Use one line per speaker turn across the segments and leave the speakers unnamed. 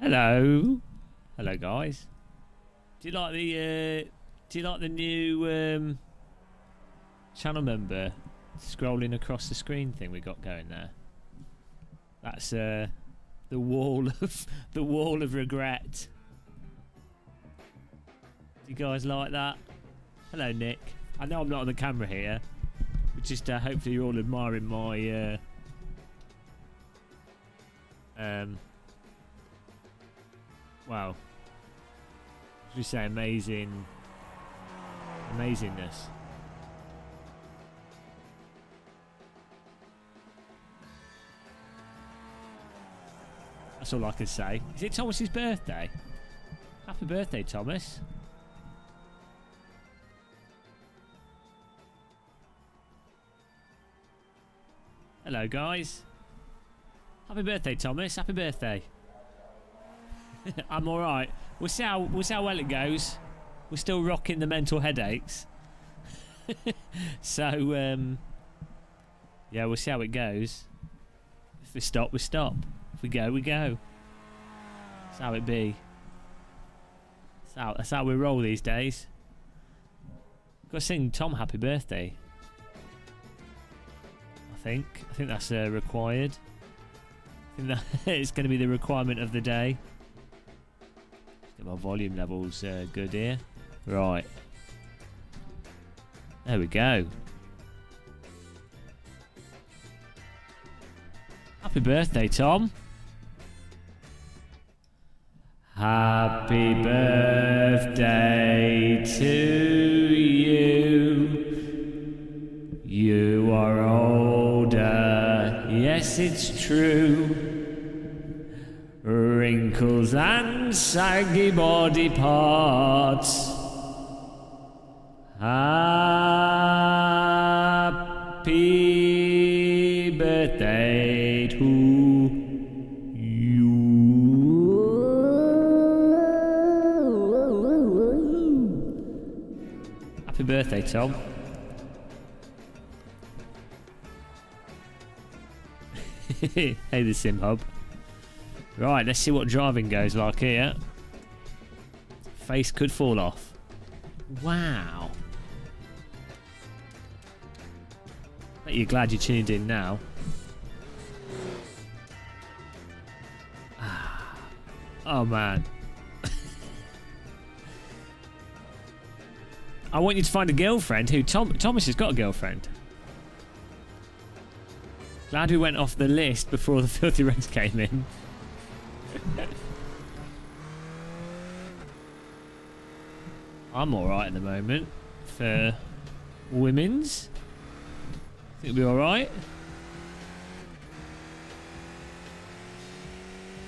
Hello. Hello, guys. Do you like the new channel member scrolling across the screen thing we got going there? That's the wall of regret. Do you guys like that? Hello, Nick. I know I'm not on the camera here, but just hopefully you're all admiring my wow. Should we say amazingness? That's all I can say. Is it Thomas's birthday? Happy birthday, Thomas. Hello, guys. Happy birthday, Thomas. Happy birthday. I'm all right. We'll see how well it goes. We're still rocking the mental headaches. So, yeah, we'll see how it goes. If we stop, we stop. If we go, we go. That's how it be. That's how we roll these days. Got to sing Tom happy birthday. I think that's required. I think that it's going to be the requirement of the day. Get my volume levels good here. Right. There we go. Happy birthday, Tom. Happy birthday to you. You are older. Yes, it's true. Wrinkles and saggy body parts. Happy birthday to you. Happy birthday, Tom. Hey, the Sim Hub. Right, let's see what driving goes like here. Face could fall off. Wow. Bet you're glad you tuned in now. Oh, man. I want you to find a girlfriend who... Thomas has got a girlfriend. Glad we went off the list before the Filthy Reds came in. I'm alright at the moment for women's. Think we'll be alright.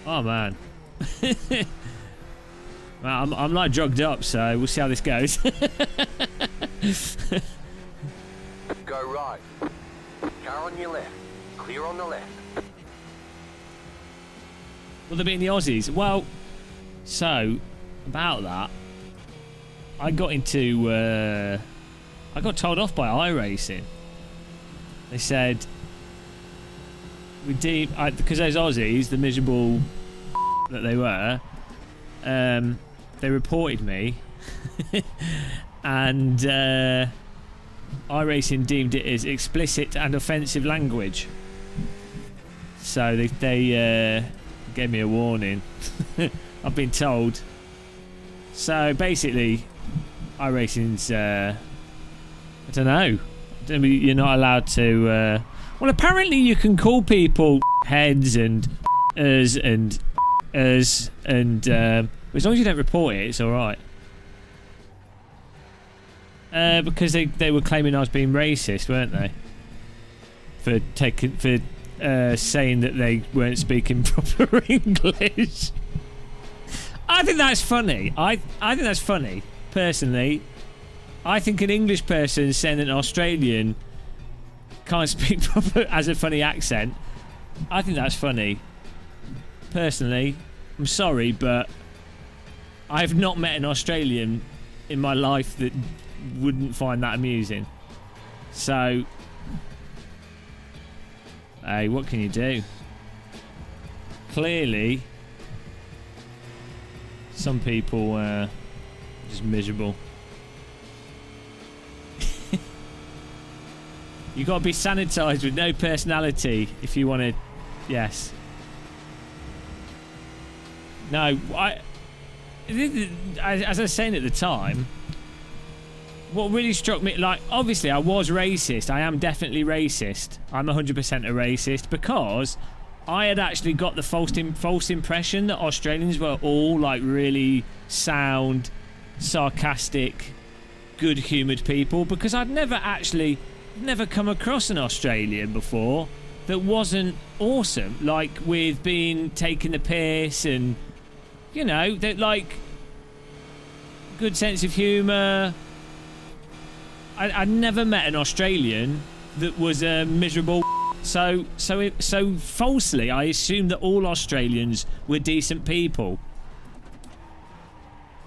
Oh man. Well, I'm like drugged up, so we'll see how this goes.
Go right. Car on your left. Clear on the left.
Will there be any Aussies? Well, so about that, I got told off by iRacing. They said because those Aussies, the miserable that they were, they reported me, and iRacing deemed it as explicit and offensive language. So they gave me a warning. I've been told. So basically, iRacing's I don't know. You're not allowed to. Well, apparently you can call people heads and as and as and as long as you don't report it, it's all right. Because they were claiming I was being racist, weren't they? For saying that they weren't speaking proper English. I think that's funny. I think that's funny, personally. I think an English person saying that an Australian can't speak proper as a funny accent, I think that's funny. Personally, I'm sorry, but I've not met an Australian in my life that wouldn't find that amusing. So, hey, what can you do? Clearly, Some people just miserable. You got to be sanitised with no personality if you want to. Yes. No, as I was saying at the time, what really struck me, like, obviously I was racist. I am definitely racist. I'm 100% a racist because I had actually got the false impression that Australians were all like really sound, sarcastic, good-humoured people, because I'd never come across an Australian before that wasn't awesome, like with being taking the piss and, you know, that like good sense of humour. I'd never met an Australian that was a miserable. So falsely, I assumed that all Australians were decent people.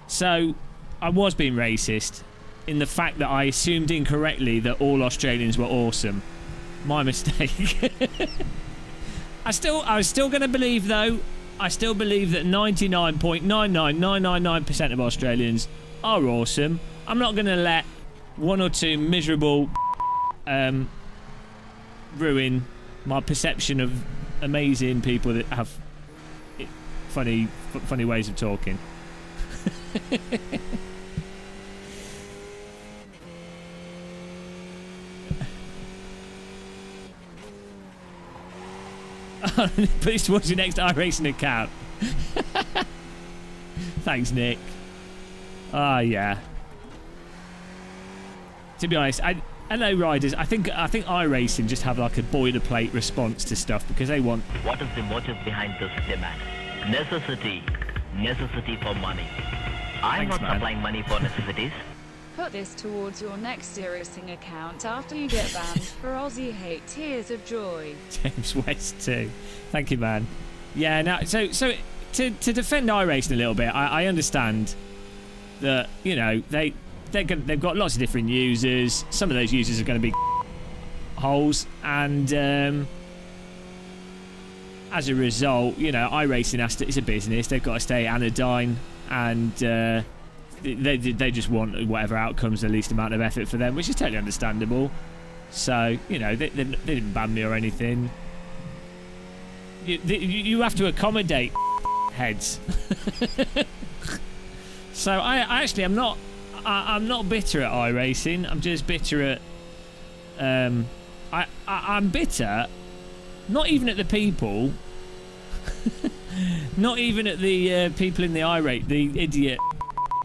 So I was being racist in the fact that I assumed incorrectly that all Australians were awesome. My mistake. I was still going to believe, though. I still believe that 99.99999% of Australians are awesome. I'm not going to let one or two miserable ruin my perception of amazing people that have funny ways of talking. Put this towards your next iRacing account. Thanks, Nick. Ah, yeah. To be honest, hello riders. I think iRacing just have like a boilerplate response to stuff because they want.
What is the motive behind this demand? Necessity for money. I'm
Thanks,
not supplying money for necessities.
Put this towards your next iRacing account after you get banned for Aussie hate. Tears of joy. James
West too. Thank you, man. Yeah. Now, so to defend iRacing a little bit, I understand that, you know, they've got lots of different users. Some of those users are going to be holes, and as a result, you know, iRacing it's a business. They've got to stay anodyne, and they just want whatever outcome's the least amount of effort for them, which is totally understandable. So, you know, they didn't ban me or anything. You have to accommodate heads. So I'm not bitter at iRacing. I'm just bitter at I'm bitter not even at the people, not even at the people in the iRate, the idiot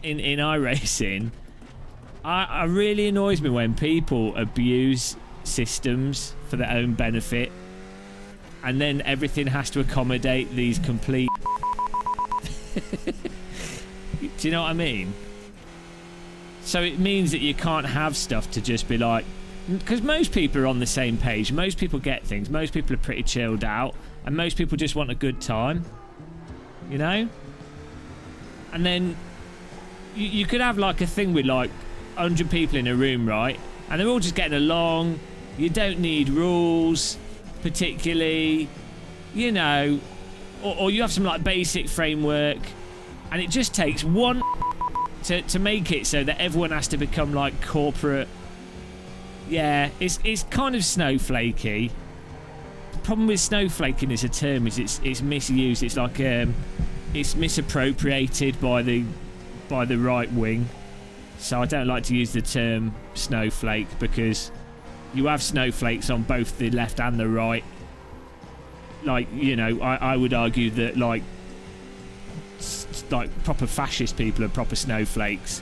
in iRacing. I really annoys me when people abuse systems for their own benefit, and then everything has to accommodate these complete. Do you know what I mean? So it means that you can't have stuff to just be like, because most people are on the same page, most people get things, most people are pretty chilled out, and most people just want a good time, you know? And then you could have like a thing with like 100 people in a room, right? And they're all just getting along. You don't need rules particularly, you know, or you have some like basic framework, and it just takes one to make it so that everyone has to become like corporate. Yeah, it's kind of snowflakey. The problem with snowflaking as a term is it's misused. It's like it's misappropriated by the right wing. So I don't like to use the term snowflake, because you have snowflakes on both the left and the right. Like, you know, I would argue that like proper fascist people are proper snowflakes,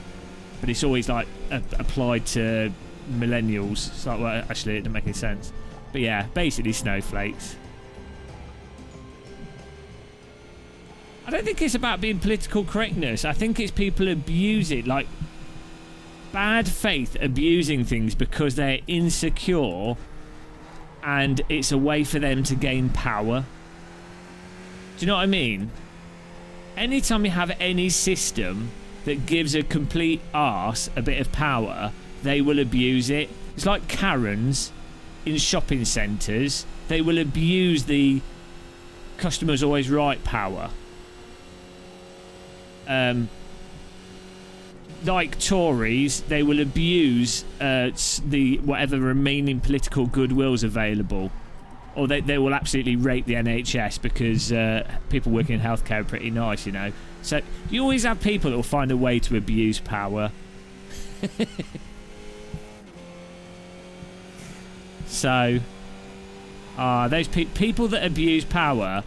but it's always like applied to millennials. It's like, well, actually it doesn't make any sense, but yeah, basically snowflakes. I don't think it's about being political correctness. I think it's people abuse it, like bad faith abusing things because they're insecure and it's a way for them to gain power. Do you know what I mean? Anytime you have any system that gives a complete arse a bit of power, they will abuse it. It's like Karens in shopping centres. They will abuse the customer's always right power. like Tories, they will abuse the whatever remaining political goodwill's available, or they will absolutely rape the NHS because people working in healthcare are pretty nice, you know. So you always have people that will find a way to abuse power. So, those people that abuse power,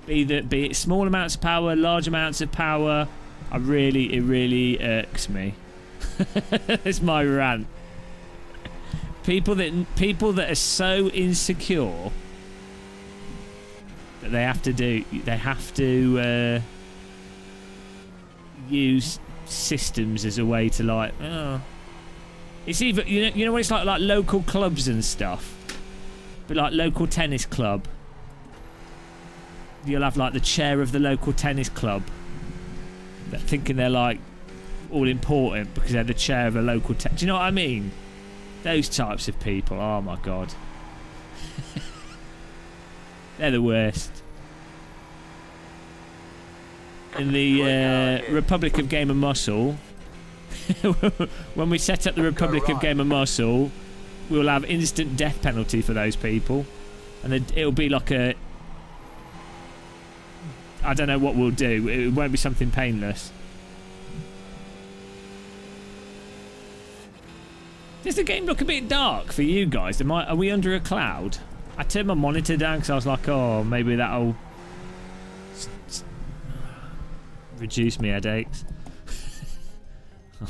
be it small amounts of power, large amounts of power, it really irks me. It's my rant. People that are so insecure that they have to use systems as a way to like, oh. It's either you know what it's like local clubs and stuff, but like local tennis club, you'll have like the chair of the local tennis club, thinking they're like all important because they're the chair of a local. Do you know what I mean? Those types of people. Oh my god, they're the worst. In the Republic of Game and Muscle, when we set up the Republic of Game and Muscle, we'll have instant death penalty for those people, and it'll be like a. I don't know what we'll do. It won't be something painless. Does the game look a bit dark for you guys? Are we under a cloud? I turned my monitor down because I was like, oh, maybe that'll reduce me headaches.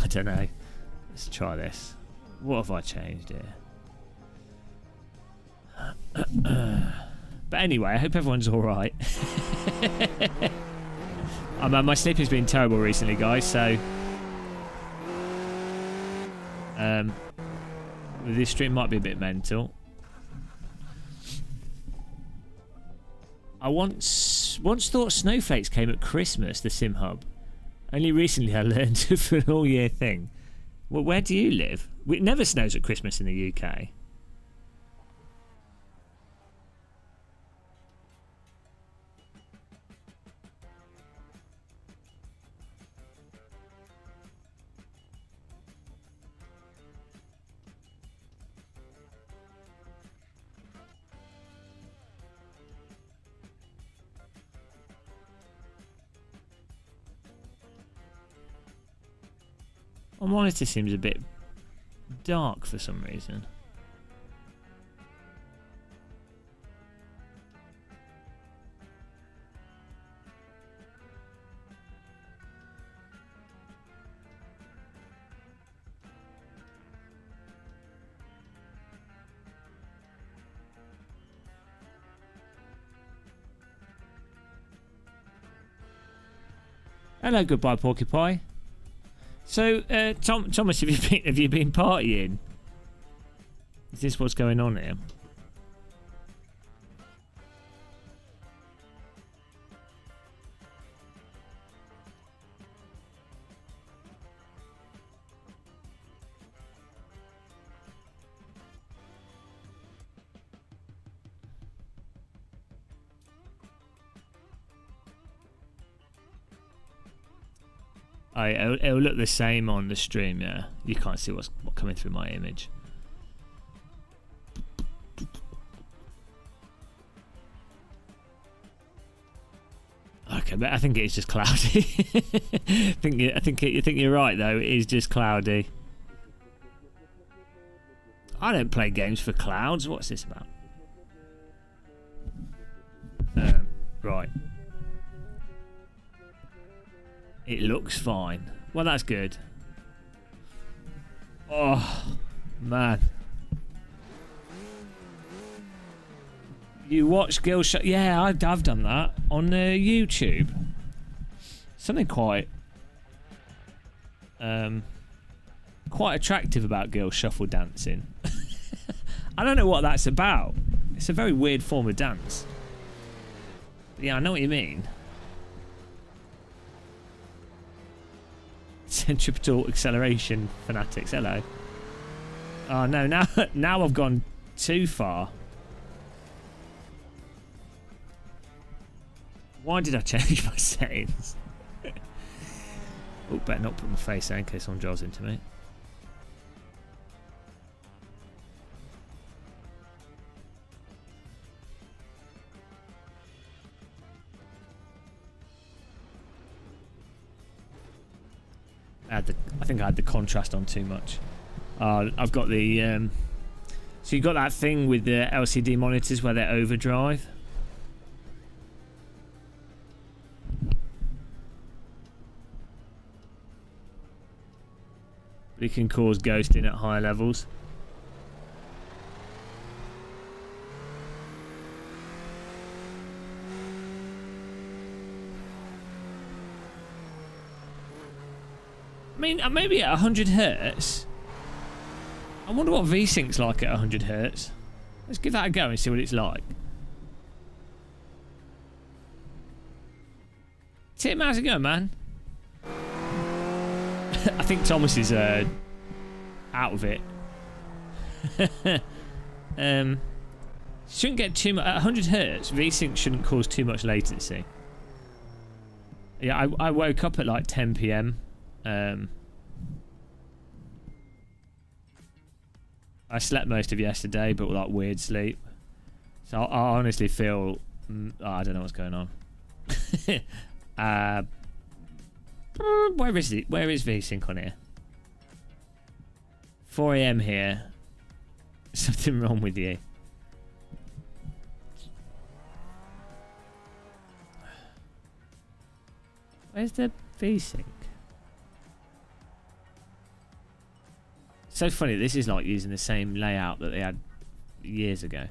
I don't know. Let's try this. What have I changed here? But anyway, I hope everyone's alright. My sleep has been terrible recently, guys, so this stream might be a bit mental. I once thought snowflakes came at Christmas, the Sim Hub. Only recently I learned for an all-year thing. Well, where do you live? It never snows at Christmas in the UK. My monitor seems a bit dark for some reason. Hello, goodbye, Porcupine. So, Thomas, have you been partying? Is this what's going on here? It'll look the same on the stream, yeah. You can't see what's coming through my image. Okay, but I think it is just cloudy. I think you're right though. It is just cloudy. I don't play games for clouds. What's this about? Right. It looks fine. Well, that's good. Oh, man. You watch Girl Show? Yeah, I've done that on YouTube. Something quite attractive about girl shuffle dancing. I don't know what that's about. It's a very weird form of dance. But yeah, I know what you mean. Centripetal acceleration fanatics, hello. Oh no, now I've gone too far. Why did I change my settings? Oh, better not put my face there in case someone drives into me. I think I had the contrast on too much. I've got the so you got that thing with the LCD monitors where they overdrive. It can cause ghosting at higher levels. I mean, maybe at 100 hertz. I wonder what V-Sync's like at 100 hertz. Let's give that a go and see what it's like. Tim, how's it going, man? I think Thomas is out of it. Shouldn't get too much at 100 hertz. V-Sync shouldn't cause too much latency. Yeah, I woke up at like 10 p.m. I slept most of yesterday, but like weird sleep. So I honestly feel I don't know what's going on. Where is it? Where is VSync on here? 4 a.m. here. Something wrong with you. Where's the VSync? So funny, this is like using the same layout that they had years ago.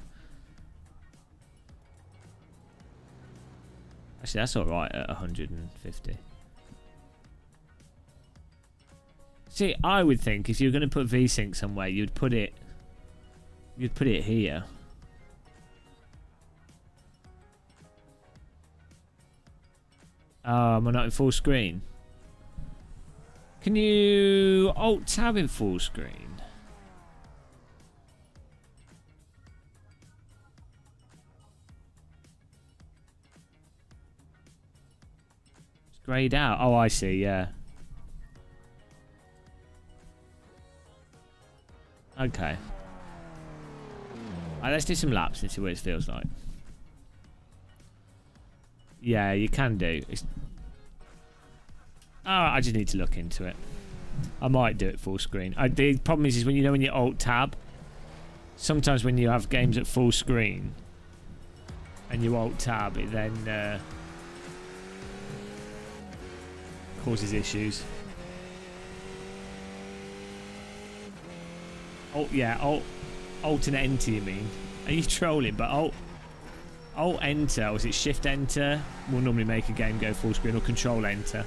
Actually, that's alright at 150. See, I would think if you're going to put VSync somewhere, you'd put it here. Oh, am I not in full screen? Can you Alt Tab in full screen? It's grayed out. Oh, I see, yeah. Okay. Alright, let's do some laps and see what it feels like. Yeah, you can do. I just need to look into it. I might do it full screen. The problem is when when you Alt Tab, sometimes when you have games at full screen and you Alt Tab, it then causes issues. Alt and Enter, you mean? Are you trolling? But Alt Enter, or is it Shift Enter? Will normally make a game go full screen, or Control Enter.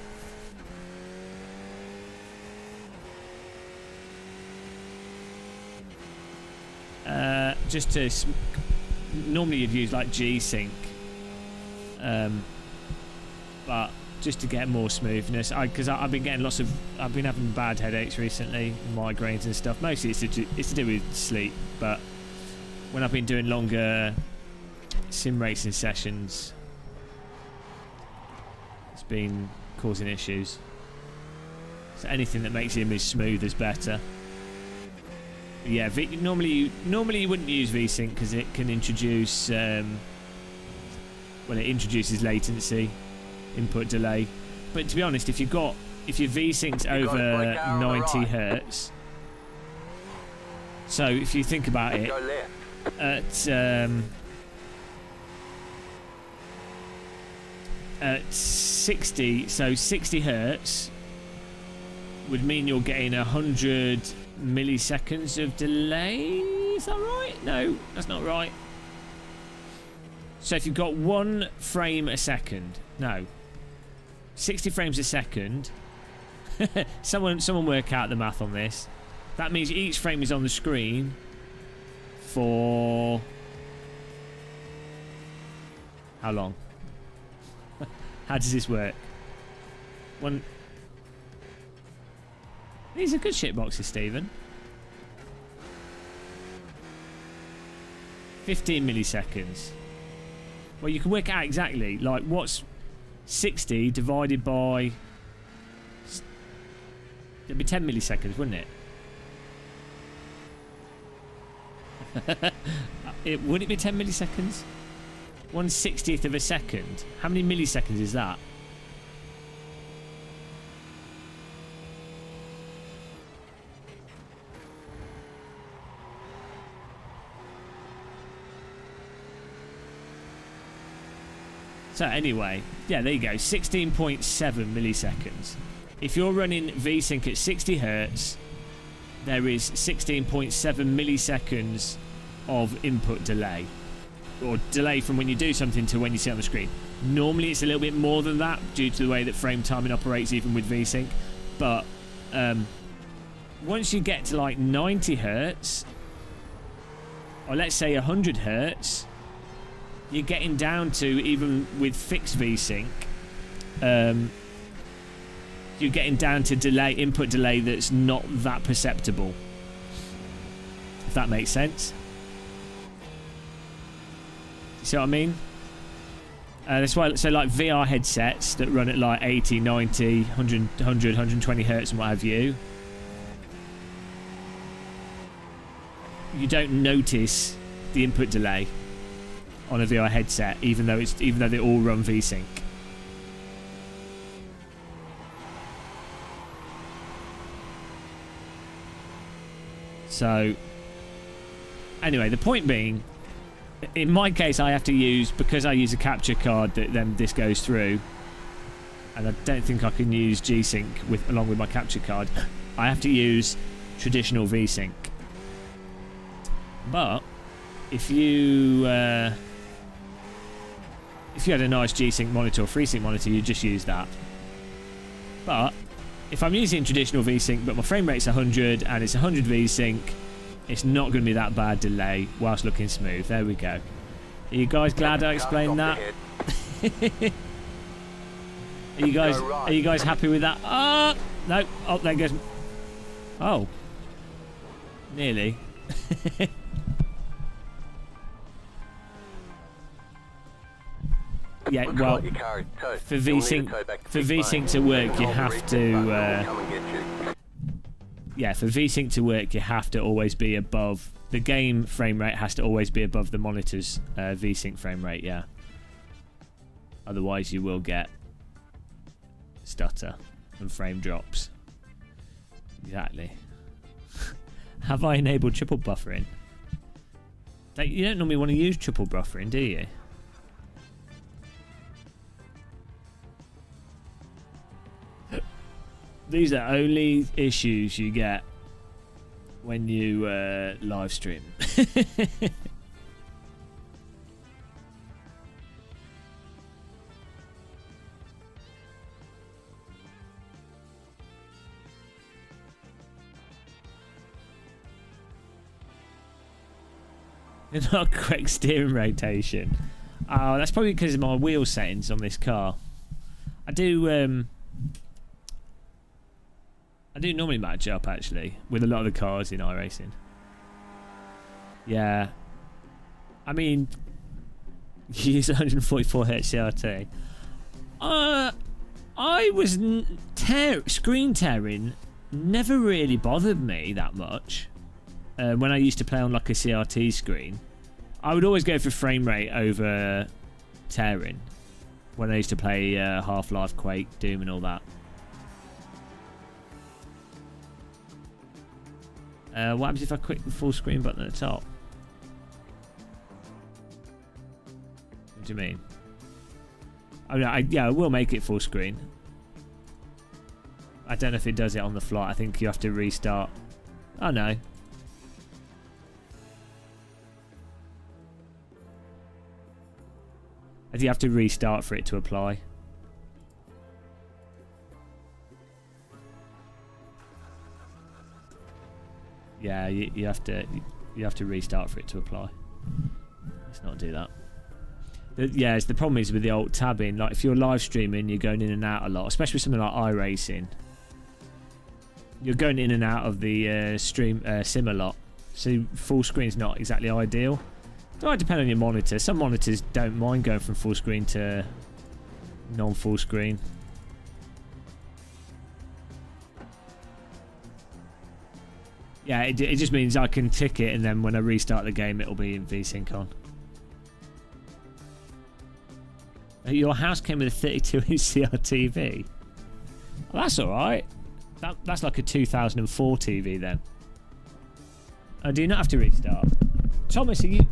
Just to normally you'd use like G-Sync, but just to get more smoothness. Because I've been getting I've been having bad headaches recently, migraines and stuff. Mostly it's to do with sleep, but when I've been doing longer sim racing sessions, it's been causing issues. So anything that makes the image smooth is better. Yeah, normally you wouldn't use VSync because it can introduce it introduces latency, input delay. But to be honest, if your VSync's over 90 hertz, so if you think about it, at 60, so 60 hertz would mean you're getting 100 milliseconds of delay. Is that right? No, that's not right. So if you've got 1 frame a second, no, 60 frames a second. someone work out the math on this. That means each frame is on the screen for how long? How does this work? These are good shitboxes, Stephen. 15 milliseconds. Well, you can work out exactly like what's 60 divided by... It'd be 10 milliseconds, wouldn't it? Would it be 10 milliseconds? 1/60th of a second. How many milliseconds is that? So anyway, yeah, there you go. 16.7 milliseconds. If you're running VSync at 60 Hz, there is 16.7 milliseconds of input delay, or delay from when you do something to when you see it on the screen. Normally it's a little bit more than that due to the way that frame timing operates even with VSync, but once you get to like 90 Hz, or let's say 100 Hz, you're getting down to, even with fixed VSync, you're getting down to input delay that's not that perceptible, if that makes sense. You see what I mean? That's why, so like VR headsets that run at like 80, 90, 100, 120 Hz and what have you, you don't notice the input delay on a VR headset, even though they all run VSync. So anyway, the point being, in my case, I have to use, because I use a capture card that then this goes through, and I don't think I can use G-Sync along with my capture card. I have to use traditional VSync. But if you had a nice G-Sync monitor or FreeSync monitor, you just use that. But if I'm using traditional VSync but my frame rate's 100 and it's 100 VSync, it's not going to be that bad delay whilst looking smooth. There we go. Are you guys glad I explained that? Are you guys happy with that? No. Oh, there goes. Oh. Nearly. Yeah, well, for VSync to work, you have to. Yeah, for VSync to work, you have to always be above the game frame rate. Has to always be above the monitor's VSync frame rate. Yeah. Otherwise, you will get stutter and frame drops. Exactly. Have I enabled triple buffering? Like, you don't normally want to use triple buffering, do you? These are only issues you get when you live stream. Not correct steering rotation. Oh, that's probably because of my wheel settings on this car. I do normally match up actually with a lot of the cars in iRacing. Yeah, I mean, you use 144 Hz CRT. I was screen tearing never really bothered me that much. When I used to play on like a CRT screen, I would always go for frame rate over tearing when I used to play Half-Life, Quake, Doom and all that. What happens if I click the full screen button at the top? What do you mean? Oh, no, yeah, I will make it full screen. I don't know if it does it on the fly. I think you have to restart. Oh no. Do you have to restart for it to apply? Yeah, you have to restart for it to apply. Let's not do that. Yeah, the problem is with the alt tabbing. Like if you're live streaming, you're going in and out a lot, especially with something like iRacing. You're going in and out of the sim a lot, so full screen's not exactly ideal. It might depend on your monitor. Some monitors don't mind going from full screen to Non-full screen. Yeah, it just means I can tick it, and then when I restart the game, it'll be in VSync on. Your house came with a 32-inch CRTV. Well, that's all right. That's like a 2004 TV then. Oh, do you not have to restart? Thomas, are you...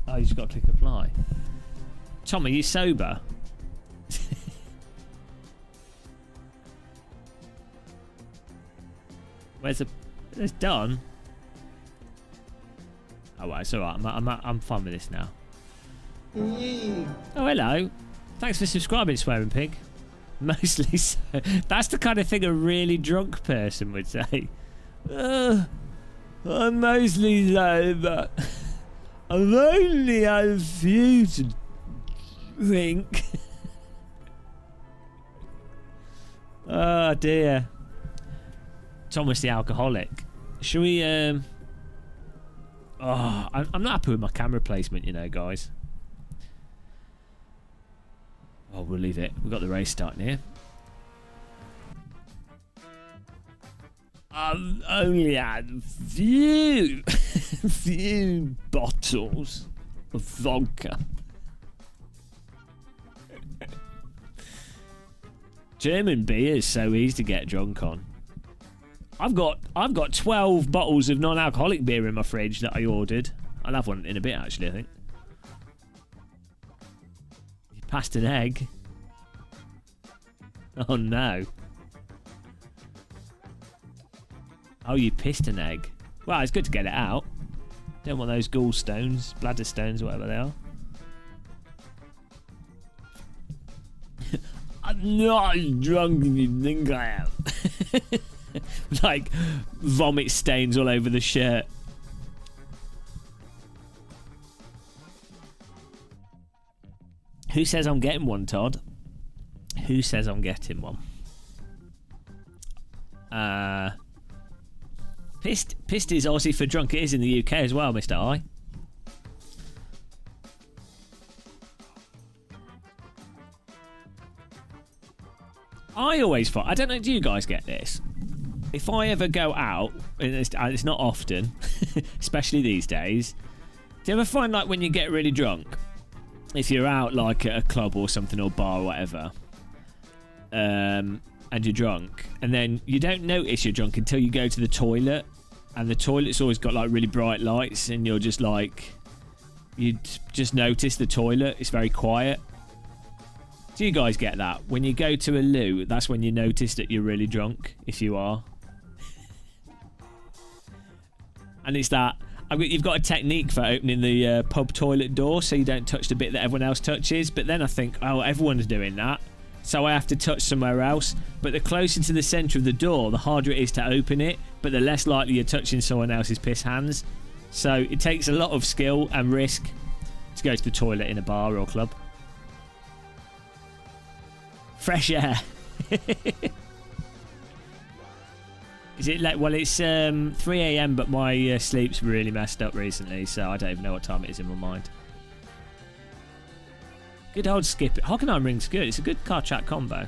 Oh, you just got to click apply. Tom, are you sober? Where's the... It's done. Oh, well, it's all right. I'm fine with this now. Oh, hello. Thanks for subscribing, Swearing Pig. Mostly so. That's the kind of thing a really drunk person would say. I'm mostly so, but I've only had a few to drink. Oh, dear. Thomas the alcoholic. Should we... Oh, I'm not happy with my camera placement, you know, guys. Oh, we'll leave it. We've got the race starting here. I've only had few bottles of vodka. German beer is so easy to get drunk on. I've got 12 bottles of non-alcoholic beer in my fridge that I ordered. I'll have one in a bit, actually, I think. You passed an egg. Oh, no. Oh, you pissed an egg. Well, it's good to get it out. Don't want those gallstones, bladder stones, whatever they are. I'm not as drunk as you think I am. Like vomit stains all over the shirt. Who says I'm getting one, Todd? Who says I'm getting one? Pissed is Aussie for drunk. It is in the UK as well, Mr. I. I always find, I don't know, do you guys get this? If I ever go out, and it's not often, especially these days, do you ever find like when you get really drunk, if you're out like at a club or something or bar or whatever, and you're drunk, and then you don't notice you're drunk until you go to the toilet, and the toilet's always got like really bright lights, and you're just like, you just notice the toilet, it's very quiet. Do you guys get that? When you go to a loo, that's when you notice that you're really drunk, if you are. And it's that, you've got a technique for opening the pub toilet door so you don't touch the bit that everyone else touches, but then I think, oh, everyone's doing that, so I have to touch somewhere else. But the closer to the centre of the door, the harder it is to open it, but the less likely you're touching someone else's piss hands. So it takes a lot of skill and risk to go to the toilet in a bar or club. Fresh air. Is it like, well, it's 3 AM, but my sleep's really messed up recently, so I don't even know what time it is in my mind. Good old Skippy. Hockenheim ring's good. It's a good car chat combo.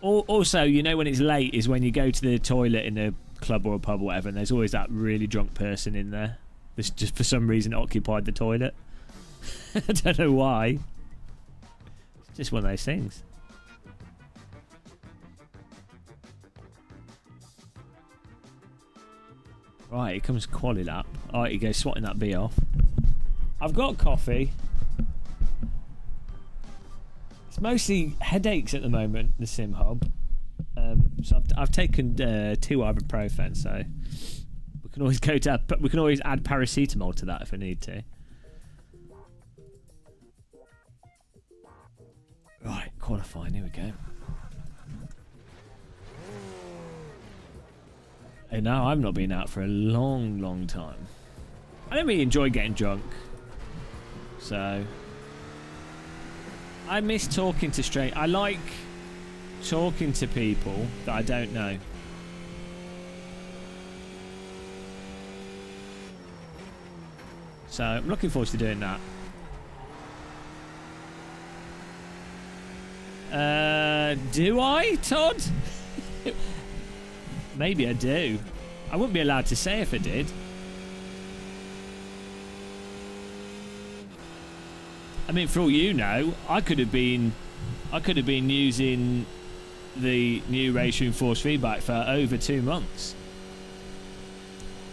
Also, you know when it's late is when you go to the toilet in a club or a pub or whatever, and there's always that really drunk person in there that's just for some reason occupied the toilet. I don't know why. It's just one of those things. Right, here comes Quali Lap. Alright, he goes swatting that bee off. I've got coffee. It's mostly headaches at the moment, the Sim Hub. So I've taken 2 ibuprofen, so we can always we can always add paracetamol to that if we need to. Right, qualifying, here we go. Hey, now I've not been out for a long time. I don't really enjoy getting drunk, so I miss talking to strangers. I like talking to people that I don't know. So I'm looking forward to doing that. Do I, Todd? Maybe I do. I wouldn't be allowed to say if I did. I mean, for all you know, I could have been using the new race reinforced feedback for over 2 months.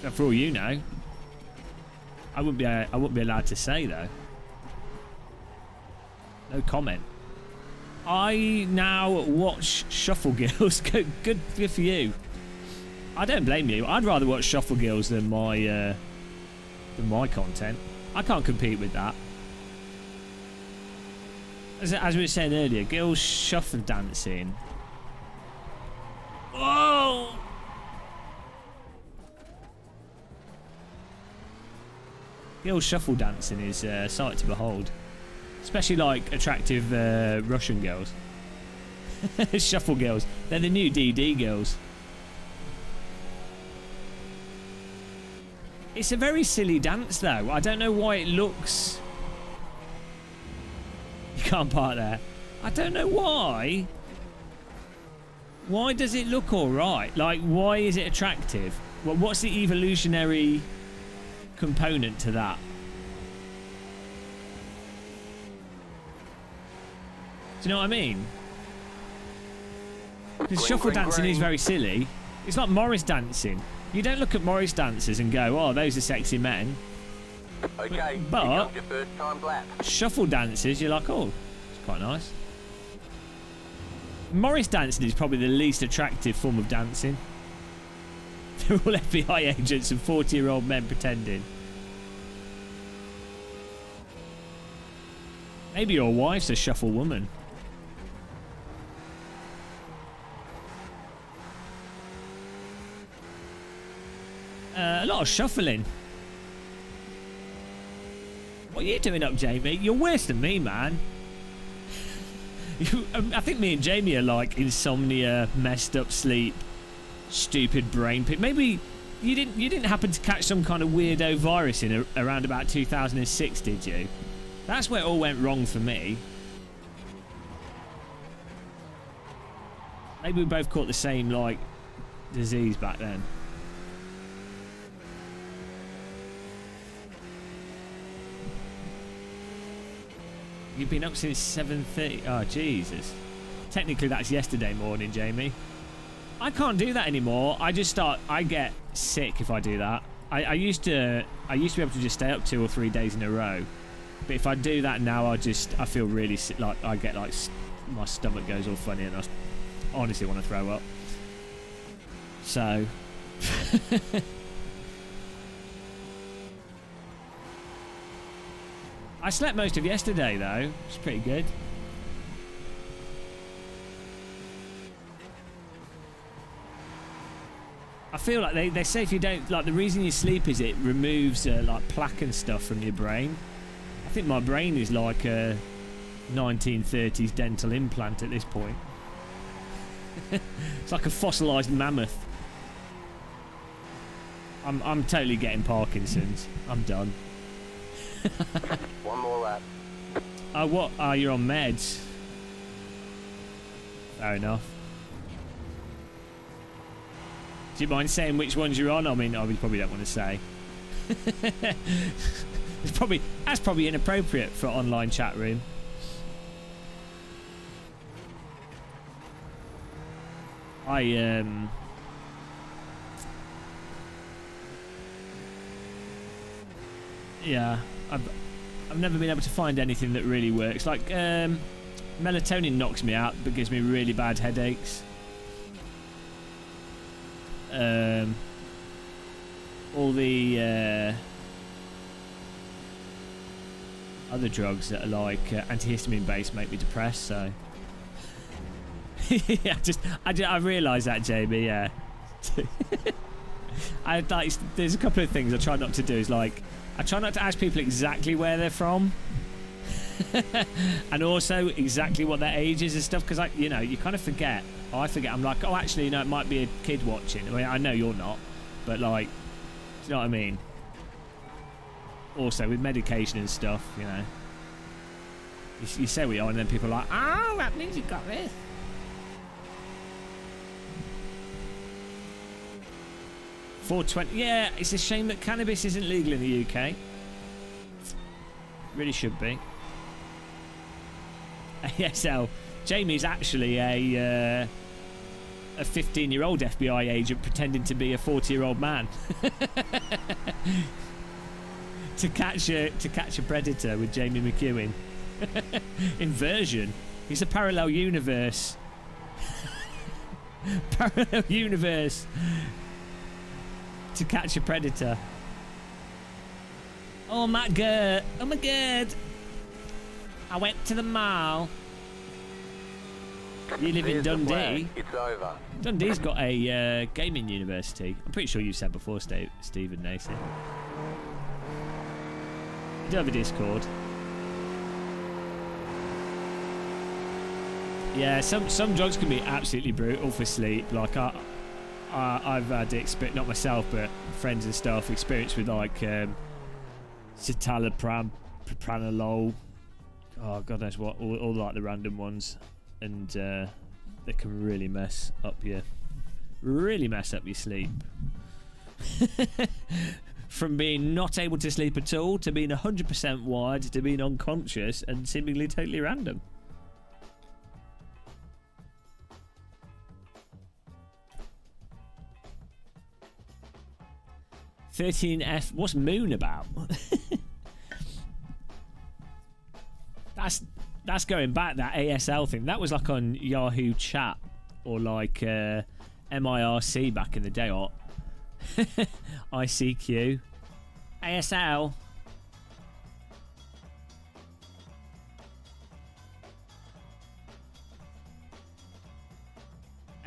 For all you know, I wouldn't be allowed to say though. No comment. I now watch Shuffle Girls. Good for you. I don't blame you. I'd rather watch Shuffle Girls than my content. I can't compete with that. As we were saying earlier, girls shuffle dancing. Whoa! Girls shuffle dancing is a sight to behold. Especially like attractive Russian girls. Shuffle girls. They're the new DD girls. It's a very silly dance though. I don't know why it looks... You can't park there. I don't know why. Why does it look alright? Like, why is it attractive? Well, what's the evolutionary component to that? Do you know what I mean? Because shuffle dancing is very silly. It's like Morris dancing. You don't look at Morris dancers and go, oh, those are sexy men.
Okay,
but
your first time lap.
Shuffle dancers, you're like, oh, it's quite nice. Morris dancing is probably the least attractive form of dancing. They're all FBI agents and 40-year-old men pretending. Maybe your wife's a shuffle woman. A lot of shuffling. What are you doing up, Jamie? You're worse than me, man. I think me and Jamie are like insomnia, messed up sleep, stupid brain pit. Maybe you didn't happen to catch some kind of weirdo virus in around about 2006, did you? That's where it all went wrong for me. Maybe we both caught the same like disease back then. You've been up since 7:30. Oh, Jesus. Technically, that's yesterday morning, Jamie. I can't do that anymore. I get sick if I do that. I used to be able to just stay up 2 or 3 days in a row. But if I do that now, I feel really sick. Like, I get like, my stomach goes all funny and I honestly want to throw up. So... I slept most of yesterday though. It's pretty good. I feel like they say if you don't, like, the reason you sleep is it removes like plaque and stuff from your brain. I think my brain is like a 1930s dental implant at this point. It's like a fossilised mammoth. I'm totally getting Parkinson's. I'm done.
One more lap.
Oh, what? Oh, you're on meds. Fair enough. Do you mind saying which ones you're on? I mean, you probably don't want to say. That's probably inappropriate for an online chat room. Yeah, I've never been able to find anything that really works. Like melatonin knocks me out but gives me really bad headaches. All the other drugs that are like antihistamine based make me depressed. So yeah, I realised that, Jamie. Yeah. There's a couple of things I try not to do. Is like, I try not to ask people exactly where they're from, and also exactly what their age is and stuff. Because you kind of forget. I forget. I'm like, oh, actually, it might be a kid watching. I mean, I know you're not, but like, do you know what I mean? also with medication and stuff, you know. You say we are, and then people are like, oh, that means you got this. $4.20. Yeah, it's a shame that cannabis isn't legal in the UK. Really should be. ASL. Jamie's actually a 15-year-old FBI agent pretending to be a 40-year-old man to catch a predator with Jamie McEwen. Inversion. He's a parallel universe. Parallel universe to catch a predator. Oh my god! Oh my god! I went to the mall. You live in Dundee.
It's over.
Dundee's got a gaming university. I'm pretty sure you said before, Stephen Nacy. You do have a Discord. Yeah, some drugs can be absolutely brutal for sleep. Like I've had experience, not myself, but friends and stuff, experience with like citalopram, propranolol. Oh god knows what, all like the random ones, and they can really mess up your sleep. From being not able to sleep at all to being 100% wired to being unconscious and seemingly totally random. "13F, what's Moon about?" That's going back, that ASL thing. That was like on Yahoo Chat or like MIRC back in the day, or ICQ. ASL.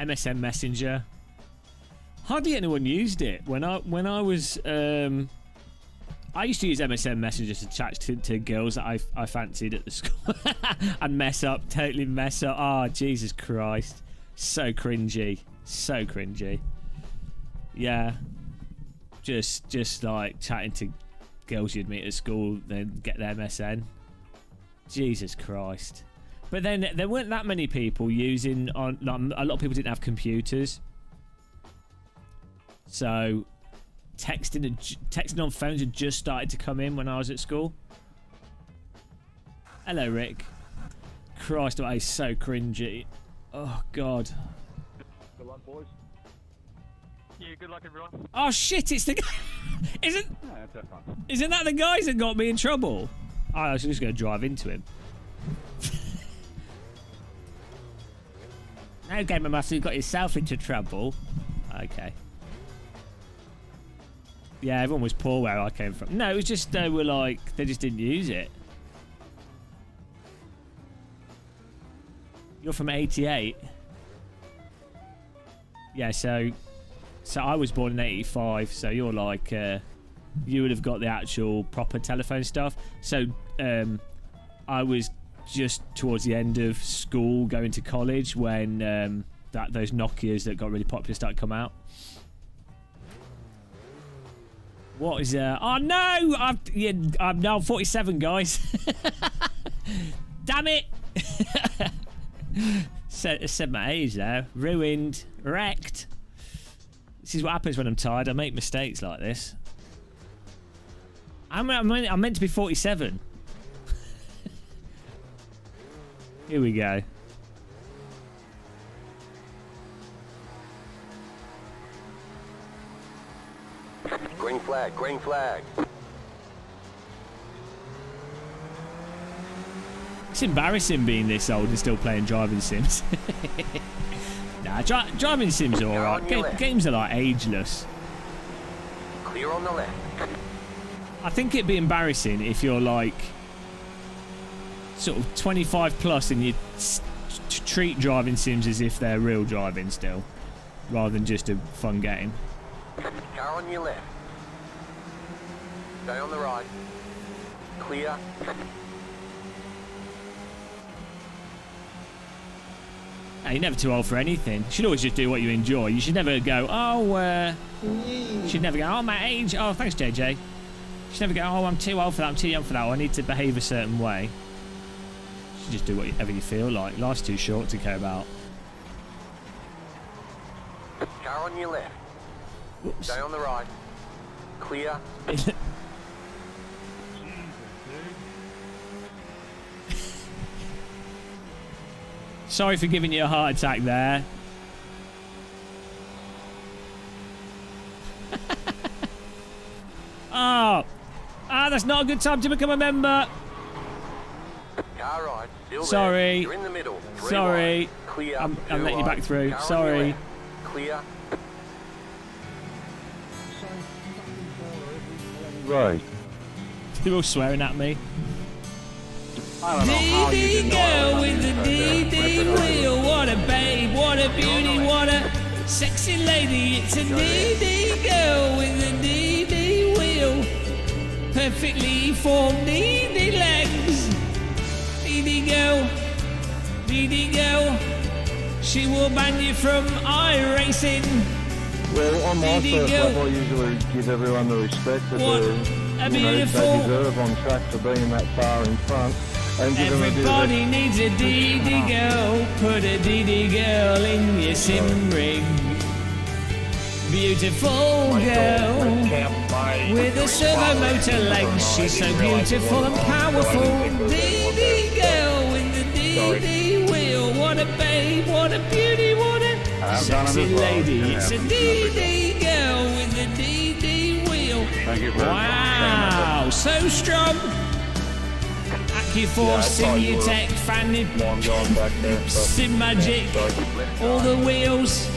MSN Messenger. Hardly anyone used it when I was. I used to use MSN Messenger to chat to girls that I fancied at the school and totally mess up. Oh, Jesus Christ. So cringy. So cringy. Yeah. Just like chatting to girls you'd meet at school, then get their MSN. Jesus Christ. But then there weren't that many people using on. Like, a lot of people didn't have computers. So texting on phones had just started to come in when I was at school. Hello, Rick. Christ, that is so cringy. Oh god.
Good luck, boys. Yeah, good luck, everyone.
Oh shit! It's the guy. Isn't that the guys that got me in trouble? I was just going to drive into him. No, Gamer Master, you got yourself into trouble. Okay. Yeah, everyone was poor where I came from. No, it was just they just didn't use it. You're from 88. Yeah, so I was born in 85, so you're like you would have got the actual proper telephone stuff. So I was just towards the end of school going to college when those Nokias that got really popular started to come out. What is oh no! I'm now 47, guys. Damn it! said my age now. Ruined, wrecked. This is what happens when I'm tired. I make mistakes like this. I'm meant to be 47. Here we go.
Green flag, green flag.
It's embarrassing being this old and still playing driving sims. Nah, driving sims are alright. Games are like ageless.
Clear on the left.
I think it'd be embarrassing if you're like sort of 25 plus and you treat driving sims as if they're real driving still, rather than just a fun game.
Car on your left. Stay on the right. Clear.
You're never too old for anything. You should always just do what you enjoy. You should never go, you should never go, oh, my age. Oh, thanks, JJ. You should never go, oh, I'm too old for that, I'm too young for that, or I need to behave a certain way. You should just do whatever you feel like. Life's too short to care about.
Car on your left.
Whoops.
Stay on the right. Clear.
Sorry for giving you a heart attack there. That's not a good time to become a member.
Car right. Still
Sorry.
there. You're in the middle. Three
Sorry.
wide. Clear.
I'm
Two
letting you
wide.
back through.
Car on your
Sorry.
left. Clear.
Right.
They're all swearing at me.
I don't know how you
DD
didn't
girl
know
with the DD wheel. What a babe, what a beauty, what a sexy lady. It's a DD girl with the DD wheel. Perfectly formed DD legs. DD girl, DD girl. She will ban you from iRacing.
Well, on my
DD
first
girl.
lap, I usually give everyone the respect that
What
they
a beautiful.
deserve on track for being that far in front. And give them a bit of
Everybody needs a DD girl. Put a DD girl in your sim rig. Beautiful girl with a servo motor legs. She's so beautiful and powerful. DD girl with the DD wheel. What a babe, what a beauty, what a sexy lady. It's a DD girl with the DD wheel. Wow, so strong. AccuForce, Simutech, Fanny,
one going back there.
Sim Magic, all the wheels.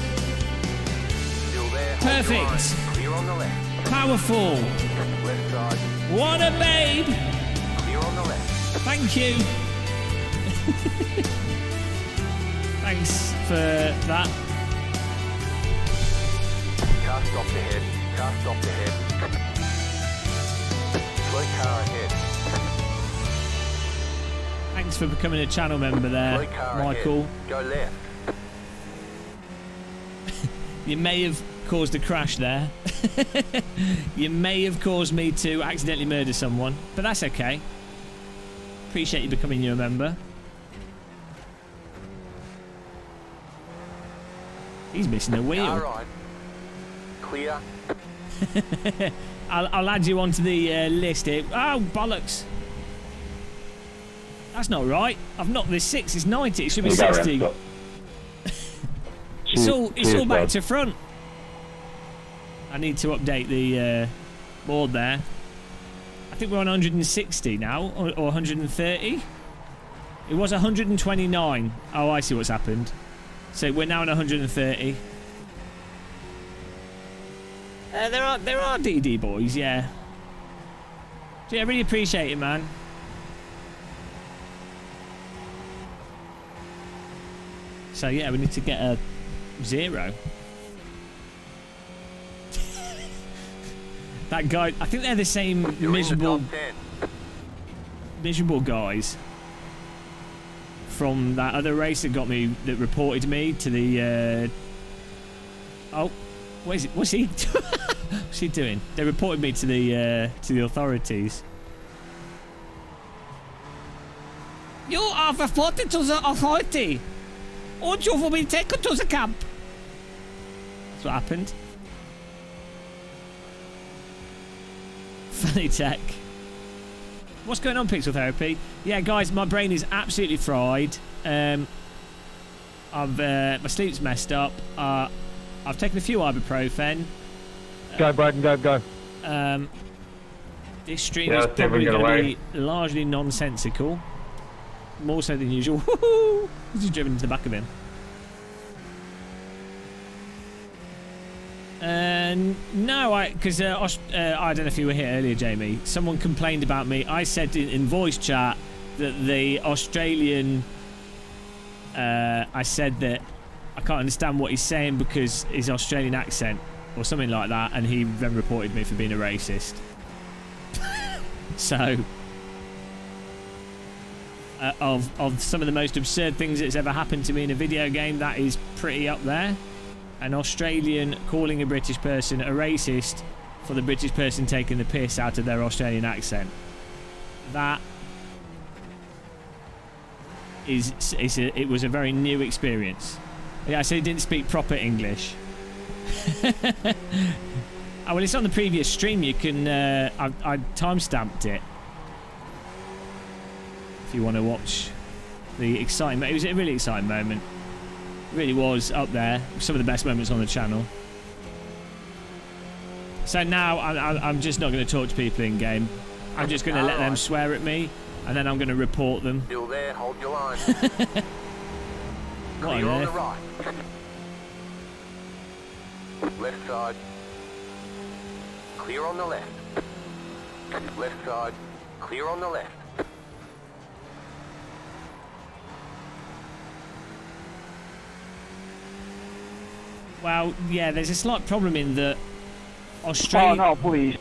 Still there. Hold
Perfect.
your line. Clear on the left.
Powerful.
Left side.
What a babe.
Clear on the left.
Thank you. Thanks for that.
Car stopped ahead. Car stopped ahead. Slow car ahead.
Thanks for becoming a channel member there,
Slow car
Michael.
ahead. Go left.
You may have caused a crash there. You may have caused me to accidentally murder someone, but that's okay. Appreciate you becoming your member. He's missing a
Car
wheel.
right. Clear.
I'll add you onto the list here. Oh, bollocks. That's not right. I've knocked this 6. It's 90. It should be 60. It's all back to front. I need to update the board there. I think we're on 160 now, or 130. It was 129. Oh, I see what's happened. So we're now on 130. There are DD boys, yeah. So yeah, I really appreciate it, man. So yeah, we need to get a 0. That guy, I think they're the same
You're in the
miserable
top 10.
guys from that other race that got me, that reported me to the oh, what is it? What's he what's he doing? They reported me to the authorities. You are reported to the authority. And you will be taken to the camp. That's what happened. Funny tech. What's going on, Pixel Therapy? Yeah, guys, my brain is absolutely fried. My sleep's messed up. I've taken a few ibuprofen.
Go, Braden, go.
This stream is probably going to be largely nonsensical. More so than usual. Woohoo! He's just driven into the back of him. No, because I don't know if you were here earlier, Jamie. Someone complained about me. I said in voice chat that the Australian. I said that I can't understand what he's saying because his Australian accent or something like that, and he then reported me for being a racist. So. Of some of the most absurd things that's ever happened to me in a video game, that is pretty up there. An Australian calling a British person a racist for the British person taking the piss out of their Australian accent. That it was a very new experience. Yeah, I said he didn't speak proper English. Oh, well, it's on the previous stream. You can... I time-stamped it. If you want to watch the exciting... It was a really exciting moment. It really was up there. Some of the best moments on the channel. So now I'm just not going to talk to people in-game. I'm just going to let them swear at me, and then I'm going to report them.
Still there, hold your line.
What
Clear
on
on the
earth?
right. Left side. Clear on the left. Left side. Clear on the left.
Well, yeah, there's a slight problem in that
Oh no, please.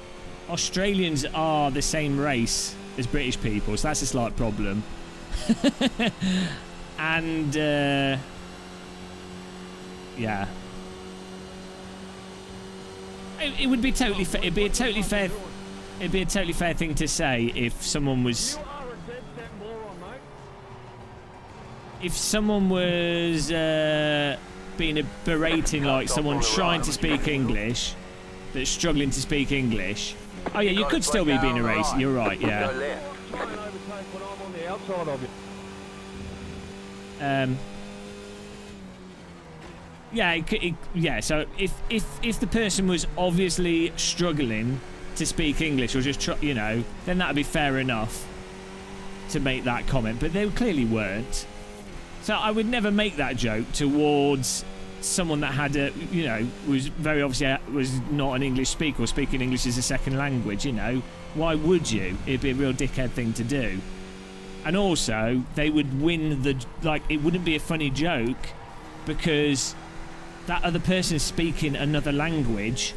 Australians are the same race as British people, so that's a slight problem. And yeah, it would be totally fair. It'd be a totally fair. It'd be a totally fair thing to say if someone was. If someone was berating like someone trying to speak English, that's struggling to speak English. Oh yeah, you could still be being a race. You're right. Yeah. Yeah, yeah. So if the person was obviously struggling to speak English or just you know, then that'd be fair enough to make that comment. But they clearly weren't. So I would never make that joke towards someone that had a, you know, was very obviously was not an English speaker or speaking English as a second language. You know, why would you? It'd be a real dickhead thing to do. And also, they would win the... Like, it wouldn't be a funny joke because that other person speaking another language,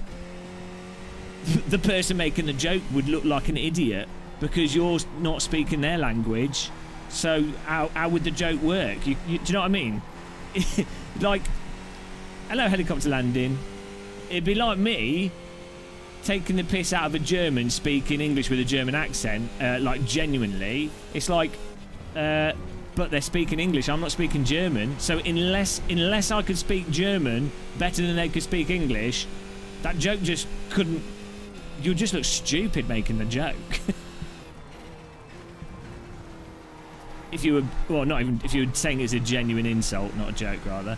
the person making the joke would look like an idiot because you're not speaking their language. So how would the joke work? Do you know what I mean? Like, hello, helicopter landing. It'd be like me taking the piss out of a German speaking English with a German accent, like genuinely. It's like, but they're speaking English. I'm not speaking German. So unless I could speak German better than they could speak English, that joke just couldn't. You'd just look stupid making the joke. If you were, well, not even if you were saying it as a genuine insult, not a joke, rather.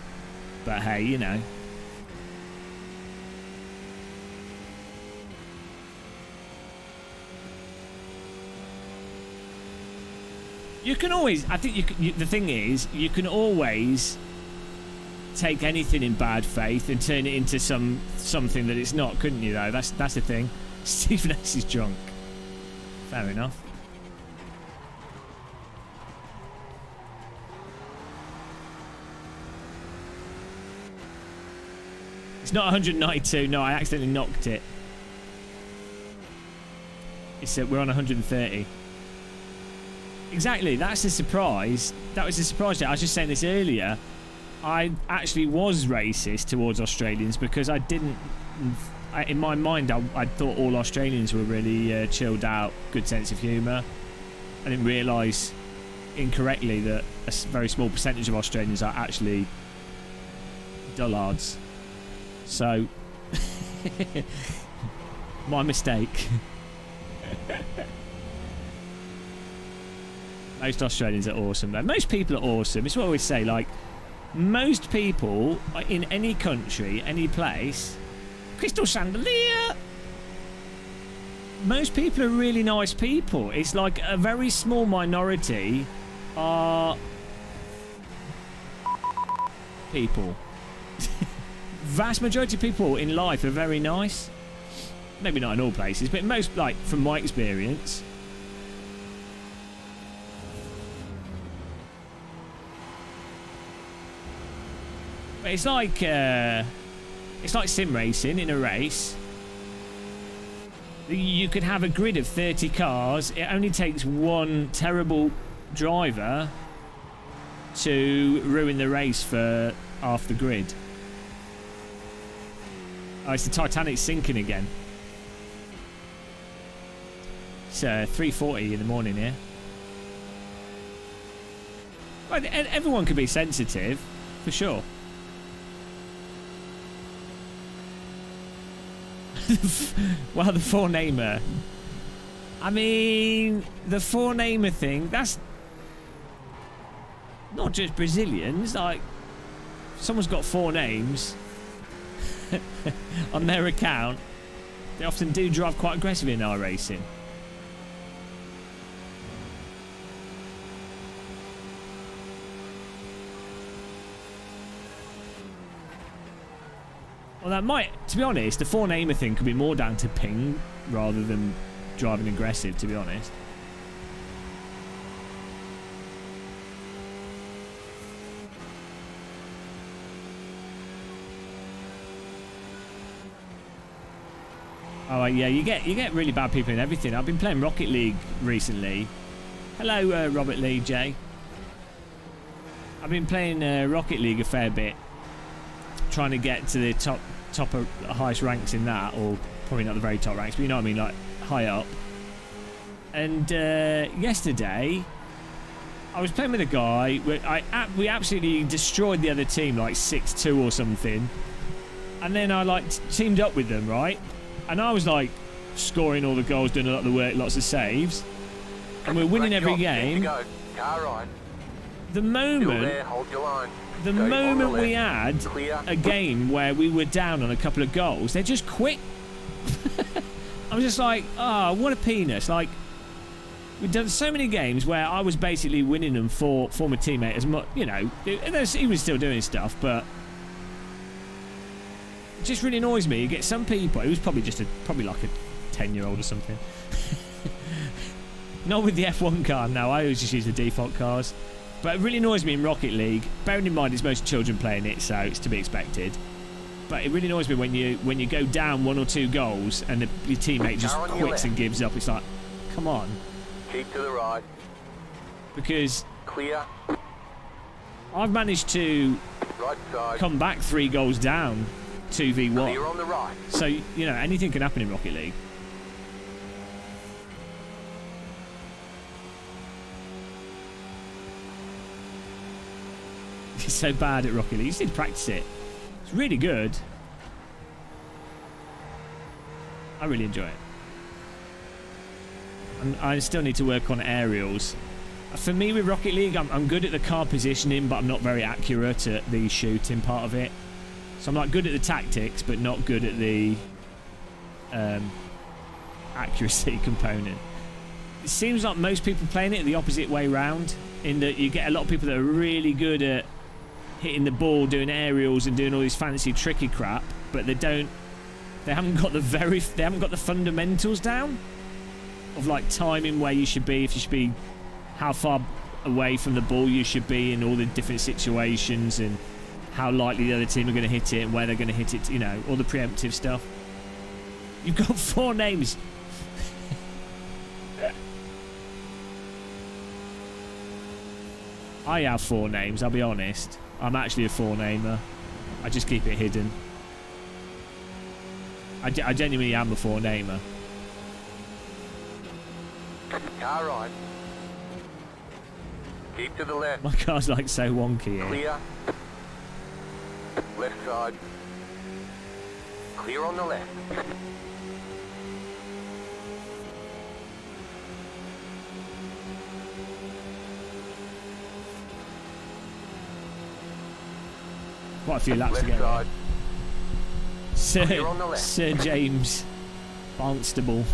But hey, you know. You can always, I think the thing is, you can always take anything in bad faith and turn it into something that it's not, couldn't you, though? That's the thing. Stephen S is drunk. Fair enough. It's not 192. No, I accidentally knocked it. It's we're on 130. Exactly. That's a surprise. That was a surprise. I was just saying this earlier. I actually was racist towards Australians because I didn't. In my mind, I thought all Australians were really chilled out, good sense of humour. I didn't realise incorrectly that a very small percentage of Australians are actually dullards. So, my mistake. Most Australians are awesome, though. Most people are awesome. It's what I always say, like, most people in any country, any place, Crystal Chandelier, most people are really nice people. It's like a very small minority are people. Vast majority of people in life are very nice. Maybe not in all places, but most, like, from my experience. But it's like sim racing in a race. You could have a grid of 30 cars. It only takes one terrible driver to ruin the race for half the grid. Oh, it's the Titanic sinking again. It's 3:40 in the morning here. Well, everyone can be sensitive, for sure. Well, the four-namer. I mean, the four-namer thing, that's not just Brazilians. Like, someone's got 4 names on their account. They often do drive quite aggressive in iRacing. Well, that might, to be honest, the four-namer thing could be more down to ping rather than driving aggressive, to be honest. Oh yeah, you get really bad people in everything. I've been playing Rocket League recently. Hello, Robert Lee J. I've been playing Rocket League a fair bit, trying to get to the top of highest ranks in that, or probably not the very top ranks, but you know what I mean, like high up. And yesterday, I was playing with a guy. We absolutely destroyed the other team, like 6-2 or something. And then I like teamed up with them, right? And I was like scoring all the goals, doing a lot of the work, lots of saves, and we're winning every game. The moment we had a game where we were down on a couple of goals, they just quit. I was just like, oh, what a penis. Like, we've done so many games where I was basically winning them for my teammate as much, you know, he was still doing stuff, but it just really annoys me. You get some people, it was probably like a 10-year-old or something. Not with the F1 car, no, I always just use the default cars. But it really annoys me in Rocket League. Bearing in mind it's most children playing it, so it's to be expected. But it really annoys me when you go down 1 or 2 goals and your teammate just quits and gives up. It's like, come on.
Keep to the right.
Because
Clear.
I've managed to
Right side.
come back 3 goals down, 2v1.
Clear on the right.
So, you know, anything can happen in Rocket League. He's so bad at Rocket League. You just need to practice it. It's really good. I really enjoy it. And I still need to work on aerials. For me with Rocket League, I'm good at the car positioning, but I'm not very accurate at the shooting part of it. So I'm like good at the tactics, but not good at the accuracy component. It seems like most people playing it the opposite way round, in that you get a lot of people that are really good at hitting the ball, doing aerials and doing all this fancy tricky crap, but they haven't got the fundamentals down of like timing, where you should be, if you should be, how far away from the ball you should be in all the different situations, and how likely the other team are going to hit it and where they're going to hit it, you know, all the preemptive stuff. You've got 4 names. I have 4 names, I'll be honest. I'm actually a 4-namer. I just keep it hidden. I genuinely am a 4-namer.
Car right. Keep to the left.
My car's like so wonky here.
Clear. Left side. Clear on the left.
Quite a few laps
Left
to go.
Side. Clear on the left.
Sir James Barnstable.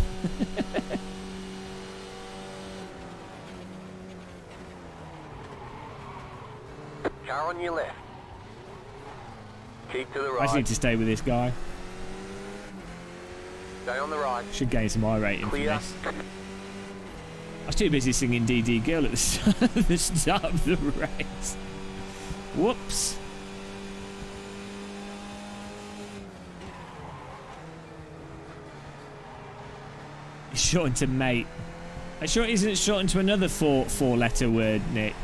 Car on your left. Keep to the
I
right.
just need to stay with this guy.
Stay on the right.
Should gain some iRating from
Clear.
this. I was too busy singing DD Girl at the start of the race. Whoops. It's shortened to mate. I'm sure it isn't shortened to another four-letter word, Nick.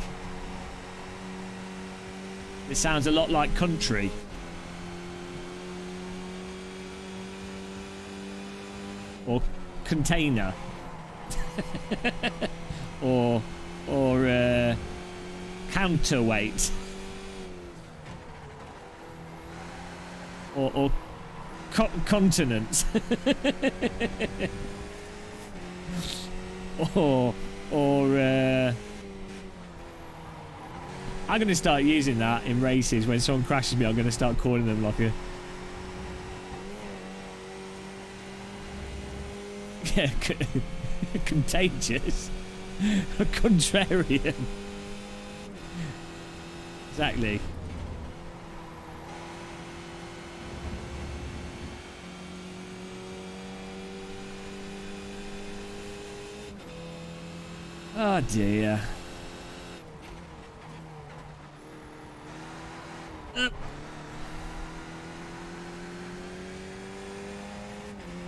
It sounds a lot like country. Or container. or counterweight, or continents, or I'm going to start using that in races. When someone crashes me, I'm going to start calling them like a contagious, a contrarian. Exactly. Oh dear.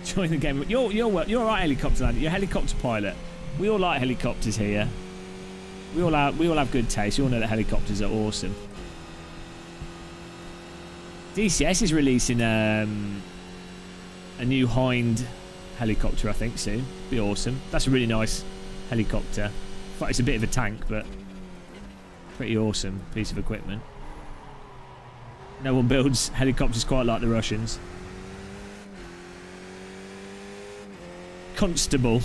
Join the game. You're all right, helicopter lad. You're a helicopter pilot. We all like helicopters here. We all have good taste. We all know that helicopters are awesome. DCS is releasing a new Hind helicopter, I think, soon. Be awesome. That's a really nice helicopter. But it's a bit of a tank, but pretty awesome piece of equipment. No one builds helicopters quite like the Russians. Constable.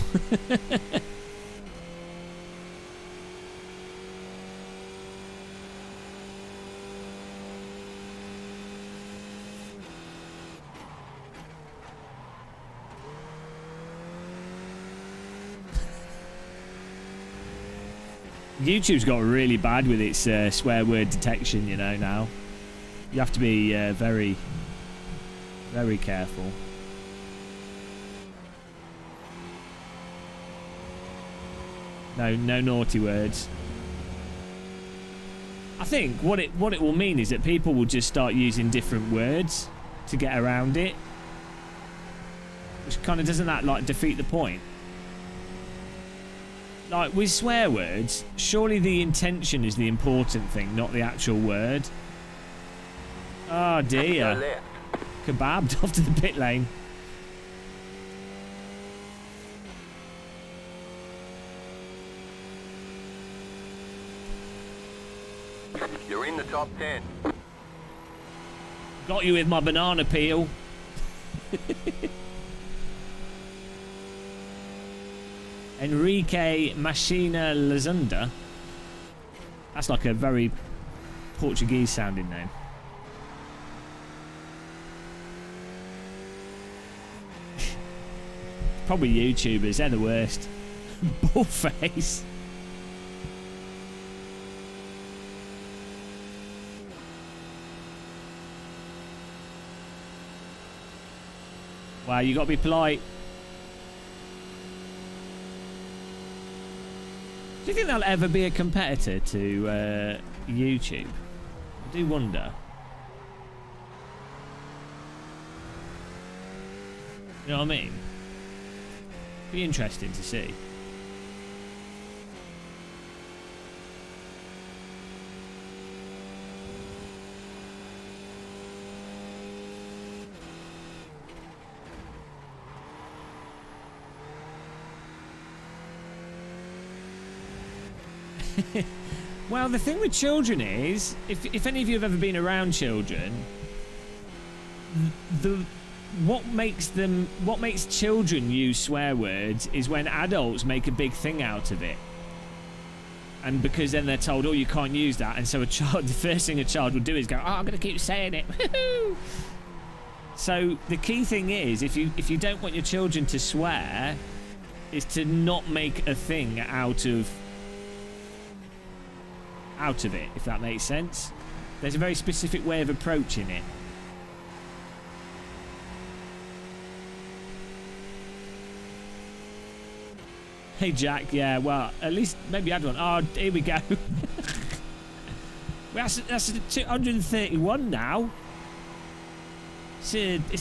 YouTube's got really bad with its swear word detection, you know, now. You have to be very, very careful. No naughty words. I think what it will mean is that people will just start using different words to get around it. Which kind of doesn't that like defeat the point? Like with swear words, surely the intention is the important thing, not the actual word. Oh dear. Kebabbed off to the pit lane.
You're in the top 10.
Got you with my banana peel. Enrique Machina Lazunda. That's like a very Portuguese sounding name. Probably YouTubers, they're the worst. Bullface. Wow, you got to be polite. Do you think there'll ever be a competitor to YouTube? I do wonder. You know what I mean? Be interesting to see. Well, the thing with children is, if any of you have ever been around children, what makes children use swear words is when adults make a big thing out of it. And because then they're told, oh, you can't use that, and so a child, the first thing a child will do is go, oh, I'm going to keep saying it. So the key thing is, if you don't want your children to swear, is to not make a thing out of it, if that makes sense. There's a very specific way of approaching it. Hey Jack, yeah, well, at least maybe I had one. Oh, here we go. Well, that's 231 now. It's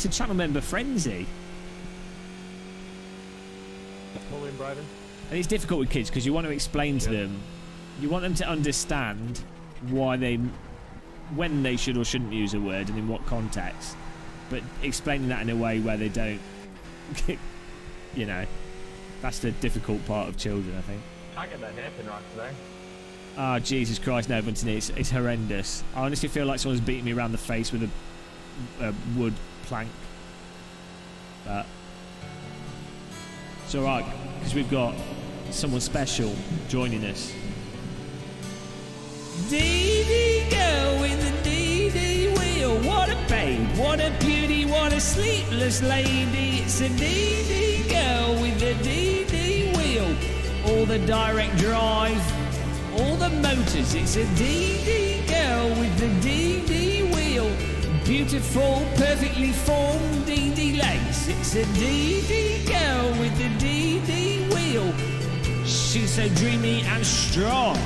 a channel member frenzy.
Morning, Bryden.
And it's difficult with kids because you want to explain to them. You want them to understand when they should or shouldn't use a word and in what context. But explaining that in a way where they don't, you know. That's the difficult part of children, I think.
Can't get that hairpin right today.
Oh, Jesus Christ, no, Bunton, it's horrendous. I honestly feel like someone's beating me around the face with a wood plank. But it's alright, because we've got someone special joining us. Dee-dee girl with the dee-dee wheel. What a babe, what a beauty, what a sleepless lady. It's a dee-dee girl with the dee-dee wheel. All the direct drive, all the motors. It's a dee-dee girl with the dee-dee wheel. Beautiful, perfectly formed dee-dee legs. It's a dee-dee girl with the dee-dee wheel. She's so dreamy and strong.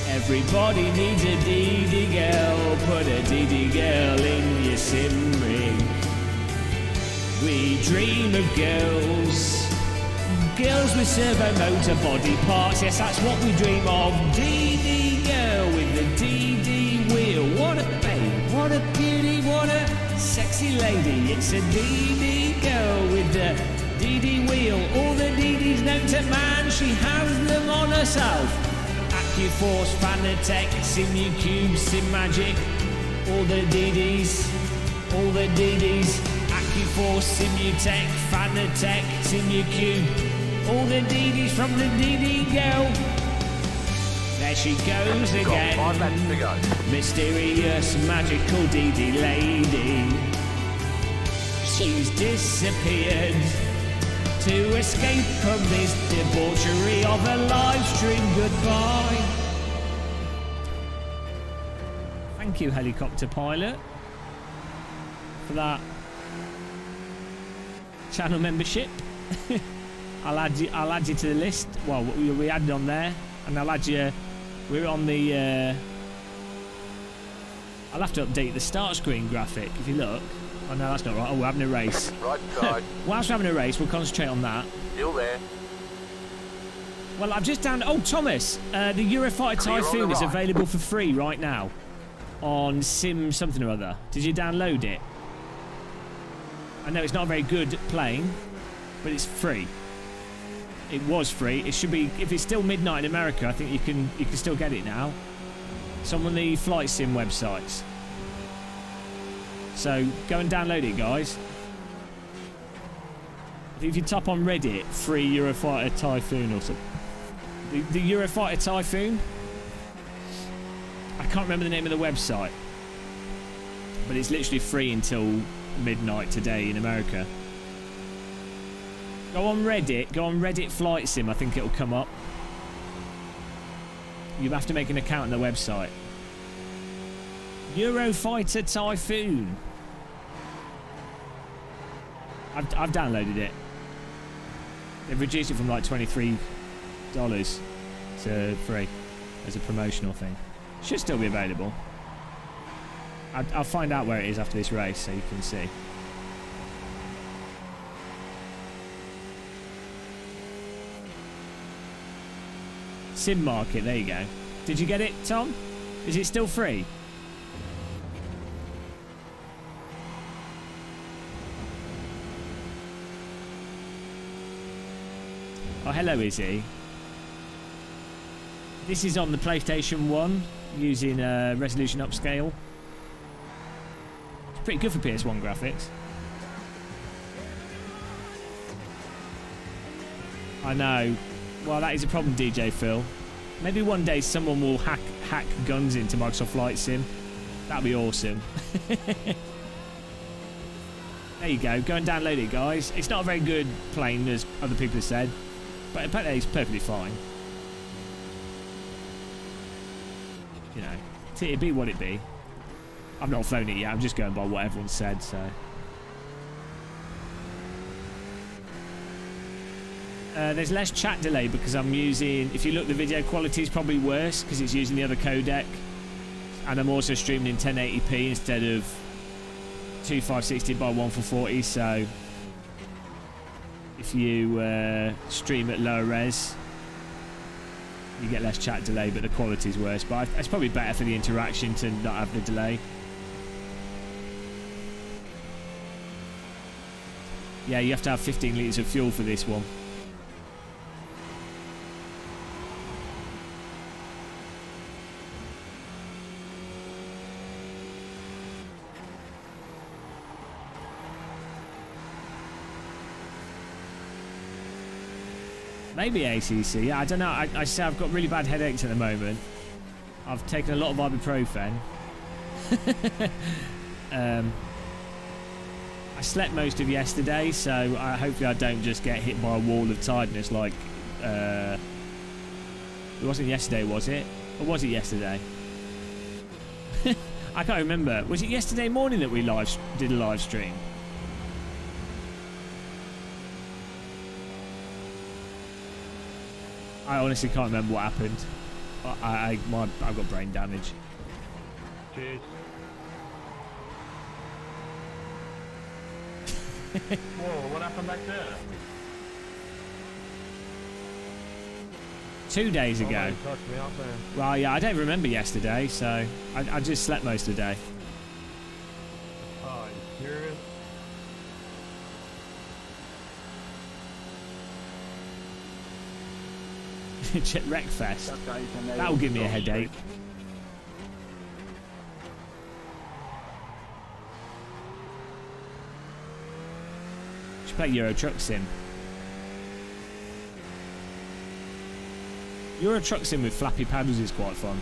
Everybody needs a dee-dee girl. Put a dee-dee girl in your sim ring. We dream of girls. Girls with servo motor body parts. Yes, that's what we dream of. Dee-dee girl with the dee-dee wheel. What a babe, what a beauty, what a sexy lady. It's a dee-dee girl with the dee-dee wheel. All the dee-dees known to man, she has them on herself. AccuForce, Fanatec, SimuCube, SimMagic, all the DDs, all the DDs, AccuForce, SimuTech, Fanatec, SimuCube, all the DDs from the DD girl. There she goes again,
5 laps to go.
Mysterious, magical DD lady. She's disappeared to escape from this debauchery of a live stream. Goodbye. Thank you, helicopter pilot, for that channel membership. I'll add you to the list. Well, we added on there, and I'll add you. We're on the. I'll have to update the start screen graphic. If you look. Oh no, that's not right. Oh, we're having a race.
Right side.
Whilst we're having a race, we'll concentrate on that.
Still there.
Well, I've just downloaded. Oh, Thomas, the Eurofighter
Clear on the
Typhoon is
right.
available for free right now on Sim something or other. Did you download it? I know it's not a very good plane, but it's free. It was free. It should be. If it's still midnight in America, I think you can still get it now. It's on the flight sim websites. So go and download it, guys. If you type on Reddit, free Eurofighter Typhoon or something. The Eurofighter Typhoon, I can't remember the name of the website, but it's literally free until midnight today in America. Go on Reddit Flight Sim, I think it'll come up. You have to make an account on the website. Eurofighter Typhoon. I've downloaded it. They've reduced it from like $23 to free as a promotional thing. Should still be available. I'll find out where it is after this race so you can see. Sim Market, there you go. Did you get it, Tom? Is it still free? Oh, hello, Izzy. This is on the PlayStation 1 using resolution upscale. It's pretty good for PS1 graphics. I know. Well, that is a problem, DJ Phil. Maybe one day someone will hack guns into Microsoft Flight Sim. That'd be awesome. There you go. Go and download it, guys. It's not a very good plane, as other people have said, but apparently it's perfectly fine. You know, it'd be what it be. I've not flown it yet. I'm just going by what everyone said, so. There's less chat delay because I'm using, if you look, the video quality is probably worse because it's using the other codec, and I'm also streaming in 1080p instead of 2560 by 1440. So if you stream at lower res, you get less chat delay, but the quality is worse. But it's probably better for the interaction to not have the delay. Yeah, you have to have 15 litres of fuel for this one. Maybe ACC. I don't know. I say I've got really bad headaches at the moment. I've taken a lot of ibuprofen. I slept most of yesterday, so hopefully I don't just get hit by a wall of tiredness like... it wasn't yesterday, was it? Or was it yesterday? I can't remember. Was it yesterday morning that we did a live stream? I honestly can't remember what happened. I've got brain damage.
Cheers. Whoa, what happened back there?
2 days ago.
Somebody touched me up there.
Well, yeah, I don't remember yesterday, so I just slept most of the day.
Oh, you serious?
Wreckfest. That'll give me a headache. Should play Euro Truck Sim. Euro Truck Sim with flappy paddles is quite fun.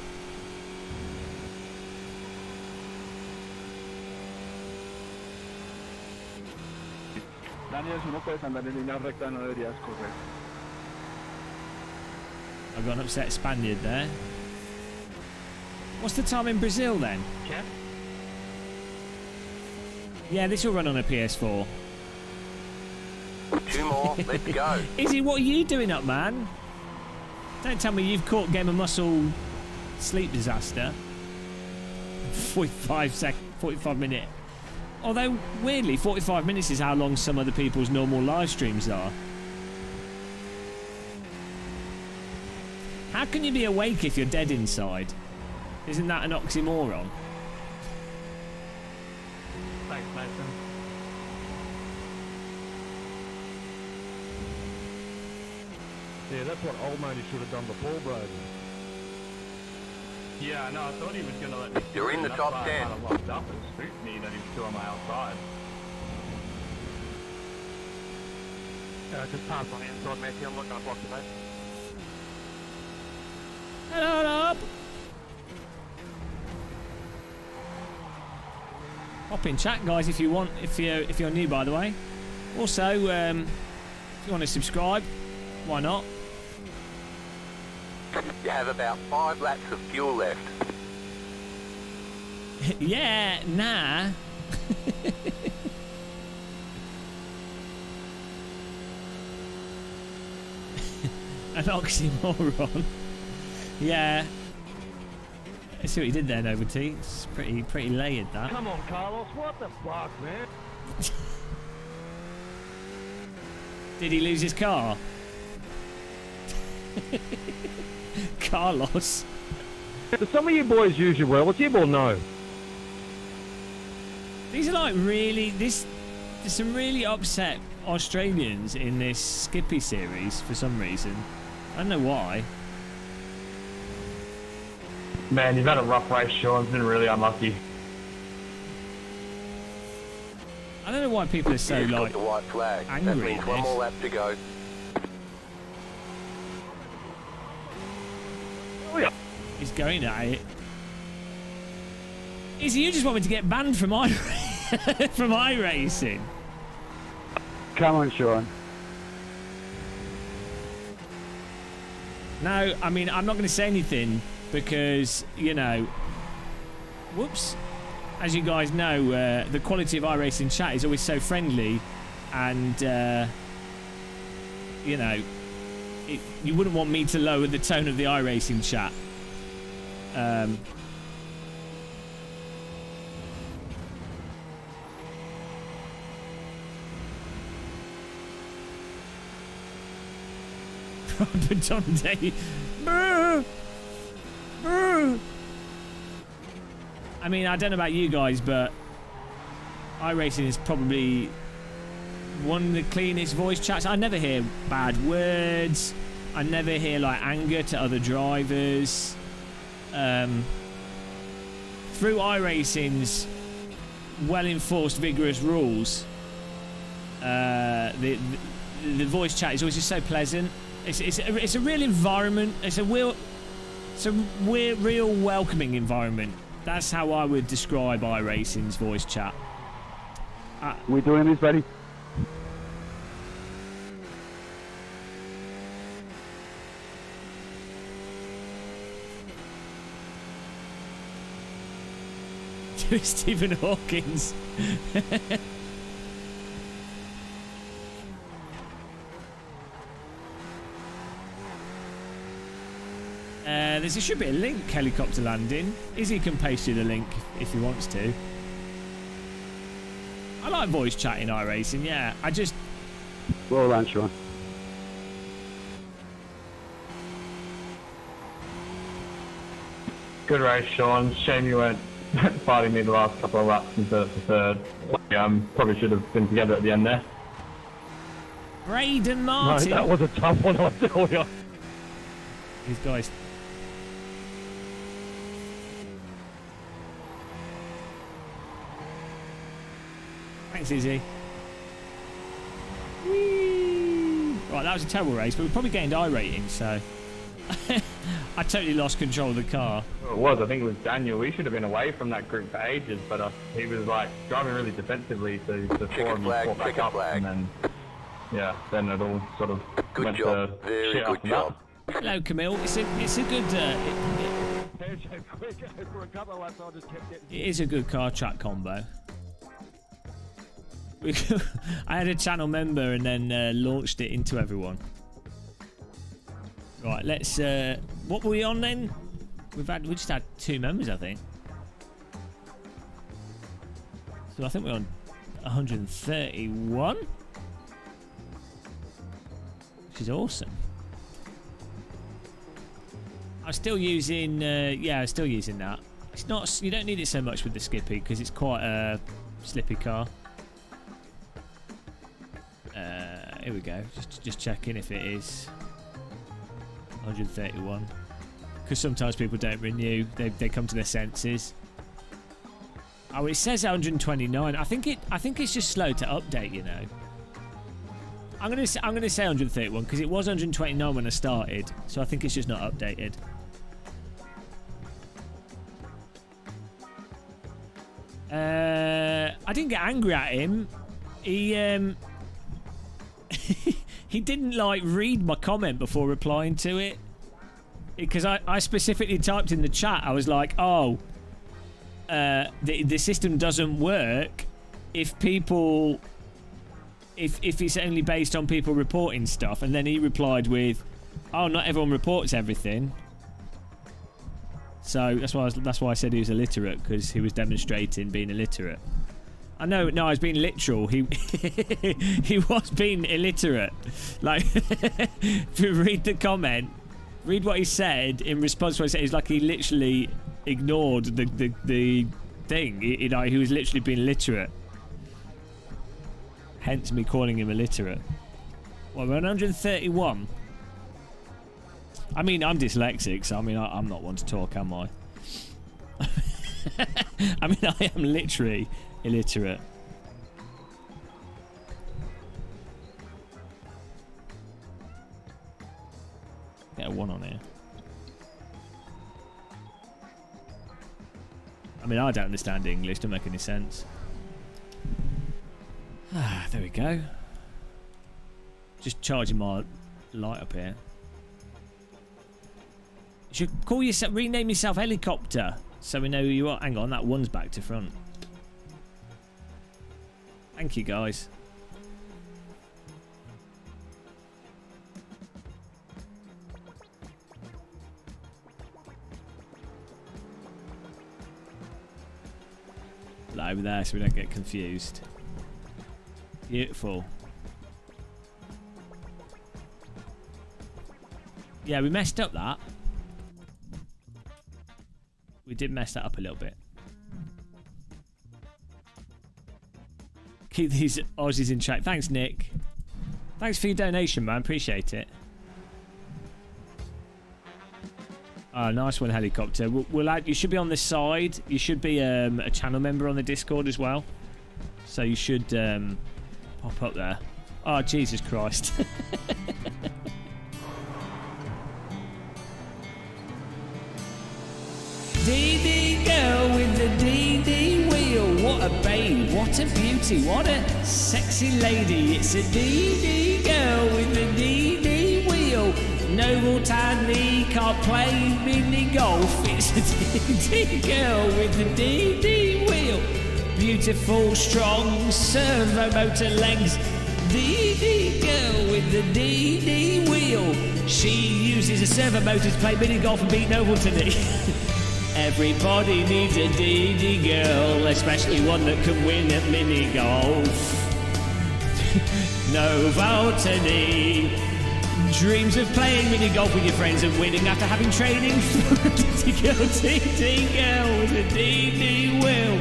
Daniel, si no puedes andar en línea recta, no deberías correr.
I've got an upset Spaniard there. What's the time in Brazil then?
Check.
Yeah, this will run on a PS4.
2 more, let's go.
Izzy, what are you doing up, man? Don't tell me you've caught Game of Muscle sleep disaster. 45 minute. Although, weirdly, 45 minutes is how long some other people's normal live streams are. How can you be awake if you're dead inside? Isn't that an oxymoron?
Thanks, Mason.
Yeah, that's what old matey should have done before, Brady.
Yeah, no, I thought he was going to let me...
You're in the
That's
top
why
10.
I kind of locked up and spooked me that he was still on my outside.
Yeah, just pass on the inside, Matthew. I'm not going to block the mate.
Hello, up. Hop in chat, guys, if you want. If you're new, by the way. Also, if you want to subscribe, why not?
You have about 5 laps of fuel left.
Yeah, nah. An oxymoron. Yeah. Let's see what you did there, Nova T. It's pretty layered, that.
Come on, Carlos. What the fuck, man?
Did he lose his car? Carlos.
Do some of you boys use your relative or no?
These are like really... There's some really upset Australians in this Skippy series for some reason. I don't know why.
Man, you've had a rough race, Sean. It's been really unlucky.
I don't know why people are so
You've got
like
the white flag.
angry
That means
at
one
this.
more lap to go.
Oh, yeah.
He's going at it. Izzy, you just want me to get banned from from iRacing.
Come on, Sean.
No, I mean, I'm not going to say anything because, you know, whoops. As you guys know, the quality of iRacing chat is always so friendly and, you know, you wouldn't want me to lower the tone of the iRacing chat. Robert Dante. I mean, I don't know about you guys, but iRacing is probably one of the cleanest voice chats. I never hear bad words. I never hear like anger to other drivers. Through iRacing's well-enforced, vigorous rules, the voice chat is always just so pleasant. It's a real environment. It's a real welcoming environment. That's how I would describe iRacing's voice chat.
We doing this, buddy?
Stephen Hawkins. There should be a link, helicopter landing. Izzy can paste you the link if he wants to. I like voice chat in iRacing, yeah.
Roll on, Sean.
Good race, Sean. Shame you weren't fighting me the last couple of laps instead of the third. Probably should have been together at the end there.
Braden Martin.
No, that was a tough one, I'll tell you.
These guys. Thanks, Izzy. Whee! Right, that was a terrible race, but we're probably getting to iRating, so... I totally lost control of the car.
It was, I think it was Daniel. We should have been away from that group for ages, but he was like driving really defensively, so the four of them fought back up, and then, yeah, then it all sort of went to shit after that.
Hello, Camille. It's a good... it is a good car chat combo. I had a channel member and then launched it into everyone. Right, let's... what were we on then? We just had 2 members, I think. So I think we're on 131. Which is awesome. I'm still using... yeah, I'm still using that. It's not... You don't need it so much with the Skippy because it's quite a slippy car. Here we go. Just checking if it is 131. Because sometimes people don't renew. They come to their senses. Oh, it says 129. I think it's just slow to update. You know. I'm gonna say 131 because it was 129 when I started. So I think it's just not updated. I didn't get angry at him. He he didn't like read my comment before replying to it because I specifically typed in the chat. I was like, oh, the system doesn't work if people if it's only based on people reporting stuff. And then he replied with, oh, not everyone reports everything. So that's why I said he was illiterate, because he was demonstrating being illiterate. I know, no, I was being literal. He he was being illiterate. Like, if you read the comment, read what he said in response to what he said. It's like he literally ignored the thing. He was literally being literate. Hence me calling him illiterate. Well, we're on 131. I mean, I'm dyslexic, so I mean, I'm not one to talk, am I? I mean, I am literally illiterate. Get a 1 on here. I mean, I don't understand English. Don't make any sense. Ah, there we go. Just charging my light up here. You should call yourself, rename yourself Helicopter, so we know who you are. Hang on, that 1's back to front. Thank you, guys. Like over there, so we don't get confused. Beautiful. Yeah, we messed up that. We did mess that up a little bit. Keep these Aussies in check. Thanks, Nick. Thanks for your donation, man. Appreciate it. Oh, nice one, helicopter. We'll add, you should be on the side. You should be a channel member on the Discord as well. So you should pop up there. Oh, Jesus Christ. DD girl with the DD wheel. What a babe, what a beauty, what a sexy lady. It's a DD girl with the DD wheel. Noble Tadley can't play mini golf. It's a DD girl with the DD wheel. Beautiful, strong servo motor legs. DD girl with the DD wheel. She uses a servo motor to play mini golf and beat Noble Tadley. Everybody needs a DD girl, especially one that can win at mini golf. Noble Tadley dreams of playing mini golf with your friends and winning after having training for a DD girl with a DD wheel.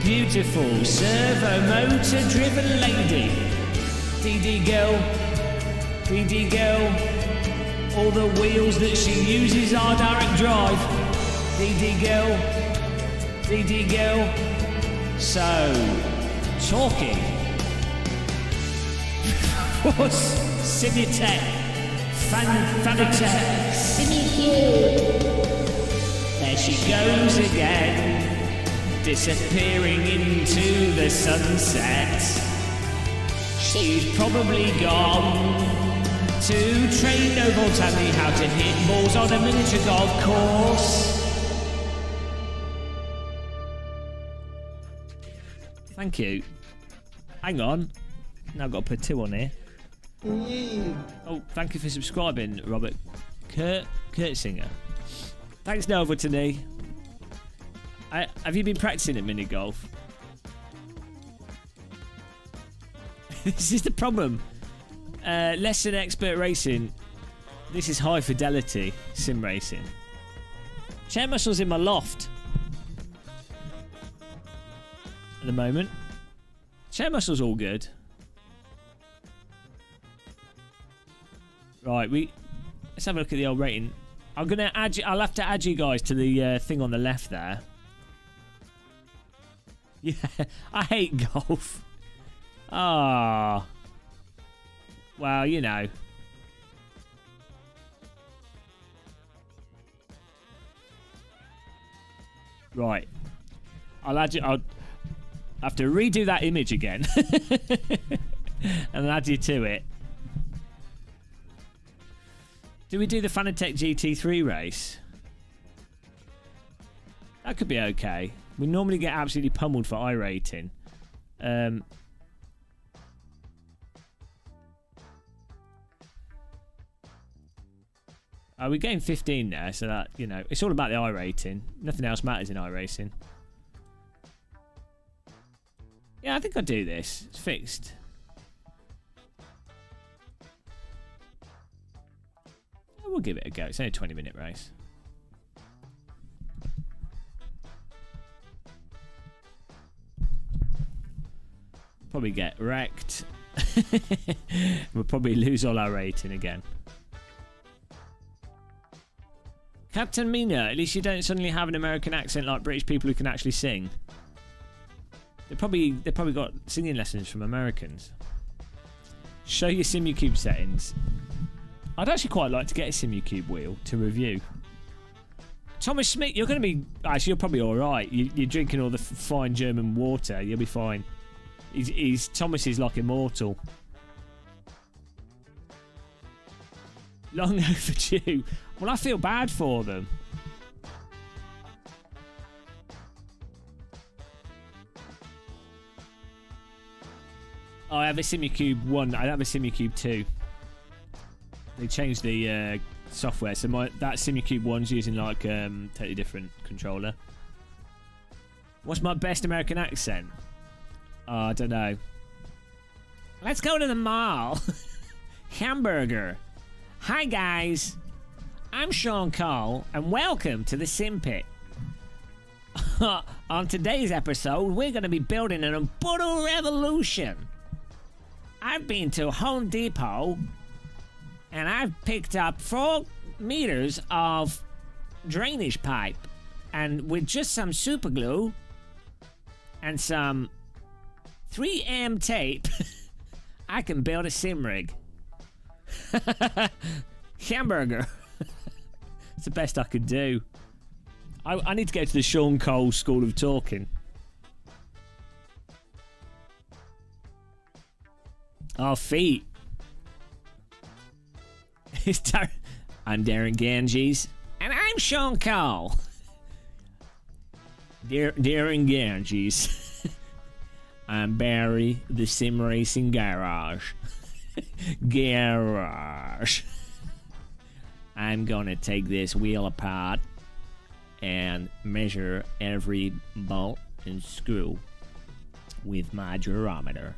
Beautiful servo motor driven lady. DD girl, DD girl. All the wheels that she uses are direct drive. DD girl, DD girl. So, talking. What's Cinetech? Fanatech. There she goes again, disappearing into the sunset. She's probably gone to train Noble Tadley how to hit balls on a miniature golf course. Thank you. Hang on. Now I've got to put 2 on here. Oh, thank you for subscribing, Robert Kurtzinger. Thanks, Nova Tadley. Have you been practicing at mini golf? This is the problem. Less than expert racing. This is high fidelity sim racing. Chair muscles in my loft at the moment. Chair muscles all good. Right, let's have a look at the old rating. I'm gonna add you, I'll have to add you guys to the thing on the left there. Yeah, I hate golf. Ah, well, you know. Right, I'll add you. I'll have to redo that image again and add you to it. Do we do the Fanatec GT3 race? That could be okay. We normally get absolutely pummeled for iRating. We're getting 15 now, so that, you know, it's all about the iRating. Nothing else matters in iRacing. Yeah, I think I'll do this. It's fixed. We'll give it a go. It's only a 20-minute race. Probably get wrecked. We'll probably lose all our rating again. Captain Mina, at least you don't suddenly have an American accent like British people who can actually sing. They probably got singing lessons from Americans. Show your SimuCube settings. I'd actually quite like to get a SimuCube wheel to review. Thomas Smith, you're going to be... Actually, you're probably all right. You're drinking all the fine German water. You'll be fine. Thomas is like immortal. Long overdue. Well, I feel bad for them. Oh, I have a SimuCube 1. I have a SimuCube 2. They changed the software, so that SimuCube 1's using like totally different controller. What's my best American accent? Oh, I don't know. Let's go to the mall. Hamburger. Hi guys, I'm Sean Cole, and welcome to the Sim Pit. On today's episode, we're going to be building an Ubuntu revolution. I've been to Home Depot and I've picked up 4 meters of drainage pipe, and with just some super glue and some 3M tape, I can build a sim rig. Hamburger. It's the best I could do. I need to go to the Sean Cole School of Talking. Oh, feet. I'm Darren Ganges. And I'm Sean Cole. Darren Ganges. I'm Barry, the sim racing garage. Garage. I'm gonna take this wheel apart and measure every bolt and screw with my gyrometer.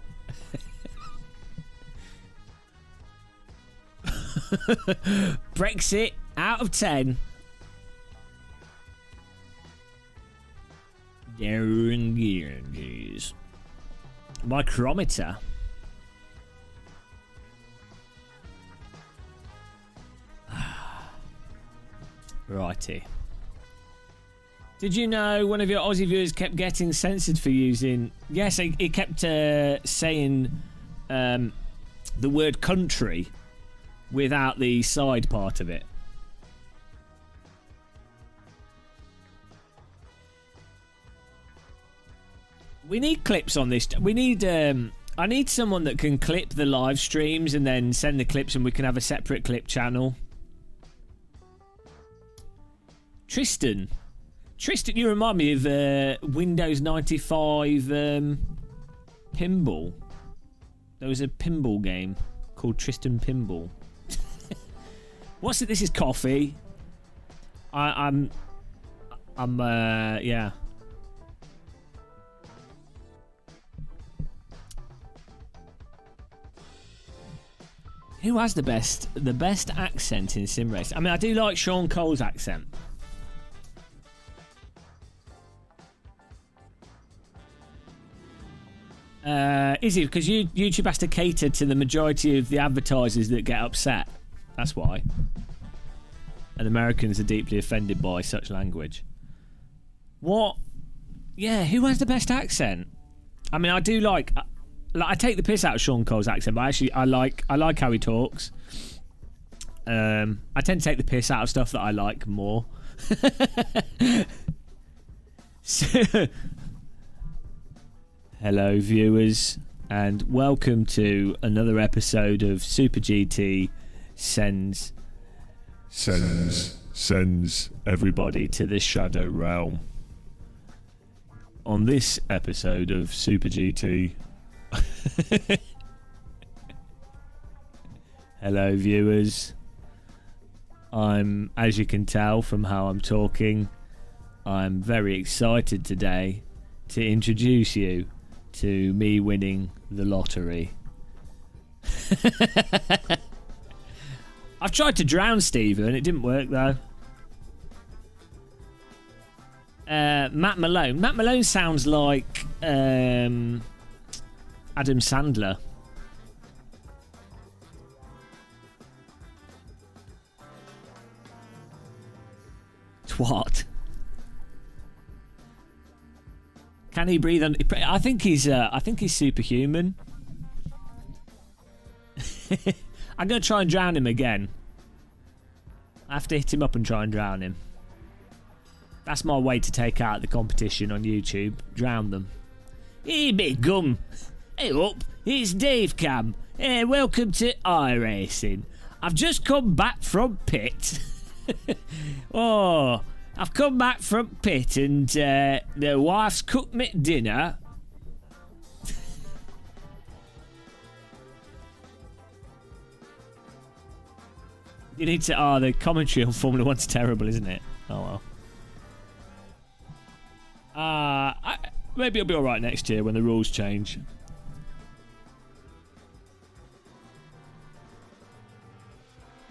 Brexit out of 10. Darren Gears. Micrometer. Righty. Did you know one of your Aussie viewers kept getting censored for using... Yes, he kept saying the word country without the side part of it. We need clips on this. We need... I need someone that can clip the live streams and then send the clips, and we can have a separate clip channel. Tristan, you remind me of Windows 95 pinball. There was a pinball game called Tristan Pinball. What's it? This is coffee. I'm yeah. Who has the best accent in sim race? I mean, I do like Sean Cole's accent. Is it because YouTube has to cater to the majority of the advertisers that get upset? That's why. And Americans are deeply offended by such language. What? Yeah, who has the best accent? I mean, I do like I take the piss out of Sean Cole's accent, but actually I like how he talks. I tend to take the piss out of stuff that I like more. So, hello viewers, and welcome to another episode of Super GT sends everybody to the Shadow Realm. On this episode of Super GT, hello viewers, as you can tell from how I'm talking, I'm very excited today to introduce you to me winning the lottery. I've tried to drown Stephen, it didn't work though. Matt Malone. Matt Malone sounds like Adam Sandler. What? Can he breathe? I think he's superhuman. I'm gonna try and drown him again. I have to hit him up and try and drown him. That's my way to take out the competition on YouTube. Drown them. Hey, big gum. Hey up, it's Dave Cam. Hey, welcome to iRacing. I've just come back from pit. Oh, I've come back from pit and the wife's cooked me dinner. You need to... Oh, the commentary on Formula 1's terrible, isn't it? Oh, well. Maybe it'll be alright next year when the rules change.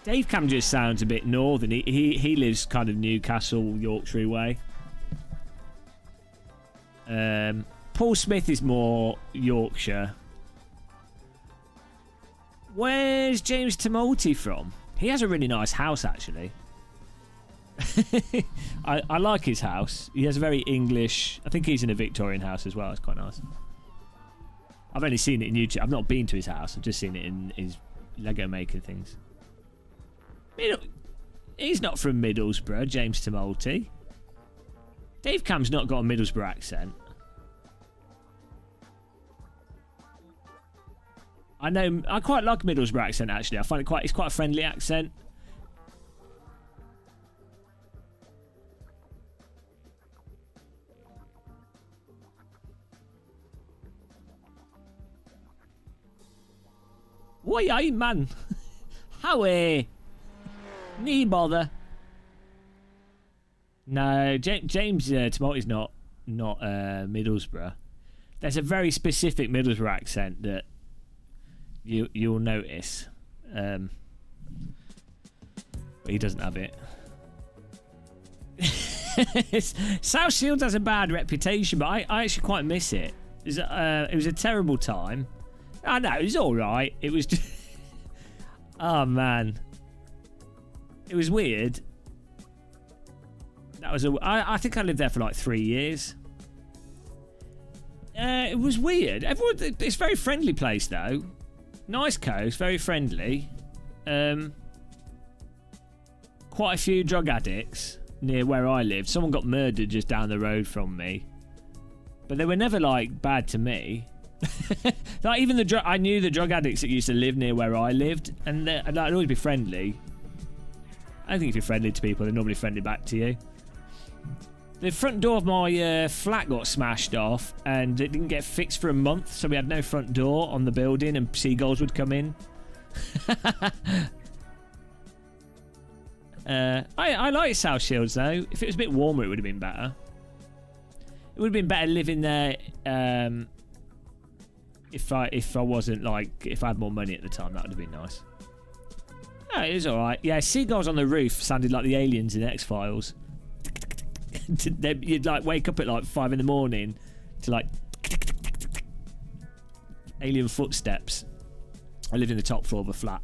Dave Cam just sounds a bit northern. He lives kind of Newcastle, Yorkshire way. Paul Smith is more Yorkshire. Where's James Tumulty from? He has a really nice house, actually. I like his house. He has a very English... I think he's in a Victorian house as well. It's quite nice. I've only seen it in YouTube. I've not been to his house. I've just seen it in his Lego making things. He's not from Middlesbrough, James Tumulty. Dave Cam's not got a Middlesbrough accent. I know. I quite like Middlesbrough accent, actually. I find it's quite a friendly accent. Why, aye, man? Howie. Nee bother. No, James Tumulty's not Middlesbrough. There's a very specific Middlesbrough accent that you'll notice. But he doesn't have it. South Shields has a bad reputation, but I actually quite miss it. It was a terrible time. I know, it was alright. It was just... Oh, man. It was weird. I think I lived there for like 3 years. It was weird. It's a very friendly place, though. Nice coast, very friendly. Quite a few drug addicts near where I lived. Someone got murdered just down the road from me. But they were never, like, bad to me. Like, even I knew the drug addicts that used to live near where I lived, and I'd always be friendly. I think if you're friendly to people, they're normally friendly back to you. The front door of my flat got smashed off, and it didn't get fixed for a month, so we had no front door on the building, and seagulls would come in. I like South Shields, though. If it was a bit warmer, it would have been better. It would have been better living there if I wasn't, like, if I had more money at the time. That would have been nice. Oh, it was alright. Yeah, seagulls on the roof sounded like the aliens in X-Files. You'd, like, wake up at, like, 5 in the morning to, like, alien footsteps. I lived in the top floor of a flat.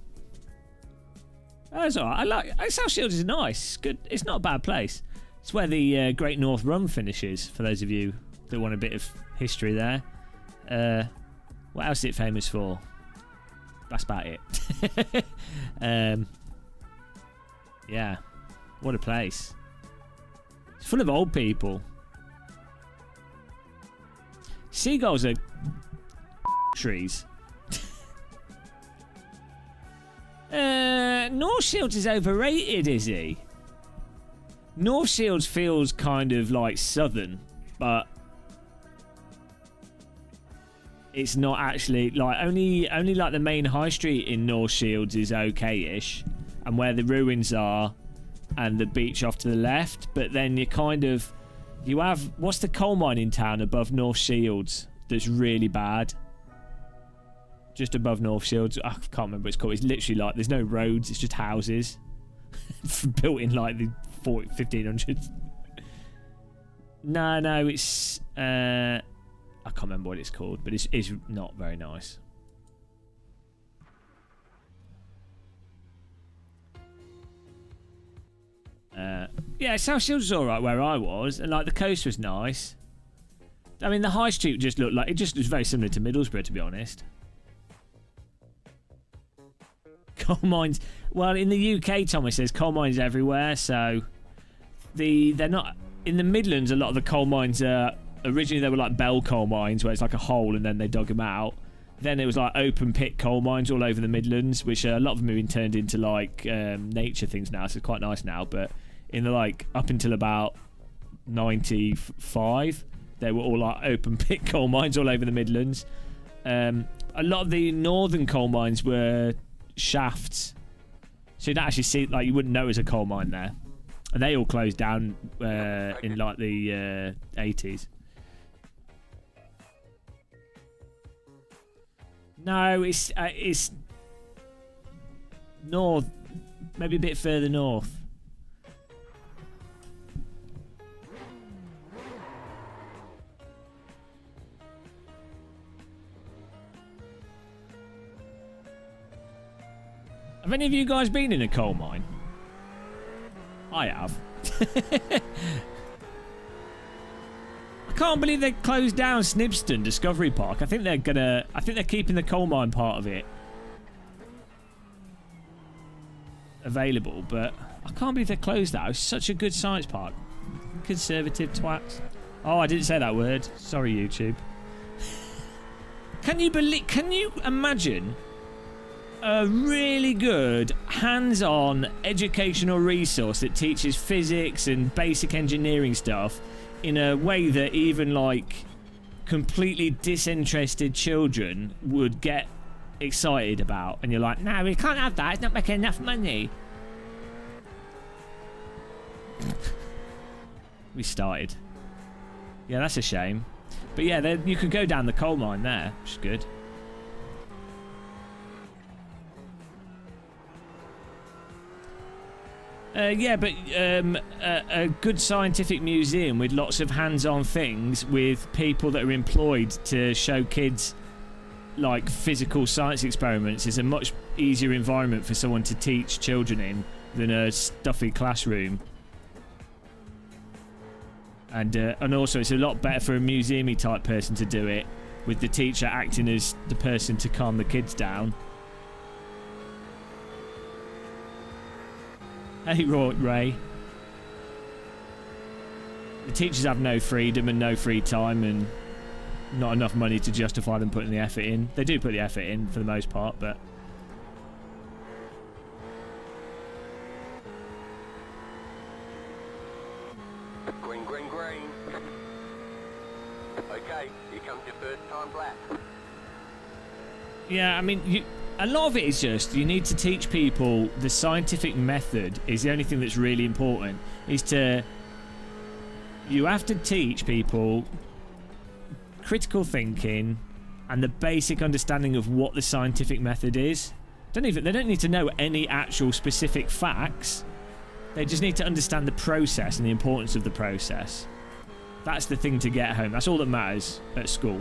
Oh, it's alright. South Shields is nice. It's good. It's not a bad place. It's where the Great North Run finishes, for those of you that want a bit of history there. What else is it famous for? That's about it. Yeah. What a place. It's full of old people. Seagulls are trees. North Shields is overrated, is he? North Shields feels kind of like southern, but it's not actually, like, only like the main high street in North Shields is okay-ish, and where the ruins are and the beach off to the left. But then you have, what's the coal mine in town above North Shields that's really bad? Just above North Shields. I can't remember what it's called. It's literally like, there's no roads, it's just houses built in like the 1500s. No, it's I can't remember what it's called, but it's not very nice. Yeah, South Shields was alright where I was, and like the coast was nice. I mean, the high street just looked like, it just was very similar to Middlesbrough, to be honest. Coal mines. Well, in the UK, Thomas says coal mines everywhere, so they're not in the Midlands. A lot of the coal mines are originally, they were like bell coal mines, where it's like a hole and then they dug them out. Then it was like open pit coal mines all over the Midlands, which a lot of them have been turned into like nature things now, so it's quite nice now. But in the, like, up until about 95, they were all like open pit coal mines all over the Midlands. A lot of the northern coal mines were shafts, so you'd actually see, like, you wouldn't know it was a coal mine there, and they all closed down in like the 80s. No, it's north, maybe a bit further north. Have any of you guys been in a coal mine? I have. I can't believe they closed down Snibston Discovery Park. I think they're keeping the coal mine part of it available, but I can't believe they closed that. It was such a good science park. Conservative twats. Oh, I didn't say that word. Sorry, YouTube. Can you imagine a really good hands-on educational resource that teaches physics and basic engineering stuff in a way that even like completely disinterested children would get excited about, and you're like, no, we can't have that, it's not making enough money. We started. Yeah, that's a shame. But yeah, you could go down the coal mine there, which is good. Yeah, but a good scientific museum with lots of hands-on things with people that are employed to show kids like physical science experiments is a much easier environment for someone to teach children in than a stuffy classroom. And also it's a lot better for a museum-y type person to do it, with the teacher acting as the person to calm the kids down. Hey, Ray. The teachers have no freedom and no free time and not enough money to justify them putting the effort in. They do put the effort in for the most part, but...
Green, green, green. Okay, here comes your first time black.
Yeah, I mean, a lot of it is just you need to teach people the scientific method is the only thing that's really important. You have to teach people critical thinking and the basic understanding of what the scientific method is. They don't need to know any actual specific facts. They just need to understand the process and the importance of the process. That's the thing to get home. That's all that matters at school.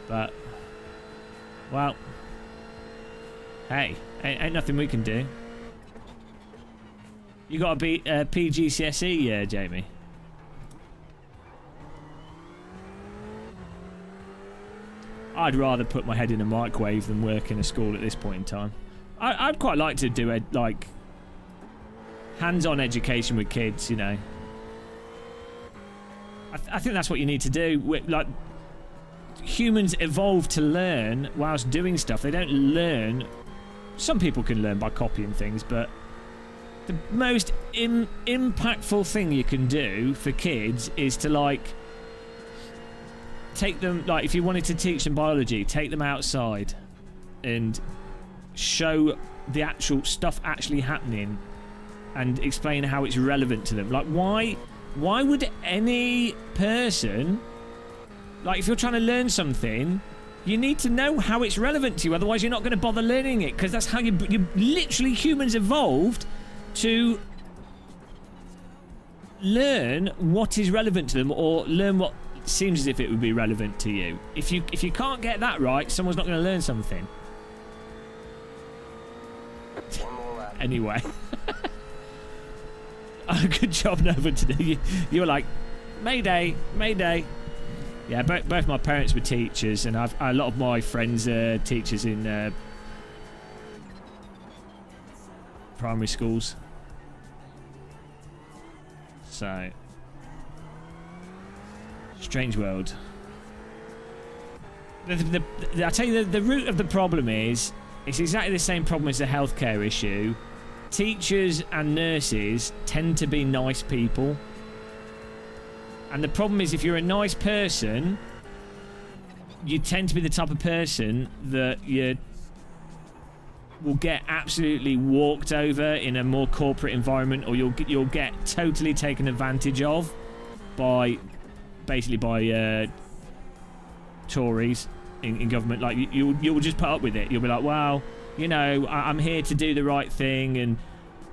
But, well, hey, ain't nothing we can do. You got to beat PGCSE, Jamie. I'd rather put my head in a microwave than work in a school at this point in time. I'd quite like to do like hands-on education with kids, you know. I think that's what you need to do. Like, humans evolve to learn whilst doing stuff. They don't learn. Some people can learn by copying things, but the most impactful thing you can do for kids is to like take them, like if you wanted to teach them biology, take them outside and show the actual stuff actually happening and explain how it's relevant to them. Like, why would any person, like, if you're trying to learn something, you need to know how it's relevant to you, otherwise you're not going to bother learning it, because that's how you literally, humans evolved to learn what is relevant to them, or learn what seems as if it would be relevant to you. If you can't get that right, someone's not going to learn something. Anyway. Good job, Nova, today. You were like, Mayday, Mayday. Yeah, both my parents were teachers, and a lot of my friends are teachers in primary schools. So, strange world. I tell you, the root of the problem is, it's exactly the same problem as the healthcare issue. Teachers and nurses tend to be nice people. And the problem is, if you're a nice person, you tend to be the type of person that you will get absolutely walked over in a more corporate environment, or you'll get totally taken advantage of by Tories in government. Like, you'll just put up with it. You'll be like, well, you know, I'm here to do the right thing, and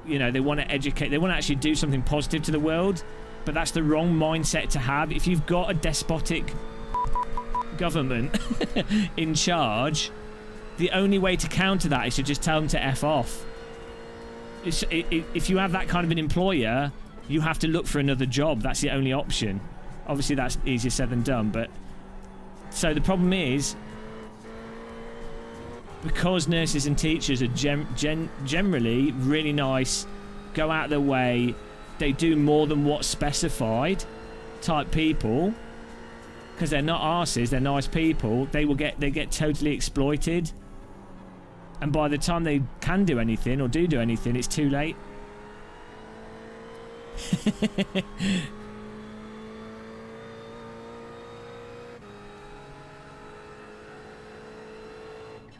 you know, they want to educate, they want to actually do something positive to the world. But that's the wrong mindset to have. If you've got a despotic government in charge, the only way to counter that is to just tell them to F off. If you have that kind of an employer, you have to look for another job. That's the only option. Obviously, that's easier said than done, but... So the problem is, because nurses and teachers are generally really nice, go out their way, they do more than what's specified type people, because they're not arses, they're nice people, they get totally exploited. And by the time they can do anything or do anything, it's too late.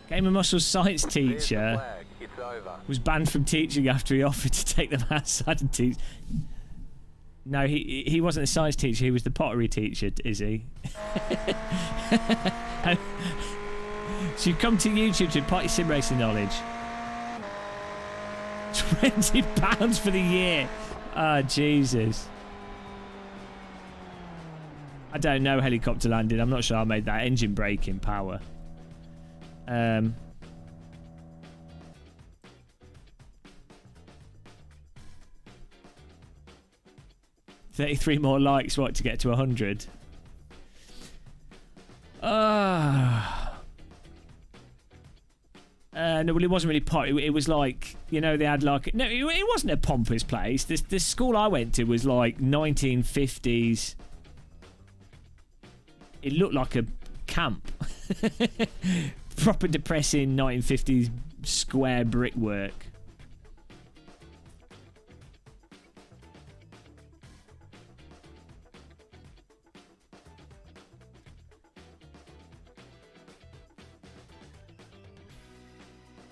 Game of Muscles science teacher was banned from teaching after he offered to take them outside and teach. No, he wasn't a science teacher, he was the pottery teacher, is he? So you come to YouTube to impart your sim racing knowledge. £20 for the year. Oh, Jesus. I don't know helicopter landing. I'm not sure I made that. Engine braking power. 33 more likes, what, to get to 100? No, well, it wasn't really pot. It was like, you know, they had like... No, it wasn't a pompous place. This school I went to was like 1950s. It looked like a camp. Proper depressing 1950s square brickwork.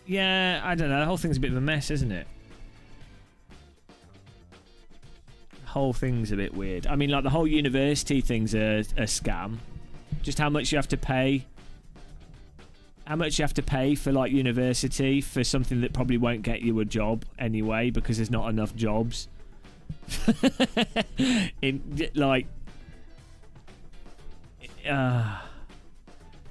Yeah, I don't know. The whole thing's a bit of a mess, isn't it? The whole thing's a bit weird. I mean, like, the whole university thing's a scam. Just how much you have to pay. How much you have to pay for, like, university for something that probably won't get you a job anyway because there's not enough jobs. Like...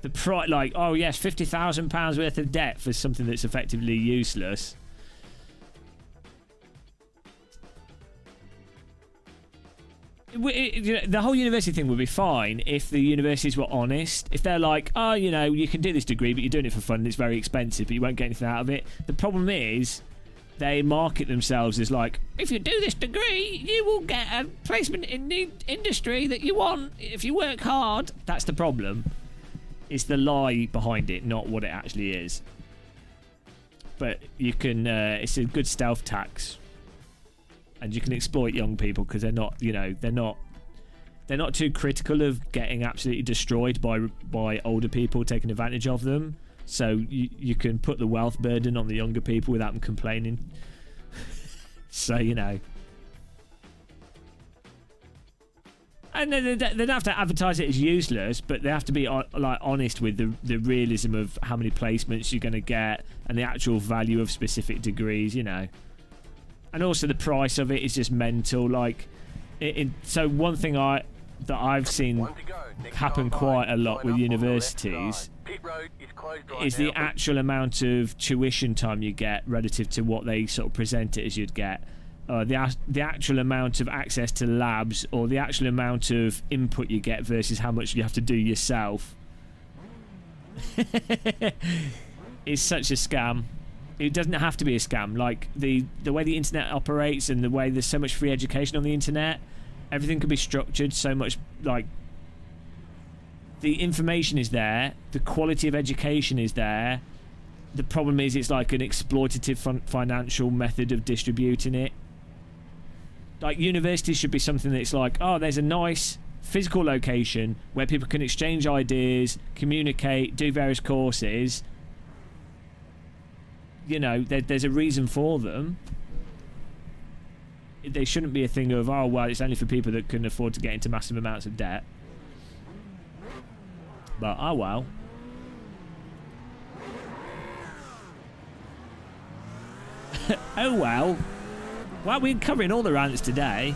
The price, like, oh yes, £50,000 worth of debt for something that's effectively useless. The whole university thing would be fine if the universities were honest. If they're like, oh, you know, you can do this degree, but you're doing it for fun and it's very expensive, but you won't get anything out of it. The problem is, they market themselves as like, if you do this degree, you will get a placement in the industry that you want if you work hard. That's the problem. It's the lie behind it, not what it actually is. But you can, it's a good stealth tax, and you can exploit young people because they're not, you know, they're not too critical of getting absolutely destroyed by older people taking advantage of them. So you can put the wealth burden on the younger people without them complaining. So, you know. And they don't have to advertise it as useless, but they have to be like honest with the realism of how many placements you're going to get and the actual value of specific degrees, you know. And also the price of it is just mental. Like, so one thing that I've seen happen quite a lot with universities is the actual amount of tuition time you get relative to what they sort of present it as you'd get. The actual amount of access to labs or the actual amount of input you get versus how much you have to do yourself. It's such a scam. It doesn't have to be a scam. Like, the way the internet operates and the way there's so much free education on the internet, everything can be structured so much. Like, the information is there, the quality of education is there. The problem is it's like an exploitative financial method of distributing it. Like, universities should be something that's like, oh, there's a nice physical location where people can exchange ideas, communicate, do various courses. You know, there's a reason for them. They shouldn't be a thing of, oh, well, it's only for people that can afford to get into massive amounts of debt. But, oh, well. Oh, well. Well, we're covering all the rants today.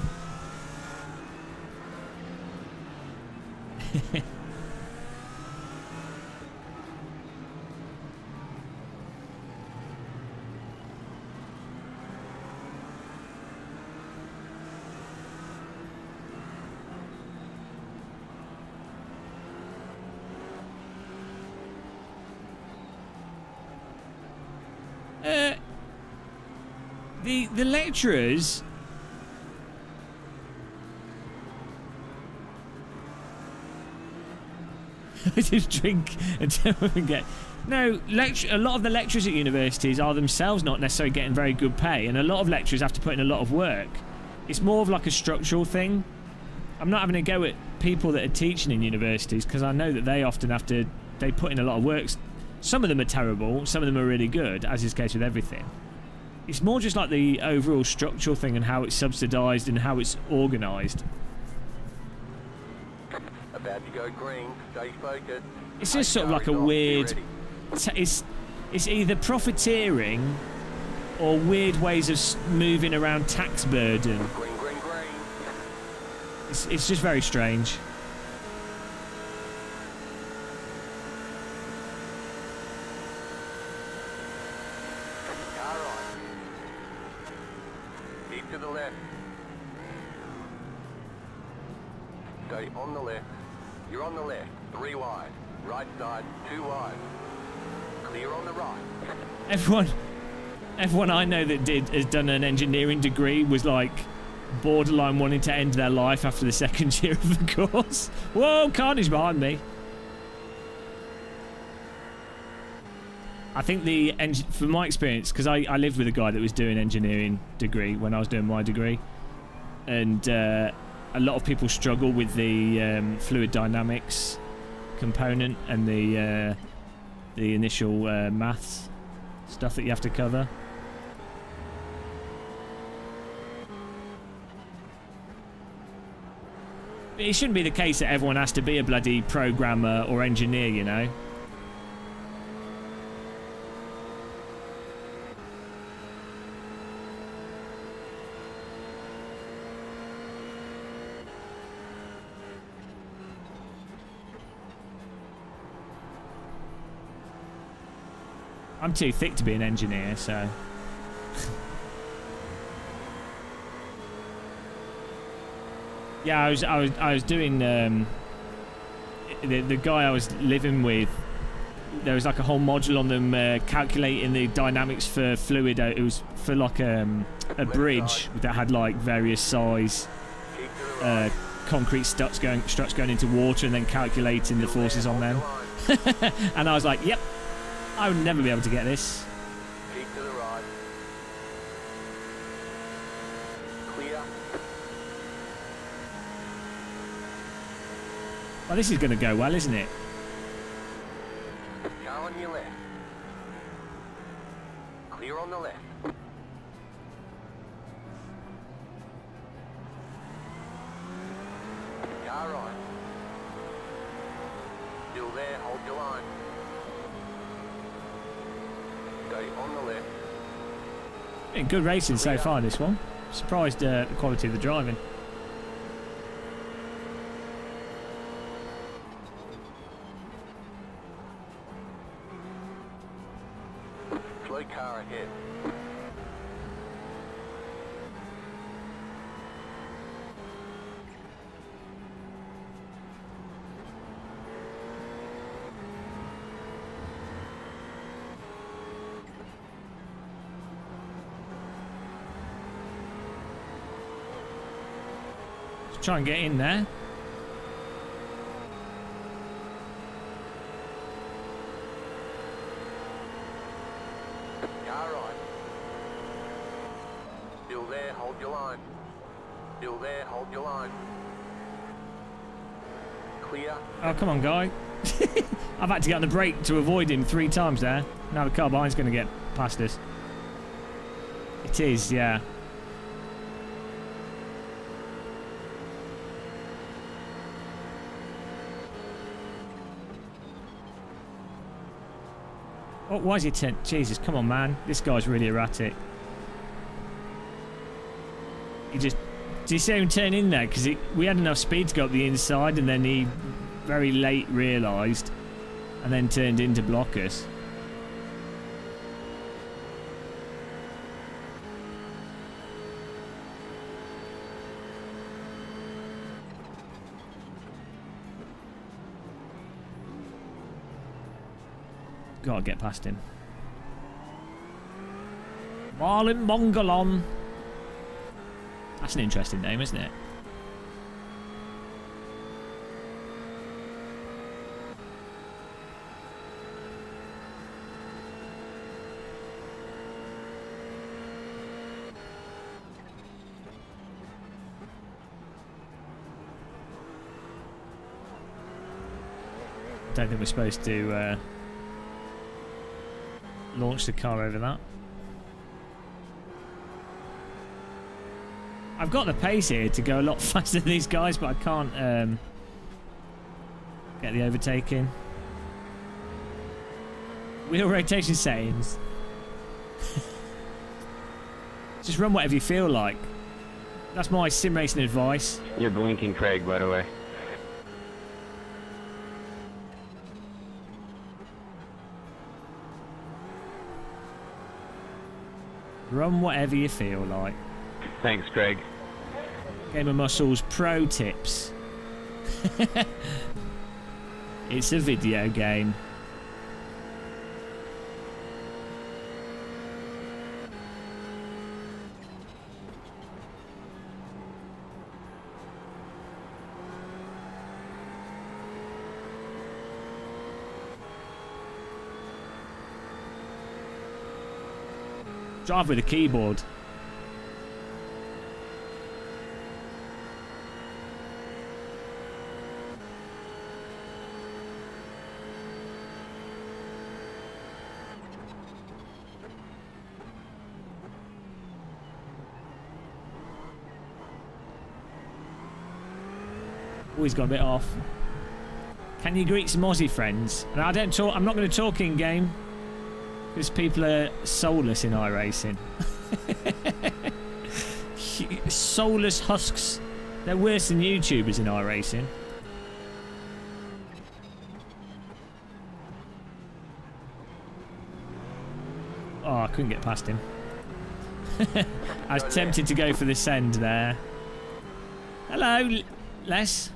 The lecturers. I just drink until we get. No, a lot of the lecturers at universities are themselves not necessarily getting very good pay, and a lot of lecturers have to put in a lot of work. It's more of like a structural thing. I'm not having a go at people that are teaching in universities because I know that they often have to. They put in a lot of work. Some of them are terrible, some of them are really good, as is the case with everything. It's more just like the overall structural thing and how it's subsidised and how it's organised.
About to go green. Stay focused.
It's just sort of like a weird. It's either profiteering or weird ways of moving around tax burden.
Green, green, green.
It's just very strange.
Car right. Keep to the left. Stay on the left. You're on the left. 3 wide. Right side. 2 wide. Clear on the right.
Everyone I know that has done an engineering degree was like borderline wanting to end their life after the second year of the course. Whoa, carnage behind me. I think from my experience, because I lived with a guy that was doing engineering degree when I was doing my degree, and a lot of people struggle with the fluid dynamics component and the initial maths stuff that you have to cover. But it shouldn't be the case that everyone has to be a bloody programmer or engineer, you know. I'm too thick to be an engineer, so. Yeah, I was doing the guy I was living with. There was like a whole module on them calculating the dynamics for fluid. It was for like a bridge that had like various size concrete struts going into water and then calculating the forces on them. And I was like, yep. I would never be able to get this.
Keep to the right. Clear.
Well, this is going to go well, isn't it?
Car on your left. Clear on the left. Car right. Still there, hold your line. Stay on the left.
Been good racing so far, this one. Surprised the quality of the driving.
Slow car ahead.
Let's try and get in there.
Car right. Still there, hold your line. Still there, hold your line. Clear.
Oh, come on, guy. I've had to get on the brake to avoid him 3 times there. Now the car behind's going to get past us. It is, yeah. Oh, why is he Jesus, come on, man. This guy's really erratic. He just... Did you see him turn in there? Because we had enough speed to go up the inside, and then he very late realised, and then turned in to block us. Gotta get past him. Marlin Mongalon. That's an interesting name, isn't it? I don't think we're supposed to launch the car over that. I've got the pace here to go a lot faster than these guys, but I can't get the overtaking. Wheel rotation settings. Just run whatever you feel like. That's my sim racing advice.
You're blinking Craig, by the way.
Run whatever you feel like.
Thanks, Craig.
Game of Muscles pro tips. It's a video game. Drive with a keyboard. Oh, he's got a bit off. Can you greet some Aussie friends? And I don't talk. I'm not going to talk in game. Because people are soulless in iRacing. Soulless husks. They're worse than YouTubers in iRacing. Oh, I couldn't get past him. I was tempted to go for the send there. Hello, Les.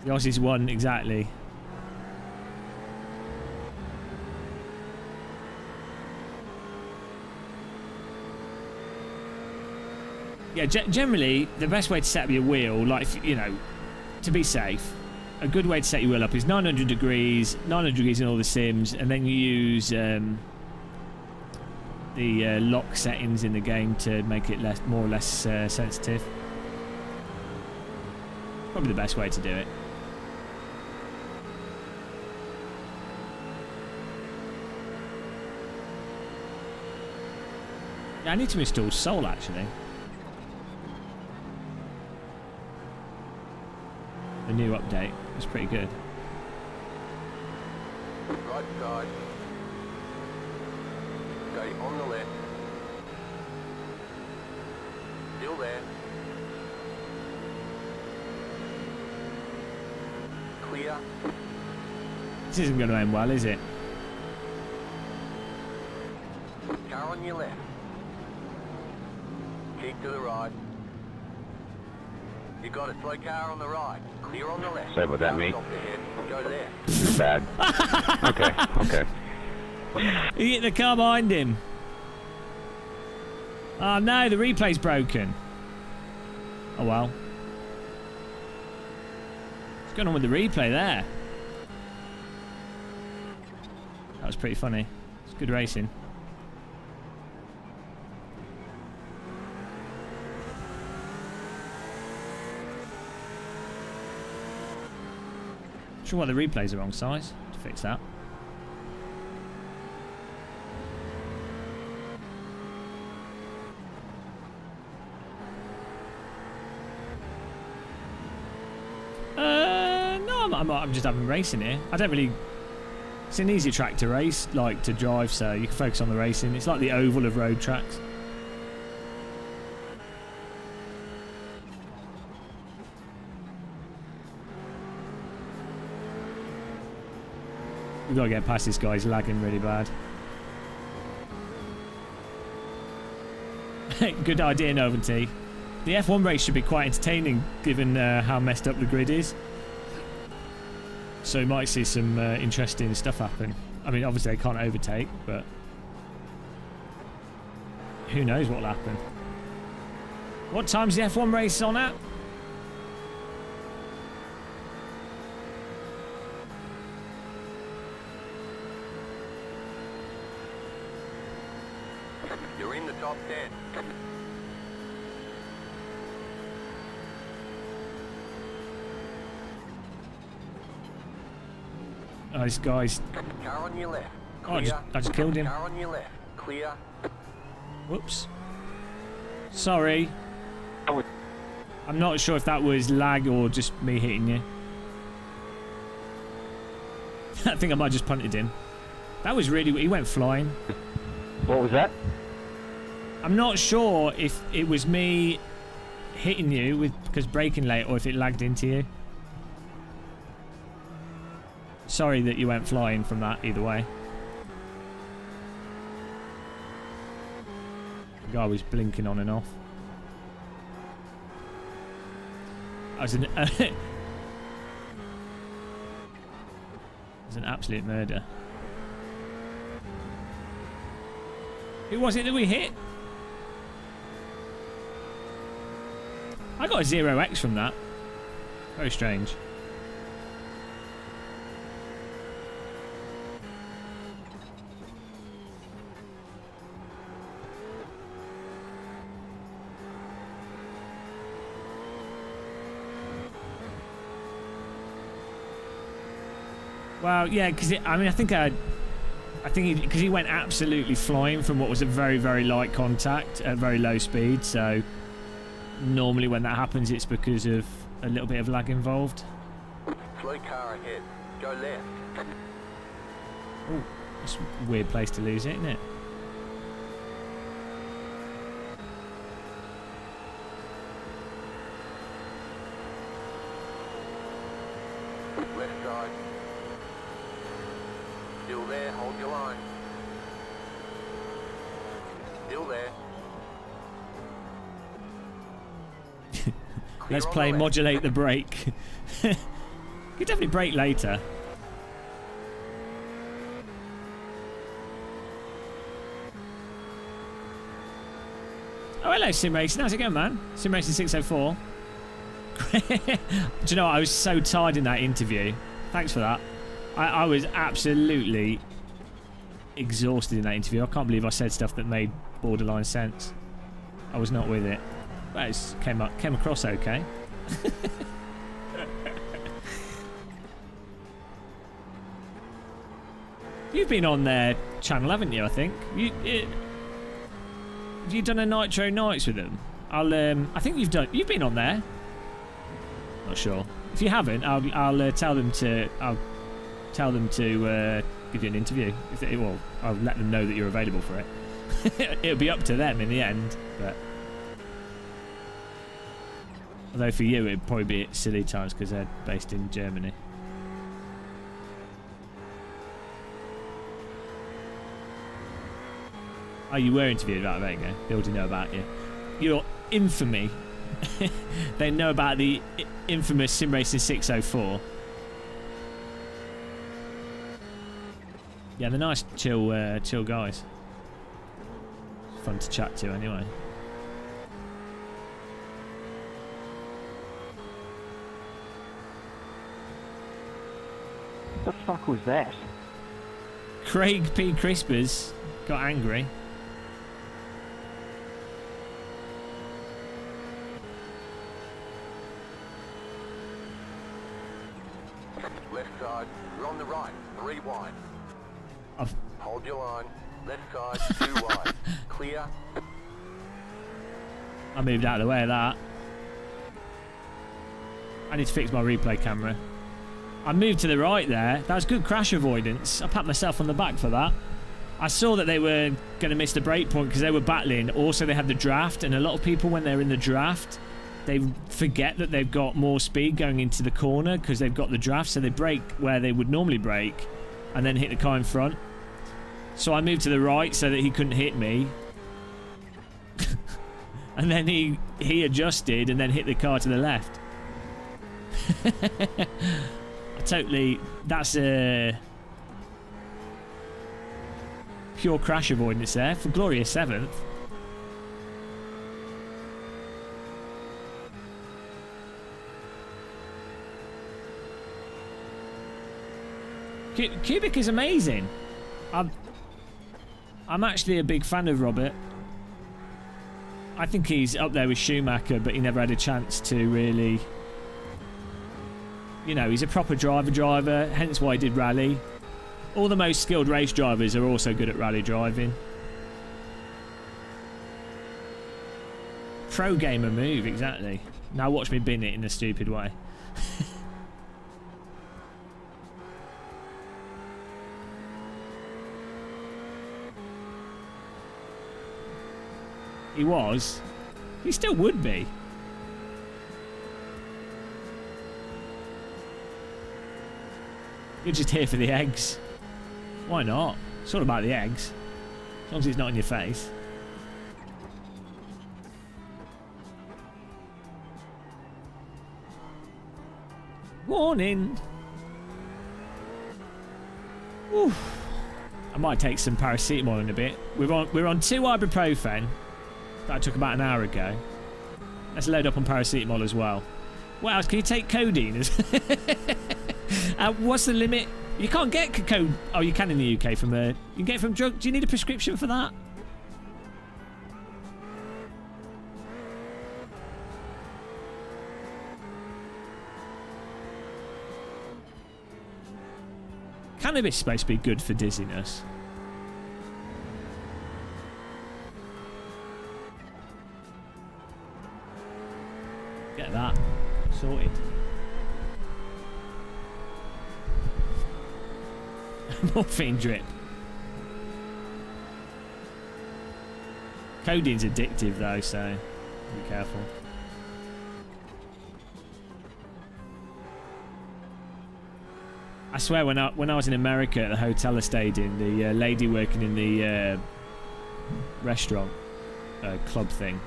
The Aussies won, exactly. Yeah, generally, the best way to set up your wheel, like, you know, to be safe, a good way to set your wheel up is 900 degrees in all the sims, and then you use the lock settings in the game to make it more or less sensitive. Probably the best way to do it. Yeah, I need to install Soul actually. The new update was pretty good.
Right side. Stay on the left. Still there. Clear.
This isn't going to end well, is it?
Car on your left. Keep to the right. You got a slow car on the right. Clear on the left.
Sorry about that, mate.
Stop ahead. Go there.
You're bad. Okay.
He hit the car behind him. Oh no, the replay's broken. Oh well. What's going on with the replay there? That was pretty funny. It's good racing. Not sure why the replay's the wrong size. To fix that. No, I'm just having racing here. I don't really. It's an easy track to race, like to drive, so you can focus on the racing. It's like the oval of road tracks. We've got to get past this guy, he's lagging really bad. Good idea, Noventy. The F1 race should be quite entertaining given how messed up the grid is. So you might see some interesting stuff happen. I mean, obviously they can't overtake, but who knows what'll happen. What time's the F1 race on at?
You're in the top 10.
Oh, this guy's...
Car on your left.
Oh, I just killed him.
Car on your left. Clear.
Whoops. Sorry. I'm not sure if that was lag or just me hitting you. I think I might have just punted him. That was really... He went flying.
What was that?
I'm not sure if it was me hitting you because braking late or if it lagged into you. Sorry that you went flying from that either way. The guy was blinking on and off. I was an absolute murder. Who was it that we hit? I got a 0x from that. Very strange. Well, yeah, because I think because he went absolutely flying from what was a very, very light contact at very low speed. So normally when that happens, it's because of a little bit of lag involved.
Slow car ahead. Go left.
Oh, that's a weird place to lose it, isn't it?
Left side. Still there, hold your line. Still there.
Let's play modulate the brake. You could definitely brake later. Oh, hello, Sim Racing. How's it going, man? Sim Racing 604. Do you know what? I was so tired in that interview. Thanks for that. I was absolutely exhausted in that interview. I can't believe I said stuff that made borderline sense. I was not with it. But it came across okay. You've been on their channel, haven't you? I think have you done a Nitro Nights with them? I think you've been on there. Not sure. If you haven't, I'll tell them to give you an interview. Well, I'll let them know that you're available for it. It'll be up to them in the end, but although for you it'd probably be at silly times because they're based in Germany. Oh, you were interviewed about it, there you go. They already know about you. Your infamy. They know about the infamous Sim Racing 604. Yeah, they're nice, chill guys. Fun to chat to, anyway.
What the fuck was that?
Craig P. Crispers got angry.
Left side. You're on the right. 3 wide. Hold your line. Left side. 2 wide. Clear.
I moved out of the way of that. I need to fix my replay camera. I moved to the right there. That was good crash avoidance. I pat myself on the back for that. I saw that they were going to miss the break point because they were battling. Also, they had the draft, and a lot of people, when they're in the draft, they forget that they've got more speed going into the corner because they've got the draft, so they brake where they would normally brake and then hit the car in front. So I moved to the right so that he couldn't hit me. And then he adjusted and then hit the car to the left. I totally. That's a pure crash avoidance there for glorious 7th. Cubic is amazing. I'm actually a big fan of Robert. I think he's up there with Schumacher, but he never had a chance to really... You know, he's a proper driver, hence why he did rally. All the most skilled race drivers are also good at rally driving. Pro gamer move, exactly. Now watch me bin it in a stupid way. He was. He still would be. You're just here for the eggs. Why not? It's all about the eggs. As long as it's not in your face. Warning. Oof. I might take some paracetamol in a bit. We're on 2 ibuprofen. That I took about an hour ago. Let's load up on paracetamol as well. What else? Can you take codeine? What's the limit? You can't get codeine. Oh, you can in the UK from a... You can get it from drug... Do you need a prescription for that? Cannabis is supposed to be good for dizziness. Get that sorted. Morphine drip. Codeine's addictive though, so be careful. I swear, when I was in America at the hotel I stayed in, the lady working in the restaurant club thing,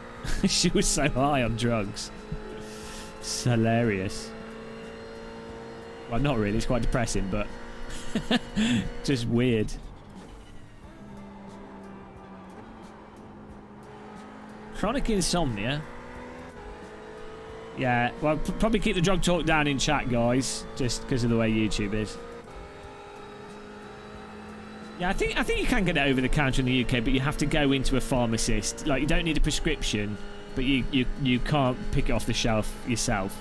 she was so high on drugs. It's hilarious. Well, not really. It's quite depressing, but just weird. Chronic insomnia. Yeah, well, probably keep the drug talk down in chat, guys, just because of the way YouTube is. Yeah, I think you can get it over the counter in the UK, but you have to go into a pharmacist. Like, you don't need a prescription, but you can't pick it off the shelf yourself.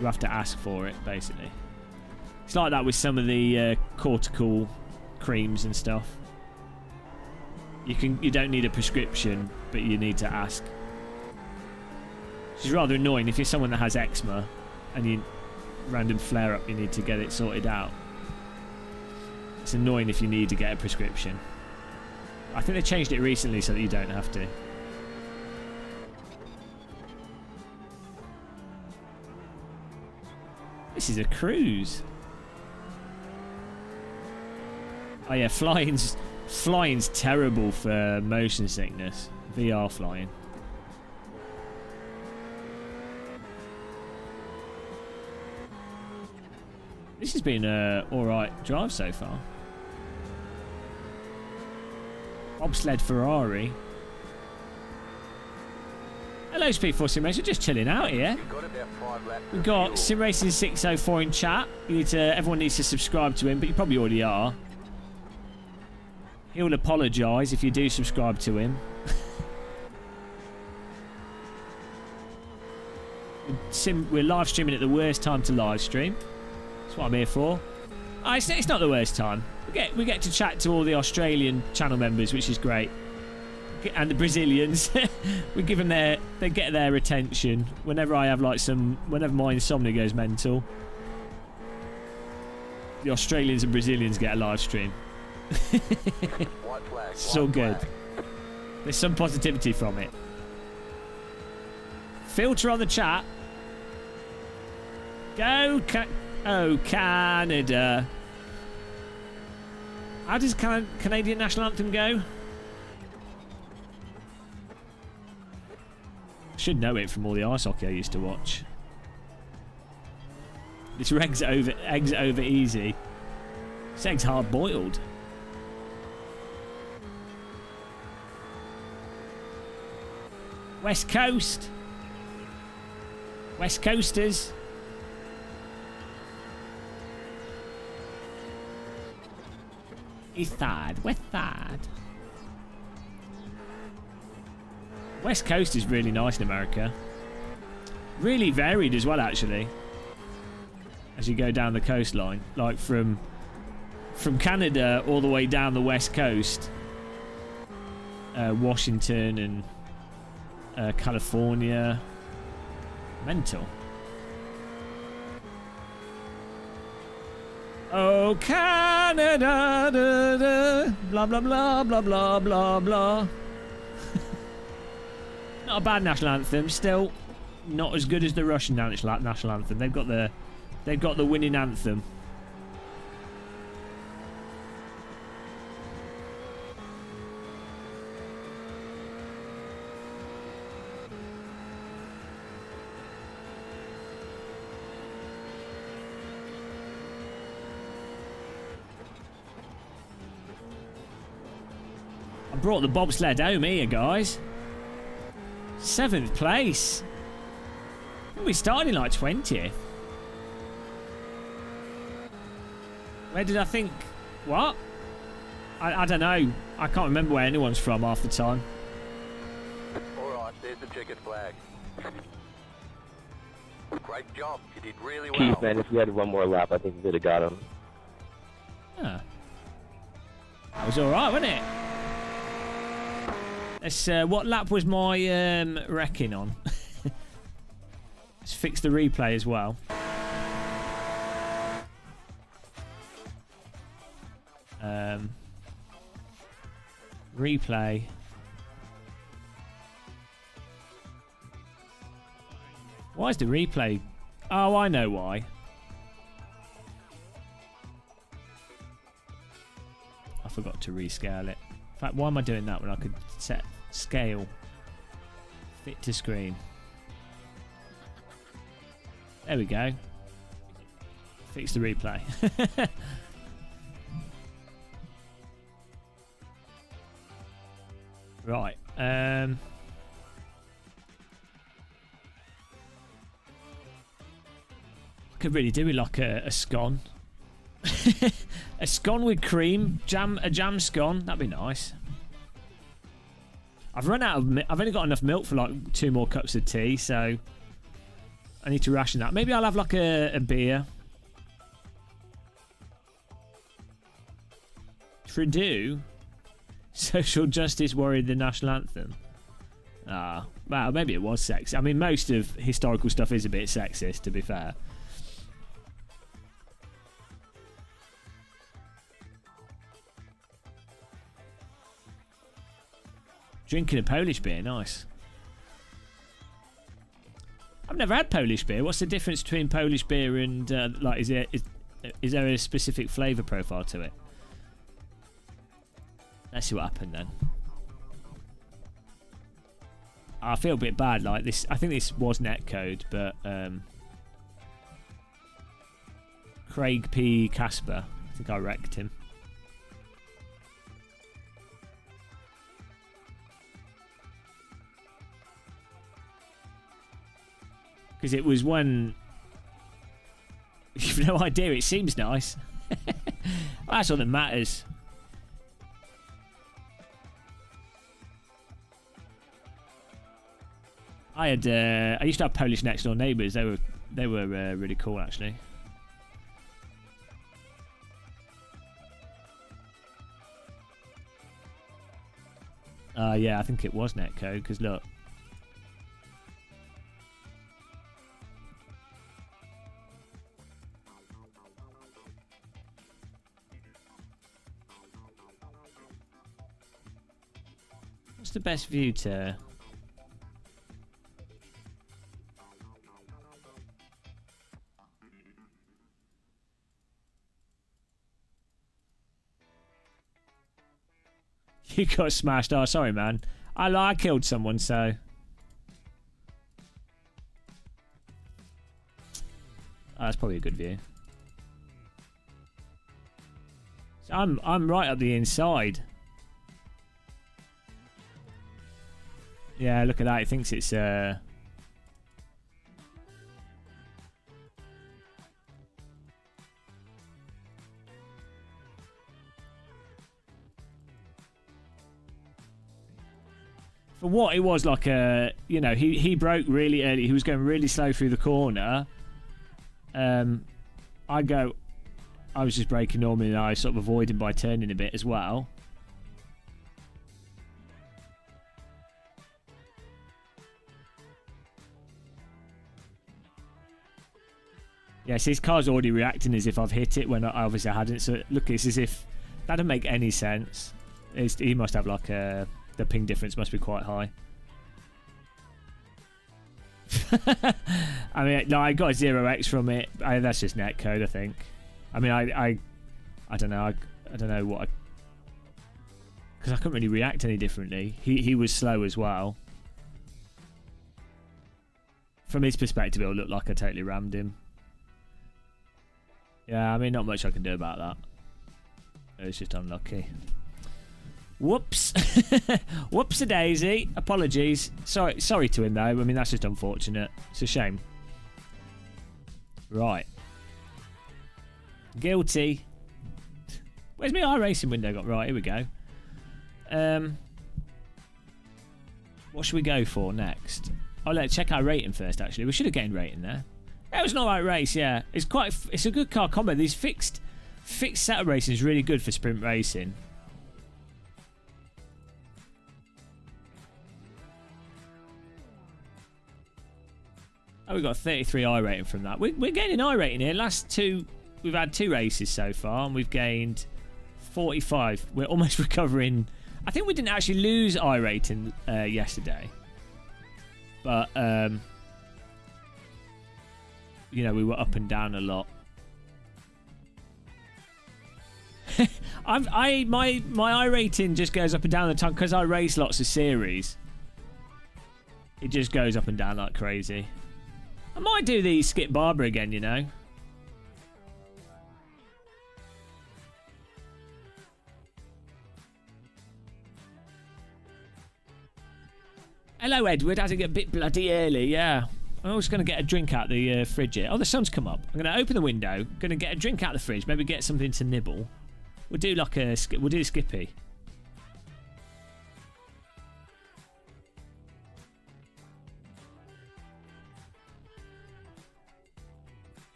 You have to ask for it, basically. It's like that with some of the cortical creams and stuff. You don't need a prescription, but you need to ask. Which is rather annoying if you're someone that has eczema and you random flare up, you need to get it sorted out. It's annoying if you need to get a prescription. I think they changed it recently so that you don't have to. This is a cruise. Oh yeah, flying's terrible for motion sickness. VR flying. This has been an alright drive so far. Bobsled Ferrari. Hello Speed4 Sim Racing, just chilling out here. We've got Sim Racing 604 in chat. Everyone needs to subscribe to him, but you probably already are. He'll apologise if you do subscribe to him. We're live streaming at the worst time to live stream. That's what I'm here for. Oh, it's not the worst time. We get to chat to all the Australian channel members, which is great, and the Brazilians. We give them they get their attention whenever I have whenever my insomnia goes mental. The Australians and Brazilians get a live stream. It's all good. There's some positivity from it. Filter on the chat. Go Canada. How does Canadian national anthem go? Should know it from all the ice hockey I used to watch. This eggs over easy. This egg's hard boiled. West Coast. West Coasters. East side, west side. West Coast is really nice in America. Really varied as well, actually. As you go down the coastline, like from Canada all the way down the West Coast, Washington and California. Mental. Oh, Canada, da, da, blah, blah, blah, blah, blah, blah, blah. Not a bad national anthem. Still not as good as the Russian national anthem. They've got the winning anthem. I brought the bobsled home here, guys. 7th place. We started in like 20th. Where did I think? What? I don't know. I can't remember where anyone's from half the time.
Alright, there's the checkered flag. Great job. You did really well.
Keith, man, if we had one more lap, I think we would have got him.
Ah. That was alright, wasn't it? Let's, what lap was my wrecking on? Let's fix the replay as well. Replay. Why is the replay? Oh, I know why. I forgot to rescale it. In fact, why am I doing that when I could set scale fit to screen? There we go. Fix the replay. Right. I could really do with like a scone. A scone with cream, a jam scone. That'd be nice. I've run out of. I've only got enough milk for like 2 more cups of tea, so I need to ration that. Maybe I'll have like a beer. Trudeau, social justice worried the national anthem. Ah, well, maybe it was sexist. I mean, most of historical stuff is a bit sexist, to be fair. Drinking a Polish beer, nice. I've never had Polish beer. What's the difference between Polish beer and like? Is there a specific flavour profile to it? Let's see what happened then. I feel a bit bad. Like this, I think this was netcode, but Craig P. Casper. I think I wrecked him. Because it was one... You've no idea, it seems nice. Well, that's all that matters. I used to have Polish next door neighbours. They were really cool, actually. Yeah, I think it was netcode, because look. What's the best view to... You got smashed. Oh, sorry, man. I killed someone, so... That's probably a good view. So I'm right up the inside. Yeah, look at that. It thinks it's for what it was, like a, you know, he broke really early. He was going really slow through the corner. I was just braking normally, and I sort of avoided by turning a bit as well. Yes, his car's already reacting as if I've hit it when I obviously hadn't. So look, it's as if that doesn't make any sense. He must have like the ping difference must be quite high. I mean, no, I got a 0x from it. That's just netcode, I think. I mean, I don't know. I don't know what, because I couldn't really react any differently. He was slow as well. From his perspective, it'll look like I totally rammed him. Yeah, I mean, not much I can do about that. It was just unlucky. Whoops. Whoops-a-daisy. Apologies. Sorry to him, though. I mean, that's just unfortunate. It's a shame. Right. Guilty. Where's my iRacing window got? Right, here we go. What should we go for next? Oh, let's check our rating first, actually. We should have gained rating there. It was an alright race, yeah. It's a good car combo. These fixed setup racing is really good for sprint racing. Oh, we got a 33 iRating from that. We're gaining iRating here. We've had 2 races so far, and we've gained 45. We're almost recovering. I think we didn't actually lose iRating yesterday, but you know, we were up and down a lot. My iRating just goes up and down the time because I race lots of series. It just goes up and down like crazy. I might do the Skip Barber again, you know. Hello, Edward. Has it get a bit bloody early? Yeah. I'm always going to get a drink out the fridge here. Oh, the sun's come up. I'm going to open the window. Going to get a drink out the fridge. Maybe get something to nibble. We'll do like we'll do Skippy.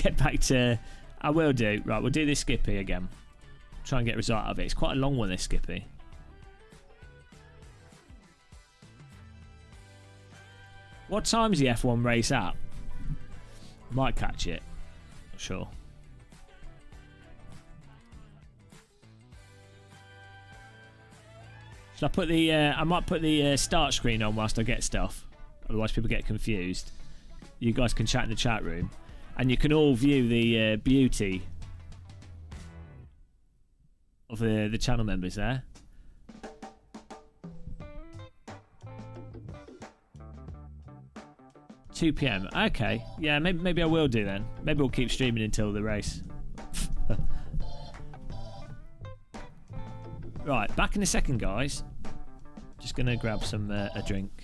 Get back to. I will do. Right, we'll do this Skippy again. Try and get a result out of it. It's quite a long one, this Skippy. What time's the F1 race at? Might catch it. Not sure. Should I put the? I might put the start screen on whilst I get stuff. Otherwise, people get confused. You guys can chat in the chat room, and you can all view the beauty of the channel members there. $2 PM. Okay, yeah, maybe I will do then. Maybe we'll keep streaming until the race. Right, back in a second, guys. Just gonna grab some a drink.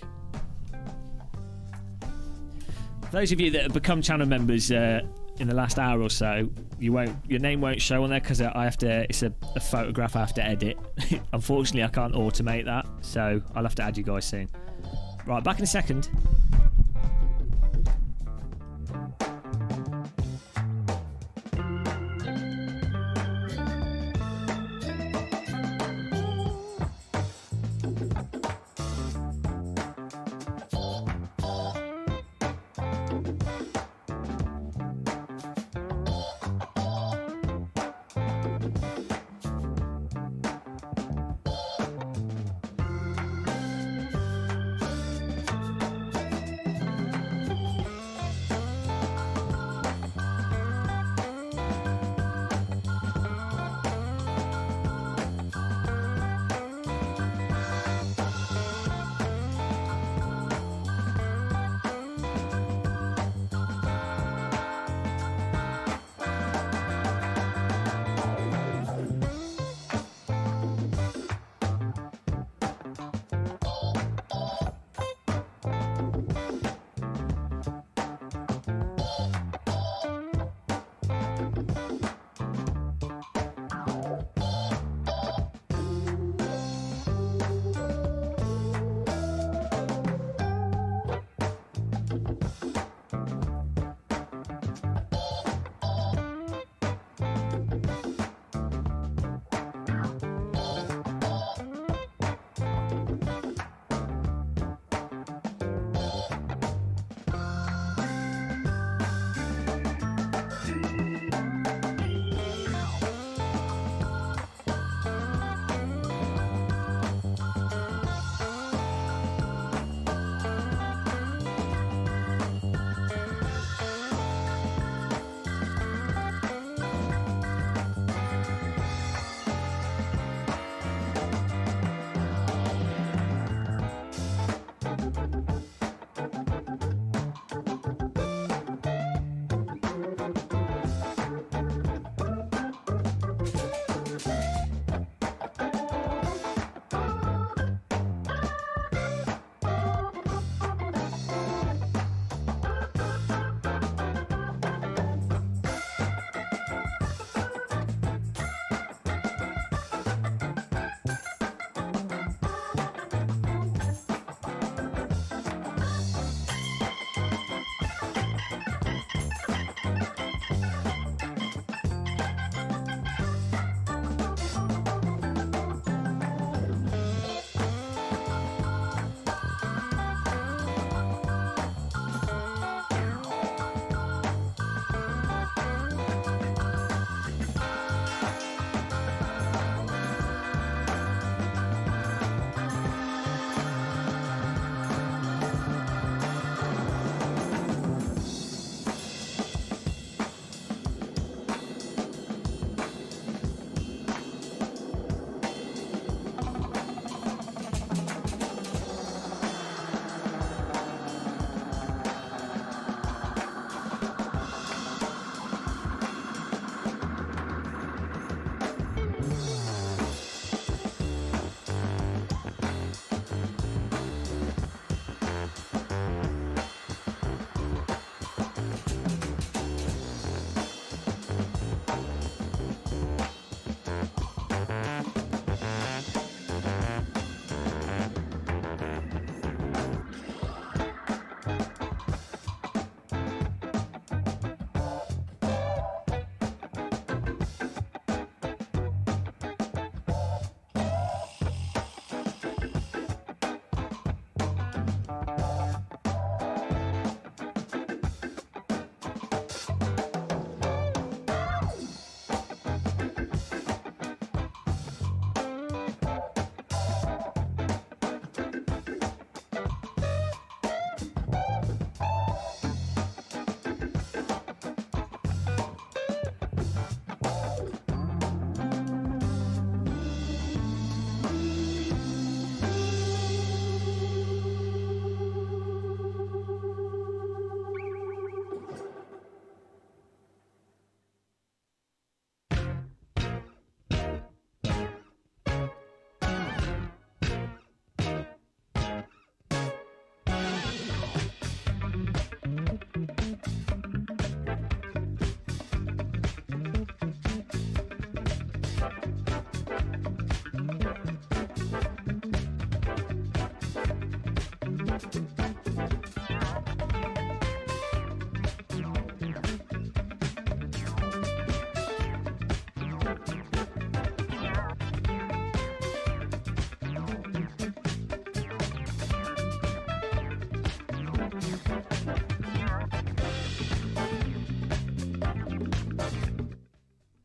For those of you that have become channel members in the last hour or so, your name won't show on there because I have to. It's a photograph I have to edit. Unfortunately, I can't automate that, so I'll have to add you guys soon. Right, back in a second.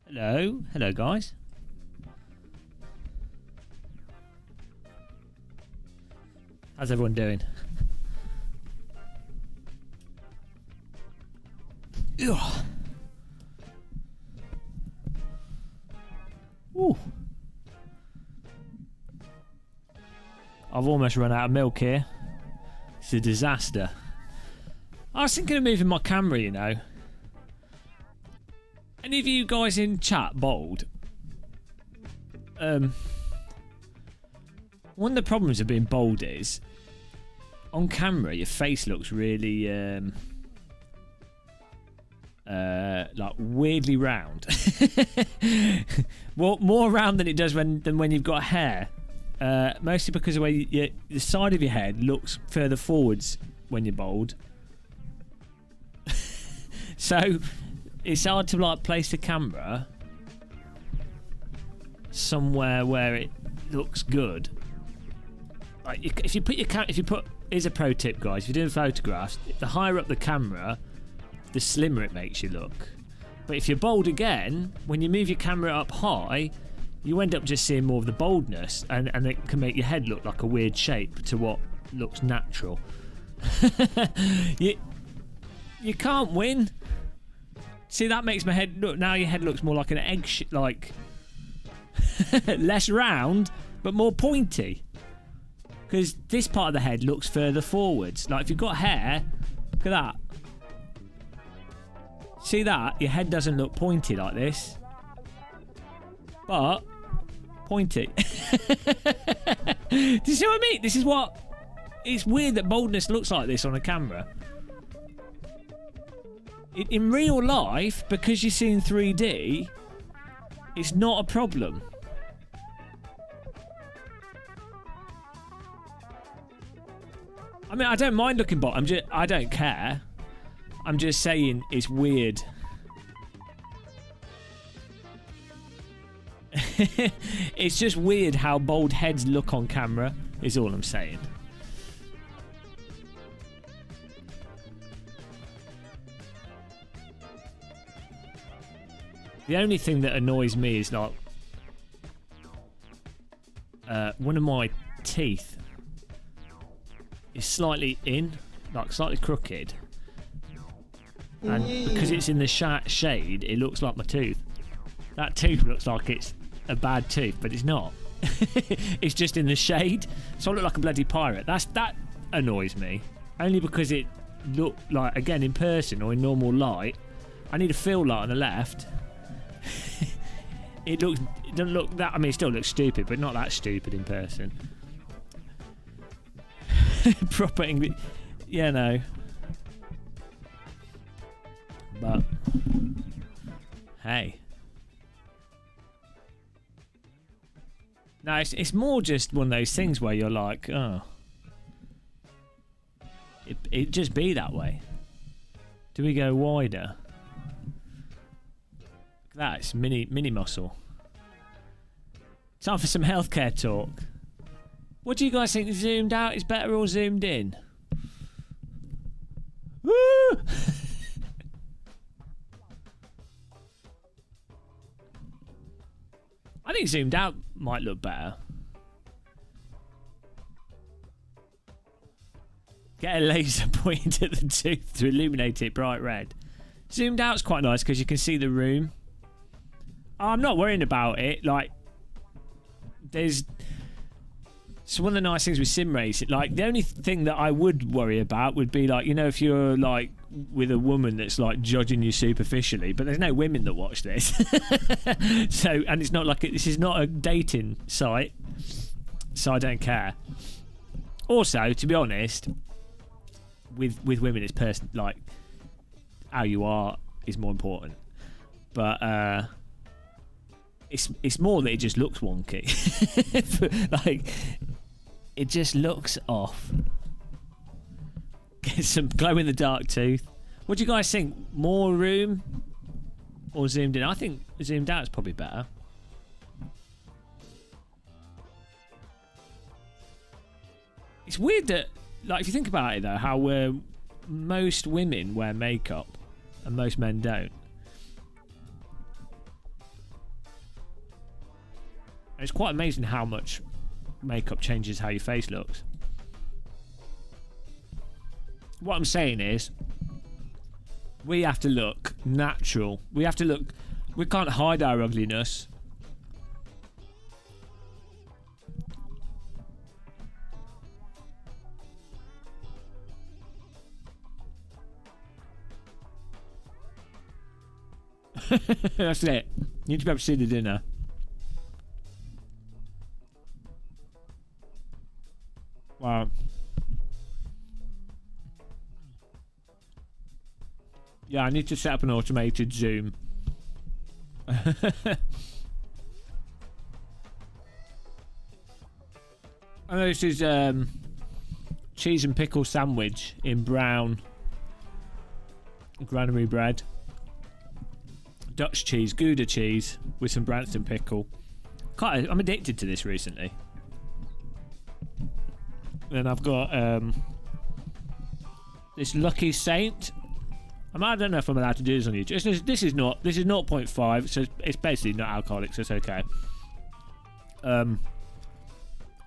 Hello. Hello, guys. How's everyone doing? Ugh. Ooh. I've almost run out of milk here. It's a disaster. I was thinking of moving my camera, you know. Any of you guys in chat bald? One of the problems of being bald is on camera your face looks really like weirdly round. Well, more round than it does than when you've got hair. Mostly because the way the side of your head looks further forwards when you're bald. So it's hard to like place the camera somewhere where it looks good. Like if you put here's a pro tip, guys. If you're doing photographs, the higher up the camera, the slimmer it makes you look. But if you're bald again, when you move your camera up high, you end up just seeing more of the boldness, and it can make your head look like a weird shape to what looks natural. You can't win. See, that makes my head look. Now your head looks more like an egg, like less round but more pointy. Because this part of the head looks further forwards. Like if you've got hair, look at that. See that? Your head doesn't look pointy like this. but pointy. Do you see what I mean? This is what... It's weird that boldness looks like this on a camera. In real life, because you're seeing 3D, it's not a problem. I mean, I don't mind looking bold. I don't care. I'm just saying it's weird. It's just weird how bald heads look on camera, is all I'm saying. The only thing that annoys me is like one of my teeth is slightly in, like slightly crooked, and because it's in the shade, it looks like my tooth. That tooth looks like it's a bad tooth, but it's not. It's just in the shade, so I look like a bloody pirate. That annoys me, only because it looked like, again, in person or in normal light, I need a fill light on the left. It doesn't look that. I mean, it still looks stupid, but not that stupid in person. Proper English, yeah, no. But hey, no, it's more just one of those things where you're like, oh, it just be that way. Do we go wider? That's mini muscle. Time for some healthcare talk. What do you guys think? Zoomed out is better or zoomed in? Woo! I think zoomed out might look better. Get a laser pointed at the tooth to illuminate it bright red. Zoomed out's quite nice because you can see the room. I'm not worrying about it. Like, there's... So one of the nice things with sim racing, like, the only thing that I would worry about would be, like, you know, if you're, like, with a woman that's, like, judging you superficially, but there's no women that watch this. So, and it's not like... This is not a dating site, so I don't care. Also, to be honest, with women, it's like, how you are is more important. But, it's more that it just looks wonky. Like, it just looks off. Get some glow in the dark tooth. What do you guys think? More room or zoomed in? I think zoomed out is probably better. It's weird that, like, if you think about it though, how most women wear makeup and most men don't. It's quite amazing how much makeup changes how your face looks. What I'm saying is, we have to look natural. We have to look... We can't hide our ugliness. That's it. You need to be able to see the dinner. Wow. Yeah, I need to set up an automated zoom. I know this is cheese and pickle sandwich in brown granary bread. Dutch cheese, Gouda cheese with some Branston pickle. I'm addicted to this recently. Then I've got this Lucky Saint. I don't know if I'm allowed to do this on YouTube. This is 0.5, so it's basically not alcoholic, so it's okay.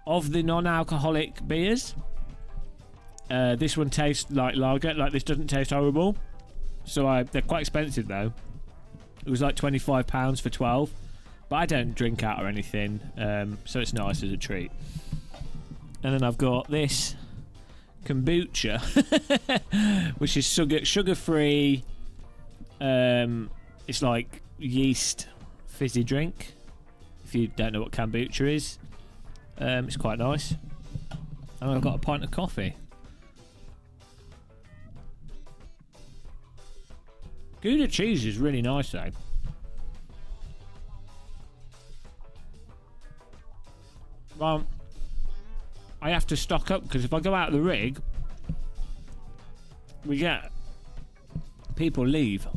Of the non-alcoholic beers, this one tastes like lager. Like, this doesn't taste horrible. So they're quite expensive though. It was like £25 for 12, but I don't drink out or anything, so it's nice as a treat. And then I've got this kombucha, which is sugar-free. It's like yeast fizzy drink. If you don't know what kombucha is, it's quite nice. And I've got a pint of coffee. Gouda cheese is really nice though. Well, I have to stock up because if I go out of the rig, people leave.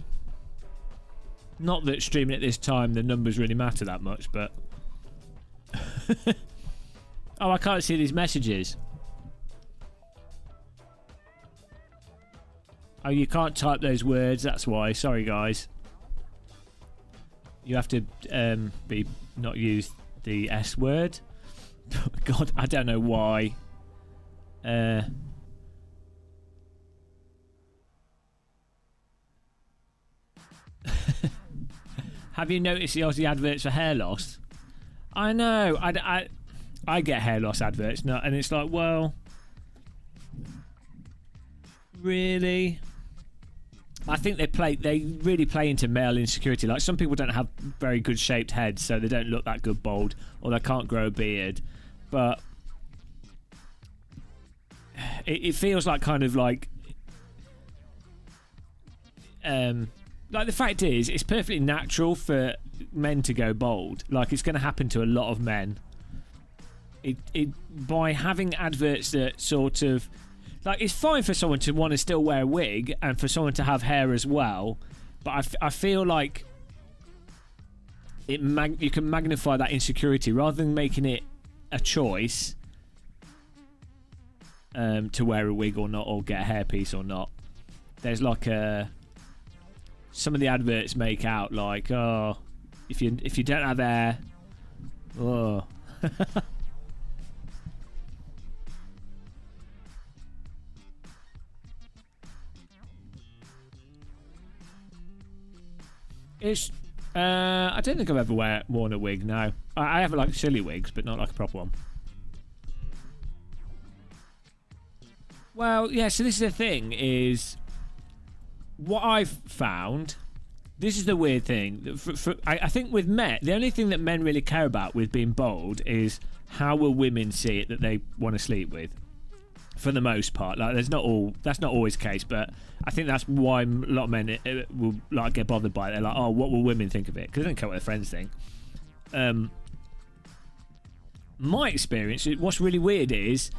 Not that streaming at this time the numbers really matter that much, but oh, I can't see these messages. Oh, you can't type those words, that's why. Sorry guys. You have to not use the S word. God, I don't know why. Have you noticed the Aussie adverts for hair loss? I know. I get hair loss adverts, and it's like, well, really? I think they really play into male insecurity. Like, some people don't have very good shaped heads, so they don't look that good bald, or they can't grow a beard. But it feels like kind of like the fact is, it's perfectly natural for men to go bald. Like, it's going to happen to a lot of men. By having adverts that sort of, like, it's fine for someone to want to still wear a wig and for someone to have hair as well, but I feel like you can magnify that insecurity rather than making it a choice to wear a wig or not, or get a hairpiece or not. There's like some of the adverts make out like, oh, if you don't have hair, oh. It's I don't think I've ever worn a wig. No, I have like silly wigs, but not like a proper one. Well, yeah. So this is the thing: is what I've found. This is the weird thing. I think with men, the only thing that men really care about with being bald is how will women see it that they want to sleep with. For the most part, like, that's not always the case, but I think that's why a lot of men will like get bothered by it. They're like, oh, what will women think of it? Because they don't care what their friends think. My experience, what's really weird is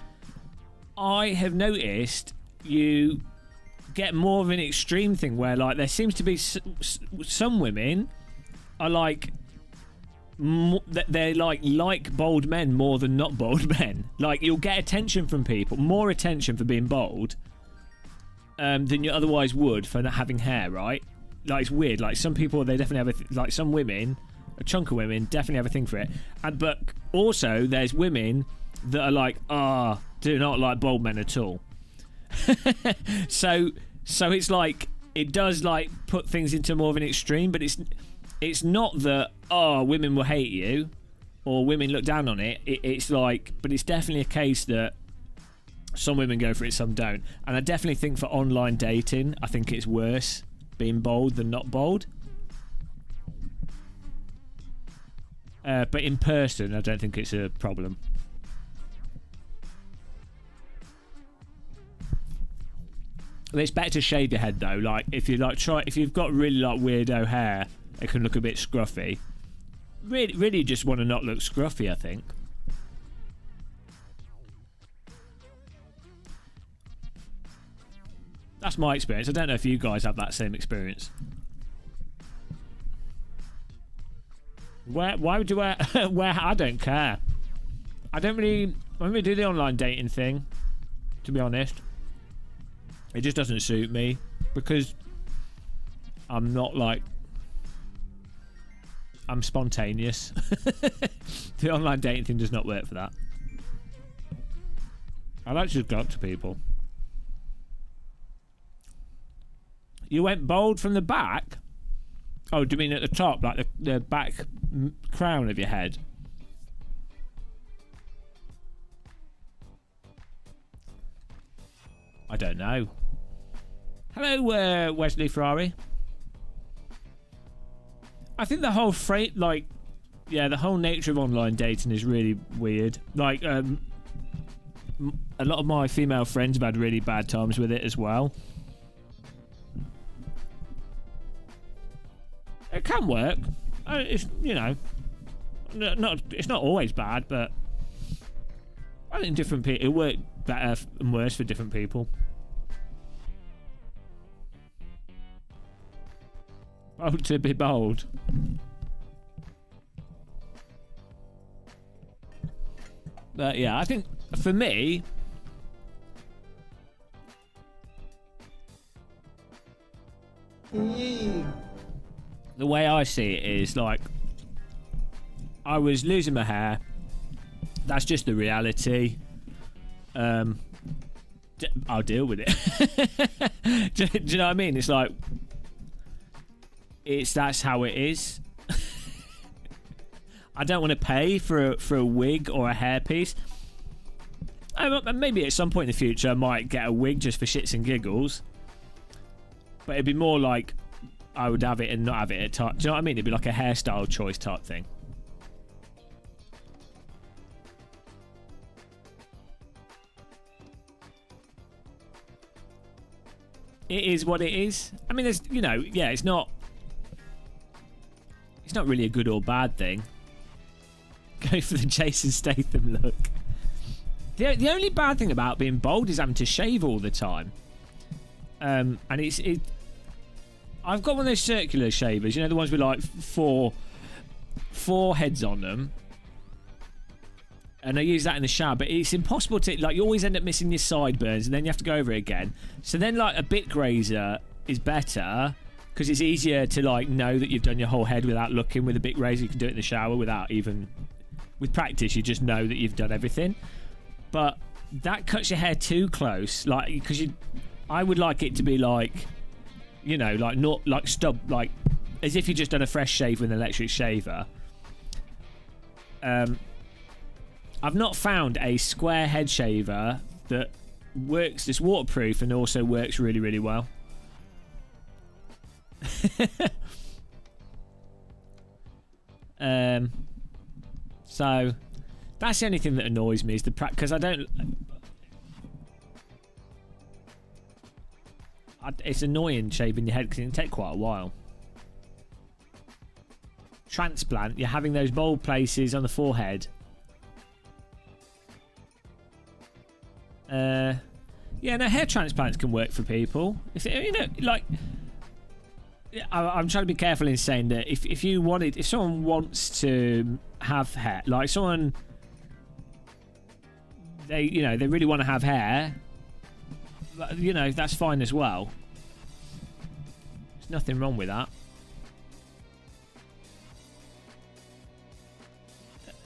I have noticed you get more of an extreme thing where, like, there seems to be some women are like they're like bald men more than not bald men. Like, you'll get attention from people, more attention for being bald than you otherwise would for not having hair, right? Like, it's weird. Like, some people, they definitely have like some women, a chunk of women definitely have a thing for it, but also there's women that are like, do not like bald men at all. so it's like, it does like put things into more of an extreme, but it's not that, women will hate you or women look down on it. It's like, but it's definitely a case that some women go for it, some don't. And I definitely think for online dating, I think it's worse being bold than not bold. But in person, I don't think it's a problem. It's better to shave your head though. Like, if you've got really like weirdo hair, it can look a bit scruffy. Really just want to not look scruffy, I think. That's my experience. I don't know if you guys have that same experience. Why would you wear I don't care. I don't really do the online dating thing, to be honest. It just doesn't suit me because I'm not like, I'm spontaneous. The online dating thing does not work for that. I like to just go up to people. You went bald from the back? Oh, do you mean at the top, like the back crown of your head? I don't know. Hello, Wesley Ferrari. I think the whole yeah, the whole nature of online dating is really weird. Like, a lot of my female friends have had really bad times with it as well. It can work. It's, you know, it's not always bad, but I think different people, it works better and worse for different people. Bold to be bold. But yeah, I think for me, the way I see it is like, I was losing my hair. That's just the reality. I'll deal with it. do you know what I mean? It's like, that's how it is. I don't want to pay for a wig or a hairpiece. Maybe at some point in the future I might get a wig just for shits and giggles. But it'd be more like I would have it and not have it at time. Do you know what I mean? It'd be like a hairstyle choice type thing. It is what it is. I mean, there's, you know, yeah, it's not really a good or bad thing. Go for the Jason Statham look. The only bad thing about being bald is having to shave all the time. And I've got one of those circular shavers, you know, the ones with like four heads on them. And I use that in the shower, but it's impossible to, like, you always end up missing your sideburns and then you have to go over it again. So then, like, a bit grazer is better because it's easier to, like, know that you've done your whole head without looking. With a bit razor, you can do it in the shower without even... With practice, you just know that you've done everything. But that cuts your hair too close, like, because I would like it to be like, you know, like, not like stub, like, as if you just done a fresh shave with an electric shaver. I've not found a square head shaver that works, that's waterproof and also works really, really well. So that's the only thing that annoys me is the because I don't. It's annoying shaving your head because it can take quite a while. Transplant, you're having those bald places on the forehead. Yeah, no, hair transplants can work for people. If, you know, like, I'm trying to be careful in saying that if someone wants to have hair, like someone, they really want to have hair, you know, that's fine as well. There's nothing wrong with that.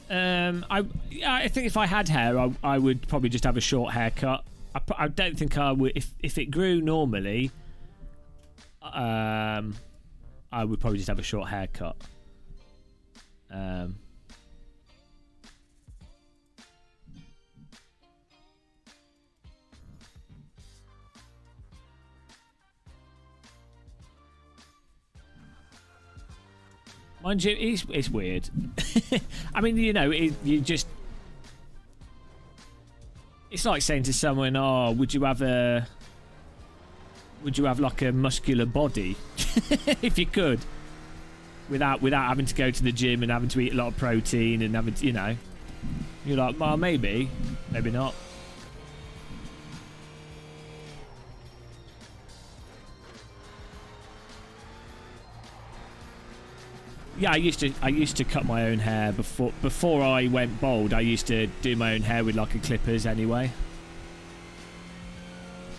I think if I had hair, I would probably just have a short haircut. I don't think I would. If it grew normally, I would probably just have a short haircut. Mind you, it's weird. I mean, you know, you just... It's like saying to someone, oh, would you have like a muscular body? If you could. Without having to go to the gym and having to eat a lot of protein and having to, you know. You're like, well, maybe. Maybe not. Yeah, I used to cut my own hair before I went bald. I used to do my own hair with like a clippers anyway.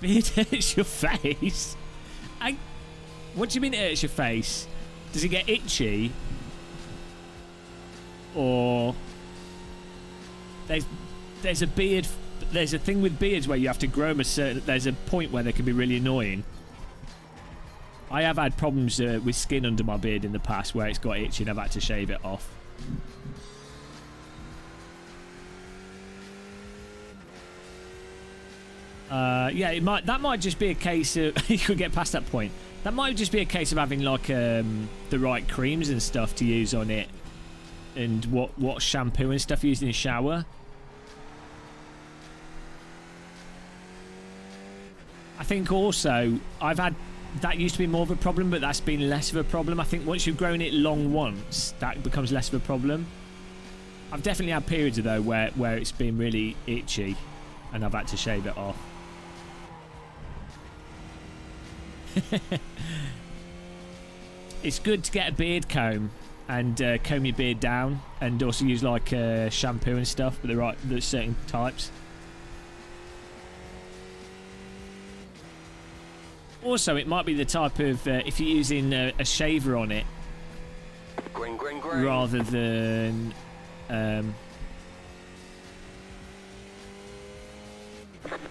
It hurts your face. What do you mean it hurts your face? Does it get itchy? Or there's a beard. There's a thing with beards where you have to grow them a certain. There's a point where they can be really annoying. I have had problems with skin under my beard in the past where it's got itchy and I've had to shave it off. Yeah, that might just be a case of you could get past that point. That might just be a case of having like the right creams and stuff to use on it and what shampoo and stuff you use in the shower. I think also that used to be more of a problem, but that's been less of a problem. I think once you've grown it long once, that becomes less of a problem. I've definitely had periods though where it's been really itchy and I've had to shave it off. It's good to get a beard comb and comb your beard down, and also use like shampoo and stuff, but there's certain types. Also, it might be the type of if you're using a shaver on it
Green, green, green.
rather than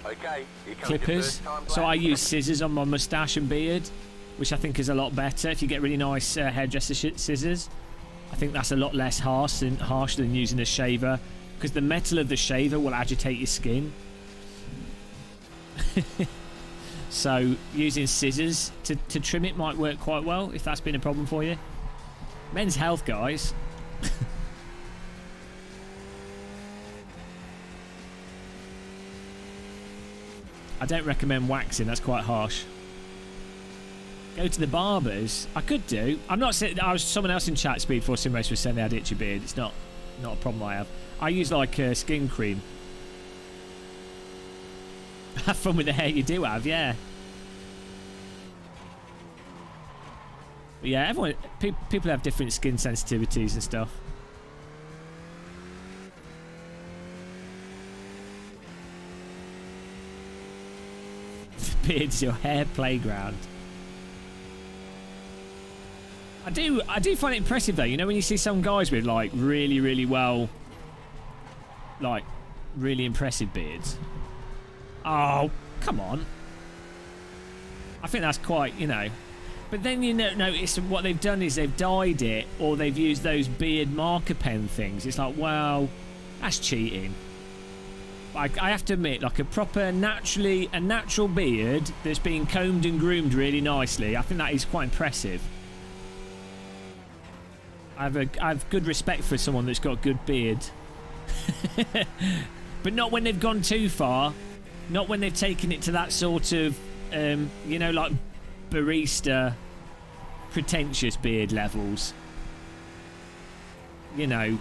Okay, here comes your
clippers.
first time
So
black.
I use scissors on my moustache and beard, which I think is a lot better. If you get really nice hairdresser scissors, I think that's a lot less harsh than using a shaver, because the metal of the shaver will agitate your skin. So using scissors to trim it might work quite well if that's been a problem for you. Men's Health, guys. I don't recommend waxing, that's quite harsh. Go to the barbers. I could do. I'm not saying. I was someone else in chat speed for Sim Race was saying they had itchy beard. It's not a problem I have. I use like skin cream. Have fun with the hair you do have, yeah. But yeah, people have different skin sensitivities and stuff. The beard's your hair playground. I do find it impressive though, you know, when you see some guys with like really impressive beards. Oh, come on. I think that's quite, you know. But then you notice what they've done is they've dyed it, or they've used those beard marker pen things. It's like, well, that's cheating. I have to admit, like a natural beard that's been combed and groomed really nicely, I think that is quite impressive. I have good respect for someone that's got a good beard. But not when they've gone too far. Not when they've taken it to that sort of, you know, like barista, pretentious beard levels. You know,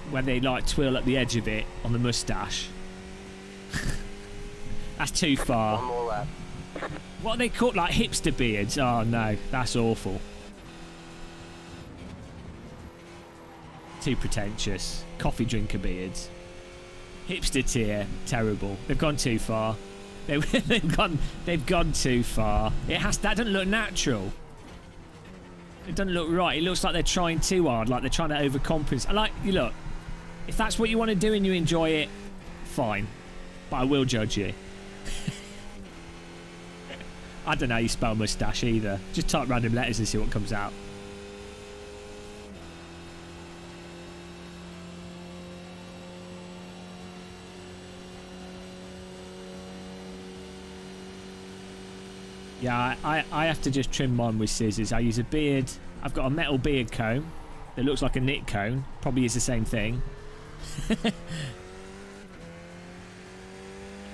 where they like twirl at the edge of it on the moustache. That's too far.
One more lap.
What are they called? Like hipster beards? Oh no, that's awful. Too pretentious. Coffee drinker beards. Hipster tier, terrible. They've gone too far. They've gone too far. That doesn't look natural. It doesn't look right. It looks like they're trying too hard, like they're trying to overcompensate. Look, if that's what you want to do and you enjoy it, fine. But I will judge you. I don't know how you spell moustache either. Just type random letters and see what comes out. Yeah, I have to just trim mine with scissors. I use a beard. I've got a metal beard comb that looks like a knit cone. Probably is the same thing.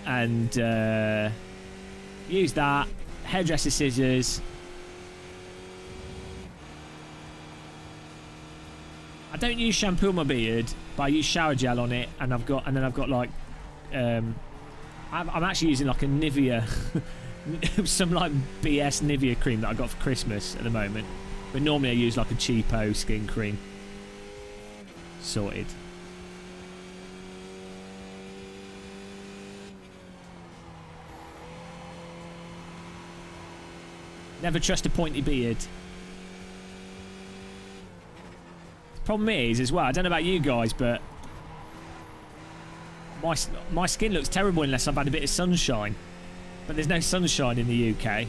And use that. Hairdresser scissors. I don't use shampoo on my beard, but I use shower gel on it, and then I've got like I'm actually using like a Nivea some like BS Nivea cream that I got for Christmas at the moment, but normally I use like a cheapo skin cream. Sorted. Never trust a pointy beard. The problem is as well, I don't know about you guys, but my skin looks terrible unless I've had a bit of sunshine. But there's no sunshine in the UK.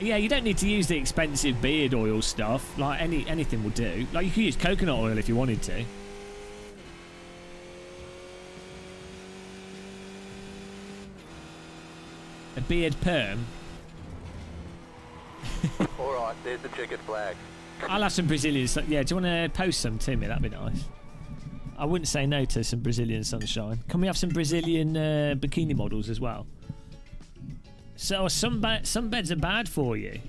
Yeah, you don't need to use the expensive beard oil stuff. Like anything will do. Like you could use coconut oil if you wanted to. A beard perm.
Alright, there's the checkered flag.
I'll have some Brazilians. Yeah, do you want to post some to me? That'd be nice. I wouldn't say no to some Brazilian sunshine. Can we have some Brazilian bikini models as well? So some beds are bad for you.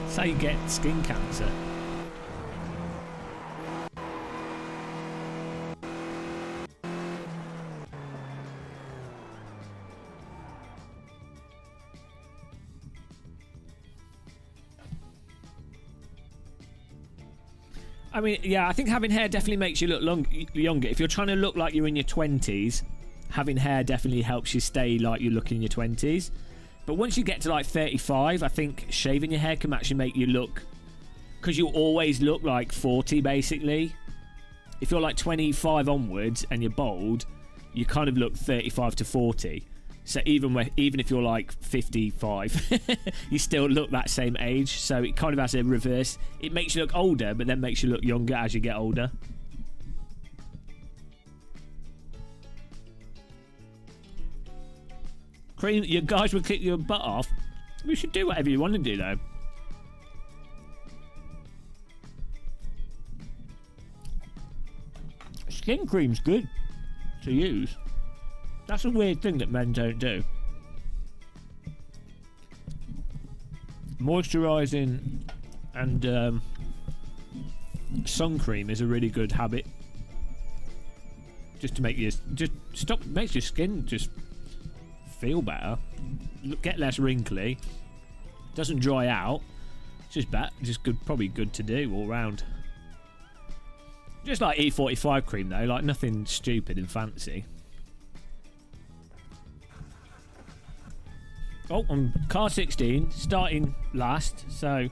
That's how you get skin cancer. I mean, yeah, I think having hair definitely makes you look younger. If you're trying to look like you're in your 20s, having hair definitely helps you stay like you look in your 20s. But once you get to like 35, I think shaving your hair can actually make you look... Because you always look like 40, basically. If you're like 25 onwards and you're bald, you kind of look 35 to 40. So even if you're like 55, you still look that same age. So it kind of has a reverse. It makes you look older, but then makes you look younger as you get older. Cream, your guys will kick your butt off. You should do whatever you want to do, though. Skin cream's good to use. That's a weird thing that men don't do. Moisturising and sun cream is a really good habit. Just to make makes your skin just feel better, get less wrinkly, doesn't dry out. It's just good, probably good to do all round. Just like E45 cream though, like nothing stupid and fancy. Oh, I'm car 16, starting last, so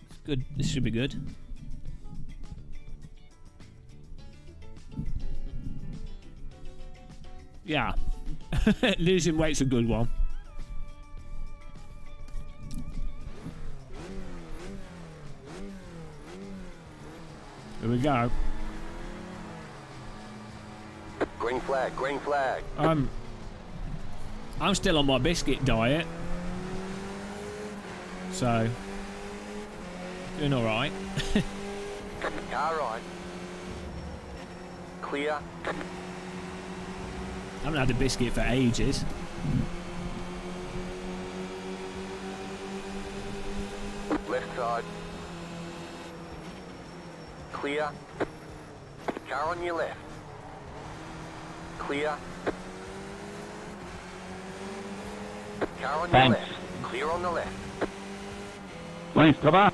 it's good. This should be good. Yeah, losing weight's a good one. Here we go.
Green flag, green flag.
I'm still on my biscuit diet, so doing all right.
Car right. Clear.
I haven't had a biscuit for ages.
Left side. Clear. Car on your left. Clear. Car on your left. Clear on the left.
Thanks, come on.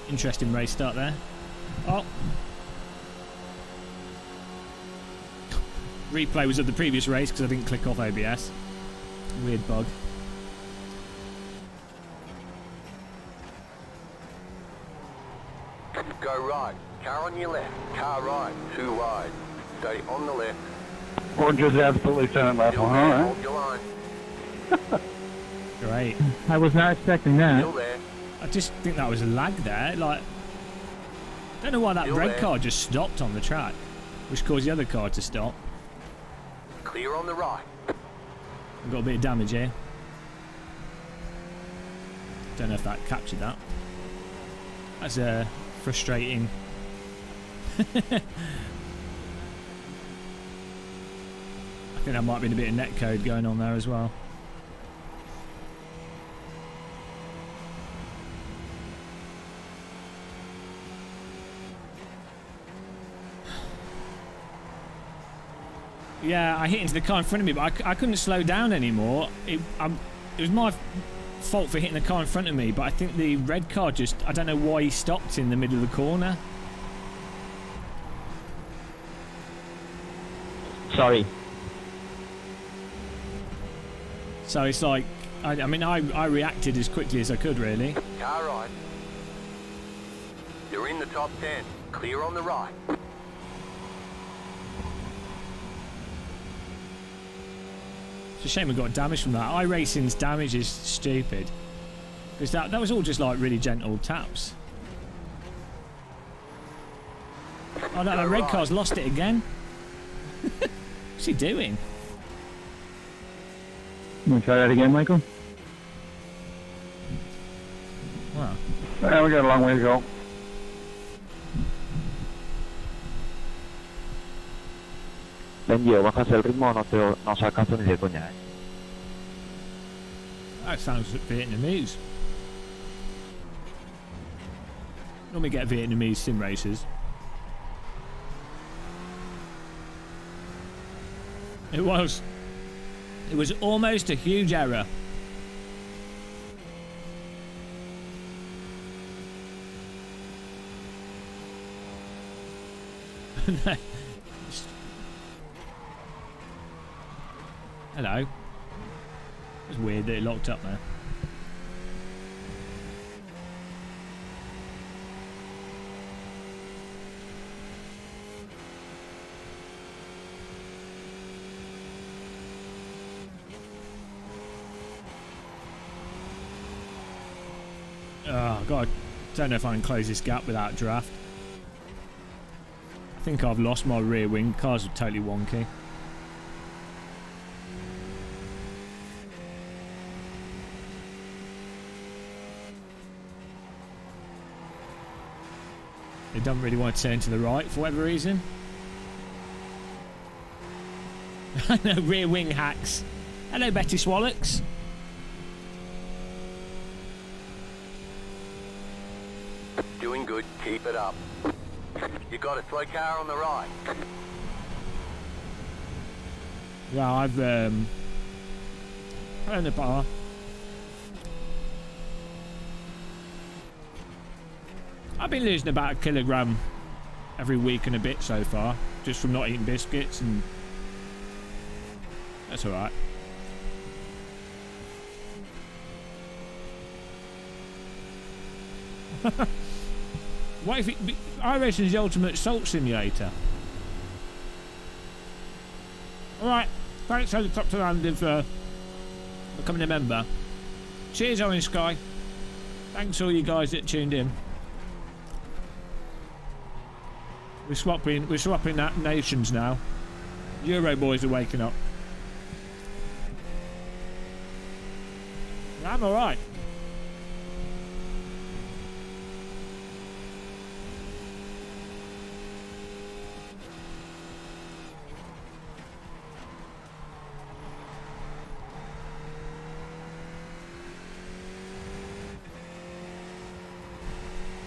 Interesting race start there. Oh. Replay was of the previous race because I didn't click off OBS. Weird bug.
Go right. Car on your left. Car right. Too wide. Stay on the left.
Or just absolutely turn left
Still
one,
there.
alright.
Hold your line.
Great.
I was not expecting that.
Still there.
I just think that was a lag there. Like, I don't know why that
Still
red
there.
car just stopped on the track, which caused the other car to stop.
Clear on the right.
We've got a bit of damage here. Don't know if that captured that. That's frustrating. I think there might have been a bit of netcode going on there as well. Yeah, I hit into the car in front of me, but I couldn't slow down anymore. It was my fault for hitting the car in front of me, but I think the red car just... I don't know why he stopped in the middle of the corner.
Sorry.
So it's like... I mean, I reacted as quickly as I could, really.
Car right. You're in the top 10. Clear on the right.
It's a shame we got damage from that. iRacing's damage is stupid. Because that was all just like really gentle taps. Oh no, the red car's lost it again. What's he doing?
You want to try that again, Michael?
Wow.
Well, we got a long way to go.
Ben io, ma cosa il ritmo non sa cazzo di vergognare.
That sounds Vietnamese. Normally get Vietnamese sim racers. It was almost a huge error. Hello. It's weird that it locked up there. Oh god, don't know if I can close this gap without draft. I think I've lost my rear wing. Cars are totally wonky. They don't really want to turn to the right for whatever reason. No rear wing hacks. Hello, Betty Swallocks.
Doing good. Keep it up. You got a slow car on the right.
Yeah, I've in the bar. I've been losing about 1 kilogram every week and a bit so far, just from not eating biscuits, and that's all right. What if iRacing is the ultimate salt simulator? Alright, thanks Helicopter Landing for becoming a member. Cheers Orange Sky. Thanks all you guys that tuned in. We're swapping that nations now. Euro boys are waking up. I'm alright.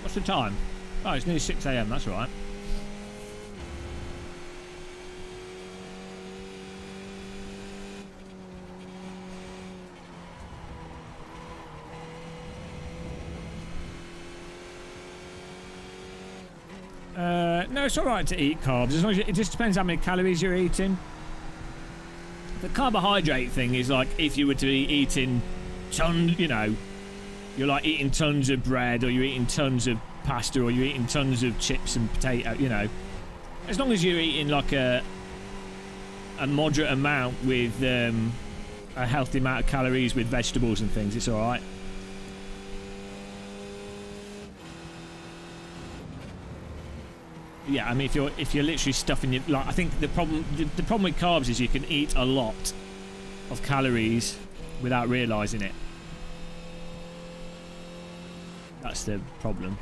What's the time? Oh, it's nearly 6 AM, that's all right. No, it's alright to eat carbs, as long as it just depends how many calories you're eating. The carbohydrate thing is like if you were to be eating tons, you know, you're like eating tons of bread, or you're eating tons of pasta, or you're eating tons of chips and potato, you know. As long as you're eating like a moderate amount with a healthy amount of calories with vegetables and things, it's alright. Yeah, I mean, if you're literally stuffing your, like, I think the problem with carbs is you can eat a lot of calories without realising it. That's the problem.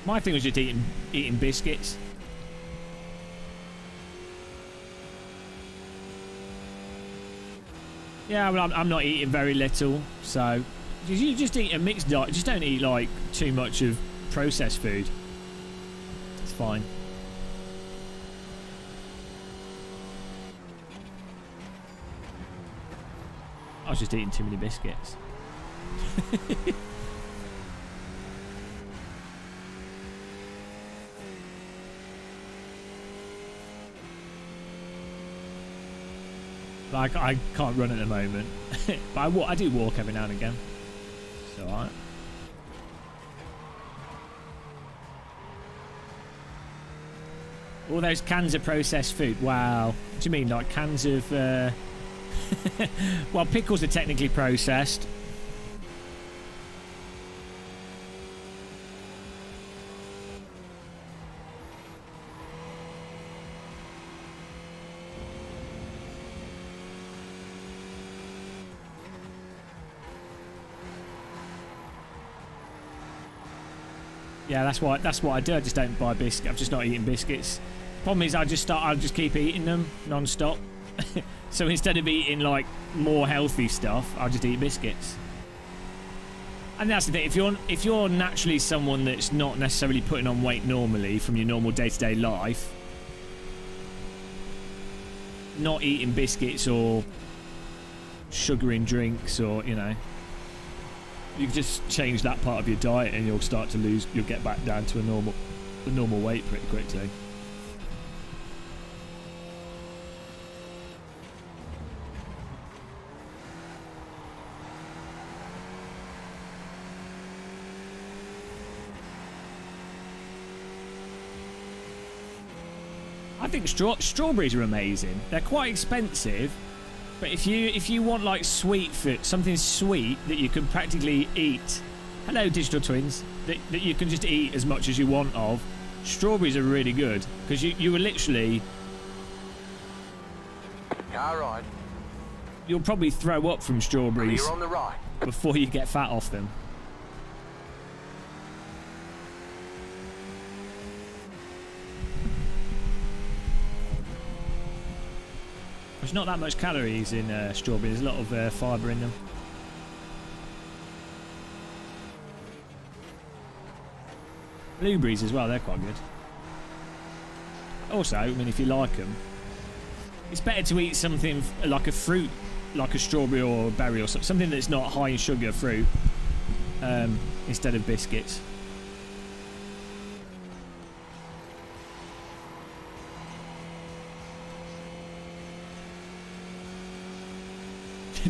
My thing was just eating biscuits. Yeah, well, I'm not eating very little, so you just eat a mixed diet. Just don't eat like too much of processed food. It's fine. I was just eating too many biscuits. Like, I can't run at the moment. But I do walk every now and again. It's alright. All those cans of processed food. Wow. What do you mean? Like cans of... well, pickles are technically processed. Yeah, that's what I do. I just don't buy biscuits. I'm just not eating biscuits. Problem is, I'll just keep eating them non-stop. So instead of eating like more healthy stuff, I'll just eat biscuits. And that's the thing. If you're naturally someone that's not necessarily putting on weight normally from your normal day-to-day life, not eating biscuits or sugar in drinks, or you know, you can just change that part of your diet and you'll start to lose. You'll get back down to a normal weight pretty quickly. I think strawberries are amazing. They're quite expensive, but if you want like sweet food, something sweet that you can practically eat, hello digital twins, that you can just eat as much as you want of, strawberries are really good because you will literally,
Car right.
You'll probably throw up from strawberries
Clear on the right.
before you get fat off them. There's not that much calories in strawberry. There's a lot of fibre in them. Blueberries as well, they're quite good. Also, I mean, if you like them, it's better to eat something like a fruit, like a strawberry or a berry or something that's not high in sugar fruit, instead of biscuits.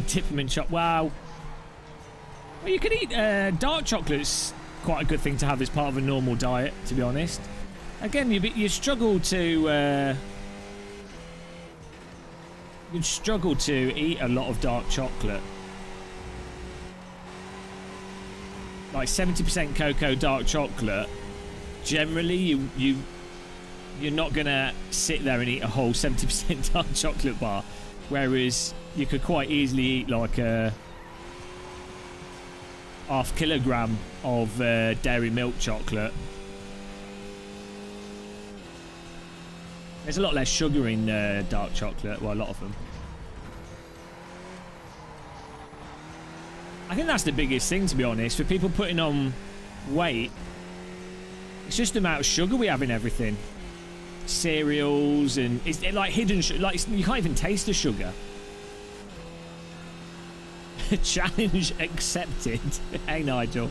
Dip them in chocolate. Wow. Well, you can eat dark chocolate's quite a good thing to have as part of a normal diet, to be honest. Again, you struggle to eat a lot of dark chocolate. Like 70% cocoa dark chocolate. Generally, you're not gonna sit there and eat a whole 70% dark chocolate bar, whereas you could quite easily eat like a half kilogram of dairy milk chocolate. There's a lot less sugar in dark chocolate, well, a lot of them. I think that's the biggest thing, to be honest, for people putting on weight. It's just the amount of sugar we have in everything. Cereals, and it's like hidden sugar. Like, you can't even taste the sugar. Challenge accepted. Hey, Nigel.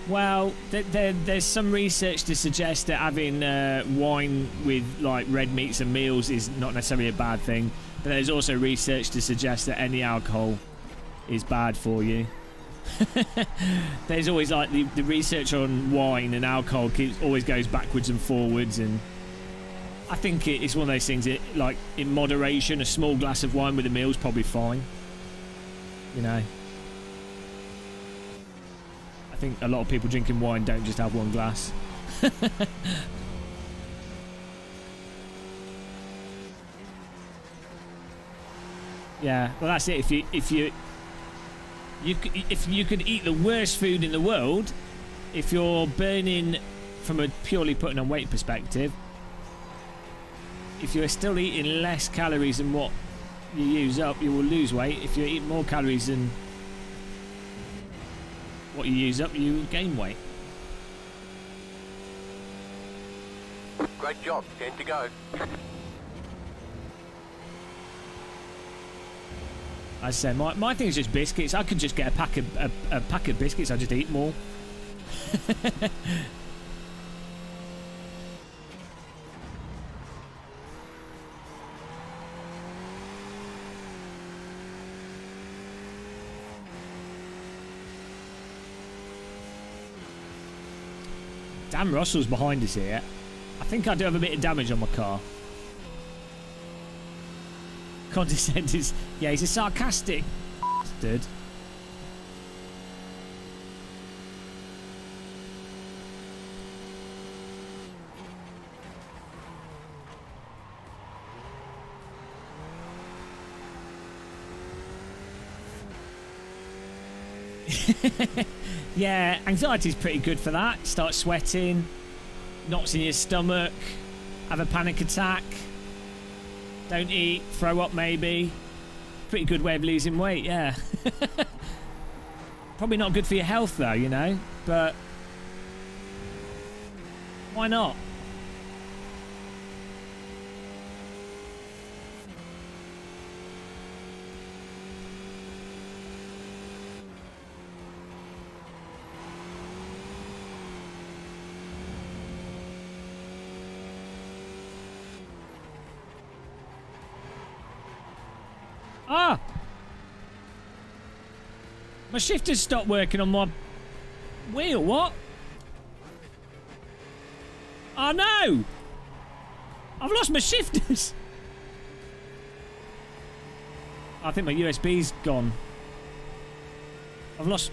Well, there's some research to suggest that having wine with like red meats and meals is not necessarily a bad thing, but there's also research to suggest that any alcohol is bad for you. There's always like the research on wine and alcohol always goes backwards and forwards, and I think it's one of those things that, like, in moderation, a small glass of wine with a meal is probably fine, you know. I think a lot of people drinking wine don't just have one glass. Yeah, well, that's it. If you could eat the worst food in the world, if you're burning from a purely putting on weight perspective, if you're still eating less calories than what you use up, you will lose weight. If you eat more calories than what you use up, you gain weight.
Great job. 10 to go.
I say my thing is just biscuits. I could just get a pack of biscuits. I just eat more. Dan Russell's behind us here. I think I do have a bit of damage on my car. Condescending. Yeah, he's a sarcastic bastard. Yeah, anxiety's pretty good for that. Start sweating, knots in your stomach, have a panic attack, don't eat, throw up maybe. Pretty good way of losing weight, yeah. Probably not good for your health though, you know, but why not? Ah! My shifter's stopped working on my wheel, what? Oh no! I've lost my shifters! I think my USB's gone. I've lost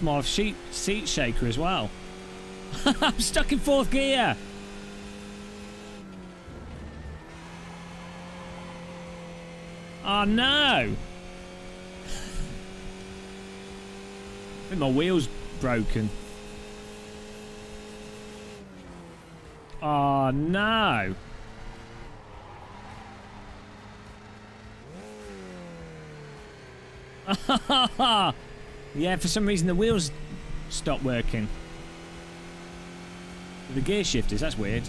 my seat shaker as well. I'm stuck in 4th gear! Oh no! I think my wheel's broken. Oh no! Yeah, for some reason the wheels stopped working. The gear shifters, that's weird.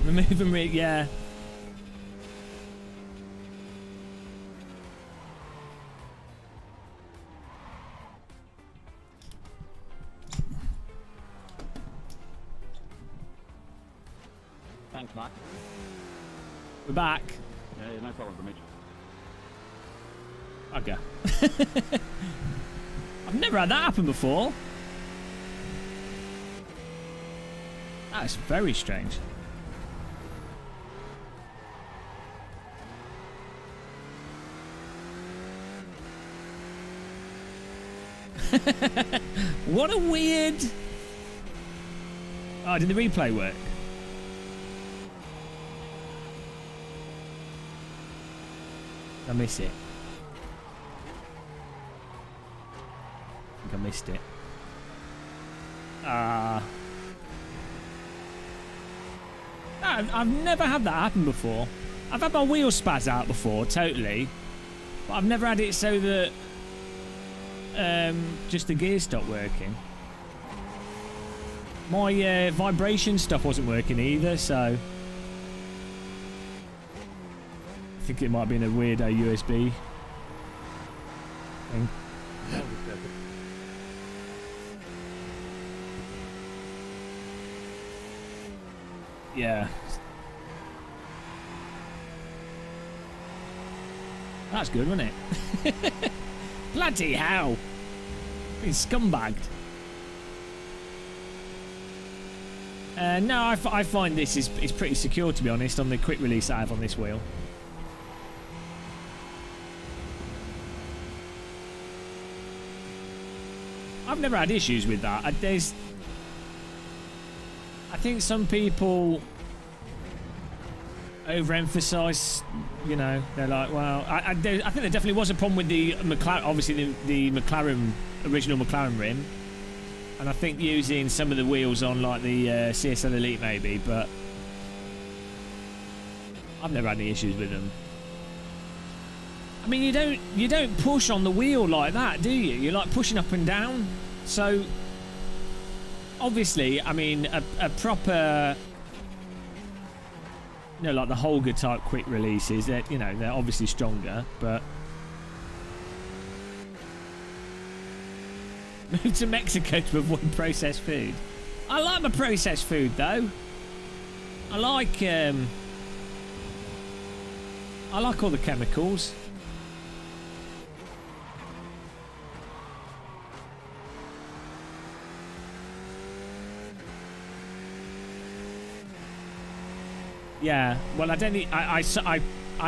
Remove and yeah.
Thanks, Mark.
We're back.
Yeah, no problem for me.
Okay. I've never had that happen before. That's very strange. What a weird... Oh, did the replay work? I miss it. I think I missed it. I've never had that happen before. I've had my wheel spaz out before, totally. But I've never had it so that just the gears stopped working. My vibration stuff wasn't working either, so I think it might have been a weird USB thing. Yeah. That's good, wasn't it? Bloody hell. Been scumbagged. No, I find this is pretty secure, to be honest, on the quick release I have on this wheel. I've never had issues with that. I think some people overemphasize, you know, they're like, well, I think there definitely was a problem with the McLaren, obviously the McLaren, original McLaren rim, and I think using some of the wheels on like the CSL Elite maybe, but I've never had any issues with them. I mean, you don't push on the wheel like that, do you? You're like pushing up and down. So obviously, I mean, a proper, you know, like the Holger type quick releases, that, you know, they're obviously stronger, but move to Mexico to avoid processed food. I like my processed food though. I like all the chemicals. Yeah, well, I don't need, I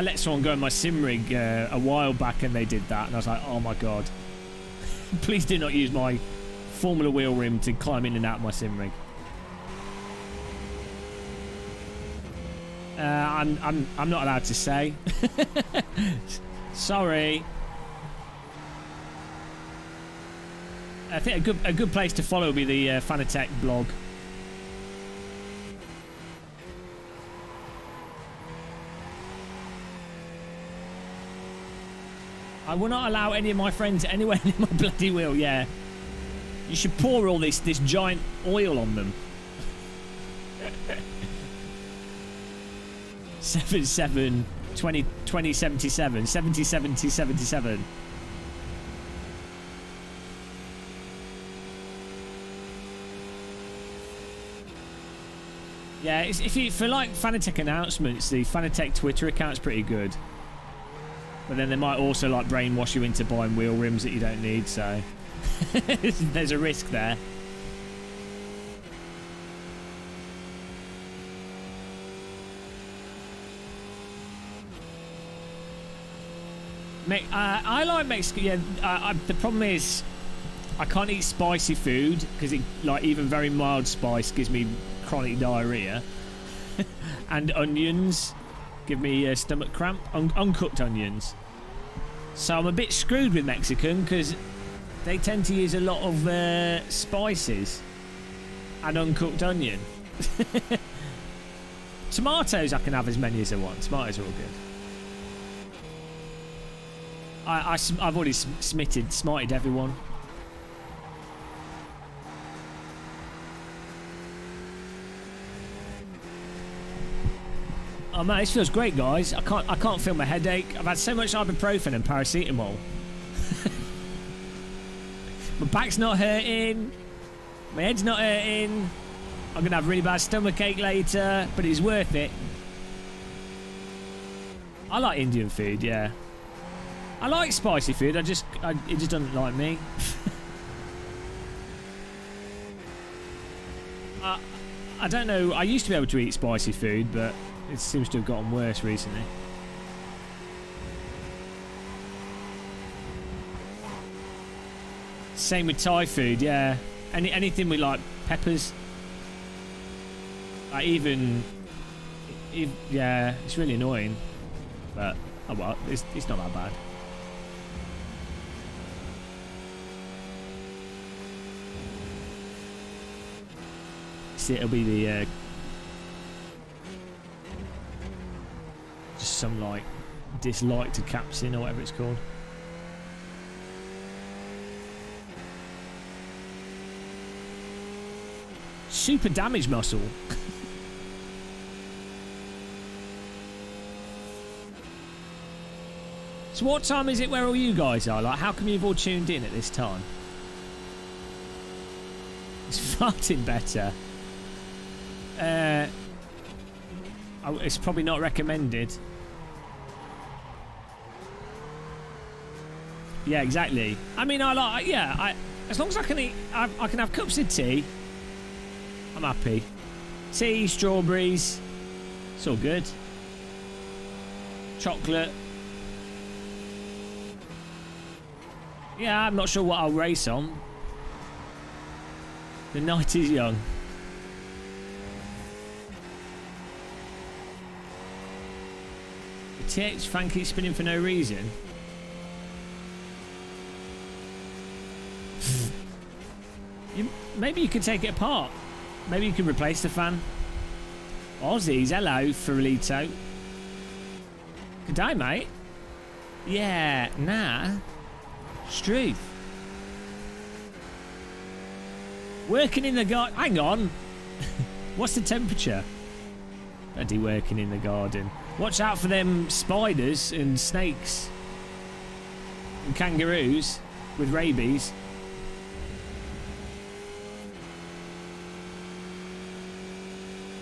let someone go in my sim rig a while back and they did that, and I was like, oh my god. Please do not use my Formula wheel rim to climb in and out of my sim rig. I'm not allowed to say. Sorry. I think a good place to follow would be the Fanatec blog. I will not allow any of my friends anywhere near my bloody wheel. Yeah, you should pour all this giant oil on them. 77 20 20 77 70 70 77. Yeah, if you for like Fanatec announcements, the Fanatec Twitter account's pretty good. But then they might also like brainwash you into buying wheel rims that you don't need, so there's a risk there. I like Mexican. Yeah, the problem is I can't eat spicy food because it like even very mild spice gives me chronic diarrhea, and onions give me a stomach cramp. Uncooked onions. So I'm a bit screwed with Mexican because they tend to use a lot of spices and uncooked onion. Tomatoes I can have as many as I want. Tomatoes are all good. I've already smited everyone. Oh man, this feels great, guys. I can't feel my headache. I've had so much ibuprofen and paracetamol. My back's not hurting. My head's not hurting. I'm gonna have really bad stomachache later, but it's worth it. I like Indian food, yeah. I like spicy food. It just doesn't like me. I don't know. I used to be able to eat spicy food, but it seems to have gotten worse recently. Same with Thai food, yeah. Anything with like peppers. Yeah, it's really annoying. But oh well, it's not that bad. It'll be the just some like dislike to capsin or whatever it's called. Super damage muscle. So what time is it where all you guys are? Like, how come you've all tuned in at this time? It's farting better. It's probably not recommended. Yeah, exactly. I mean, as long as I can eat, I can have cups of tea. I'm happy. Tea, strawberries, it's all good. Chocolate. Yeah, I'm not sure what I'll race on. The night is young. The TX fan keeps spinning for no reason. Maybe you could take it apart. Maybe you could replace the fan. Aussies, hello, Ferlito. Good day, mate. Yeah, nah. Struth. Working in the garden. Hang on. What's the temperature? Bloody working in the garden. Watch out for them spiders and snakes and kangaroos with rabies.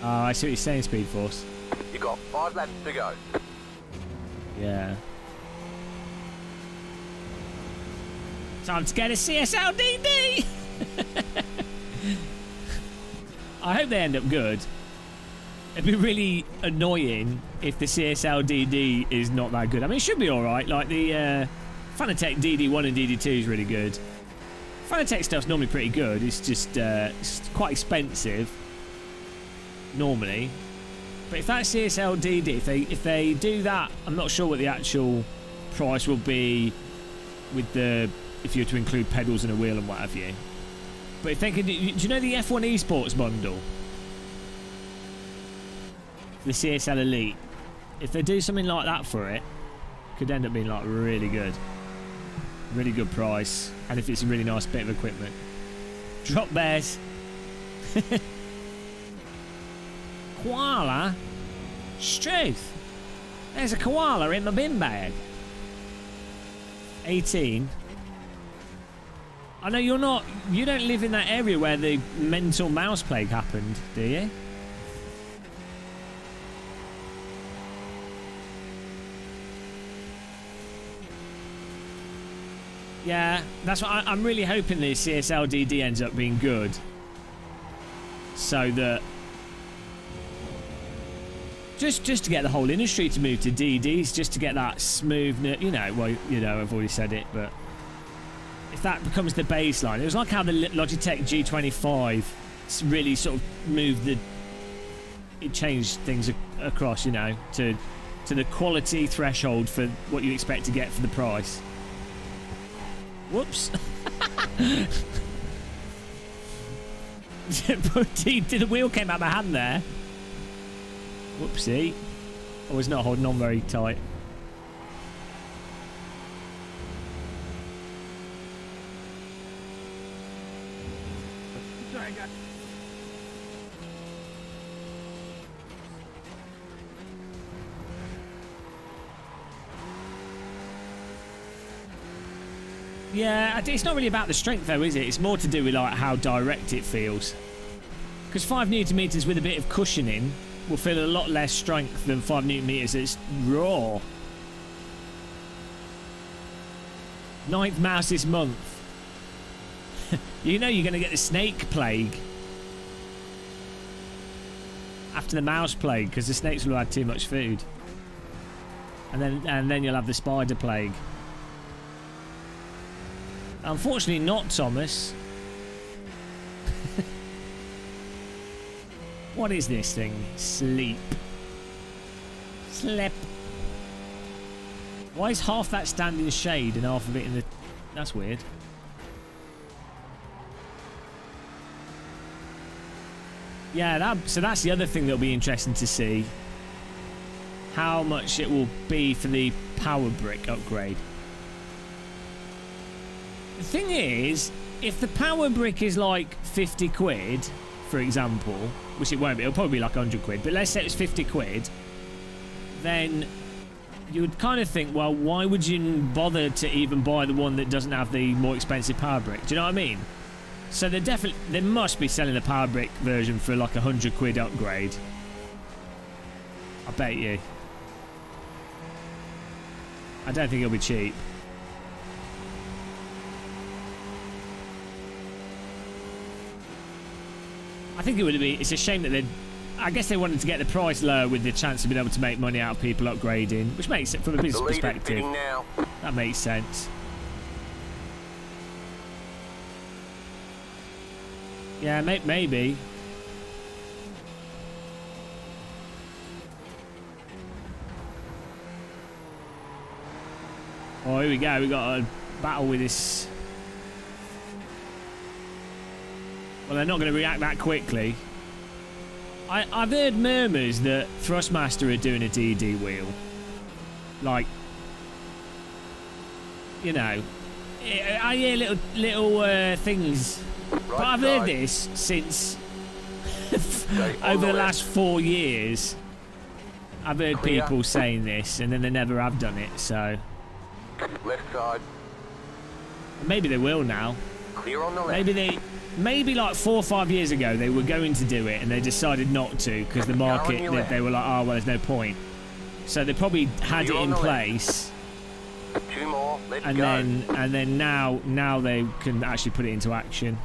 Oh, I see what you're saying, Speed Force.
You got 5 laps to go.
Yeah. Time to get a CSLDD! I hope they end up good. It'd be really annoying if the CSLDD is not that good. I mean, it should be alright. Like the Fanatec DD1 and DD2 is really good. Fanatec stuff's normally pretty good. It's just it's quite expensive normally. But if that CSLDD, if they do that, I'm not sure what the actual price will be with the if you were to include pedals and a wheel and what have you. But if they could, do you know the F1 Esports bundle? The CSL Elite. If they do something like that for it, could end up being like really good price, and if it's a really nice bit of equipment. Drop bears. Koala. Struth. There's a koala in my bin bag. 18. I know you don't live in that area where the mental mouse plague happened, do you? Yeah, that's what I'm really hoping the CSL DD ends up being good. So that just to get the whole industry to move to DDs, just to get that smoothness, I've already said it, but if that becomes the baseline, it was like how the Logitech G25 really sort of moved it changed things across, to the quality threshold for what you expect to get for the price. Whoops. The wheel came out of my hand there. Whoopsie. I was not holding on very tight.
Sorry, guys.
Yeah, it's not really about the strength though, is it? It's more to do with like how direct it feels. Because 5 Newton meters with a bit of cushioning will feel a lot less strength than 5 Newton meters that's raw. 9th mouse this month. You're going to get the snake plague after the mouse plague, because the snakes will have had too much food, and then you'll have the spider plague. Unfortunately not, Thomas. What is this thing? Sleep. Slip. Why is half that stand in shade and half of it in the... That's weird. Yeah, so that's the other thing that'll be interesting to see. How much it will be for the power brick upgrade. The thing is, if the power brick is like 50 quid, for example, which it won't be, it'll probably be like 100 quid, but let's say it's 50 quid, then you would kind of think, well, why would you bother to even buy the one that doesn't have the more expensive power brick? Do you know what I mean? So they must be selling the power brick version for like 100 quid upgrade. I bet you. I don't think it'll be cheap. I think it would be. It's a shame that I guess they wanted to get the price lower with the chance of being able to make money out of people upgrading, which makes it, from a business perspective, that makes sense. Yeah, maybe. Oh, here we go. We got a battle with this. Well, they're not going to react that quickly. I've heard murmurs that Thrustmaster are doing a DD wheel. Like, I hear little things. But I've heard this since over the last 4 years. I've heard people saying this, and then they never have done it. So
Left side.
Maybe they will now.
Clear on the left.
Maybe like 4 or 5 years ago they were going to do it and they decided not to because the market, they were like, oh well, there's no point. So they probably had it in place.
2 more. Let's
and
go.
then now they can actually put it into action.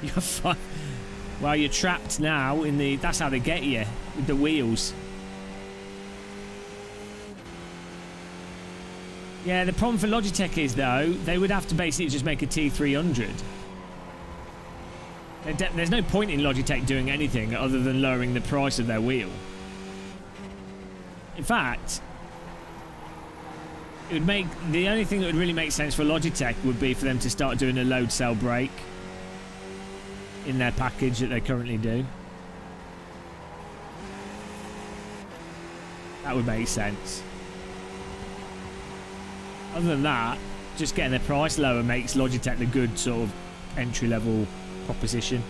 You're fine. Well, you're trapped now in the. That's how they get you with the wheels. Yeah, the problem for Logitech is, though, they would have to basically just make a T300. There's no point in Logitech doing anything other than lowering the price of their wheel. In fact, it would make the only thing that would really make sense for Logitech would be for them to start doing a load cell break in their package that they currently do. That would make sense. Other than that, just getting the price lower makes Logitech the good sort of entry-level proposition.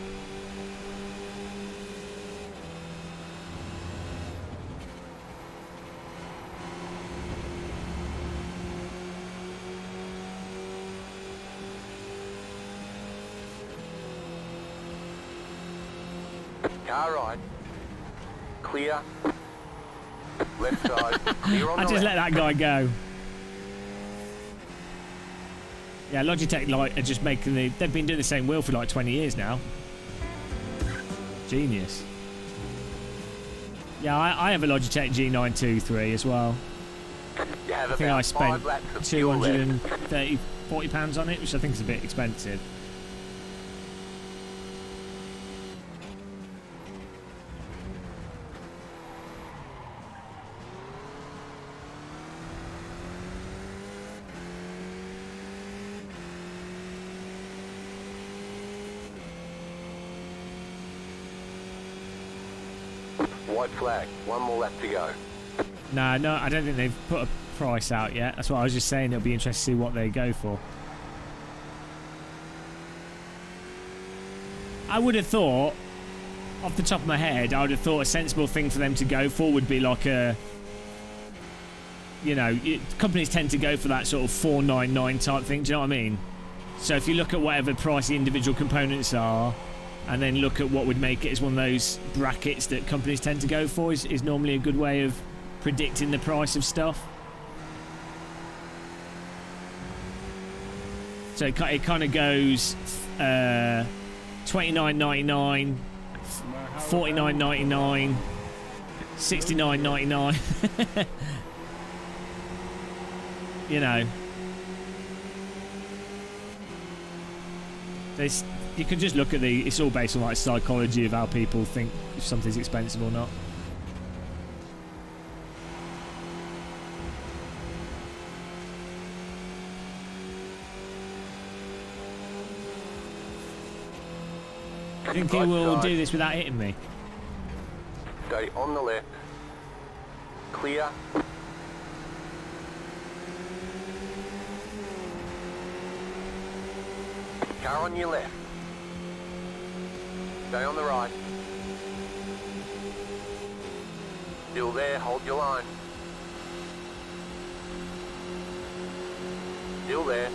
Car right. Clear. Left side. Clear on
I
the
just
left.
let that guy go. Yeah, Logitech are just making they've been doing the same wheel for like 20 years now. Genius. Yeah, I have a Logitech G923 as well.
You have
I think I
about
spent
5 laps of fuel left.
£40 on it, which I think is a bit expensive.
White flag. One more lap to go.
No, I don't think they've put a price out yet. That's what I was just saying. It'll be interesting to see what they go for. I would have thought, off the top of my head, I would have thought a sensible thing for them to go for would be like a, you know, companies tend to go for that sort of 499 type thing. Do you know what I mean? So if you look at whatever price the individual components are, and then look at what would make it as one of those brackets that companies tend to go for, is normally a good way of predicting the price of stuff. So it kind of goes $29.99, $49.99, $69.99. You know, you can just look at it's all based on like psychology of how people think if something's expensive or not. I think he will do this without hitting me.
Stay on the left. Clear. Car on your left. Stay on the right. Still there, hold your line. Still there.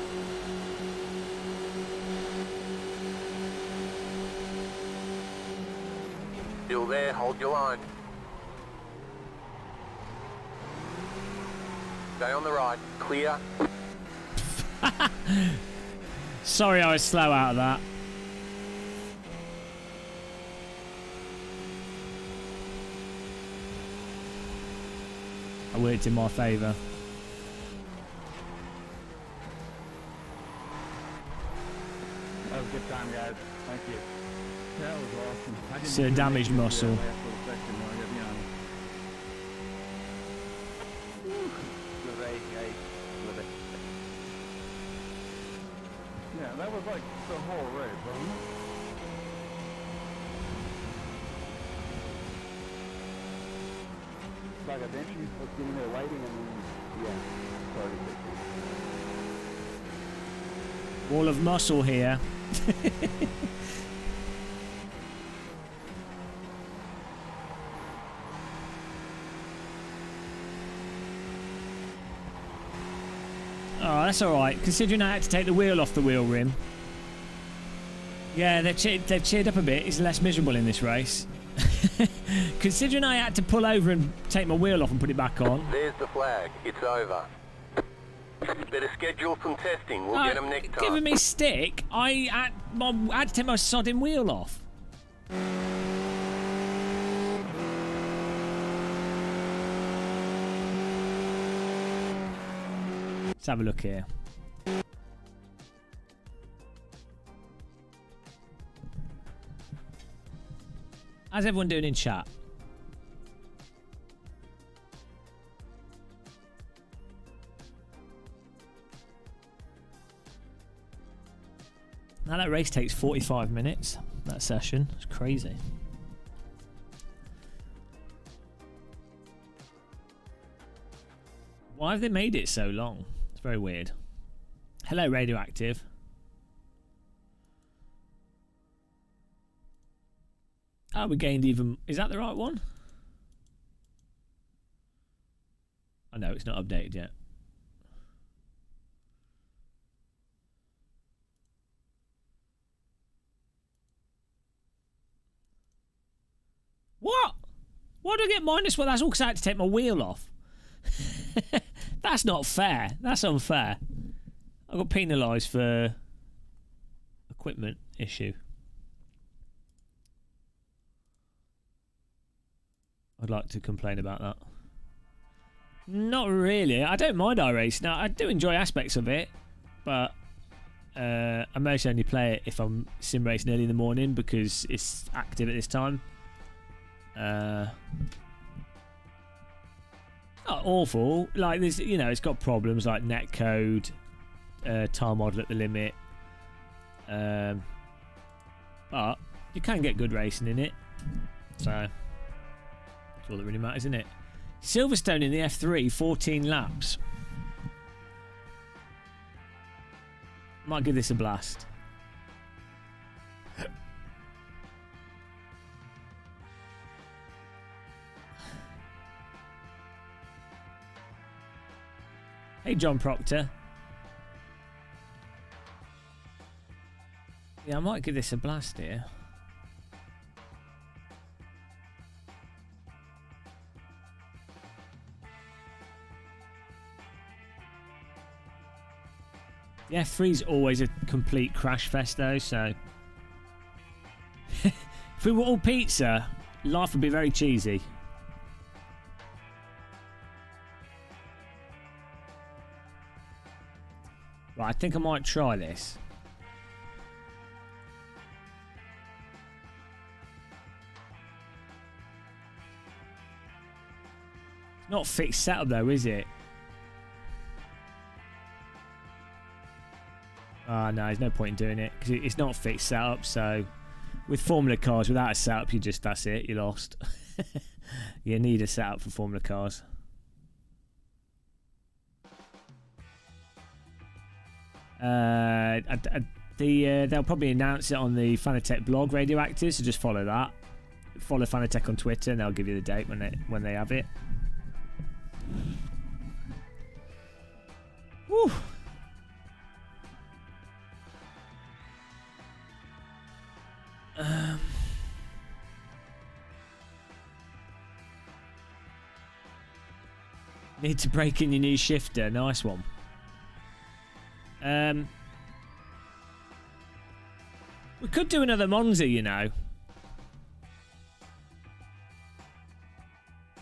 Still there, hold your line. Stay on the right, clear.
Sorry I was slow out of that. I worked in my favour.
That was a good time, guys. Thank you. That was awesome. I didn't
It's a
even
damaged
make it
muscle.
through that last little section, though, I gotta be honest. Good race, guys. Love it. Yeah, that was like the whole race, wasn't it? It's like eventually you was getting there waiting and then, yeah, started it.
Wall of muscle here. Oh, that's alright, considering I had to take the wheel off the wheel rim. Yeah, they've cheered up a bit. It's less miserable in this race. Considering I had to pull over and take my wheel off and put it back on.
There's the flag, it's over. Better schedule some testing, we'll get them next time.
Giving me stick, I had to take my sodding wheel off. Let's have a look here. How's everyone doing in chat? Now that race takes 45 minutes. That session. It's crazy. Why have they made it so long? It's very weird. Hello, Radioactive. Oh, we gained even... Is that the right one? Oh, no, it's not updated yet. What? Why do I get -1? That's all because I had to take my wheel off. That's not fair. That's unfair. I got penalised for equipment issue. I'd like to complain about that. Not really. I don't mind iRacing. Now, I do enjoy aspects of it, but I mostly only play it if I'm sim racing early in the morning because it's active at this time. Not awful. Like there's, you know, it's got problems like netcode, time model at the limit. But you can get good racing in it, so that's all that really matters, isn't it? Silverstone in the F3, 14 laps. Might give this a blast. Hey, John Proctor. Yeah, I might give this a blast here. The F3 is always a complete crash fest though, so... if we were all pizza, life would be very cheesy. Right, I think I might try this. It's not fixed setup though, is it? Ah, no, there's no point in doing it because it's not fixed setup. So, with Formula cars, without a setup, that's it. You're lost. You need a setup for Formula cars. They'll probably announce it on the Fanatec blog, Radioactive. So just follow that. Follow Fanatec on Twitter, and they'll give you the date when they have it. Woo. Need to break in your new shifter. Nice one. We could do another Monza, you know,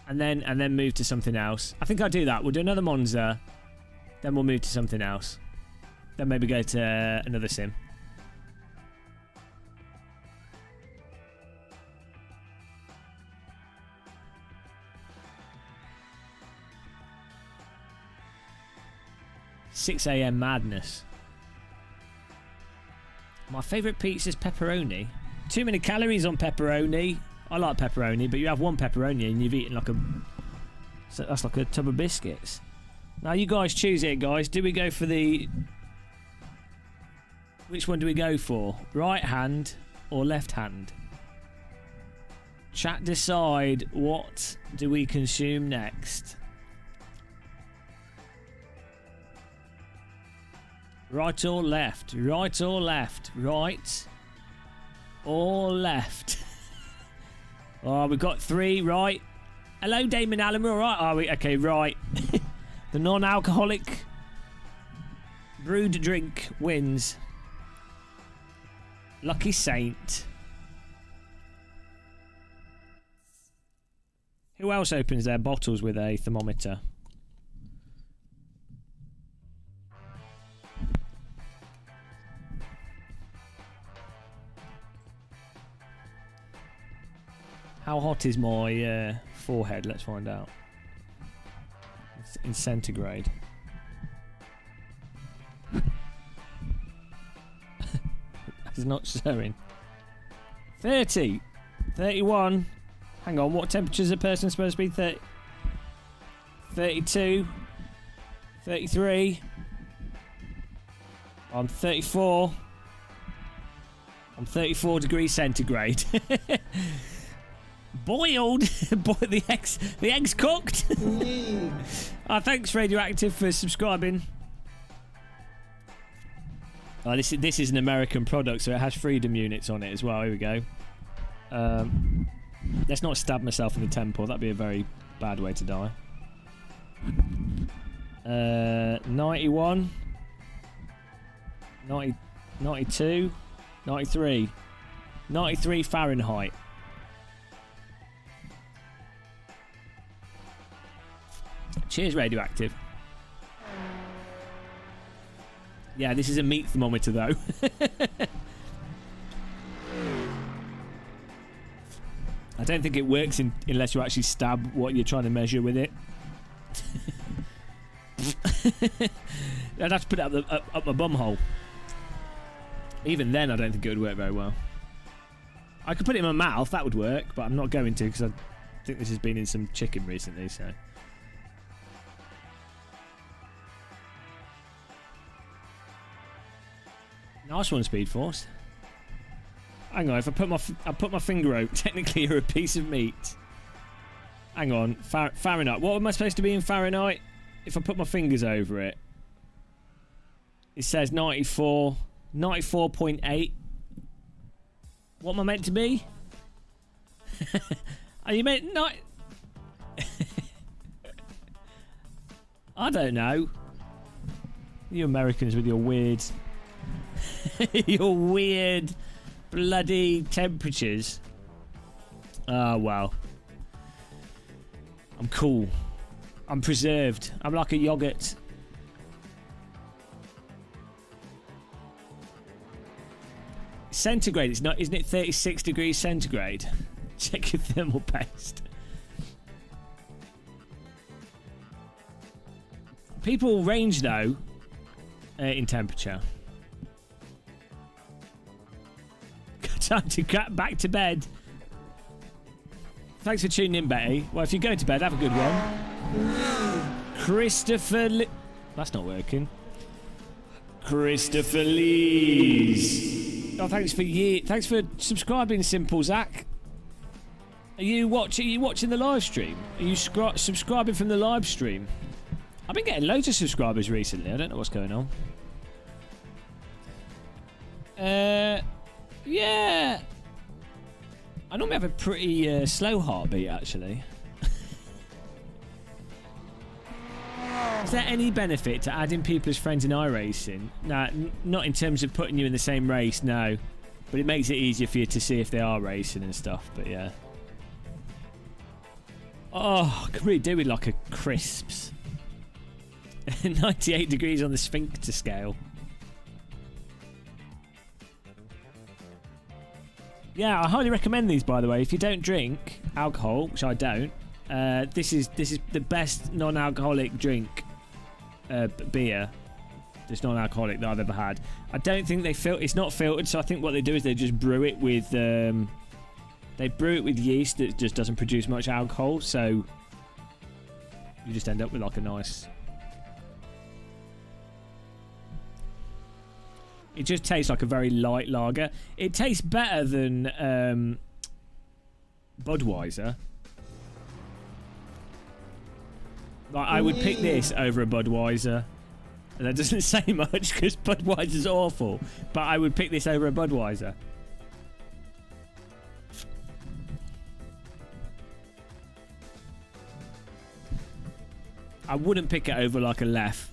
and then move to something else. I think I'll do that. We'll do another Monza, then we'll move to something else, then maybe go to another sim. $6 AM madness. My favourite pizza is pepperoni. Too many calories on pepperoni. I like pepperoni, but you have one pepperoni and you've eaten like a... So that's like a tub of biscuits. Now you guys choose it, guys. Do we go for the... Which one do we go for? Right hand or left hand? Chat decide, what do we consume next? Right or left? Right or left? Right or left? Oh, we've got 3 right. Hello, Damon Allen. We're all right, are we? Okay, right. The non-alcoholic brewed drink wins. Lucky Saint. Who else opens their bottles with a thermometer? How hot is my forehead? Let's find out. It's in centigrade. is not showing. 30. 31. Hang on, what temperature is a person supposed to be? 30. 32. 33. I'm 34. I'm 34 degrees centigrade. Boiled. Boy, the eggs cooked. Thanks Radioactive for subscribing. This is an American product, so it has freedom units on it as well. Here we go. Let's not stab myself in the temple. That'd be a very bad way to die. 91. 90, 92. 93. 93 Fahrenheit. Cheers, Radioactive. Yeah, this is a meat thermometer, though. I don't think it works unless you actually stab what you're trying to measure with it. I'd have to put it up my bum hole. Even then, I don't think it would work very well. I could put it in my mouth, that would work, but I'm not going to because I think this has been in some chicken recently, so... Nice one, Speed Force. Hang on, if I put my finger out, technically you're a piece of meat. Hang on, Fahrenheit. What am I supposed to be in Fahrenheit? If I put my fingers over it, it says 94, 94.8. What am I meant to be? Are you meant not? I don't know. You Americans with your weird. Your weird bloody temperatures. Oh, wow. I'm cool. I'm preserved. I'm like a yogurt. Centigrade, it's not, isn't it 36 degrees centigrade? Check your thermal paste. People range though in temperature. Time to get back to bed. Thanks for tuning in, Betty. Well, if you're going to bed, have a good one. Christopher that's not working. Christopher Lees. Oh, thanks for subscribing, Simple Zach. Are you watching the live stream? Are you subscribing from the live stream? I've been getting loads of subscribers recently. I don't know what's going on. Yeah. I normally have a pretty slow heartbeat, actually. Is there any benefit to adding people as friends in iRacing? Nah, not in terms of putting you in the same race, no. But it makes it easier for you to see if they are racing and stuff, but yeah. Oh, I could really do with like a crisps. 98 degrees on the sphincter scale. Yeah, I highly recommend these, by the way. If you don't drink alcohol, which I don't, this is the best non-alcoholic drink, beer, just non-alcoholic that I've ever had. I don't think it's not filtered, so I think what they do is they just brew it with yeast that just doesn't produce much alcohol, so you just end up with like a nice. It just tastes like a very light lager. It tastes better than Budweiser. Like, I would pick this over a Budweiser. And that doesn't say much because Budweiser's awful. But I would pick this over a Budweiser. I wouldn't pick it over like a Lef.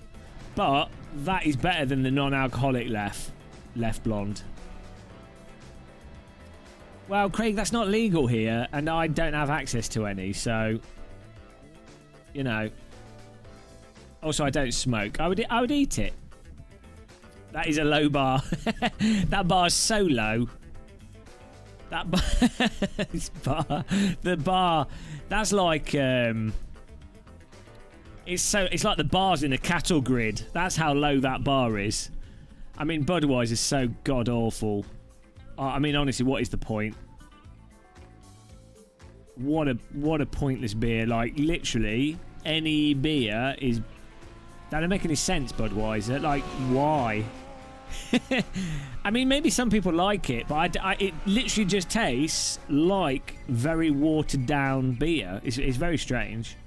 But that is better than the non-alcoholic Lef Blonde. Well, Craig, that's not legal here, and I don't have access to any, so you know. Also, I don't smoke. I would eat it. That is a low bar. That bar is so low. That bar, the bar. That's like it's like the bars in a cattle grid. That's how low that bar is. I mean, Budweiser's so god awful. I mean, honestly, what is the point? What a pointless beer. Like, literally, any beer is... That don't make any sense, Budweiser. Like, why? I mean, maybe some people like it, but it literally just tastes like very watered down beer. It's very strange.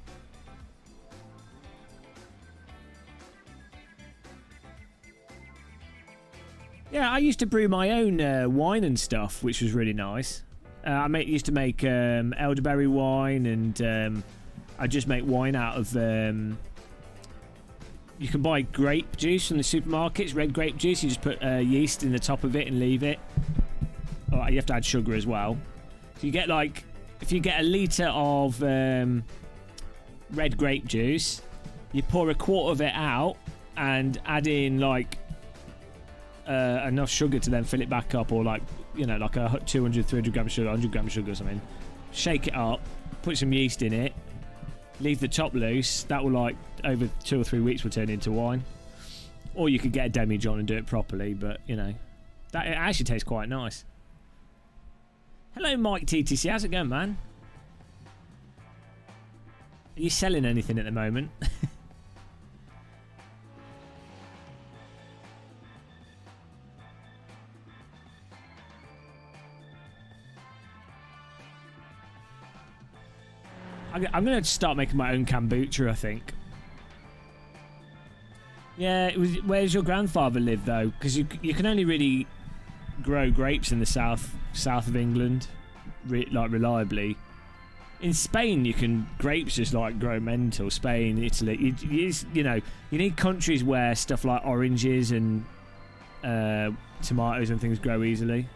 Yeah, I used to brew my own wine and stuff, which was really nice. I used to make elderberry wine, and I just make wine out of... you can buy grape juice from the supermarkets, red grape juice. You just put yeast in the top of it and leave it. Oh, you have to add sugar as well. So you get like... If you get a litre of red grape juice, you pour a quart of it out and add in like... enough sugar to then fill it back up, or like, you know, like a 200, 300 grams of sugar, 100 grams of sugar or something. Shake it up, put some yeast in it, leave the top loose. That will, like, over 2 or 3 weeks will turn into wine. Or you could get a demi-john and do it properly, but, you know, that it actually tastes quite nice. Hello, Mike TTC. How's it going, man? Are you selling anything at the moment? I'm going to start making my own kombucha, I think. Yeah, where's your grandfather live, though? Because you can only really grow grapes in the south of England, like, reliably. In Spain, you can... Grapes just, like, grow mental. Spain, Italy... You know, you need countries where stuff like oranges and tomatoes and things grow easily.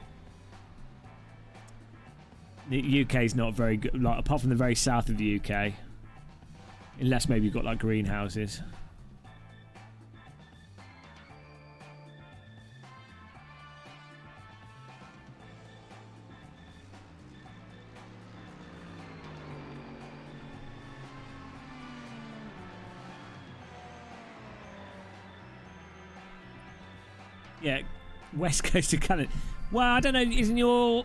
The UK's not very good, like, apart from the very south of the UK. Unless maybe you've got, like, greenhouses. Yeah, west coast of Canada. Well, I don't know, isn't your...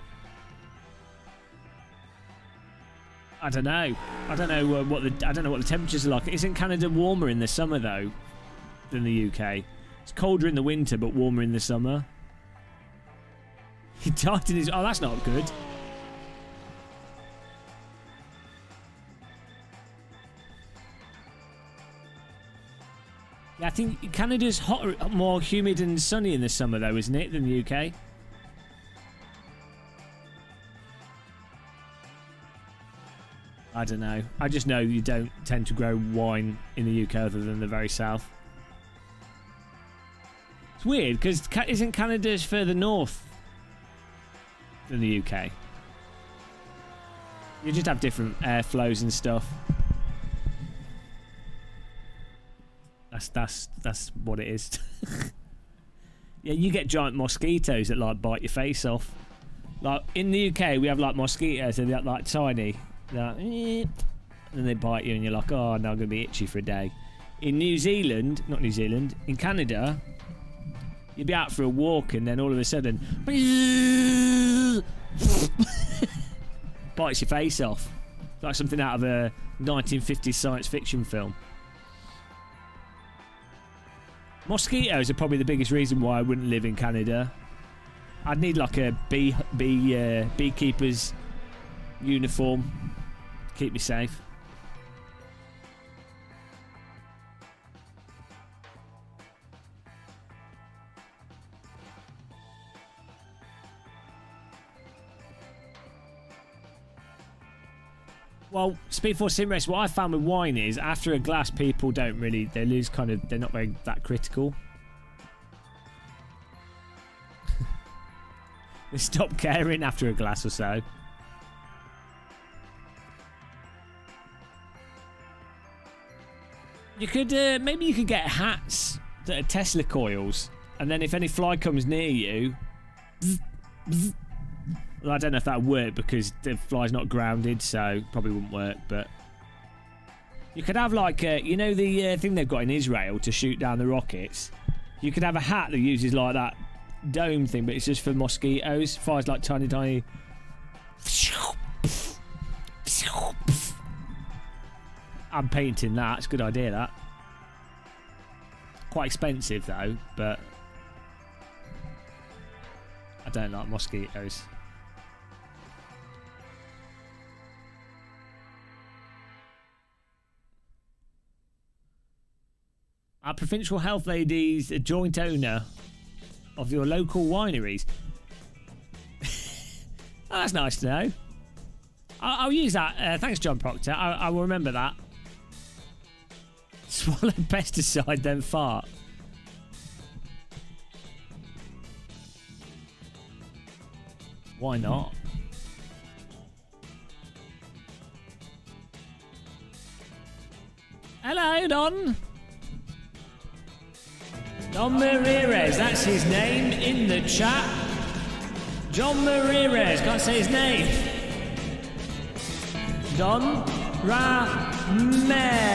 I don't know. I don't know what the temperatures are like. Isn't Canada warmer in the summer though than the UK? It's colder in the winter but warmer in the summer. He died in his... Oh, that's not good. Yeah, I think Canada's hotter, more humid and sunny in the summer though, isn't it, than the UK? I don't know. I just know you don't tend to grow wine in the UK other than the very south. It's weird, because isn't Canada further north than the UK? You just have different airflows and stuff. That's what it is. Yeah, you get giant mosquitoes that, like, bite your face off. Like, in the UK, we have, like, mosquitoes, and they're, like, tiny. Like, and then they bite you and you're like, oh, now I'm going to be itchy for a day. In New Zealand, not New Zealand, in Canada, you'd be out for a walk and then all of a sudden bites your face off. Like something out of a 1950s science fiction film. Mosquitoes are probably the biggest reason why I wouldn't live in Canada. I'd need like a beekeeper's uniform to keep me safe. Well, Speed Force Sim Race, what I found with wine is after a glass people don't really, they lose kind of, they're not very that critical. They stop caring after a glass or so. You could, maybe you could get hats that are Tesla coils, and then if any fly comes near you, bzz, bzz. Well, I don't know if that would work because the fly's not grounded, so probably wouldn't work, but you could have like, you know the thing they've got in Israel to shoot down the rockets? You could have a hat that uses like that dome thing, but it's just for mosquitoes. Fires like tiny. I'm painting that. It's a good idea, that. Quite expensive though, but I don't like mosquitoes. Our provincial health lady is a joint owner of your local wineries. Oh, that's nice to know. I'll use that. Thanks, John Proctor. I will remember that. Swallow pesticide, then fart. Why not? Hello, Don. Don Ramirez, that's his name in the chat. John Ramirez, can't say his name. Don Ramez.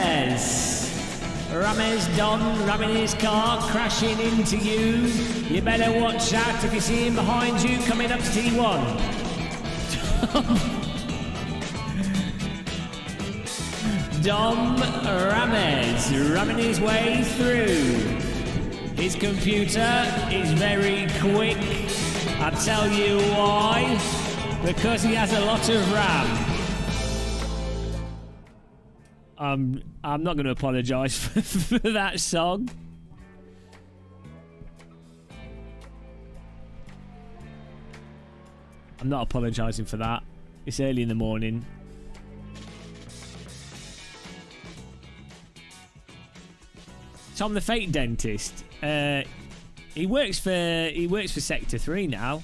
Ramez Don ramming his car, crashing into you. You better watch out if you see him behind you coming up to T1. Dom Ramez ramming his way through. His computer is very quick. I'll tell you why. Because he has a lot of RAM. I'm not going to apologise for that song. I'm not apologising for that. It's early in the morning. Tom the fake dentist. He works for Sector 3 now.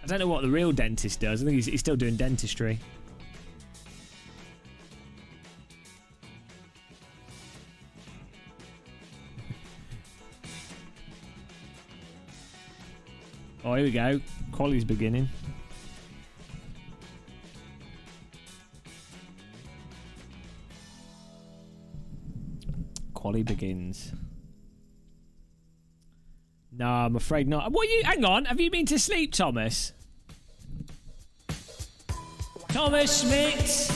I don't know what the real dentist does. I think he's still doing dentistry. Oh, here we go. Quali's beginning. Quali begins. No, I'm afraid not. What you? Hang on. Have you been to sleep, Thomas? Thomas Schmidt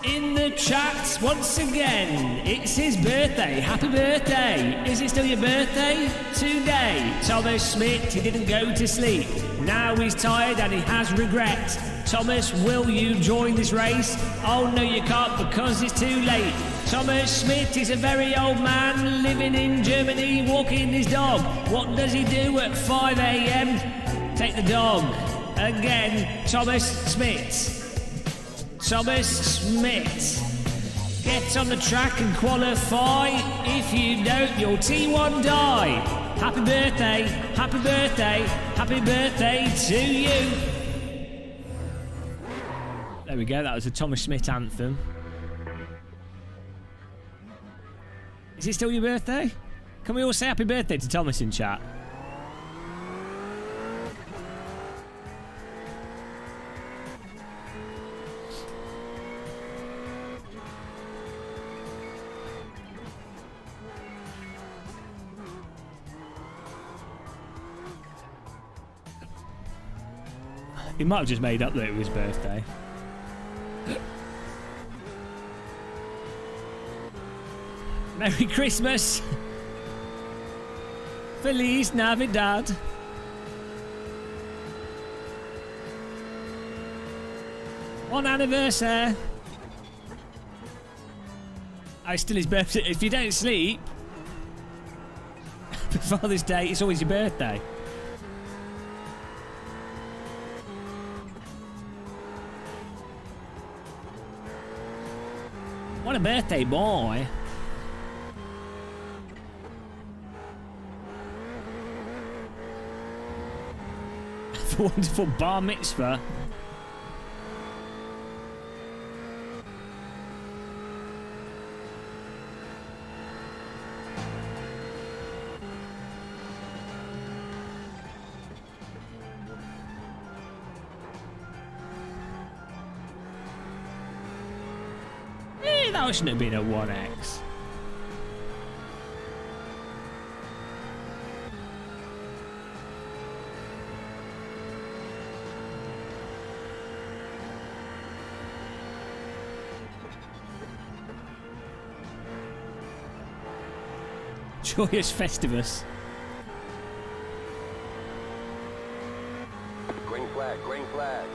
in the chat once again. It's his birthday. Happy birthday. Is it still your birthday? Today. Thomas Schmidt, he didn't go to sleep. Now he's tired and he has regret. Thomas, will you join this race? Oh no, you can't because it's too late. Thomas Schmidt is a very old man living in Germany, walking his dog. What does he do at 5 a.m? Take the dog. Again, Thomas Schmidt. Thomas Schmidt. Get on the track and qualify. If you don't, you'll T1 die. Happy birthday, happy birthday, happy birthday to you. There we go, that was a Thomas Schmidt anthem. Is it still your birthday? Can we all say happy birthday to Thomas in chat? He might have just made up that it was his birthday. Merry Christmas! Feliz Navidad! On anniversary! Oh, it's still his birthday. If you don't sleep before this day, it's always your birthday. What a birthday boy! A wonderful bar mitzvah. That shouldn't have been a 1x. Joyous Festivus.
Green flag, green flag.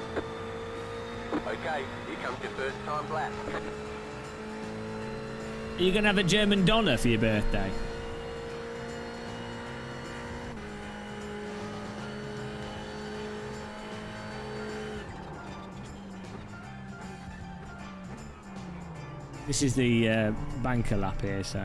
Okay, here comes your first time black.
Are you going to have a German Donna for your birthday? This is the banker lap here, so...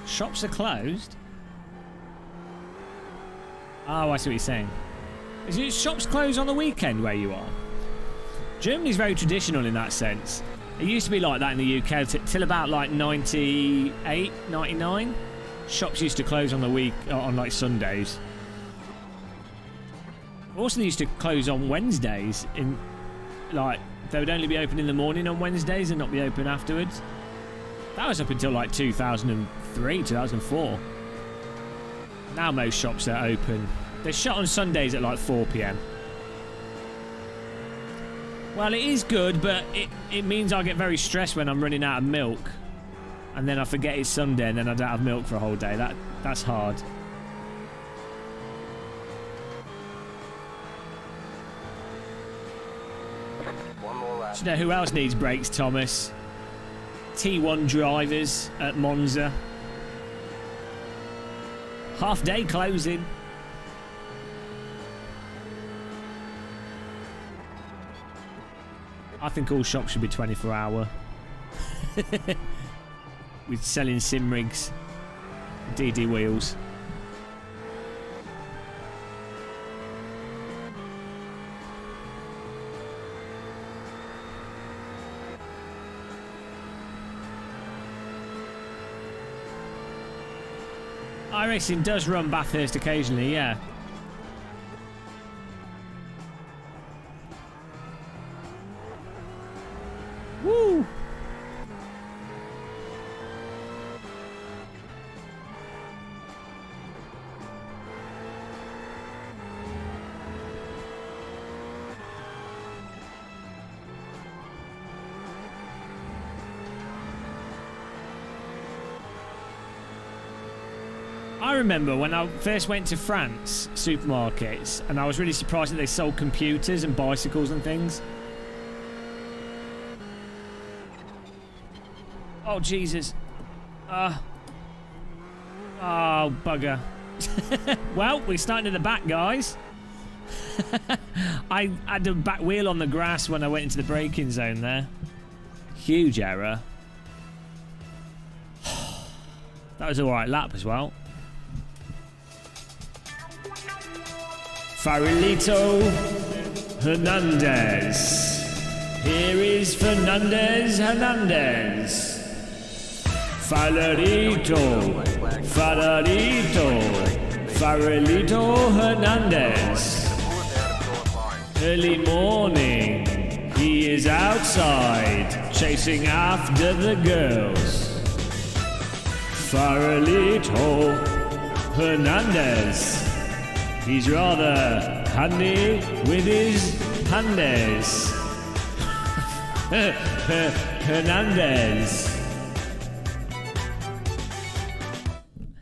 Shops are closed? Oh, I see what you're saying. Is it shops closed on the weekend where you are? Germany's very traditional in that sense. It used to be like that in the UK till about like 98, 99. Shops used to close on the week, on like Sundays. Also, they used to close on Wednesdays. In like, they would only be open in the morning on Wednesdays and not be open afterwards. That was up until like 2003, 2004. Now most shops are open. They're shut on Sundays at like 4 p.m. Well, it is good, but it means I get very stressed when I'm running out of milk. And then I forget it's Sunday and then I don't have milk for a whole day. That's hard.
One more lap.
Do you know who else needs brakes, Thomas? T1 drivers at Monza. Half day closing. I think all shops should be 24 hour. With selling sim rigs, DD wheels. iRacing does run Bathurst occasionally, yeah. Woo! I remember when I first went to France supermarkets and I was really surprised that they sold computers and bicycles and things. Oh, Jesus. Oh, bugger. Well, we're starting at the back, guys. I had a back wheel on the grass when I went into the braking zone there. Huge error. That was an alright lap as well. Farolito Hernandez. Here is Fernandez Hernandez. Farolito. Farolito Hernandez. Early morning, he is outside chasing after the girls. Farolito Hernandez. He's rather handy with his handes. Hernandez.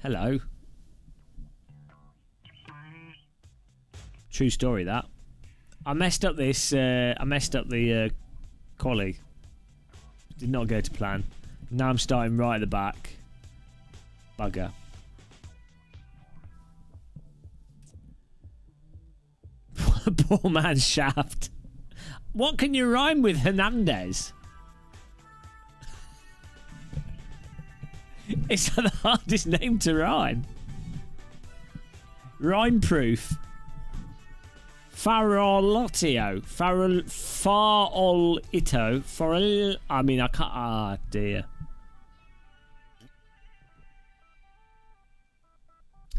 Hello. True story, that. I messed up this. I messed up the quali. Did not go to plan. Now I'm starting right at the back. Bugger. Poor man's shaft. What can you rhyme with Hernandez? It's the hardest name to rhyme. Rhyme proof. Farolotio. Farolito. I mean, I can't. Ah, dear.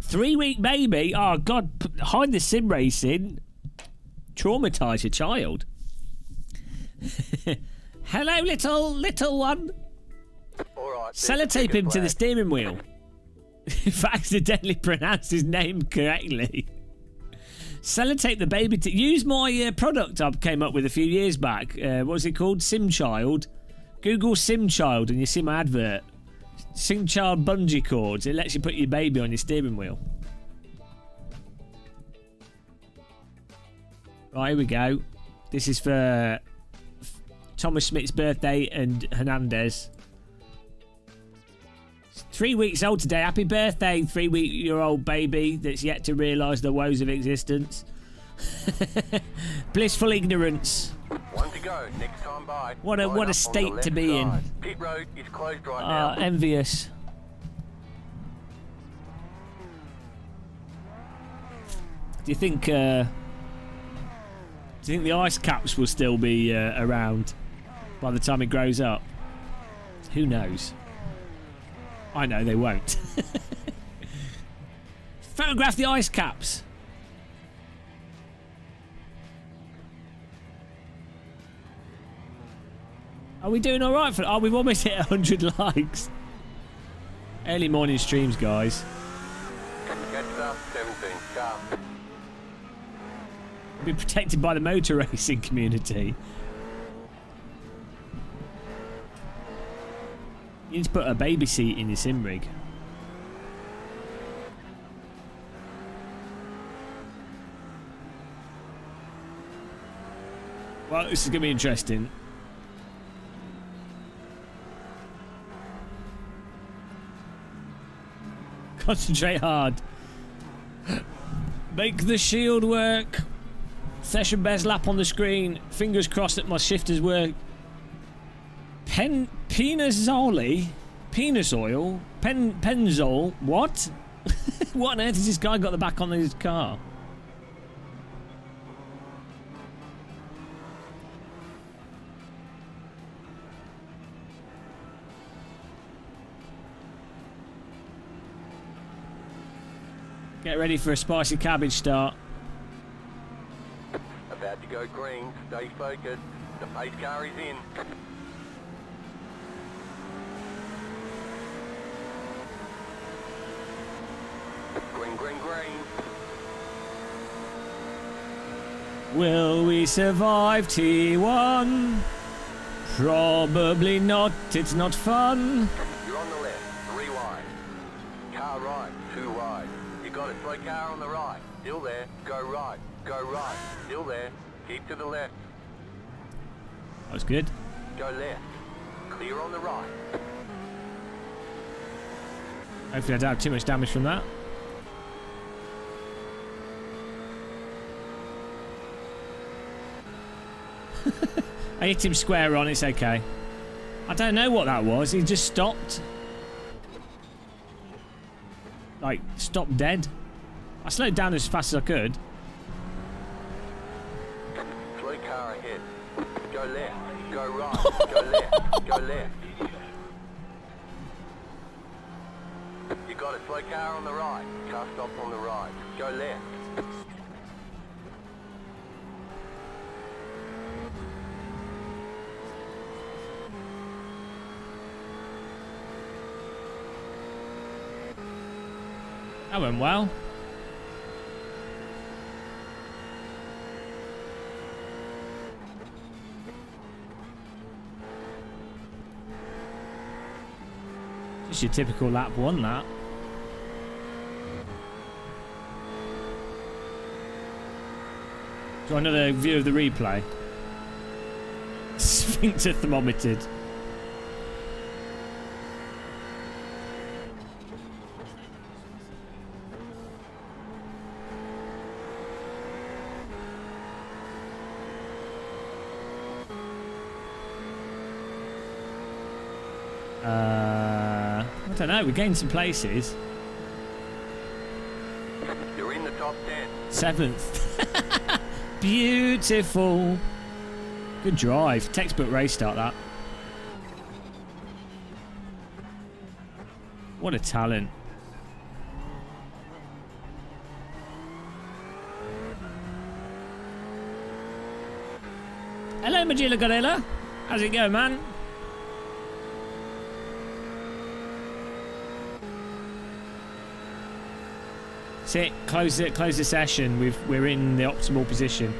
3-week baby. Oh, God. Hide the sim racing. Traumatise your child. Hello, little one.
All right.
Sellotape him to the steering wheel. If I accidentally pronounced his name correctly. Sellotape the baby to... Use my product I came up with a few years back. What was it called? SimChild. Google SimChild and you see my advert. SimChild bungee cords. It lets you put your baby on your steering wheel. Right, here we go. This is for Thomas Smith's birthday and Hernandez. 3 weeks old today. Happy birthday, 3-week-old baby that's yet to realise the woes of existence. Blissful ignorance.
One to go. Next time by.
What a state to be in.
Pit road is closed right now.
Envious. Do you think the ice caps will still be around by the time it grows up? Who knows? I know they won't. Photograph the ice caps. Are we doing all right? We've almost hit 100 likes. Early morning streams, guys.
Get up, 17. Sharp.
We'll be protected by the motor racing community. You need to put a baby seat in your sim rig. Well, this is going to be interesting. Concentrate hard. Make the shield work. Session best lap on the screen. Fingers crossed that my shifters work. Penazole? Penis oil? Penzol? What? What on earth has this guy got the back on his car? Get ready for a spicy cabbage start.
About to go green. Stay focused. The pace car is in. Green, green, green.
Will we survive T1? Probably not. It's not fun.
You're on the left. 3 wide. Car right. 2 wide. You got it. Slow car on the right. Still there. Go right. Go right. Still there. Keep to the left.
That was good.
Go left. Clear on the right.
Hopefully I don't have too much damage from that. I hit him square on, it's okay. I don't know what that was. He just stopped. Like, stopped dead. I slowed down as fast as I could.
Slow car ahead. Go left. Go right. Go left. Go left. You got a slow car on the right. Car stop on the right. Go left.
That went well. Just your typical lap one, that. Do you want another view of the replay? Sphincter thermometered. I don't know, we gained some places.
You're in the top 10.
7th. Beautiful. Good drive. Textbook race start, that. What a talent. Hello, Magilla Gorilla. How's it going, man? Sit. Close it. Close the session. We're in the optimal position.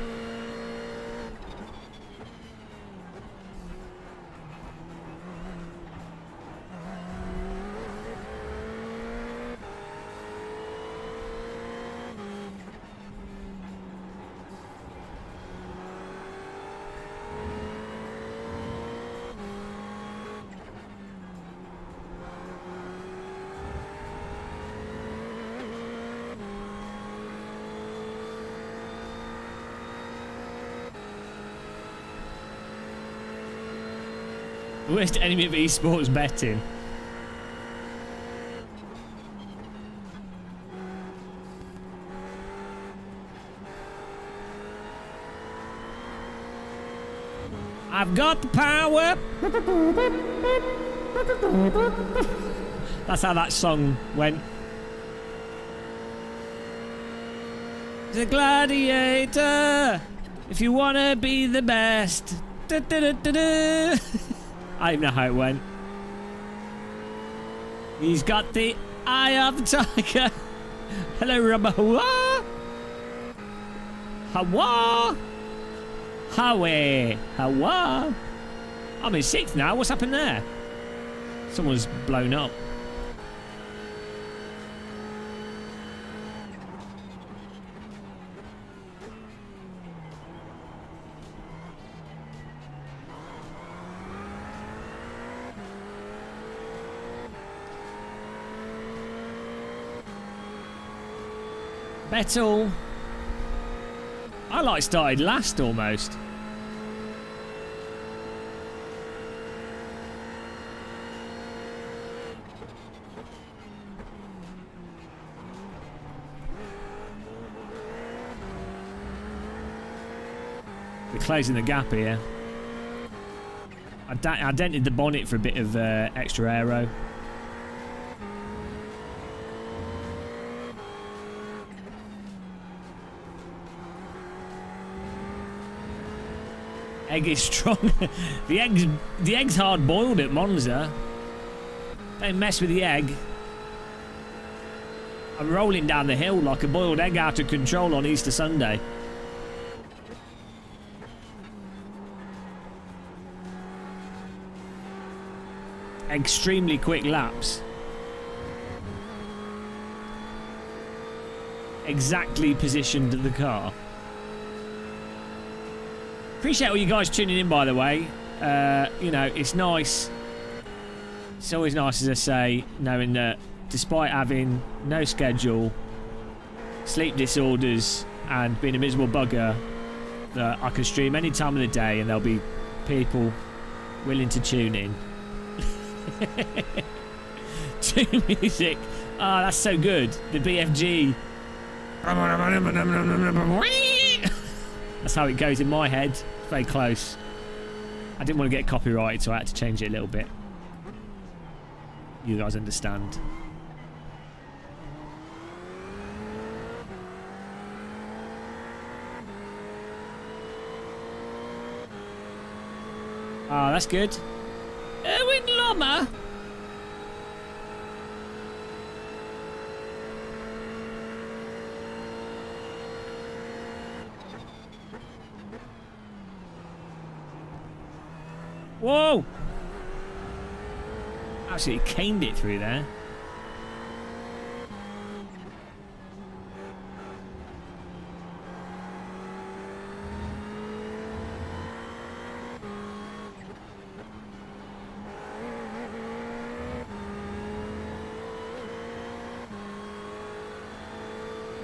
Worst enemy of esports betting. I've got the power. That's how that song went. The gladiator. If you wanna be the best. Da, da, da, da, da. I don't know how it went. He's got the eye of the tiger. Hello, Rubber. Hawa. Hawa. Hawa. Hawa. I'm in 6th now. What's happened there? Someone's blown up. Vettel. I like started last almost. We're closing the gap here. I dented the bonnet for a bit of extra aero. Egg is strong. the egg's hard boiled at Monza. Don't mess with the egg. I'm rolling down the hill like a boiled egg out of control on Easter Sunday. Extremely quick laps. Exactly positioned the car. Appreciate all you guys tuning in, by the way. You know, it's nice. It's always nice, as I say, knowing that despite having no schedule, sleep disorders, and being a miserable bugger, that I can stream any time of the day and there'll be people willing to tune in. To music. Oh, that's so good. The BFG. That's how it goes in my head. Very close. I didn't want to get copyrighted, so I had to change it a little bit. You guys understand. Ah, that's good. Erwin Loma. Whoa! Absolutely caned it through there.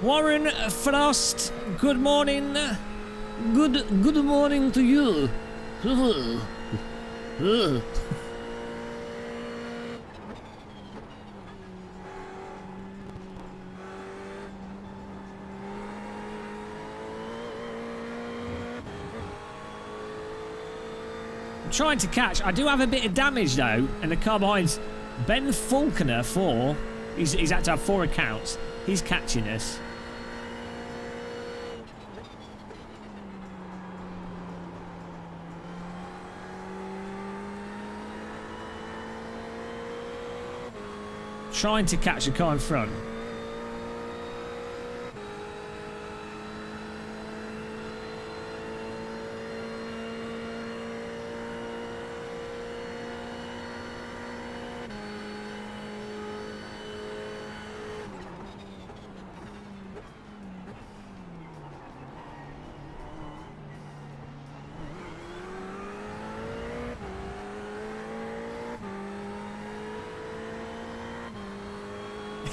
Warren Frost, good morning. Good morning to you. I'm trying to catch. I do have a bit of damage though, and the car behind's Ben Falconer 4. He's had to have 4 accounts. He's catching us. Trying to catch the car in front.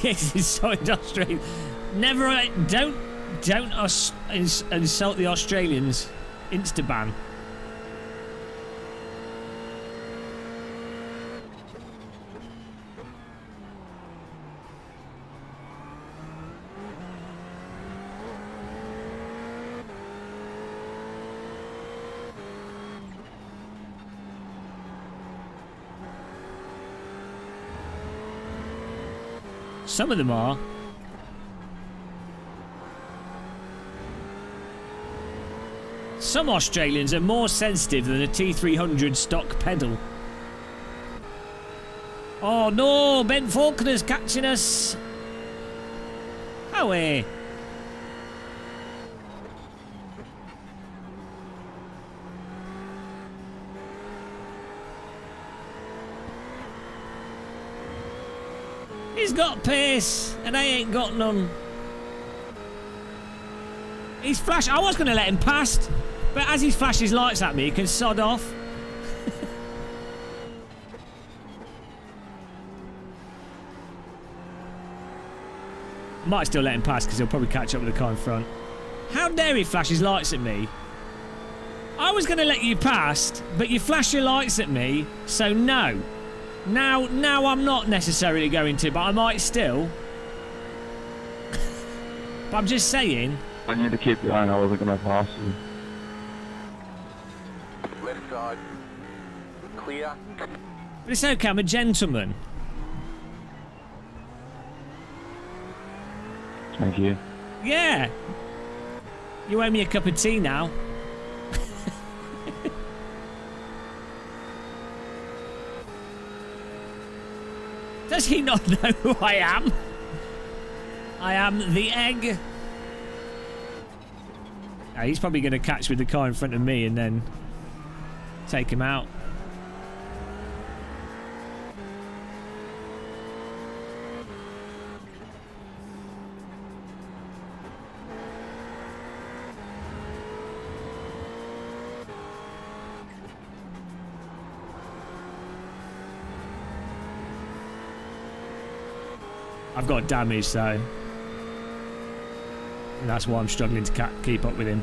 Yes, inside Australia. Never. Don't insult the Australians. Instaban. Some of them are. Some Australians are more sensitive than a T300 stock pedal. Oh no, Ben Falconer's catching us. Away. He's got pace, and I ain't got none. He's flashed. I was going to let him past, but as he flashes lights at me, he can sod off. Might still let him pass because he'll probably catch up with the car in front. How dare he flash his lights at me? I was going to let you past, but you flash your lights at me, so no. Now I'm not necessarily going to, but I might still. But I'm just saying.
I need to keep behind. I wasn't going to pass you.
Left side. Clear.
But it's okay, I'm a gentleman.
Thank you.
Yeah. You owe me a cup of tea now. Does he not know who I am? I am the egg. He's probably going to catch with the car in front of me and then take him out. I've got damage though. And that's why I'm struggling to keep up with him.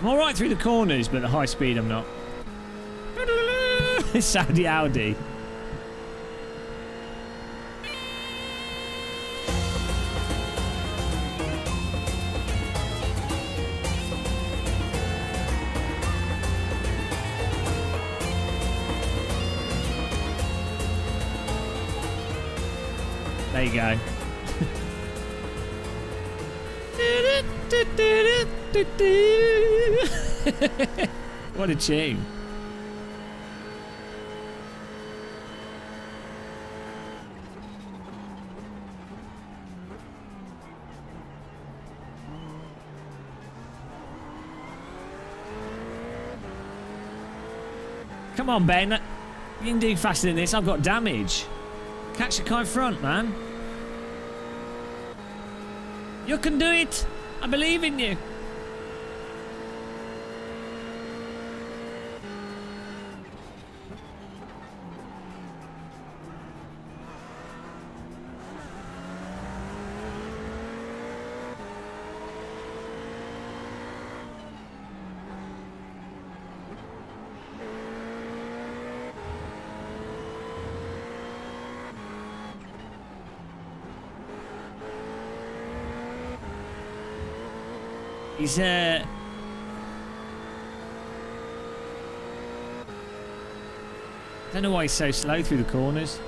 I'm alright through the corners, but at high speed I'm not. Saudi Audi. There you go. What a tune. Come on, Ben. You can do faster than this. I've got damage. Catch the car in front, man. You can do it. I believe in you. He's don't know why he's so slow through the corners.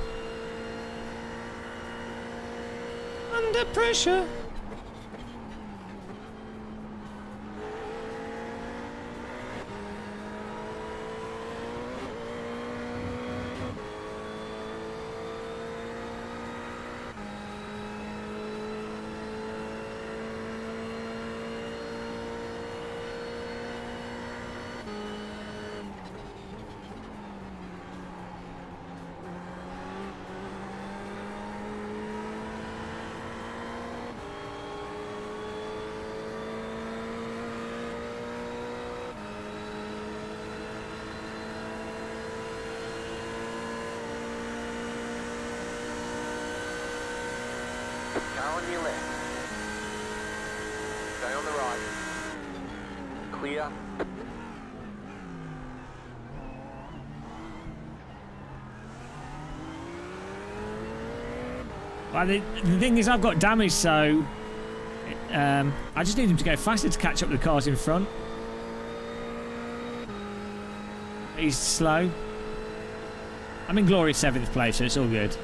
Under pressure.
Car on your left. Stay on the right. Clear.
Well, the thing is, I've got damage, so I just need him to go faster to catch up with the cars in front. He's slow. I'm in glorious 7th place, so it's all good.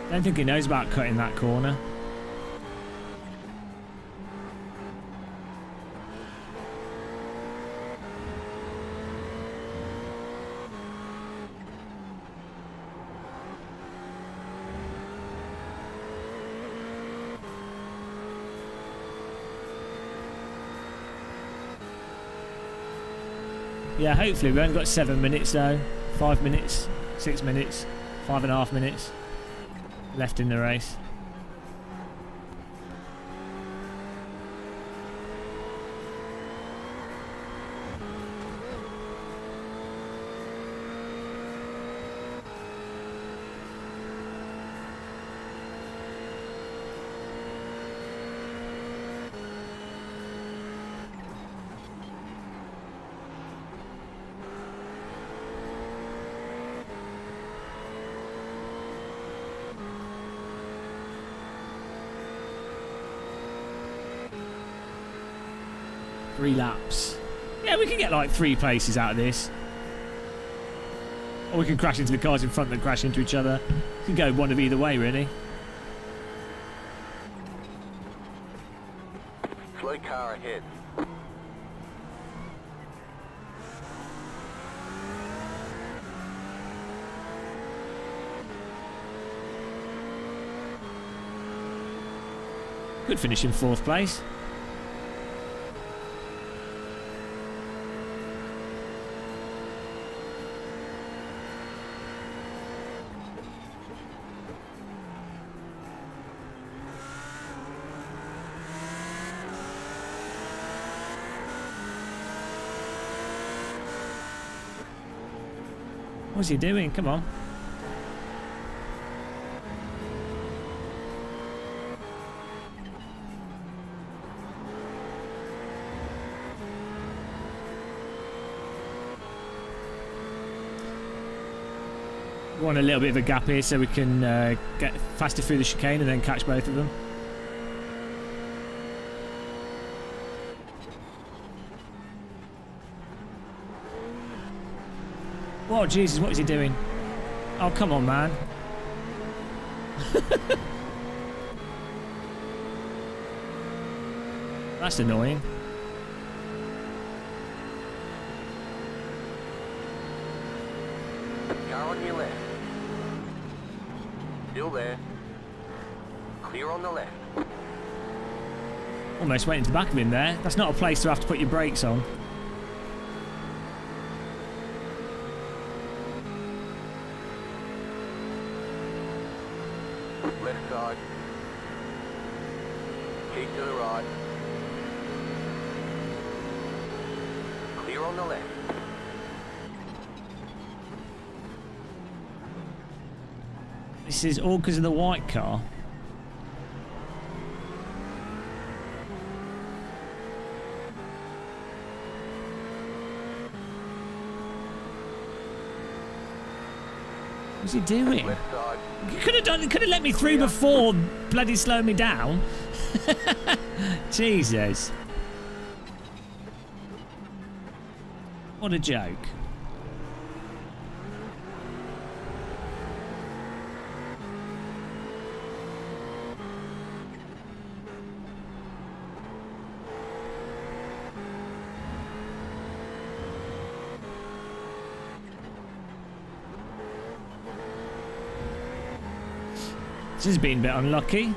Don't think he knows about cutting that corner. Yeah, hopefully. We've only got 7 minutes though. 5 minutes, 6 minutes, 5.5 minutes left in the race. Three laps. Yeah, we can get like 3 places out of this. Or we can crash into the cars in front that crash into each other. We can go one of either way, really.
Slow car ahead.
Good finish in 4th place. What's he doing? Come on. We want a little bit of a gap here so we can get faster through the chicane and then catch both of them. Whoa, Jesus, what is he doing? Oh, come on, man. That's annoying.
Car on your left. Still there. Clear on the left.
Almost went into the back of him there. That's not a place to have to put your brakes on.
Left side. Keep to the right. Clear on the left.
This is all because of the white car. What's he doing?
Left side.
You could have let me through before bloody slowing me down. Jesus. What a joke. This has been a bit unlucky.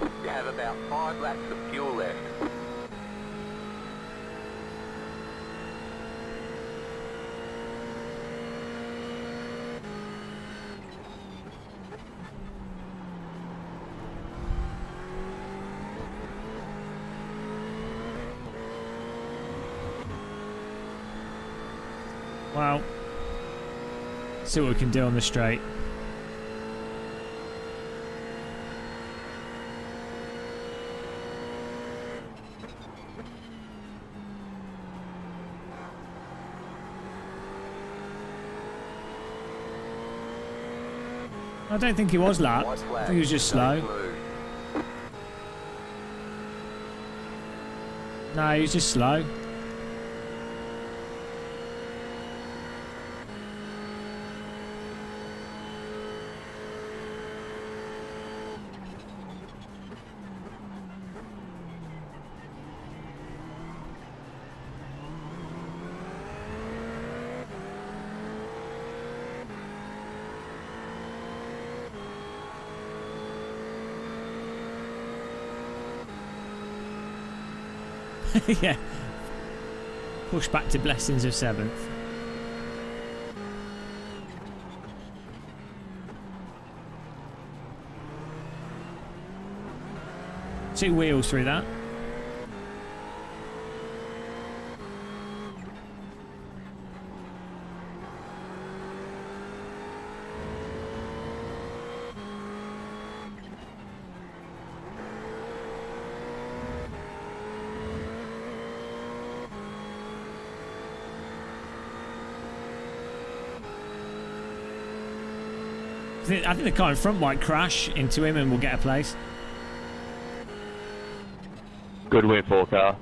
You have about 5 laps of fuel left.
Well, see what we can do on the straight. I don't think he was lapped.
White
I
flag.
think he was just slow.
Don't move.
No, he was just slow. Yeah. Push back to blessings of 7th. Two wheels through that. I think the car in front might crash into him and we'll get a place.
Good win for car.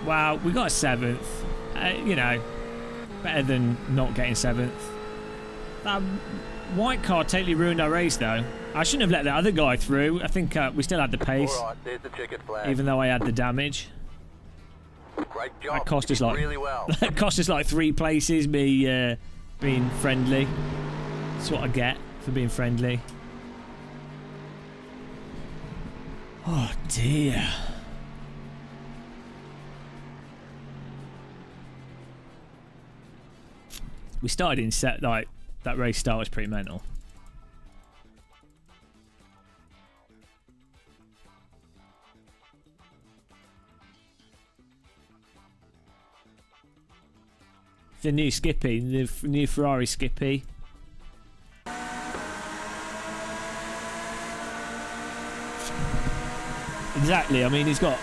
Wow, we got a 7th. You know, better than not getting 7th. That white car totally ruined our race, though. I shouldn't have let the other guy through. I think we still had the pace,
All right, there's the checkered flag.
even though I had the damage.
Great job.
That cost
You
us
did
like
really well.
that cost us like 3 places. Me being friendly. That's what I get for being friendly. Oh dear. We started in set like that race start was pretty mental. The new Skippy, the new Ferrari Skippy. Exactly. I mean, he's got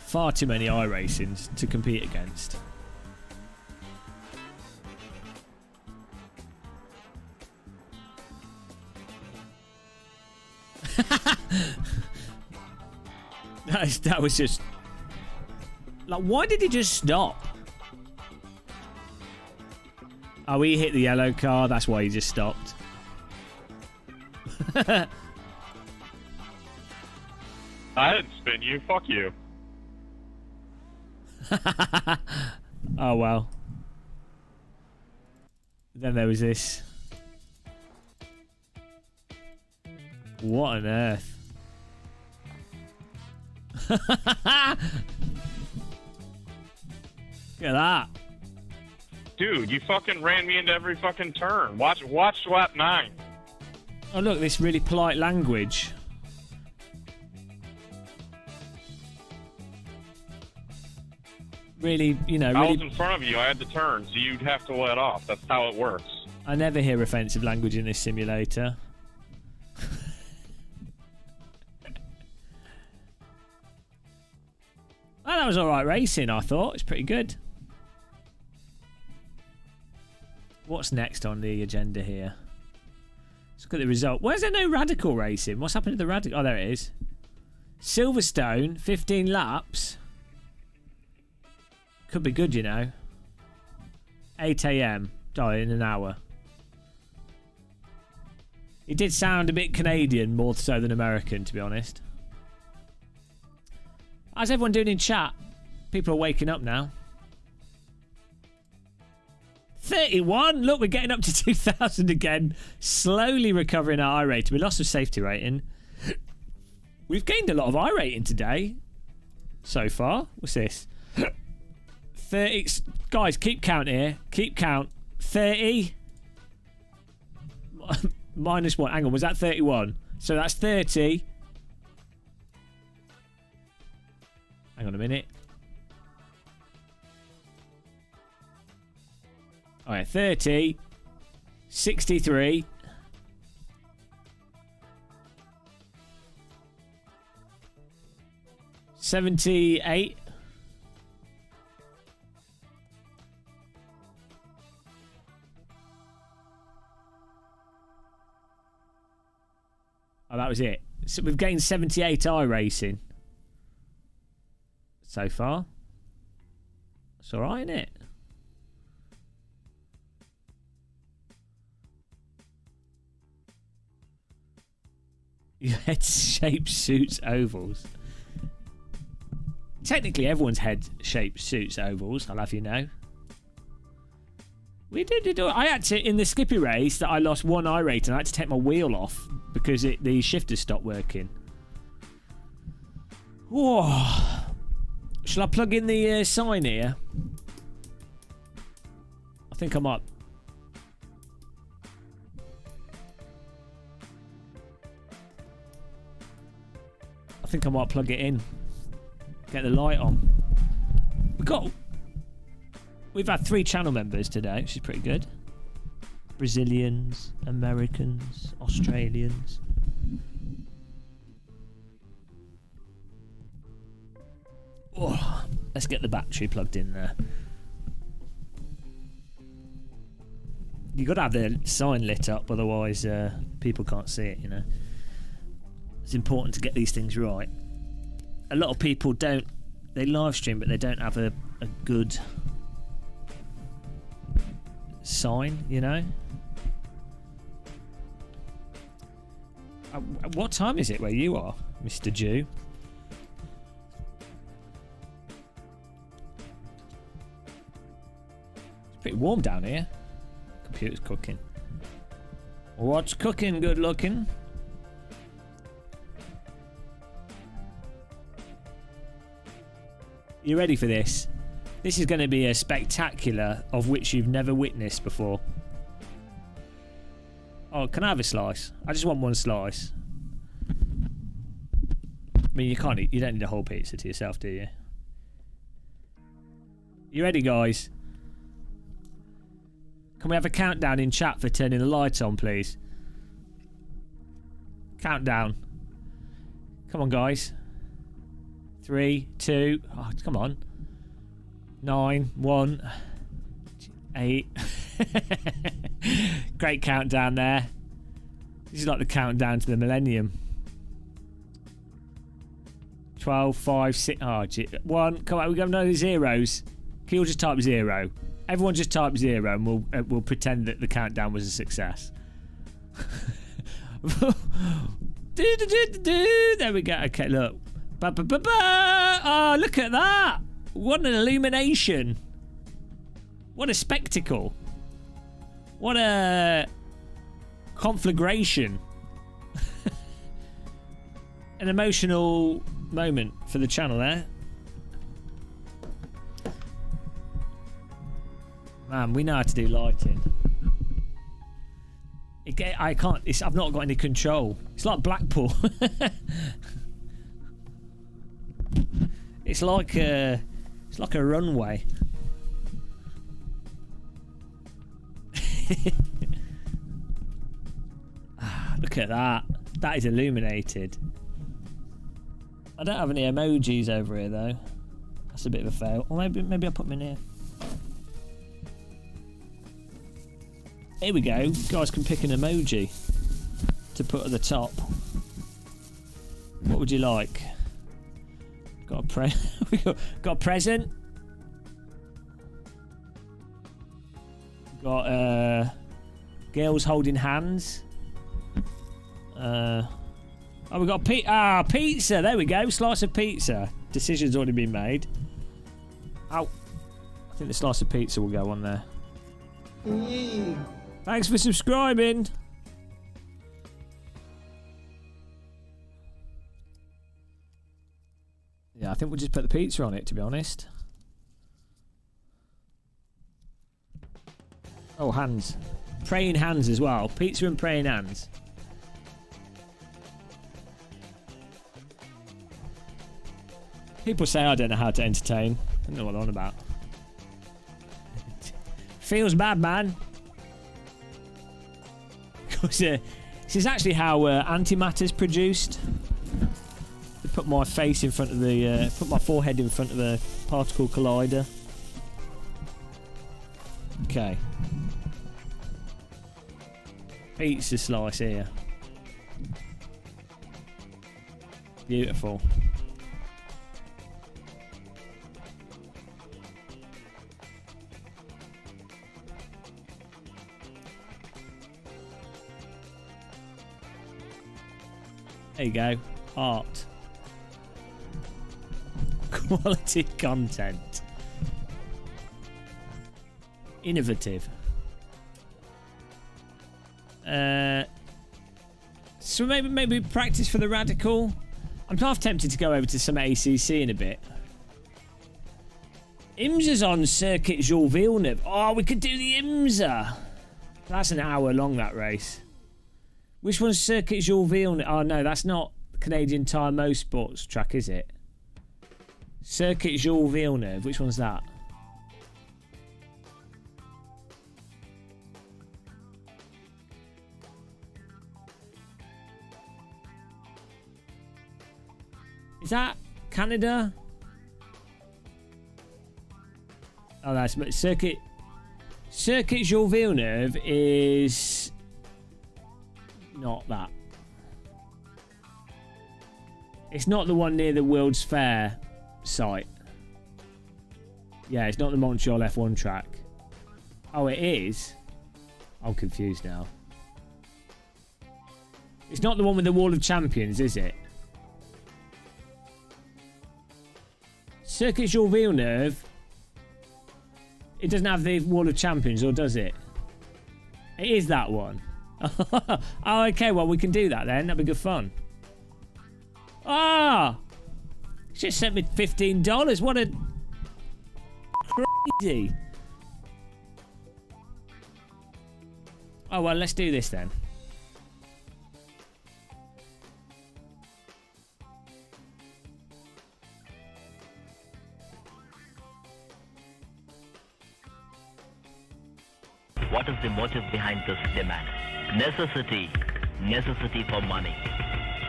far too many iRacings to compete against. That was just like, why did he just stop? Oh, he hit the yellow car. That's why he just stopped.
I didn't spin you. Fuck you.
Oh well. Then there was this. What on earth? Look at that.
Dude, you fucking ran me into every fucking turn. Watch lap 9.
Oh look, this really polite language. Really, you know,
I
really...
was in front of you. I had to turn, so you'd have to let off. That's how it works.
I never hear offensive language in this simulator. Oh, that was alright racing, I thought. It's pretty good. What's next on the agenda here? Let's look at the result. Where's there no radical racing? What's happened to the radical? Oh, there it is. Silverstone, 15 laps. Could be good, you know. 8 AM. Oh, in an hour. It did sound a bit Canadian more so than American, to be honest. How's everyone doing in chat? People are waking up now. 31! Look, we're getting up to 2,000 again. Slowly recovering our iRating. We lost some safety rating. We've gained a lot of iRating today. So far. What's this? 30. Guys, keep count here. Keep count. 30. Minus 1. Hang on, was that 31? So that's 30. Hang on a minute. Alright, 30. 63. 78. Oh, that was it. So we've gained 78 iRacing so far. It's alright, isn't it? Your head shape suits ovals. Technically, everyone's head shape suits ovals, I'll have you know. We did. I had to, in the Skippy race that I lost 1 iRating, I had to take my wheel off because the shifters stopped working. Whoa. Shall I plug in the sign here? I think I might. I think I might plug it in. Get the light on. We've had 3 channel members today, which is pretty good. Brazilians, Americans, Australians. Oh, let's get the battery plugged in there. You've got to have the sign lit up, otherwise people can't see it, you know. It's important to get these things right. A lot of people don't, they live stream, but they don't have a good sign, you know. What time is it where you are, Mr. Jew? It's pretty warm down here. Computer's cooking. What's cooking, good looking? You ready for this? This is going to be a spectacular of which you've never witnessed before. Oh, can I have a slice? I just want 1 slice. I mean, you can't eat. You don't need a whole pizza to yourself, do you? You ready, guys? Can we have a countdown in chat for turning the lights on, please? Countdown. Come on, guys. 3, 2. Oh, come on. 9, 1, 8. Great countdown there. This is like the countdown to the millennium. 12, 5, 6. Oh, 1. Come on, we're going to know the zeros. Can you all just type 0? Everyone just type 0 and we'll pretend that the countdown was a success. There we go. Okay, look. Oh, look at that. What an illumination. What a spectacle. What a conflagration. An emotional moment for the channel there. Man, we know how to do lighting. I can't. I've not got any control. It's like Blackpool. It's like a runway. Look at that. That is illuminated. I don't have any emojis over here though. That's a bit of a fail. Or maybe I'll put them in here. Here we go. Guys can pick an emoji to put at the top. What would you like? Got a present. Got girls holding hands. Oh, we got pizza. There we go. Slice of pizza. Decision's already been made. Ow. I think the slice of pizza will go on there. Thanks for subscribing. Yeah, I think we'll just put the pizza on it, to be honest. Oh, hands. Praying hands as well. Pizza and praying hands. People say I don't know how to entertain. I don't know what they're on about. Feels bad, man. Because this is actually how antimatter's produced. They put my face in front of the, put my forehead in front of the particle collider. Okay. Pizza slice here. Beautiful. There you go. Art. Quality content. Innovative. So maybe practice for the radical. I'm half tempted to go over to some ACC in a bit. IMSA's on Circuit Jules Villeneuve. Oh, we could do the IMSA. That's an hour long, that race. Which one's Circuit Jules Villeneuve? Oh, no, that's not Canadian Tire Motorsports track, is it? Circuit Jules Villeneuve. Which one's that? Is that Canada? Oh, that's Circuit Jules Villeneuve is not that. It's not the one near the World's Fair site. Yeah, it's not the Montreal F1 track. Oh, it is? I'm confused now. It's not the one with the Wall of Champions, is it? Circuit Jules Villeneuve. It doesn't have the Wall of Champions, or does it? It is that one. Oh, okay. Well, we can do that then. That'd be good fun. Ah! She just sent me $15. What a crazy. Oh, well, let's do this then.
What is the motive behind this demand? Necessity. Necessity for money.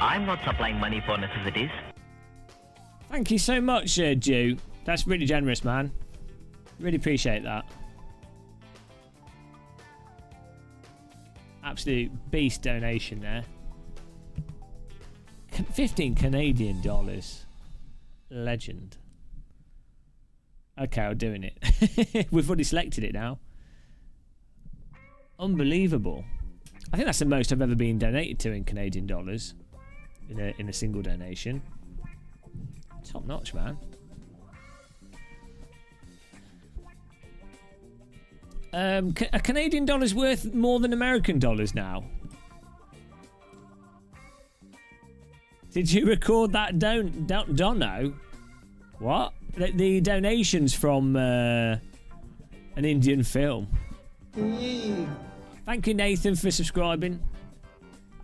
I'm not supplying money for necessities.
Thank you so much, Jew. That's really generous, man. Really appreciate that. Absolute beast donation there. 15 Canadian dollars. Legend. Okay, I'm doing it. We've already selected it now. Unbelievable. I think that's the most I've ever been donated to in Canadian dollars in a single donation. Top notch, man. A Canadian dollar's worth more than American dollars now. Did you record that? Don't know. What? The donations from an Indian film. Thank you, Nathan, for subscribing.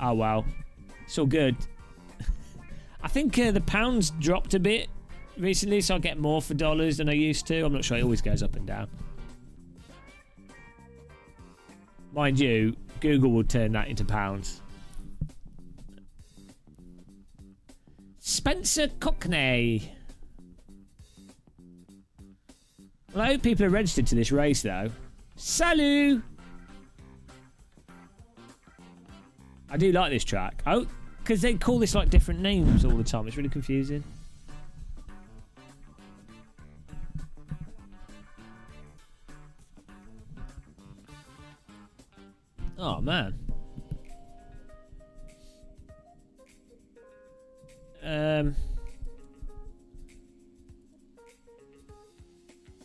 Oh, wow. It's all good. I think the pound's dropped a bit recently, so I get more for dollars than I used to. I'm not sure. It always goes up and down. Mind you, Google will turn that into pounds. Spencer Cockney. Well, I hope people are registered to this race, though. Salut! I do like this track. Oh, because they call this like different names all the time. It's really confusing. Oh, man.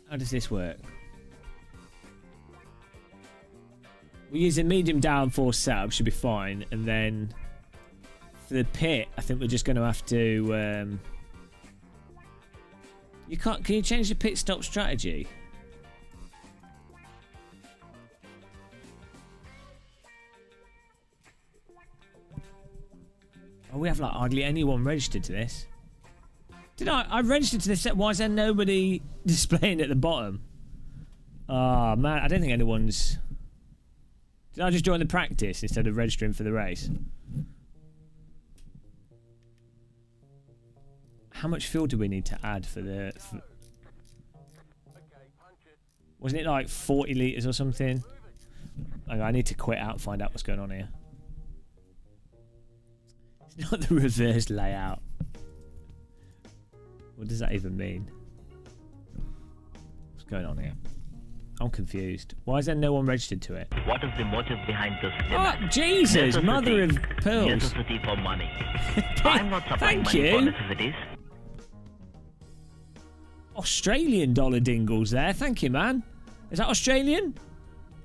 How does this work? We use a medium downforce setup, should be fine. And then for the pit, I think we're just going to have to... You can't... Can you change the pit stop strategy? Oh, we have like hardly anyone registered to this. Did I registered to this set? Why is there nobody displaying at the bottom? Oh, man. I don't think anyone's... Did I just join the practice instead of registering for the race? How much fuel do we need to add for the... Wasn't it like 40 litres or something? Okay, I need to quit out and find out what's going on here. It's not the reverse layout. What does that even mean? What's going on here? I'm confused. Why is there no one registered to it?
What is the motive behind this
Oh,
demand?
Jesus!
Necessity.
Mother of pearls.
Necessity for money. I'm not supplying
Thank
money for
you.
necessities.
Australian dollar dingles there. Thank you, man. Is that Australian?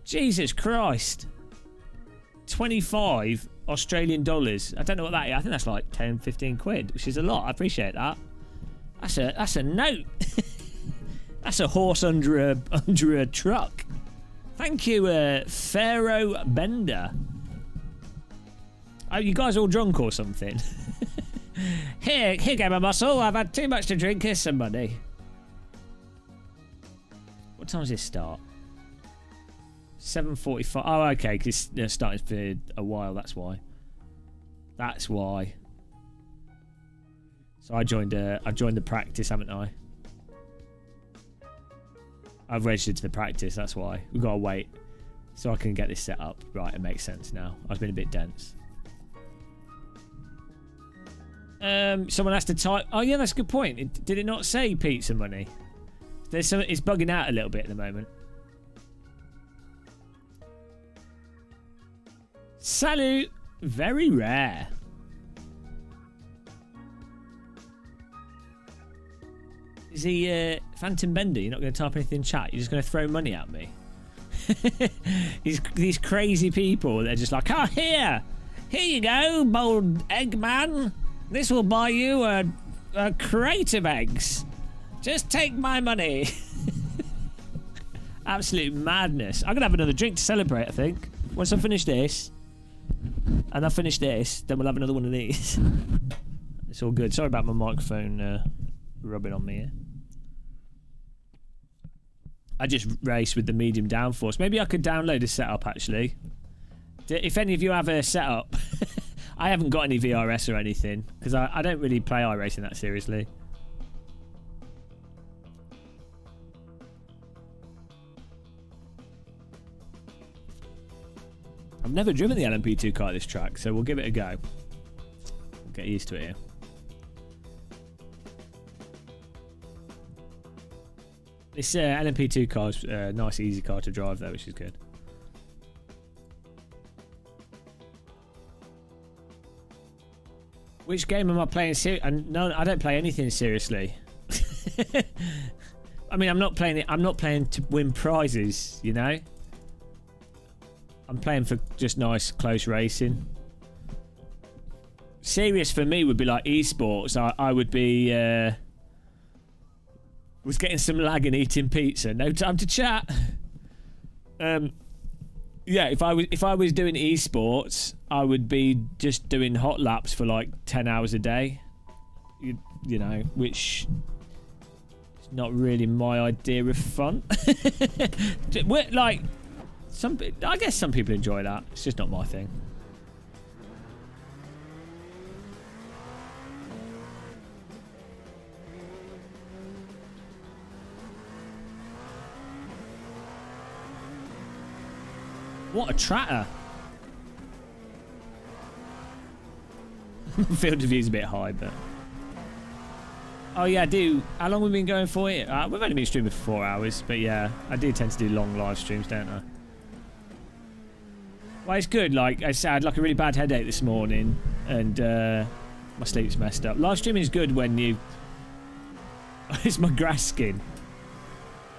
Jesus Christ. 25 Australian dollars. I don't know what that is. I think that's like 10, 15 quid, which is a lot. I appreciate that. That's a note. That's a horse under a truck. Thank you, Pharaoh Bender. Are you guys all drunk or something? Here, Gamer Muscle. I've had too much to drink. Here's some money. What time does this start? 7:45. Oh, okay. Because it's starting for a while. That's why. That's why. So I joined the practice, haven't I? I've registered to the practice. That's why we've got to wait so I can get this set up. Right, it makes sense now. I've been a bit dense. Someone has to type. Oh yeah, that's a good point. Did it not say pizza money? There's some. It's bugging out a little bit at the moment. Salut. Very rare. Is he Phantom Bender? You're not going to type anything in chat. You're just going to throw money at me. These crazy people. They're just like, oh, here you go, bold egg man. This will buy you a crate of eggs. Just take my money. Absolute madness. I'm going to have another drink to celebrate, I think. Once I finish this, and I finish this, then we'll have another one of these. It's all good. Sorry about my microphone rubbing on me here. I just race with the medium downforce. Maybe I could download a setup, actually. If any of you have a setup... I haven't got any VRS or anything, because I don't really play iRacing that seriously. I've never driven the LMP2 car at this track, so we'll give it a go. We'll get used to it here. This LMP2 car is a nice, easy car to drive, though, which is good. Which game am I playing No, I don't play anything seriously. I mean, I'm not playing it. I'm not playing to win prizes, you know. I'm playing for just nice, close racing. Serious for me would be like esports. I would be was getting some lag and eating pizza. No time to chat. Yeah, if I was doing esports, I would be just doing hot laps for like 10 hours a day. You know, which is not really my idea of fun. Like, I guess some people enjoy that. It's just not my thing. What a tratter. Field of view's a bit high, but... Oh yeah, I do. How long have we been going for it? We've only been streaming for 4 hours, but yeah, I do tend to do long live streams, don't I? Well, it's good. Like I said, I had like a really bad headache this morning, and my sleep's messed up. Live streaming is good when you... It's my grass skin.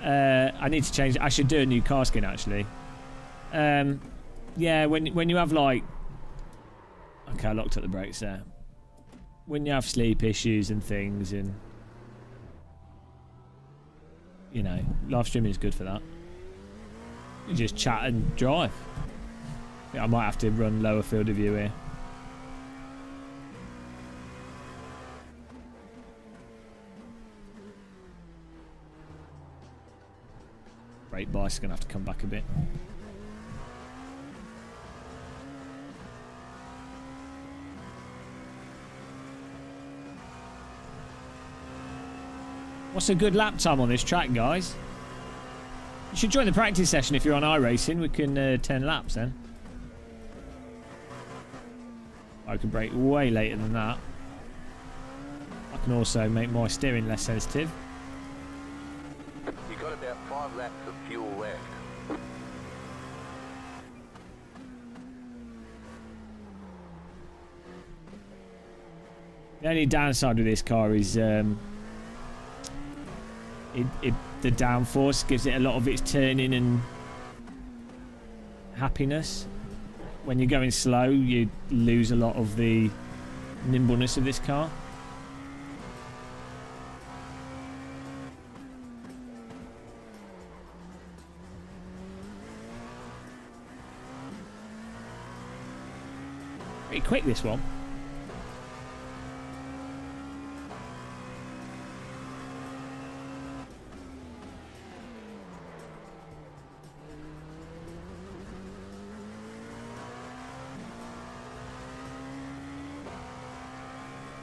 I need to change it. I should do a new car skin, actually. Yeah, when you have like... Okay, I locked up the brakes there. When you have sleep issues and things, and... You know, live streaming is good for that. You just chat and drive. Yeah, I might have to run lower field of view here. Brake bice's gonna have to come back a bit. What's a good lap time on this track, guys? You should join the practice session if you're on iRacing. We can 10 laps then. I can brake way later than that. I can also make my steering less sensitive.
You got about 5 laps of fuel left.
The only downside with this car is the downforce gives it a lot of its turning and happiness. When you're going slow, you lose a lot of the nimbleness of this car. Pretty quick, this one.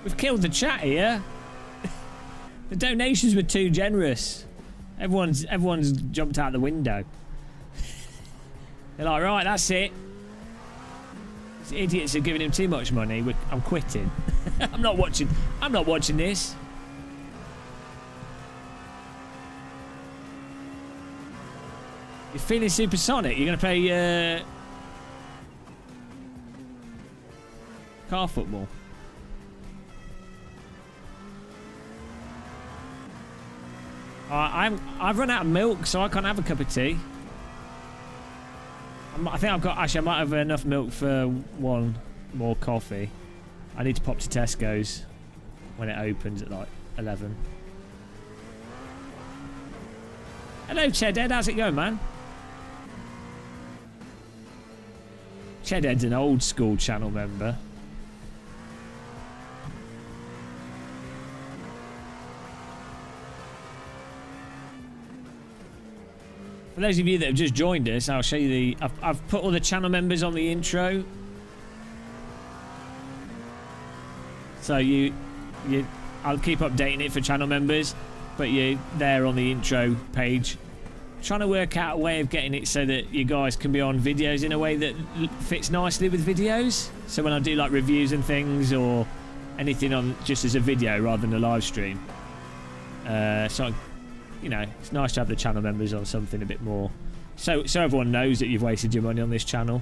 We've killed the chat here. The donations were too generous. Everyone's jumped out the window. They're like, right, that's it. These idiots are giving him too much money. I'm quitting. I'm not watching this. You're feeling supersonic. You're gonna play car football. I've run out of milk, so I can't have a cup of tea. I think I've got... Actually, I might have enough milk for one more coffee. I need to pop to Tesco's when it opens at like 11. Hello, Chedhead. How's it going, man? Chedhead's an old school channel member. For those of you that have just joined us, I'll show you the... I've put all the channel members on the intro. So I'll keep updating it for channel members, but you're there on the intro page. Trying to work out a way of getting it so that you guys can be on videos in a way that fits nicely with videos. So when I do like reviews and things, or anything on just as a video rather than a live stream. So you know, it's nice to have the channel members on something a bit more, so everyone knows that you've wasted your money on this channel.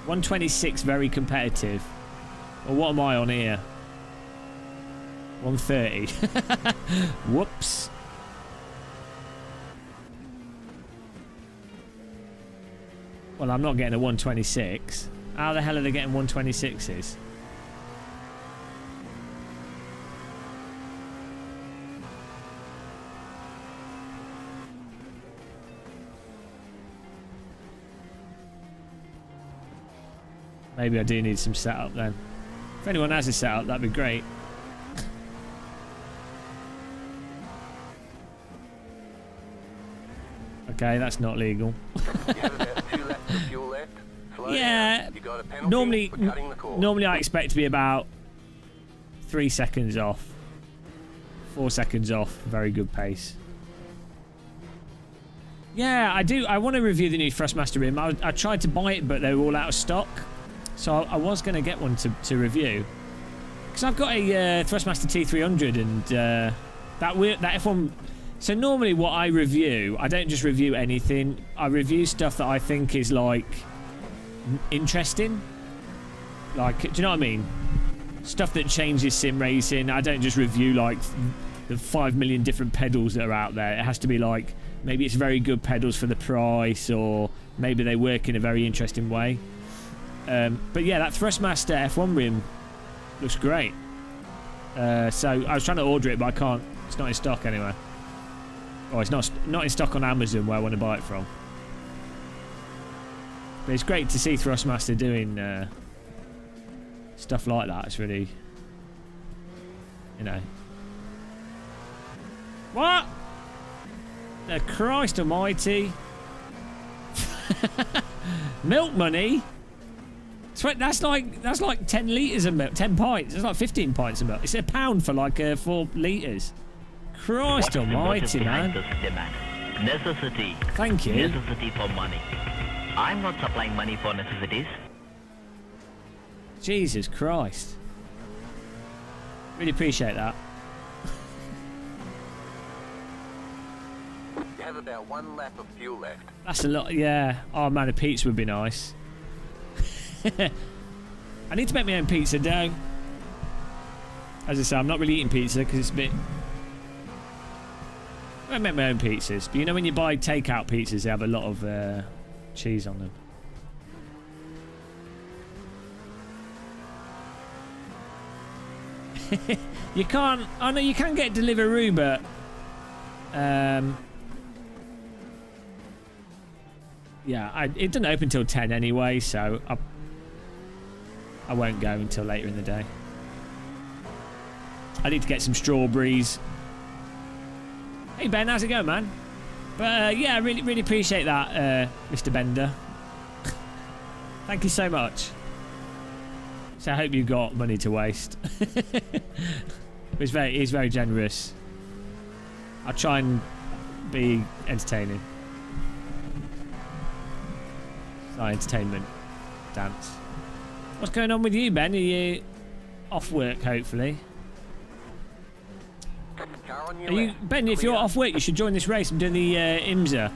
126, very competitive. Well, what am I on here? 130. Whoops. Well, I'm not getting a 126. How the hell are they getting 126s? Maybe I do need some setup then. If anyone has a setup, that'd be great. Okay, that's not legal.
You have about 2 laps of fuel left. Slow
Yeah,
down. You got a penalty for cutting the course.
normally I expect to be about 3 seconds off. 4 seconds off. Very good pace. Yeah, I do. I want to review the new Thrustmaster rim. I tried to buy it, but they were all out of stock. So I was going to get one to review. Because I've got a Thrustmaster T300 and that F1... So normally what I review, I don't just review anything. I review stuff that I think is, like, interesting. Like, do you know what I mean? Stuff that changes sim racing. I don't just review, like, the 5 million different pedals that are out there. It has to be, like, maybe it's very good pedals for the price, or maybe they work in a very interesting way. But yeah, that Thrustmaster F1 rim looks great. So I was trying to order it, but I can't. It's not in stock anyway. Oh, it's not in stock on Amazon where I want to buy it from. But it's great to see Thrustmaster doing stuff like that. It's really, you know. What? The Christ Almighty! Milk money. That's like 10 litres of milk, 10 pints. It's like 15 pints of milk. It's £1 for like 4 litres. Christ Almighty, man.
Necessity.
Thank you.
Necessity for money. I'm not supplying money for necessities.
Jesus Christ. Really appreciate that.
You have about 1 lap of fuel left.
That's a lot, yeah. Oh man, a pizza would be nice. I need to make my own pizza dough. As I say, I'm not really eating pizza because it's a bit... I make my own pizzas, but you know when you buy takeout pizzas, they have a lot of cheese on them. You can't... Oh no, you can get Deliveroo, but... yeah, it doesn't open till 10 anyway, so I won't go until later in the day. I need to get some strawberries. Hey Ben, how's it going, man? But yeah, I really appreciate that, Mr. Bender. Thank you so much. So I hope you got money to waste. He's very generous. I'll try and be entertaining. It's not entertainment. Dance. What's going on with you, Ben? Are you off work, hopefully? Are you, Ben, if you're off work, you should join this race. I'm doing the IMSA.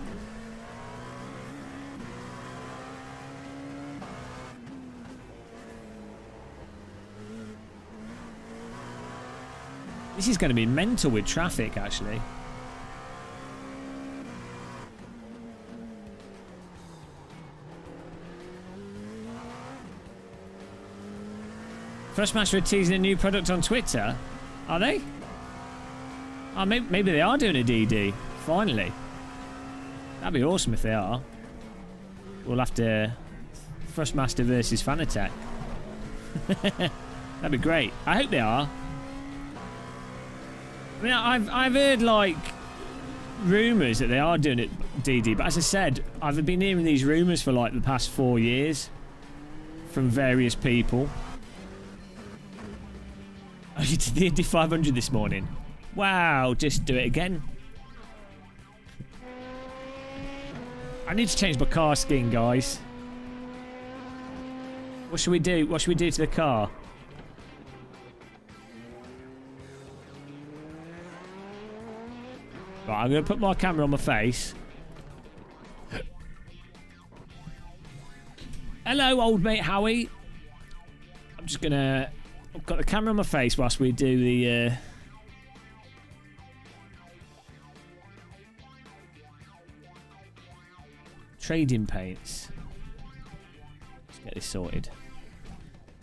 This is going to be mental with traffic, actually. Thrustmaster are teasing a new product on Twitter. Are they? Oh, maybe they are doing a DD. Finally. That'd be awesome if they are. We'll have to... Thrustmaster versus Fanatec. That'd be great. I hope they are. I mean, I've heard, like, rumours that they are doing it DD, but as I said, I've been hearing these rumours for, like, the past 4 years from various people. Oh, you did the Indy 500 this morning? Wow, just do it again. I need to change my car skin, guys. What should we do? What should we do to the car? Right, I'm going to put my camera on my face. Hello, old mate Howie. I'm just going to... I've got the camera on my face whilst we do the... trading paints. Let's get this sorted.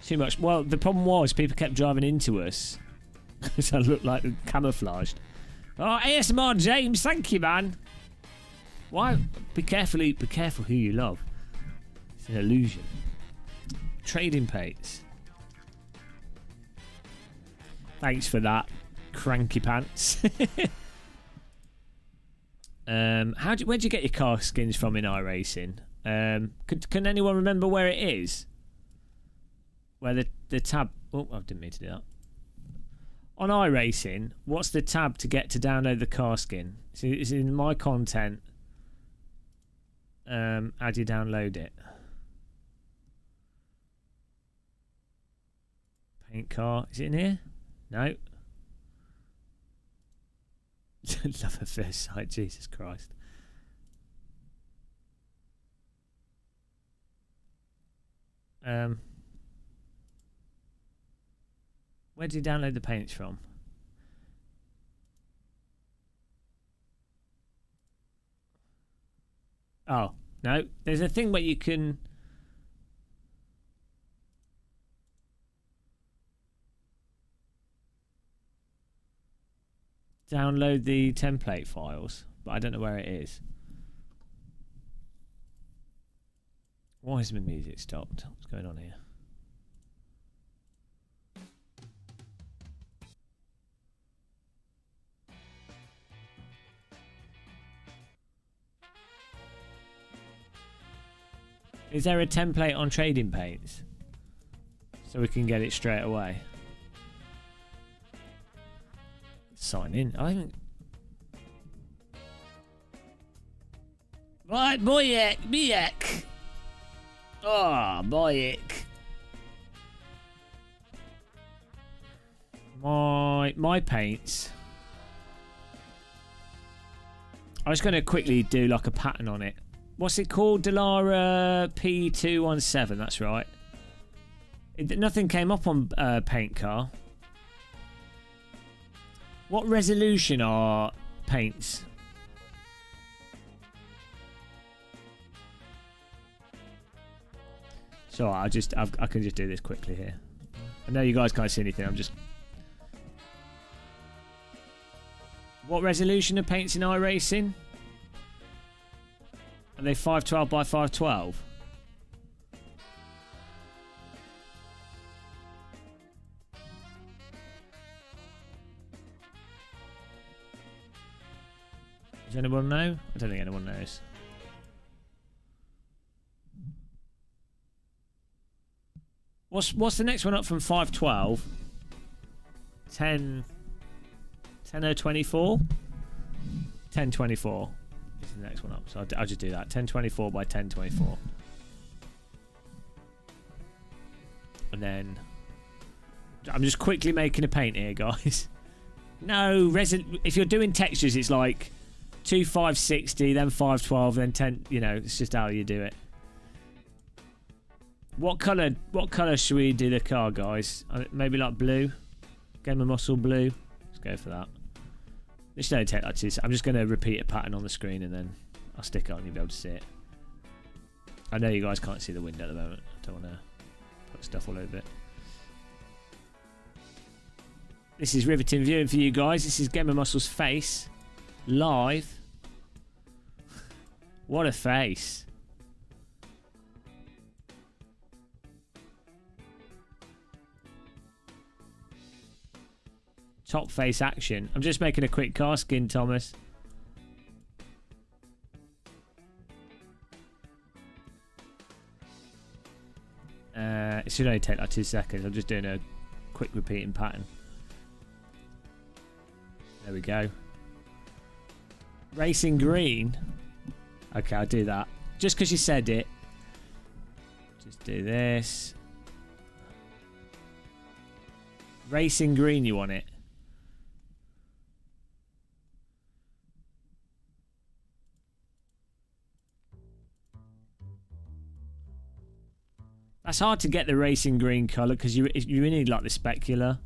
Too much. Well, the problem was people kept driving into us. So I looked like camouflaged. Oh, ASMR James, thank you, man. Why? Be careful who you love. It's an illusion. Trading paints. Thanks for that, cranky pants. Where'd you get your car skins from in iRacing? Can anyone remember where it is? Where the tab... Oh, I didn't mean to do that. On iRacing, what's the tab to get to download the car skin? So it's in my content. How do you download it? Paint car. Is it in here? No. Love at first sight. Jesus Christ. Where do you download the paints from? Oh, no. There's a thing where you can... download the template files, but I don't know where it is. Why is my music stopped? What's going on here? Is there a template on trading paints? So we can get it straight away. Sign in. I haven't... Right, Boyek. Oh, Boyek. My paints. I was going to quickly do like a pattern on it. What's it called? Delara P217, that's right. Nothing came up on paint car. What resolution are paints? So I can just do this quickly here. I know you guys can't see anything. I'm just... What resolution are paints in iRacing? Are they 512 by 512? Does anyone know? I don't think anyone knows. What's the next one up from 512? 10.024? 1024 is the next one up. So I'll just do that. 1024 by 1024. And then I'm just quickly making a paint here, guys. No, if you're doing textures, it's like 2560, then 512, then 10. You know, it's just how you do it. What colour should we do the car, guys? Maybe like blue. Game of Muscle blue. Let's go for that. This don't take like 2 seconds. I'm just going to repeat a pattern on the screen and then I'll stick it on. You'll be able to see it. I know you guys can't see the window at the moment. I don't want to put stuff all over it. This is riveting viewing for you guys. This is Game of Muscle's face. Live. What a face. Top face action. I'm just making a quick car skin, Thomas. It should only take like 2 seconds. I'm just doing a quick repeating pattern. There we go. Racing green. Okay, I'll do that. Just because you said it. Just do this. Racing green, you want it? That's hard to get the racing green colour because you need like the specular.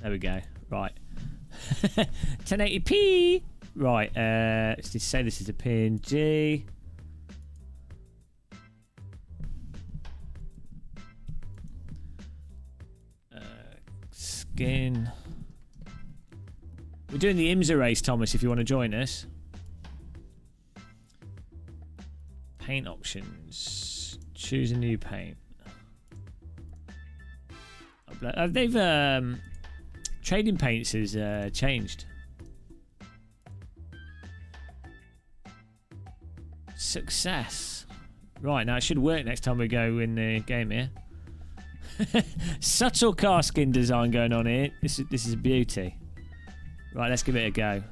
There we go. Right. 1080p. Right. Let's just say this is a PNG. Skin. We're doing the IMSA race, Thomas, if you want to join us. Paint options. Choose a new paint. They've trading paints has changed. Success. Right, now it should work next time we go in the game here. Subtle car skin design going on here. This is a beauty. Right, let's give it a go.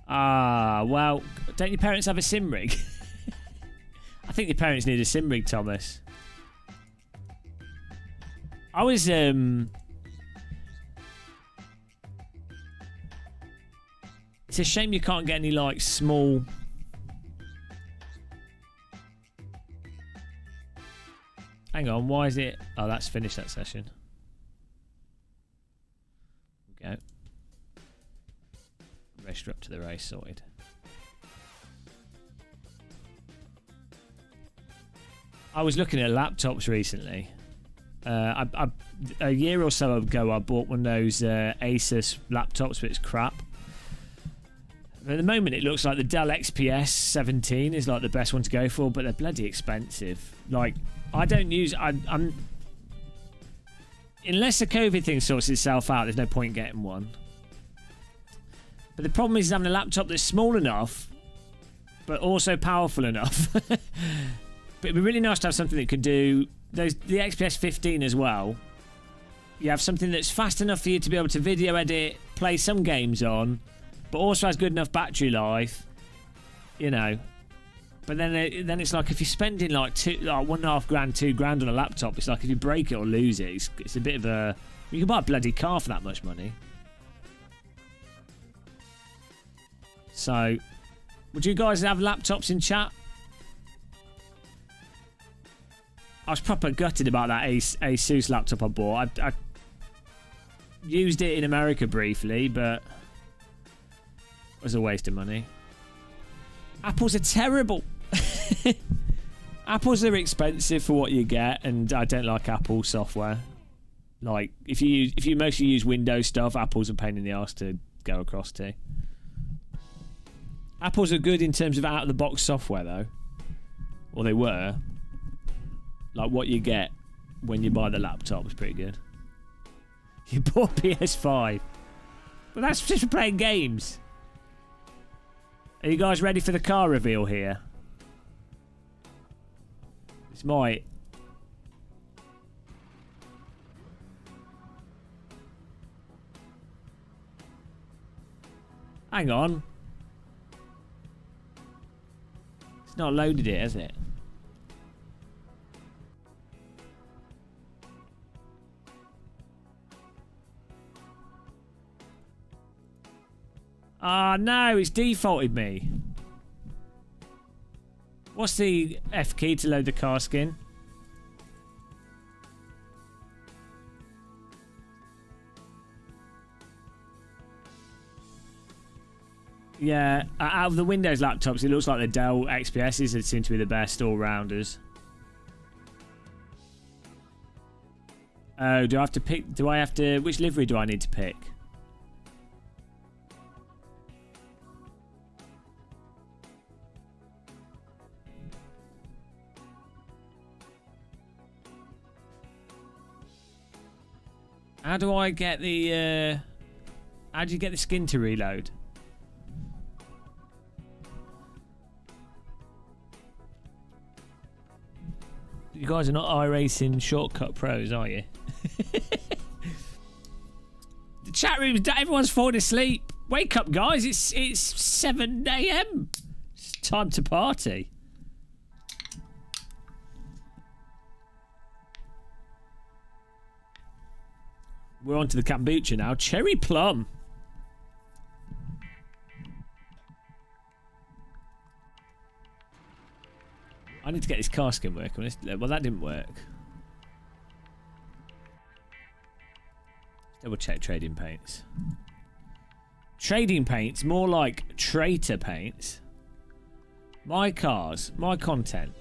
Ah, well, don't your parents have a sim rig? I think your parents need a sim rig, Thomas. I was it's a shame you can't get any like small. Hang on, why is it? Oh, that's finished that session. Go. Rest up to the race, sorted. I was looking at laptops recently. A year or so ago, I bought one of those Asus laptops, but it's crap. At the moment, it looks like the Dell XPS 17 is like the best one to go for, but they're bloody expensive. Like, I don't use. I'm unless the COVID thing sorts itself out, there's no point getting one. But the problem is having a laptop that's small enough, but also powerful enough. But it'd be really nice to have something that could do the XPS 15 as well. You have something that's fast enough for you to be able to video edit, play some games on, but also has good enough battery life, you know. But then it's like if you're spending like $1.5 grand, $2 on a laptop, it's like if you break it or lose it, it's a bit of a. You can buy a bloody car for that much money. So, would you guys have laptops in chat? I was proper gutted about that Asus laptop I bought. I used it in America briefly, but it was a waste of money. Apples are terrible. Apples are expensive for what you get, and I don't like Apple software. Like if you mostly use Windows stuff, Apple's a pain in the arse to go across to. Apples are good in terms of out of the box software though, or they were. Like what you get when you buy the laptop is pretty good. You bought PS5, but that's just for playing games. Are you guys ready for the car reveal here? This might. Hang on. It's not loaded it, has it? Ah, no, it's defaulted me. What's the F key to load the car skin? Yeah, out of the Windows laptops, it looks like the Dell XPSs that seem to be the best all-rounders. Oh, do I have to pick... Which livery do I need to pick? How do I get the... how do you get the skin to reload? You guys are not iRacing shortcut pros, are you? The chat room's down. Everyone's falling asleep. Wake up, guys. It's 7 a.m. It's time to party. We're on to the kombucha now. Cherry plum. I need to get this car skin working. Well, that didn't work. Double check trading paints. Trading paints, more like traitor paints. My cars, my content.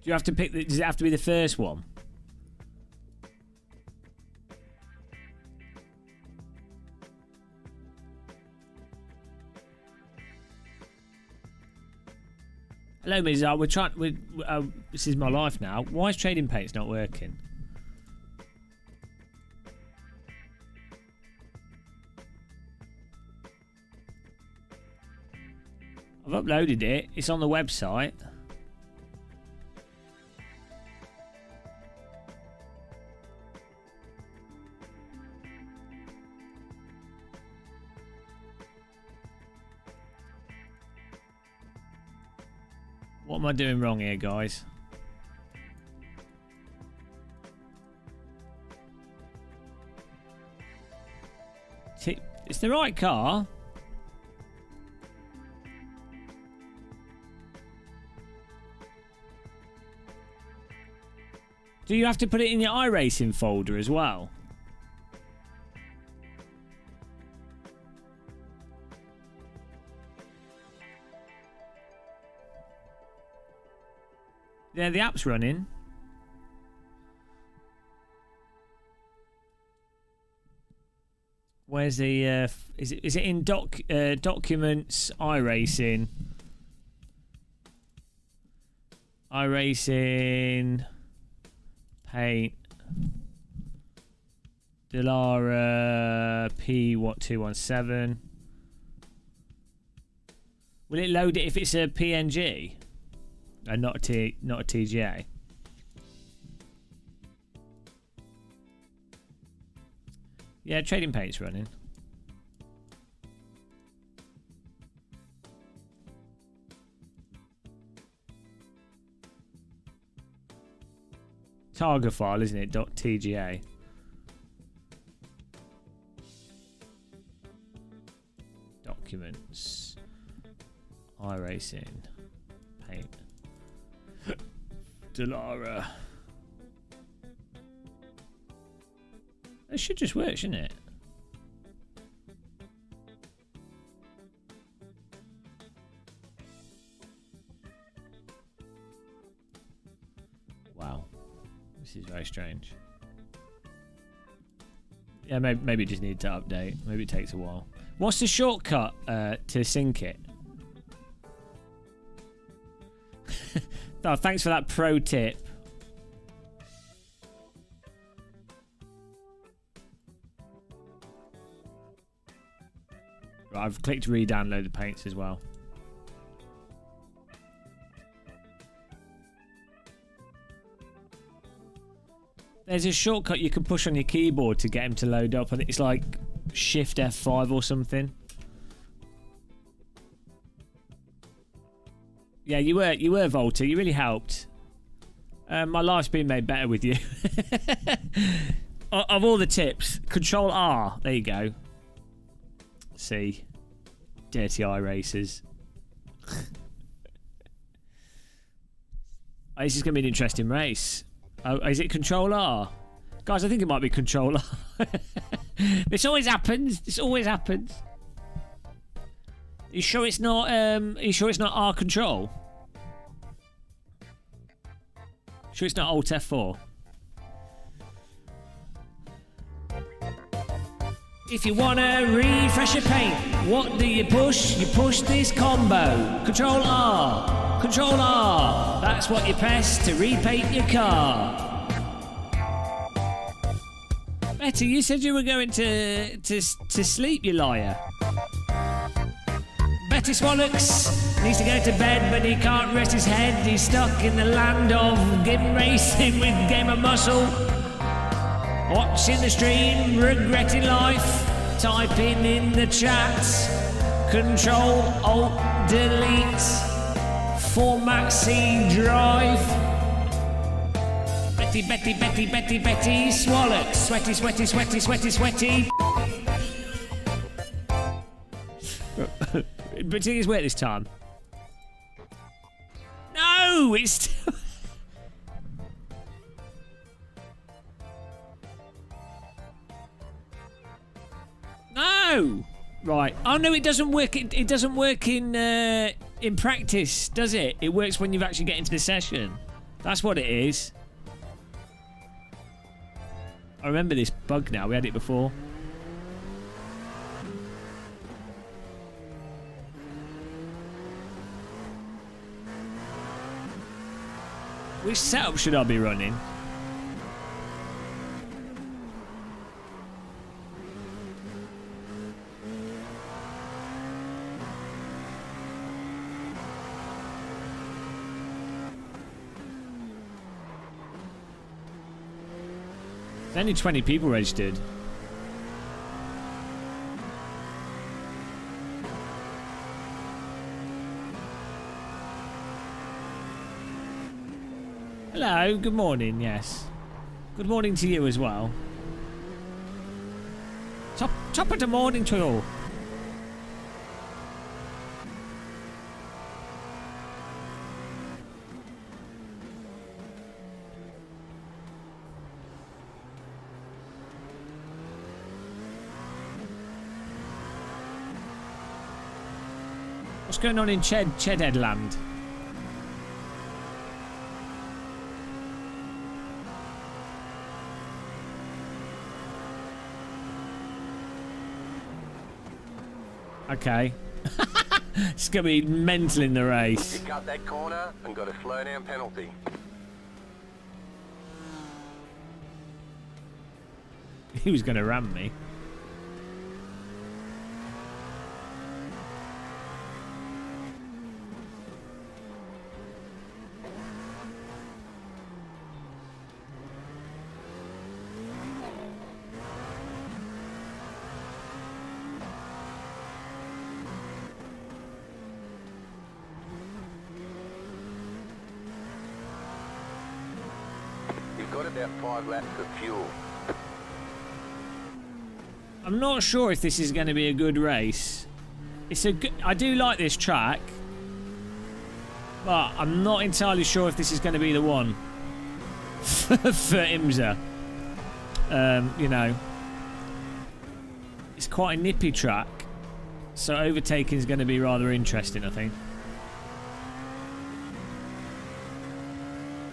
Do you have to pick? Does it have to be the first one? Hello, Mizar. We're trying. This is my life now. Why is trading paints not working? I've uploaded it. It's on the website. What am I doing wrong here, guys? It's the right car. Do you have to put it in your iRacing folder as well? Yeah, the app's running. Where's the is it in documents, iRacing, paint, Delara P217. Will it load it if it's a PNG? And not a TGA. Yeah, trading paint's running. Targa file, isn't it? .tga. Documents. iRacing. Paint. Delara. It should just work, shouldn't it? Wow. This is very strange. Yeah, maybe it just needs to update. Maybe it takes a while. What's the shortcut to sync it? Oh, thanks for that pro tip. Right, I've clicked re-download the paints as well. There's a shortcut you can push on your keyboard to get him to load up. I think it's like Shift F5 or something. Yeah, you were Volta. You really helped. My life's been made better with you. Of all the tips, Control R. There you go. See, dirty eye racers. This is going to be an interesting race. Oh, is it Control R? Guys, I think it might be Control R. This always happens. This always happens. You sure it's not? You sure it's not R Control? Sure it's not Alt F4? If you wanna refresh your paint, what do you push? You push this combo. Control R. Control R. That's what you press to repaint your car. Betty, you said you were going to sleep, you liar. Betty Swallocks needs to go to bed, but he can't rest his head. He's stuck in the land of game racing with Game of Muscle. Watching the stream, regretting life, typing in the chat, Control Alt Delete, Format C Drive. Betty, Swallock, sweaty. But it is wet this time. No, it's. No! Right. Oh no, it doesn't work. It doesn't work in practice, does it? It works when you actually get into the session. That's what it is. I remember this bug now. We had it before. Which setup should I be running? There's only 20 people registered. Hello, good morning, yes. Good morning to you as well. Top of the morning to you. What's going on in Chedhead land? Okay. It's going to be mental in the race.
You cut that corner and got a slow down penalty.
He was going to ram me.
You've got about 5 laps of fuel.
I'm not sure if this is going to be a good race. I do like this track, but I'm not entirely sure if this is going to be the one for IMSA. You know, it's quite a nippy track, so overtaking is going to be rather interesting, I think.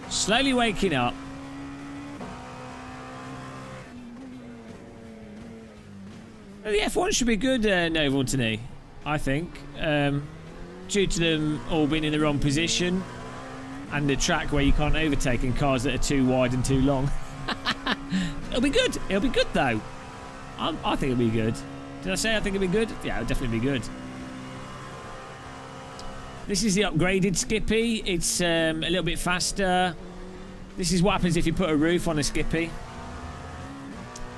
Slowly waking up. The F1 should be good, Noble, to me, I think. Due to them all being in the wrong position and the track where you can't overtake in cars that are too wide and too long. It'll be good. It'll be good, though. I think it'll be good. Did I say I think it'll be good? Yeah, it'll definitely be good. This is the upgraded Skippy. It's a little bit faster. This is what happens if you put a roof on a Skippy.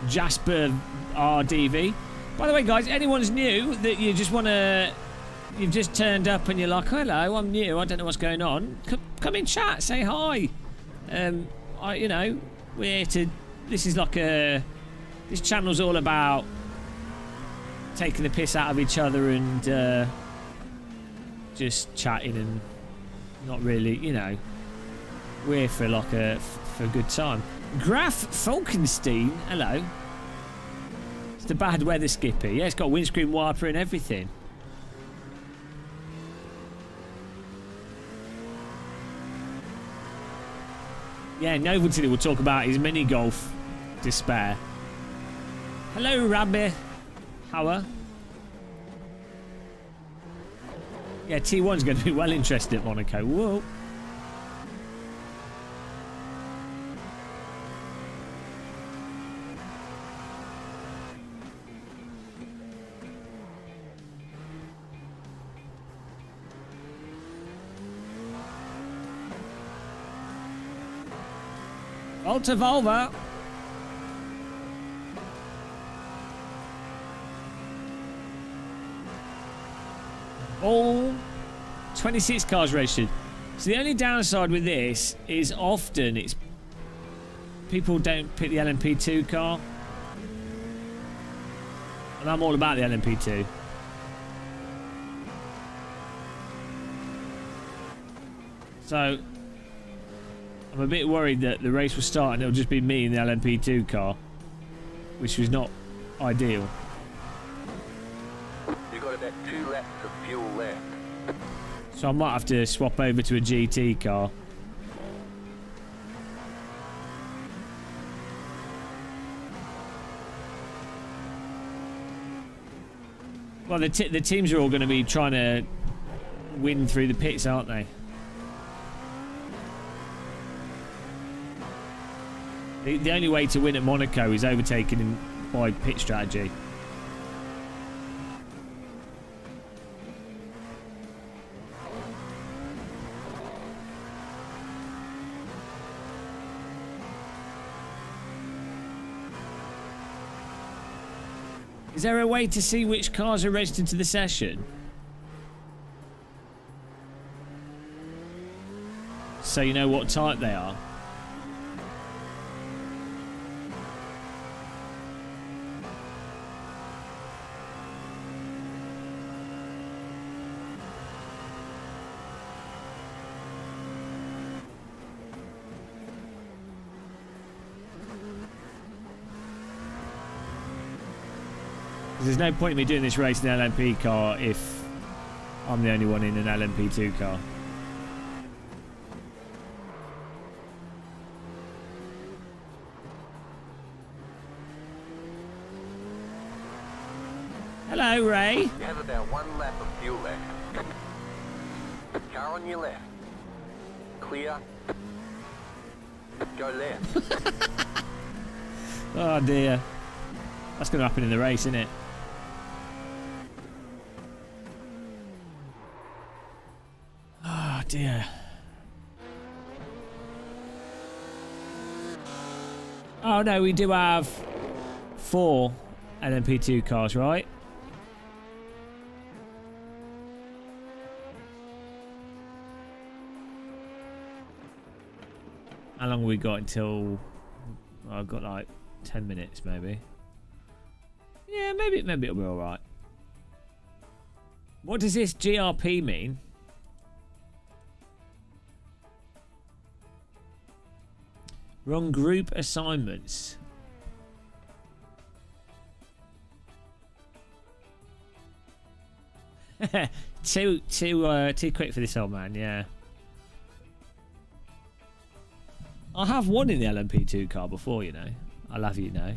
Jasper RDV. By the way, guys, anyone's new that you just want to... You've just turned up and you're like, hello, I'm new, I don't know what's going on. Come in chat, say hi. You know, we're here to... This is like a... This channel's all about taking the piss out of each other and just chatting and not really, you know... We're here for like for a good time. Graf Falkenstein, hello. It's the bad weather Skippy. Yeah, it's got windscreen wiper and everything. Yeah, Novelty will talk about his mini golf despair. Hello, Rabbi. How? Yeah, T1's going to be well interested at Monaco. Whoa. Volta Volva. All 26 cars registered. So the only downside with this is often it's people don't pick the LMP2 car. And I'm all about the LMP2. So I'm a bit worried that the race will start and it'll just be me in the LMP2 car, which was not ideal.
You've got about 2 laps of fuel left.
So I might have to swap over to a GT car. Well, the teams are all going to be trying to win through the pits, aren't they? The only way to win at Monaco is overtaking by pit strategy. Is there a way to see which cars are registered to the session? So you know what type they are? There's no point in me doing this race in an LMP car if I'm the only one in an LMP2 car. Hello, Ray.
You have about 1 lap of fuel left. Car on your left. Clear. Go left.
Oh dear. That's going to happen in the race, isn't it? Oh dear. Oh no, we do have 4 LMP2 cars, right? How long have we got until... Oh, I've got like 10 minutes maybe. Yeah, maybe it'll be alright. What does this GRP mean? Wrong group assignments. too quick for this old man, yeah. I have won in the LMP2 car before, you know. I'll have you know.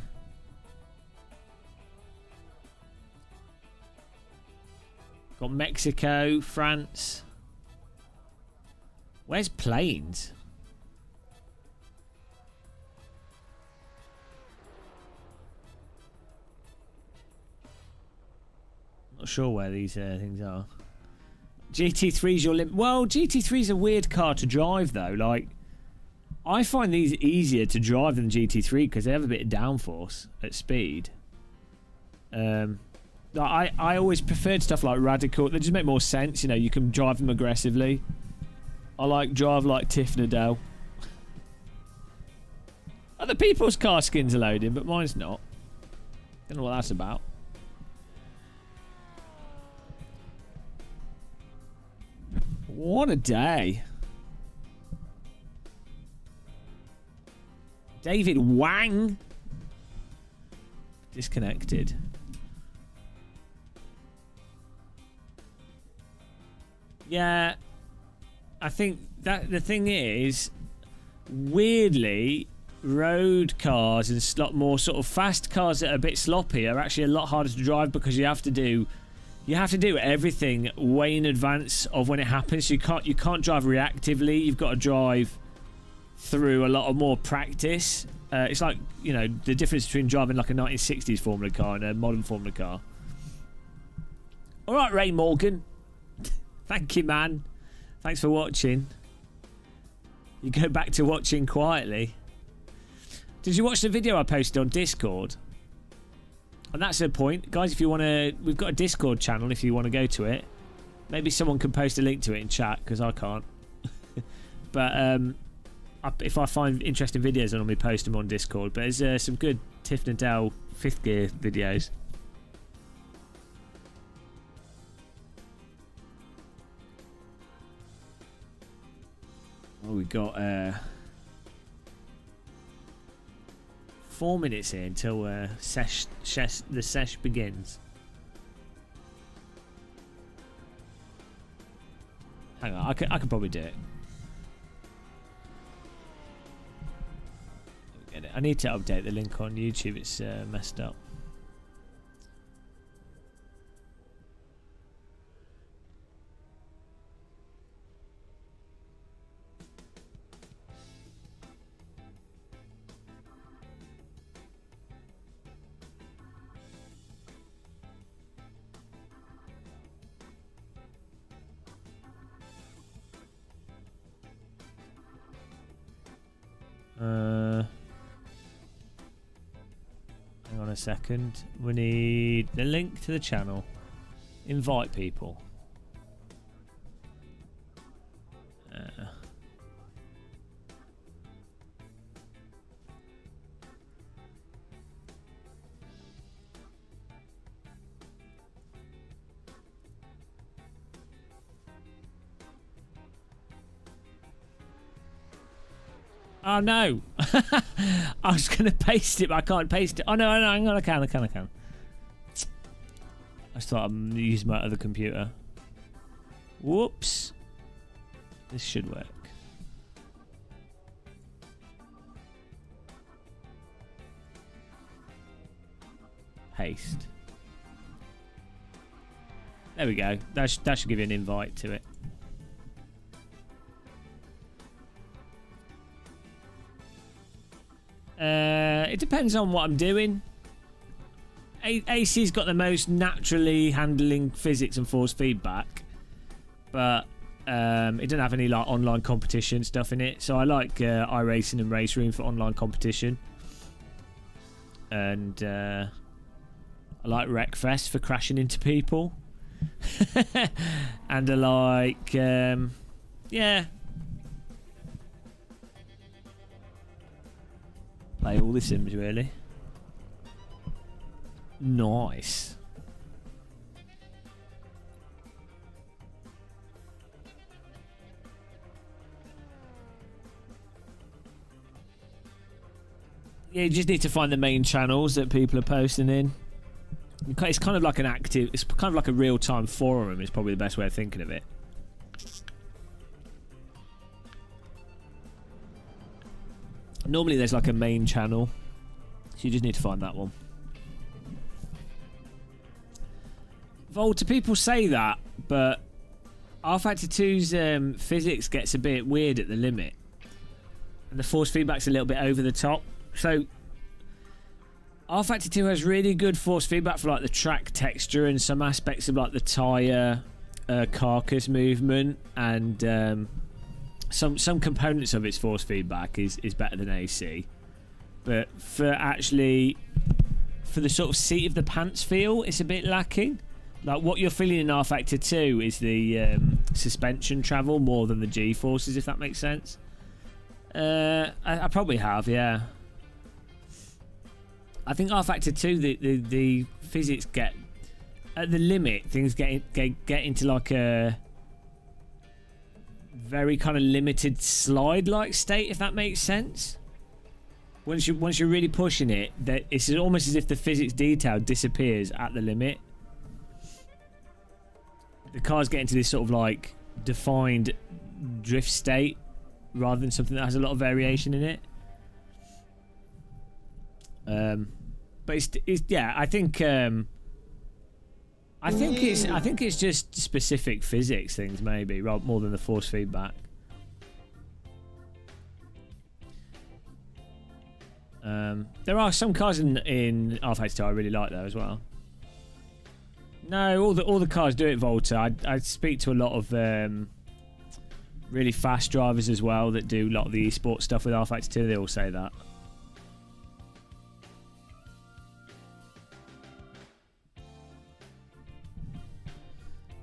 Got Mexico, France. Where's planes? Not sure where these things are. GT3's your limit. Well, GT3's a weird car to drive though. Like, I find these easier to drive than GT3 because they have a bit of downforce at speed. I always preferred stuff like Radical. They just make more sense, you know. You can drive them aggressively. I like drive like Tiff Nadell. Other people's car skins are loading, but mine's not. Don't know what that's about. What a day. David Wang. Disconnected. Yeah, I think that the thing is, weirdly, road cars and more sort of fast cars that are a bit sloppy are actually a lot harder to drive because you have to do everything way in advance of when it happens. You can't drive reactively. You've got to drive through a lot of more practice. It's like, you know, the difference between driving like a 1960s Formula car and a modern Formula car. All right, Ray Morgan. Thank you, man. Thanks for watching. You go back to watching quietly. Did you watch the video I posted on Discord? And that's the point. Guys, if you want to... We've got a Discord channel if you want to go to it. Maybe someone can post a link to it in chat, because I can't. But if I find interesting videos, I'll normally post them on Discord. But there's some good Tiff Nadell 5th gear videos. Oh, we got 4 minutes here until the sesh begins. Hang on, I could probably do it. Get it. I need to update the link on YouTube. It's messed up. Hang on a second. We need the link to the channel. Invite people. Oh no! I was going to paste it, but I can't paste it. Oh no, hang on, I can. I just thought I'd use my other computer. Whoops. This should work. Paste. There we go. That should give you an invite to it. It depends on what I'm doing. AC's got the most naturally handling physics and force feedback, but it doesn't have any like online competition stuff in it. So I like iRacing and Race Room for online competition, and I like Wreckfest for crashing into people, and I like yeah. Play all the Sims, really. Nice. Yeah, you just need to find the main channels that people are posting in. It's kind of like an active... It's kind of like a real-time forum is probably the best way of thinking of it. Normally there's like a main channel, so you just need to find that one. Volta, people say that, but rFactor 2's physics gets a bit weird at the limit. And the force feedback's a little bit over the top. So rFactor 2 has really good force feedback for like the track texture and some aspects of like the tyre carcass movement, and some components of its force feedback is better than AC, but for the sort of seat of the pants feel, it's a bit lacking. Like what you're feeling in rFactor 2 is the suspension travel more than the G forces, if that makes sense. I probably have, yeah. I think rFactor 2 the physics get at the limit, things get into like a very kind of limited slide-like state, if that makes sense. Once you're really pushing it, that it's almost as if the physics detail disappears at the limit. The cars get into this sort of like defined drift state rather than something that has a lot of variation in it. But it's yeah, I think it's just specific physics things, maybe, more than the force feedback. There are some cars in rFactor 2 I really like though as well. No, all the cars do it, Volta. I speak to a lot of really fast drivers as well that do a lot of the esports stuff with rFactor 2. They all say that.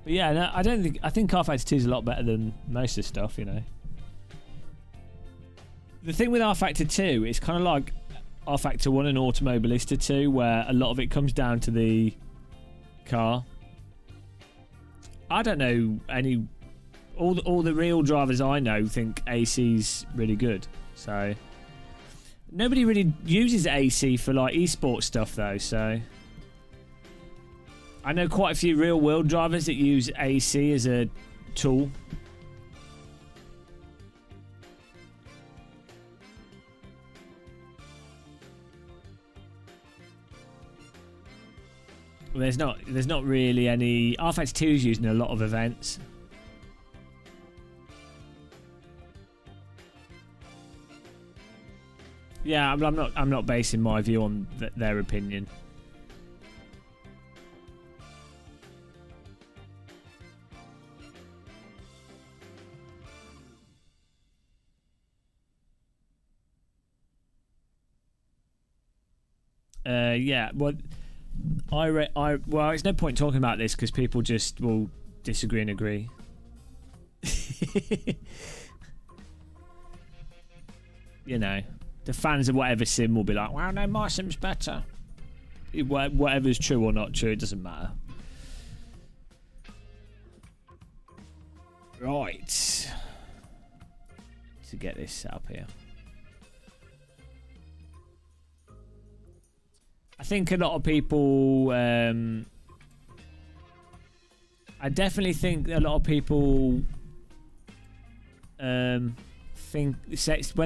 But yeah, no, I think rFactor 2 is a lot better than most of the stuff, you know. The thing with rFactor 2, it's kind of like rFactor 1 and Automobilista 2, where a lot of it comes down to the car. I don't know any... All the real drivers I know think AC's really good, so... Nobody really uses AC for like esports stuff though, so... I know quite a few real world drivers that use AC as a tool. There's not really any. rFactor 2 is using a lot of events. Yeah, I'm not basing my view on their opinion. Yeah, well, well, it's no point talking about this because people just will disagree and agree. You know, the fans of whatever sim will be like, well, no, my sim's better. Whatever's true or not true, it doesn't matter. Right. To get this set up here. I think a lot of people... I definitely think a lot of people... when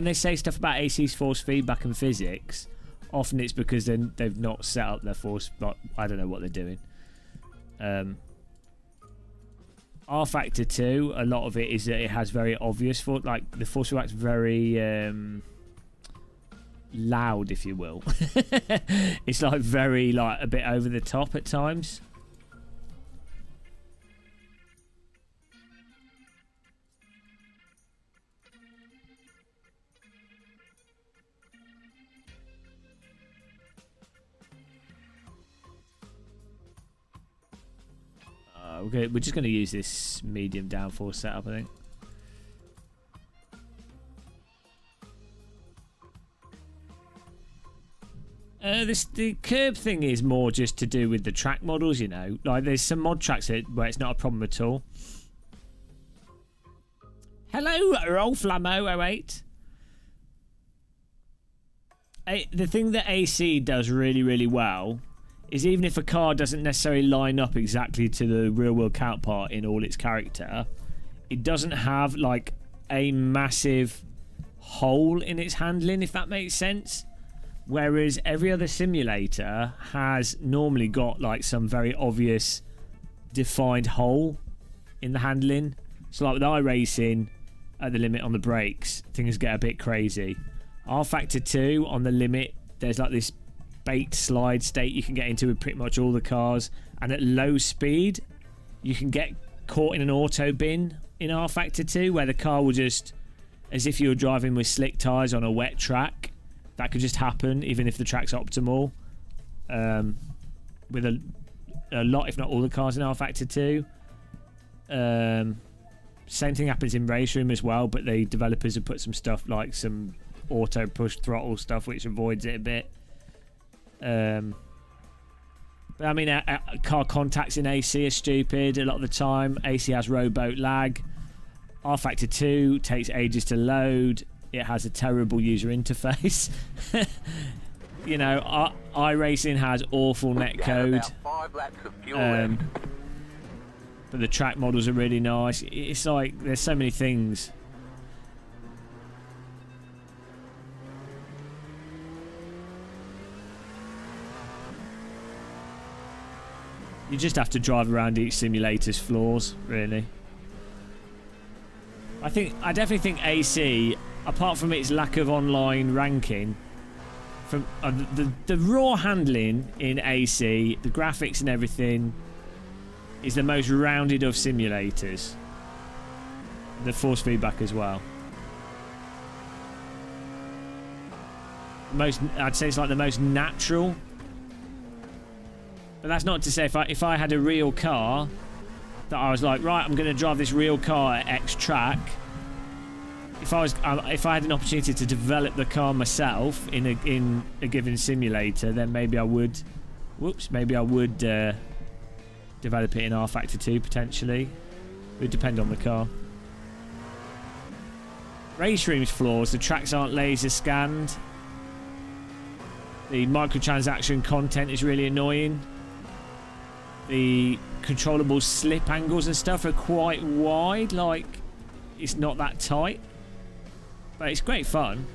they say stuff about AC's force feedback and physics, often it's because they've not set up their force. I don't know what they're doing. R Factor 2, a lot of it is that it has very obvious force, like the force feedback's very loud, if you will. It's like very like a bit over the top at times. We're just going to use this medium downforce setup, I think. The curb thing is more just to do with the track models, you know. Like, there's some mod tracks where it's not a problem at all. Hello, Rolflamo08. The thing that AC does really, really well is even if a car doesn't necessarily line up exactly to the real-world counterpart in all its character, it doesn't have, like, a massive hole in its handling, if that makes sense. Whereas every other simulator has normally got, like, some very obvious defined hole in the handling. So, like, with iRacing, at the limit on the brakes, things get a bit crazy. R Factor 2, on the limit, there's, like, this bait slide state you can get into with pretty much all the cars, and at low speed you can get caught in an auto bin in R Factor 2 where the car will just, as if you were driving with slick tyres on a wet track, that could just happen even if the track's optimal, with a lot if not all the cars in R Factor 2. Same thing happens in Race Room as well, but the developers have put some stuff like some auto push throttle stuff which avoids it a bit. But I mean, car contacts in AC are stupid a lot of the time. AC has rowboat lag. R Factor 2 takes ages to load. It has a terrible user interface. You know, iRacing has awful netcode. But the track models are really nice. It's like there's so many things. You just have to drive around each simulator's flaws, really. I definitely think AC, apart from its lack of online ranking, from the raw handling in AC, the graphics and everything, is the most rounded of simulators. The force feedback as well. I'd say it's like the most natural. But that's not to say if I had a real car that I was like, right, I'm going to drive this real car at X track. If I had an opportunity to develop the car myself in a given simulator, then maybe I would. Maybe I would develop it in R Factor 2 potentially. It would depend on the car. Race Room's flaws: the tracks aren't laser scanned. The microtransaction content is really annoying. The controllable slip angles and stuff are quite wide, like it's not that tight, but it's great fun.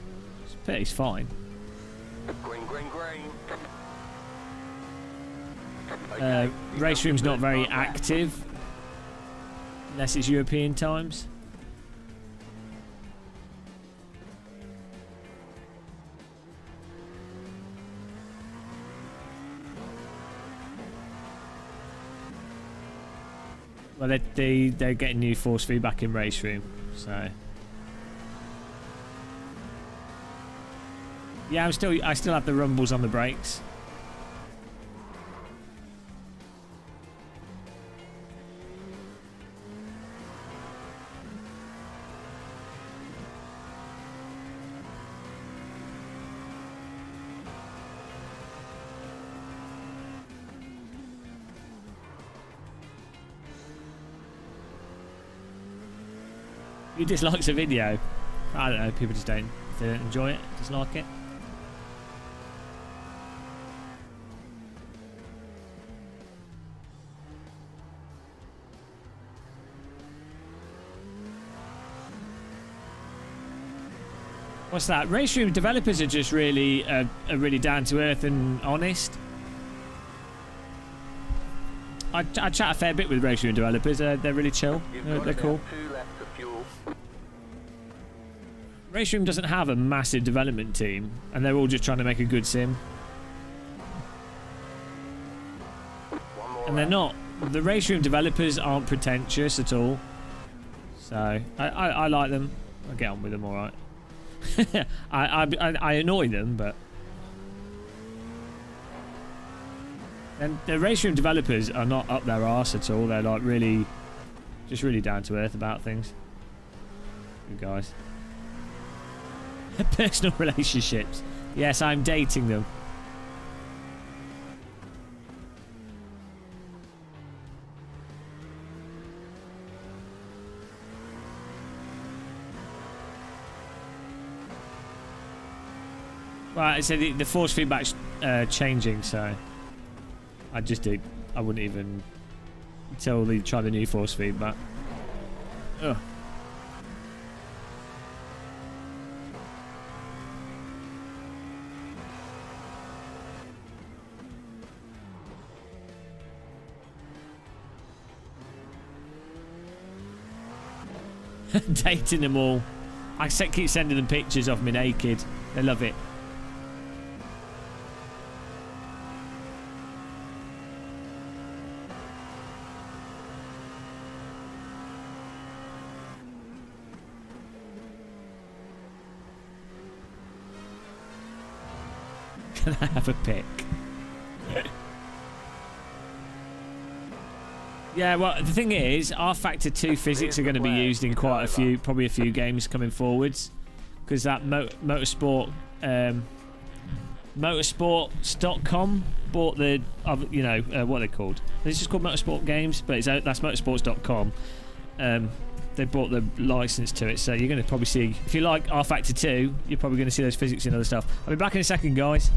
It's fine.
Green, green, green.
Race Room's not very active unless it's European times. Well, they're getting new force feedback in Race Room, so yeah, I still have the rumbles on the brakes. Who dislikes a video? I don't know. People just don't. If they don't enjoy it, dislike it. What's that? Race room developers are just really, are really down to earth and honest. I chat a fair bit with race room developers. They're really chill. They're cool.
2 laps of fuel.
Race room doesn't have a massive development team, and they're all just trying to make a good sim.
One more
And they're
lap.
not. The race room developers aren't pretentious at all. So I like them. I get on with them all right. I annoy them, but. And the race room developers are not up their arse at all. They're like really, just really down to earth about things. Good guys. Personal relationships. Yes, I'm dating them. Well, so the force feedback's changing, so. I wouldn't even until they try the new force feedback. Ugh. Dating them all. I keep sending them pictures of me naked. They love it. Can I have a pic? Yeah, well, the thing is, R-Factor 2 physics are going to be used in quite a few, probably a few games coming forwards. Because that motorsport, motorsports.com bought the, you know, what are they called? It's just called Motorsport Games, but that's motorsports.com. They bought the license to it, so you're going to probably see, if you like R-Factor 2, you're probably going to see those physics and other stuff. I'll be back in a second, guys.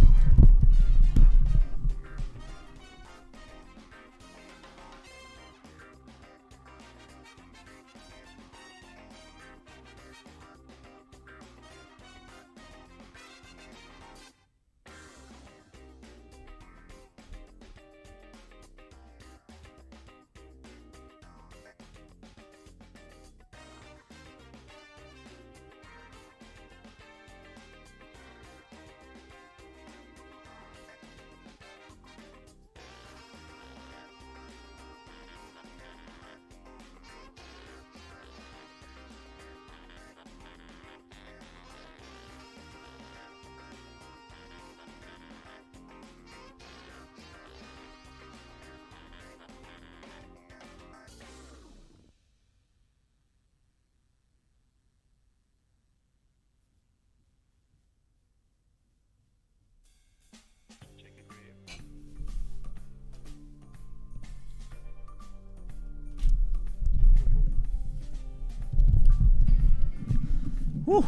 Woo.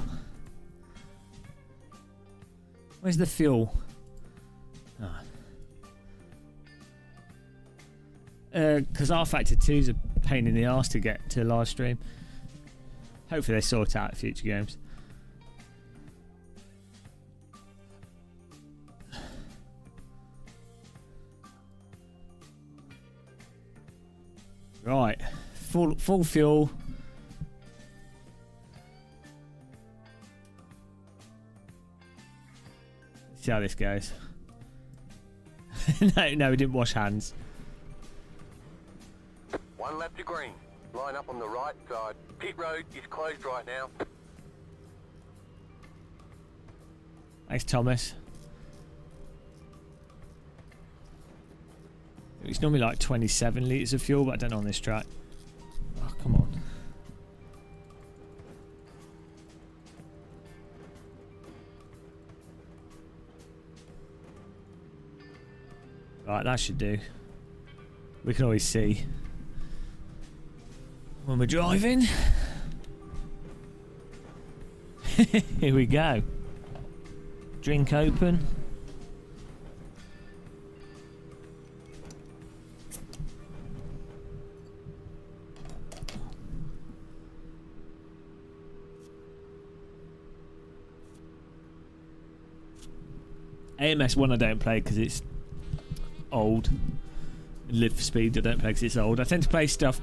Where's the fuel? Because R-Factor 2 is a pain in the arse to get to live stream. Hopefully they sort out future games. Right, full fuel. See how this goes. no, we didn't wash hands.
1 lap to green. Line up on the right side. Pit road is closed right now.
Thanks, Thomas. It's normally like 27 litres of fuel, but I don't know on this track. Oh, come on. Right, that should do. We can always see when we're driving. Here we go. Drink open. AMS 1 I don't play because it's old. Live for Speed I don't play because it's old. I tend to play stuff.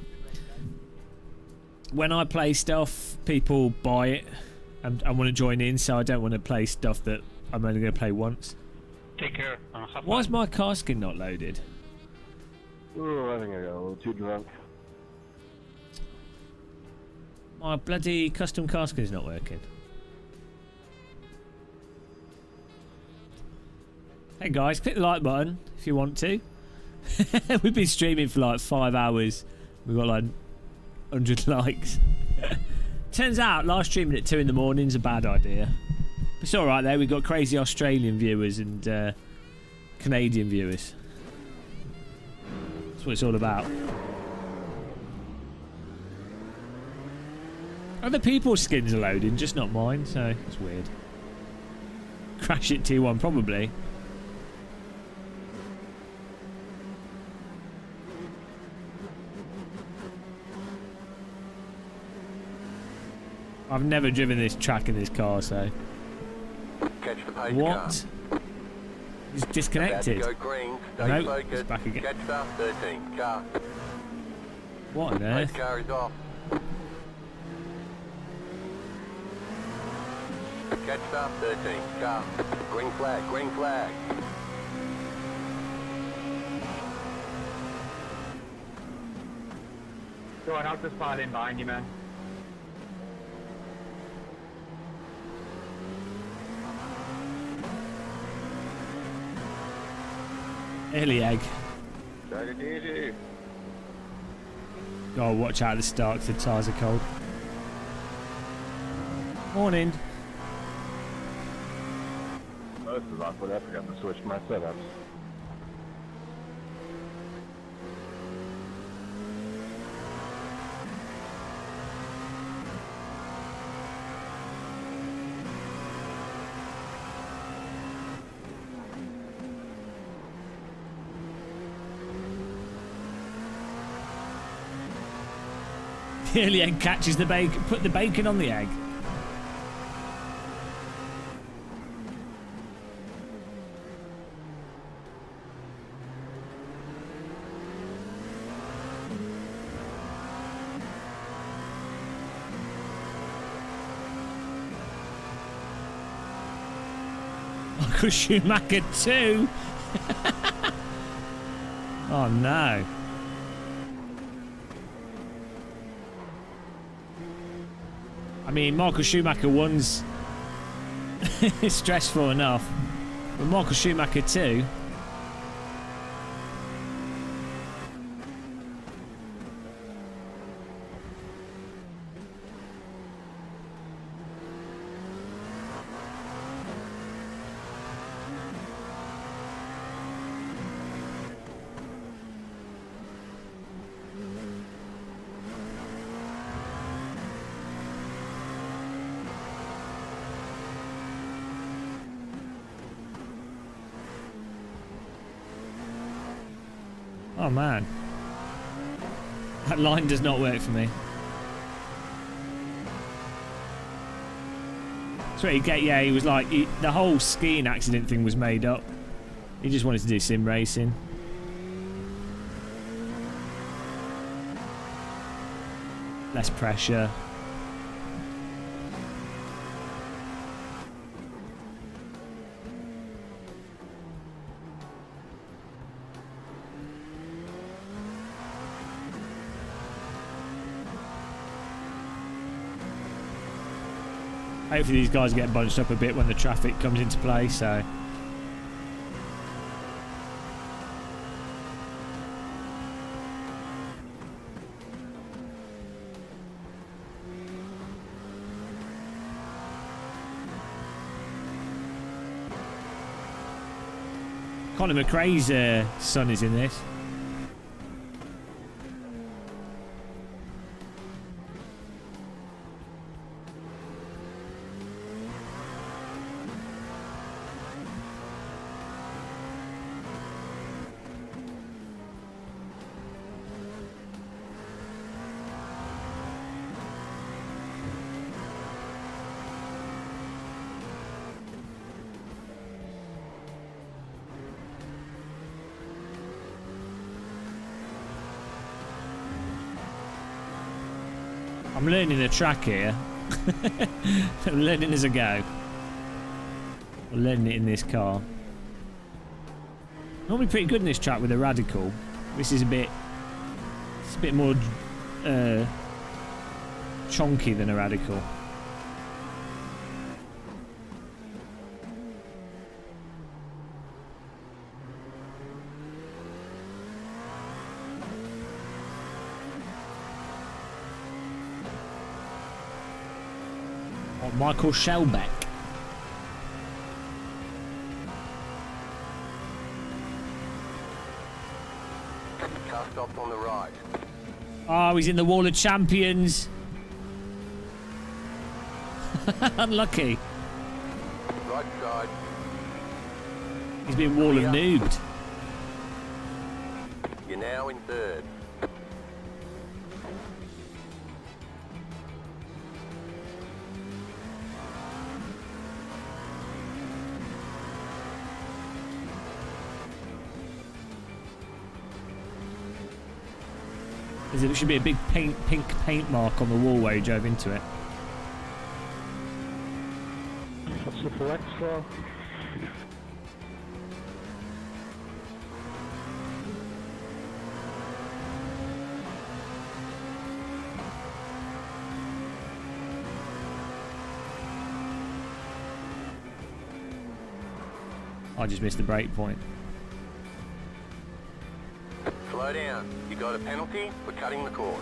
When I play stuff, people buy it and I want to join in, so I don't want to play stuff that I'm only going to play once.
Take care.
Why is my car skin not loaded?
Oh, I think I got a little too drunk.
My bloody custom car skin is not working. Hey guys, click the like button if you want to. We've been streaming for like 5 hours. We've got like 100 likes. Turns out live streaming at 2 in the morning is a bad idea. It's alright there, we've got crazy Australian viewers and Canadian viewers. That's what it's all about. Other people's skins are loading, just not mine, so it's weird. Crash it T1 probably. I've never driven this track in this car, so.
Catch the pace
What? He's disconnected.
Go green. Stay
No,
focused.
it's back again.
Catch star 13. Car.
What on
Pace
earth?
car is off. Catch star 13. Car. Green flag. Green flag.
Go on, I'll just spot in behind you, man.
Early egg.
Take it easy.
God, watch out at the start because the tyres are cold. Morning.
Oh, this is awkward. I forgot to switch my setups.
The early egg catches the bacon. Put the bacon on the egg. Michael Schumacher too. Oh no. I mean, Michael Schumacher 1's stressful enough, but Michael Schumacher 2. Oh man, that line does not work for me. So he was like, the whole skiing accident thing was made up. He just wanted to do sim racing. Less pressure. Hopefully these guys get bunched up a bit when the traffic comes into play, so. Conor McRae's son is in this. I'm learning the track here. I'm learning as I go. I'm learning it in this car. Normally pretty good in this track with a radical. This is a bit... It's a bit more... chonky than a radical. Oh, Michael Shellbeck.
Car stopped on the right.
Oh, he's in the Wall of Champions. Unlucky.
Right side.
He's been Wall of Noobed.
You're now in third.
There should be a big pink paint mark on the wall where he drove into it.
What's the flex for?
I just missed the break point.
Slow down. You got a penalty for cutting the cord.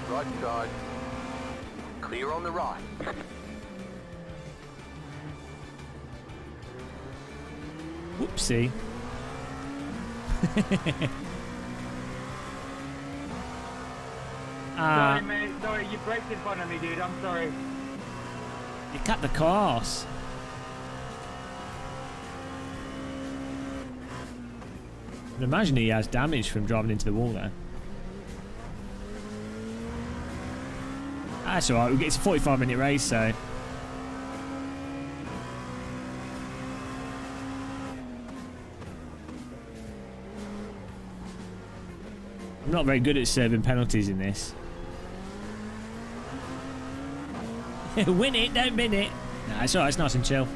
Right side. Clear on the right.
Whoopsie.
Sorry, mate. Sorry, you braked in front of me, dude. I'm sorry.
You cut the course. I imagine he has damage from driving into the wall there. That's alright, it's a 45-minute race, so... I'm not very good at serving penalties in this. Win it, don't min it. Nah, it's alright, it's nice and chill.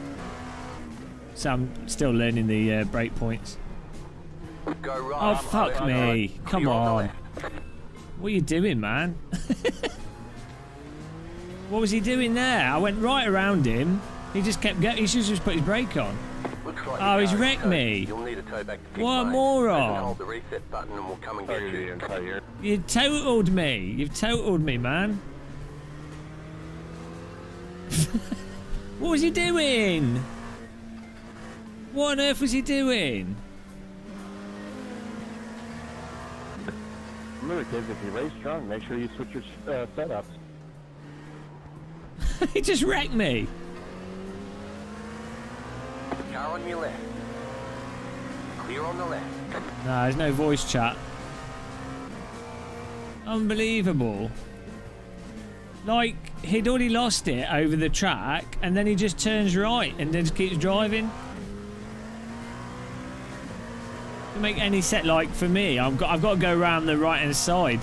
So I'm still learning the break points.
Go right.
Oh, fuck me. Come on. What are you doing, man? What was he doing there? I went right around him. He just kept going. He should just put his brake on.
Looks like
Oh,
your
he's
car is
wrecked
toast.
me.
You'll need a tow back to pit
What a
lane.
moron.
Hold the reset button and we'll come and get you.
You totaled me. You've totaled me, man. What was he doing? What on earth was he doing?
Remember, kids, if you race strong, make sure you switch your setups.
He just wrecked me.
Car on your left. Clear on the left.
Nah, there's no voice chat. Unbelievable. Like, he'd already lost it over the track, and then he just turns right and then just keeps driving. Doesn't make any sense. Like, for me, I've got to go around the right-hand side.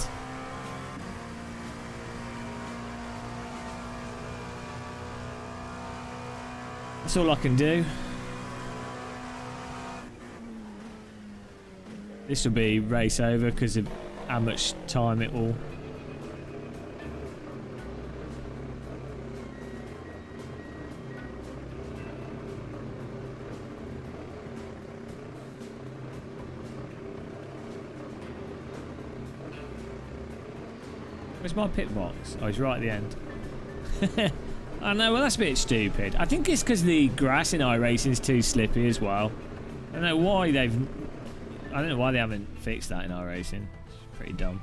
That's all I can do. This will be race over because of how much time it will. Where's my pit box? Oh, he's right at the end. I know, well, that's a bit stupid. I think it's because the grass in iRacing is too slippy as well. I don't know why they haven't fixed that in iRacing. It's pretty dumb.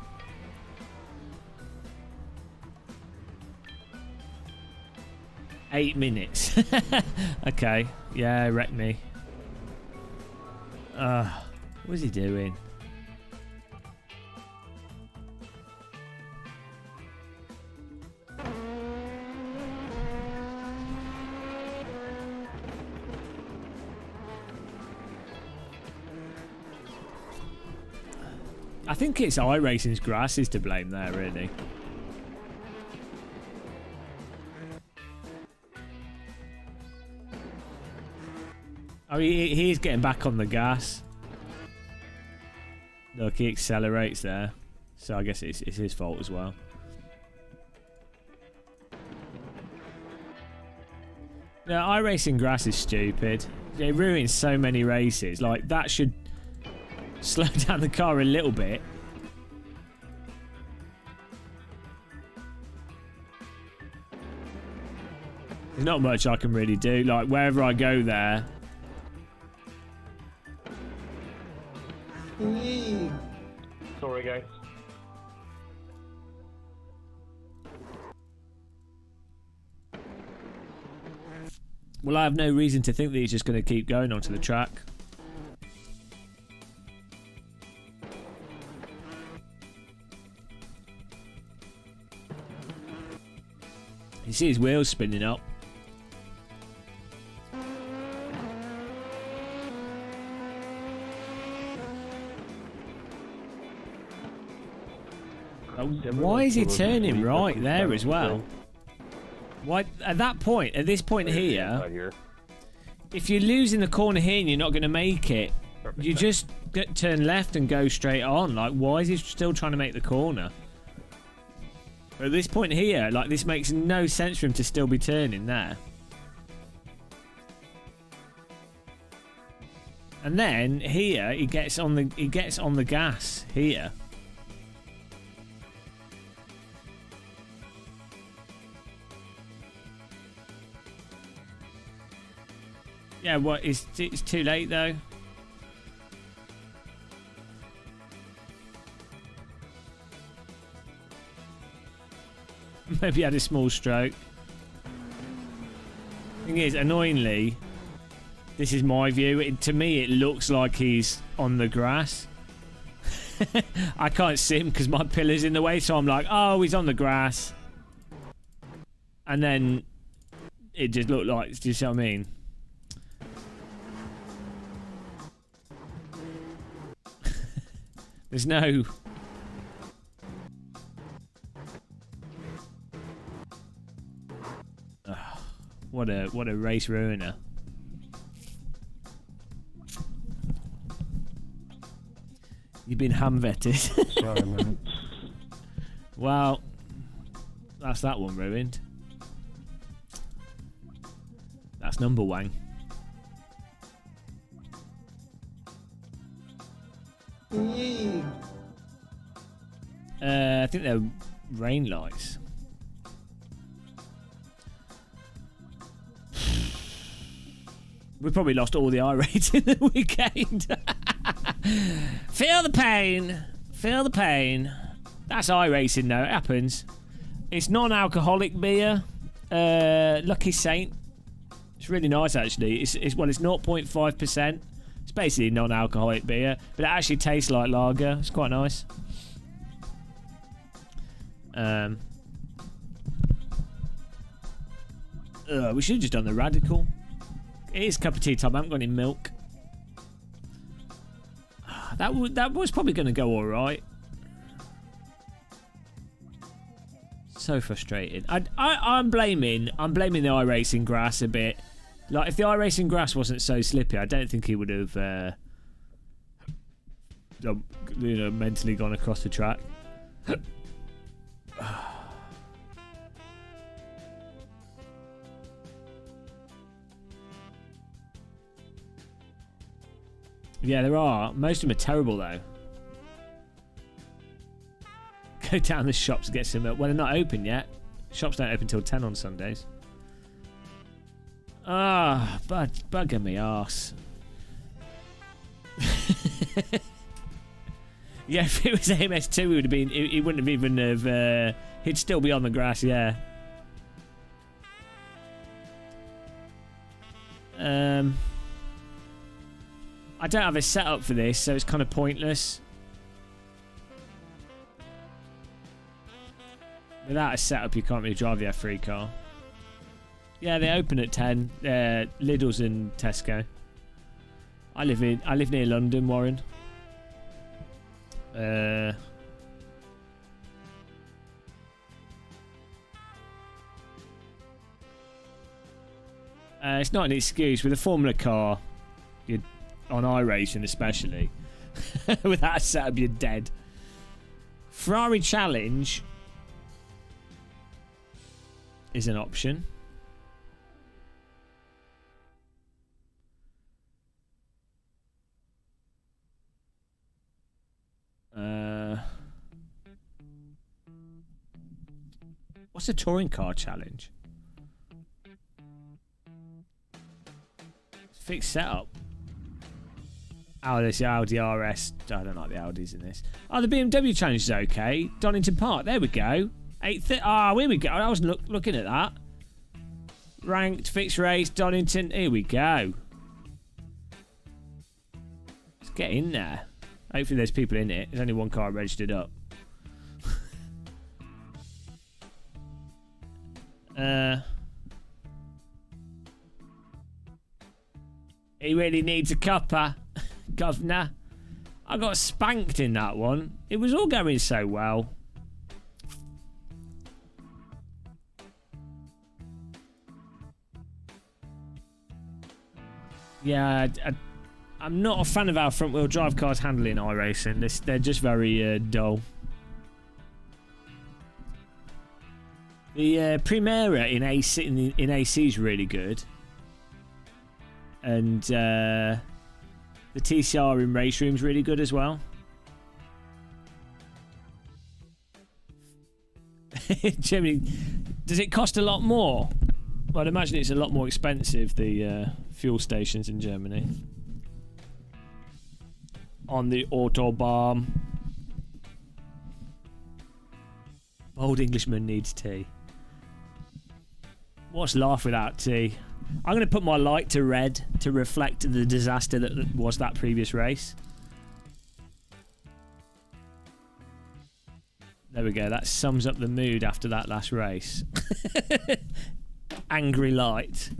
$8 minutes. Okay, yeah, wreck me. What was he doing? I think it's iRacing's grass is to blame there, really. Oh, he's getting back on the gas. Look, he accelerates there. So I guess it's his fault as well. No, iRacing grass is stupid. It ruins so many races. Like, that should slow down the car a little bit. There's not much I can really do. Like, wherever I go there...
Sorry, guys.
Well, I have no reason to think that he's just going to keep going onto the track. You see his wheels spinning up. Why is he turning right there as well? Why at that point, at this point here, if you're losing the corner here and you're not going to make it, you just turn left and go straight on. Like, why is he still trying to make the corner? At this point here, like, this makes no sense for him to still be turning there. And then here he gets on the gas here. Yeah, what it's too late though. Maybe he had a small stroke. Thing is, annoyingly, this is my view. To me, it looks like he's on the grass. I can't see him because my pillar's in the way, so I'm like, oh, he's on the grass. And then it just looked like, do you see what I mean? There's no... What a race ruiner. You've been ham vetted.
Sorry, man.
Well, that's that one ruined. That's number one. I think they're rain lights. We probably lost all the iRating that we gained. Feel the pain. Feel the pain. That's iRacing though. It happens. It's non-alcoholic beer. Lucky Saint. It's really nice actually. It's 0.5%. It's basically non-alcoholic beer, but it actually tastes like lager. It's quite nice. We should have just done the Radical. It is cup of tea time. I haven't got any milk. That was probably going to go all right. So frustrated. I'm blaming the iRacing grass a bit. Like, if the iRacing grass wasn't so slippy, I don't think he would have, mentally gone across the track. Yeah, there are. Most of them are terrible, though. Go down the shops to get some milk. Well, they're not open yet. Shops don't open till 10 on Sundays. Ah, bugger me arse. Yeah, if it was AMS2, it would have been. He wouldn't have even have. He'd still be on the grass, yeah. I don't have a setup for this, so it's kind of pointless. Without a setup, you can't really drive the F3 car. Yeah, they open at 10. Lidl's and Tesco. I live near London, Warren. It's not an excuse. With a Formula car, you're on iRacing especially. With that setup, you're dead. Ferrari Challenge is an option. What's a touring car challenge? Fixed setup. Oh, this Audi RS. I don't like the Audis in this. Oh, the BMW challenge is okay. Donington Park. There we go. 8th. Oh, here we go. I was looking at that. Ranked fixed race Donington. Here we go. Let's get in there. Hopefully there's people in it. There's only one car registered up. He really needs a cuppa, governor. I got spanked in that one. It was all going so well. Yeah, I'm not a fan of our front-wheel drive cars handling iRacing. They're just very dull. The Primera in AC is really good, and the TCR in Race Room is really good as well. Germany, does it cost a lot more? Well, I'd imagine it's a lot more expensive, the fuel stations in Germany. On the Autobahn. Old Englishman needs tea. What's life without tea? I'm going to put my light to red to reflect the disaster that was that previous race. There we go. That sums up the mood after that last race. Angry light.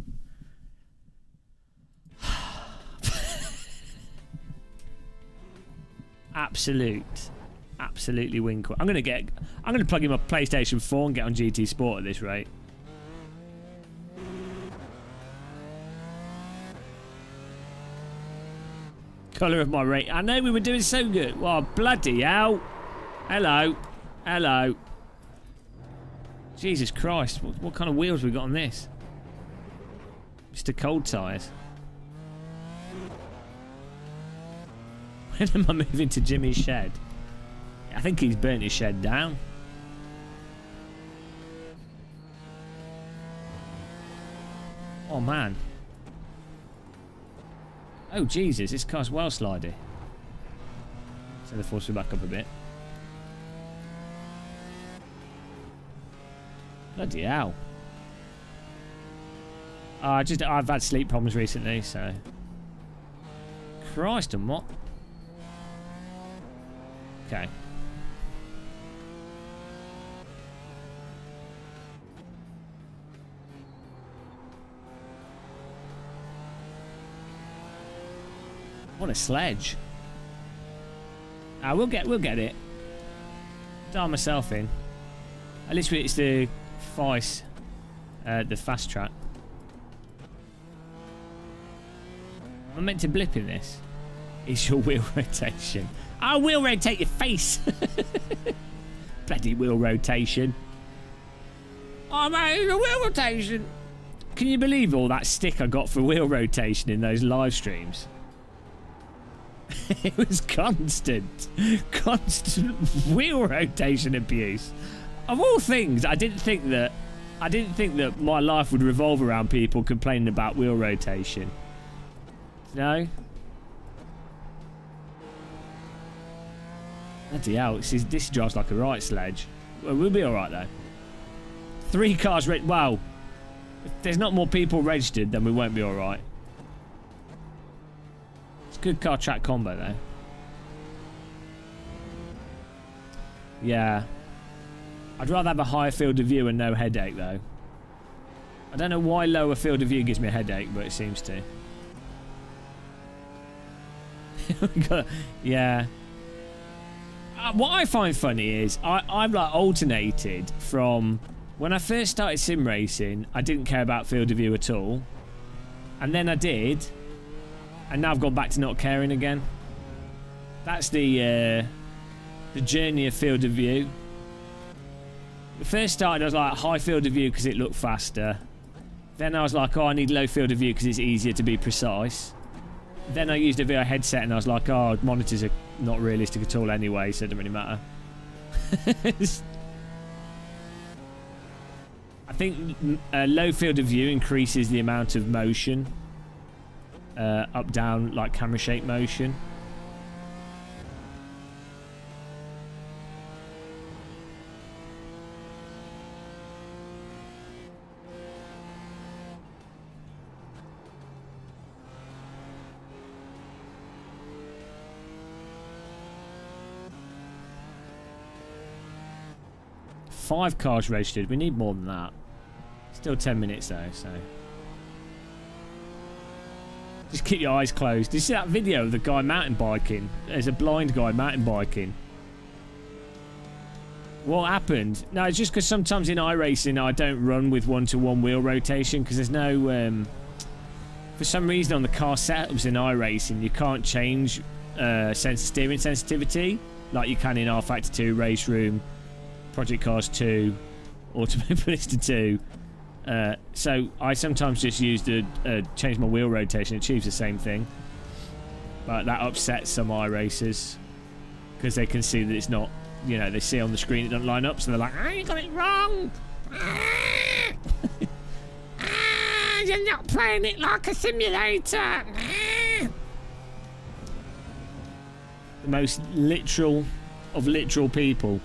Absolutely winkle. I'm gonna plug in my PlayStation 4 and get on GT Sport at this rate. Colour of my rate. I know we were doing so good. Well, bloody hell. Hello. Jesus Christ. What kind of wheels we got on this? Mr. Cold Tyres. When am I moving to Jimmy's shed? I think he's burnt his shed down. Oh man. Oh Jesus, this car's well slidey. So the force will back up a bit. Bloody hell. I've had sleep problems recently, so. Christ and what? Okay. What a sledge. We'll get it. Dial myself in. At least it's the FICE, the fast track. I'm meant to blip in this. It's your wheel rotation. I will rotate your face. Bloody wheel rotation. Oh man, the wheel rotation. Can you believe all that stick I got for wheel rotation in those live streams? It was constant wheel rotation abuse. Of all things, I didn't think that my life would revolve around people complaining about wheel rotation. No. Bloody hell, this drives like a right sledge. Well, we'll be alright though. 3 cars wow. If there's not more people registered, then we won't be alright. It's a good car track combo though. Yeah. I'd rather have a higher field of view and no headache though. I don't know why lower field of view gives me a headache, but it seems to. Yeah. What I find funny is I've like alternated from when I first started sim racing. I didn't care about field of view at all, and then I did, and now I've gone back to not caring again. That's the journey of field of view. The first started, I was like high field of view because it looked faster. Then I was like, oh, I need low field of view because it's easier to be precise. Then I used a VR headset and I was like, oh, monitors are not realistic at all anyway, so it doesn't really matter. I think low field of view increases the amount of motion. Up, down, like camera shake motion. Five cars registered. We need more than that. Still 10 minutes though, so just keep your eyes closed. Did you see that video of the guy mountain biking? There's a blind guy mountain biking. What happened? No, it's just because sometimes in iRacing I don't run with one-to-one wheel rotation because there's no for some reason on the car setups in iRacing you can't change steering sensitivity like you can in rFactor 2, Race Room, Project Cars 2, Automobilista 2. So I sometimes just use change my wheel rotation. It achieves the same thing, but that upsets some iRacers because they can see that it's not, you know, they see on the screen it doesn't line up, so they're like, you got it wrong. You're not playing it like a simulator. The most literal of literal people.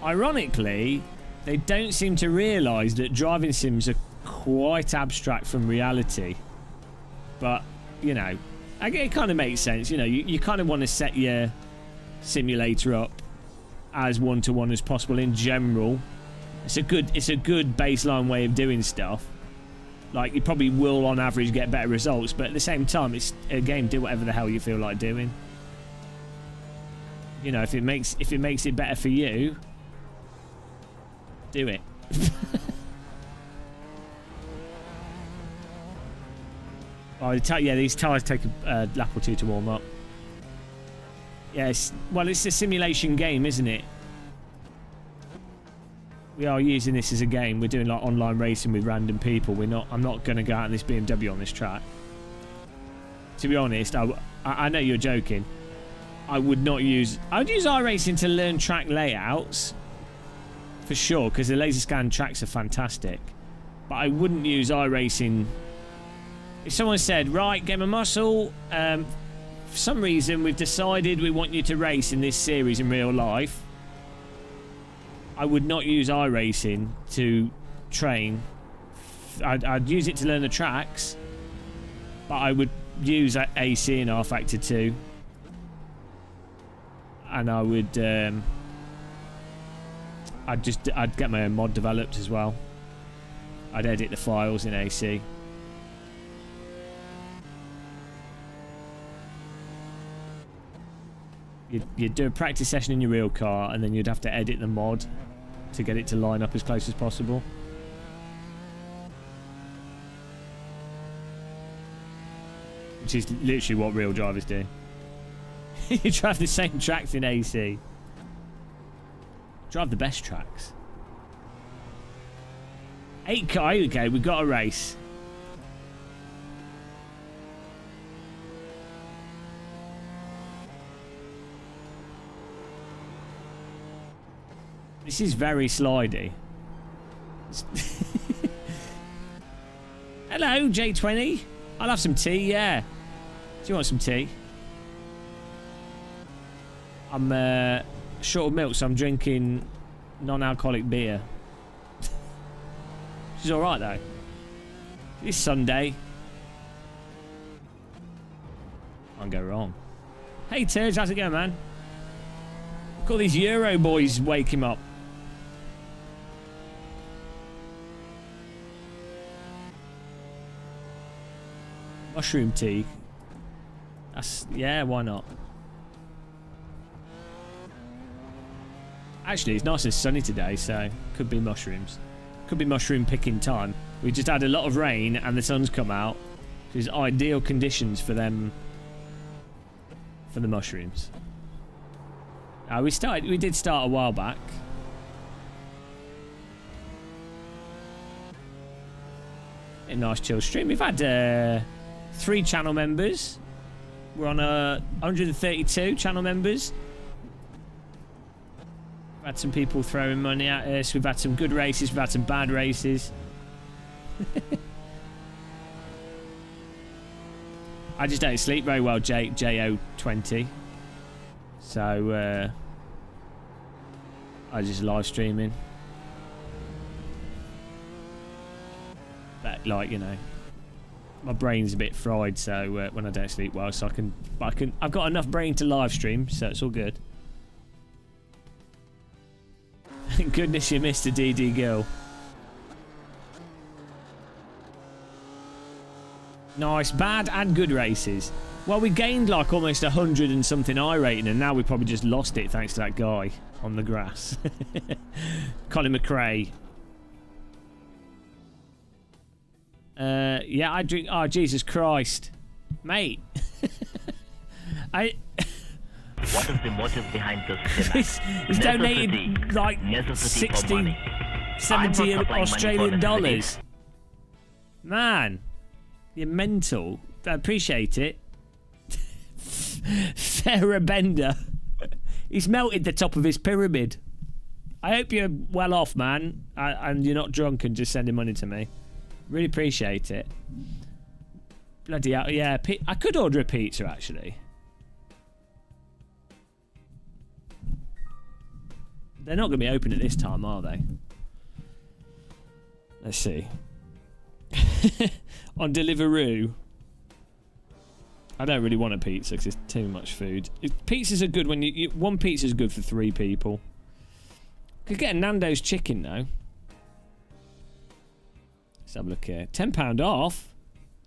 Ironically, they don't seem to realise that driving sims are quite abstract from reality. But, you know, it kind of makes sense. You know, you kind of want to set your simulator up as one-to-one as possible in general. It's a good baseline way of doing stuff. Like, you probably will, on average, get better results. But at the same time, it's a game. Do whatever the hell you feel like doing. You know, if it makes it better for you, do it. Oh, yeah, these tyres take a lap or two to warm up. Yes, well, it's a simulation game, isn't it? We are using this as a game. We're doing like online racing with random people. I'm not going to go out in this BMW on this track. To be honest, I know you're joking. I would use iRacing to learn track layouts. For sure, because the laser scan tracks are fantastic. But I wouldn't use iRacing. If someone said, right, Game of Muscle, for some reason we've decided we want you to race in this series in real life, I would not use iRacing to train. I'd use it to learn the tracks, but I would use AC and rFactor 2. And I would... I'd get my own mod developed as well. I'd edit the files in AC. You'd do a practice session in your real car, and then you'd have to edit the mod to get it to line up as close as possible. Which is literally what real drivers do. You drive the same tracks in AC. Drive the best tracks. 8 car, okay, we've got a race. This is very slidey. Hello, J20. I'll have some tea, yeah. Do you want some tea? I'm short of milk, so I'm drinking non-alcoholic beer. She's alright though. It's Sunday. Can't go wrong. Hey Turds, how's it going, man? Look, all these Euro boys wake him up. Mushroom tea. Yeah, why not? Actually, it's nice and sunny today, so could be mushrooms. Could be mushroom picking time. We just had a lot of rain and the sun's come out. Which is ideal conditions for them, for the mushrooms. We did start a while back. A nice chill stream. We've had 3 channel members. We're on 132 channel members. We've had some people throwing money at us. We've had some good races. We've had some bad races. I just don't sleep very well, JO20. So, I just live streaming. But, like, you know, my brain's a bit fried, so when I don't sleep well, so I've got enough brain to live stream, so it's all good. Thank goodness you missed a DD Gill. Nice, bad and good races. Well, we gained like almost 100 and something iRating, and now we probably just lost it thanks to that guy on the grass. Colin McRae. Yeah, I drink. Oh, Jesus Christ. Mate.
What is the motive behind this?
He's donated like 60, 70 Australian dollars. Man, you're mental. I appreciate it. Farabender. He's melted the top of his pyramid. I hope you're well off, man, and you're not drunk and just sending money to me. Really appreciate it. Bloody hell, yeah. I could order a pizza, actually. They're not going to be open at this time, are they? Let's see. On Deliveroo. I don't really want a pizza because it's too much food. Pizzas are good when one pizza is good for 3 people. Could get a Nando's chicken though. Let's have a look here. £10 off.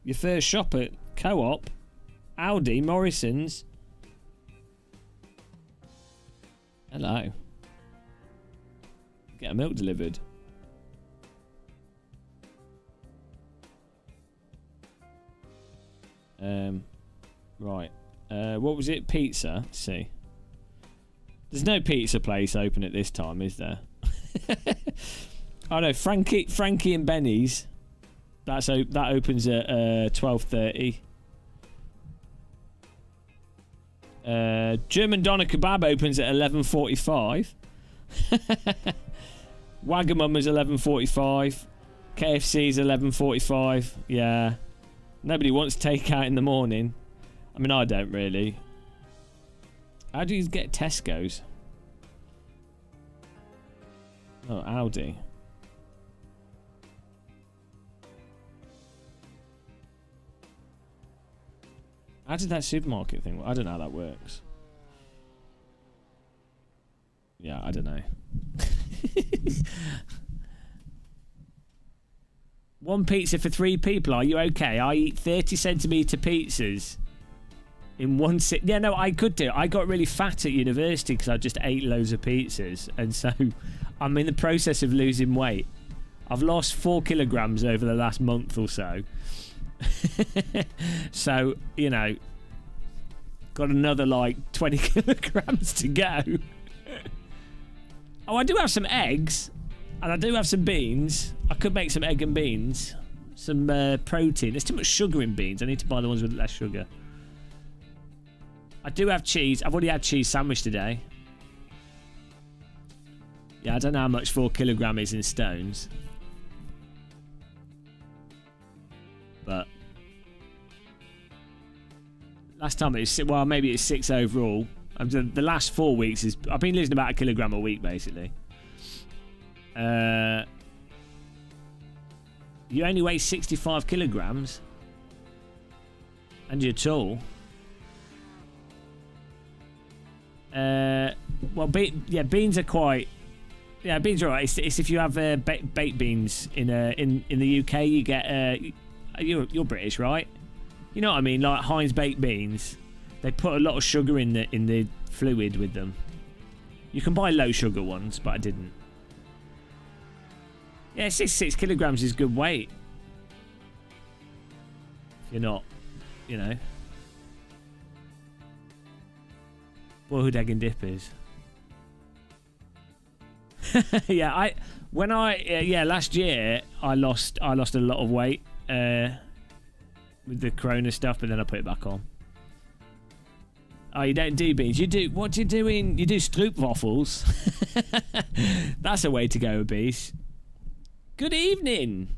Your first shop at Co-op, Aldi, Morrison's. Hello. Get a milk delivered. Right. What was it? Pizza? Let's see. There's no pizza place open at this time, is there? Oh no, Frankie and Benny's. That opens at 12:30. German Doner Kebab opens at 11:45. Wagamama's 11:45. KFC's 11:45. Yeah. Nobody wants takeout in the morning. I mean, I don't really. How do you get Tesco's? Oh, Aldi. How did that supermarket thing work? I don't know how that works. Yeah, I don't know. One pizza for 3 people, are you okay? I eat 30 centimetre pizzas in one sit. Yeah, no, I could do. I got really fat at university because I just ate loads of pizzas. And so I'm in the process of losing weight. I've lost 4 kilograms over the last month or so. So, you know, got another like 20 kilograms to go. Oh, I do have some eggs. And I do have some beans. I could make some egg and beans. Some protein. There's too much sugar in beans. I need to buy the ones with less sugar. I do have cheese. I've already had cheese sandwich today. Yeah, I don't know how much 4 kilogram is in stones. But last time it was, well, maybe it's 6 overall. The last 4 weeks is, I've been losing about 1 kilogram a week basically. You only weigh 65 kilograms and you're tall. Well, beans are quite. Yeah, beans are alright. It's if you have baked beans in the UK, you get. You're British, right? You know what I mean? Like Heinz baked beans, they put a lot of sugar in the fluid with them. You can buy low sugar ones, but I didn't. Yeah, 66 kilograms is good weight. If you're not, you know. Boiled egg and dippers. Yeah, last year I lost a lot of weight with the Corona stuff, but then I put it back on. Oh, you don't do beans. You do what do you do in? You do stroopwafels. That's a way to go, beast. Good evening.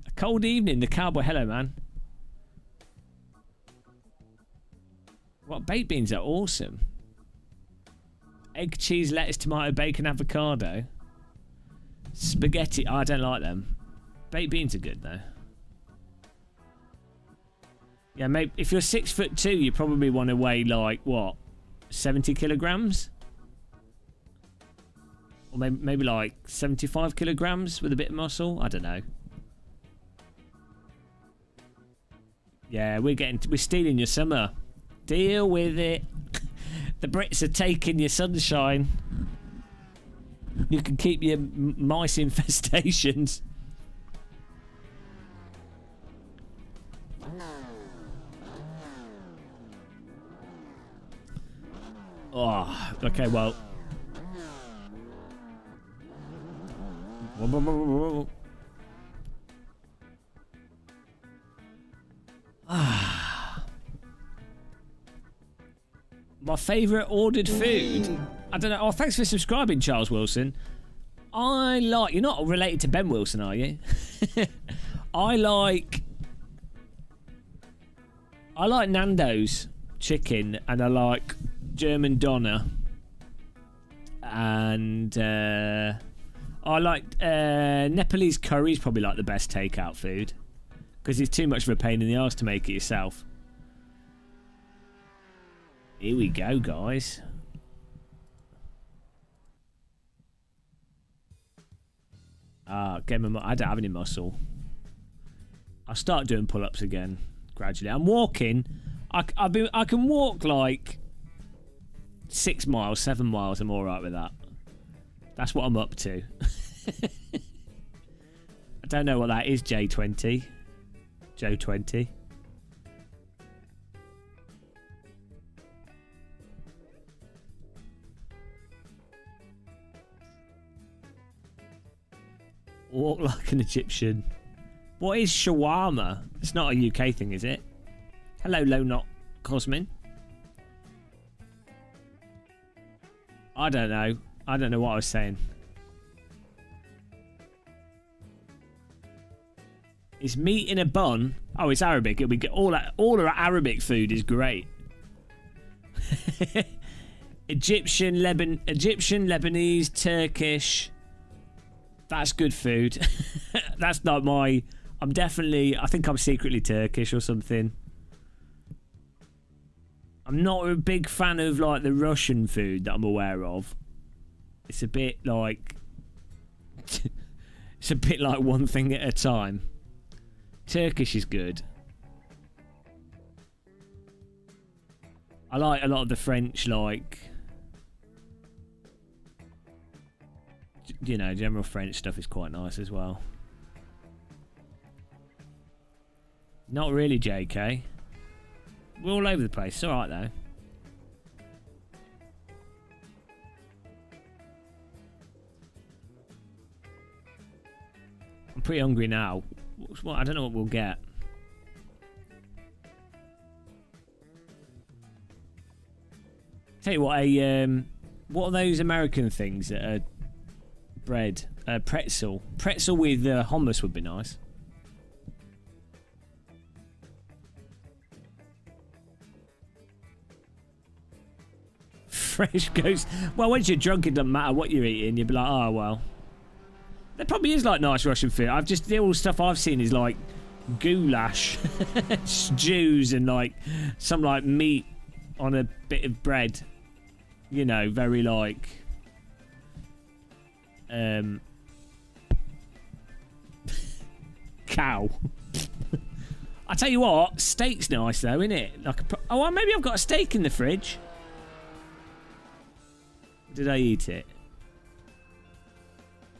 A cold evening. The cowboy. Hello, man. What baked beans are awesome. Egg, cheese, lettuce, tomato, bacon, avocado. Spaghetti. Oh, I don't like them. Baked beans are good though. Yeah, maybe if you're 6'2", you probably want to weigh like what, 70 kilograms, or maybe like 75 kilograms with a bit of muscle. I don't know. Yeah, we're stealing your summer. Deal with it. The Brits are taking your sunshine. You can keep your mice infestations. Oh, okay, well. My favourite ordered food? I don't know. Oh, thanks for subscribing, Charles Wilson. You're not related to Ben Wilson, are you? I like Nando's chicken, and I like German doner, and I like Nepalese curry is probably like the best takeout food because it's too much of a pain in the arse to make it yourself. Here we go, guys. I don't have any muscle. I'll start doing pull-ups again gradually. I'm walking. I can walk like 6 miles, 7 miles. I'm all right with that. That's what I'm up to. I don't know what that is. J20. Joe 20. Walk like an Egyptian. What is shawarma? It's not a UK thing, is it? Hello, Low Not Cosmin. I don't know. I don't know what I was saying. Is meat in a bun? Oh, it's Arabic. It'll be all our Arabic food is great. Egyptian, Lebanese, Turkish. That's good food. That's not my... I think I'm secretly Turkish or something. I'm not a big fan of like the Russian food that I'm aware of. It's a bit like... it's a bit like one thing at a time. Turkish is good. I like a lot of the French, like... you know, general French stuff is quite nice as well. Not really, JK. We're all over the place. It's alright, though. I'm pretty hungry now. I don't know what we'll get. Tell you what, what are those American things that are bread? Pretzel. Pretzel with hummus would be nice. Fresh ghost. Well, once you're drunk, it doesn't matter what you're eating. You'll be like, oh, well. There probably is like nice Russian food. The all stuff I've seen is like goulash, stews, and like some like meat on a bit of bread. You know, very like cow. I tell you what, steak's nice though, isn't it? Like maybe I've got a steak in the fridge. Did I eat it?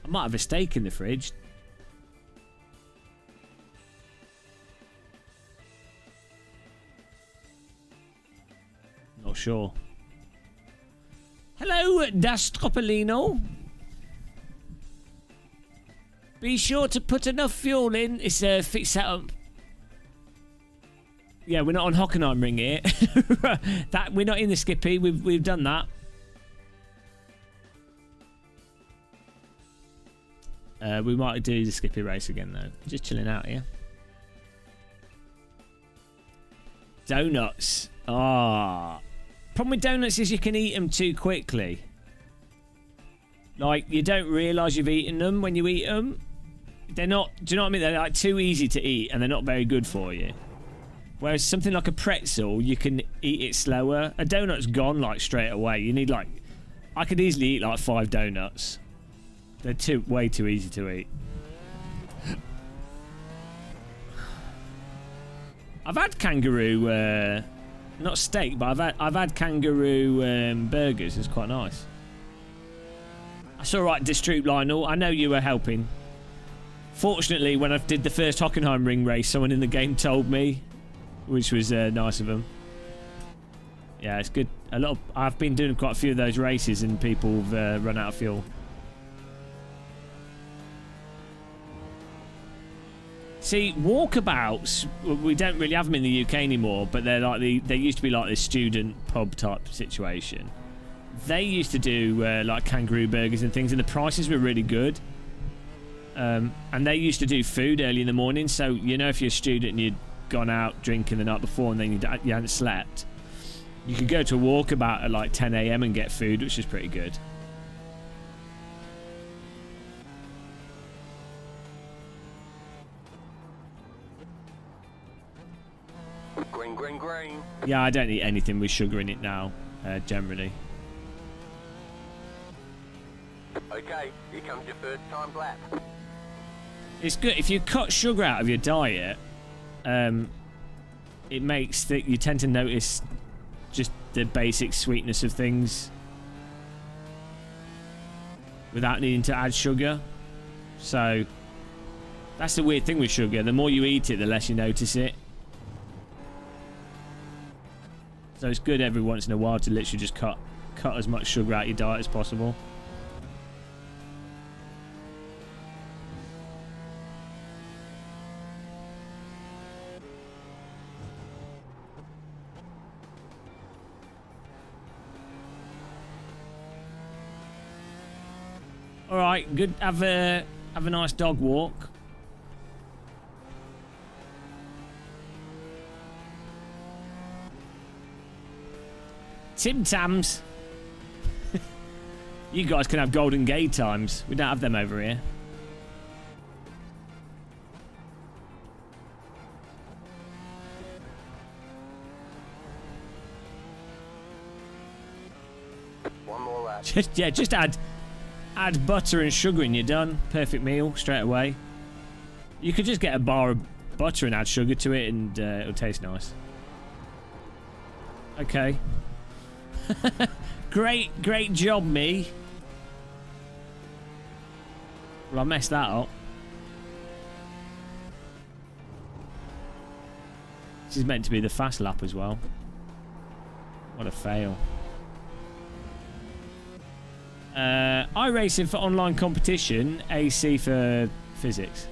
I might have a steak in the fridge. Not sure. Hello, Dastropolino. Be sure to put enough fuel in. It's a fixed setup. Yeah, we're not on Hockenheim ring here. That we're not in the Skippy. We've done that. We might do the Skippy race again though. Just chilling out here. Donuts. Ah. Problem with donuts is you can eat them too quickly. Like, you don't realise you've eaten them when you eat them. They're not, do you know what I mean? They're like too easy to eat and they're not very good for you. Whereas something like a pretzel, you can eat it slower. A donut's gone like straight away. You need like, I could easily eat like 5 donuts. They're way too easy to eat. I've had kangaroo, not steak, but I've had kangaroo burgers. It's quite nice. That's all right, Distroop Lionel. I know you were helping. Fortunately, when I did the first Hockenheim ring race, someone in the game told me, which was nice of them. Yeah, it's good. I've been doing quite a few of those races, and people have run out of fuel. See, walkabouts, we don't really have them in the UK anymore, but they're like they used to be like this student pub type situation. They used to do like kangaroo burgers and things, and the prices were really good. And they used to do food early in the morning, so you know, if you're a student and you'd gone out drinking the night before and then you hadn't slept, you could go to a walkabout at like 10 AM and get food, which is pretty good.
Green, green, green.
Yeah, I don't eat anything with sugar in it now, generally.
Okay, here comes your first time lap.
It's good if you cut sugar out of your diet. It makes that you tend to notice just the basic sweetness of things without needing to add sugar. So that's the weird thing with sugar. The more you eat it, the less you notice it. So it's good every once in a while to literally just cut as much sugar out of your diet as possible. All right, good. Have a nice dog walk. Tim Tams. You guys can have Golden Gate times. We don't have them over here.
One more lap.
Just add butter and sugar and you're done. Perfect meal straight away. You could just get a bar of butter and add sugar to it and it'll taste nice. Okay. Great job, me. Well, I messed that up. This is meant to be the fast lap as well. What a fail. iRacing for online competition, AC for physics.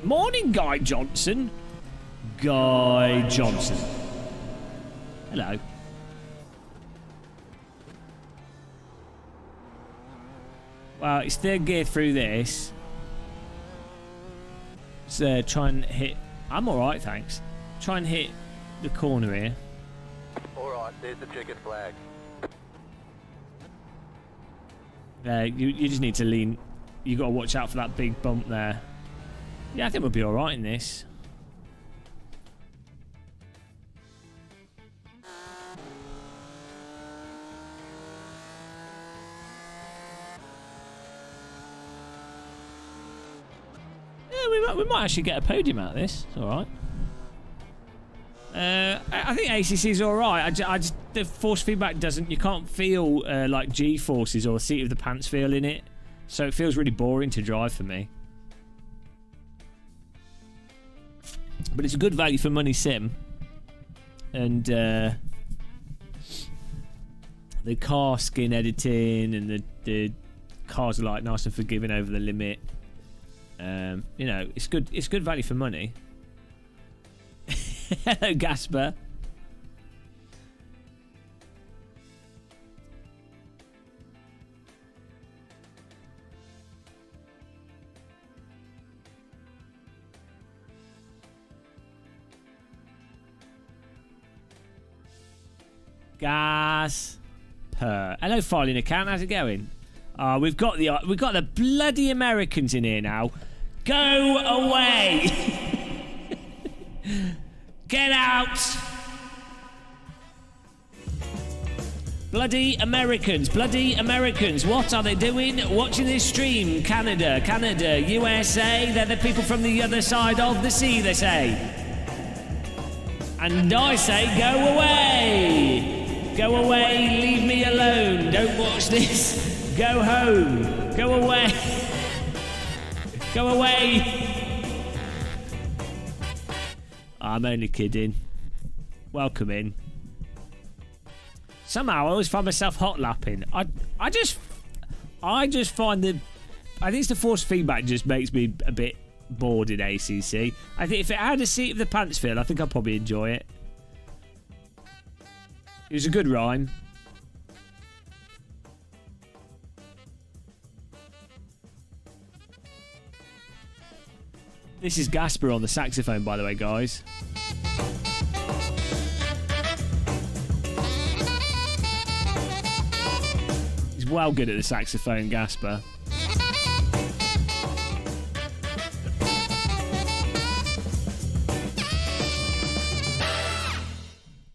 Morning, Guy Johnson. Guy Johnson. Hello. Well, it's third gear through this. So try and hit. I'm alright, thanks. Try and hit the corner here.
Alright, there's the checkered flag.
You just need to lean. You got to watch out for that big bump there. Yeah, I think we'll be alright in this. we might actually get a podium out of this. It's all right. I think ACC's all right. The force feedback doesn't. You can't feel like G forces or seat of the pants feel in it, so it feels really boring to drive for me. But it's a good value for money sim, and the car skin editing and the cars are like nice and forgiving over the limit. You know, it's good. It's good value for money. Hello, Gasper. Gasper. Hello, filing account. How's it going? We've got the bloody Americans in here now. Go away. Get out! Bloody Americans, what are they doing? Watching this stream. Canada, USA, they're the people from the other side of the sea, they say. And I say, go away! Go away, leave me alone, don't watch this. Go home, go away. Go away! I'm only kidding. Welcome in. Somehow I always find myself hot lapping. I just find I think it's the force feedback just makes me a bit bored in ACC. I think if it had a seat of the pants feel, I think I'd probably enjoy it. It was a good rhyme. This is Gasper on the saxophone, by the way, guys. He's well good at the saxophone, Gasper.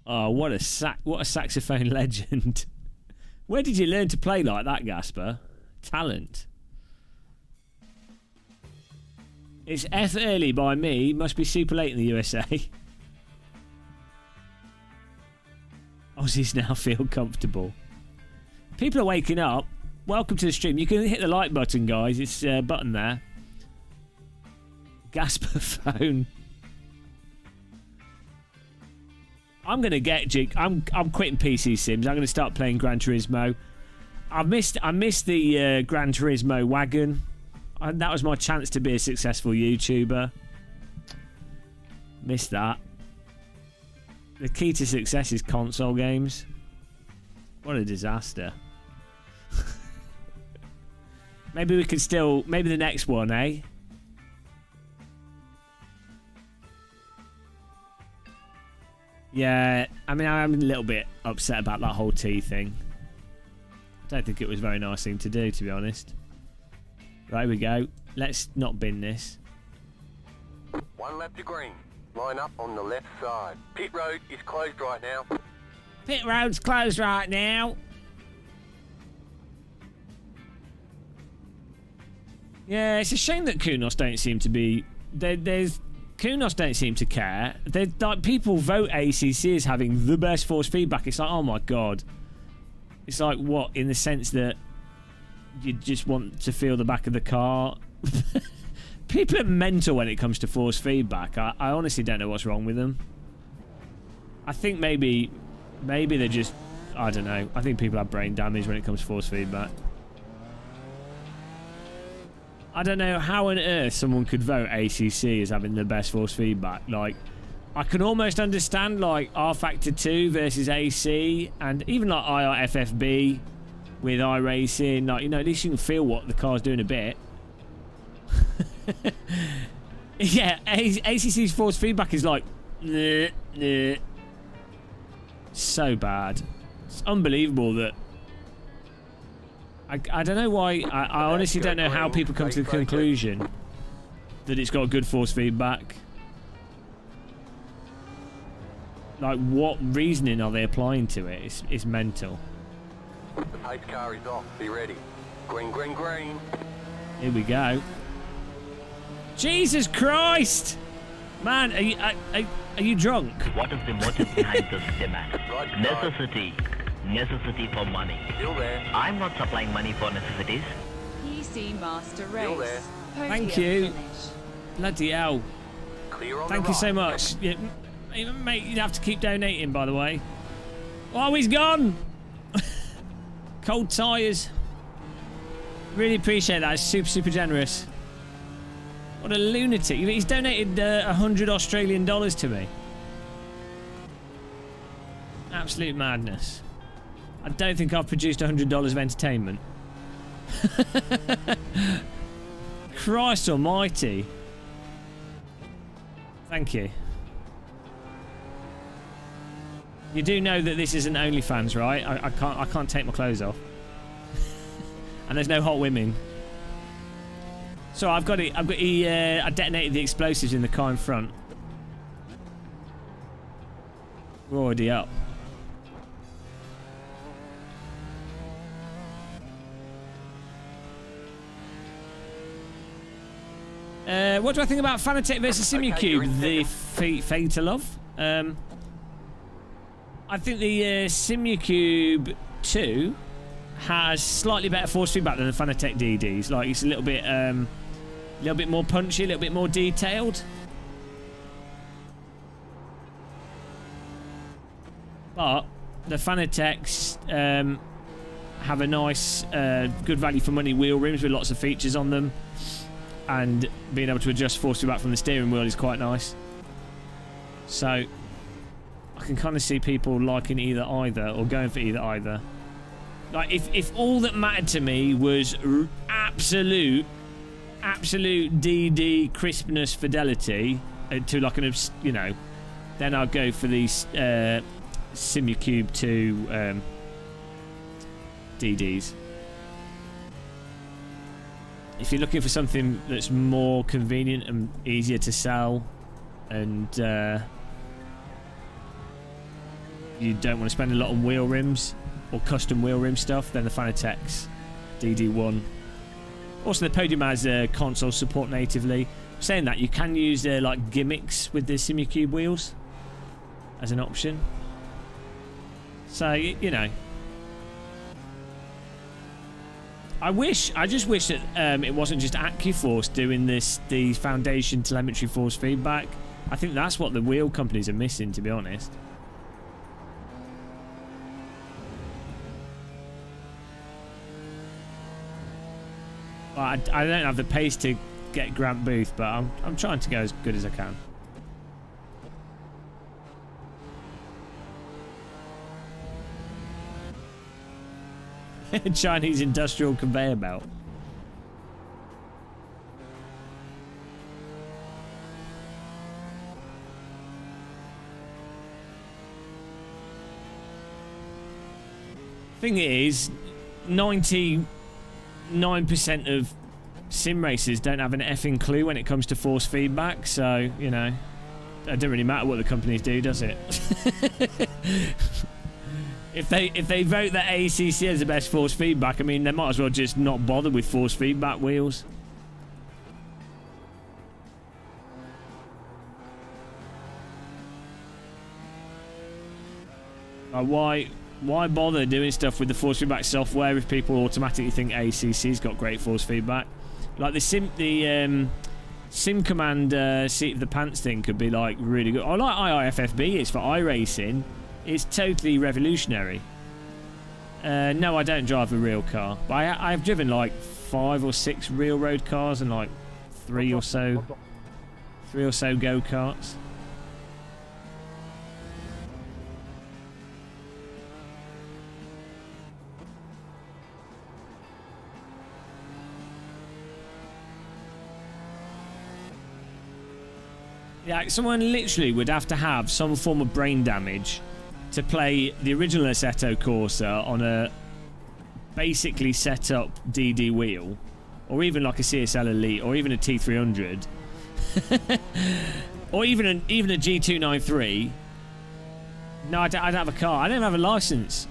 Oh, what a saxophone legend. Where did you learn to play like that, Gasper? Talent. It's F early by me. Must be super late in the USA. Aussies now feel comfortable. People are waking up. Welcome to the stream. You can hit the like button, guys. It's a button there. Gasper phone. I'm gonna get jig. I'm quitting PC Sims. I'm gonna start playing Gran Turismo. I missed the Gran Turismo wagon. That was my chance to be a successful YouTuber. Missed that. The key to success is console games. What a disaster. Maybe we could still... Maybe the next one, eh? Yeah, I mean, I'm a little bit upset about that whole tea thing. I don't think it was a very nice thing to do, to be honest. Right, here we go. Let's not bin this.
One lap to green. Line up on the left side. Pit road is closed right now.
Pit road's closed right now. Yeah, it's a shame that Kunos don't seem to be... Kunos don't seem to care. Like, people vote ACC as having the best force feedback. It's like, oh my god. It's like, what? In the sense that you just want to feel the back of the car. People are mental when it comes to force feedback. I honestly don't know what's wrong with them. I think maybe they're just... I don't know. I think people have brain damage when it comes to force feedback. I don't know how on earth someone could vote ACC as having the best force feedback. Like, I can almost understand, like, R Factor 2 versus AC, and even, like, IRFFB with iRacing. Like, you know, at least you can feel what the car's doing a bit. Yeah, ACC's force feedback is like... So bad. It's unbelievable that... I don't know why. I honestly don't know how people come to the conclusion that it's got good force feedback. Like, what reasoning are they applying to it? It's mental.
The pace car is off. Be ready. Green, green, green.
Here we go. Jesus Christ! Man, are you drunk?
What is the motive behind this demand? Necessity. Necessity for money.
Still there.
I'm not supplying money for necessities.
PC Master
Still there.
Race. Podium
Thank you.
finish.
Bloody hell.
Clear on
Thank
the
you so
right.
much. Yeah, mate, you'd have to keep donating, by the way. Oh, he's gone! Cold tyres. Really appreciate that. It's super, super generous. What a lunatic. He's donated 100 Australian dollars to me. Absolute madness. I don't think I've produced $100 of entertainment. Christ almighty. Thank you. You do know that this isn't OnlyFans, right? I can't take my clothes off. And there's no hot women. So I detonated the explosives in the car in front. We're already up. What do I think about Fanatec versus Simucube? The fate to love. I think the Simucube 2 has slightly better force feedback than the Fanatec DDs. Like, it's a little bit more punchy, a little bit more detailed. But the Fanatec's have a nice, good value for money wheel rims with lots of features on them, and being able to adjust force feedback from the steering wheel is quite nice. So I can kind of see people liking either or going for either. Like, if all that mattered to me was absolute DD crispness fidelity to like an, you know, then I'll go for these Simucube 2 DDs. If you're looking for something that's more convenient and easier to sell, and you don't want to spend a lot on wheel rims or custom wheel rim stuff, then the Fanatec's DD1. Also, the Podium has console support natively. Saying that, you can use like gimmicks with the Simucube wheels as an option. So you know, I just wish that it wasn't just AccuForce doing the foundation telemetry force feedback. I think that's what the wheel companies are missing, to be honest. Well, I don't have the pace to get Grant Booth, but I'm trying to go as good as I can. Chinese industrial conveyor belt. Thing is, 99% of sim racers don't have an effing clue when it comes to force feedback, so, you know, it doesn't really matter what the companies do, does it? If they vote that ACC has the best force feedback, I mean, they might as well just not bother with force feedback wheels. Like, why bother doing stuff with the force feedback software if people automatically think ACC's got great force feedback? Like the Sim Command seat of the pants thing could be like really good. I like IIFFB. It's for iRacing. It's totally revolutionary. No, I don't drive a real car, but I've driven like 5 or 6 real road cars and like 3 or so go-karts. Yeah, someone literally would have to have some form of brain damage to play the original Assetto Corsa on a basically set up DD wheel, or even like a CSL Elite, or even a T300, or even a G293. No, I don't have a car. I don't have a license.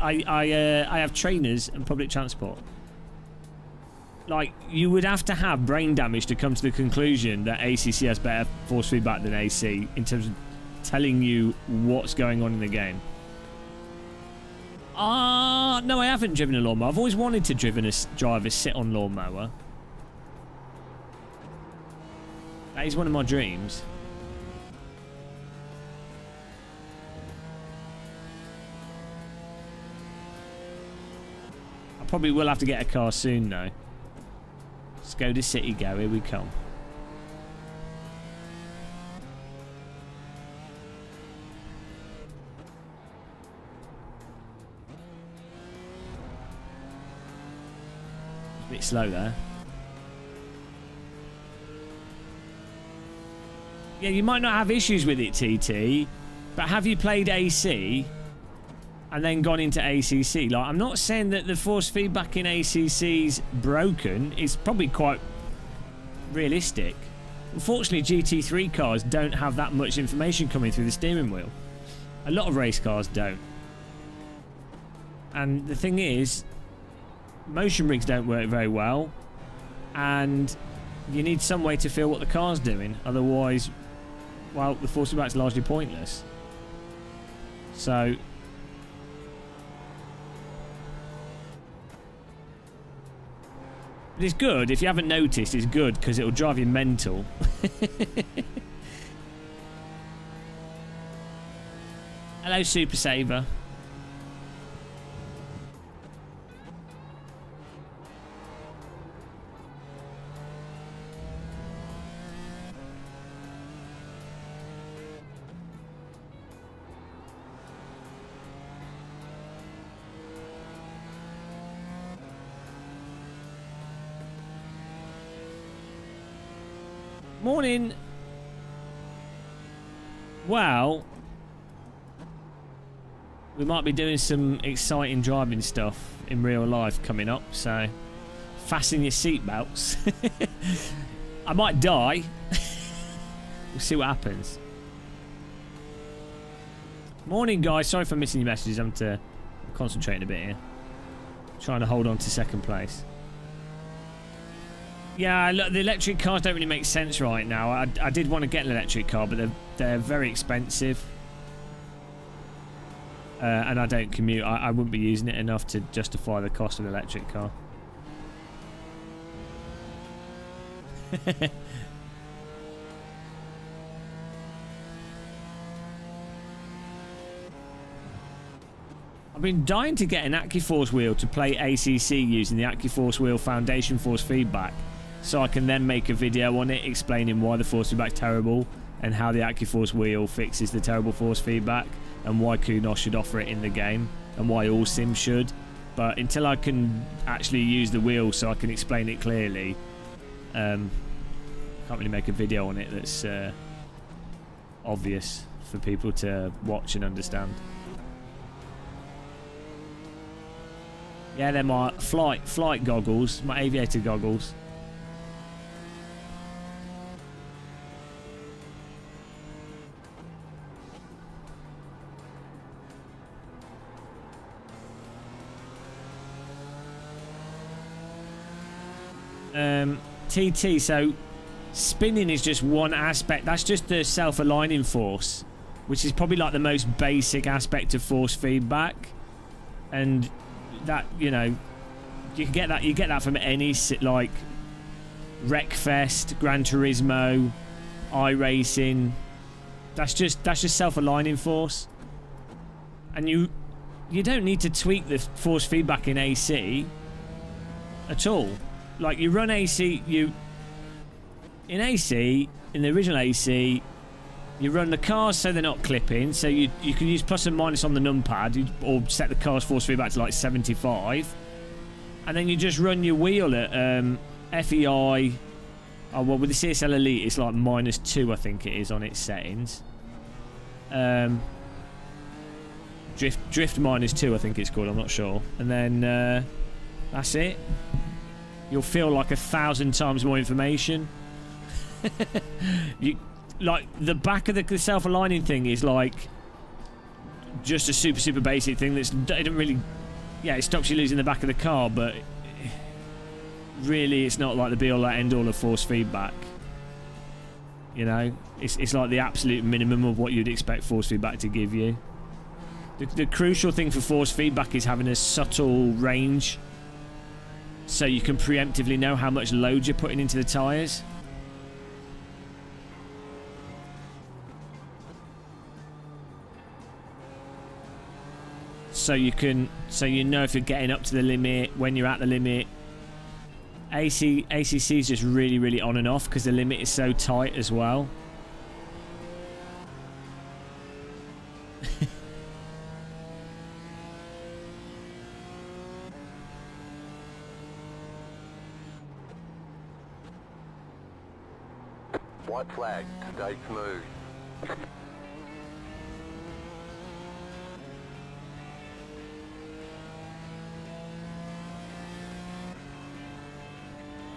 I have trainers and public transport. like, you would have to have brain damage to come to the conclusion that ACC has better force feedback than AC in terms of telling you what's going on in the game. No, I haven't driven a lawnmower. I've always wanted to drive a sit-on lawnmower. That is one of my dreams. I probably will have to get a car soon, though. Let's go to City Go. Here we come. A bit slow there. Yeah, you might not have issues with it, TT, but have you played AC and then gone into ACC? Like, I'm not saying that the force feedback in ACC's broken. It's probably quite realistic. Unfortunately, GT3 cars don't have that much information coming through the steering wheel. A lot of race cars don't. And the thing is, motion rigs don't work very well, and you need some way to feel what the car's doing. Otherwise, well, the force feedback's largely pointless. So but it's good. If you haven't noticed, it's good because it'll drive you mental. Hello, Super Saver. Morning. Well, we might be doing some exciting driving stuff in real life coming up, so fasten your seatbelts. I might die. We'll see what happens. Morning, guys. Sorry for missing your messages. I'm concentrating a bit here. Trying to hold on to second place. Yeah, look, the electric cars don't really make sense right now. I did want to get an electric car, but they're very expensive. And I don't commute. I wouldn't be using it enough to justify the cost of an electric car. I've been dying to get an AccuForce wheel to play ACC using the AccuForce wheel foundation force feedback, so I can then make a video on it explaining why the force feedback's terrible and how the AccuForce wheel fixes the terrible force feedback and why Kunos should offer it in the game and why all sims should. But until I can actually use the wheel so I can explain it clearly, can't really make a video on it that's obvious for people to watch and understand. Yeah, they're my flight goggles, my aviator goggles. TT, so spinning is just one aspect. That's just the self-aligning force, which is probably like the most basic aspect of force feedback. And that, you know, you can get that from any, like, Wreckfest, Gran Turismo, iRacing. That's just self-aligning force. And you don't need to tweak the force feedback in AC at all. Like, you run AC, in the original AC, you run the cars so they're not clipping, so you can use plus and minus on the numpad, or set the car's force feedback to like 75, and then you just run your wheel at FEI. Oh, well, with the CSL Elite, it's like -2, I think it is, on its settings. Drift -2, I think it's called, I'm not sure. And then that's it. You'll feel like 1,000 times more information. Like, the back of the self-aligning thing is like just a super basic thing that's, it doesn't really, yeah, it stops you losing the back of the car, but really, it's not like the be all end all of force feedback. You know, it's like the absolute minimum of what you'd expect force feedback to give you. The crucial thing for force feedback is having a subtle range, so you can preemptively know how much load you're putting into the tyres. So you know if you're getting up to the limit, when you're at the limit. ACC is just really, really on and off because the limit is so tight as well.
White flag, stay smooth.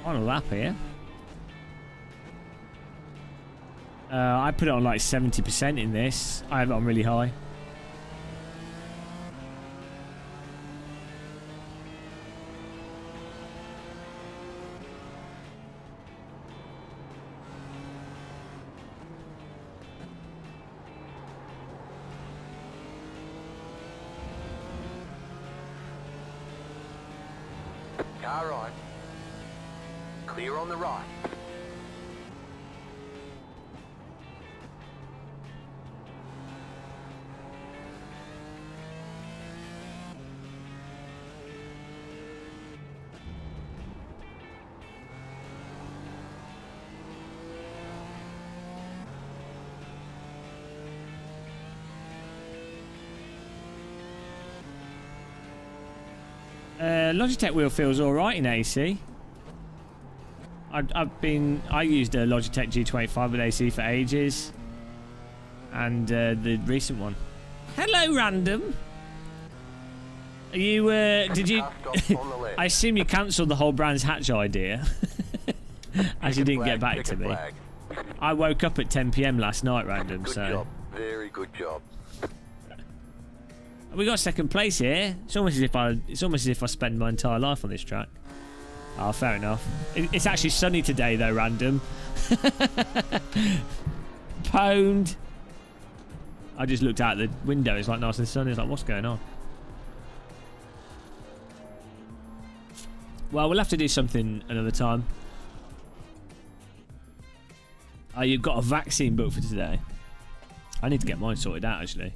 On a lap here. I put it on like 70% in this. I have it on really high.
Car right. Clear on the right.
Logitech wheel feels alright in AC. I used a Logitech G25 with AC for ages, and the recent one. Hello, random. Are you? Did you? I assume you cancelled the whole Brands Hatch idea, as you didn't get back to me. I woke up at 10 PM last night, random.
Good job. Very good job.
We got second place here. It's almost as if I spend my entire life on this track. Oh, fair enough. It's actually sunny today, though, random. Pwned. I just looked out the window. It's like nice and sunny. It's like, what's going on? Well, we'll have to do something another time. Oh, you've got a vaccine booked for today. I need to get mine sorted out, actually.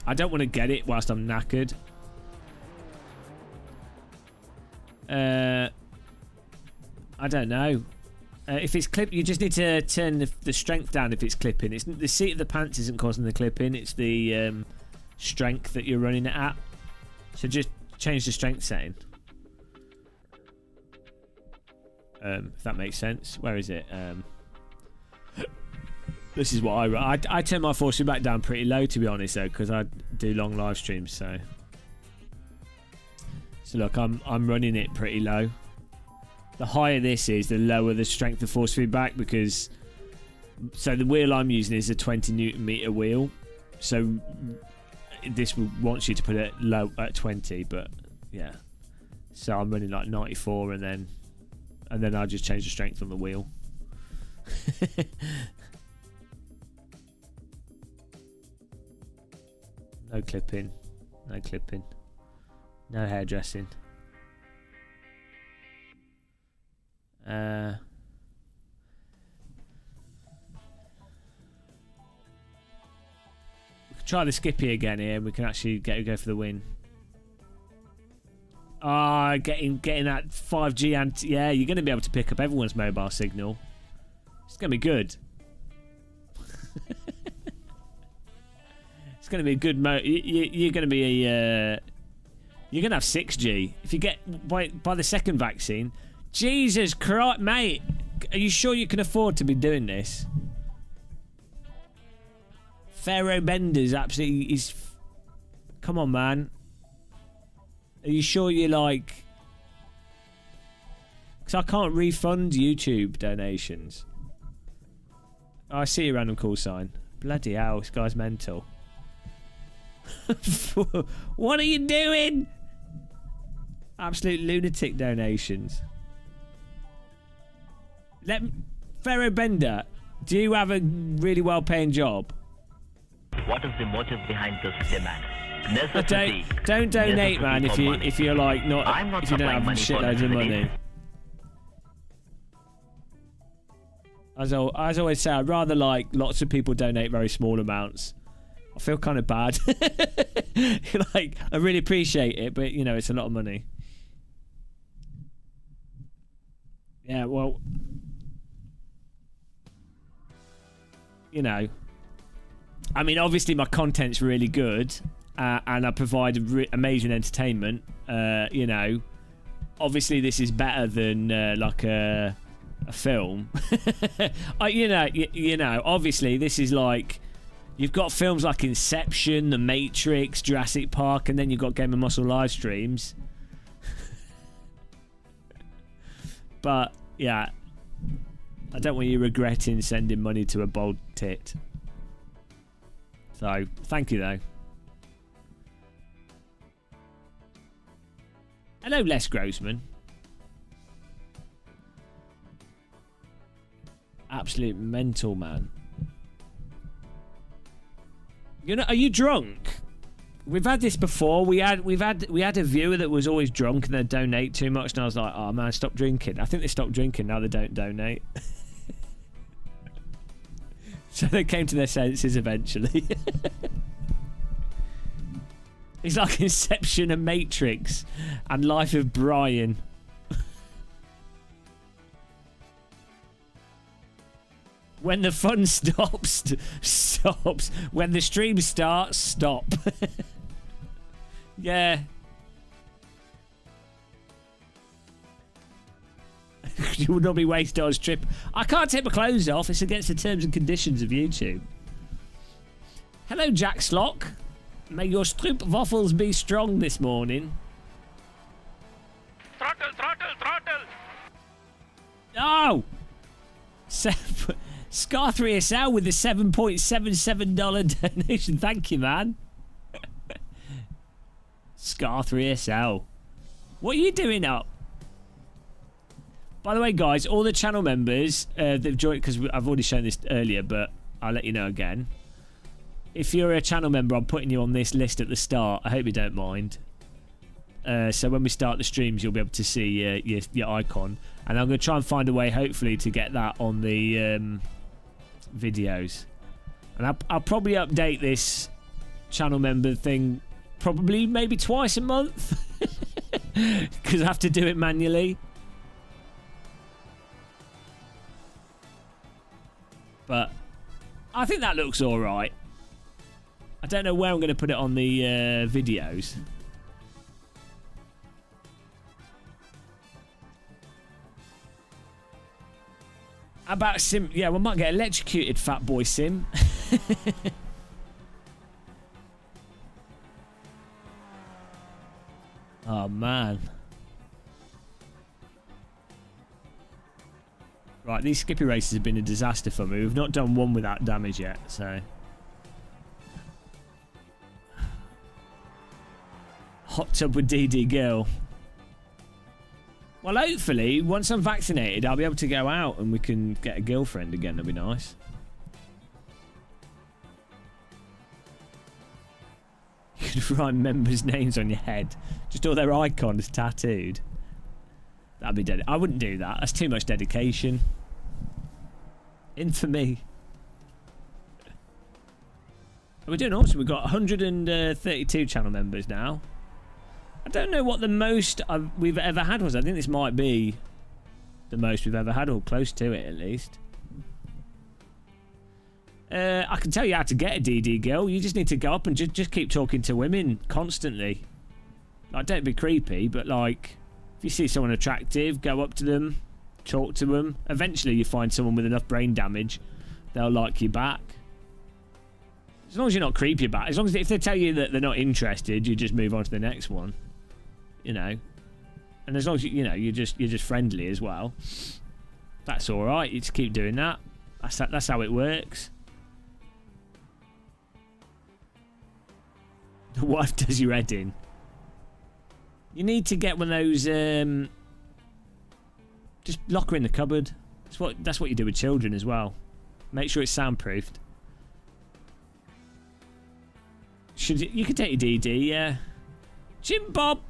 I don't want to get it whilst I'm knackered. I don't know. If it's clip, you just need to turn the strength down if it's clipping. It's the seat of the pants isn't causing the clipping. It's the strength that you're running it at. So just change the strength setting. If that makes sense. Where is it? This is what I turn my force feedback down pretty low, to be honest, though, because I do long live streams. So look, I'm running it pretty low. The higher this is, the lower the strength of force feedback, because the wheel I'm using is a 20 Newton meter wheel, so this wants you to put it low at 20, but yeah. So I'm running like 94, and then I just change the strength on the wheel. No clipping, no clipping, no hairdressing. We can try the Skippy again here, and we can actually go for the win. Ah, getting that 5G and yeah, you're going to be able to pick up everyone's mobile signal. It's going to be good. It's going to be a good you're going to be you're going to have 6G if you get by the second vaccine. Jesus Christ, mate! Are you sure you can afford to be doing this? Pharaoh Bender's absolutely is. Come on, man. Are you sure you're like? Because I can't refund YouTube donations. Oh, I see a random call sign. Bloody hell, this guy's mental. What are you doing? Absolute lunatic donations. Pharaoh Bender, do you have a really well-paying job?
What is the motive behind this demand? Necessity.
Don't donate, man. If you're like not,
I'm not
if you don't have
supplying money for
shitloads of
necessity.
money. As I always say, I'd rather like lots of people donate very small amounts. I feel kind of bad. Like, I really appreciate it, but you know, it's a lot of money. Yeah, well, you know, I mean, obviously my content's really good, and I provide amazing entertainment. You know, obviously this is better than like a film. You know, obviously this is like, you've got films like Inception, The Matrix, Jurassic Park, and then you've got Game of Muscle live streams. But yeah, I don't want you regretting sending money to a bald tit. So thank you though. Hello, Les Grossman. Absolute mental, man. You know, are you drunk? We've had this before. We had a viewer that was always drunk and they'd donate too much, and I was like, oh man, stop drinking. I think they stopped drinking, now they don't donate. So they came to their senses eventually. It's like Inception and Matrix and Life of Brian. When the fun stops. When the stream starts, stop. Yeah. You would not be wasted on a trip. I can't take my clothes off. It's against the terms and conditions of YouTube. Hello, Jack Slock. May your stroop waffles be strong this morning.
Throttle, throttle, throttle!
Oh! Scar3SL with the $7.77 donation. Thank you, man. Scar3SL. What are you doing up? By the way, guys, all the channel members that've joined, because I've already shown this earlier, but I'll let you know again. If you're a channel member, I'm putting you on this list at the start. I hope you don't mind. So when we start the streams, you'll be able to see your icon. And I'm going to try and find a way, hopefully, to get that on the videos. And I'll probably update this channel member thing probably maybe twice a month. Because I have to do it manually. But I think that looks alright. I don't know where I'm going to put it on the videos. How about Sim? Yeah, we might get electrocuted, fat boy Sim. Oh, man. Right, these Skippy races have been a disaster for me. We've not done one without damage yet, so... Hot tub with DD girl. Well, hopefully, once I'm vaccinated, I'll be able to go out and we can get a girlfriend again. That'd be nice. You could write members' names on your head. Just all their icons tattooed. That'd be dead. I wouldn't do that. That's too much dedication. Infamy. We're doing awesome. We've got 132 channel members now. I don't know what the most we've ever had was. I think this might be the most we've ever had, or close to it at least. I can tell you how to get a DD girl. You just need to go up and just keep talking to women constantly. Like, don't be creepy, but like, if you see someone attractive, go up to them, talk to them. Eventually you find someone with enough brain damage, they'll like you back. As long as you're not creepy about it. As long as if they tell you that they're not interested, you just move on to the next one. You know. And as long as you're just friendly as well. That's alright. You just keep doing that. That's how it works. The wife does your head in. You need to get one of those just lock her in the cupboard. That's what you do with children as well. Make sure it's soundproofed. You could take your DD, yeah. Jim Bob,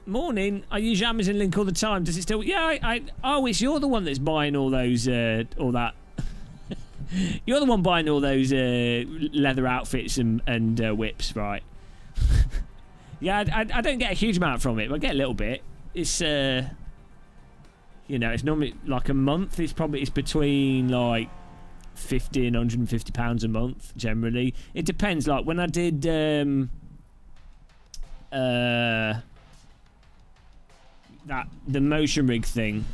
morning. I use your Amazon link all the time. Does it still? Yeah. Oh, it's you're the one that's buying all those, all that. You're the one buying all those leather outfits and whips, right? Yeah, I don't get a huge amount from it, but I get a little bit. It's you know, it's normally like a month. It's between like £50 and £150 a month generally. It depends. Like when I did the motion rig thing,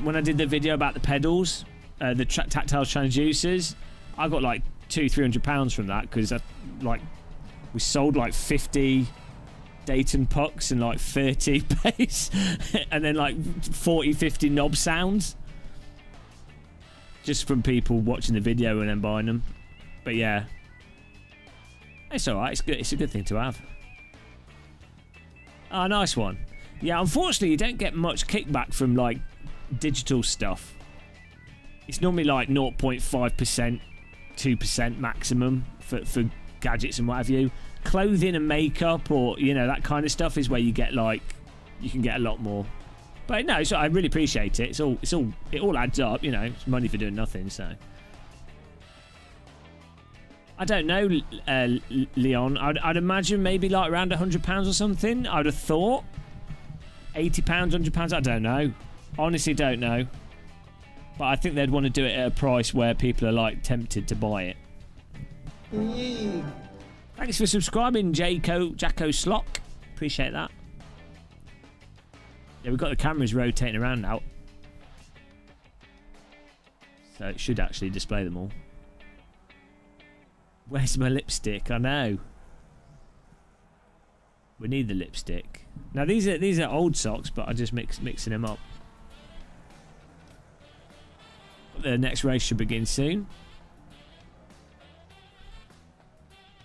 when I did the video about the pedals, the tactile transducers, I got like £200-300 from that because we sold like 50 Dayton pucks and like 30 bass and then like 40-50 knob sounds just from people watching the video and then buying them. But yeah, it's alright. It's good. It's a good thing to have. Oh, nice one. Yeah, unfortunately you don't get much kickback from like digital stuff. It's normally like 0.5%, 2% maximum for gadgets and what have you. Clothing and makeup, or you know, that kind of stuff is where you get like, you can get a lot more. But no, I really appreciate it. It all adds up, you know. It's money for doing nothing, so I don't know, Leon. I'd imagine maybe like around £100 or something. I'd have thought £80, £100. I don't know. Honestly, don't know. But I think they'd want to do it at a price where people are like tempted to buy it. Thanks for subscribing, Jacko Slock. Appreciate that. Yeah, we've got the cameras rotating around now, so it should actually display them all. Where's my lipstick? I know. We need the lipstick. Now these are old socks, but I'm just mixing them up. The next race should begin soon.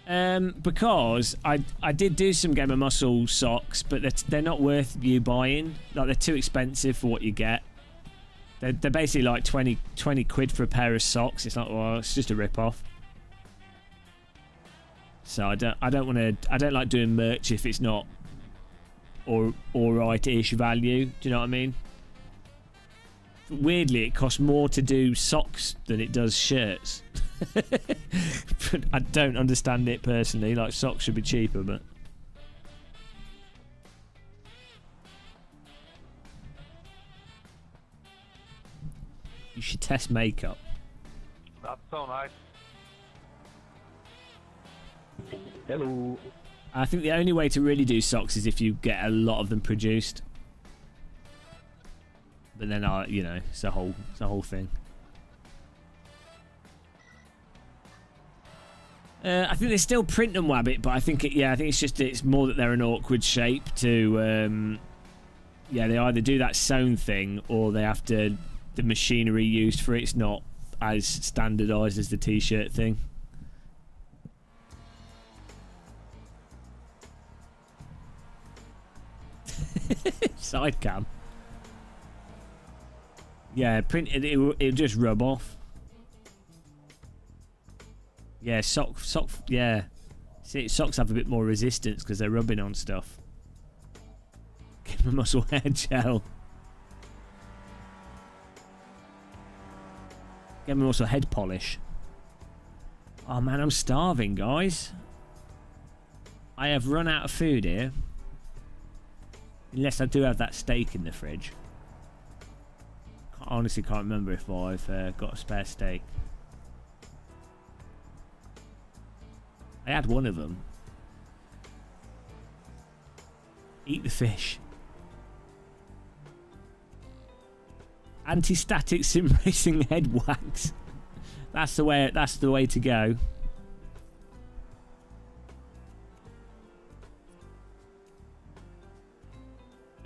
Because I did do some Game of Muscle socks, but they're not worth you buying. Like, they're too expensive for what you get. They're basically like 20 quid for a pair of socks. It's like, well, it's just a rip-off. So I don't like doing merch if it's not alright-ish value. Do you know what I mean? Weirdly, it costs more to do socks than it does shirts. But I don't understand it personally. Like, socks should be cheaper, but you should test makeup.
That's so nice.
Hello.
I think the only way to really do socks is if you get a lot of them produced. But then, you know, it's a whole thing. I think they still print them, Wabbit, but I think it's more that they're an awkward shape to. Yeah, they either do that sewn thing or they have to. The machinery used for it's not as standardised as the t-shirt thing. Side cam. Yeah, print it'll just rub off. Yeah, sock. Yeah, see, socks have a bit more resistance because they're rubbing on stuff. Give them a muscle hair gel. Give them also head polish. Oh man, I'm starving, guys. I have run out of food here. Unless I do have that steak in the fridge. I honestly can't remember if I've got a spare steak. I had one of them. Eat the fish. Anti-static sim racing head wax. That's the way to go.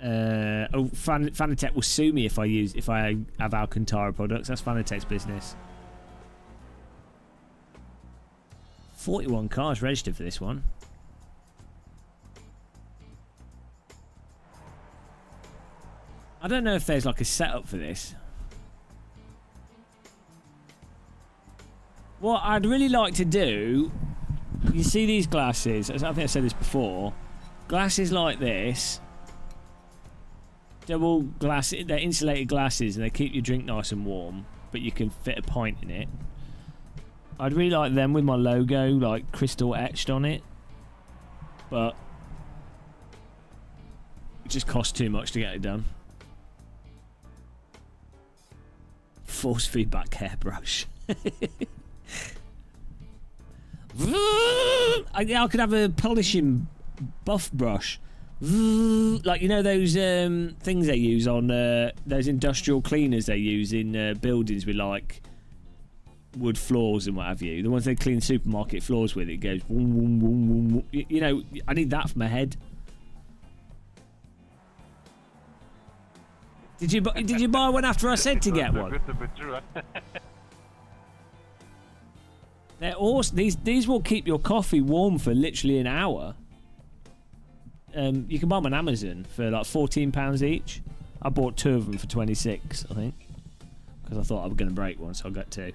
Fanatec will sue me if I have Alcantara products. That's Fanatec's business. 41 cars registered for this one. I don't know if there's like a setup for this. What I'd really like to do, you see these glasses, I think I said this before, glasses like this, double glass, they're insulated glasses and they keep your drink nice and warm, but you can fit a pint in it. I'd really like them with my logo like crystal etched on it, but it just costs too much to get it done. Force feedback hairbrush. I could have a polishing buff brush. Like, you know those things they use on those industrial cleaners they use in buildings with like wood floors and what have you. The ones they clean supermarket floors with. It goes boom, boom, boom, boom, boom. You know, I need that for my head. Did you buy one after I said to get one? They're awesome. These will keep your coffee warm for literally an hour. You can buy them on Amazon for like £14 each. I bought 2 of them for 26, I think, because I thought I was going to break one, so I got 2.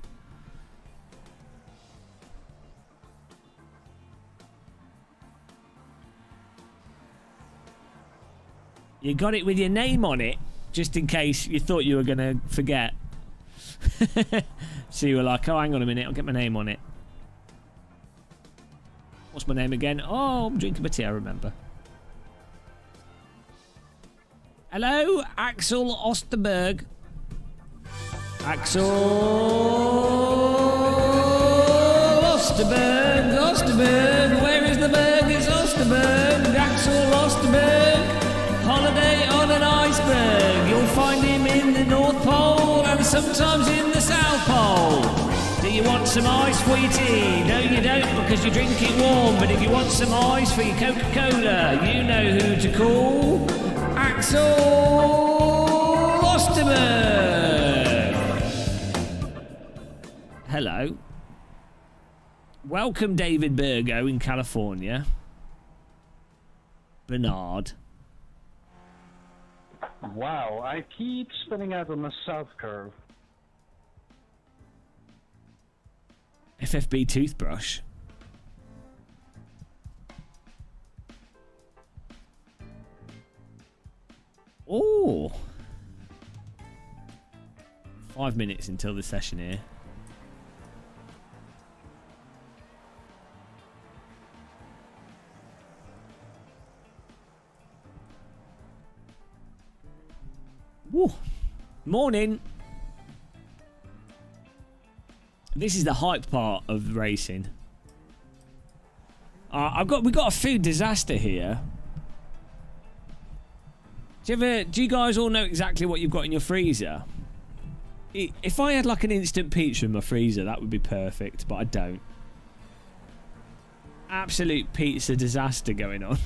You got it with your name on it, just in case you thought you were going to forget. So you were like, oh, hang on a minute, I'll get my name on it. What's my name again? Oh, I'm drinking my tea, I remember. Hello, Axel Osterberg. Axel Osterberg, where is the berg? It's Osterberg. Axel Osterberg, holiday on an iceberg. You'll find him in the North Pole and sometimes in the South Pole. Do you want some ice for your tea? No, you don't, because you drink it warm. But if you want some ice for your Coca-Cola, you know who to call. Axel Osterberg. Hello. Welcome, David Burgo in California. Bernard.
Wow, I keep spinning out on the south curve.
FFB toothbrush. Oh. 5 minutes until the session here. Woo. Morning. This is the hype part of racing. We got a food disaster here. Do you guys all know exactly what you've got in your freezer? If I had like an instant pizza in my freezer, that would be perfect, but I don't. Absolute pizza disaster going on.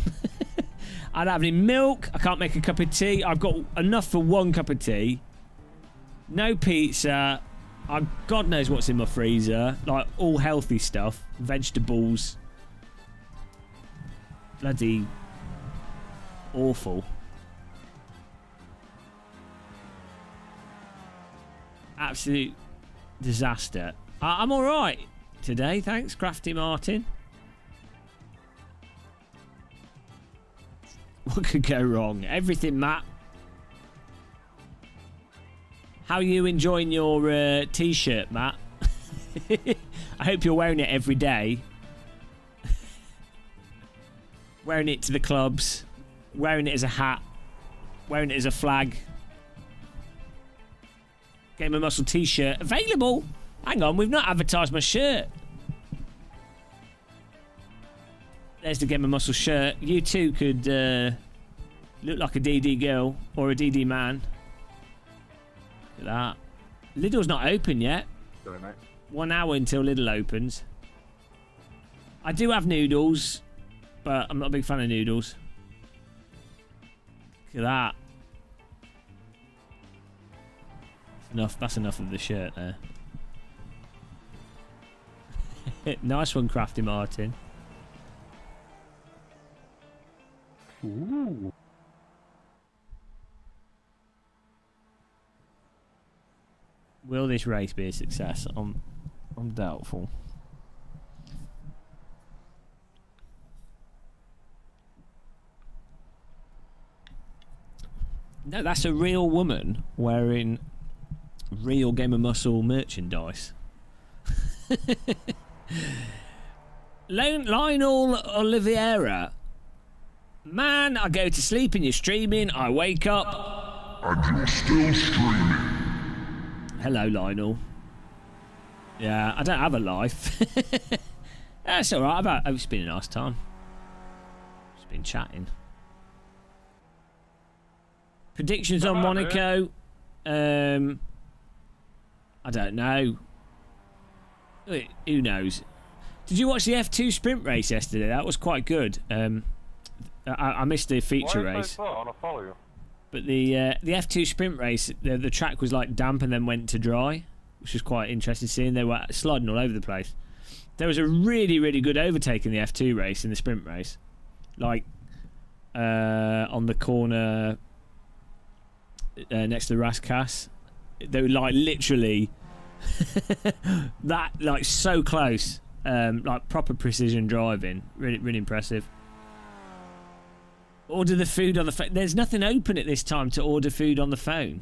I don't have any milk. I can't make a cup of tea. I've got enough for 1 cup of tea. No pizza. God knows what's in my freezer. Like all healthy stuff. Vegetables. Bloody awful. Absolute disaster. I'm alright today, thanks, Crafty Martin. What could go wrong? Everything, Matt. How are you enjoying your t-shirt, Matt? I hope you're wearing it every day. Wearing it to the clubs. Wearing it as a hat. Wearing it as a flag. Game of Muscle t-shirt available. Hang on, we've not advertised my shirt. There's the Game of Muscle shirt. You too could look like a DD girl or a DD man. Look at that. Lidl's not open yet.
Sorry, mate.
1 hour until Lidl opens. I do have noodles, but I'm not a big fan of noodles. Look at that. That's enough of the shirt there. Nice one, Crafty Martin.
Ooh.
Will this race be a success? I'm doubtful. No, that's a real woman wearing real Game of Muscle merchandise. Lionel Oliveira. Man, I go to sleep and you're streaming. I wake up.
And you're still streaming.
Hello, Lionel. Yeah, I don't have a life. That's alright. It's been a nice time. Just been chatting. Predictions on Monaco. I don't know. Who knows? Did you watch the F2 sprint race yesterday? That was quite good. I missed the feature race. But the F2 sprint race, the track was like damp and then went to dry, which was quite interesting seeing. They were sliding all over the place. There was a really, really good overtake in the F2 race, in the sprint race. Like, on the corner next to the Raskas. They were like literally that, like so close. Like proper precision driving. Really, really impressive. Order the food on the phone. There's nothing open at this time to order food on the phone.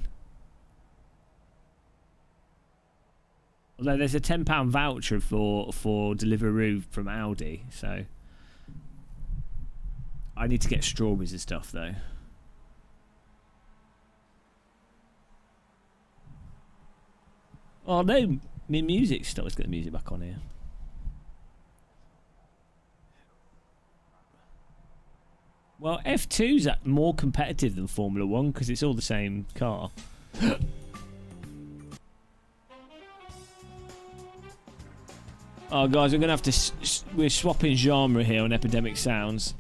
Although there's a £10 voucher for Deliveroo from Aldi, so I need to get strawberries and stuff though. Oh no, my music stopped. Let's get the music back on here. Well, F2's more competitive than Formula 1 because it's all the same car. Oh, guys, we're going to have to... we're swapping genre here on Epidemic Sounds.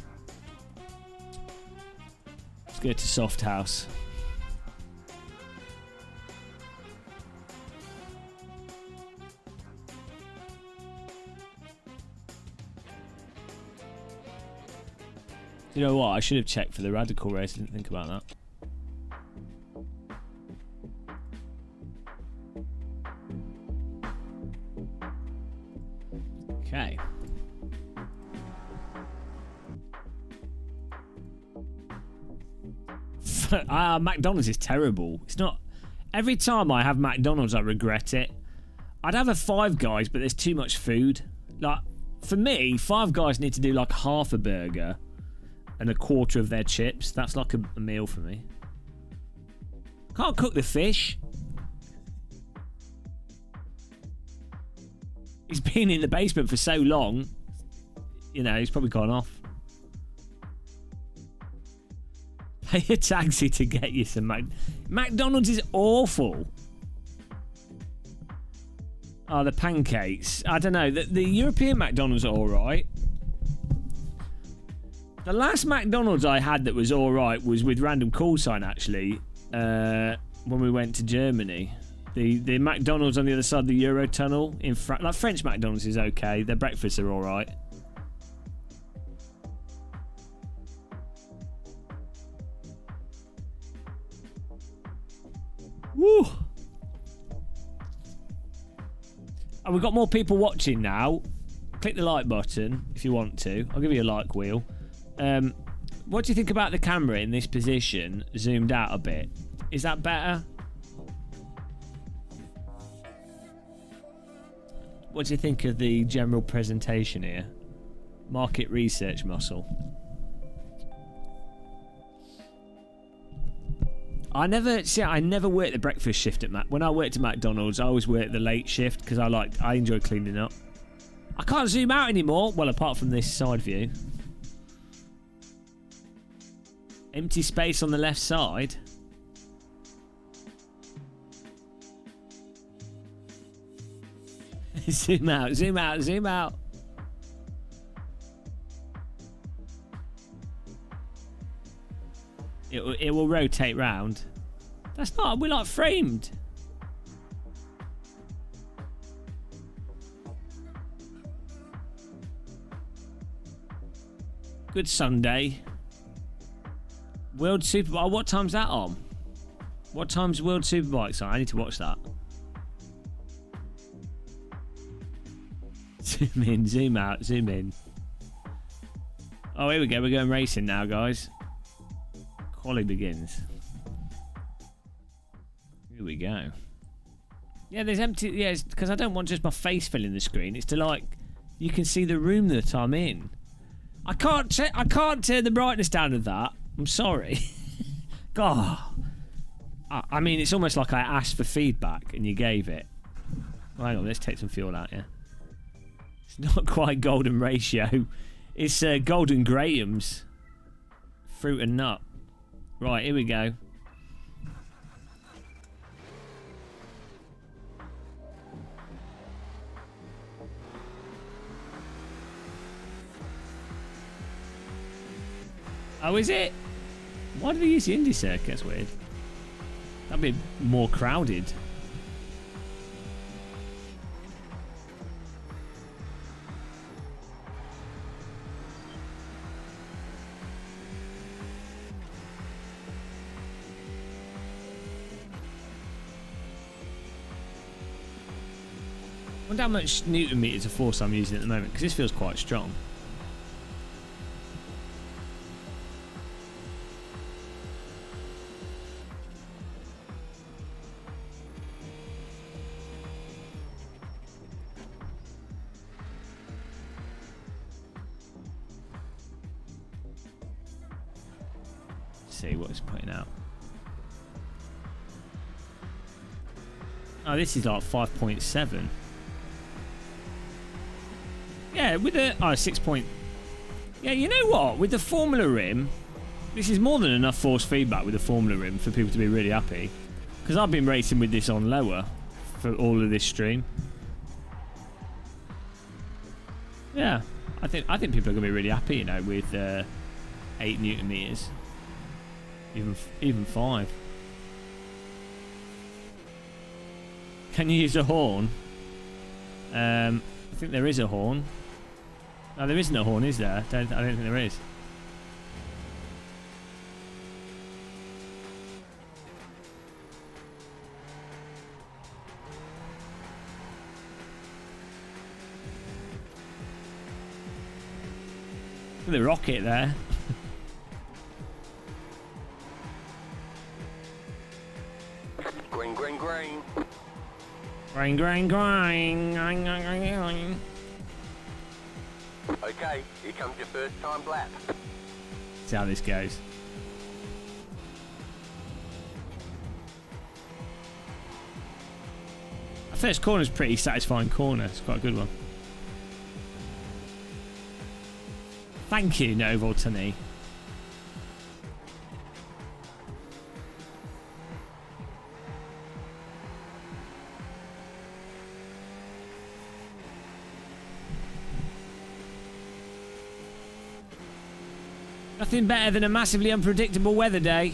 Let's go to Soft House. You know what? I should have checked for the Radical race. I didn't think about that. Okay. McDonald's is terrible. It's not... Every time I have McDonald's, I regret it. I'd have a Five Guys, but there's too much food. Like, for me, Five Guys need to do like half a burger and a quarter of their chips. That's like a meal for me. Can't cook the fish. He's been in the basement for so long. You know, he's probably gone off. Pay a taxi to get you some McDonald's is awful. Oh, the pancakes. I don't know. The European McDonald's are alright. The last McDonald's I had that was alright was with Random Call Sign, actually, when we went to Germany. The McDonald's on the other side of the Eurotunnel in like French McDonald's is okay. Their breakfasts are alright. Woo! And we've got more people watching now. Click the like button if you want to. I'll give you a like wheel. What do you think about the camera in this position, zoomed out a bit? Is that better? What do you think of the general presentation here? Market research muscle. I never worked the breakfast shift at when I worked at McDonald's. I always worked the late shift because I enjoy cleaning up. I can't zoom out anymore. Well, apart from this side view. Empty space on the left side. Zoom out, zoom out, zoom out. It will rotate round. That's not, we're like framed. Good Sunday. World Superbike. What time's that on? What time's World Superbikes on? I need to watch that. Zoom in, zoom out, zoom in. Oh, here we go. We're going racing now, guys. Quali begins. Here we go. Yeah, there's empty. Yeah, it's because I don't want just my face filling the screen. It's to like you can see the room that I'm in. I can't turn the brightness down of that. I'm sorry. God. I mean, it's almost like I asked for feedback and you gave it. Well, hang on, let's take some fuel out, yeah. It's not quite golden ratio. It's golden Graham's. Fruit and nut. Right, here we go. Oh, is it? Why do they use the Indy circuit? That's weird. That'd be more crowded. I wonder how much Newton meters of force I'm using at the moment, because this feels quite strong. See what it's putting out. Oh, this is like 5.7. Yeah, with the 6 point. Yeah, you know what? With the Formula Rim, this is more than enough force feedback with the Formula Rim for people to be really happy. Because I've been racing with this on lower for all of this stream. Yeah, I think people are gonna be really happy, you know, with 8 Newton meters, even 5. Can you use a horn? I think there is a horn. No, there isn't a horn, is there? I don't think there is. Look at the rocket there.
Green, green, green.
Grind, grind, grind. Grind, grind, grind, grind.
Okay, here comes your first time lap.
See how this goes. Our first corner's a pretty satisfying corner. It's quite a good one. Thank you, Novoltony. Nothing better than a massively unpredictable weather day.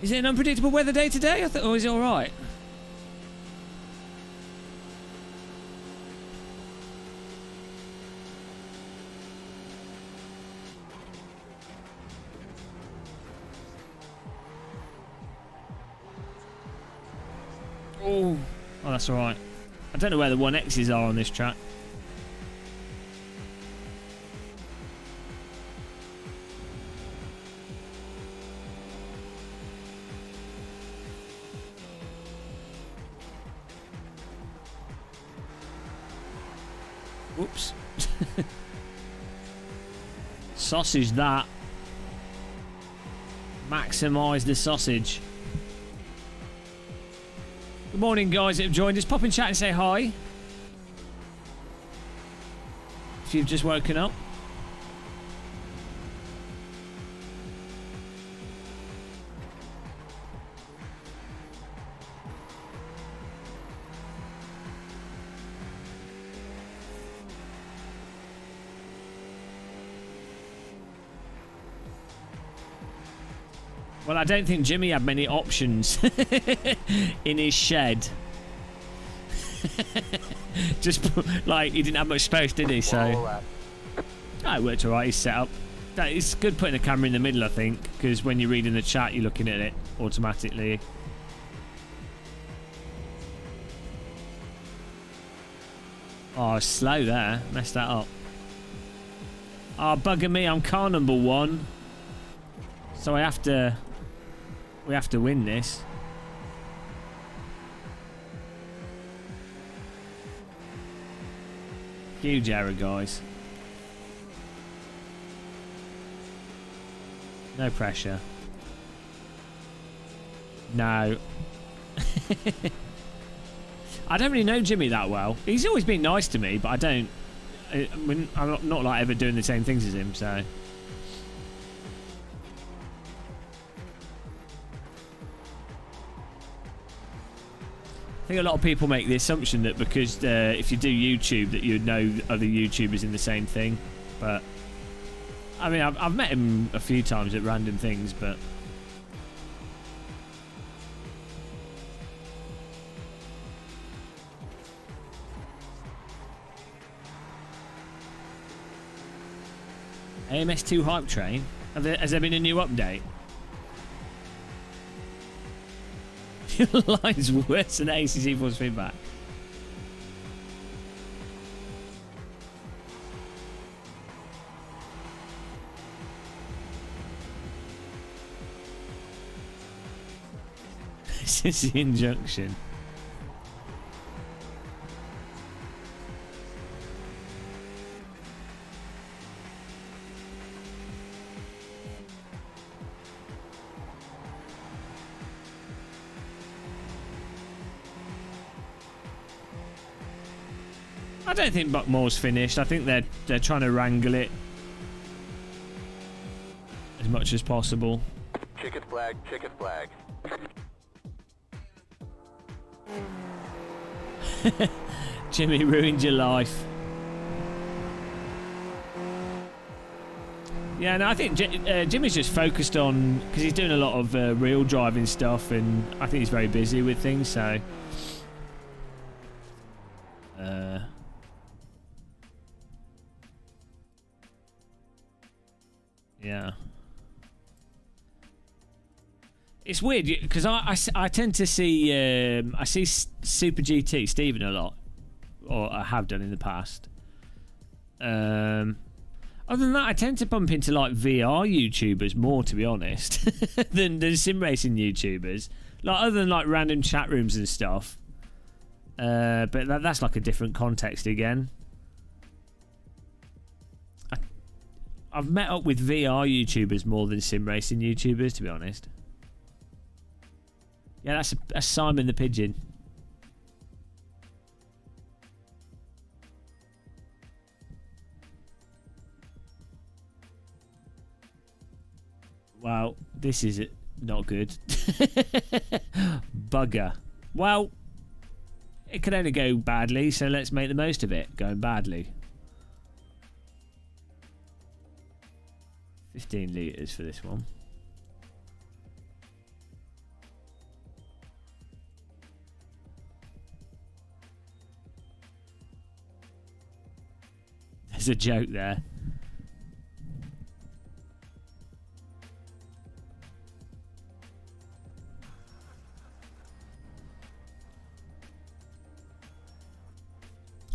Is it an unpredictable weather day today? Or is it alright? Oh, that's alright. I don't know where the 1Xs are on this track. Whoops. Sausage that. Maximise the sausage. Good morning, guys that have joined us. Pop in chat and say hi. If you've just woken up. Well, I don't think Jimmy had many options in his shed. Just like he didn't have much space, did he? So it worked alright. He's set up. It's good putting a camera in the middle, I think, because when you're reading the chat, you're looking at it automatically. Oh, slow there. Messed that up. Oh, bugger me. I'm car number 1. So we have to win this. Huge error, guys. No pressure. No. I don't really know Jimmy that well. He's always been nice to me, but I don't... I'm not like ever doing the same things as him, so... I think a lot of people make the assumption that because if you do YouTube that you'd know other YouTubers in the same thing, but... I mean, I've met him a few times at random things, but... AMS2 Hype Train? Has there been a new update? Your line's worse than ACC Force feedback. This is the injunction. I don't think Buckmore's finished. I think they're trying to wrangle it as much as possible.
Chicken flag, chicken flag.
Jimmy ruined your life. Yeah, no, I think Jimmy's just focused on, because he's doing a lot of real driving stuff, and I think he's very busy with things, so... yeah. It's weird because I tend to see I see Super GT Stephen a lot, or I have done in the past. Other than that, I tend to bump into like VR YouTubers more, to be honest, than sim racing YouTubers. Like other than like random chat rooms and stuff. But that's like a different context again. I've met up with VR YouTubers more than sim racing YouTubers, to be honest. Yeah, that's Simon the Pigeon. Wow, this is not good. Bugger. Well, it could only go badly, so let's make the most of it going badly. 15 litres for this one. There's a joke there.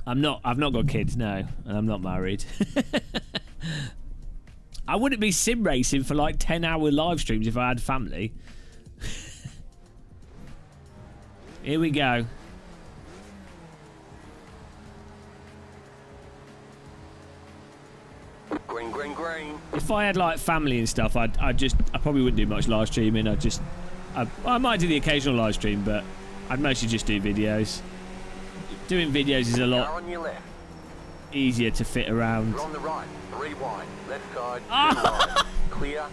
I've not got kids, no, and I'm not married. I wouldn't be sim racing for like 10-hour live streams if I had family. Here we go.
Green, green, green.
If I had like family and stuff, I probably wouldn't do much live streaming. I might do the occasional live stream, but I'd mostly just do videos. Doing videos is a lot
on your left.
Easier to fit around.
You're on the right. 3 wide. Left side. 2 wide. Clear.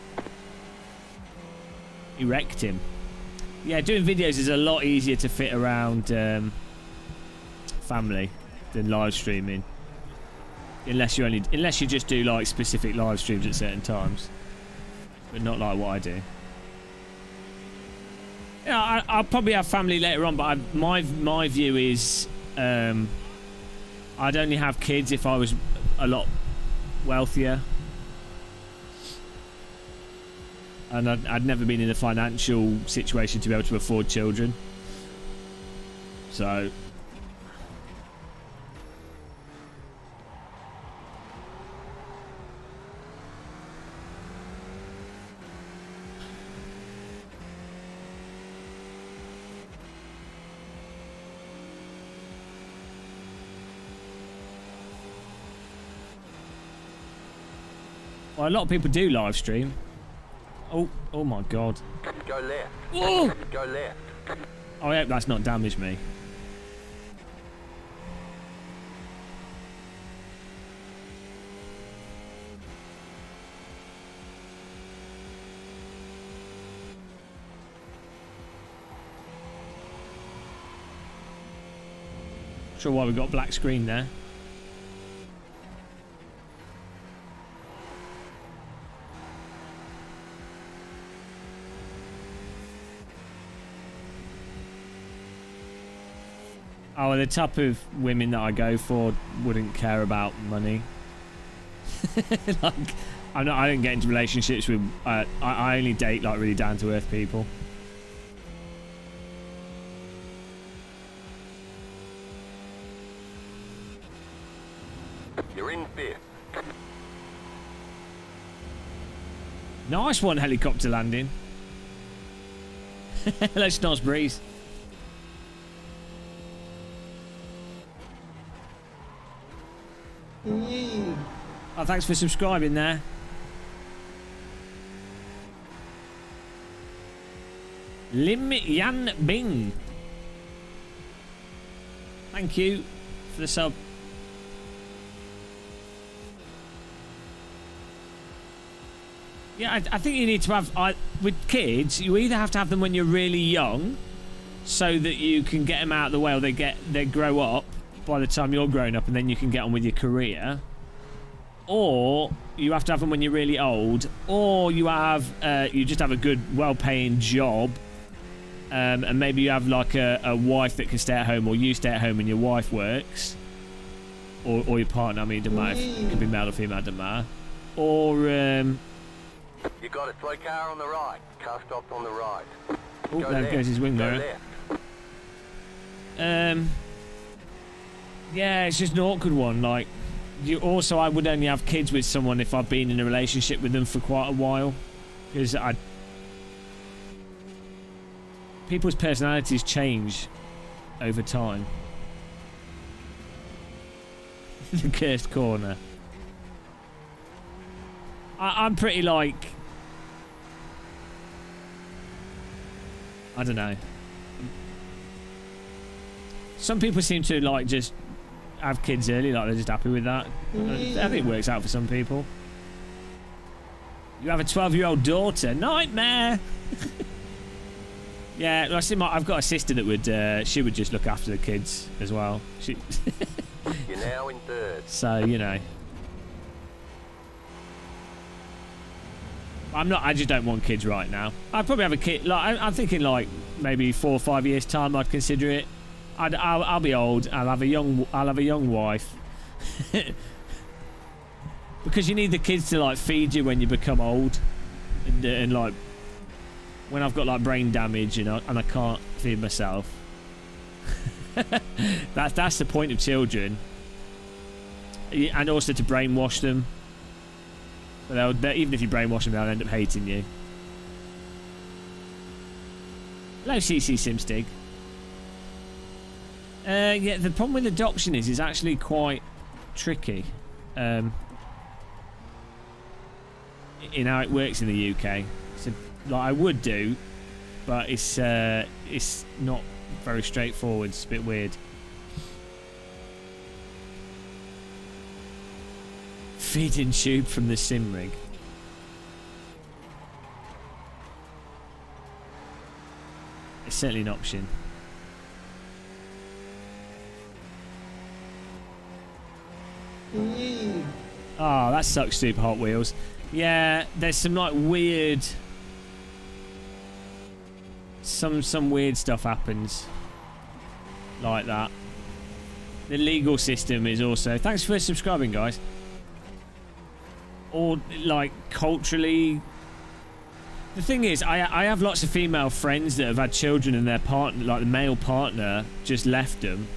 He wrecked him. Yeah, doing videos is a lot easier to fit around family than live streaming. Unless you just do like specific live streams at certain times, but not like what I do. Yeah, I'll probably have family later on, but my view is I'd only have kids if I was a lot wealthier, and I'd never been in a financial situation to be able to afford children. So Well, a lot of people do live stream. Oh my god.
Go left.
Oh!
Go left.
I hope that's not damaged me. Sure why we got a black screen there. Oh, the type of women that I go for wouldn't care about money. Like, I don't get into relationships with. I only date like really down to earth people.
You're in fifth.
Nice one, helicopter landing. Hello, Snozzbreeze. Oh, thanks for subscribing there. Lim Yan Bing. Thank you for the sub. Yeah, I think you need to have... with kids, you either have to have them when you're really young, so that you can get them out of the way, or they grow up by the time you're grown up, and then you can get on with your career. Or you have to have them when you're really old, or you just have a good, well-paying job, and maybe you have like a wife that can stay at home, or you stay at home and your wife works, or your partner. I mean, it doesn't matter. It could be male or female, doesn't matter. Or
You got a slow car on the right. Car stopped on the right.
oh,
Go
there
left.
goes his wing
Go
mirror.
left.
Yeah, it's just an awkward one. Like, I would only have kids with someone if I've been in a relationship with them for quite a while, because people's personalities change over time. The cursed corner. I'm pretty like, I don't know. Some people seem to like just have kids early, like they're just happy with that. I think it works out for some people. You have a 12-year-old daughter. Nightmare. Yeah, well, I've got a sister that would she would just look after the kids as well.
You're now in third.
So, you know. I just don't want kids right now. I'd probably have a kid. Like, I'm thinking like maybe 4 or 5 years time. I'd consider it. I'll be old. I'll have a young wife. Because you need the kids to like feed you when you become old, and like when I've got like brain damage, you know, and I can't feed myself. That's the point of children, and also to brainwash them. But even if you brainwash them, they'll end up hating you. Hello, CC Simstig. Yeah, the problem with adoption is it's actually quite tricky in how it works in the UK. So, like, I would do, but it's not very straightforward. It's a bit weird. Feeding tube from the sim rig. It's certainly an option. Oh, that sucks, Super Hot Wheels. Yeah, there's some like weird... Some weird stuff happens. Like that. The legal system is also... Thanks for subscribing, guys. Or, like, culturally... The thing is, I have lots of female friends that have had children and their partner, like the male partner, just left them.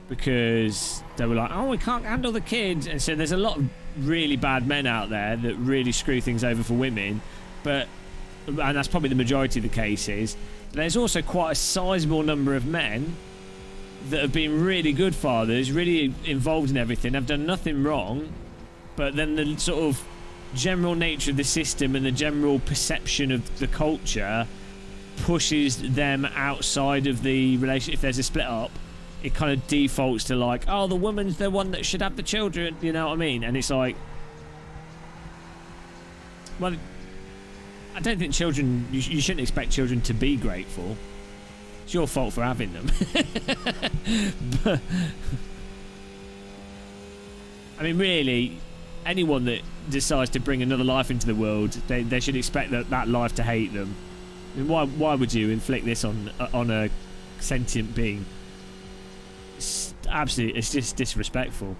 Because they were like, oh, we can't handle the kids. And so there's a lot of really bad men out there that really screw things over for women. And that's probably the majority of the cases. There's also quite a sizable number of men that have been really good fathers, really involved in everything, have done nothing wrong. But then the sort of general nature of the system and the general perception of the culture pushes them outside of the relationship. If there's a split up, it kind of defaults to like, oh, the woman's the one that should have the children, you know what I mean? And it's like, well, I don't think children, you shouldn't expect children to be grateful. It's your fault for having them. But, I mean, really, anyone that decides to bring another life into the world, they should expect that life to hate them. I mean, why would you inflict this on a sentient being? It's absolutely, it's just disrespectful.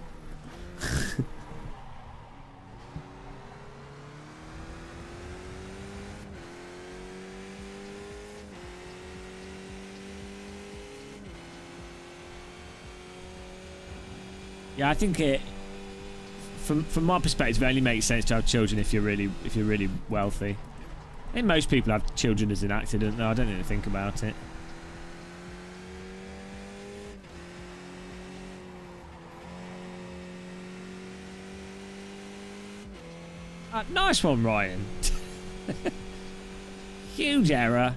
Yeah, I think it, from my perspective, it only makes sense to have children if you're really wealthy. I think most people have children as an accident, though. I don't even think about it. Nice one, Ryan. Huge error.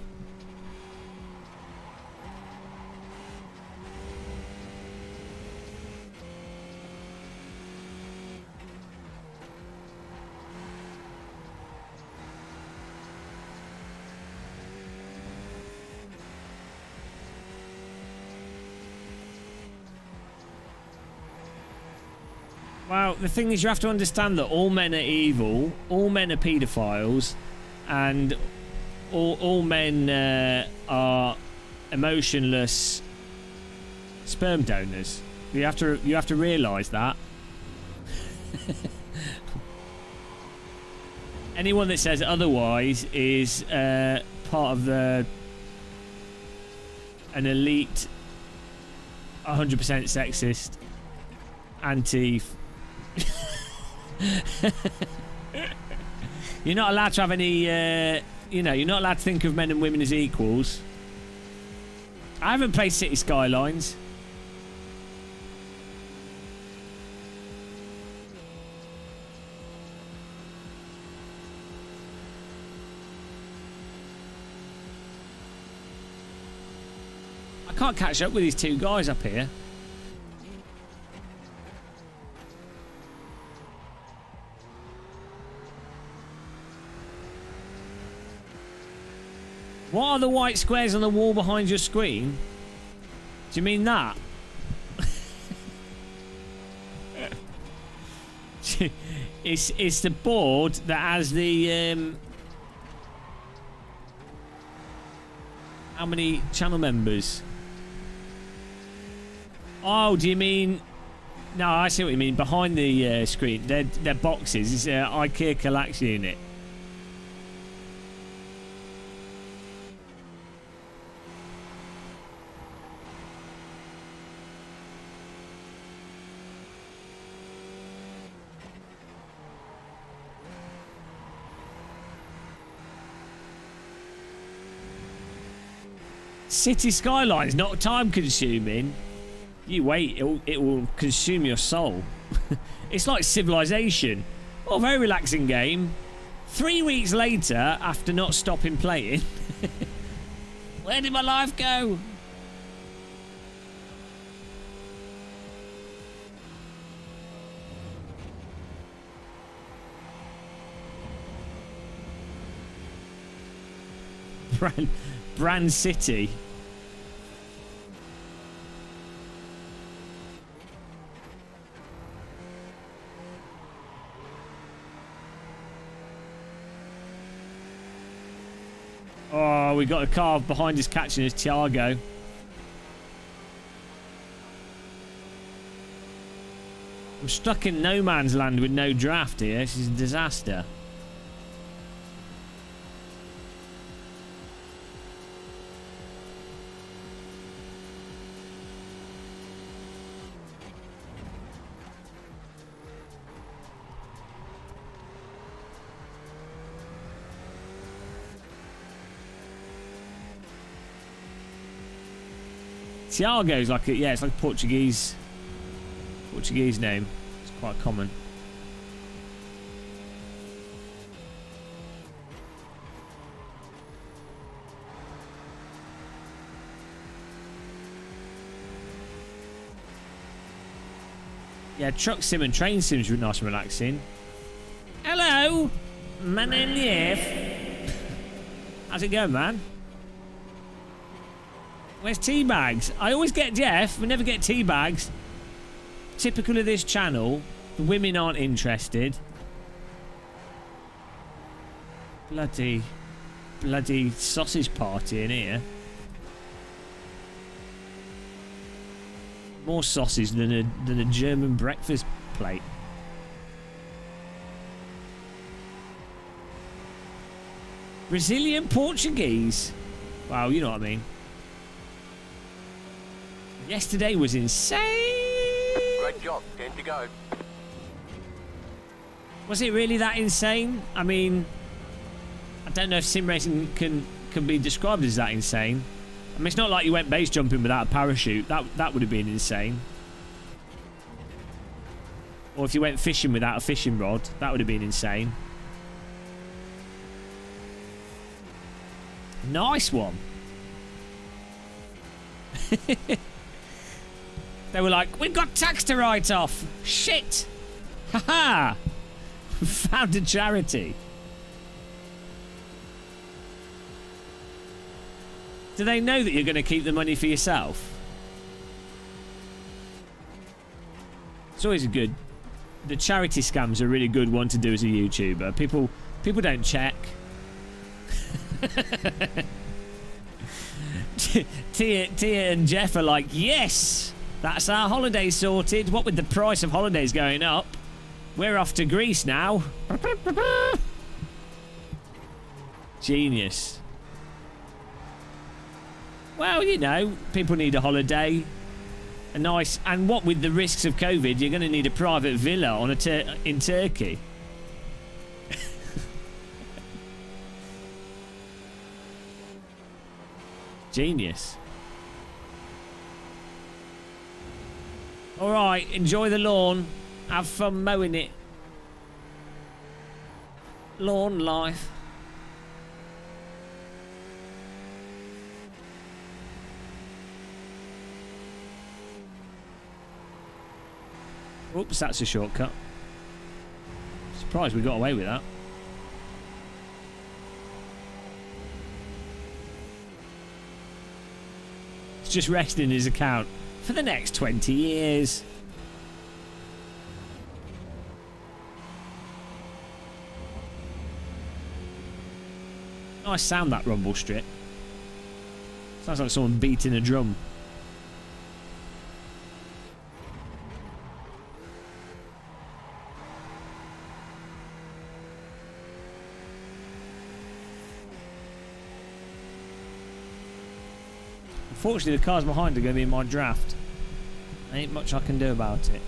Well, the thing is, you have to understand that all men are evil, all men are paedophiles, and all men are emotionless sperm donors. You have to realise that. Anyone that says otherwise is part of an elite, 100% sexist, anti. You're not allowed to have any, you're not allowed to think of men and women as equals. I haven't played City Skylines. I can't catch up with these two guys up here. What are the white squares on the wall behind your screen? Do you mean that? It's the board that has the how many channel members? Oh, do you mean? No, I see what you mean. Behind the screen, they're boxes. It's an IKEA collection unit. City Skylines, not time consuming. You wait, it will consume your soul. It's like Civilization. Oh, very relaxing game. 3 weeks later, after not stopping playing. Where did my life go? Brand City. Oh, we got a car behind us catching us, Thiago. I'm stuck in no man's land with no draft here. This is a disaster. Thiago's like a, yeah, it's like a Portuguese name. It's quite common. Yeah, truck sim and train sims were nice and relaxing. Hello, my name's Jeff. How's it going, man? Where's tea bags? I always get Jeff. We never get tea bags. Typical of this channel. The women aren't interested. Bloody sausage party in here. More sausage than a German breakfast plate. Brazilian Portuguese. Wow, you know what I mean. Yesterday was insane.
Great job. 10 to go.
Was it really that insane? I mean, I don't know if sim racing can be described as that insane. I mean, it's not like you went base jumping without a parachute. That would have been insane. Or if you went fishing without a fishing rod, that would have been insane. Nice one. They were like, we've got tax to write off. Shit. Haha. Found a charity. Do they know that you're going to keep the money for yourself? It's always a good... The charity scams are a really good one to do as a YouTuber. People don't check. Tia and Jeff are like, yes, that's our holiday sorted. What with the price of holidays going up, we're off to Greece now. Genius. Well, you know, people need a holiday. A nice... And what with the risks of COVID, you're going to need a private villa on in Turkey. Genius. Alright, enjoy the lawn. Have fun mowing it. Lawn life. Oops, that's a shortcut. Surprised we got away with that. It's just resting his account for the next 20 years. Nice sound, that rumble strip. Sounds like someone beating a drum. Unfortunately, the cars behind are going to be in my draft. Ain't much I can do about it.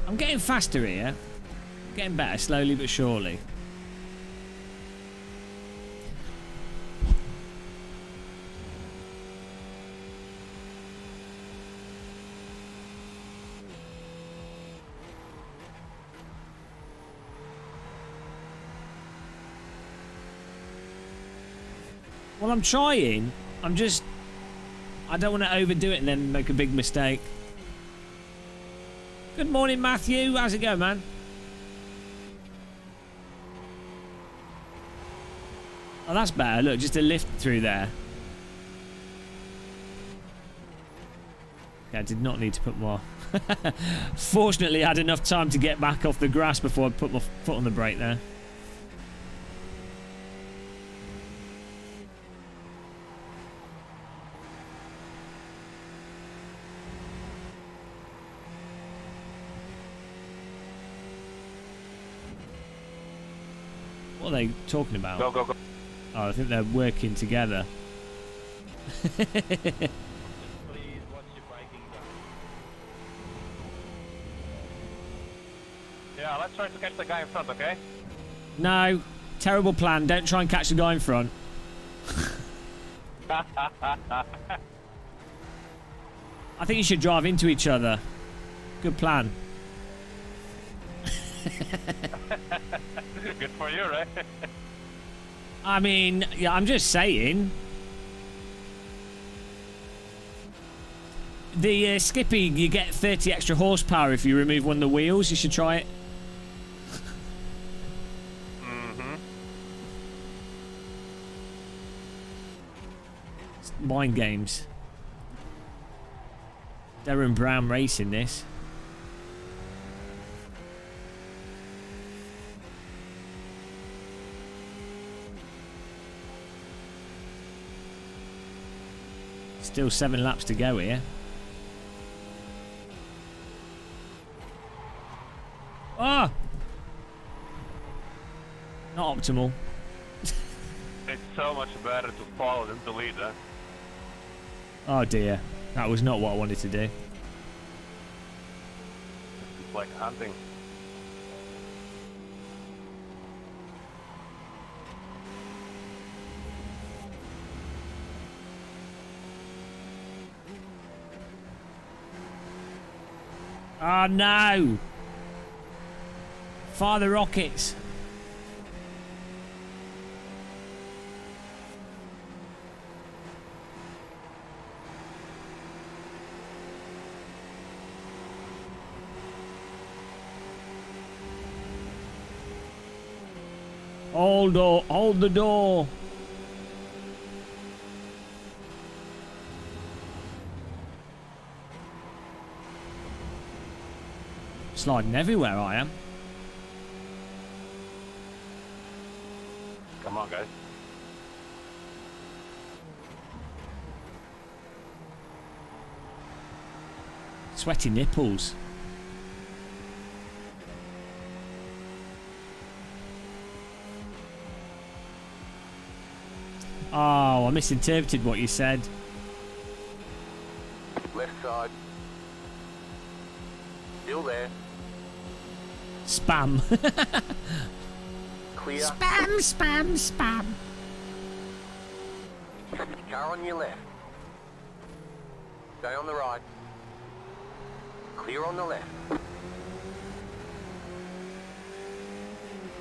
I'm getting faster here. Getting better, slowly but surely. Well, I'm trying. I don't want to overdo it and then make a big mistake. Good morning, Matthew. How's it going, man? Oh, that's better. Look, just a lift through there. Okay, I did not need to put more. Fortunately, I had enough time to get back off the grass before I put my foot on the brake there. What are they talking about?
Go, go, go.
Oh, I think they're working together.
Please watch your braking down. Yeah, let's try to catch the guy in front, okay?
No. Terrible plan. Don't try and catch the guy in front. I think you should drive into each other. Good plan.
Good for you, right?
I mean, yeah, I'm just saying. The Skippy, you get 30 extra horsepower if you remove one of the wheels. You should try it.
Mm-hmm.
Mind games. Darren Brown racing this. Still 7 laps to go here. Ah! Not optimal.
It's so much better to follow than to lead, huh?
Oh dear. That was not what I wanted to do.
It's like hunting.
Oh no! Fire the rockets! Hold the door! Sliding everywhere I am.
Come on, guys.
Sweaty nipples. Oh, I misinterpreted what you said.
Left side. Still there.
Spam.
Clear.
Spam.
Car on your left. Stay on the right. Clear on the left.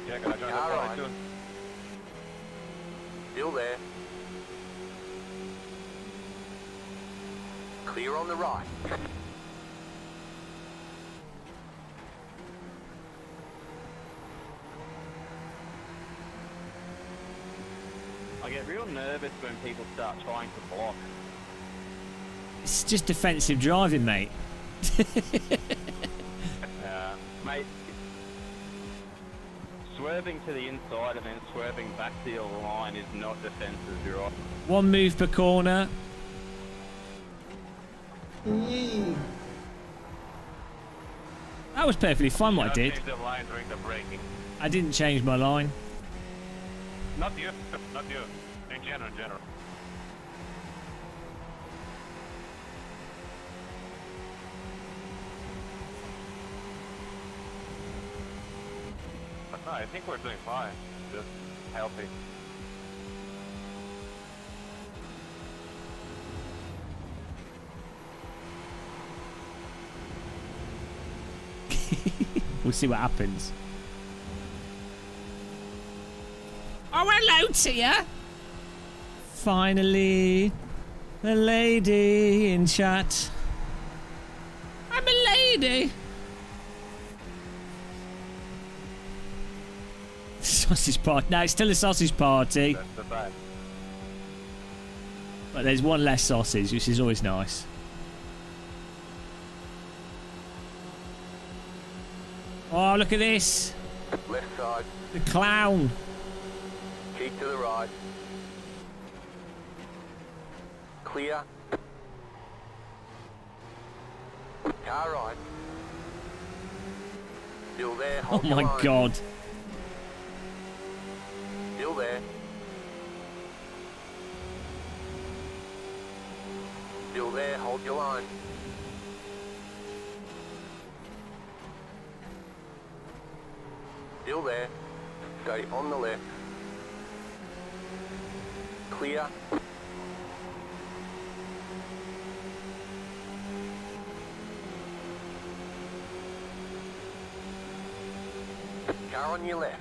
Yeah, can I join the
Car
flight
right.
too?
Still there. Clear on the right.
I get real nervous when people start trying to block.
It's just defensive driving, mate.
Yeah. Mate, swerving to the inside and then swerving back to your line is not defensive drive.
One move per corner. That was perfectly fine what I did.
Change the line during the braking.
I didn't change my line.
Not you. Not you. In general. But no, I think we're doing fine. Just healthy.
We'll see what happens. Oh, hello to you. Finally, a lady in chat. I'm a lady. Sausage party. No, it's still a sausage party.
That's the bad.
But there's one less sausage, which is always nice. Oh, look at this.
Left side.
The clown.
Keep to the right. Clear. Car right. Still there.
Oh
Hold your
my
line.
god.
Still there. Still there. Hold your line. Still there. Stay on the left. Clear. Car on your left.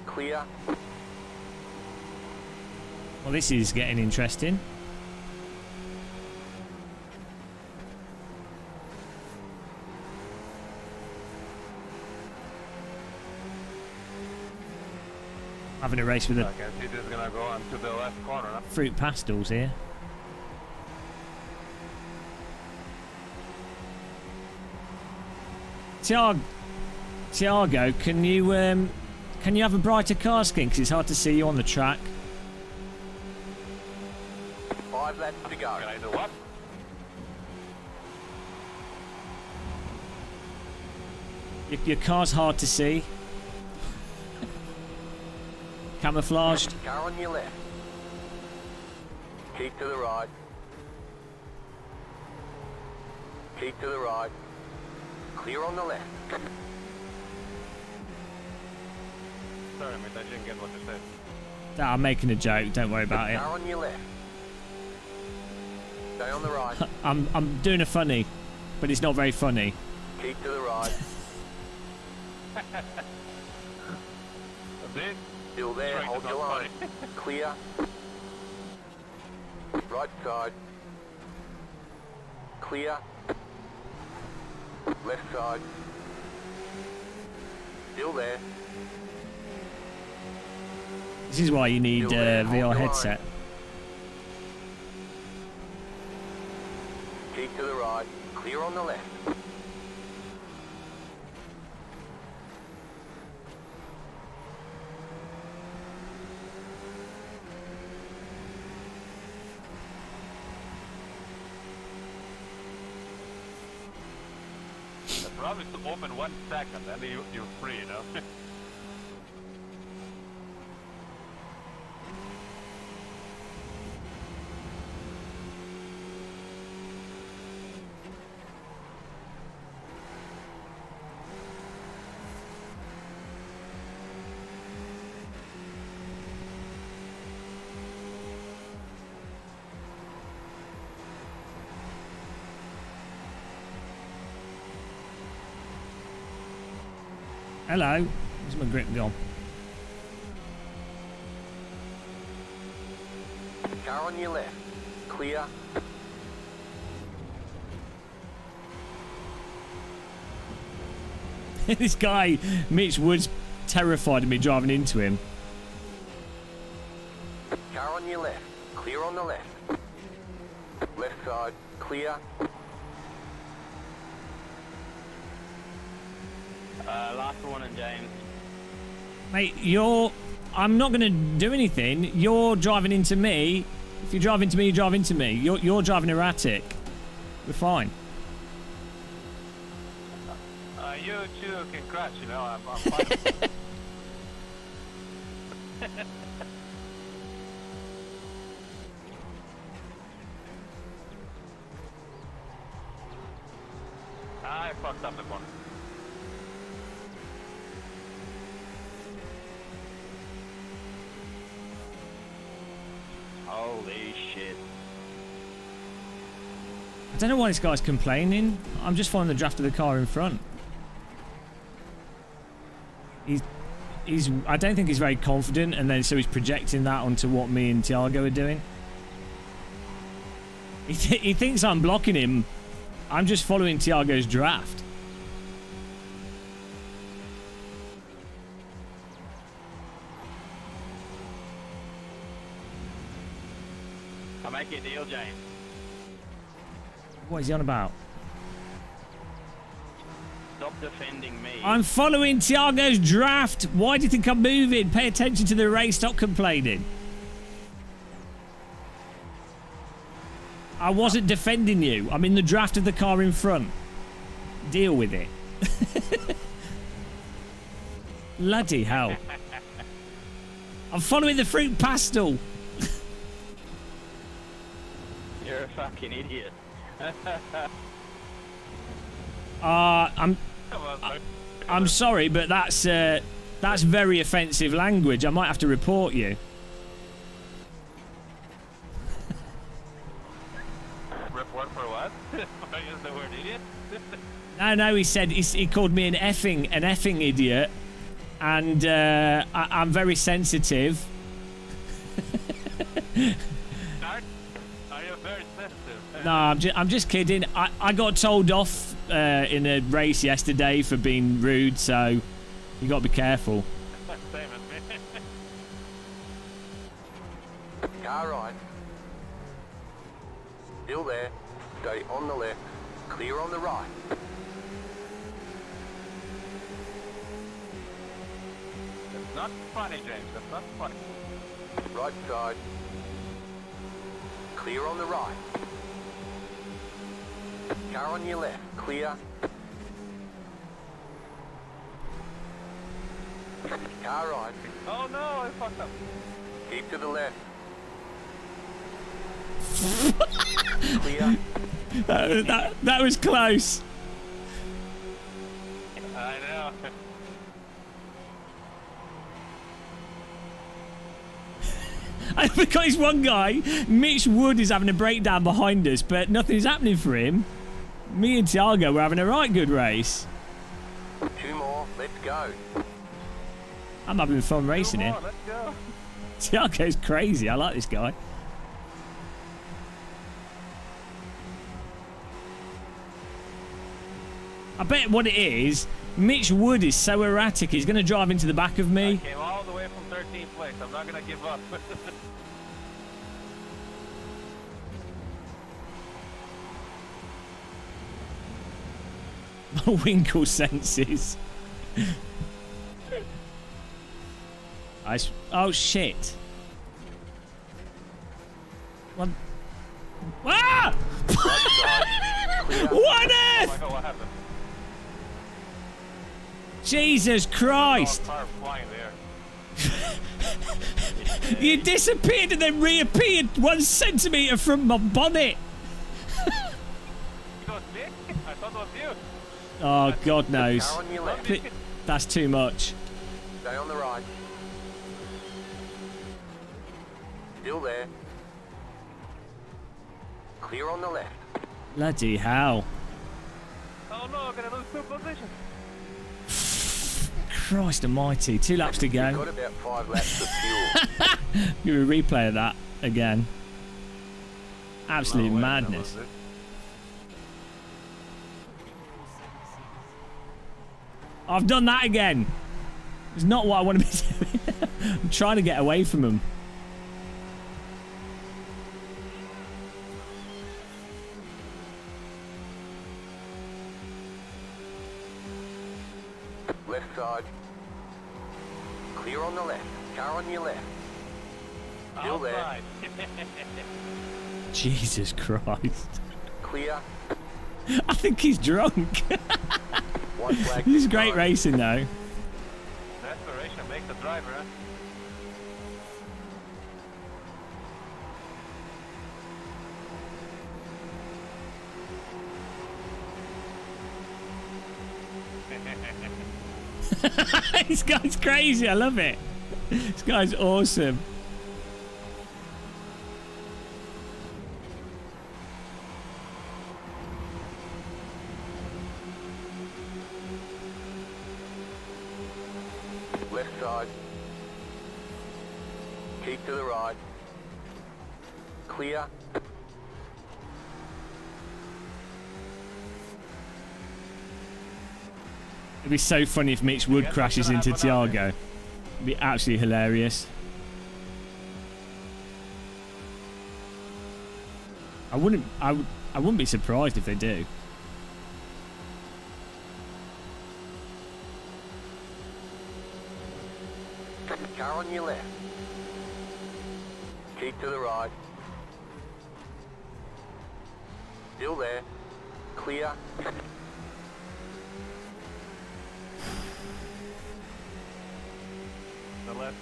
Clear.
Well, this is getting interesting. Having a race with a
I guess he's just gonna go on to the left corner. Huh?
fruit pastels here. Tiago, can you have a brighter car skin? Because it's hard to see you on the track.
5 laps to go.
Can I do what?
Your car's hard to see. Camouflaged.
Car on your left. Keep to the right. Keep to the right. Clear on the left.
Sorry, mate, I didn't get what you said.
I'm making a joke. Don't worry about it.
Car on your left. Stay on the right.
I'm doing a funny, but it's not very funny.
Keep to the right.
That's it?
Still there.
Sorry,
Hold
that's
your
not
line.
funny.
Clear. Right side. Clear. Left side. Still there.
This is why you need
Still there. Hold
VR
your
headset.
line. Keep to the right. Clear on the left.
The problem is to open 1 second, then you're free, you know?
Hello. Where's my grip gone?
Car on your left. Clear.
This guy, Mitch Woods, terrified of me driving into him.
Car on your left. Clear on the left. Left side. Clear.
Last warning, James.
Mate, I'm not going to do anything. You're driving into me. If you drive into me, you drive into me. You're driving erratic. We're fine.
You two can crash, you know, I'm fine. I fucked up the one.
Holy shit.
I don't know why this guy's complaining. I'm just following the draft of the car in front. I don't think he's very confident, and then so he's projecting that onto what me and Tiago are doing. He thinks I'm blocking him. I'm just following Tiago's draft.
I'll make you a deal, James.
What is he on about?
Stop defending me.
I'm following Tiago's draft. Why do you think I'm moving? Pay attention to the race. Stop complaining. I wasn't defending you. I'm in the draft of the car in front. Deal with it. Bloody hell. I'm following the fruit pastel.
You're a fucking idiot.
I'm sorry, but that's very offensive language. I might have to report you.
Report for what? I use the word idiot?
No, he said he called me an effing idiot, and I'm very sensitive.
Are you very sensitive?
No, I'm just kidding. I got told off in a race yesterday for being rude, so you got to be careful.
Same as me.
Car right. Still there. Stay on the left. Clear on the right.
That's not funny, James. That's not funny.
Right side. Clear on the right. Car on your left. Clear. Car right.
Oh no, I fucked up.
Keep to the left. Clear.
That was close.
I know.
I forgot he's one guy. Mitch Wood is having a breakdown behind us, but nothing's happening for him. Me and Tiago were having a right good race.
2 more. Let's go.
I'm having fun racing here.
Let's go.
Tiago's crazy. I like this guy. I bet what it is, Mitch Wood is so erratic, he's going to drive into the back of me.
I came all the way from 13th place. I'm not going to give up.
Winkle senses. Oh shit. What? Ah! What on earth?
What happened?
Jesus Christ!
Car flying there.
You disappeared and then reappeared 1 centimetre from my bonnet.
It was me? I thought it was you.
Oh, God knows.
Car on your left.
That's too much.
Stay on the right. Still there. Clear on the left.
Bloody hell.
Oh no, I'm going to lose 2 positions.
Christ almighty. 2 laps to
You've
go.
got about 5 laps of fuel.
Give a replay of that again. Absolute
No way,
madness.
that was it.
I've done that again. It's not what I want to be doing. I'm trying to get away from them.
Left side. Clear on the left. Car on your left. Still there.
Outside.
Jesus Christ.
Clear.
I think he's drunk.
1 flag.
This is great racing though.
Desperation makes the driver, huh?
This guy's crazy. I love it. This guy's awesome.
Left side. Keep to the right. Clear.
It'd be so funny if Mitch Wood crashes into Tiago. It'd be absolutely hilarious. I wouldn't be surprised if they do.
Car on your left. Keep to the right. Still there. Clear.
The left.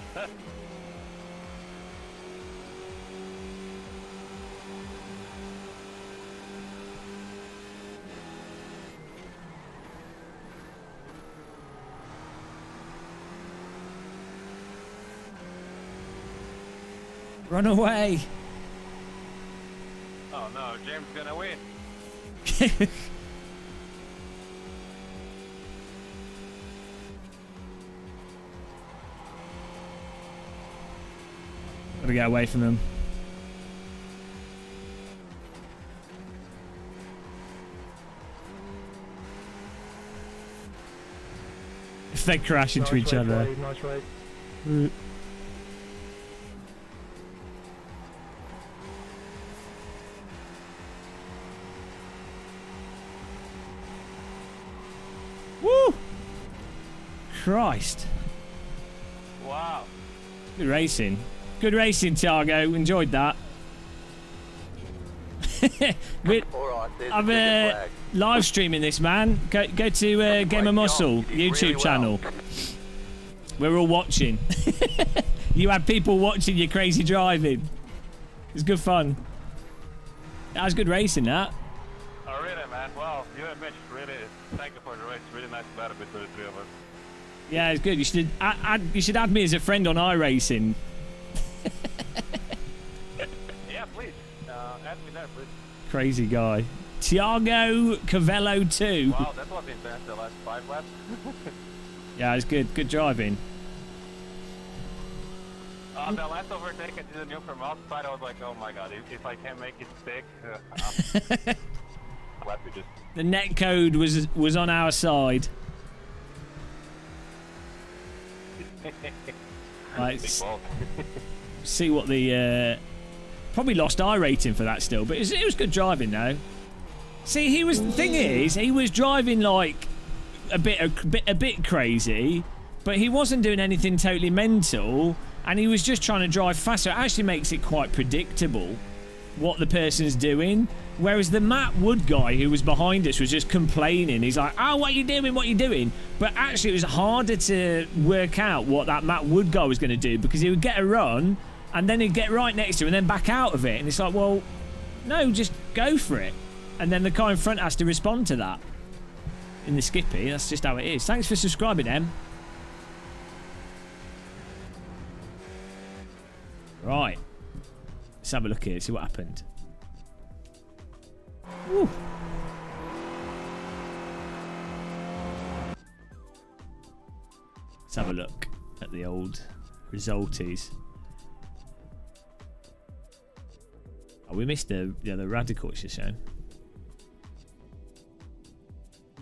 Run away.
Oh no, James gonna win.
Gotta get away from them. If they crash into each other.
Nice right.
Woo! Christ.
Wow.
Good racing. Good racing, Tiago. Enjoyed that. I'm live streaming this, man. Go to Game of Muscle YouTube channel. We're all watching. You had people watching your crazy driving. It's good fun. That was good racing, that.
Oh, really, man? Well, you and Mitch, really, thank you for the race. Really nice battle between the three of us.
Yeah, it's good. You should add me as a friend on iRacing.
Yeah, please. Add me there, please.
Crazy guy. Tiago Cavello 2.
Wow, that was intense, the last 5 laps.
Yeah, it's good. Good driving.
The last overtake I didn't know from outside, I was like, oh my god, if I can't make it stick, glad we just...
The net code was on our side. Right, see what the probably lost iRating for that still, but it was good driving though. See, the thing is, he was driving like a bit crazy, but he wasn't doing anything totally mental, and he was just trying to drive faster. It actually makes it quite predictable what the person's doing. Whereas the Matt Wood guy who was behind us was just complaining. He's like, oh, what are you doing? What are you doing? But actually, it was harder to work out what that Matt Wood guy was going to do, because he would get a run and then he'd get right next to him and then back out of it. And it's like, well, no, just go for it. And then the car in front has to respond to that. In the Skippy, that's just how it is. Thanks for subscribing, Em. Right. Let's have a look here, see what happened. Woo. Let's have a look at the old resulties. Oh, we missed the radical it's just shown.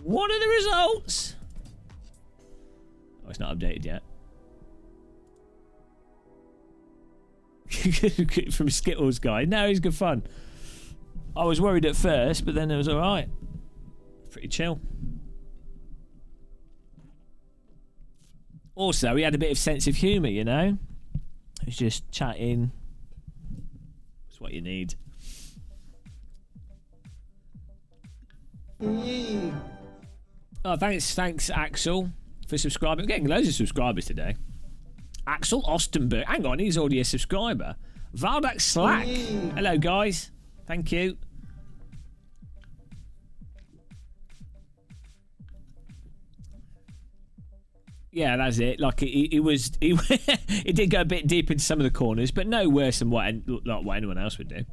What are the results? Oh, it's not updated yet. From Skittles guy. No, he's good fun. I was worried at first, but then it was alright. Pretty chill. Also, he had a bit of sense of humour, you know? He was just chatting. That's what you need. Oh, thanks, Axel, for subscribing. I'm getting loads of subscribers today. Axel Ostenberg. Hang on, he's already a subscriber. Valdak Slack. Hello, guys. Thank you. Yeah, that's it. Like it did go a bit deep into some of the corners, but no worse than what anyone else would do.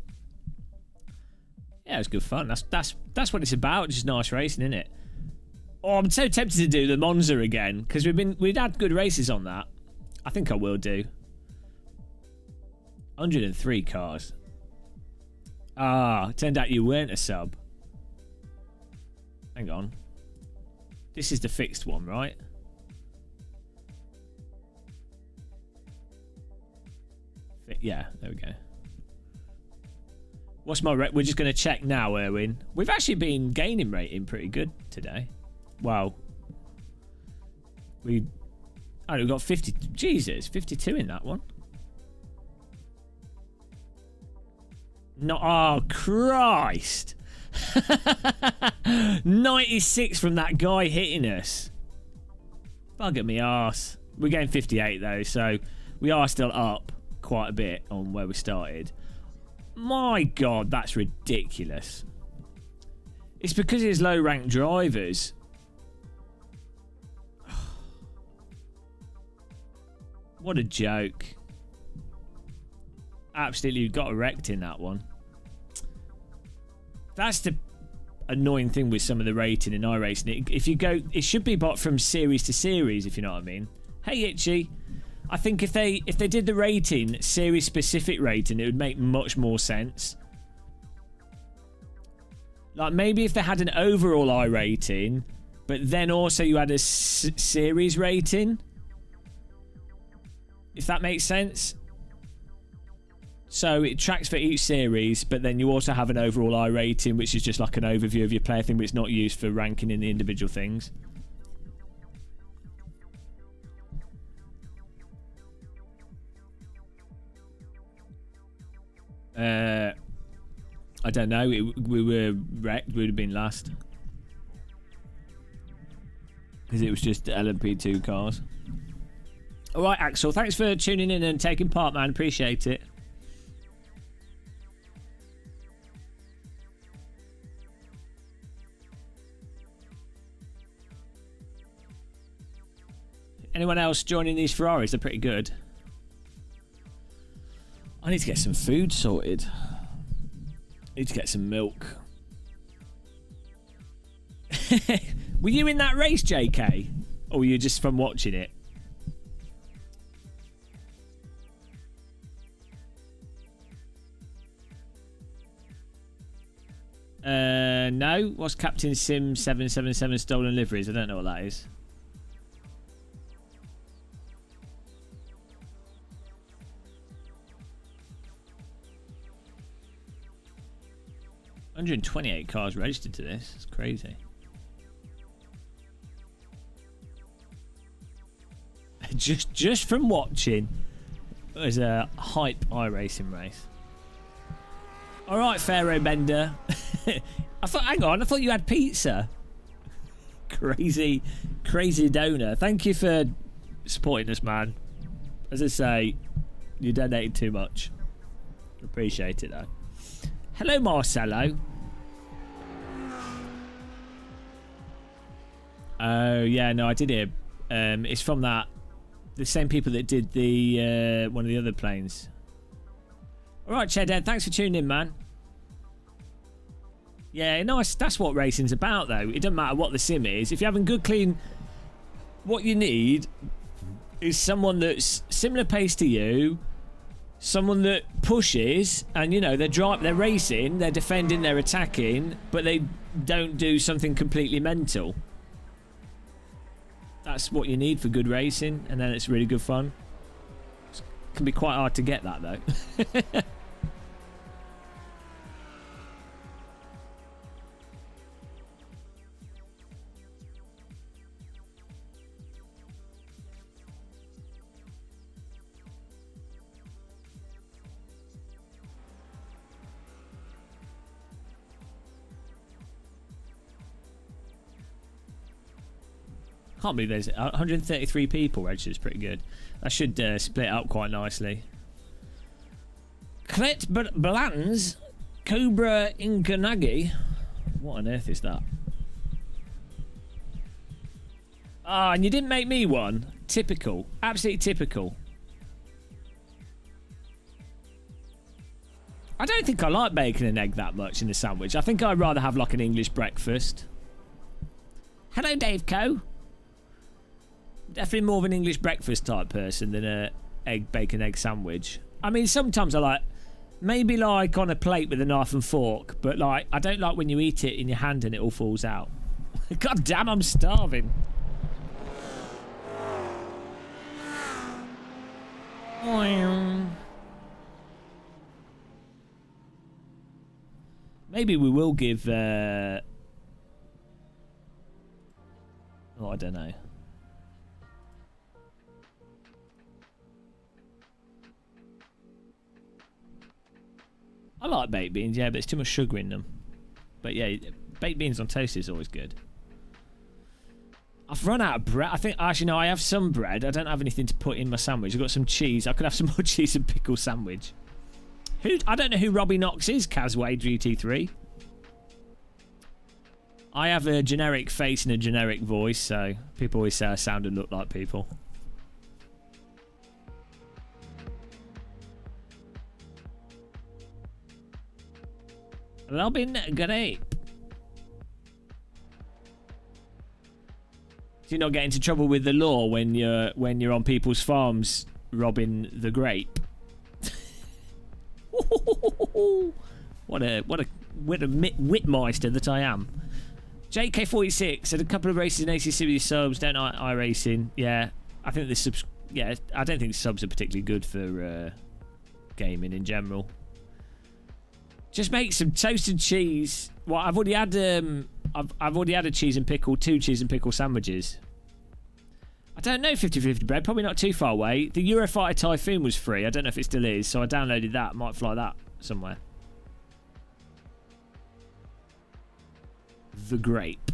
Yeah, it was good fun. That's what it's about. Just nice racing, isn't it? Oh, I'm so tempted to do the Monza again, because we'd had good races on that. I think I will do. 103 cars. Ah, turned out you weren't a sub. Hang on. This is the fixed one, right? Yeah, there we go. What's my rate? We're just going to check now, Erwin. We've actually been gaining rating pretty good today. Wow. We've got 50. Jesus, 52 in that one. No, oh, Christ. 96 from that guy hitting us. Bug at me arse. We're getting 58 though, so we are still up quite a bit on where we started. My God, that's ridiculous. It's because it's low-ranked drivers. What a joke. Absolutely got wrecked in that one. That's the annoying thing with some of the rating in iRacing. If you go, it should be bought from series to series, if you know what I mean. Hey, Itchy. I think if they did the rating, series specific rating, it would make much more sense. Like maybe if they had an overall iRating, but then also you had a series rating. If that makes sense. So it tracks for each series, but then you also have an overall iRating, which is just like an overview of your player thing, but it's not used for ranking in the individual things. I don't know. We were wrecked. We would have been last. Because it was just LMP2 cars. Alright, Axel. Thanks for tuning in and taking part, man. Appreciate it. Anyone else joining these Ferraris? They're pretty good. I need to get some food sorted. I need to get some milk. Were you in that race, JK? Or were you just from watching it? No. What's Captain Sim 777 stolen liveries? I don't know what that is. $128 cars registered to this. It's crazy. just from watching, it was a hype iRacing race. All right, Pharaoh Bender. Hang on, I thought you had pizza. Crazy donor. Thank you for supporting us, man. As I say, you donated too much. Appreciate it though. Hello, Marcelo. Oh yeah, no, I did hear. It's from the same people that did the one of the other planes. All right, Chedhead, thanks for tuning in, man. Yeah, nice. That's what racing's about, though. It doesn't matter what the sim is. If you're having good, clean, what you need is someone that's similar pace to you, someone that pushes, and you know they're racing, they're defending, they're attacking, but they don't do something completely mental. That's what you need for good racing, and then it's really good fun. It can be quite hard to get that though. Can't believe there's 133 people registered. It's pretty good. That should split up quite nicely. Klet Blans Cobra Inkanagi. What on earth is that? Ah, and you didn't make me one. Typical. Absolutely typical. I don't think I like bacon and egg that much in the sandwich. I think I'd rather have like an English breakfast. Hello, Dave Co. Definitely more of an English breakfast type person than a bacon egg sandwich. I mean, sometimes I like, maybe like on a plate with a knife and fork, but like I don't like when you eat it in your hand and it all falls out. God damn, I'm starving. Maybe we will give oh, I don't know. I like baked beans, yeah, but it's too much sugar in them. But yeah, baked beans on toast is always good. I've run out of bread. I think, actually, no, I have some bread. I don't have anything to put in my sandwich. I've got some cheese. I could have some more cheese and pickle sandwich. I don't know who Robbie Knox is, Casway GT3. I have a generic face and a generic voice, so people always say I sound and look like people. Robin Grape. Do you not get into trouble with the law when you're on people's farms Robin the Grape. What a Whitmeister that I am. JK46 said a couple of races in AC Series subs, don't iRacing. Yeah, I think the subs. Yeah, I don't think subs are particularly good for gaming in general. Just make some toasted cheese. Well, I've already had I've already had a cheese and pickle, 2 cheese and pickle sandwiches. I don't know 50/50 bread, probably not too far away. The Eurofighter Typhoon was free. I don't know if it still is, so I downloaded that. Might fly that somewhere. The Grape.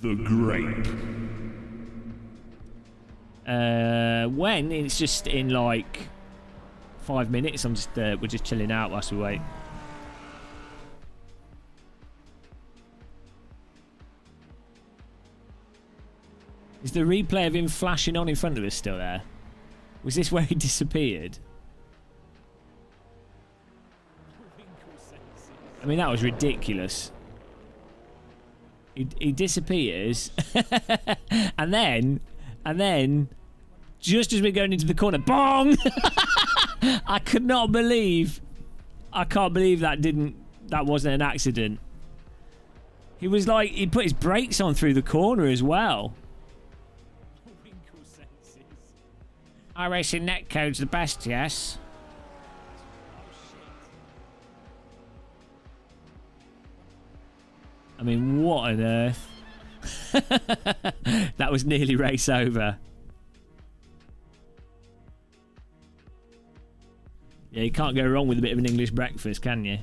The Grape.
When? It's just in like 5 minutes. I'm just we're just chilling out whilst we wait. Is the replay of him flashing on in front of us still there? Was this where he disappeared? I mean, that was ridiculous. He disappears, and then, just as we're going into the corner, bong! I can't believe that wasn't an accident. He was like, he put his brakes on through the corner as well. iRacing netcode's the best, yes. I mean, what on earth? That was nearly race over. Yeah, you can't go wrong with a bit of an English breakfast, can you?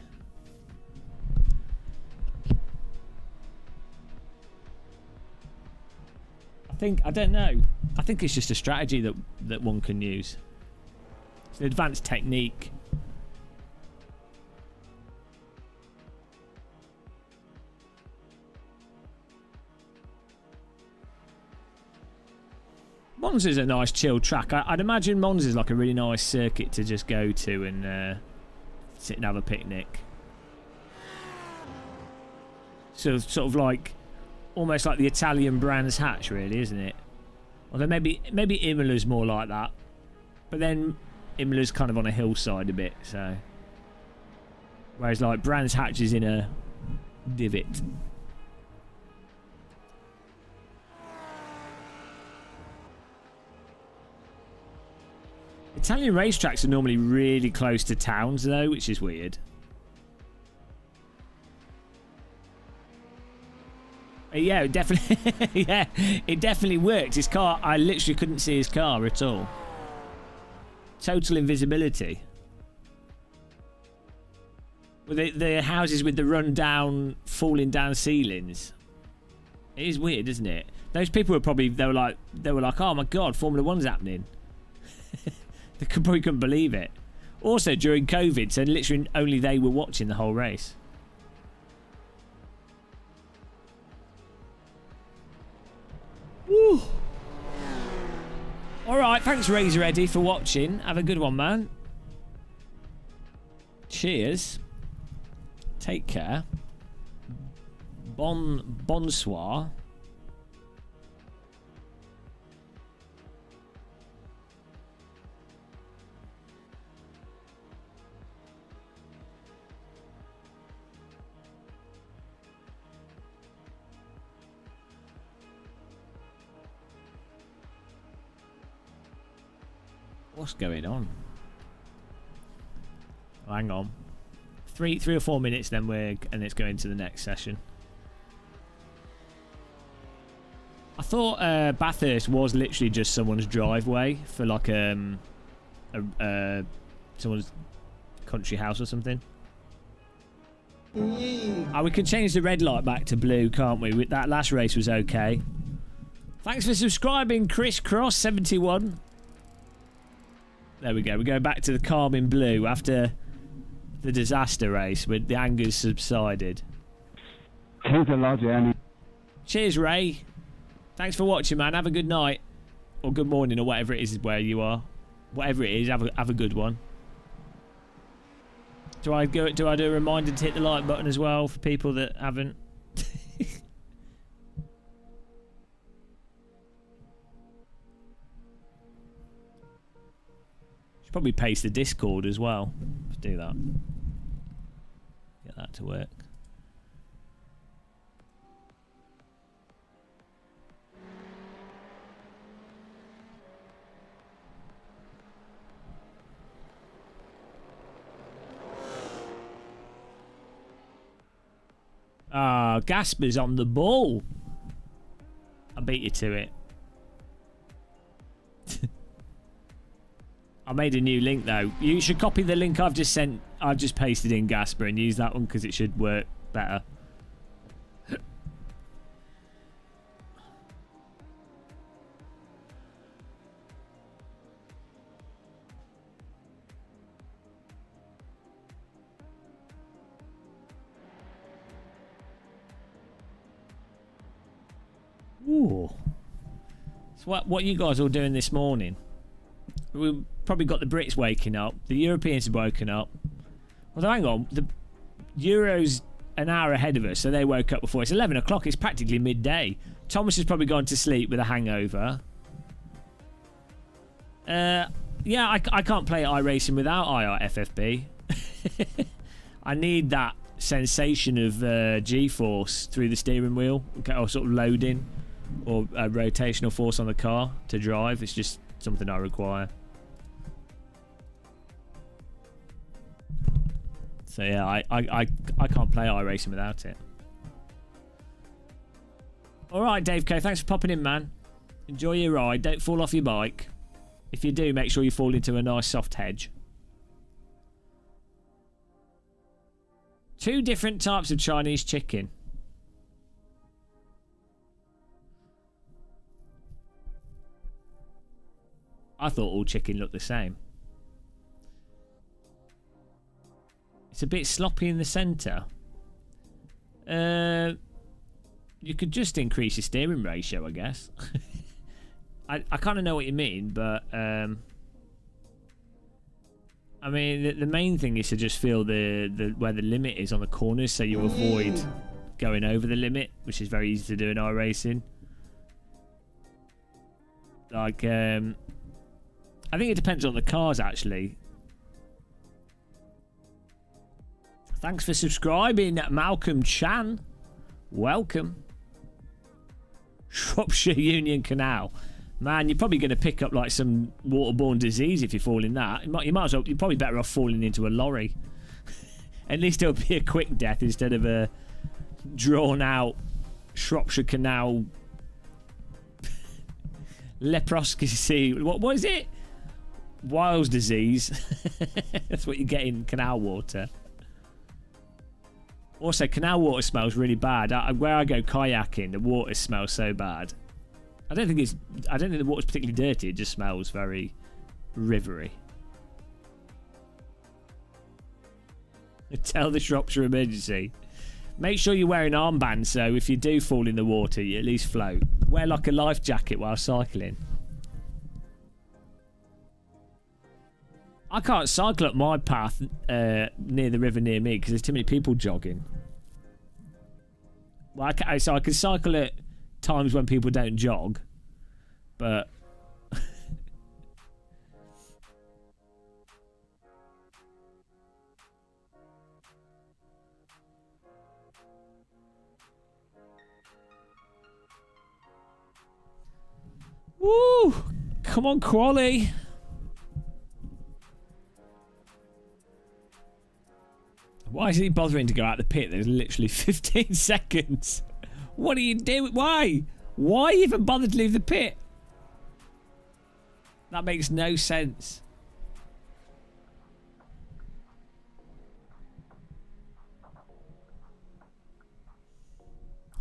I don't know. I think it's just a strategy that one can use. It's an advanced technique. Monza's a nice chill track. I'd imagine Monza's like a really nice circuit to just go to and sit and have a picnic. So sort of like almost like the Italian Brands Hatch, really, isn't it? Although maybe Imola's more like that, but then Imola's kind of on a hillside a bit. So whereas like Brands Hatch is in a divot. Italian racetracks are normally really close to towns though, which is weird. Yeah, it definitely. Yeah, it definitely worked. His car, I literally couldn't see his car at all. Total invisibility. With the houses with the run-down, falling down ceilings. It is weird, isn't it? Those people were probably they were like, oh my god, Formula One's happening. They probably couldn't believe it. Also during COVID, so literally only they were watching the whole race. Woo. Alright, thanks Razor Eddie for watching. Have a good one, man. Cheers. Take care. Bonsoir. What's going on? Oh, hang on. Three or 4 minutes, then and it's going to the next session. I thought Bathurst was literally just someone's driveway for like someone's country house or something. Oh, we can change the red light back to blue, can't we? That last race was okay. Thanks for subscribing, Chris Cross 71. There we go. We go back to the calming blue after the disaster race when the anger's subsided.
Cheers a lot, Andy.
Cheers, Ray. Thanks for watching, man. Have a good night. Or good morning, or whatever it is where you are. Whatever it is, have a good one. Do I do a reminder to hit the like button as well for people that haven't? Probably paste the Discord as well. Let's do that. Get that to work. Ah, Gasper's on the ball. I beat you to it. I made a new link though. You should copy the link I've just sent. I've just pasted in Gasper and use that one because it should work better. Ooh. So what you guys all doing this morning? We've probably got the Brits waking up. The Europeans have woken up. Although, hang on. The Euro's an hour ahead of us, so they woke up before. It's 11 o'clock. It's practically midday. Thomas has probably gone to sleep with a hangover. Yeah, I can't play iRacing without IRFFB. I need that sensation of G-force through the steering wheel, or sort of loading, or rotational force on the car to drive. It's just something I require. So yeah, I can't play iRacing without it. Alright, Dave K, thanks for popping in, man. Enjoy your ride. Don't fall off your bike. If you do, make sure you fall into a nice soft hedge. 2 different types of Chinese chicken. I thought all chicken looked the same. It's a bit sloppy in the centre. You could just increase your steering ratio, I guess. I kind of know what you mean, but I mean the main thing is to just feel the where the limit is on the corners, so you avoid going over the limit, which is very easy to do in iRacing. Like I think it depends on the cars, actually. Thanks for subscribing, Malcolm Chan. Welcome. Shropshire Union Canal. Man, you're probably going to pick up like some waterborne disease if you fall in that. You might as well. You're probably better off falling into a lorry. At least it'll be a quick death instead of a drawn-out Shropshire Canal leprosy. What is it? Wiles disease. That's what you get in canal water. Also, canal water smells really bad. Where I go kayaking, the water smells so bad. I don't think the water's particularly dirty. It just smells very rivery. Tell the Shropshire Emergency. Make sure you're wearing armbands, so if you do fall in the water, you at least float. Wear like a life jacket while cycling. I can't cycle up my path near the river near me because there's too many people jogging. Well, so I can cycle at times when people don't jog, but woo! Come on, Quali. Why is he bothering to go out the pit? There's literally 15 seconds. What are you doing? Why? Why even bother to leave the pit? That makes no sense.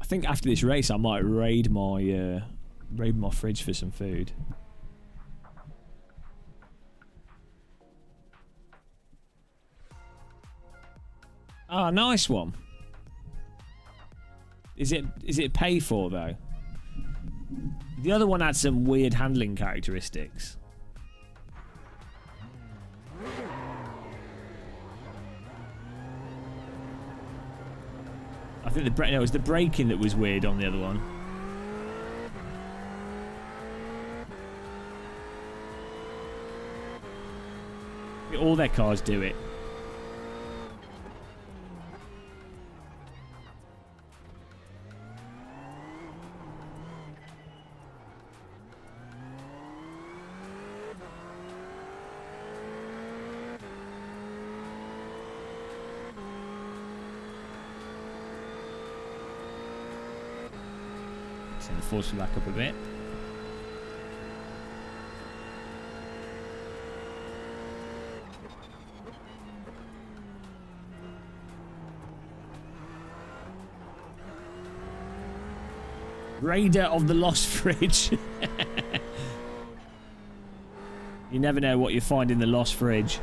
I think after this race, I might raid my fridge for some food. Ah, nice one. Is it pay for though? The other one had some weird handling characteristics. I think it was the braking that was weird on the other one. All their cars do it. Send the force back up a bit. Raider of the Lost Fridge. You never know what you find in the Lost Fridge.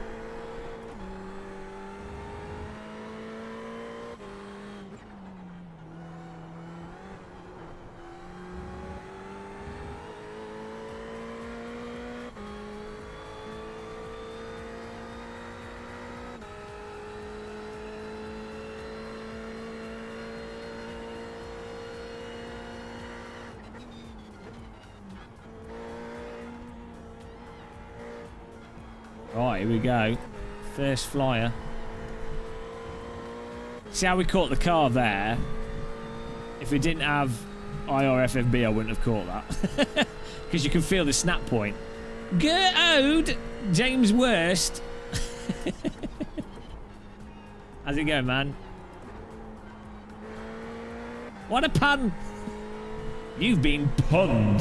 Right, here we go. First flyer. See how we caught the car there? If we didn't have IRFFB, I wouldn't have caught that. Because you can feel the snap point. Good ode, James Worst. How's it going, man? What a pun! You've been punned.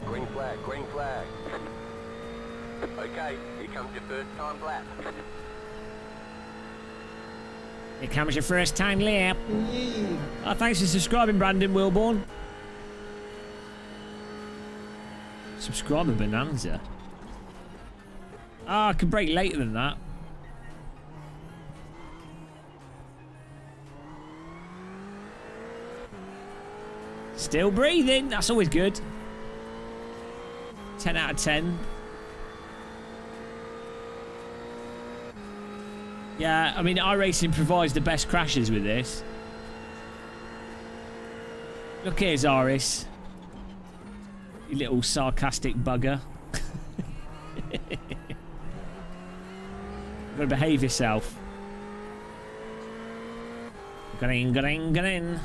Green flag, green flag. Okay, here comes your first time lap.
Here comes your first time lap. Oh, thanks for subscribing, Brandon Wilborn. Subscriber bonanza. I could break later than that. Still breathing. That's always good. 10 out of 10. Yeah, I mean, iRacing provides the best crashes with this. Look here, Zaris. You little sarcastic bugger. You've got to behave yourself. Get in, get in, get in.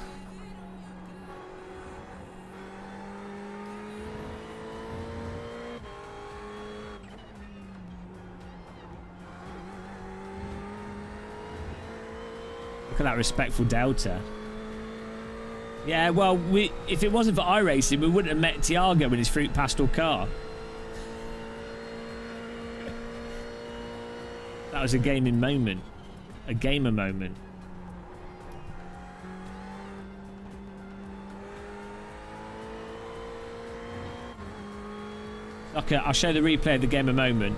Look at that respectful Delta. Yeah, well, if it wasn't for iRacing, we wouldn't have met Tiago in his fruit pastel car. That was a gaming moment. A gamer moment. Okay, I'll show the replay of the gamer moment.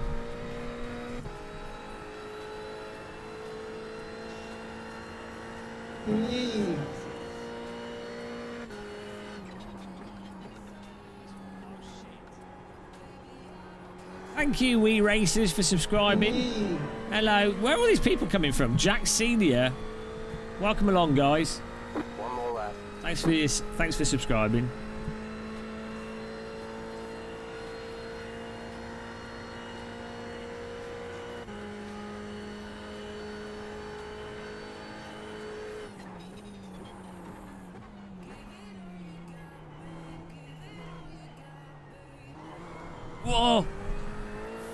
Thank you, Wee Racers, for subscribing. Hello. Where are all these people coming from? Jack Senior. Welcome along, guys.
One more lap.
Thanks for subscribing. Whoa!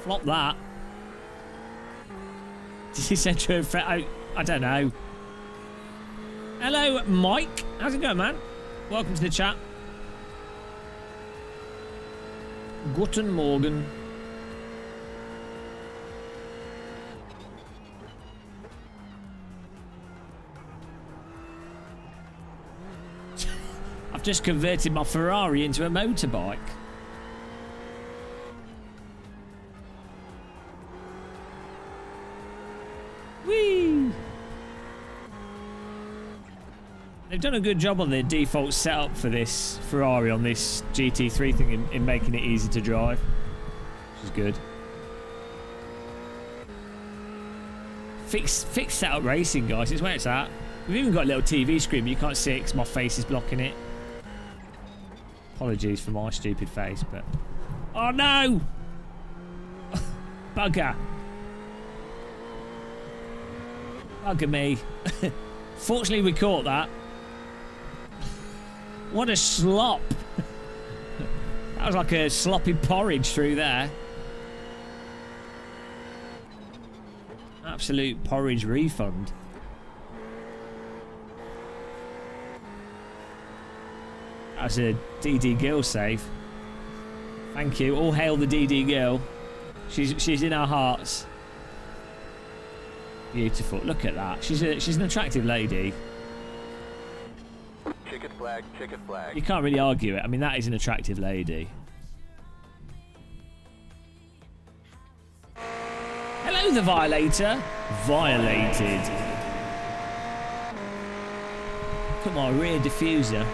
Flop that. Did he send you a threat? I don't know. Hello, Mike. How's it going, man? Welcome to the chat. Guten Morgen. I've just converted my Ferrari into a motorbike. Whee! They've done a good job on their default setup for this Ferrari on this GT3 thing in making it easy to drive, which is good. Fix setup racing, guys. It's where it's at. We've even got a little TV screen, but you can't see it because my face is blocking it. Apologies for my stupid face, but... Oh, no! Bugger. Bugger me. Fortunately, we caught that. What a slop. That was like a sloppy porridge through there. Absolute porridge refund. That's a DD Gill save. Thank you. All hail the DD Gill. She's in our hearts. Beautiful. Look at that. She's an attractive lady.
Chicken flag, chicken flag.
You can't really argue it. I mean, that is an attractive lady. Hello, the Violator. Violated. Look at my rear diffuser.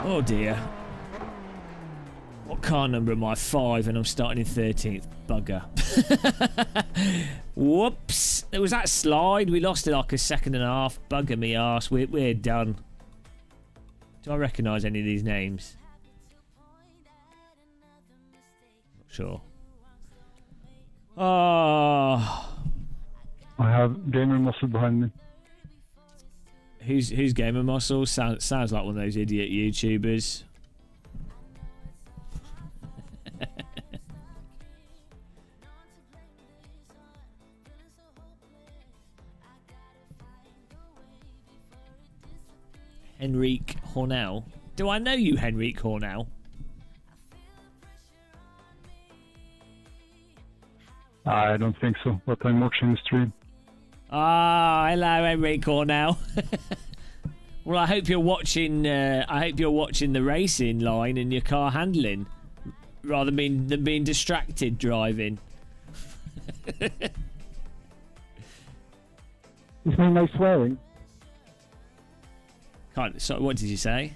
Oh dear. What car number am I? 5 and I'm starting in 13th. Bugger. Whoops. There was that slide. We lost it like a second and a half. Bugger me arse. We're done. Do I recognise any of these names? Not sure. Oh.
I have gamer muscle behind me.
Who's Gamer Muscle? Sounds like one of those idiot YouTubers. Henrique Hornell. Do I know you, Henrique Hornell?
I don't think so, but I'm watching the stream.
Ah, hello, Henrique Hornell. Well, I hope you're watching. I hope you're watching the racing line and your car handling, rather than being distracted driving.
Is there no swearing?
Can't. So, what did you say?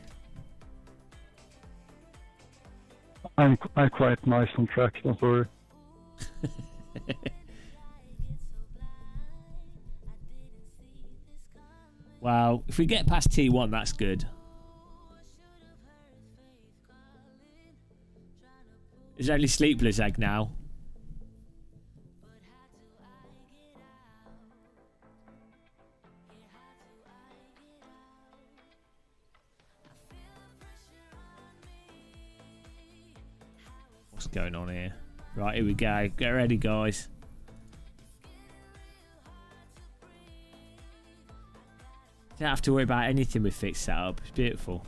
I'm quite nice on track, don't worry.
Well, if we get past T1, that's good. It's only Sleepless Egg now. What's going on here? Right, here we go. Get ready, guys. Don't have to worry about anything with fixed setup. It's beautiful.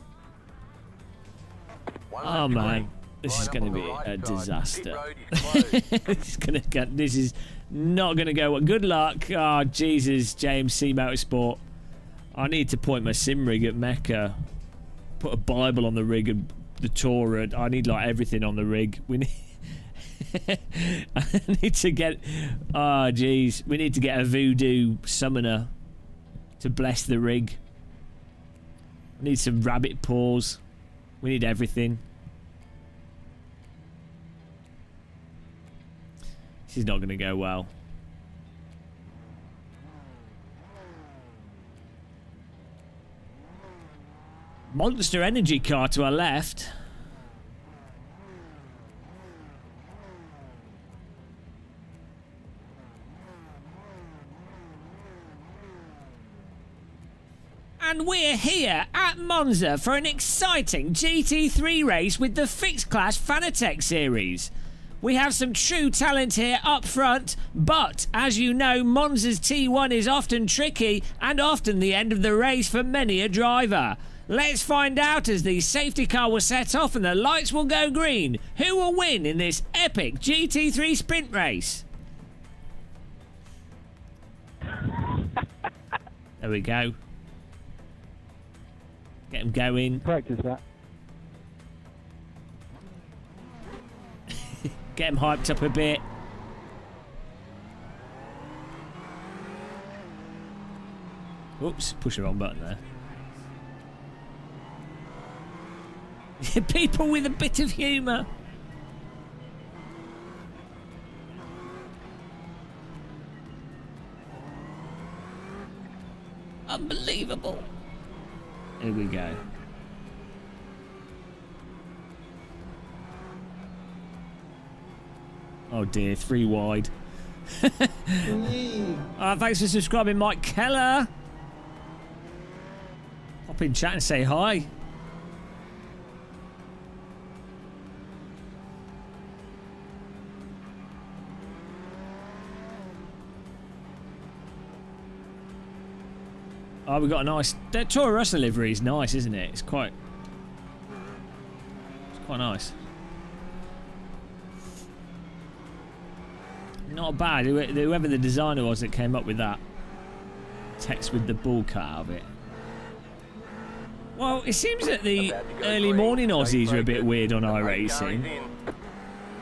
Oh man, this is going to be a disaster. This is not going to go well. Good luck. Oh Jesus, James C Motorsport. I need to point my sim rig at Mecca. Put a Bible on the rig and the Torah. I need like everything on the rig. We need. I need to get. Oh jeez, we need to get a voodoo summoner to bless the rig. We need some rabbit paws. We need everything. This is not going to go well. Monster Energy car to our left. And we're here at Monza for an exciting GT3 race with the Fixed Class Fanatec series. We have some true talent here up front, but as you know, Monza's T1 is often tricky and often the end of the race for many a driver. Let's find out as the safety car will set off and the lights will go green. Who will win in this epic GT3 sprint race? There we go. Get him going.
Practice that.
Get him hyped up a bit. Oops, push the wrong button there. People with a bit of humour. Unbelievable. Here we go. Oh dear, 3 wide. Thanks for subscribing, Mike Keller. Hop in chat and say hi. Oh, we got a nice... The Toro Rosso livery is nice, isn't it? It's quite nice. Not bad. Whoever the designer was that came up with that text with the ball cut out of it. Well, it seems that the early morning Aussies are a bit weird on iRacing.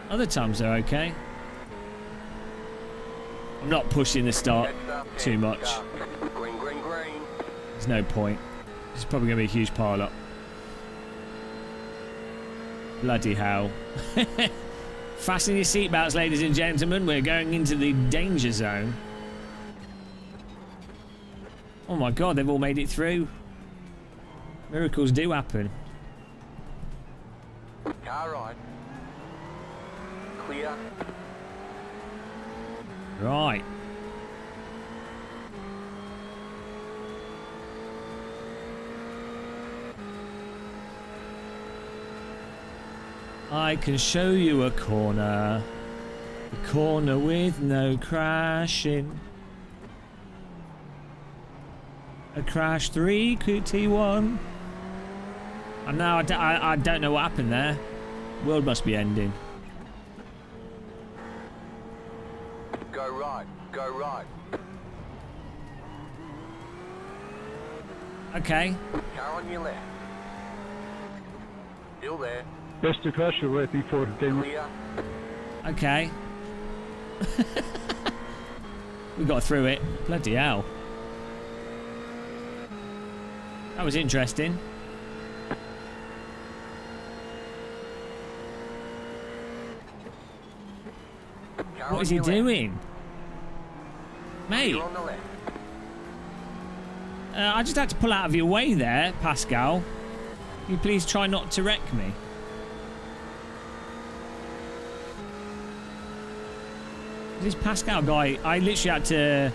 Other times they're okay. I'm not pushing the start too much. There's no point. It's probably going to be a huge pile up. Bloody hell. Fasten your seatbelts, ladies and gentlemen. We're going into the danger zone. Oh my god, they've all made it through. Miracles do happen.
Car right. Clear.
Right. I can show you a corner. A corner with no crashing. A crash 3 QT1. And now I don't know what happened there. World must be ending.
Go right. Go right.
Okay.
Car on your left. Still there.
Best to crash you're waiting for, gamer.
Clear.
Okay. We got through it. Bloody hell. That was interesting.
Car
What is
on
he
your left.
doing? Mate.
Still on the left.
I just had to pull out of your way there, Pascal. Can you please try not to wreck me? This Pascal guy, I literally had to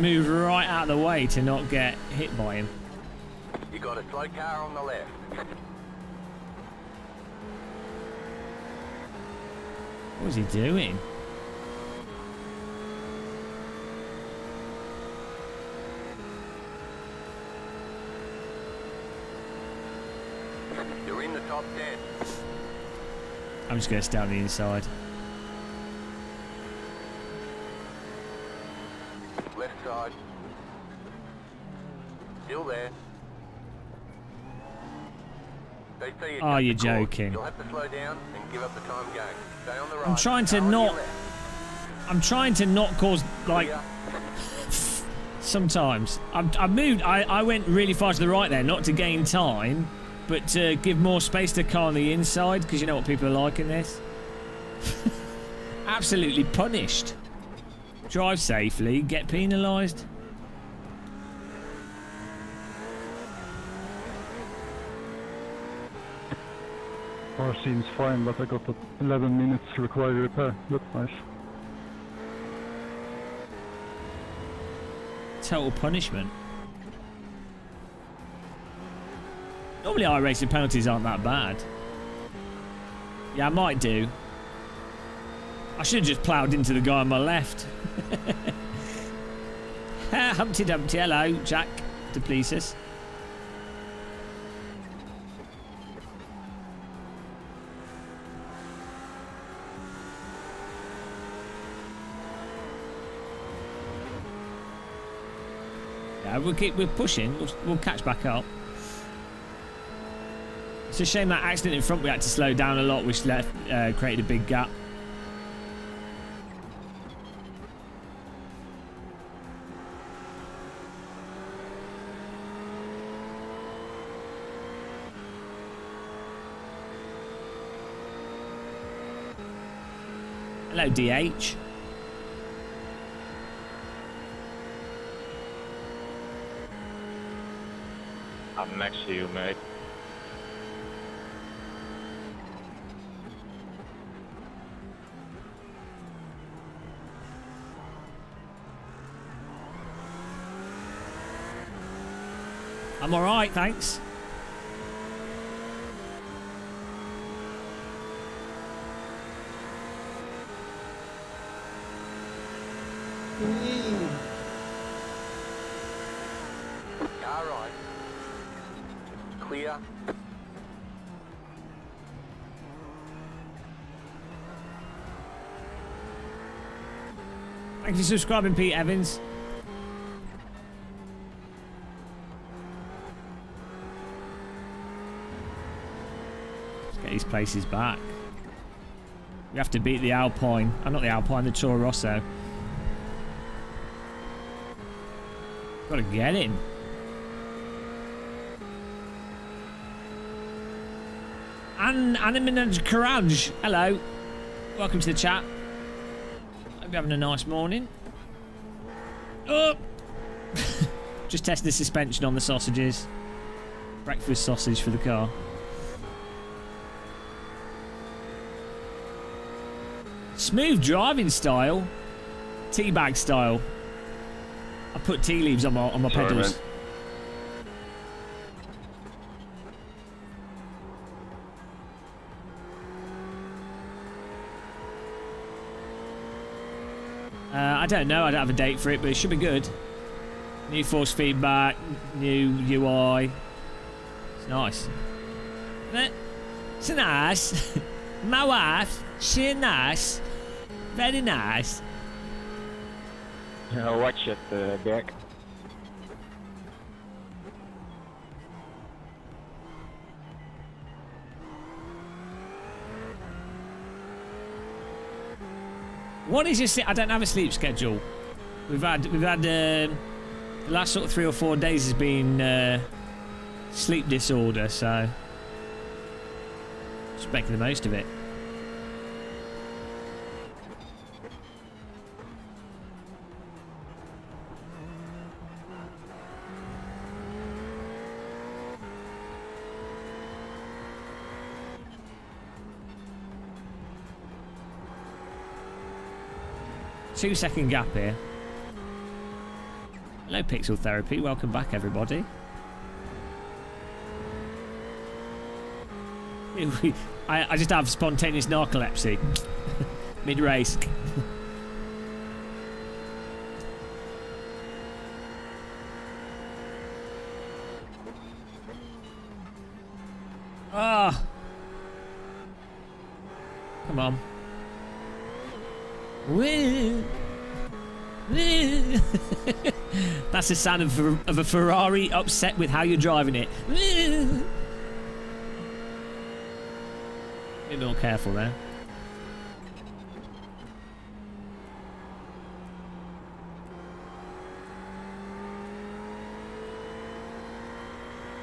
move right out of the way to not get hit by him.
You got a slow car on the left.
What was he doing?
You're in the top 10.
I'm just going to stay on the inside.
Left side. Still there. They say you
Oh,
cut
you're
the course.
joking.
You'll have to slow down and give up the time game. Stay on the right.
I'm trying to
Car on your
not...
left.
I'm trying to not cause, like...
Clear.
Sometimes. I moved... I went really far to the right there, not to gain time, but to give more space to car on the inside, because you know what people are like in this. Absolutely punished. Drive safely, get penalised.
Car seems fine, but I got the 11 minutes required repair. Looks nice.
Total punishment. Normally iRacing penalties aren't that bad. Yeah, I might do. I should have just ploughed into the guy on my left. Humpty Dumpty, hello, Jack Duplessis. Yeah, we're pushing. We'll catch back up. It's a shame that accident in front we had to slow down a lot, which created a big gap. Hello, DH.
I'm next to you, mate.
I'm alright, thanks.
Car right. Clear.
Thank you for subscribing, Pete Evans. Let's get these places back. We have to beat the Alpine. Not the Alpine, the Toro Rosso. Gotta get him. Animinaj Karaj, hello. Welcome to the chat. Hope you're having a nice morning. Oh! Just testing the suspension on the sausages. Breakfast sausage for the car. Smooth driving style. Teabag style. I put tea leaves on my pedals.
Man.
I don't know. I don't have a date for it, but it should be good. New force feedback, new UI. It's nice. It's nice. My wife, she's nice. Very nice.
Watch it, Derek.
What is your? I don't have a sleep schedule. We've had the last sort of 3 or 4 days has been sleep disorder, so just making the most of it. Two-second gap here. Hello, Pixel Therapy. Welcome back, everybody. I just have spontaneous narcolepsy mid-race. Ah, come on. That's the sound of a Ferrari upset with how you're driving it. Be more careful there.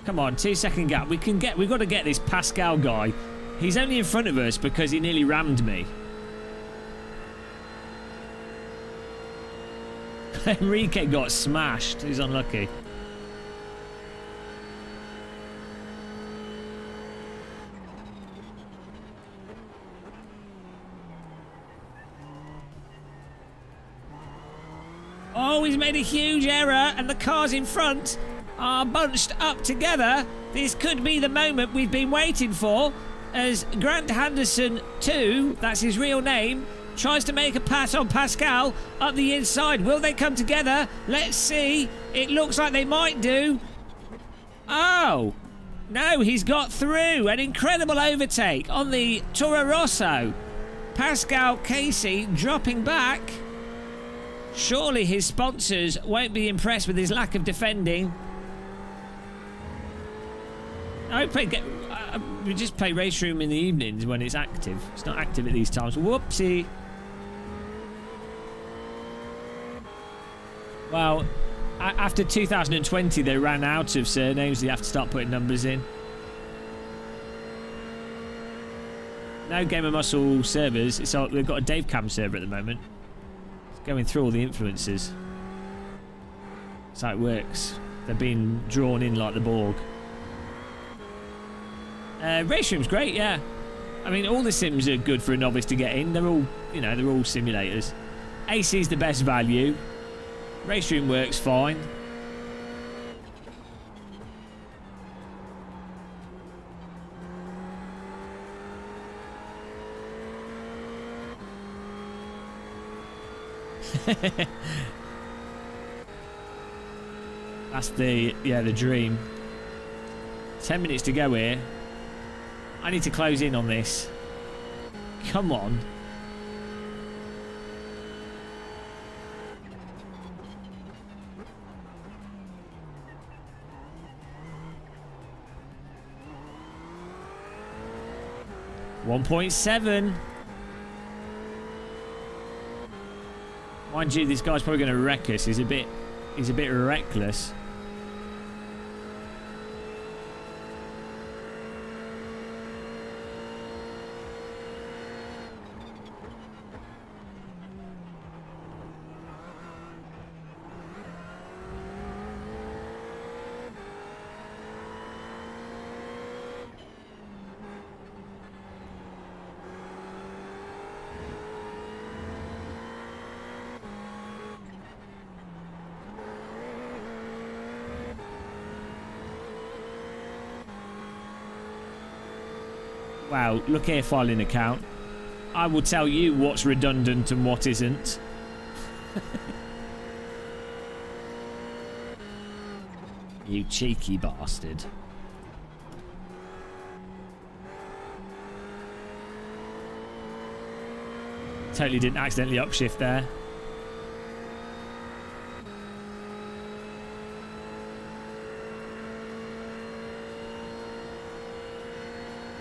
Come on, 2-second gap. We've got to get this Pascal guy. He's only in front of us because he nearly rammed me. Enrique got smashed. He's unlucky. Oh, he's made a huge error and the cars in front are bunched up together. This could be the moment we've been waiting for as Grant Henderson 2, that's his real name, tries to make a pass on Pascal up the inside. Will they come together? Let's see. It looks like they might do. Oh, no, he's got through. An incredible overtake on the Toro Rosso. Pascal Casey dropping back. Surely his sponsors won't be impressed with his lack of defending. We just play Race Room in the evenings when it's active. It's not active at these times. Whoopsie. Well, after 2020, they ran out of surnames. You have to start putting numbers in. No Game of Muscle servers. They've got a Dave Cam server at the moment. It's going through all the influencers. That's how it works. They're being drawn in like the Borg. Race Room's great, yeah. I mean, all the sims are good for a novice to get in. They're all, they're all simulators. AC's the best value. Race Room works fine. That's the dream. 10 minutes to go here. I need to close in on this. Come on. .7. Mind you, this guy's probably going to wreck us. He's a bit reckless. Wow, look here, filing account. I will tell you what's redundant and what isn't. You cheeky bastard. Totally didn't accidentally upshift there.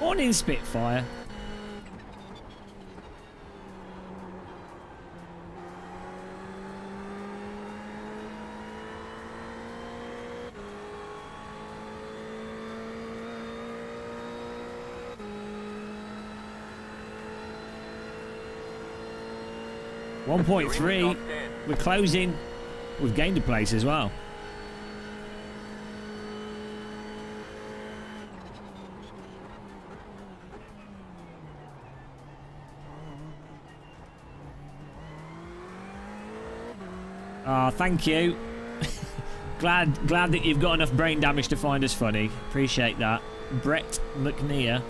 Morning, Spitfire. .3. We're closing. We've gained a place as well. Oh, thank you. glad that you've got enough brain damage to find us funny. Appreciate that. Brett McNear.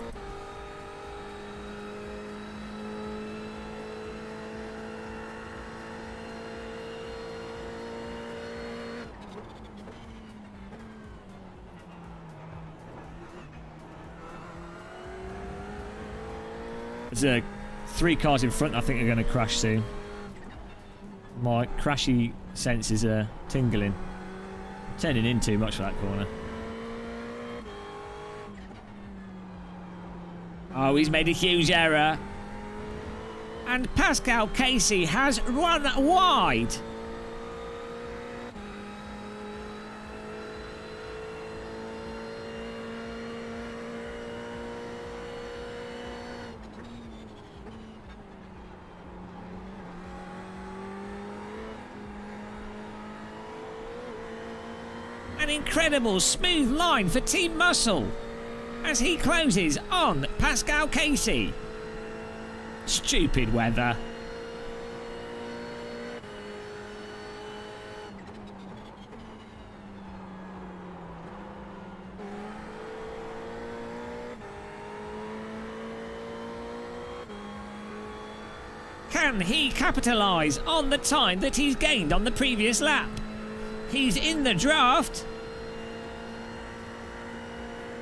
There's 3 cars in front I think are going to crash soon. My crashy senses are tingling. I'm turning in too much for that corner. Oh, he's made a huge error. And Pascal Casey has run wide. An incredible smooth line for Team Muscle as he closes on Pascal Casey. Stupid weather. Can he capitalise on the time that he's gained on the previous lap? He's in the draft.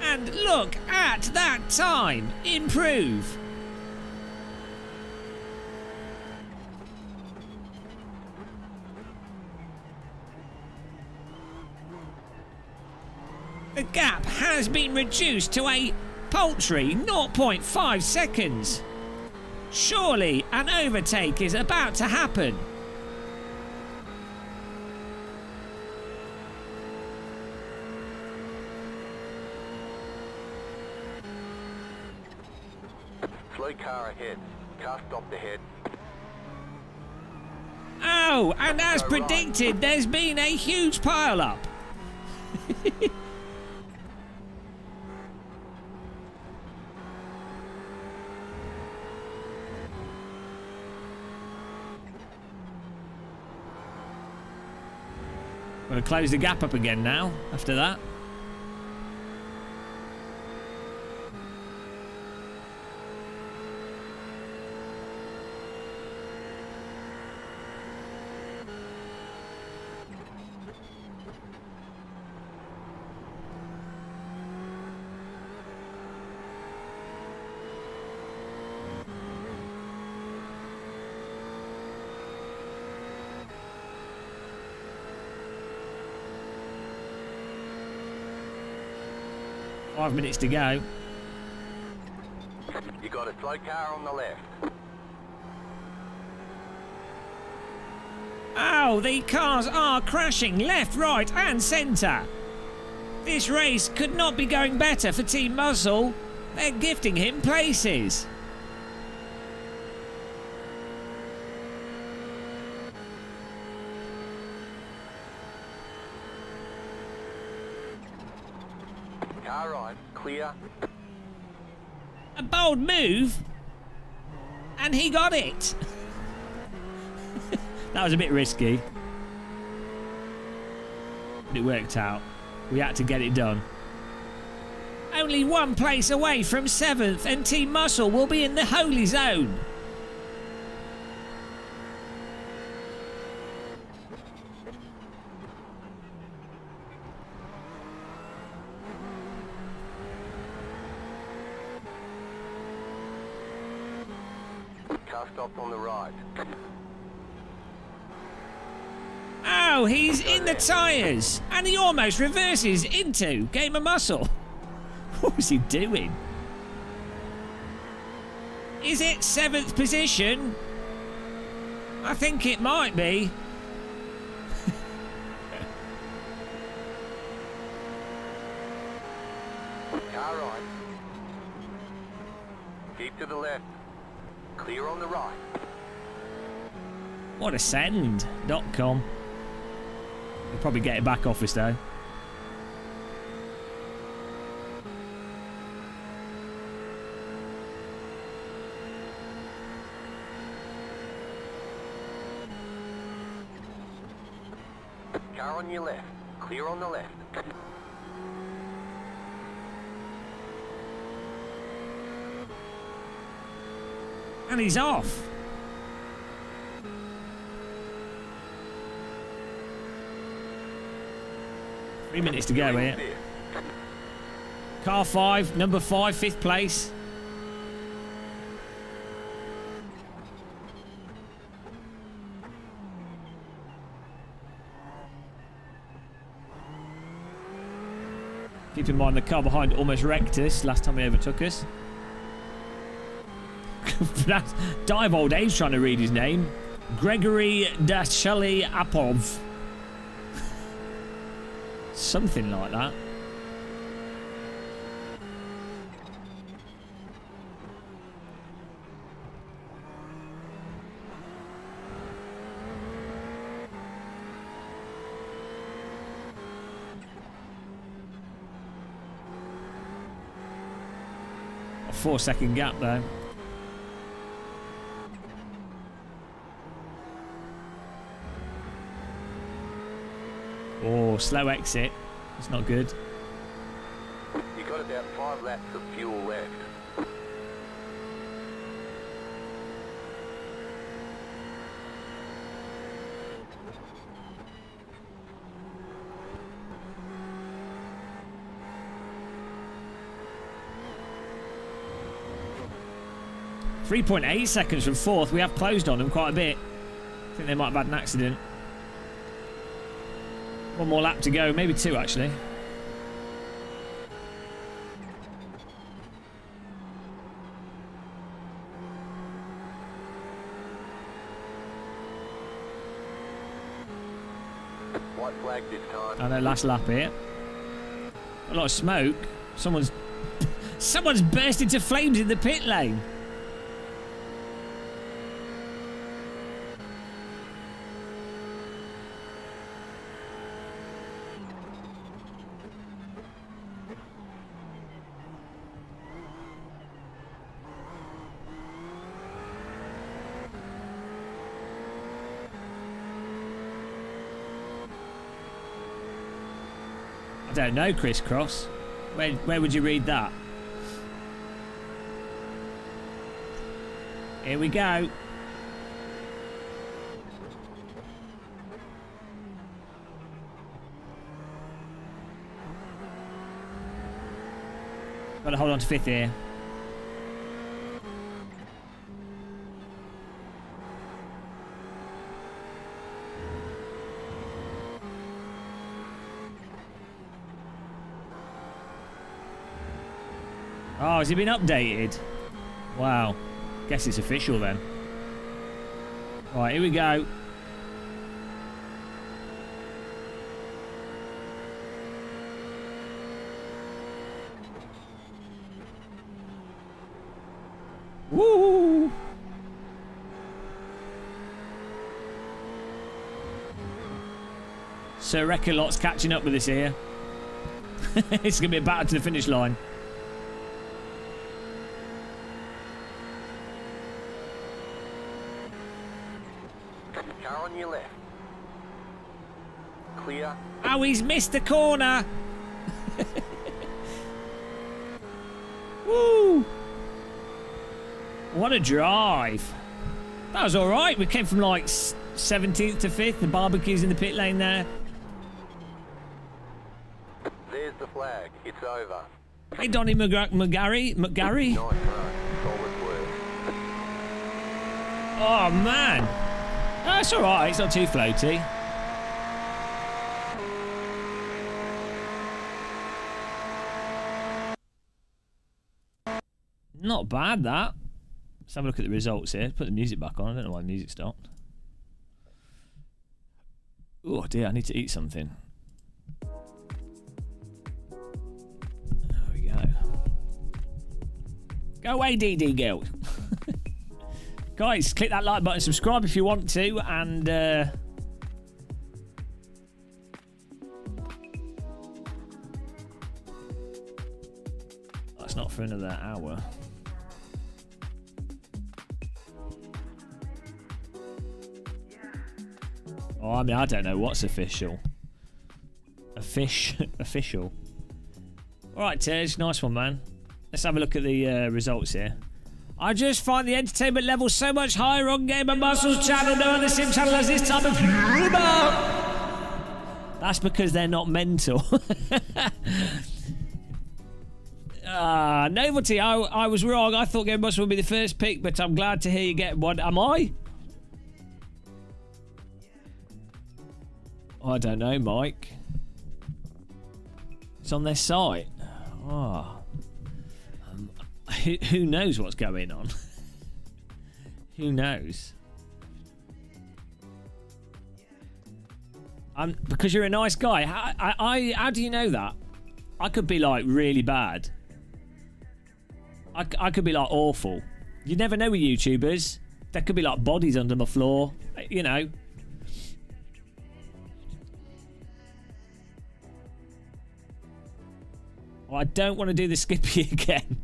And look at that time improve. The gap has been reduced to a paltry 0.5 seconds. Surely an overtake is about to happen.
Slow car ahead. Car stopped ahead.
Oh, and as predicted, there's been a huge pile-up. I'm going to close the gap up again now, after that. 5 minutes to go.
You got a slow car on the left.
Oh, the cars are crashing left, right and centre. This race could not be going better for Team Muscle. They're gifting him places.
Car right, clear.
A bold move. And he got it. That was a bit risky. But it worked out. We had to get it done. Only 1 place away from 7th, and Team Muscle will be in the holy zone.
Car stopped on the right.
Oh, he's in the tyres, and he almost reverses into Game of Muscle. What was he doing? Is it 7th position? I think it might be.
Car right. Keep to the left. Clear on the right.
What a send.com. We'll probably get it back off us though.
Car on your left. Clear on the left.
And he's off. Three minutes to go here. Car 5, number 5, 5th place. Keep in mind the car behind almost wrecked us last time he overtook us. That's dive old age trying to read his name. Gregory Dashali Apov. Something like that. A 4-second gap though. Oh, slow exit. It's not good.
You got about 5 laps of fuel left.
.8 seconds from 4th. We have closed on them quite a bit. I think they might have had an accident. 1 more lap to go, maybe 2 actually.
White flag this time.
I know, last lap here. A lot of smoke. Someone's burst into flames in the pit lane. I don't know, Crisscross. Where would you read that? Here we go. Got to hold on to 5th here. Oh, has it been updated? Wow. Guess it's official then. Right, here we go. Woo! Sir Recolot's catching up with us here. It's going to be a battle to the finish line.
Car on your left. Clear.
Oh, he's missed the corner. Woo! What a drive. That was alright. We came from like 17th to 5th. The barbecue's in the pit lane there.
There's the flag. It's over.
Hey, Donny McGarry.
Nice run. Solid work.
Oh, man. Oh, it's alright. It's not too floaty. Not bad, that. Let's have a look at the results here. Put the music back on. I don't know why the music stopped. Oh, dear. I need to eat something. There we go. Go away, DD girl. Guys, click that like button, subscribe if you want to, and that's not for another hour. Oh, I mean, I don't know what's official. Official. All right, Tej, nice one, man. Let's have a look at the results here. I just find the entertainment level so much higher on Gamer Muscles channel. No other sim channel has this type of humour. That's because they're not mental. Novelty, I was wrong. I thought Gamer Muscles would be the first pick, but I'm glad to hear you get one. Am I? I don't know, Mike. It's on their site. Oh. Who knows what's going on? Who knows? Because you're a nice guy. How do you know that? I could be like really bad. I could be like awful. You never know with YouTubers. There could be like bodies under the floor. You know. Well, I don't want to do the Skippy again.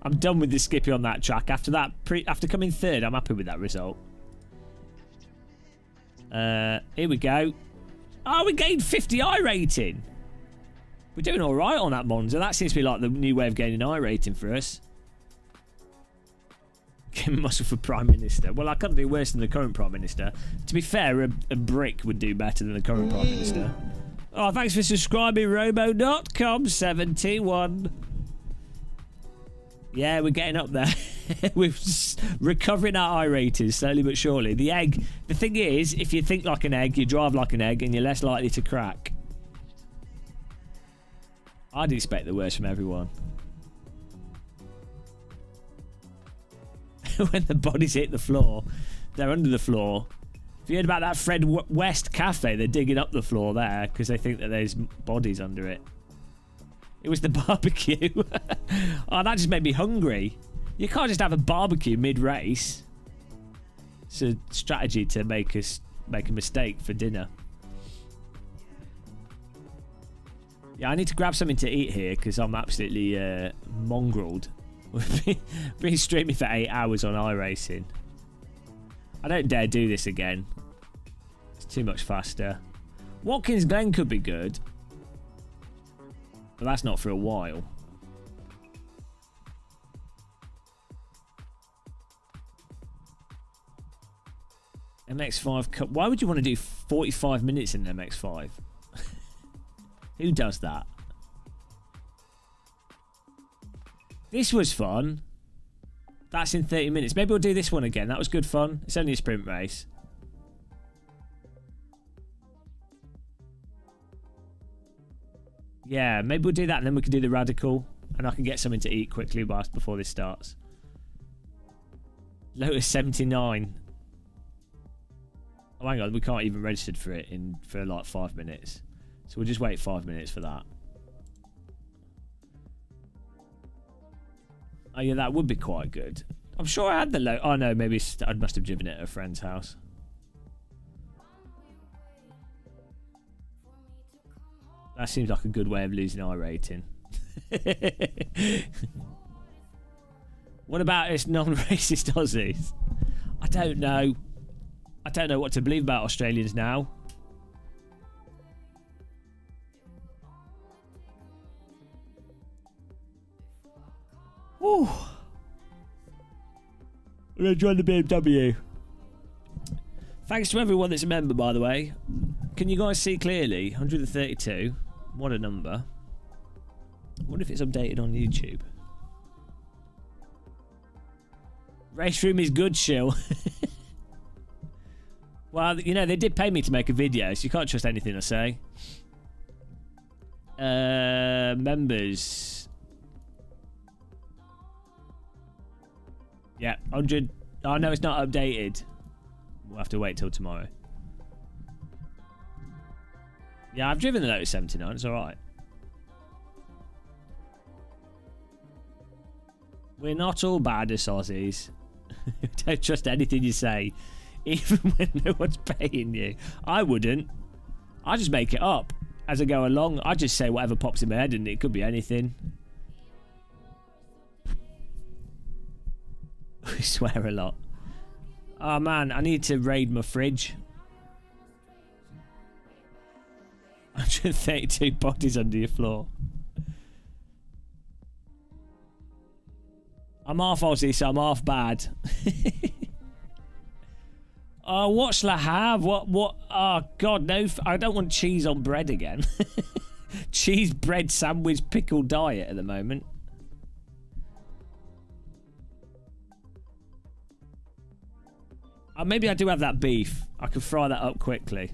I'm done with the Skippy on that track. After that, after coming third, I'm happy with that result. Here we go. Oh, we gained 50 iRating. We're doing all right on that Monza. That seems to be like the new way of gaining iRating for us. Game muscle for Prime Minister. Well, I couldn't do worse than the current Prime Minister. To be fair, a brick would do better than the current Prime Minister. Oh, thanks for subscribing, Robo.com71. Yeah, we're getting up there. We're recovering our iRatings slowly but surely. The egg. The thing is, if you think like an egg, you drive like an egg, and you're less likely to crack. I'd expect the worst from everyone. When the bodies hit the floor, they're under the floor. Have you heard about that Fred West cafe? They're digging up the floor there because they think that there's bodies under it. It was the barbecue. Oh, that just made me hungry. You can't just have a barbecue mid-race. It's a strategy to make a mistake for dinner. Yeah, I need to grab something to eat here because I'm absolutely mongreled. We've been streaming for 8 hours on iRacing. I don't dare do this again. It's too much faster. Watkins Glen could be good. But that's not for a while. MX-5 Cup. Why would you want to do 45 minutes in an MX-5? Who does that? This was fun. That's in 30 minutes. Maybe we'll do this one again. That was good fun. It's only a sprint race. Yeah, maybe we'll do that and then we can do the radical. And I can get something to eat quickly before this starts. Lotus 79. Oh, hang on. We can't even register for it for like 5 minutes. So we'll just wait 5 minutes for that. Oh, yeah, that would be quite good. I'm sure I had the Lotus. Oh, no, maybe I must have driven it at a friend's house. That seems like a good way of losing iRating. What about us non-racist Aussies? I don't know. I don't know what to believe about Australians now. Whew. We're going to join the BMW. Thanks to everyone that's a member, by the way. Can you guys see clearly? 132. What a number. I wonder if it's updated on YouTube. Race room is good, Shill. Well, you know, they did pay me to make a video, so you can't trust anything I say. Members. Yeah, 100. Oh, no, it's not updated. We'll have to wait till tomorrow. Yeah, I've driven the Lotus 79. It's alright. We're not all bad as Aussies. Don't trust anything you say, even when no one's paying you. I wouldn't. I just make it up as I go along. I just say whatever pops in my head, and it could be anything. We swear a lot. Oh man, I need to raid my fridge. 132 bodies under your floor. I'm half Aussie, so I'm half bad. Oh, what shall I have? What? Oh, God, no. I don't want cheese on bread again. Cheese, bread, sandwich, pickle diet at the moment. Maybe I do have that beef. I can fry that up quickly.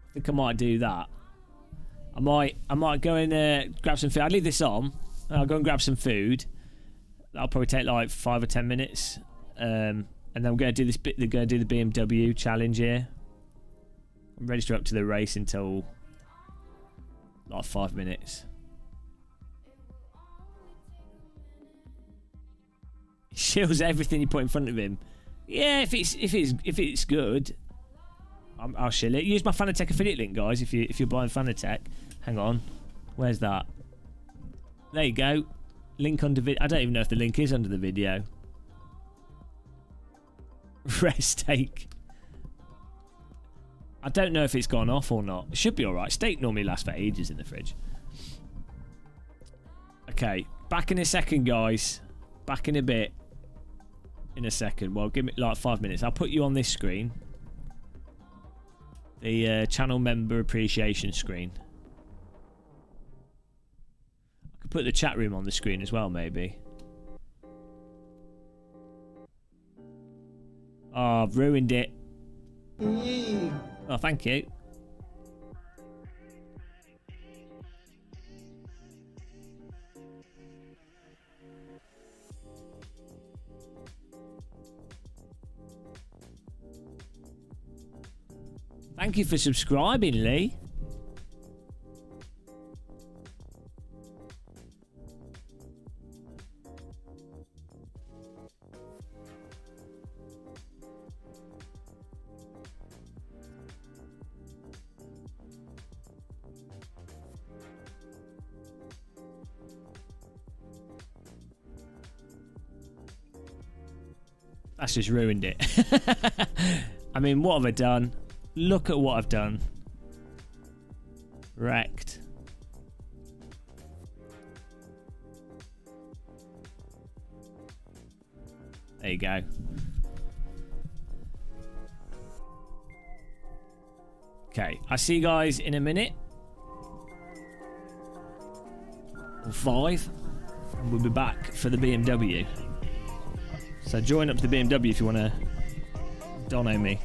I think I might do that. I might go and grab some food. I'll leave this on. I'll go and grab some food. That'll probably take like 5 or 10 minutes. And then I'm going to do this bit. They're going to do the BMW challenge here. I'm registered up to the race until like 5 minutes. He shields everything you put in front of him. Yeah, if it's good, I'll shill it. Use my Fanatec affiliate link, guys. If you're buying Fanatec, hang on, where's that? There you go. Link under video. I don't even know if the link is under the video. Rare steak. I don't know if it's gone off or not. It should be alright. Steak normally lasts for ages in the fridge. Okay, back in a second, guys. Back in a bit. In a second. Well, give me like 5 minutes. I'll put you on this screen. The channel member appreciation screen. I could put the chat room on the screen as well, maybe. Oh, I've ruined it. Oh, thank you. Thank you for subscribing, Lee. That's just ruined it. I mean, what have I done? Look at what I've done. Wrecked. There you go. Okay, I'll see you guys in a minute. Or 5. And we'll be back for the BMW. So join up to the BMW if you want to dono me.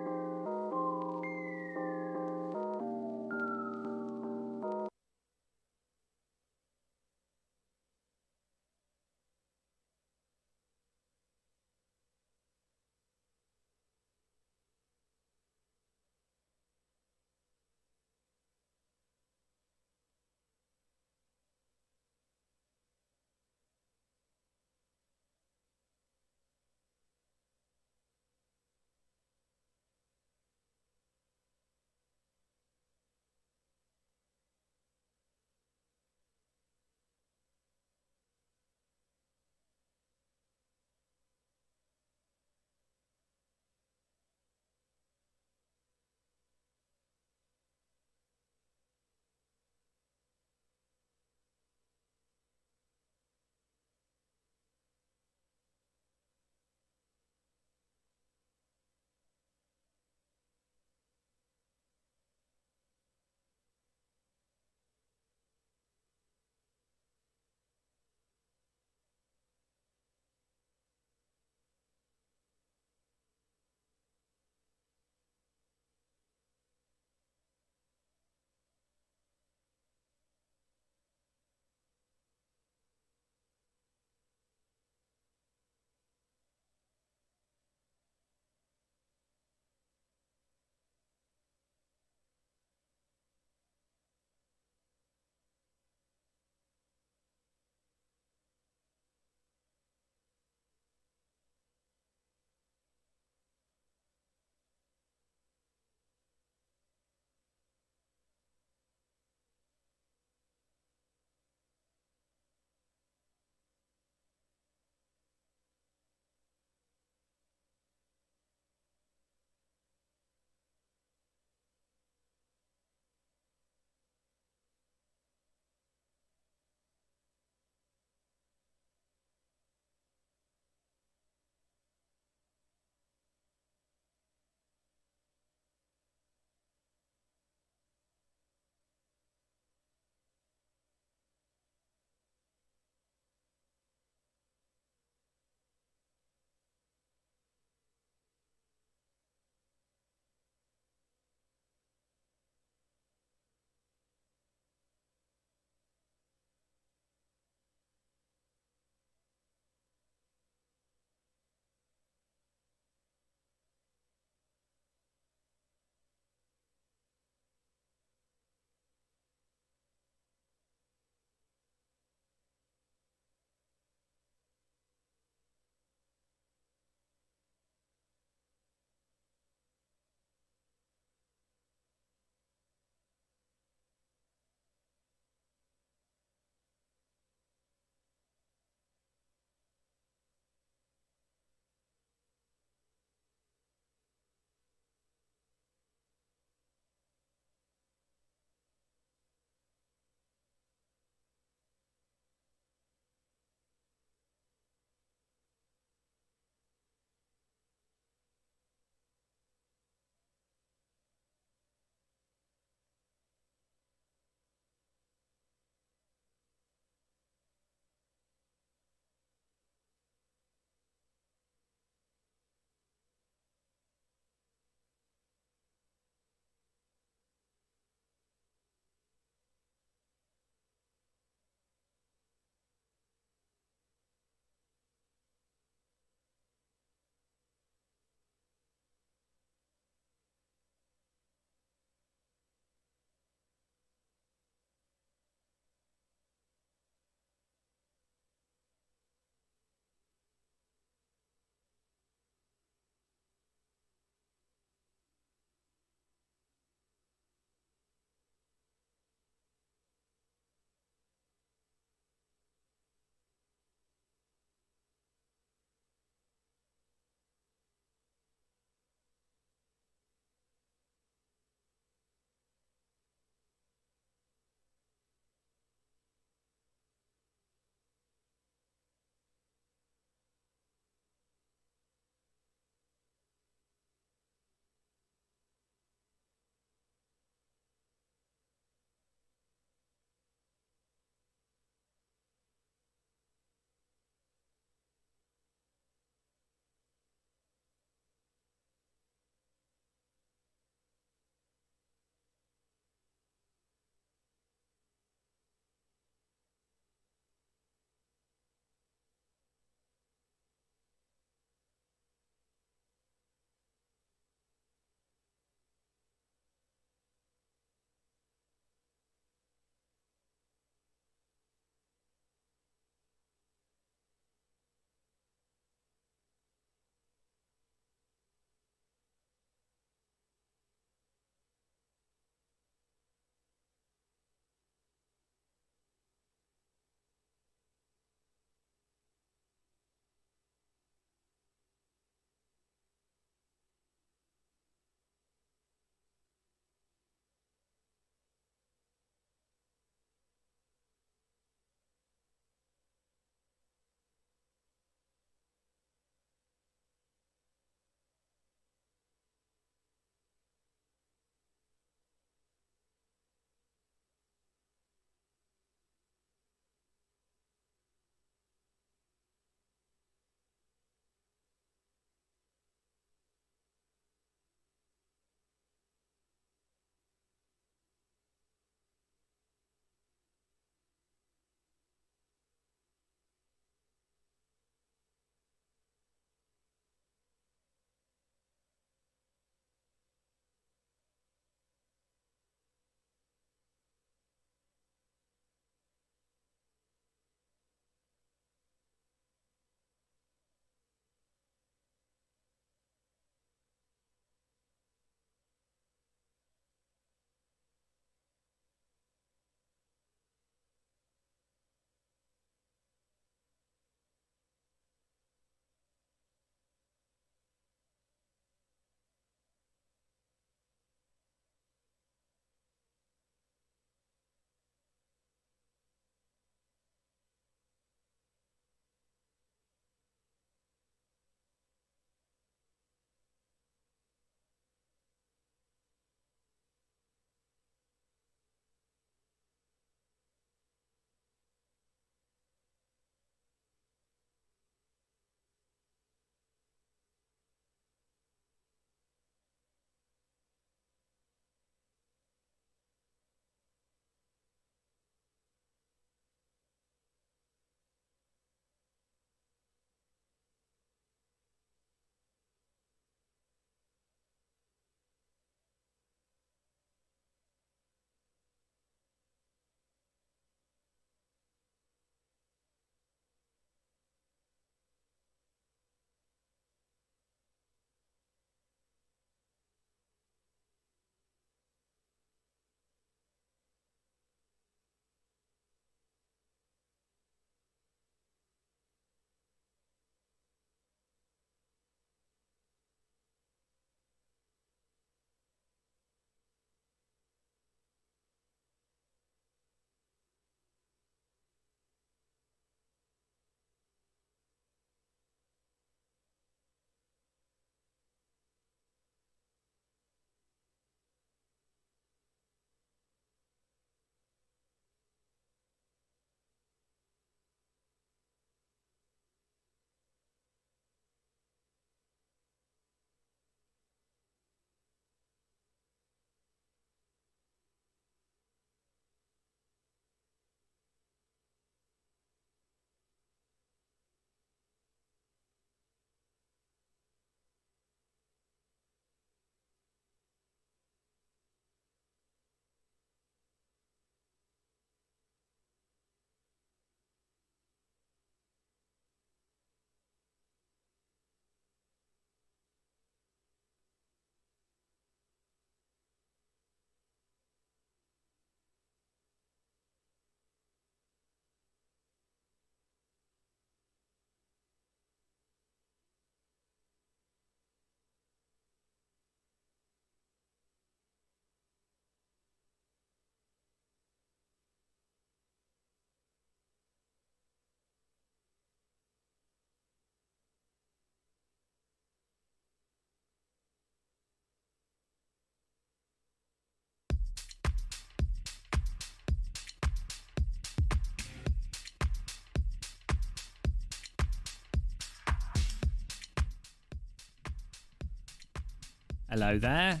Hello there.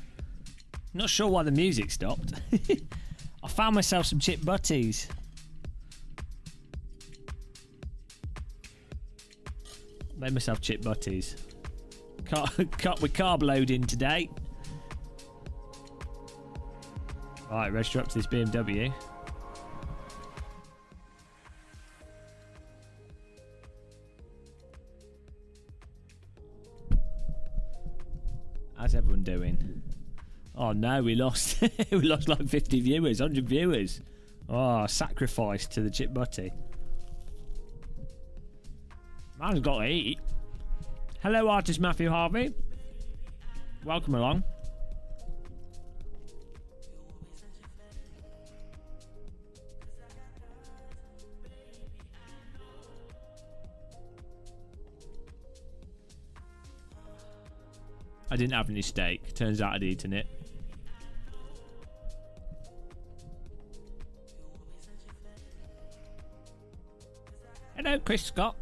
Not sure why the music stopped. I found myself some chip butties. Made myself chip butties. With carb loading today. Right, register up to this BMW. How's everyone doing? Oh no, we lost. We lost like 50 viewers, 100 viewers. Oh, sacrifice to the chip butty. Man's got to eat. Hello, artist Matthew Harvey. Welcome along. I didn't have any steak. Turns out I'd eaten it. Hello, Chris Scott.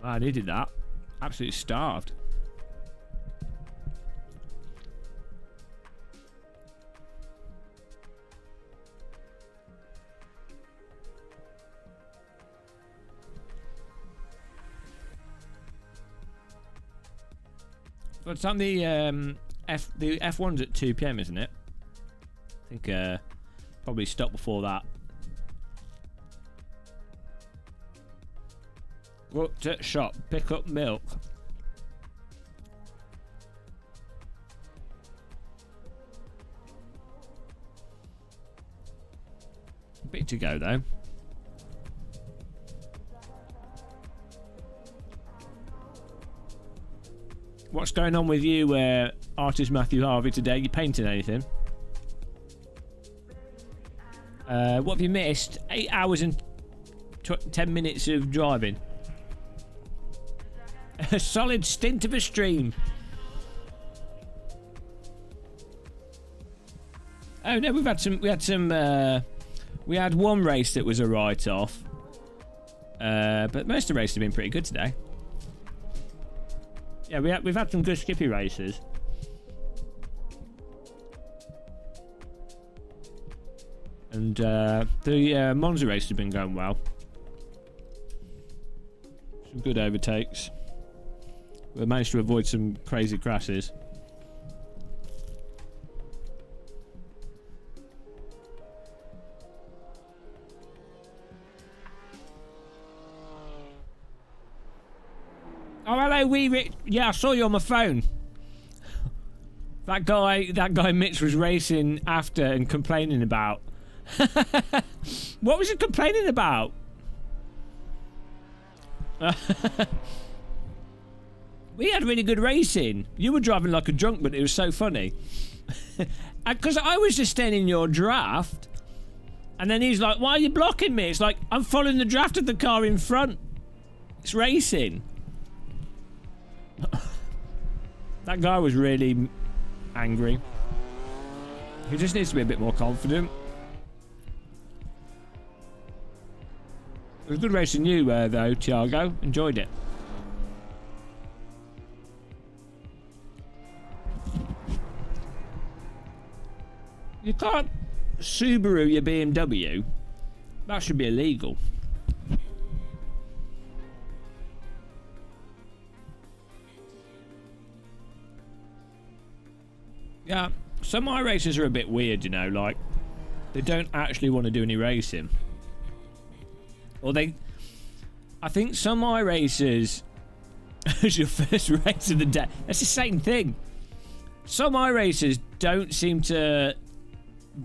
I needed that. Absolutely starved. But it's on the F1's at 2 PM, isn't it? I think probably stop before that. Go to the shop, pick up milk. A bit to go though. What's going on with you, artist Matthew Harvey, today? You painting anything? What have you missed? 8 hours and 10 minutes of driving. A solid stint of a stream. Oh no, we had one race that was a write-off. But most of the races have been pretty good today. Yeah, we've had some good Skippy races. And the Monza race has been going well. Some good overtakes. We managed to avoid some crazy crashes. Oh, hello, Rick. Yeah, I saw you on my phone. That guy Mitch was racing after and complaining about. What was he complaining about? We had really good racing. You were driving like a drunk, but it was so funny. Because I was just staying in your draft, and then he's like, "Why are you blocking me?" It's like, I'm following the draft of the car in front. It's racing. That guy was really angry. He just needs to be a bit more confident. It was good racing you, though, Thiago. Enjoyed it. You can't Subaru your BMW. That should be illegal. Yeah, some iRacers are a bit weird, you know, like, they don't actually want to do any racing. Or I think some iRacers, as your first race of the day, that's the same thing. Some iRacers don't seem to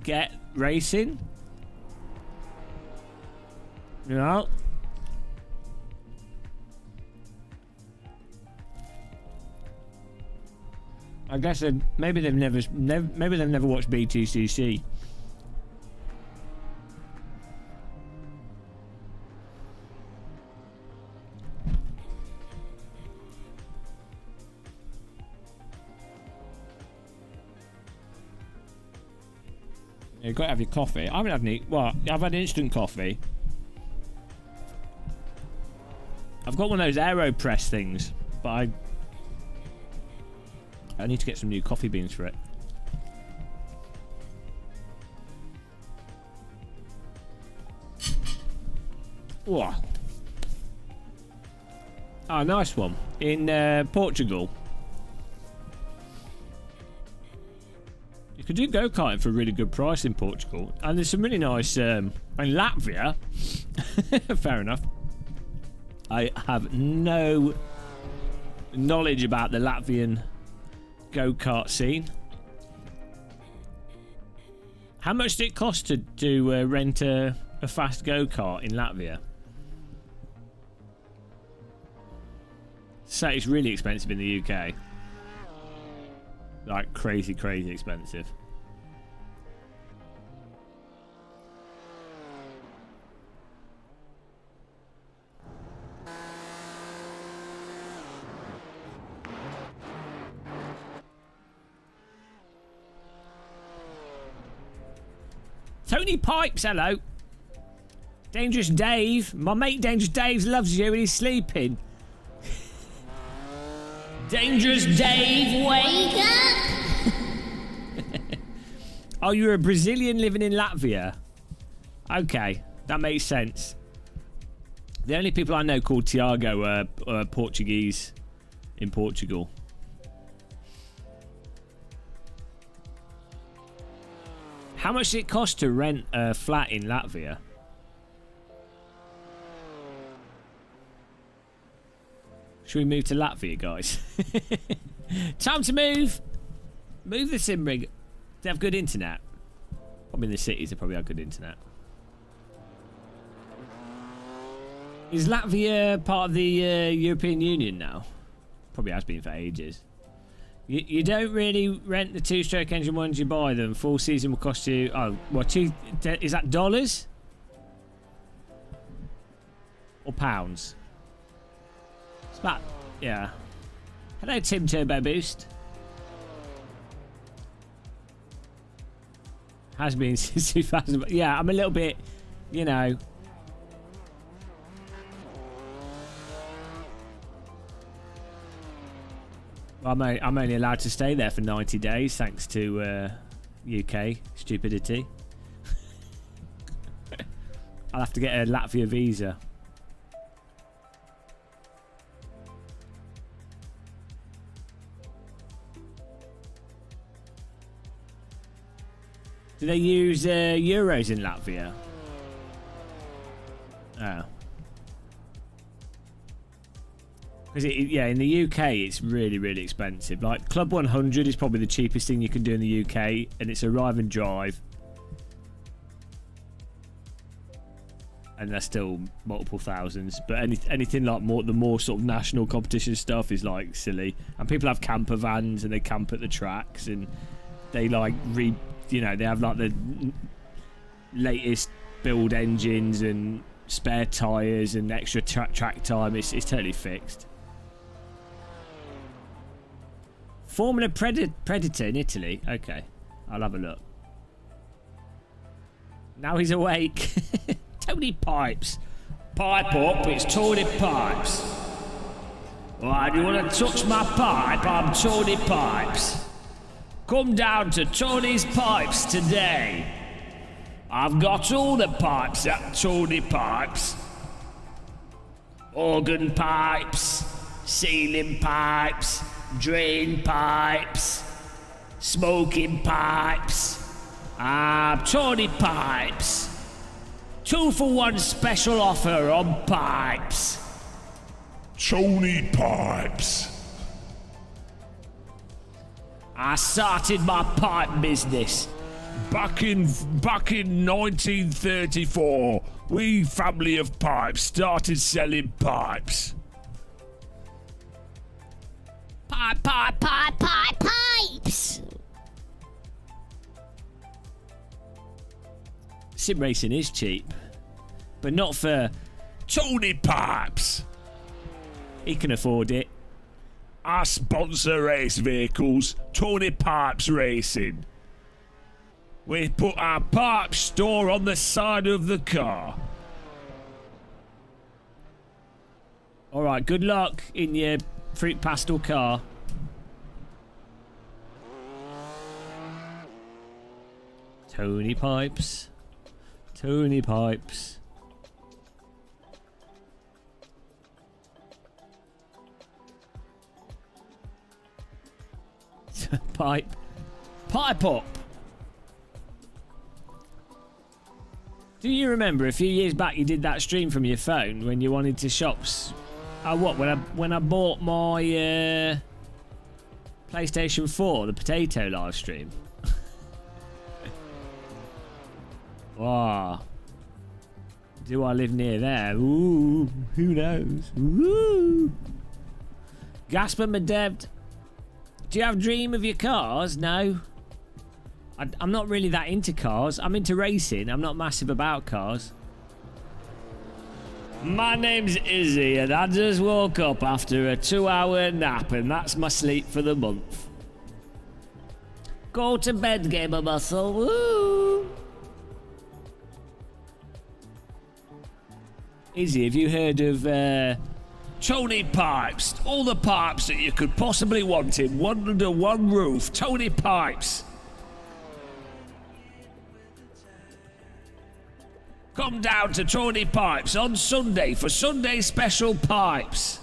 get racing. You know? I guess maybe they've never watched BTCC. You've got to have your coffee. I haven't had any. Well, I've had instant coffee. I've got one of those AeroPress things, but I need to get some new coffee beans for it. Whoa. Oh, nice one. In Portugal. You could do go-karting for a really good price in Portugal. And there's some really nice... in Latvia. Fair enough. I have no knowledge about the Latvian go-kart scene. How much did it cost to rent a fast go-kart in Latvia? So it's really expensive in the UK. Like crazy expensive. Tony Pipes, hello. Dangerous Dave. My mate Dangerous Dave loves you and he's sleeping. Dangerous Dave, wake up! Oh, you're a Brazilian living in Latvia? Okay, that makes sense. The only people I know called Tiago are Portuguese in Portugal. How much does it cost to rent a flat in Latvia? Should we move to Latvia, guys? Time to move! Move the sim rig. They have good internet. Probably in the cities, they probably have good internet. Is Latvia part of the European Union now? Probably has been for ages. You don't really rent the two-stroke engine ones, you buy them. Full season will cost you... Oh, what? Is that dollars? Or pounds? It's about... Yeah. Hello, Tim Turbo Boost. Has been since 2000. Yeah, I'm a little bit... You know... I'm only allowed to stay there for 90 days thanks to UK stupidity. I'll have to get a Latvia visa. Do they use euros in Latvia? Oh. Because yeah, in the UK it's really expensive. Like Club 100 is probably the cheapest thing you can do in the UK, and it's arrive and drive, and that's still multiple thousands. But anything like the more sort of national competition stuff is like silly. And people have camper vans and they camp at the tracks, and they like they have like the latest build engines and spare tyres and extra track time. It's totally fixed. Formula Predator in Italy. Okay, I'll have a look. Now he's awake. Tony Pipes. Pipe up, it's Tony Pipes. Why do you want to touch my pipe? I'm Tony Pipes. Come down to Tony's Pipes today. I've got all the pipes at Tony Pipes. Organ pipes, ceiling pipes, drain pipes, smoking pipes. Tony Pipes. 2 for 1 special offer on pipes.
Tony Pipes.
I started my pipe business
back in 1934. We family of pipes started selling pipes.
Pipes. Sim racing is cheap, but not for
Tony Pipes.
He can afford it.
I sponsor race vehicles, Tony Pipes Racing. We put our pipe store on the side of the car.
All right, good luck in your fruit pastel car. Tony Pipes. Tony Pipes. Pipe up. Do you remember a few years back you did that stream from your phone when you wanted to shops? What? When I bought my PlayStation 4, the potato live stream. Wow. Do I live near there? Ooh, who knows? Ooh. Gasper Medev. Do you have a dream of your cars? No. I'm not really that into cars. I'm into racing. I'm not massive about cars. My name's Izzy and I just woke up after a 2-hour nap and that's my sleep for the month. Go to bed, Gamer Muscle. Woo! Izzy, have you heard of
Tony Pipes? All the pipes that you could possibly want in one under one roof. Tony Pipes. Come down to Tony Pipes on Sunday for Sunday special pipes.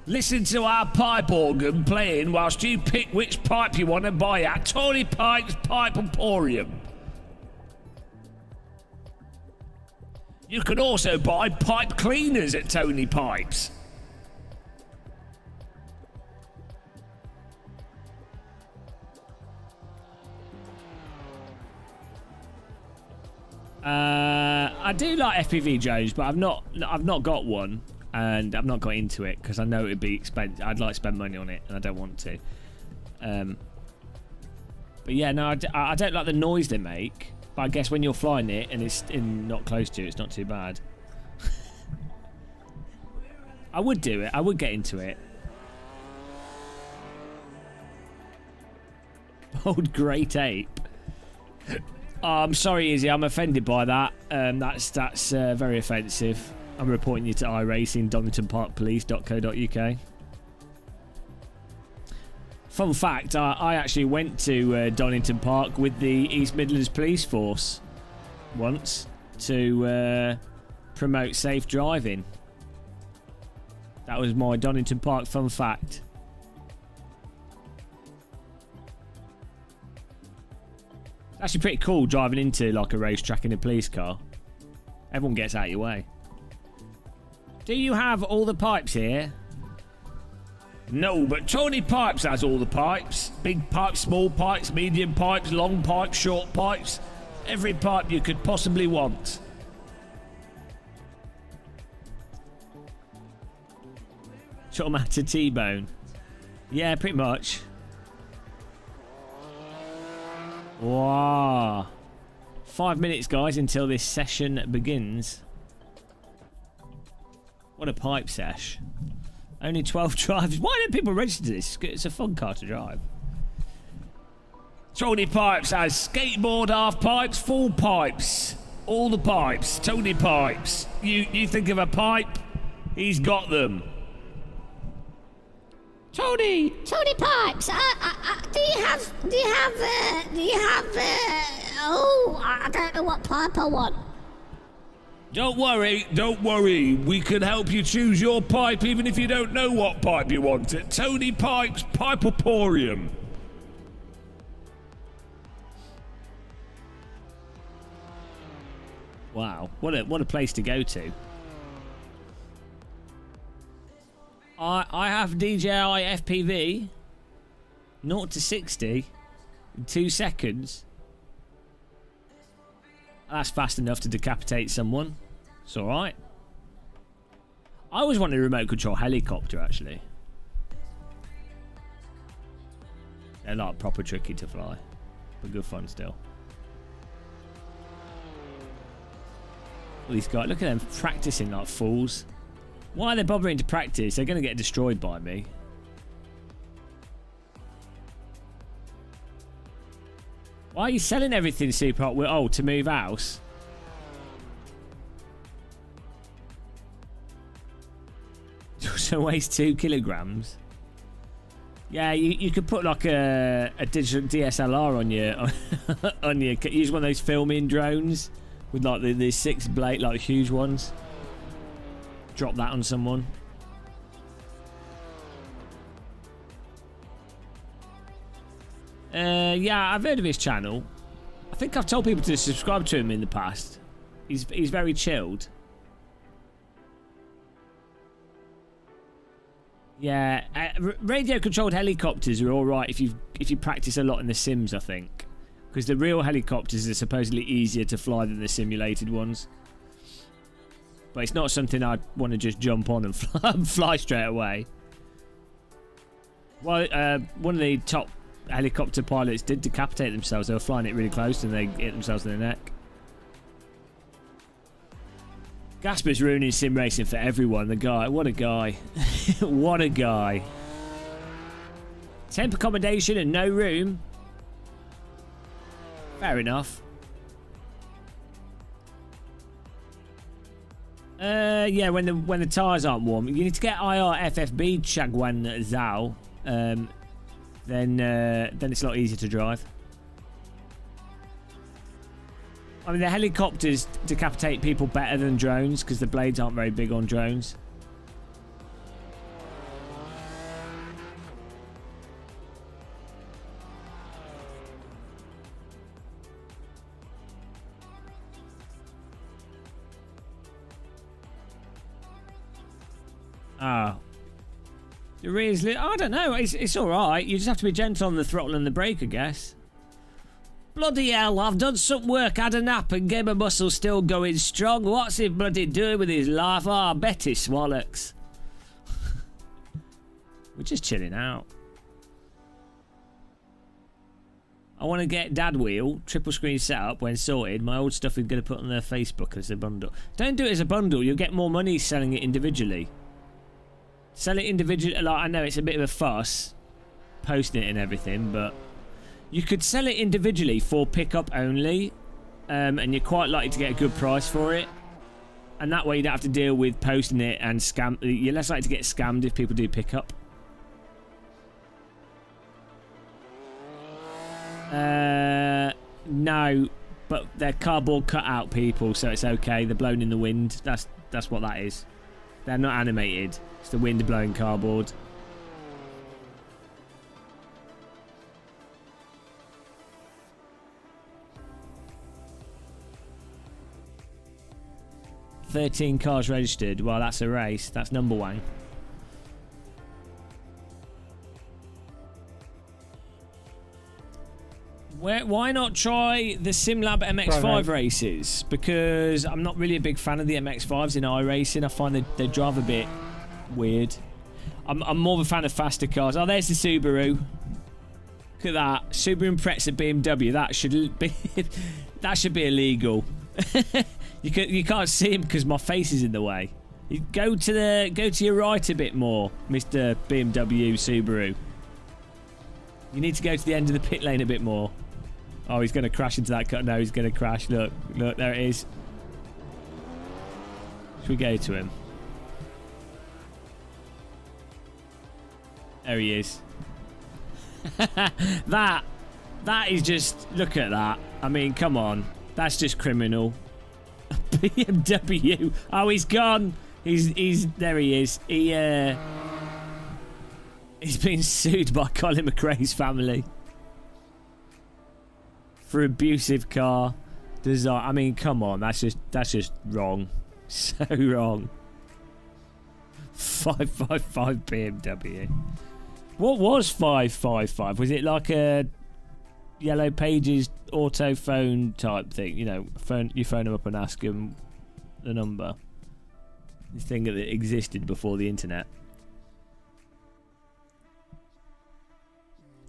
Listen to our pipe organ playing whilst you pick which pipe you want to buy at Tony Pipes Pipe Emporium. You can also buy pipe cleaners at Tony Pipes.
I do like FPV drones, but I've not got one, and I've not got into it because I know it'd be expensive. I'd like to spend money on it, and I don't want to. But yeah, no, I don't like the noise they make. But I guess when you're flying it and it's not close to you, it's not too bad. I would do it. I would get into it. Old great ape. Oh, I'm sorry, Izzy. I'm offended by that. That's very offensive. I'm reporting you to iRacing, doningtonparkpolice.co.uk. Fun fact, I actually went to Donington Park with the East Midlands Police Force once to promote safe driving. That was my Donington Park fun fact. It's actually pretty cool driving into like a racetrack in a police car. Everyone gets out of your way. Do you have all the pipes here?
No, but Tony Pipes has all the pipes. Big pipes, small pipes, medium pipes, long pipes, short pipes. Every pipe you could possibly want.
Shut them out to T-bone. Yeah, pretty much. Wow. 5 minutes, guys, until this session begins. What a pipe sesh. Only 12 drives. Why don't people register this? It's a fun car to drive.
Tony Pipes has skateboard half pipes, full pipes. All the pipes. Tony Pipes. You think of a pipe, he's got them.
Tony Pipes, do you have, oh, I don't know what pipe I want.
Don't worry. We can help you choose your pipe even if you don't know what pipe you want at Tony Pipes Pipe Emporium.
Wow, what a place to go to. I have DJI FPV 0 to 60 in 2 seconds. That's fast enough to decapitate someone. It's alright. I always wanted a remote control helicopter, actually. They're like proper tricky to fly, but good fun still. All these guys, look at them practicing like fools. Why are they bothering to practice? They're going to get destroyed by me. Why are you selling everything, Super Hot? Oh, to move house? helicopter weighs 2 kilograms. Yeah, you could put like a digital DSLR on your on your. Use one of those filming drones with like the 6 blade, like huge ones. Drop that on someone. Yeah, I've heard of his channel. I think I've told people to subscribe to him in the past. He's very chilled. Yeah, radio-controlled helicopters are all right if you practice a lot in the sims, I think, because the real helicopters are supposedly easier to fly than the simulated ones. But it's not something I'd want to just jump on and fly straight away. Well, one of the top helicopter pilots did decapitate themselves. They were flying it really close and they hit themselves in the neck. Gasper's ruining sim racing for everyone. The guy, what a guy. What a guy. Temp accommodation and no room. Fair enough. Yeah, when the tyres aren't warm, you need to get IRFFB Chagwan Zhao. Then it's a lot easier to drive. I mean, the helicopters decapitate people better than drones because the blades aren't very big on drones. Ah. The rear's I don't know. It's all right. You just have to be gentle on the throttle and the brake, I guess. Bloody hell, I've done some work, had a nap, and Gamer Muscle's still going strong. What's he bloody doing with his life? Oh, I bet he swallocks. We're just chilling out. I want to get Dad Wheel, triple screen setup. When sorted, my old stuff is going to put on their Facebook as a bundle. Don't do it as a bundle. You'll get more money selling it individually. Sell it individually. Like, I know it's a bit of a fuss, posting it and everything, but you could sell it individually for pickup only, and you're quite likely to get a good price for it. And that way you don't have to deal with posting it and scam. You're less likely to get scammed if people do pickup. No, but they're cardboard cutout people, so it's okay. They're blown in the wind. That's what that is. They're not animated. It's the wind blowing cardboard. $13 cars registered. Well, that's a race. That's number one. Why not try the SimLab MX-5 races? Because I'm not really a big fan of the MX-5s in iRacing. I find they drive a bit weird. I'm more of a fan of faster cars. Oh, there's the Subaru. Look at that. Subaru Impreza BMW. That should be illegal. You can't see him because my face is in the way. You go to your right a bit more, Mr. BMW Subaru. You need to go to the end of the pit lane a bit more. Oh, he's going to crash into that cut. No, he's going to crash. Look, there it is. Should we go to him? There he is. That is just... Look at that. I mean, come on. That's just criminal. BMW. Oh, he's gone. He's there he is. He's been sued by Colin McRae's family for abusive car design. I mean, come on. That's just wrong. So wrong. 555 BMW. What was 555? Was it like a Yellow Pages auto phone type thing? You know, you phone them up and ask them the number. This thing that existed before the internet.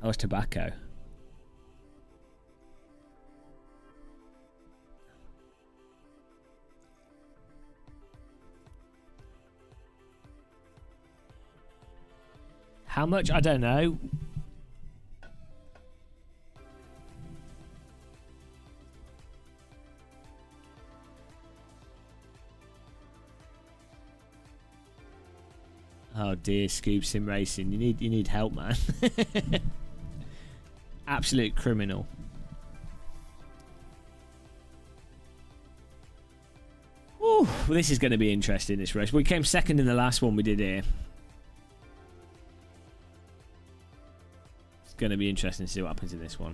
Oh, it's tobacco. How much? I don't know. Oh dear, Scoob Sim Racing. You need help, man. Absolute criminal. Ooh, well, this is going to be interesting, this race. We came second in the last one we did here. It's going to be interesting to see what happens in this one.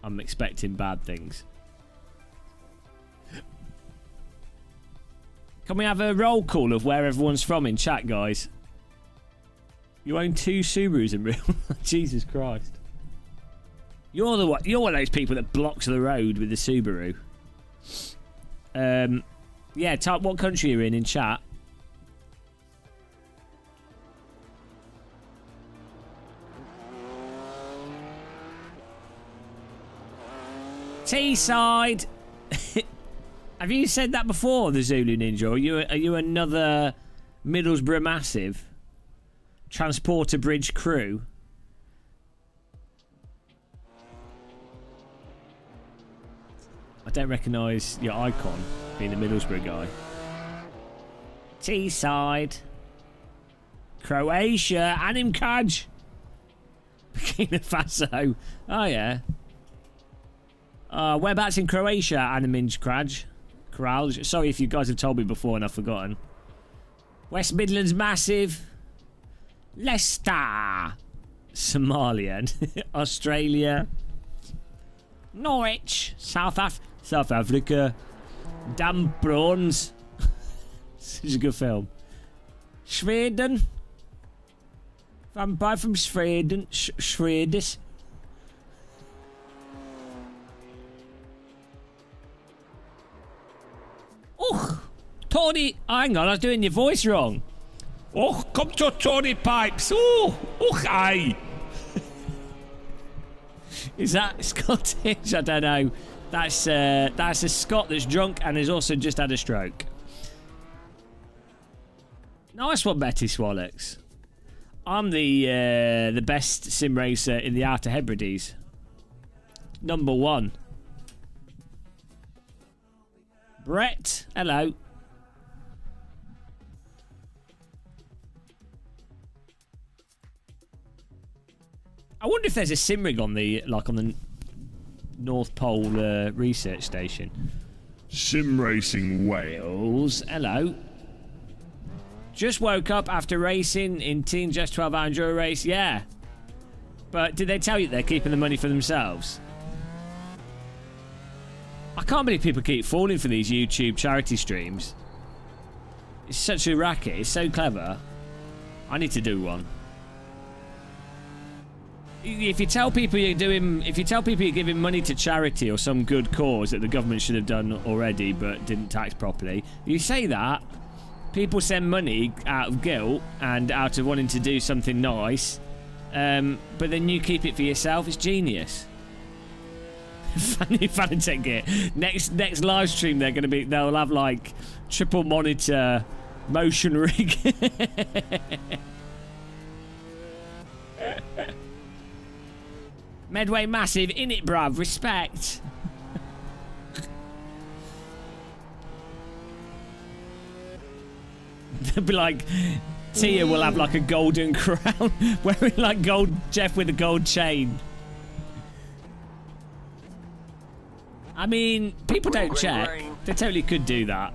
I'm expecting bad things. Can we have a roll call of where everyone's from in chat, guys? You own 2 Subarus in real life? Jesus Christ. You're one of those people that blocks the road with the Subaru. Yeah, type what country you're in chat. Teesside. Have you said that before, the Zulu Ninja? Are you another Middlesbrough Massive Transporter Bridge crew? I don't recognise your icon, being the Middlesbrough guy. Teesside. Croatia. Animkaj. Burkina Faso. Oh, yeah. Whereabouts in Croatia, Animkaj? Sorry if you guys have told me before and I've forgotten. West Midlands Massive. Leicester. Somalia. Australia. Norwich. South Africa. Damn prawns. Such a good film. Sweden. I'm from Sweden. Swedish. Oh, Tony. Hang on, I was doing your voice wrong. Oh, come to Tony Pipes. Oh, aye. Is that Scottish? I don't know. That's a Scot that's drunk and has also just had a stroke. Nice one, Betty Swallows. I'm the best sim racer in the Outer Hebrides. Number 1. Brett, hello. I wonder if there's a sim rig on the North Pole research station. Sim Racing Wales, hello. Just woke up after racing in Team Just 12 Hour Enduro race, yeah. But did they tell you they're keeping the money for themselves? I can't believe people keep falling for these YouTube charity streams. It's such a racket. It's so clever. I need to do one. If you tell people you're giving money to charity or some good cause that the government should have done already but didn't tax properly, you say that, people send money out of guilt and out of wanting to do something nice, but then you keep it for yourself. It's genius. Fanatec gear. Next live stream they'll have like triple monitor motion rig. Medway Massive, in it bruv, respect. They'll be like, Tia will have like a golden crown, wearing like gold, Jeff with a gold chain. I mean, people don't check. They totally could do that.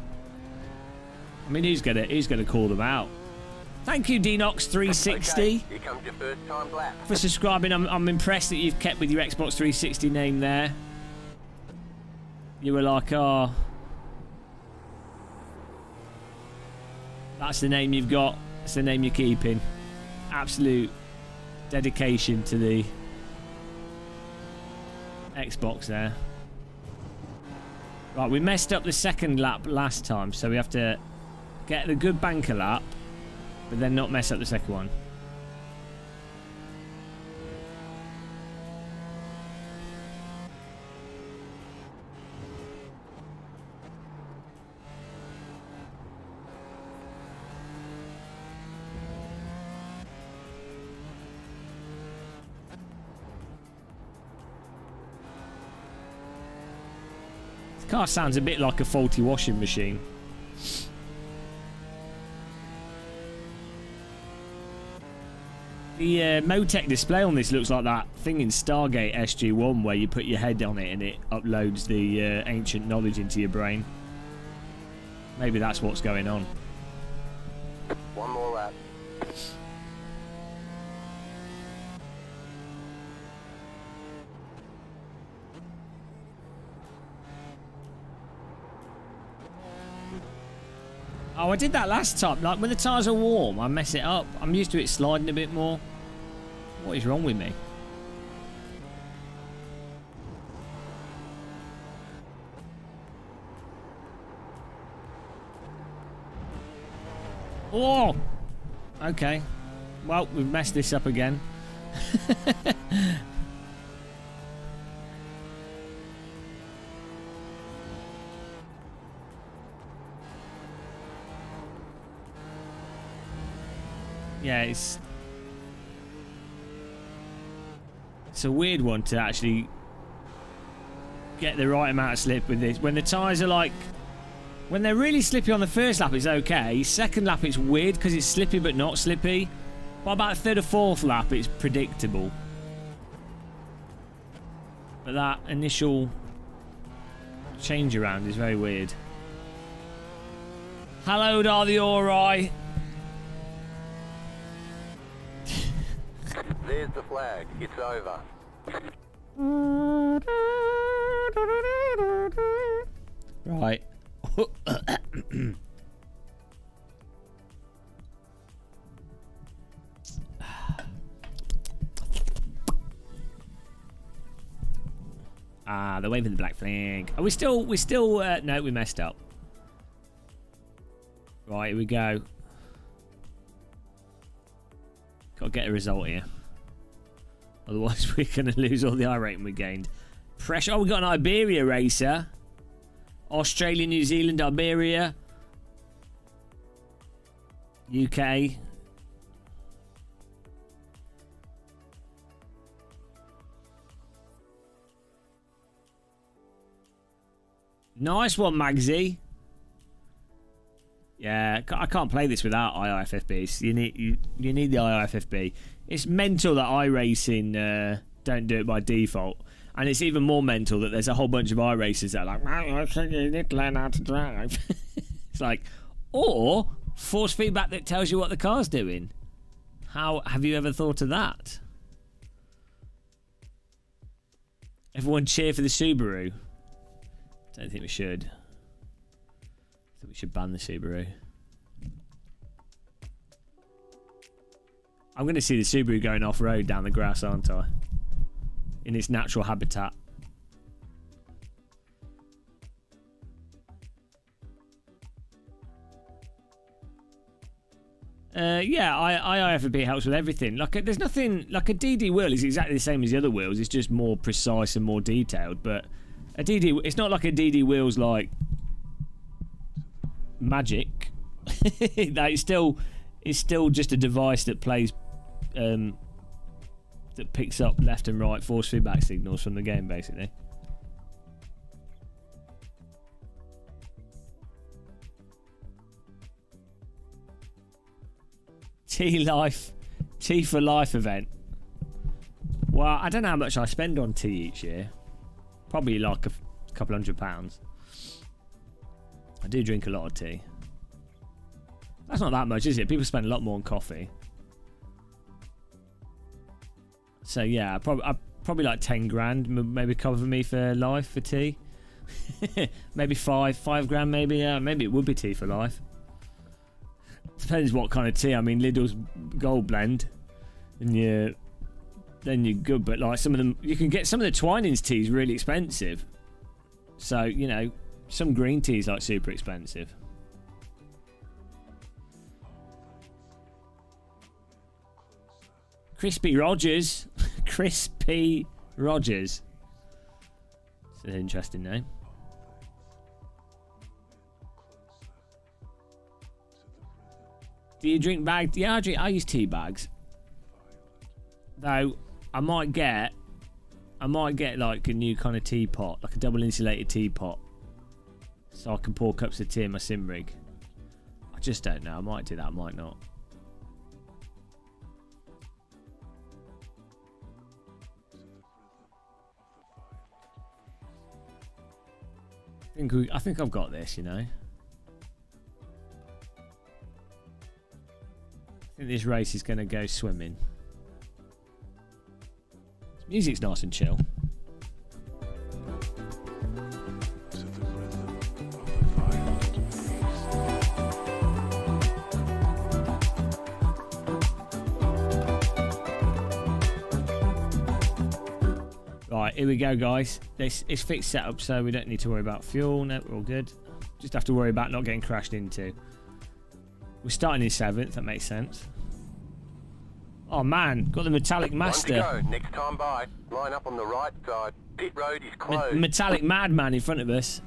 I mean, who's gonna call them out? Thank you, Denox360,
Okay, here comes your first time lap.
for subscribing. I'm impressed that you've kept with your Xbox 360 name there. You were like, oh, that's the name you've got. That's the name you're keeping. Absolute dedication to the Xbox there. Right, we messed up the second lap last time, so we have to get the good banker lap, but then not mess up the second one. The car sounds a bit like a faulty washing machine. The Motec display on this looks like that thing in Stargate SG-1 where you put your head on it and it uploads the ancient knowledge into your brain. Maybe that's what's going on.
One more lap.
Oh, I did that last time. Like, when the tyres are warm, I mess it up. I'm used to it sliding a bit more. What is wrong with me? Oh! Okay. Well, we've messed this up again. Yeah, it's a weird one to actually get the right amount of slip with this. When the tyres are like... When they're really slippy on the first lap, it's okay. Second lap, it's weird because it's slippy but not slippy. By about third or fourth lap, it's predictable. But that initial change around is very weird. Hello, are the alright?
There's the flag. It's over.
Right. Ah, they're waving the black flag. Are we still, no, we messed up. Right, here we go. Got to get a result here. Otherwise, we're going to lose all the iRating we gained. Pressure. Oh, we got an Iberia racer. Australia, New Zealand, Iberia. UK. Nice one, Magsy. Yeah, I can't play this without IIFFB. You need the IIFFB. It's mental that iRacing don't do it by default, and it's even more mental that there's a whole bunch of iRacers that are like, I think you need to learn how to drive. It's like, or force feedback that tells you what the car's doing. How have you ever thought of that? Everyone cheer for the Subaru. Don't think we should. I think we should ban the Subaru. I'm going to see the Subaru going off-road down the grass, aren't I? In its natural habitat. Yeah, IIFB helps with everything. Like, there's nothing... Like, a DD wheel is exactly the same as the other wheels. It's just more precise and more detailed. But a DD... It's not like a DD wheel's like... magic. That it's still just a device that plays... that picks up left and right force feedback signals from the game, basically. T for life event. Well, I don't know how much I spend on tea each year. Probably like a couple £100. I do drink a lot of tea. That's not that much, is it? People spend a lot more on coffee. So yeah, probably like 10 grand, maybe cover me for life for tea. Maybe five grand, maybe. Yeah, maybe it would be tea for life. Depends what kind of tea. I mean, Lidl's Gold Blend, and then you're good. But like some of them, you can get some of the Twinings teas really expensive. So you know, some green tea's like super expensive. Crispy Rogers. Crispy Rogers. It's an interesting name. Do you drink bags? Yeah, I use tea bags. Though I might get like a new kind of teapot, like a double insulated teapot, so I can pour cups of tea in my sim rig. I just don't know. I might do that. I might not. I think I've got this, you know. I think this race is going to go swimming. This music's nice and chill. Right, here we go, guys. This is fixed setup, so we don't need to worry about fuel. No, we're all good. Just have to worry about not getting crashed into. We're starting in 7th, that makes sense. Oh man, got the metallic master.
One to go. Next time by, line up on the right side. Pit road is closed.
Metallic madman in front of us.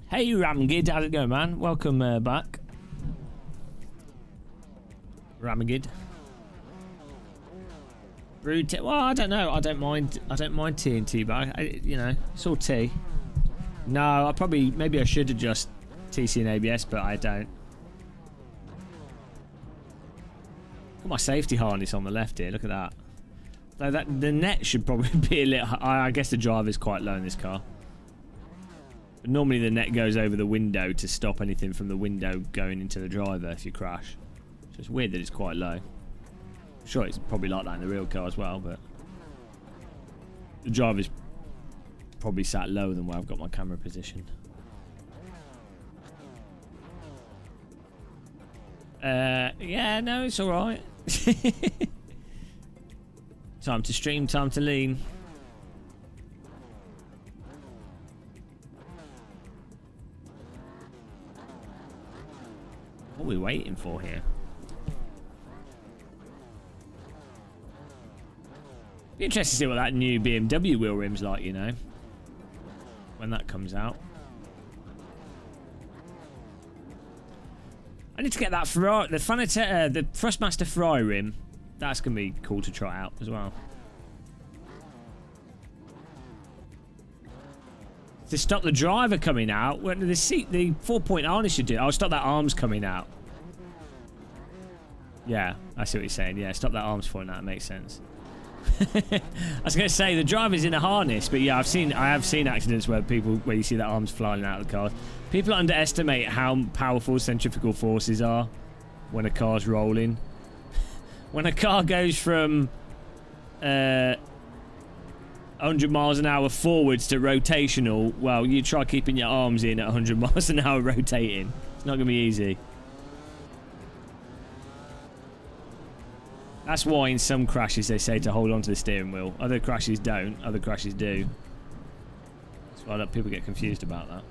Hey Ramgid, how's it going, man? Welcome back. Ramgid. Rude. Well, I don't know. I don't mind TNT, but you know, it's all T. No, maybe I should adjust TC and ABS, but I don't. Got my safety harness on the left here. Look at that. So the net should probably be a little. I guess the driver's quite low in this car. But normally the net goes over the window to stop anything from the window going into the driver if you crash. So it's weird that it's quite low. I'm sure it's probably like that in the real car as well, but the driver's probably sat lower than where I've got my camera positioned. Yeah, no, it's alright. Time to stream, time to lean. What are we waiting for here? Be interested to see what that new BMW wheel rim's like, you know, when that comes out. I need to get that Ferrari, the Thrustmaster Ferrari rim. That's gonna be cool to try out as well. To stop the driver coming out, what the 4-point harness should do. I'll stop that arms coming out. Yeah, I see what you're saying. Yeah, stop that arms falling out. That makes sense. I was going to say the driver's in a harness, but yeah, I have seen accidents where you see the arms flying out of the car. People underestimate how powerful centrifugal forces are when a car's rolling. When a car goes from 100 miles an hour forwards to rotational, well, you try keeping your arms in at 100 miles an hour rotating. It's not going to be easy. That's why in some crashes they say to hold on to the steering wheel. Other crashes don't. Other crashes do. That's why people get confused about that.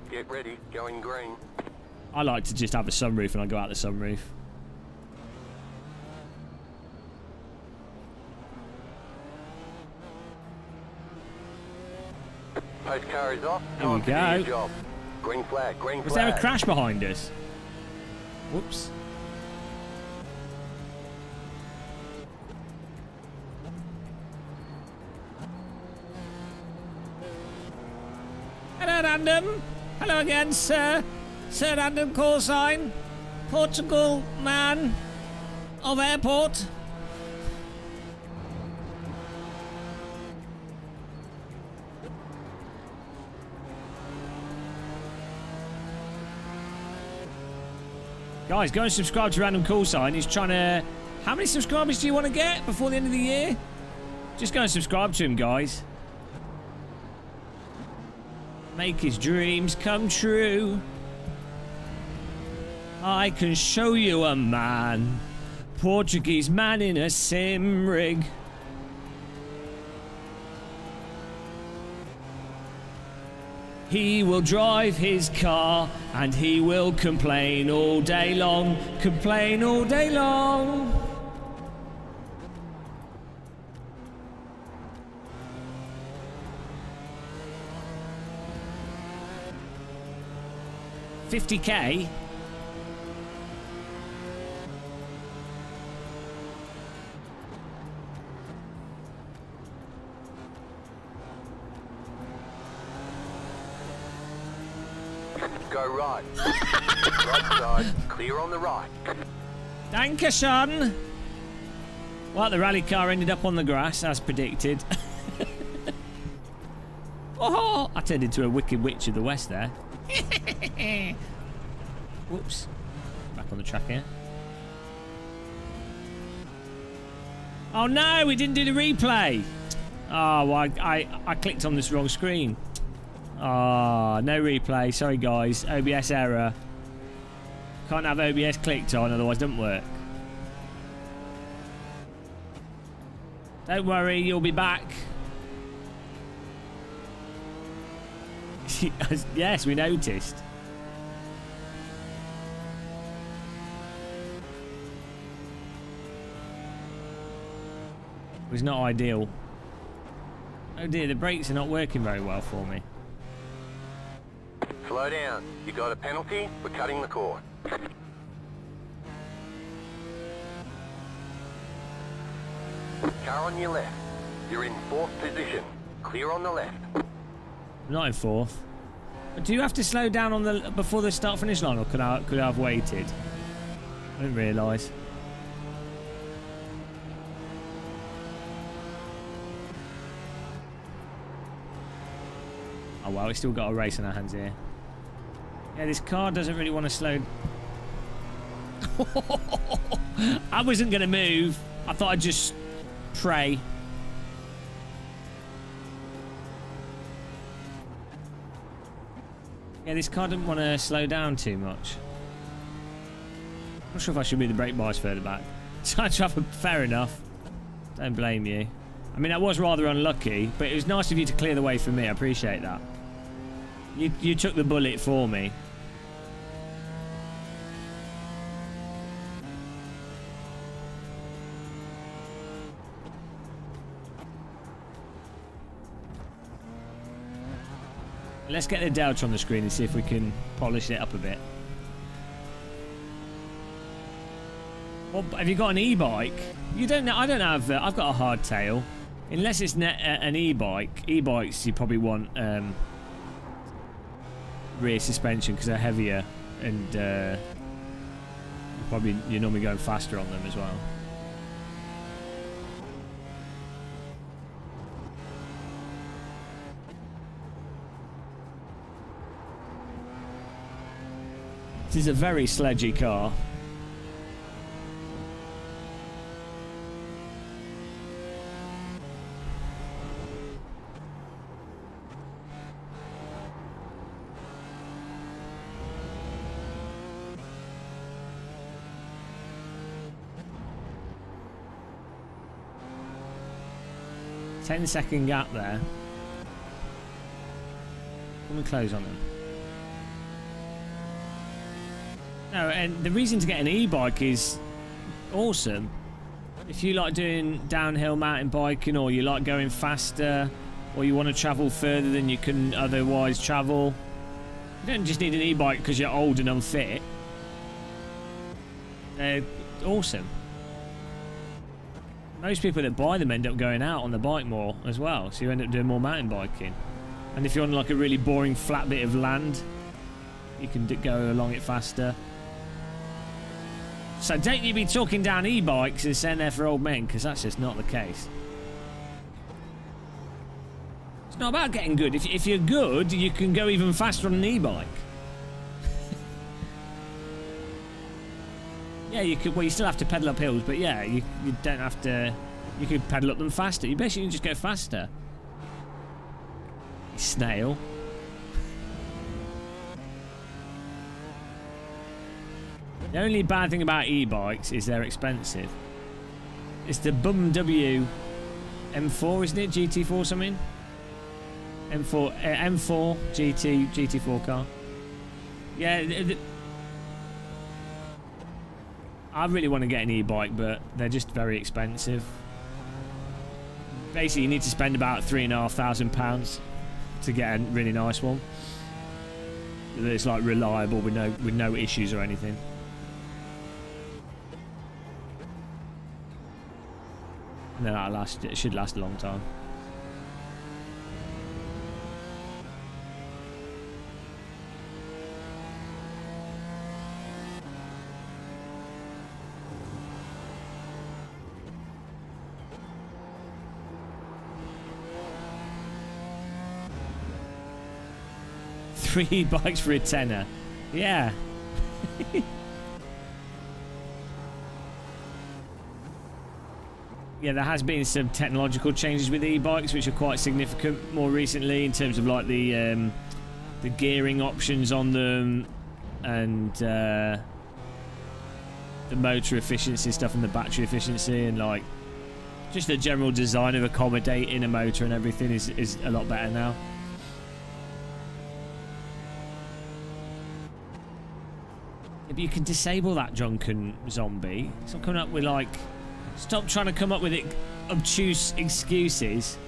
Get ready, going green.
I like to just have a sunroof and I go out the sunroof.
Post car is off.
There we go.
Job. Green flag, green flag.
Was there a crash behind us? Whoops. Hello, Random. Hello again, sir. Sir Random call sign. Portugal man of airport. Guys, go and subscribe to Random Call Sign. He's trying to... How many subscribers do you want to get before the end of the year? Just go and subscribe to him, guys. Make his dreams come true. I can show you a man. Portuguese man in a sim rig. He will drive his car and he will complain all day long. Complain all day long. $50K.
Go right. Right side, clear on the right.
Dankeschön. Well, the rally car ended up on the grass, as predicted. Oh, I turned into a wicked witch of the west there. Whoops. Back on the track here. Oh no, we didn't do the replay. Oh, well, I clicked on this wrong screen. Oh, no replay. Sorry guys, OBS error. Can't have OBS clicked on, otherwise it doesn't work. Don't worry, you'll be back. Yes, we noticed. It was not ideal. Oh dear, the brakes are not working very well for me.
Slow down. You got a penalty? We're cutting the cord. Car on your left. You're in 4th position. Clear on the left.
Not in 4th. But do you have to slow down on the before the start finish line, or could I have waited? I didn't realise. Oh well, we still got a race in our hands here. Yeah, this car doesn't really want to slow. I wasn't going to move. I thought I'd just pray. Yeah, this car didn't want to slow down too much. Not sure if I should move the brake bars further back. Time traffic, fair enough. Don't blame you. I mean, that was rather unlucky, but it was nice of you to clear the way for me. I appreciate that. You took the bullet for me. Let's get the Delta on the screen and see if we can polish it up a bit. Well, have you got an e-bike? You don't know. I don't have. I've got a hardtail. Unless it's an e-bike. E-bikes you probably want rear suspension because they're heavier, and you're normally going faster on them as well. This is a very sledgy car. Ten-second gap there. Let me close on them. No, and the reason to get an e-bike is awesome. If you like doing downhill mountain biking, or you like going faster, or you want to travel further than you can otherwise travel, you don't just need an e-bike because you're old and unfit. They're awesome. Most people that buy them end up going out on the bike more as well, so you end up doing more mountain biking. And if you're on like a really boring flat bit of land, you can go along it faster. So don't you be talking down e-bikes and saying they're for old men, because that's just not the case. It's not about getting good. If you're good, you can go even faster on an e-bike. Yeah, you could. Well, you still have to pedal up hills, but yeah, you don't have to. You could pedal up them faster. You basically just go faster. You snail. The only bad thing about e-bikes is they're expensive. It's the BMW M4, isn't it? GT4 something? M4 GT4 car. Yeah, I really want to get an e-bike, but they're just very expensive. Basically, you need to spend about £3,500 to get a really nice one. It's like reliable with no issues or anything. And then that'll last. It should last a long time. 3 e-bikes for a tenner. Yeah. Yeah, there has been some technological changes with e-bikes which are quite significant more recently in terms of like the gearing options on them and the motor efficiency stuff and the battery efficiency and like just the general design of accommodating a motor and everything is a lot better now. Yeah, but you can disable that drunken zombie. Stop coming up with like... Stop trying to come up with obtuse excuses.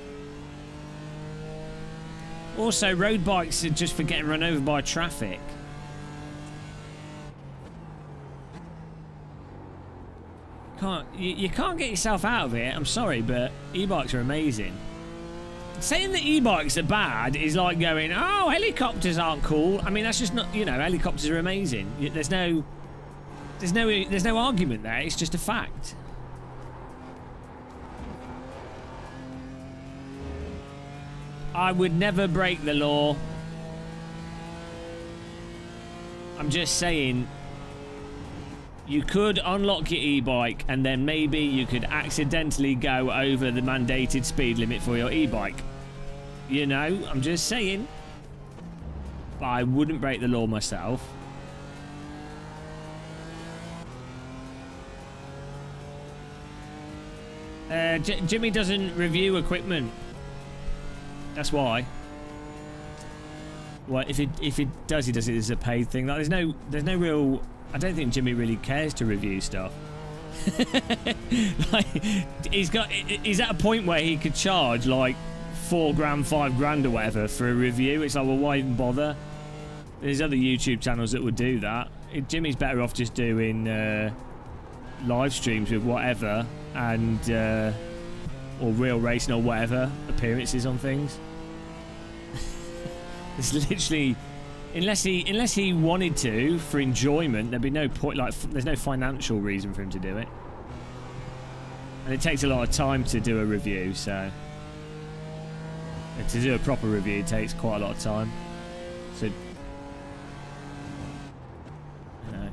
Also, road bikes are just for getting run over by traffic. You can't get yourself out of it. I'm sorry, but e-bikes are amazing. Saying that e-bikes are bad is like going, oh, helicopters aren't cool. I mean, that's just not, you know, helicopters are amazing. There's no argument there. It's just a fact. I would never break the law. I'm just saying, you could unlock your e-bike and then maybe you could accidentally go over the mandated speed limit for your e-bike. You know, I'm just saying. But I wouldn't break the law myself. Jimmy doesn't review equipment. That's why. Well, if it does, he does it as a paid thing. Like, there's no real. I don't think Jimmy really cares to review stuff. Like, he's at a point where he could charge like $4 grand, $5 grand or whatever for a review. It's like, well, why even bother? There's other YouTube channels that would do that. Jimmy's better off just doing live streams with whatever and or real racing or whatever appearances on things. It's literally, unless he wanted to for enjoyment, there'd be no point. Like, there's no financial reason for him to do it, and it takes a lot of time to do a review. So to do a proper review takes quite a lot of time. So, you know.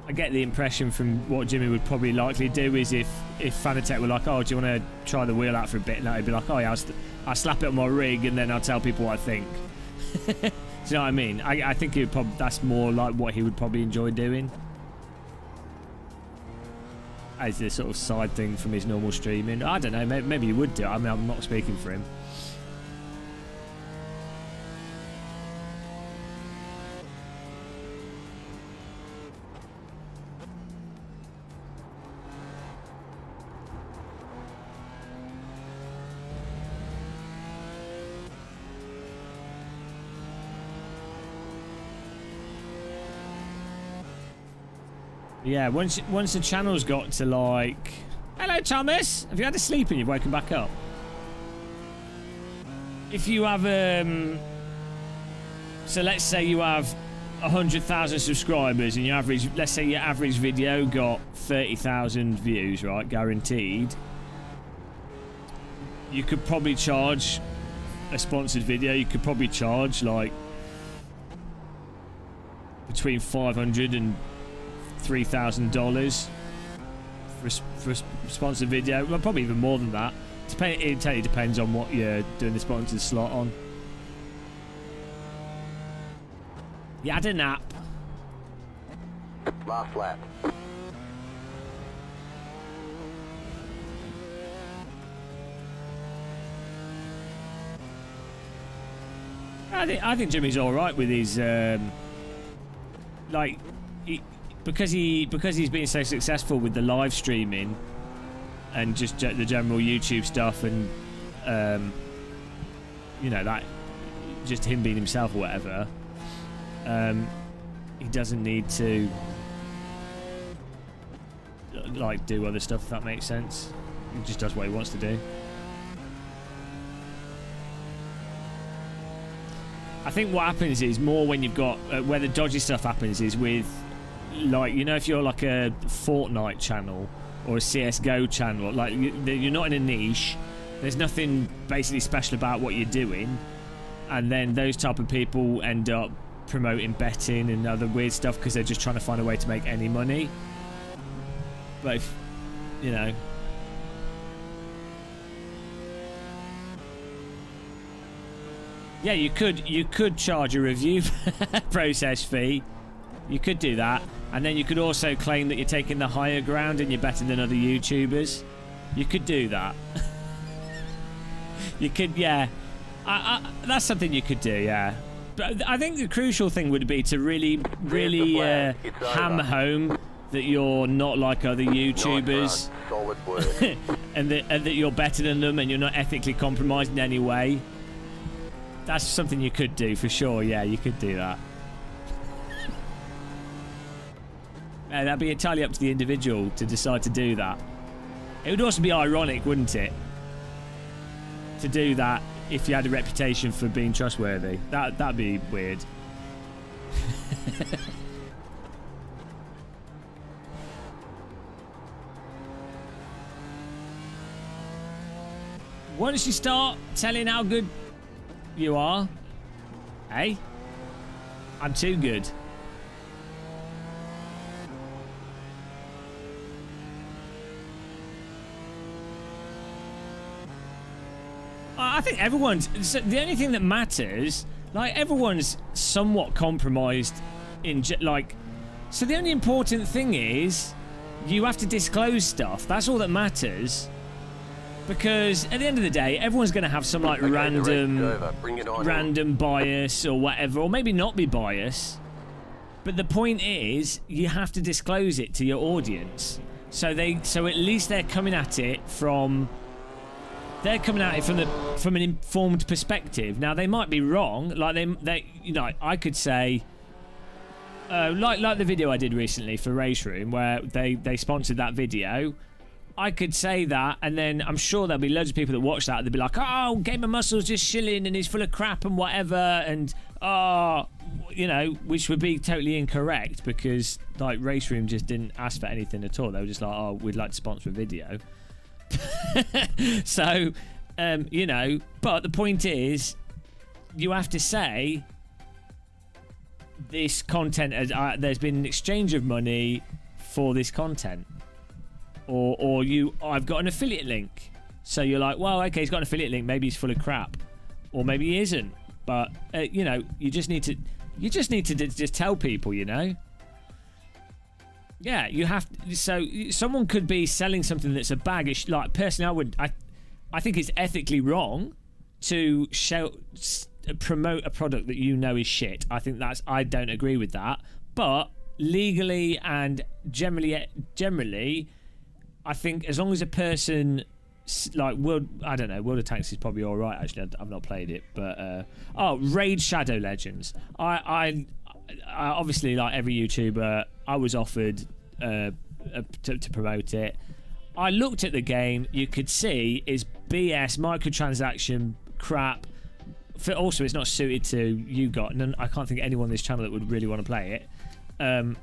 I get the impression from what Jimmy would probably likely do is if Fanatec were like, oh, do you want to try the wheel out for a bit? And he'd be like, oh yeah, I'll slap it on my rig and then I'll tell people what I think. Do you know what I mean? I think that's more like what he would probably enjoy doing as a sort of side thing from his normal streaming. I don't know, maybe he would do it. I mean, I'm not speaking for him. Yeah, once the channel's got to like... Hello, Thomas! Have you had a sleep and you've woken back up? If you have... So let's say you have 100,000 subscribers and your average... Let's say your average video got 30,000 views, right? Guaranteed. You could probably charge a sponsored video. You could probably charge like between $500 and $3,000 for a sponsored video. Well, probably even more than that. It totally depends on what you're doing the sponsored slot on. You had a nap.
Last lap.
I think Jimmy's all right with his like. Because he's been so successful with the live streaming and just the general YouTube stuff and you know, that just him being himself or whatever, he doesn't need to like do other stuff, if that makes sense. He just does what he wants to do. I think what happens is more when you've got where the dodgy stuff happens is with like, you know, if you're like a Fortnite channel or a CSGO channel, like you're not in a niche, there's nothing basically special about what you're doing, and then those type of people end up promoting betting and other weird stuff because they're just trying to find a way to make any money. But if, you know, yeah, you could charge a review process fee. You could do that, and then you could also claim that you're taking the higher ground and you're better than other YouTubers. You could do that. You could, yeah. That's something you could do, yeah. But I think the crucial thing would be to really hammer home that you're not like other YouTubers, and that you're better than them, and you're not ethically compromised in any way. That's something you could do for sure. Yeah, you could do that. That'd be entirely up to the individual to decide to do that. It would also be ironic, wouldn't it, to do that if you had a reputation for being trustworthy. That'd be weird. Once you start telling how good you are, hey, I'm too good. I think everyone's... The only thing that matters... Like, everyone's somewhat compromised in... Like... So the only important thing is... You have to disclose stuff. That's all that matters. Because at the end of the day, everyone's going to have some, like, random bias or whatever. Or maybe not be biased. But the point is, you have to disclose it to your audience. So at least they're coming at it from... They're coming at it from an informed perspective. Now they might be wrong. Like they you know, I could say, like the video I did recently for Race Room, where they sponsored that video. I could say that, and then I'm sure there'll be loads of people that watch that. They'll be like, "Oh, Game of Muscle's just shilling and he's full of crap and whatever," and you know, which would be totally incorrect because like Race Room just didn't ask for anything at all. They were just like, "Oh, we'd like to sponsor a video." So, you know, but the point is, you have to say this content has, there's been an exchange of money for this content, or I've got an affiliate link. So you're like, well, okay, he's got an affiliate link. Maybe he's full of crap, or maybe he isn't. But you know, you just need to just tell people, you know. Yeah, you have to, so someone could be selling something that's a bag of like personally I think it's ethically wrong to promote a product that you know is shit. I think I don't agree with that. But legally and generally I think as long as a person like World of Tanks is probably all right actually. I've not played it, but Raid Shadow Legends. I obviously, like every YouTuber, I was offered to promote it. I looked at the game. You could see it's BS, microtransaction crap. Also, it's not suited to you got. I can't think of anyone on this channel that would really want to play it.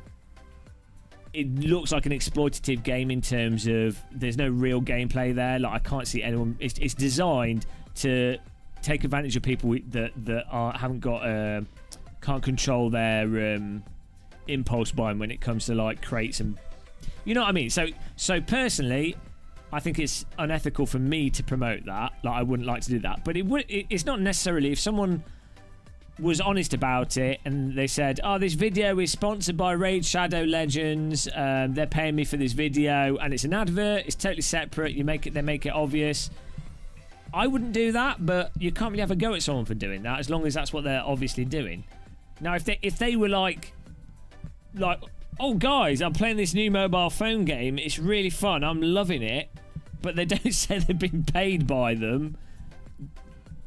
It looks like an exploitative game in terms of there's no real gameplay there. Like I can't see anyone. It's designed to take advantage of people that haven't got can't control their impulse buying when it comes to like crates and you know what I mean. So personally, I think it's unethical for me to promote that. Like I wouldn't like to do that. But it's not necessarily if someone was honest about it and they said, "Oh, this video is sponsored by Raid Shadow Legends. They're paying me for this video, and it's an advert. It's totally separate. They make it obvious." I wouldn't do that, but you can't really have a go at someone for doing that as long as that's what they're obviously doing. Now, if they were like, "Oh guys, I'm playing this new mobile phone game. It's really fun. I'm loving it," but they don't say they've been paid by them,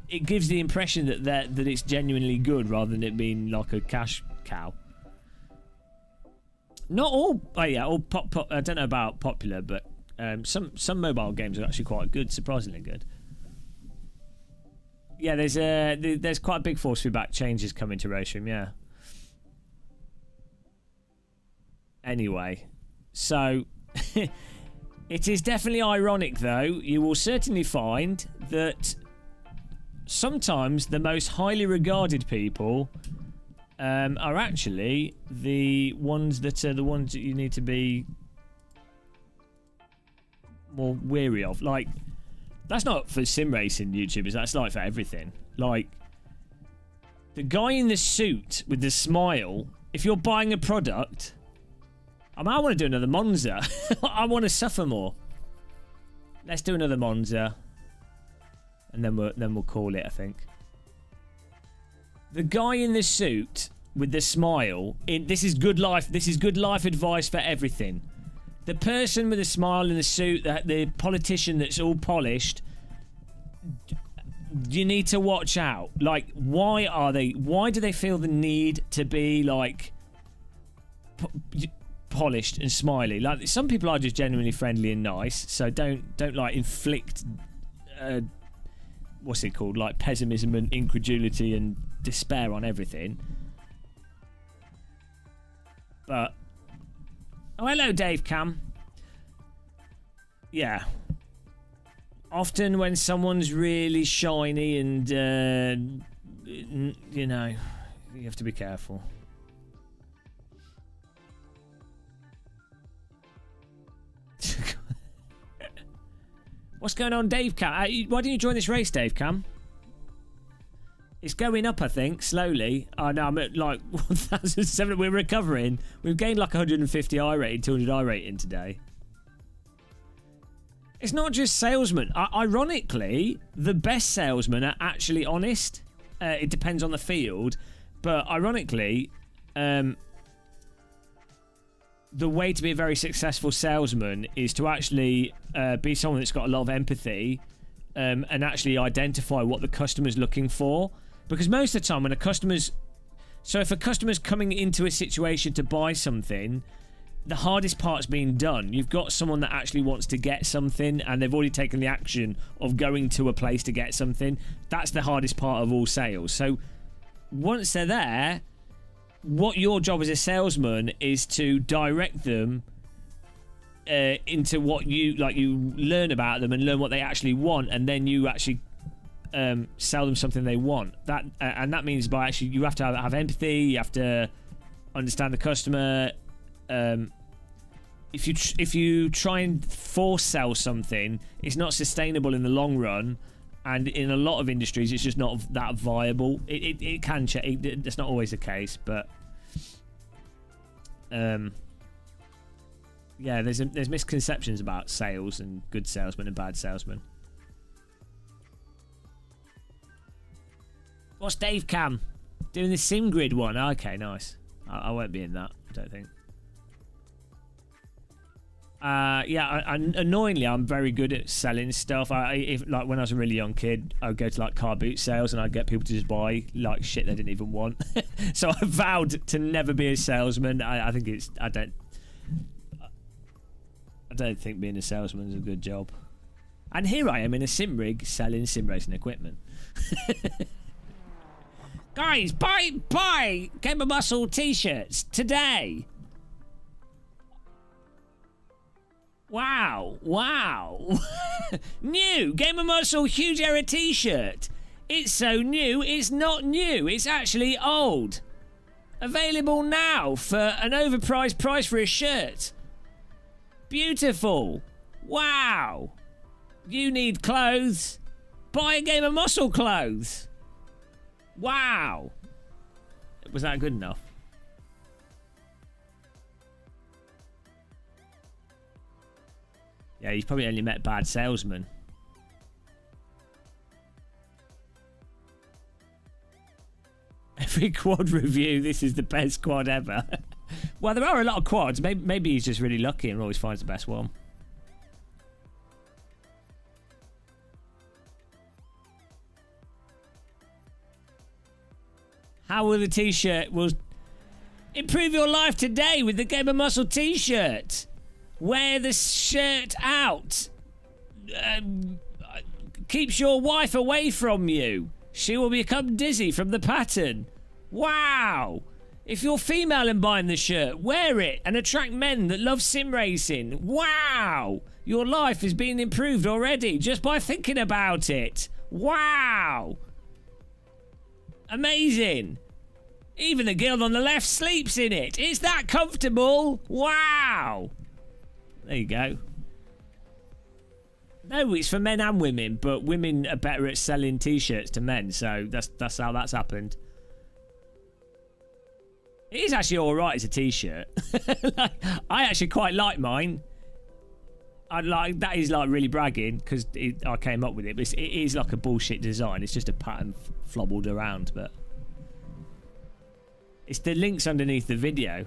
it gives the impression that it's genuinely good rather than it being like a cash cow. Not all. Oh yeah, all pop. I don't know about popular, but some mobile games are actually quite good, surprisingly good. Yeah, there's quite a big force feedback changes coming to Race Room, yeah. Anyway, so it is definitely ironic, though. You will certainly find that sometimes the most highly regarded people are actually the ones that you need to be more weary of. Like, that's not for sim racing YouTubers, that's like for everything. Like, the guy in the suit with the smile, if you're buying a product, I want to do another Monza. I want to suffer more. Let's do another Monza, and then we'll call it, I think. The guy in the suit with the smile, this is good life. This is good life advice for everything. The person with the smile in the suit, the politician that's all polished, you need to watch out. Like, why do they feel the need to be like polished and smiley? Like, some people are just genuinely friendly and nice, so don't like inflict what's it called, like pessimism and incredulity and despair on everything. But oh, hello Dave Cam. Yeah, often when someone's really shiny and you know, you have to be careful. What's going on, Dave Cam? Why didn't you join this race, Dave Cam? It's going up, I think, slowly. Oh, no, I'm at like 1,007. We're recovering. We've gained like 150 iRating, 200 iRating today. It's not just salesmen. Ironically, the best salesmen are actually honest. It depends on the field. But ironically, the way to be a very successful salesman is to actually be someone that's got a lot of empathy and actually identify what the customer's looking for. Because most of the time when if a customer's coming into a situation to buy something, the hardest part's being done. You've got someone that actually wants to get something and they've already taken the action of going to a place to get something. That's the hardest part of all sales. So once they're there, what your job as a salesman is to direct them into what you learn about them and learn what they actually want, and then you actually sell them something they want. And that means by actually you have to have empathy, you have to understand the customer. If you try and force sell something, it's not sustainable in the long run. And in a lot of industries, it's just not that viable. It can change. That's not always the case, but yeah, there's misconceptions about sales and good salesmen and bad salesmen. What's Dave Cam doing the sim grid one? Okay, nice. I won't be in that, I don't think. Yeah, annoyingly, I'm very good at selling stuff. Like when I was a really young kid, I'd go to like car boot sales and I'd get people to just buy like shit they didn't even want. So I vowed to never be a salesman. I don't think being a salesman is a good job. And here I am in a sim rig selling sim racing equipment. Guys, buy Game of Muscle t-shirts today. Wow. New Game of Muscle Huge Error t-shirt. It's so new, it's not new. It's actually old. Available now for an overpriced price for a shirt. Beautiful. Wow. You need clothes. Buy a Game of Muscle clothes. Wow. Was that good enough? Yeah, he's probably only met bad salesmen. Every quad review, this is the best quad ever. Well, there are a lot of quads. Maybe he's just really lucky and always finds the best one. How will the t-shirt will improve your life today with the Game of Muscle t-shirt? Wear the shirt out. Keeps your wife away from you. She will become dizzy from the pattern. Wow.
If you're female and buying the shirt, wear it and attract men that love sim racing. Wow! Your life is being improved already just by thinking about it. Wow! Amazing! Even the girl on the left sleeps in it. It's that comfortable. Wow! There you go. No, it's for men and women, but women are better at selling t-shirts to men, so that's how that's happened. It is actually alright as a t-shirt. Like, I actually quite like mine. That is like really bragging because I came up with it, but it is like a bullshit design. It's just a pattern flobbled around, but it's the links underneath the video.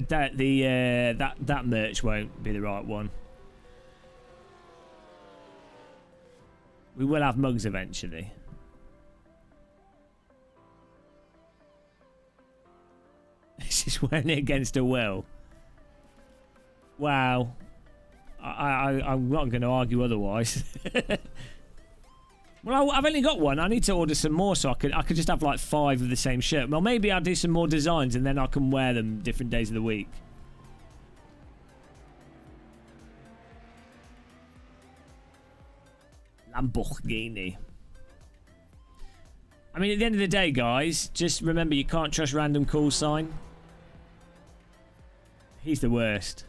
That merch won't be the right one. We will have mugs eventually. This is wearing it against a will. Wow. I'm not going to argue otherwise. Well, I've only got one. I need to order some more so I could just have like 5 of the same shirt. Well, maybe I'll do some more designs and then I can wear them different days of the week. Lamborghini. I mean, at the end of the day, guys, just remember you can't trust random call sign. He's the worst.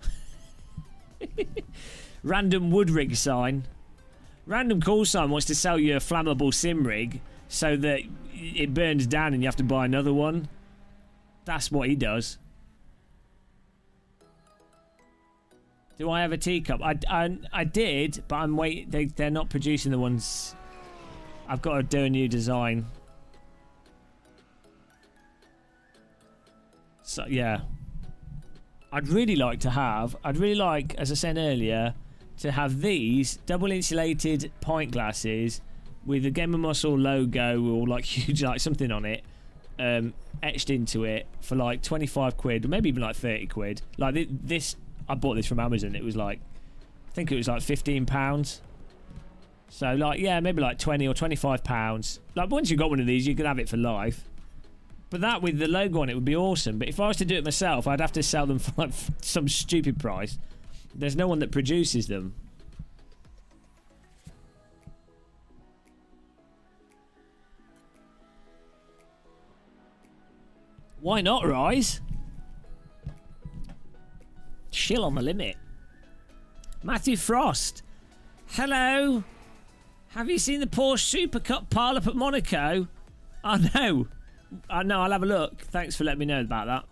Random wood rig sign. Random call sign wants to sell you a flammable sim rig so that it burns down and you have to buy another one. That's what he does. Do I have a teacup? I did, but I'm waiting. They're not producing the ones. I've got to do a new design. So yeah. I'd really like, as I said earlier, to have these double insulated pint glasses with the Game of Muscle logo or like huge, like something on it, etched into it for like 25 quid, or maybe even like 30 quid. Like this, I bought this from Amazon. It was like, I think it was like £15. So like, yeah, maybe like 20 or 25 pounds. Like once you've got one of these, you can have it for life. But that with the logo on it would be awesome. But if I was to do it myself, I'd have to sell them for like some stupid price. There's no one that produces them. Why not, Rise? Chill on the limit. Matthew Frost. Hello. Have you seen the Porsche Super Cup pile up at Monaco? Oh, no. No, I'll have a look. Thanks for letting me know about that.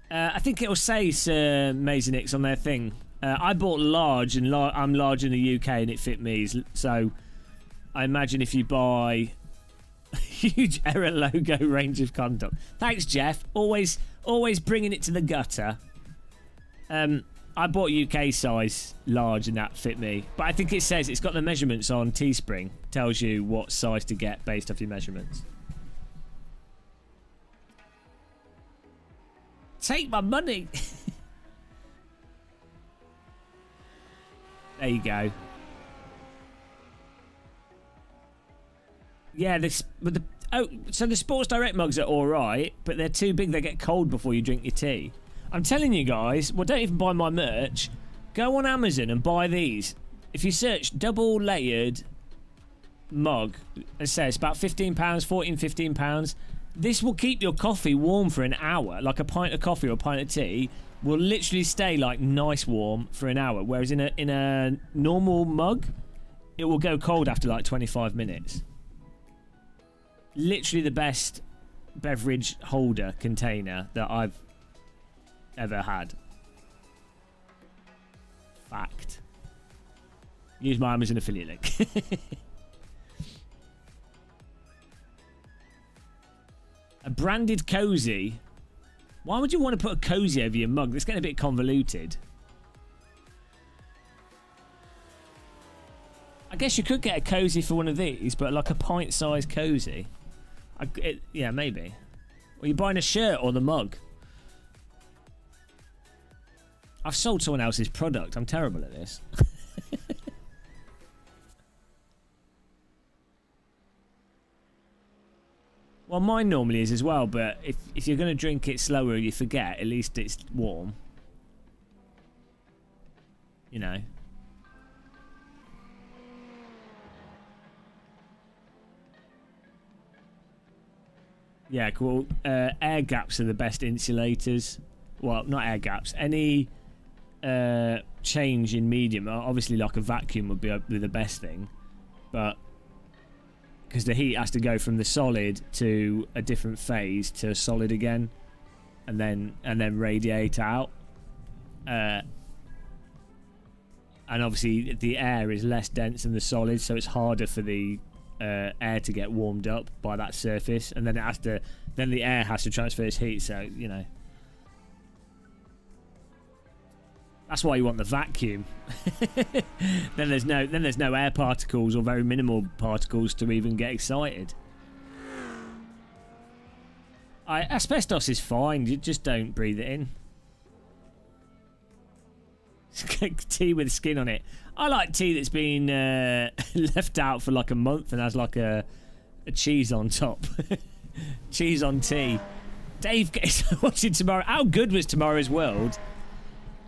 I think it'll say Sir Mazanix on their thing. I bought large, and I'm large in the UK, and it fit me. So I imagine if you buy a huge error logo range of conduct. Thanks, Jeff. Always bringing it to the gutter. I bought UK size large, and that fit me. But I think it says it's got the measurements on Teespring. Tells you what size to get based off your measurements. Take my money. There you go. Yeah, so the Sports Direct mugs are alright, but they're too big. They get cold before you drink your tea. I'm telling you guys, well, don't even buy my merch. Go on Amazon and buy these. If you search double layered mug, it says about £15, £15. This will keep your coffee warm for an hour. Like a pint of coffee or a pint of tea will literally stay like nice warm for an hour. Whereas in a normal mug, it will go cold after like 25 minutes. Literally the best beverage holder container that I've ever had. Fact. Use my Amazon affiliate link. A branded cozy. Why would you want to put a cozy over your mug? That's getting a bit convoluted. I guess you could get a cozy for one of these, but like a pint-sized cozy. Yeah, maybe. Or you're buying a shirt or the mug. I've sold someone else's product. I'm terrible at this.
Well, mine normally is as well, but if you're going to drink it slower, you forget. At least it's warm. You know. Yeah, cool. Air gaps are the best insulators. Well, not air gaps. Any change in medium, obviously like a vacuum would be the best thing. But because the heat has to go from the solid to a different phase to solid again, and then radiate out. And obviously the air is less dense than the solid, so it's harder for the air to get warmed up by that surface, and then the air has to transfer its heat. So you know, that's why you want the vacuum. then there's no air particles or very minimal particles to even get excited. Asbestos is fine. You just don't breathe it in. Tea with skin on it. I like tea that's been left out for like a month and has like a cheese on top. Cheese on tea. Dave gets watching tomorrow. How good was Tomorrow's World?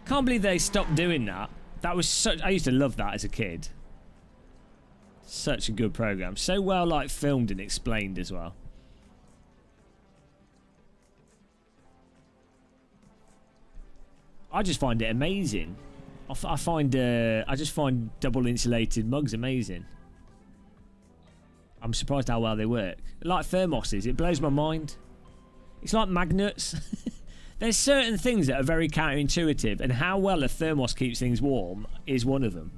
Can't believe they stopped doing that. That was such. I used to love that as a kid. Such a good program. So well like filmed and explained as well. I just find it amazing. I just find double insulated mugs amazing. I'm surprised how well they work. Like thermoses, it blows my mind. It's like magnets. There's certain things that are very counterintuitive, and how well a thermos keeps things warm is one of them.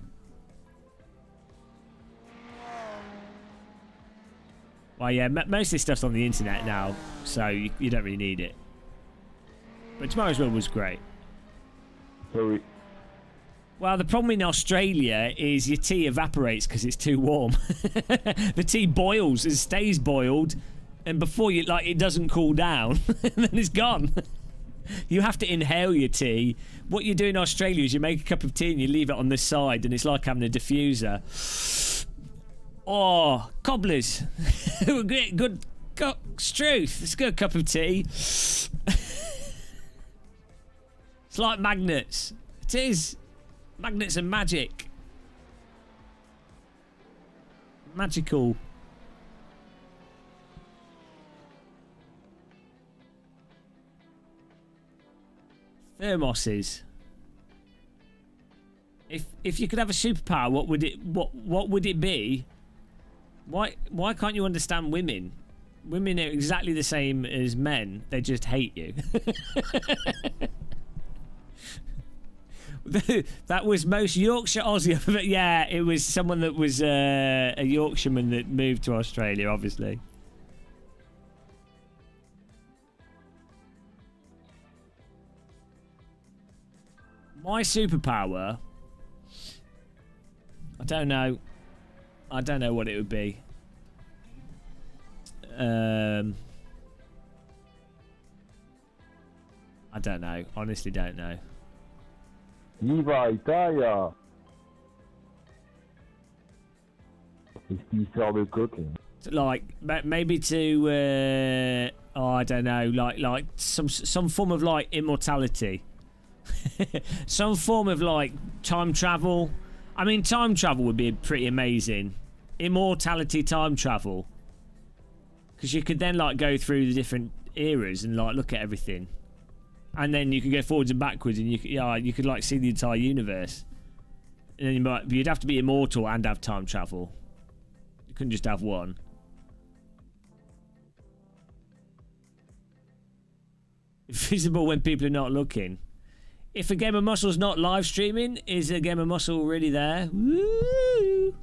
Well, yeah, most of this stuff's on the internet now, so you don't really need it. But Tomorrow's World was great.
Sorry.
Well, the problem in Australia is your tea evaporates because it's too warm. The tea boils and stays boiled, and before it doesn't cool down, and then it's gone. You have to inhale your tea. What you do in Australia is you make a cup of tea and you leave it on the side, and it's like having a diffuser. Oh, cobblers. Good struth. It's a good cup of tea. It's like magnets. It is. Magnets are magic. Magical. Thermoses. If you could have a superpower, what would it be? Why can't you understand women? Women are exactly the same as men. They just hate you. That was most Yorkshire Aussie. Yeah, it was someone that was a Yorkshireman that moved to Australia, obviously. My superpower, I don't know what it would be. I don't know. Honestly, don't know.
Viva Italia! Is he still cooking?
Like maybe to I don't know, like some form of like immortality. Some form of like time travel. I mean, time travel would be pretty amazing. Immortality, time travel, because you could then like go through the different eras and like look at everything, and then you could go forwards and backwards, and you could like see the entire universe. And then you'd have to be immortal and have time travel. You couldn't just have one. Visible when people are not looking. If a game of muscle's not live streaming, is a game of muscle really there? Woo!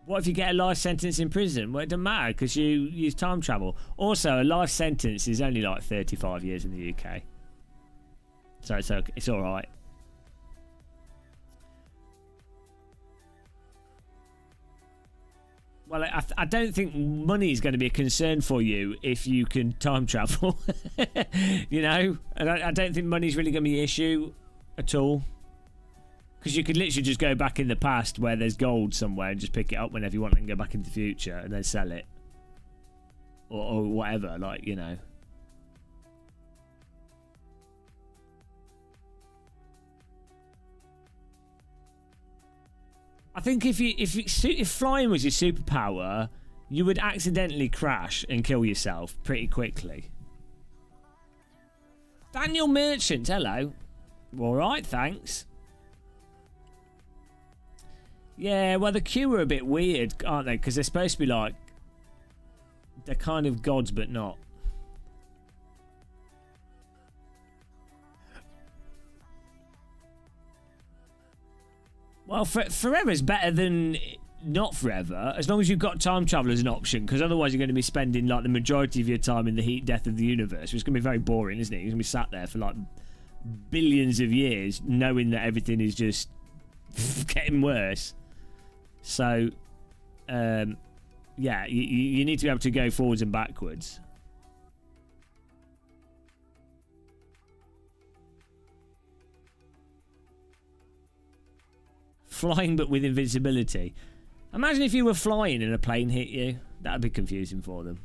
What if you get a life sentence in prison? Well, it doesn't matter because you use time travel. Also, a life sentence is only like 35 years in the UK. So it's all right. Well, I don't think money is going to be a concern for you if you can time travel. You know? I don't think money's really going to be an issue at all. Because you could literally just go back in the past where there's gold somewhere and just pick it up whenever you want and go back into the future and then sell it. Or whatever, like, you know. I think if flying was your superpower, you would accidentally crash and kill yourself pretty quickly. Daniel Merchant, hello. Alright, thanks. Yeah, well, the Q are a bit weird, aren't they? Because they're supposed to be like... They're kind of gods, but not. Well, forever is better than not forever, as long as you've got time travel as an option, because otherwise you're going to be spending like the majority of your time in the heat death of the universe, which is going to be very boring, isn't it? You're going to be sat there for like billions of years knowing that everything is just getting worse. So, yeah, you need to be able to go forwards and backwards. Flying but with invincibility. Imagine if you were flying and a plane hit you. That would be confusing for them.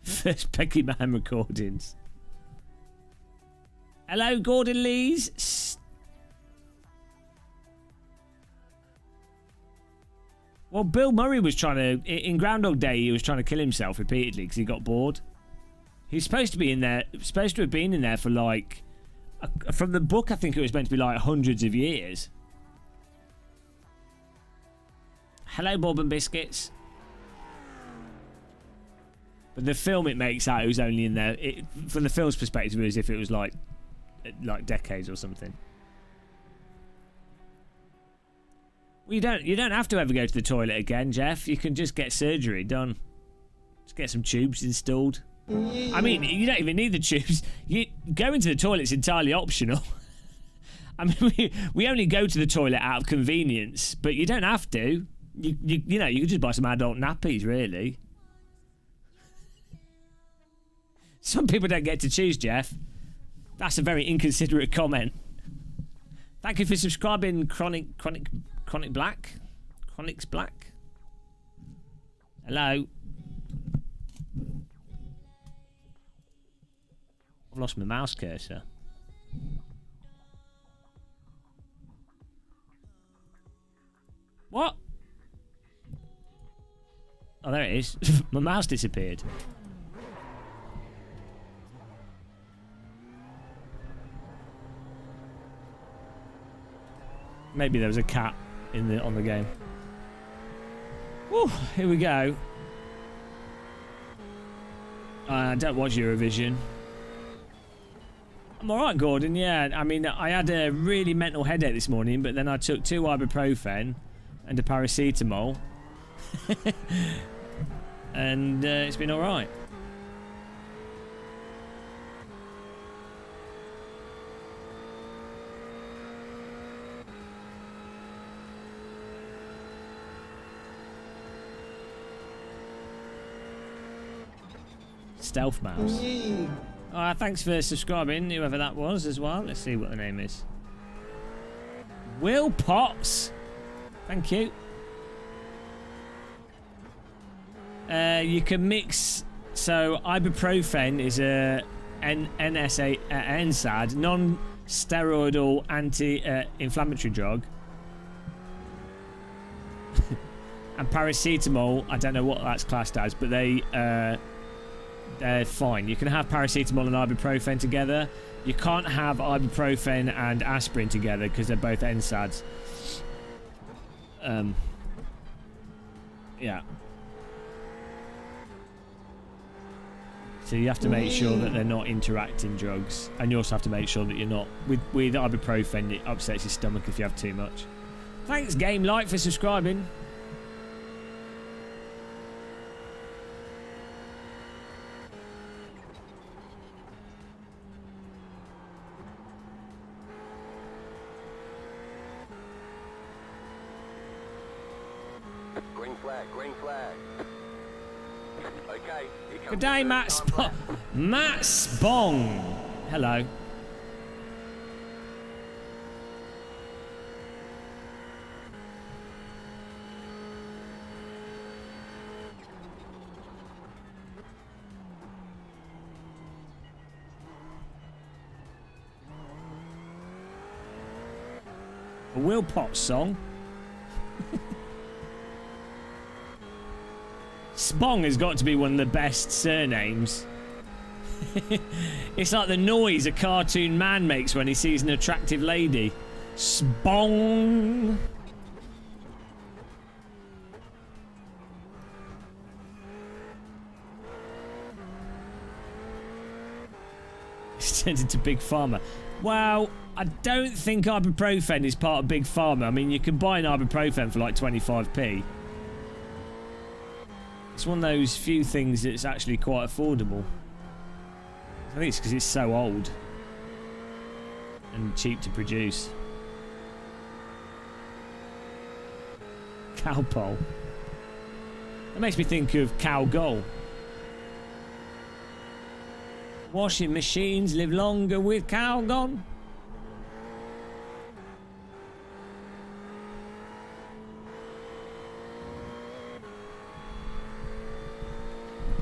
First Becky Man recordings. Hello, Gordon Lees. Well, Bill Murray was trying to... In Groundhog Day, he was trying to kill himself repeatedly because he got bored. He's supposed to be in there... Supposed to have been in there for like... From the book, I think it was meant to be like hundreds of years. Hello, Bob and Biscuits. But the film, it makes out it was only in there... from the film's perspective, it was as if it was like decades or something. Well, you don't have to ever go to the toilet again, Jeff. You can just get surgery done. Just get some tubes installed. I mean, you don't even need the tubes. Going to the toilet's entirely optional. I mean, we only go to the toilet out of convenience, but you don't have to. You know, you can just buy some adult nappies, really. Some people don't get to choose, Jeff. That's a very inconsiderate comment. Thank you for subscribing, Chronic Black. Chronic's Black. Hello. I've lost my mouse cursor. What? Oh, there it is. My mouse disappeared. Maybe there was a cat on the game. Woo, here we go. I don't watch Eurovision. I'm alright, Gordon, yeah. I mean, I had a really mental headache this morning, but then I took 2 ibuprofen and a paracetamol. And it's been alright. Stealth mouse. Thanks for subscribing, whoever that was as well. Let's see what the name is. Will Potts. Thank you. You can mix. So ibuprofen is a NSAID, non-steroidal anti-inflammatory drug. And paracetamol, I don't know what that's classed as, but they're fine. You can have paracetamol and ibuprofen together. You can't have ibuprofen and aspirin together because they're both NSAIDs. Yeah. So you have to make sure that they're not interacting drugs, and you also have to make sure that you're not with ibuprofen. It upsets your stomach if you have too much. Thanks, Game Light, for subscribing.
Green flag. Okay.
Good day, Matt Spong. Hello. A Will Potts song. Spong has got to be one of the best surnames. It's like the noise a cartoon man makes when he sees an attractive lady. Spong. It's turned into Big Pharma. Well, I don't think ibuprofen is part of Big Pharma. I mean, you can buy an ibuprofen for like 25p. It's one of those few things that's actually quite affordable. I think it's because it's so old and cheap to produce. Cowpole. That makes me think of Cowgirl. Washing machines live longer with cow gone.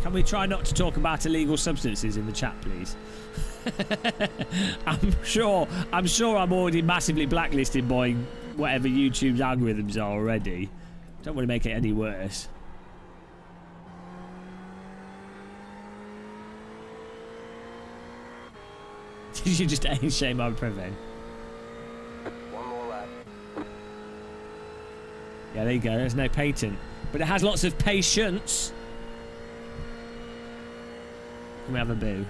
Can we try not to talk about illegal substances in the chat, please? I'm sure I'm already massively blacklisted by whatever YouTube's algorithms are already. Don't want to make it any worse. Did you just aim shame ibuprofen?
One more lap.
Yeah, there you go. There's no patent. But it has lots of patience. Can we have a boo?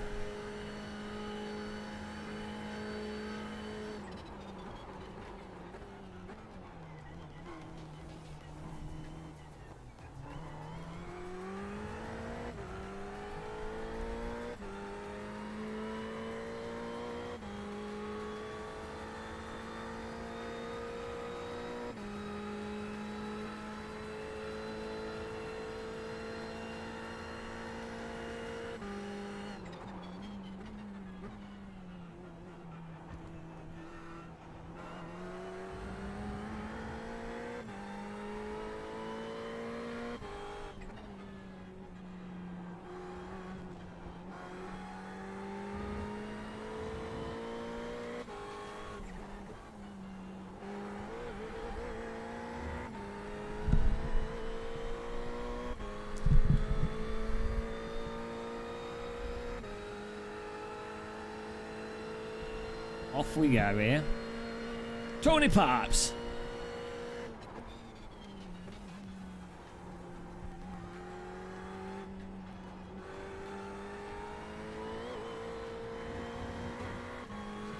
Off we go here. Tony Pops.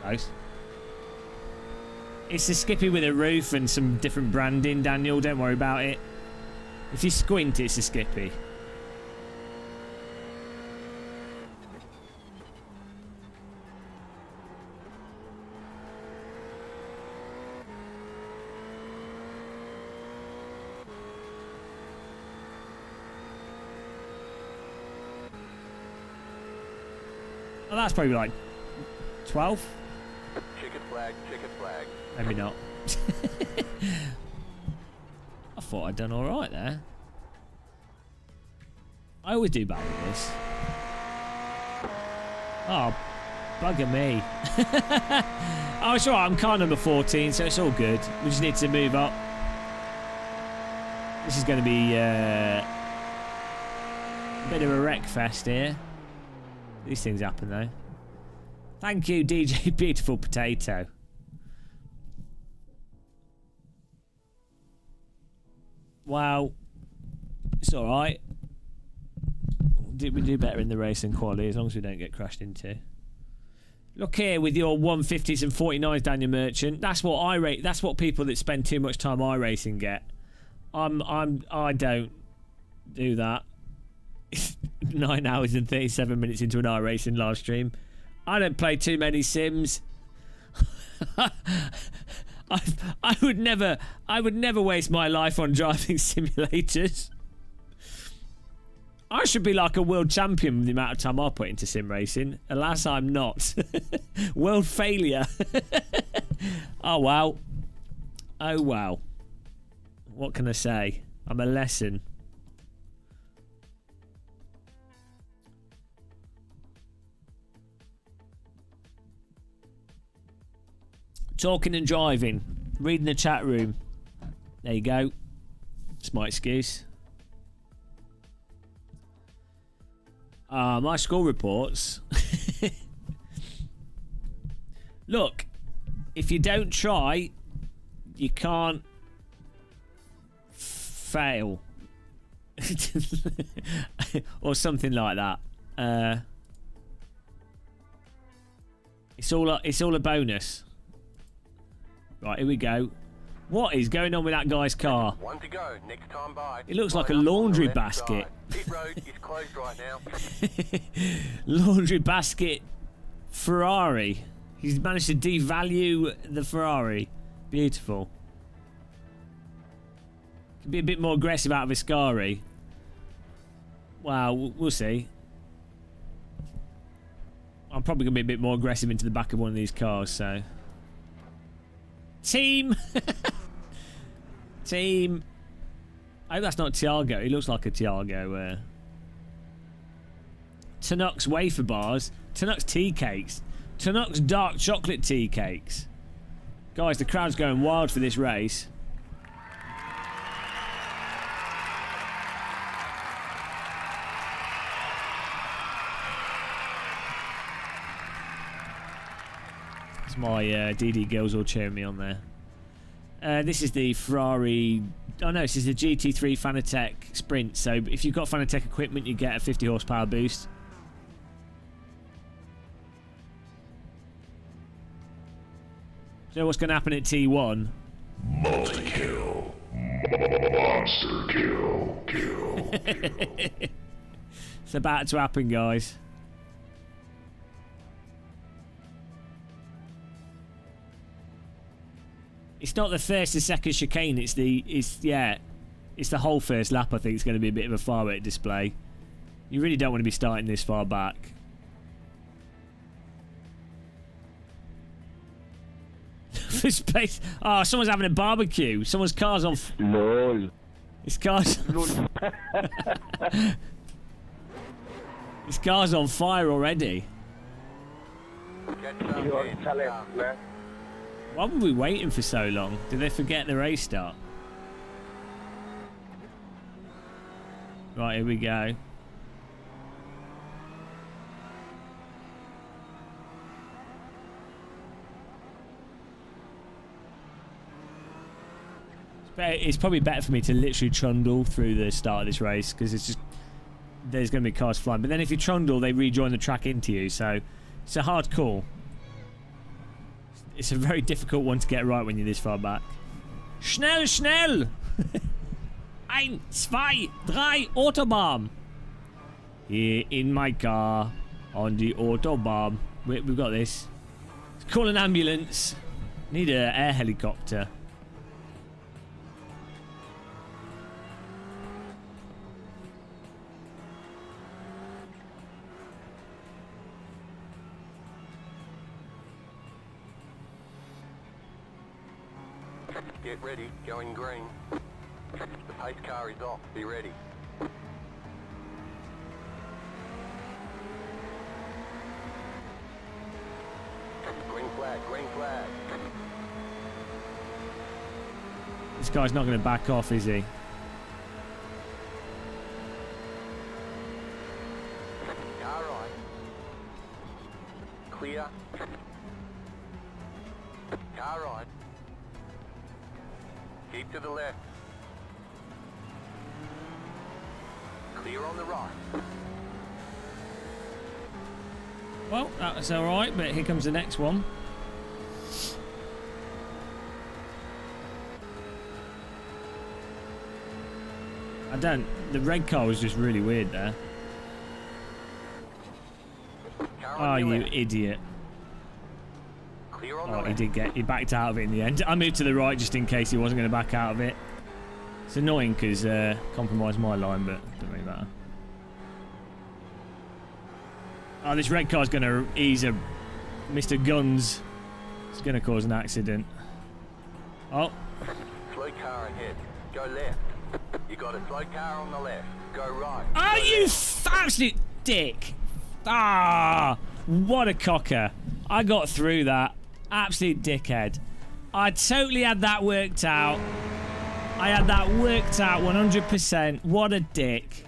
Nice. It's a Skippy with a roof and some different branding, Daniel. Don't worry about it. If you squint, it's a Skippy. Oh, that's probably like 12.
Chicken flag, chicken flag.
Maybe not. I thought I'd done alright there. I always do bad with this. Oh, bugger me. Oh, it's alright, I'm car number 14, so it's all good. We just need to move up. This is going to be a bit of a wreck fest here. These things happen though. Thank you, DJ Beautiful Potato. Wow. It's alright. We do better in the racing quality as long as we don't get crashed into. Look here with your 150s and 49s, Daniel Merchant. That's what I rate. That's what people that spend too much time iRacing get. I don't do that. 9 hours and 37 minutes into an iRacing live stream. I don't play too many Sims. I would never waste my life on driving simulators. I should be like a world champion with the amount of time I put into sim racing. Alas, I'm not. World failure. Oh, wow. Oh, wow. What can I say? I'm a lesson. Talking and driving. Reading the chat room. There you go. That's my excuse. My school reports. Look, if you don't try, you can't fail. Or something like that. It's all a bonus. Right, here we go. What is going on with that guy's car?
One to go. Next time by.
It looks like a laundry basket.
Pit road is closed right now.
Laundry basket Ferrari. He's managed to devalue the Ferrari. Beautiful. Could be a bit more aggressive out of Ascari. Wow, we'll see. I'm probably going to be a bit more aggressive into the back of one of these cars, so... Team! Team! I hope that's not Tiago. He looks like a Tiago. Tunnock's wafer bars. Tunnock's tea cakes. Tunnock's dark chocolate tea cakes. Guys, the crowd's going wild for this race. It's my DD girls all cheering me on there. This is the Ferrari... Oh no, this is the GT3 Fanatec Sprint. So if you've got Fanatec equipment, you get a 50 horsepower boost. So what's going to happen at T1?
Multi-kill. Monster kill. Kill.
It's about to happen, guys. It's not the first and second chicane. It's the whole first lap. I think it's going to be a bit of a far rate display. You really don't want to be starting this far back. For space. Oh, someone's having a barbecue. Someone's car's on.
LOL.
His car's. His car's on fire already. Why were we waiting for so long? Did they forget the race start? Right, here we go. It's probably better for me to literally trundle through the start of this race because it's just there's going to be cars flying. But then if you trundle, they rejoin the track into you, so it's a hard call. It's a very difficult one to get right when you're this far back. Schnell, schnell! 1, 2, 3, Autobahn! Here in my car, on the Autobahn. We've got this. Let's call an ambulance. Need an air helicopter.
Get ready, going green. The pace car is off, be ready. Green flag, green flag.
This guy's not going to back off, is he?
Car right. Clear. Car right. Keep to the left. Clear on the right.
Well, that was alright, but here comes the next one. The red car was just really weird there. Oh, you idiot. Oh, he backed out of it in the end. I moved to the right just in case he wasn't going to back out of it. It's annoying because compromised my line, but it doesn't really matter. Oh, this red car's gonna ease a Mr. Guns. It's gonna cause an accident. Oh.
Slow car ahead. Go left. You got a slow car on the left. Go right.
Oh,
Go
you
left.
absolute dick! Ah, what a cocker. I got through that. Absolute dickhead. I totally had that worked out. I had that worked out 100%. What a dick.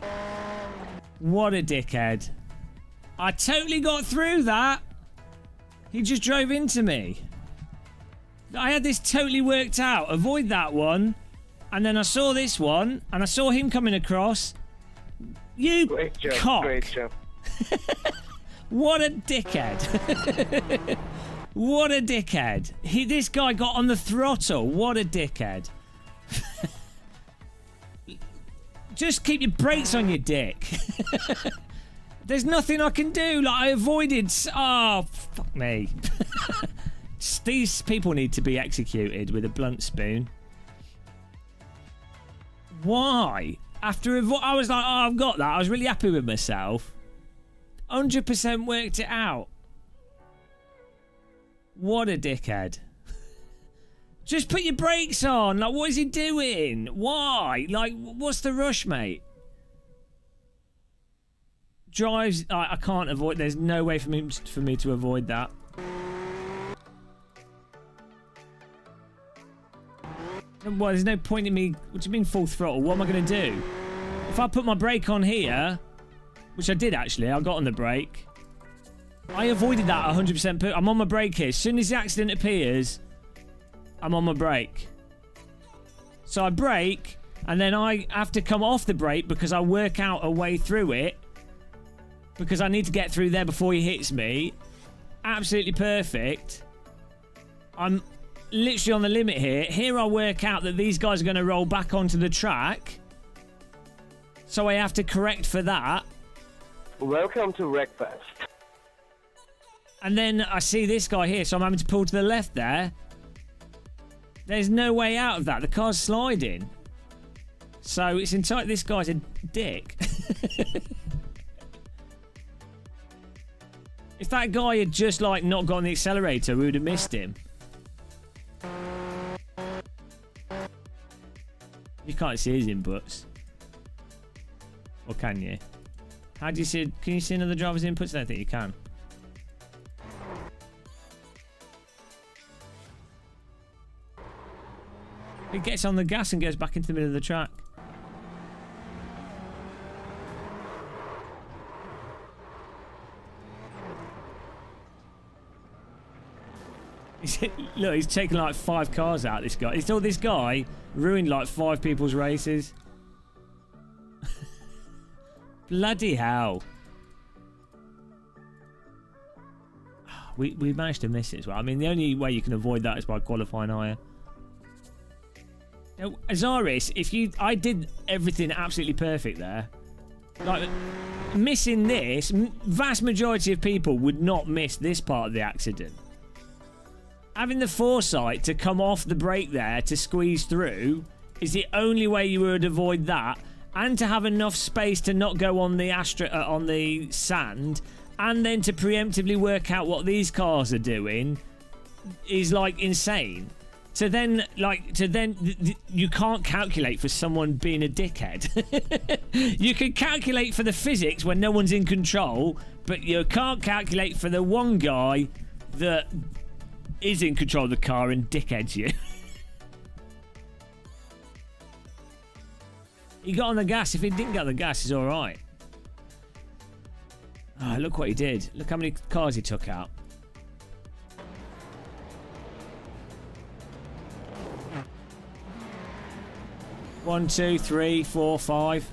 What a dickhead. I totally got through that. He just drove into me. I had this totally worked out. Avoid that one. And then I saw this one. And I saw him coming across. You
Great job.
cock.
Great job.
What a dickhead. What a dickhead. This guy got on the throttle. What a dickhead. Just keep your brakes on, your dick. There's nothing I can do. Like, I avoided... Oh, fuck me. These people need to be executed with a blunt spoon. Why? After I was like, oh, I've got that. I was really happy with myself. 100% worked it out. What a dickhead. Just put your brakes on. Like, what is he doing? Why? Like, what's the rush, mate? Drives... I can't avoid... There's no way for me to avoid that. Well, there's no point in me... What do you mean full throttle? What am I going to do? If I put my brake on here... Which I did, actually. I got on the brake. I avoided that 100%. I'm on my brake here. As soon as the accident appears... I'm on my brake. So I brake, and then I have to come off the brake because I work out a way through it. Because I need to get through there before he hits me. Absolutely perfect. I'm literally on the limit here. Here I work out that these guys are going to roll back onto the track. So I have to correct for that.
Welcome to Wreckfest.
And then I see this guy here, so I'm having to pull to the left there. There's no way out of that. The car's sliding. So it's entirely... This guy's a dick. If that guy had just, like, not got on the accelerator, we would have missed him. You can't see his inputs. Or can you? How do you see... Can you see another driver's inputs? I don't think you can. He gets on the gas and goes back into the middle of the track. Look, he's taken like 5 cars out, this guy. He thought this guy ruined like 5 people's races. Bloody hell. We managed to miss it as well. I mean, the only way you can avoid that is by qualifying higher. Now, Azaris, I did everything absolutely perfect there. Like, missing this, vast majority of people would not miss this part of the accident. Having the foresight to come off the brake there to squeeze through is the only way you would avoid that, and to have enough space to not go on the on the sand, and then to preemptively work out what these cars are doing is like insane. So then, you can't calculate for someone being a dickhead. You can calculate for the physics when no one's in control, but you can't calculate for the one guy that is in control of the car and dickheads you. He got on the gas. If he didn't get on the gas, he's alright. Oh, look what he did. Look how many cars he took out. One, two, three, four, 5.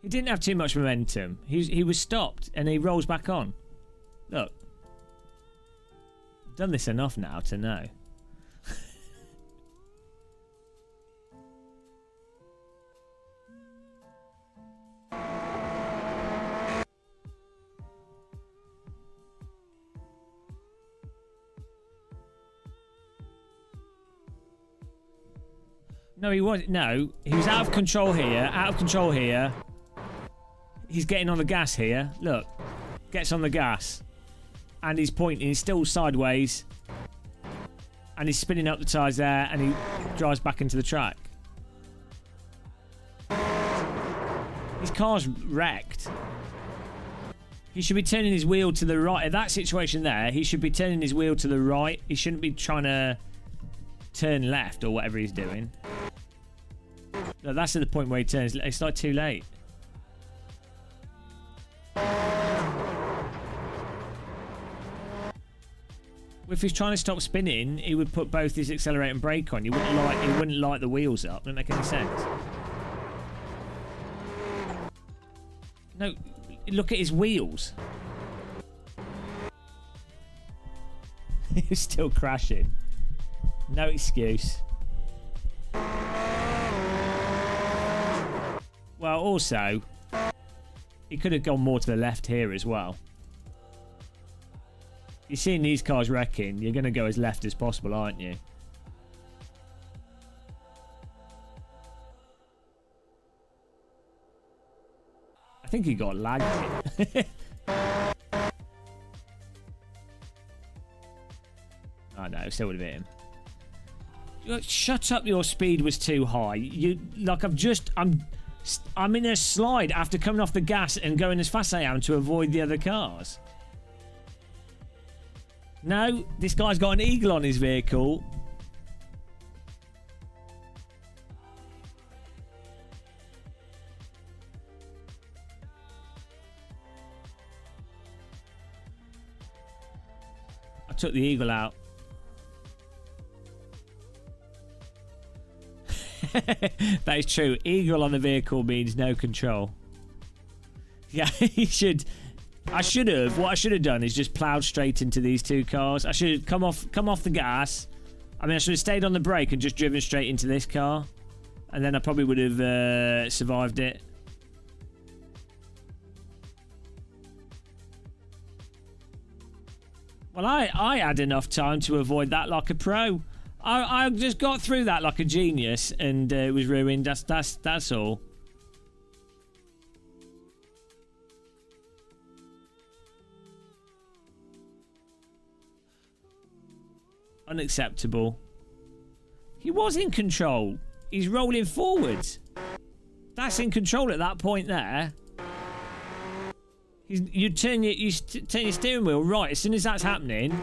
He didn't have too much momentum. He was stopped and he rolls back on. Look. I've done this enough now to know. No, he was. No, he was out of control here. Out of control here. He's getting on the gas here. Look, gets on the gas, and he's pointing. He's still sideways, and he's spinning up the tyres there, and he drives back into the track. His car's wrecked. He should be turning his wheel to the right. In that situation there, he should be turning his wheel to the right. He shouldn't be trying to turn left or whatever he's doing. No, that's at the point where he turns. It's like too late. If he's trying to stop spinning, he would put both his accelerator and brake on. He wouldn't light the wheels up. Doesn't make any sense. No, look at his wheels. He's still crashing. No excuse. Well, also, he could have gone more to the left here as well. You're seeing these cars wrecking, you're going to go as left as possible, aren't you? I think he got lagged. Oh no, still would have hit him. Shut up, your speed was too high. I'm in a slide after coming off the gas and going as fast as I am to avoid the other cars. No, this guy's got an eagle on his vehicle. I took the eagle out. That is true. Eagle on the vehicle means no control. Yeah, he should. What I should have done is just ploughed straight into these two cars. I should have come off the gas. I mean, I should have stayed on the brake and just driven straight into this car, and then I probably would have survived it. Well, I had enough time to avoid that like a pro. I just got through that like a genius, and it was ruined. That's all. Unacceptable. He was in control. He's rolling forwards. That's in control at that point there. You turn your steering wheel right as soon as that's happening.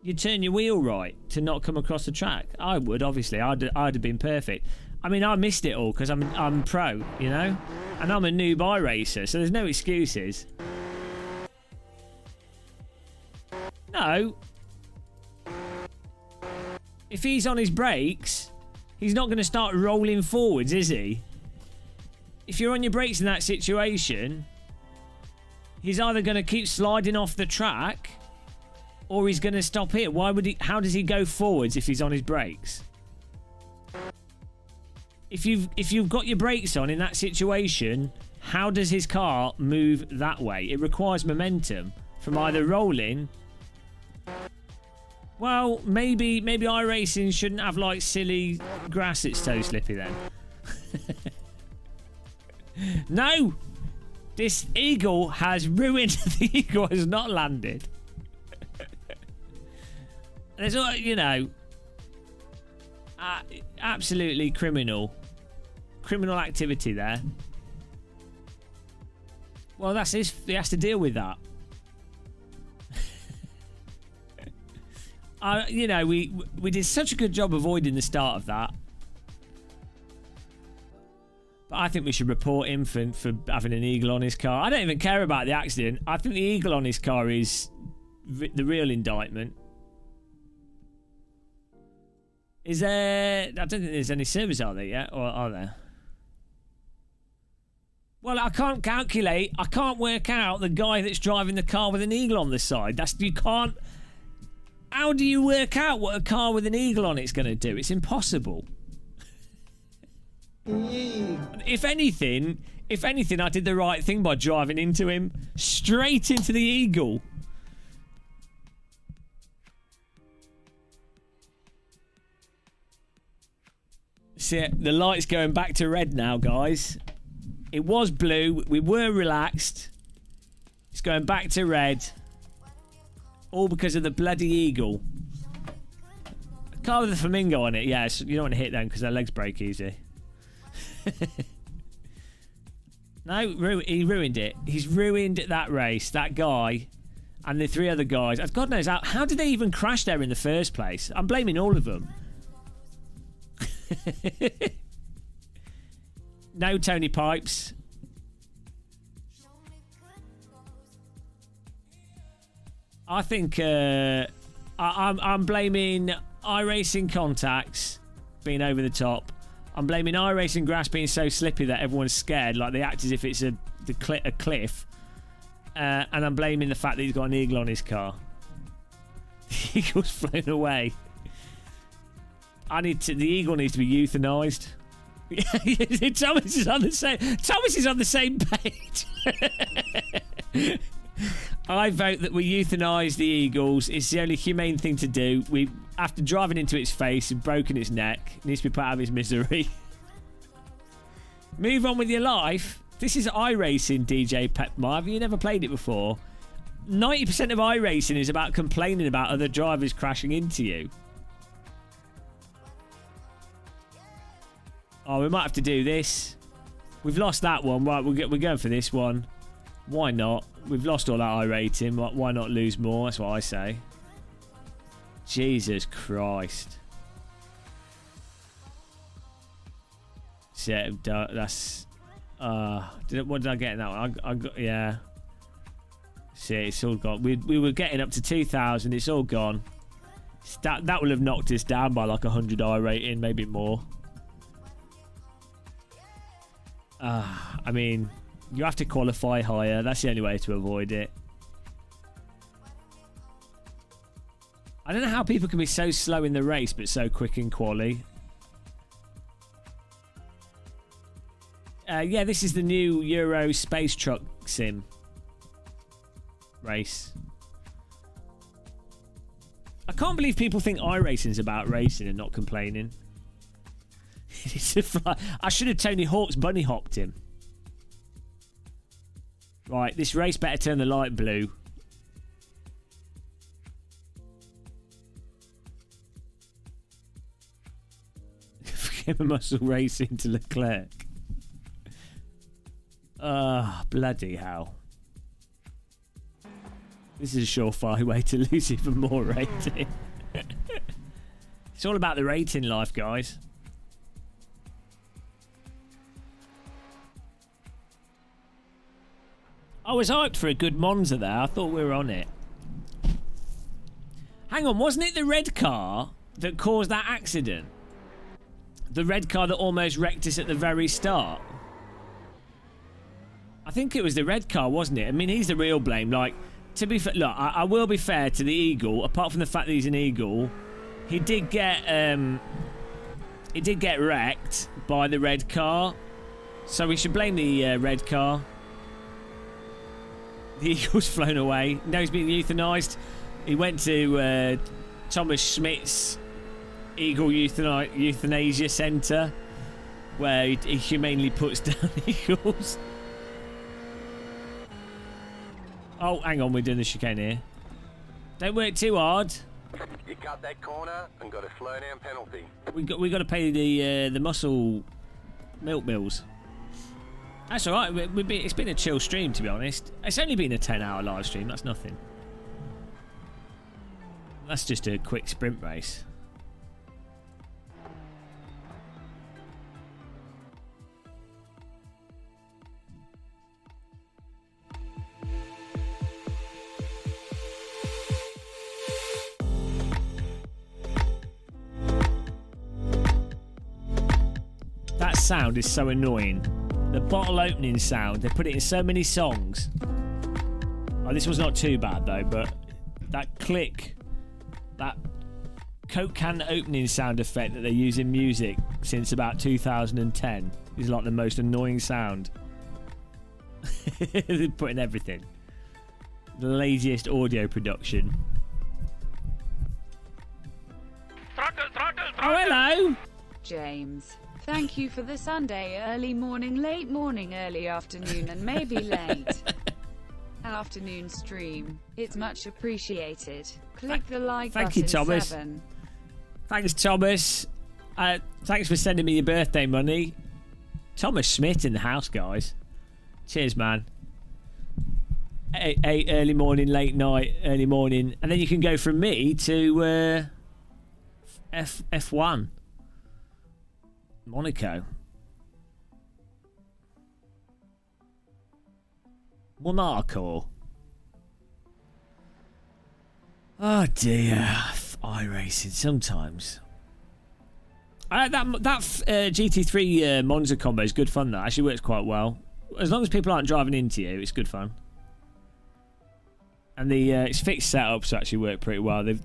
You turn your wheel right to not come across the track. I would, obviously. I'd have been perfect. I mean, I missed it all because I'm pro, you know, and I'm a noob iRacer, so there's no excuses. No. If he's on his brakes, he's not going to start rolling forwards, is he? If you're on your brakes in that situation, he's either going to keep sliding off the track, or he's going to stop here. Why would he? How does he go forwards if he's on his brakes? If you've got your brakes on in that situation, how does his car move that way? It requires momentum from either rolling. Well, maybe iRacing shouldn't have like silly grass that's so slippy then. No! This eagle has ruined. The eagle has not landed. There's, you know, absolutely criminal activity there. Well, that's his. He has to deal with that. You know, we did such a good job avoiding the start of that. But I think we should report him for having an eagle on his car. I don't even care about the accident. I think the eagle on his car is the real indictment. Is there... I don't think there's any servers, are there yet? Or are there? Well, I can't calculate. I can't work out the guy that's driving the car with an eagle on the side. You can't... How do you work out what a car with an eagle on it's going to do? It's impossible. If anything, I did the right thing by driving into him. Straight into the eagle. See, the light's going back to red now, guys. It was blue. We were relaxed. It's going back to red. All because of the bloody eagle. A car with a flamingo on it. Yes, you don't want to hit them because their legs break easy. No, he ruined it. He's ruined that race. That guy and the 3 other guys. God knows how did they even crash there in the first place? I'm blaming all of them. No Tony Pipes. I think I'm blaming iRacing contacts being over the top. I'm blaming iRacing grass being so slippy that everyone's scared, like they act as if it's a cliff. And I'm blaming the fact that he's got an eagle on his car. The eagle's flown away. The eagle needs to be euthanized. Thomas is on the same page. I vote that we euthanise the eagles. It's the only humane thing to do. After driving into its face and broken its neck, it needs to be put out of its misery. Move on with your life. This is iRacing, DJ Pepmar. Have you never played it before? 90% of iRacing is about complaining about other drivers crashing into you. Oh, we might have to do this. We've lost that one. Right, we're going for this one. Why not? We've lost all that iRating. Why not lose more? That's what I say. Jesus Christ. Yeah, that's... what did I get in that one? I got, yeah. See, it's all gone. We were getting up to 2,000. It's all gone. That will have knocked us down by like 100 iRating, maybe more. I mean, you have to qualify higher. That's the only way to avoid it. I don't know how people can be so slow in the race but so quick in quali. Yeah, this is the new Euro space truck sim race. I can't believe people think iRacing's about racing and not complaining. I should have Tony Hawk's bunny hopped him. Right, this race better turn the light blue. Forget muscle racing to Leclerc. Bloody hell. This is a surefire way to lose even more rating. It's all about the rating life, guys. I was hyped for a good Monza there. I thought we were on it. Hang on, wasn't it the red car that caused that accident? The red car that almost wrecked us at the very start? I think it was the red car, wasn't it? I mean, he's the real blame. Like, to be fair, look, I will be fair to the Eagle. Apart from the fact that he's an Eagle, he did get wrecked by the red car. So we should blame the red car. The Eagle's flown away. Now he's being euthanized. He went to Thomas Schmidt's Eagle Euthanasia Centre, where he humanely puts down eagles. Oh, hang on, we're doing the chicane here. Don't work too hard.
You cut that corner and got a slow down penalty.
We got to pay the muscle milk bills. That's all right. It's been a chill stream, to be honest. It's only been a 10-hour live stream. That's nothing. That's just a quick sprint race. That sound is so annoying. The bottle opening sound, they put it in so many songs. Oh, this was not too bad though, but that click, that Coke can opening sound effect that they use in music since about 2010 is like the most annoying sound. They put in everything. The laziest audio production.
Throttle, throttle,
Oh, hello!
James, Thank you for the Sunday early morning, late morning, early afternoon, and maybe late afternoon stream. It's much appreciated. Click the like button.
Thank you, Thomas.
7.
Thanks, Thomas. Thanks for sending me your birthday money. Thomas Smith in the house, guys. Cheers, man. 8 early morning, late night, early morning, and then you can go from me to F1 Monaco. Oh dear, iRacing sometimes. That GT3 Monza combo is good fun. That actually works quite well. As long as people aren't driving into you, it's good fun. And the its fixed setups actually work pretty well. They've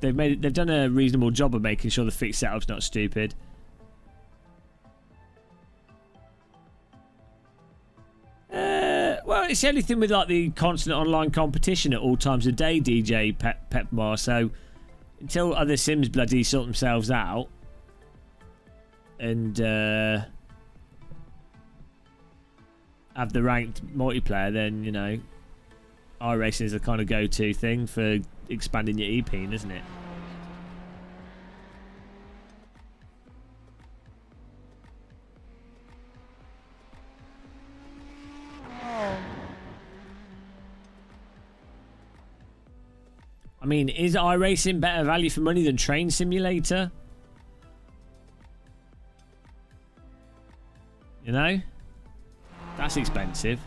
done a reasonable job of making sure the fixed setup's not stupid. Well, it's the only thing with like the constant online competition at all times of day, DJ Pepmar. So until other sims bloody sort themselves out and have the ranked multiplayer, then you know iRacing is the kind of go-to thing for expanding your EP, isn't it? I mean, is iRacing better value for money than Train Simulator? You know? That's expensive.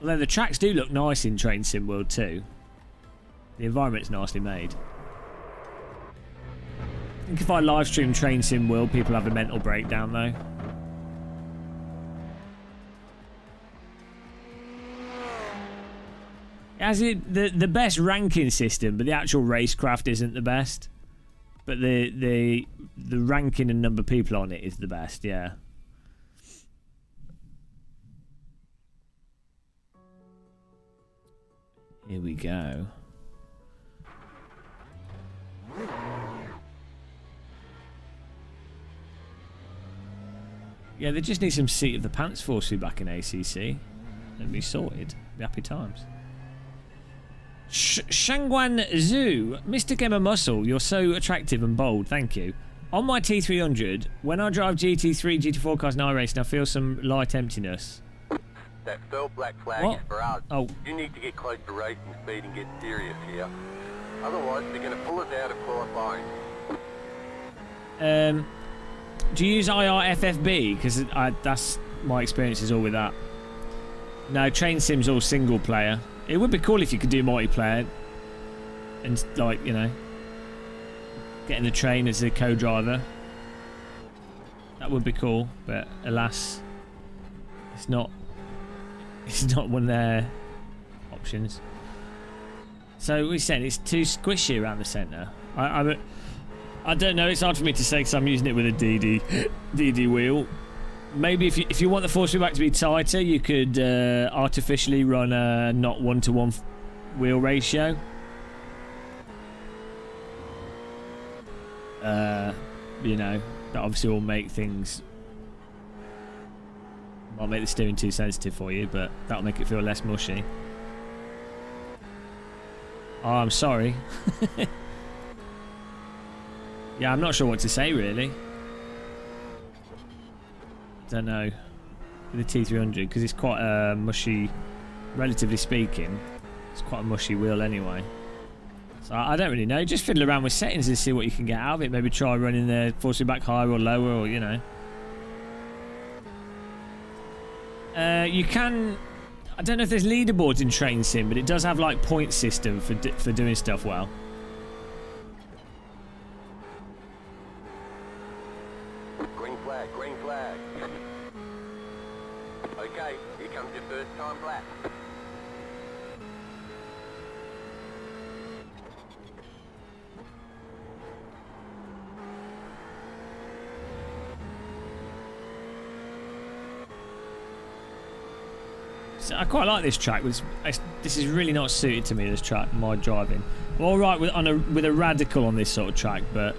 Although the tracks do look nice in Train Sim World too. The environment's nicely made. I think if I live stream Train Sim World, people have a mental breakdown though. It has the best ranking system, but the actual racecraft isn't the best. But the ranking and number of people on it is the best, yeah. Here we go. Yeah, they just need some seat of the pants force to be back in ACC and be sorted. Be happy times. Shangwan Zhu, Mr. Gamer Muscle, you're so attractive and bold, thank you. On my T300, when I drive GT3, GT4 cars and iRacing, I feel some light emptiness.
That fell black flag
What?
is for us.
Oh.
You need to get close to racing speed and get serious here. Otherwise, they're going to pull us out of qualifying.
Do you use IRFFB? Because that's my experience is all with that. No, Train Sim's all single player. It would be cool if you could do multiplayer and, like, you know, get in the train as a co-driver. That would be cool, but alas, it's not one of their options. So we're saying it's too squishy around the centre. I don't know. It's hard for me to say because I'm using it with a DD wheel. Maybe if you want the force feedback to be tighter, you could artificially run a not 1-to-1 wheel ratio. You know, that obviously will make things. Might make the steering too sensitive for you, but that'll make it feel less mushy. Oh, I'm sorry. Yeah, I'm not sure what to say really. Don't know with the T300 because it's quite a mushy, relatively speaking. It's quite a mushy wheel anyway. So I don't really know. Just fiddle around with settings and see what you can get out of it. Maybe try running the force feedback higher or lower, or you know. You can. I don't know if there's leaderboards in Train Sim, but it does have like point system for doing stuff well.
Green flag, green flag. Okay, here comes your first time black.
I quite like this track. This is really not suited to me. This track, my driving. I'm all right with a radical on this sort of track, but.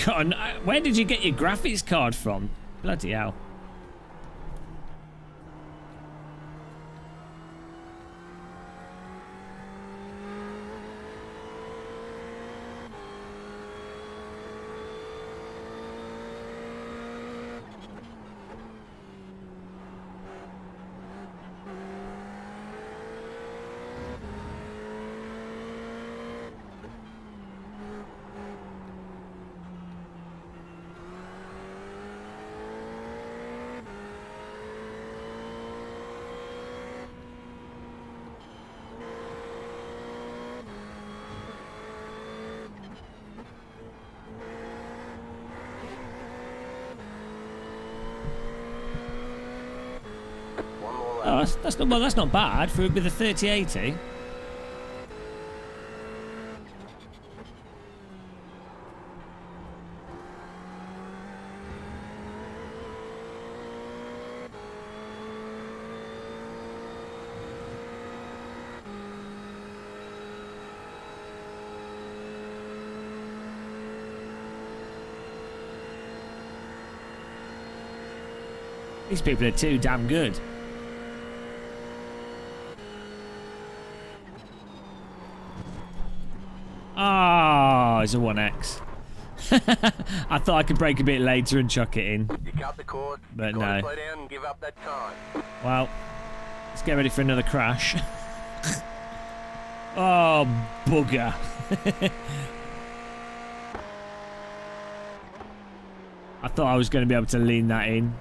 God, where did you get your graphics card from? Bloody hell. Oh, that's not bad for with a 3080. These people are too damn good. Ah, it's a 1X. I thought I could break a bit later and chuck it in.
You cut the cord,
but
you
no.
slow down and give up that time.
Well, let's get ready for another crash. Oh, bugger. I thought I was going to be able to lean that in.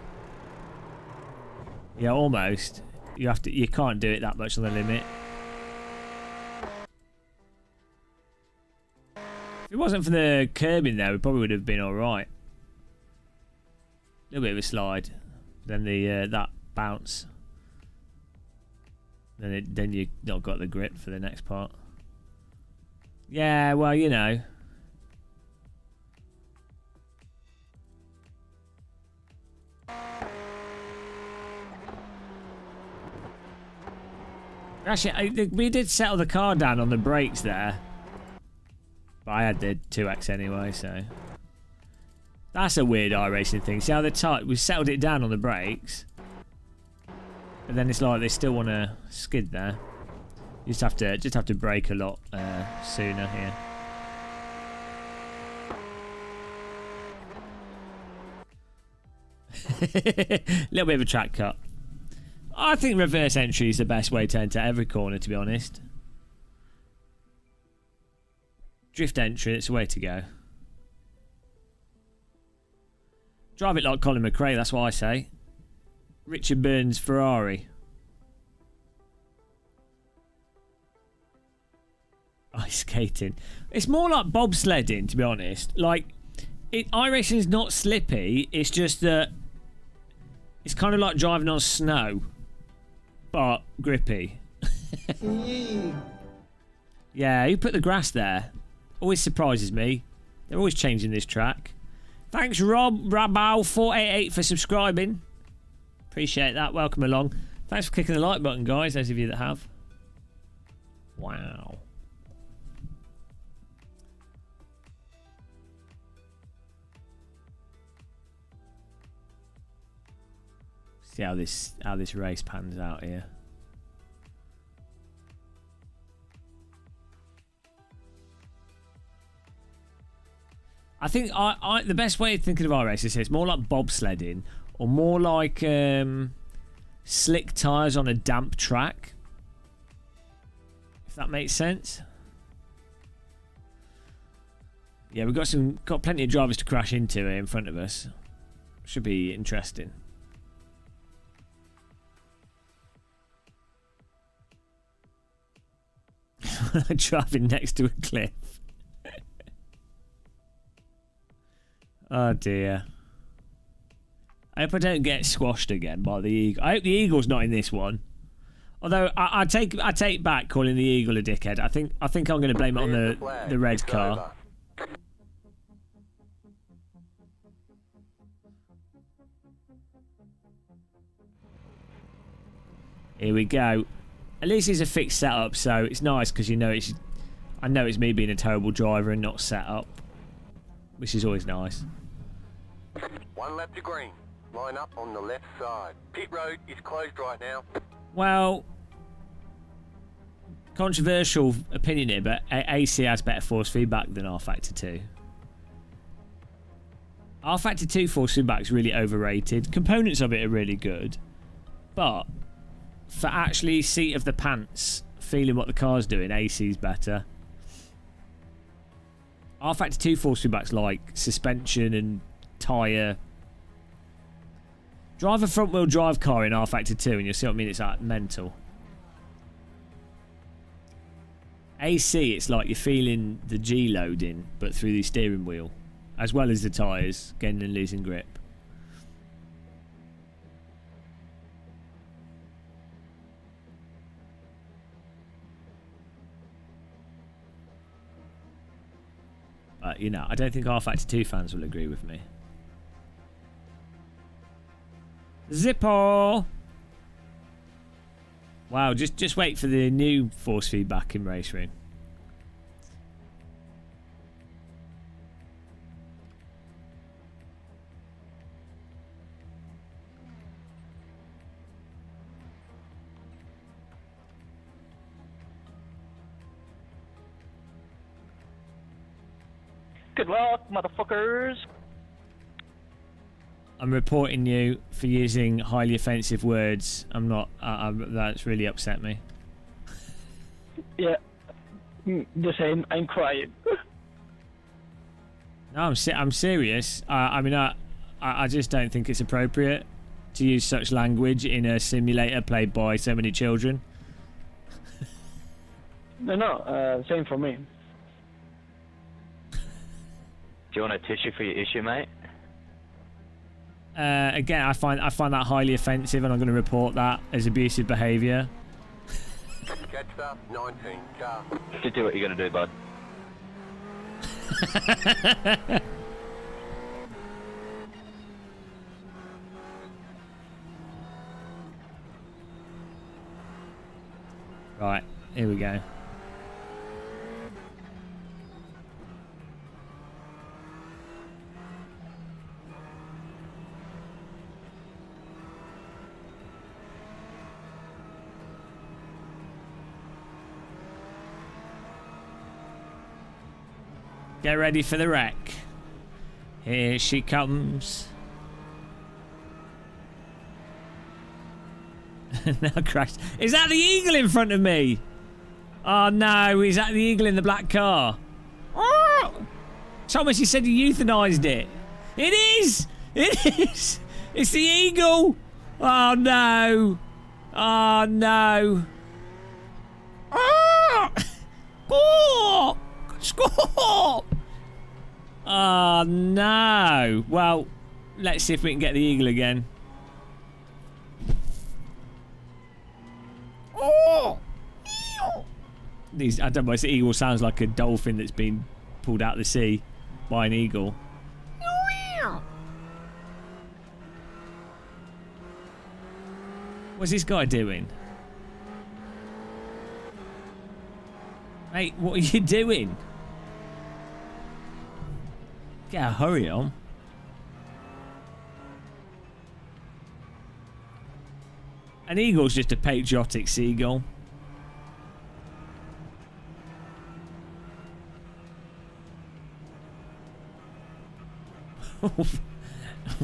Yeah, almost. You can't do it that much on the limit. If it wasn't for the curb in there, we probably would have been alright. A little bit of a slide. Then the that bounce. Then you not got the grip for the next part. Yeah, well, you know. Actually, we did settle the car down on the brakes there. But I had the 2X anyway, so. That's a weird iRacing thing. See how they're tight? We settled it down on the brakes. But then it's like they still want to skid there. You just have to brake a lot sooner here. Little bit of a track cut. I think reverse entry is the best way to enter every corner, to be honest. Drift entry, it's the way to go. Drive it like Colin McRae, that's what I say. Richard Burns Ferrari. Ice skating. It's more like bobsledding, to be honest. Like, iRacing is not slippy, it's just that it's kind of like driving on snow. But grippy. Yeah, who put the grass there? Always surprises me. They're always changing this track. Thanks, Rob Rabau488 for subscribing. Appreciate that. Welcome along. Thanks for clicking the like button, guys, those of you that have. Wow. See how this race pans out here. I think the best way of thinking of iRacing is it's more like bobsledding or more like slick tyres on a damp track. If that makes sense. Yeah, we've got plenty of drivers to crash into here in front of us. Should be interesting. Driving next to a cliff. Oh dear. I hope I don't get squashed again by the eagle. I hope the eagle's not in this one. Although I take back calling the eagle a dickhead. I think I'm going to blame it on the red car. Here we go. At least it's a fixed setup, so it's nice because you know it's. I know it's me being a terrible driver and not set up, which is always nice.
1 lap to green. Line up on the left side. Pit road is closed right now.
Well, controversial opinion here, but AC has better force feedback than R-Factor 2. R-Factor 2 force feedback is really overrated. Components of it are really good, but for actually seat of the pants, feeling what the car's doing, AC's better. R-Factor 2 force feedback's like suspension and tyre. Drive a front-wheel drive car in R-Factor 2 and you'll see what I mean. It's like mental. AC, it's like you're feeling the G loading, but through the steering wheel, as well as the tyres, gaining and losing grip. But, you know, I don't think R-Factor 2 fans will agree with me. Zippo! Wow, just wait for the new force feedback in Race Room.
Good luck, motherfuckers.
I'm reporting you for using highly offensive words. I'm not. That's really upset me.
Yeah, the same. I'm crying.
No, I'm serious. I mean, I just don't think it's appropriate to use such language in a simulator played by so many children.
No, same for me.
Do you want a tissue for your issue, mate?
Again, I find that highly offensive, and I'm going to report that as abusive behaviour.
Catch up, 19 car.
Just do what you're going to do, bud.
Right, here we go. Get ready for the wreck. Here she comes. Now crashed. Is that the eagle in front of me? Oh no, is that the eagle in the black car? Oh! Thomas, you said you euthanized it. It is! It is! It's the eagle! Oh no! Oh no! Oh! Oh! Score! Oh no! Well, let's see if we can get the eagle again. Oh! I don't know. This eagle sounds like a dolphin that's been pulled out of the sea by an eagle. What's this guy doing? Mate, what are you doing? Get a hurry on. An eagle's just a patriotic seagull.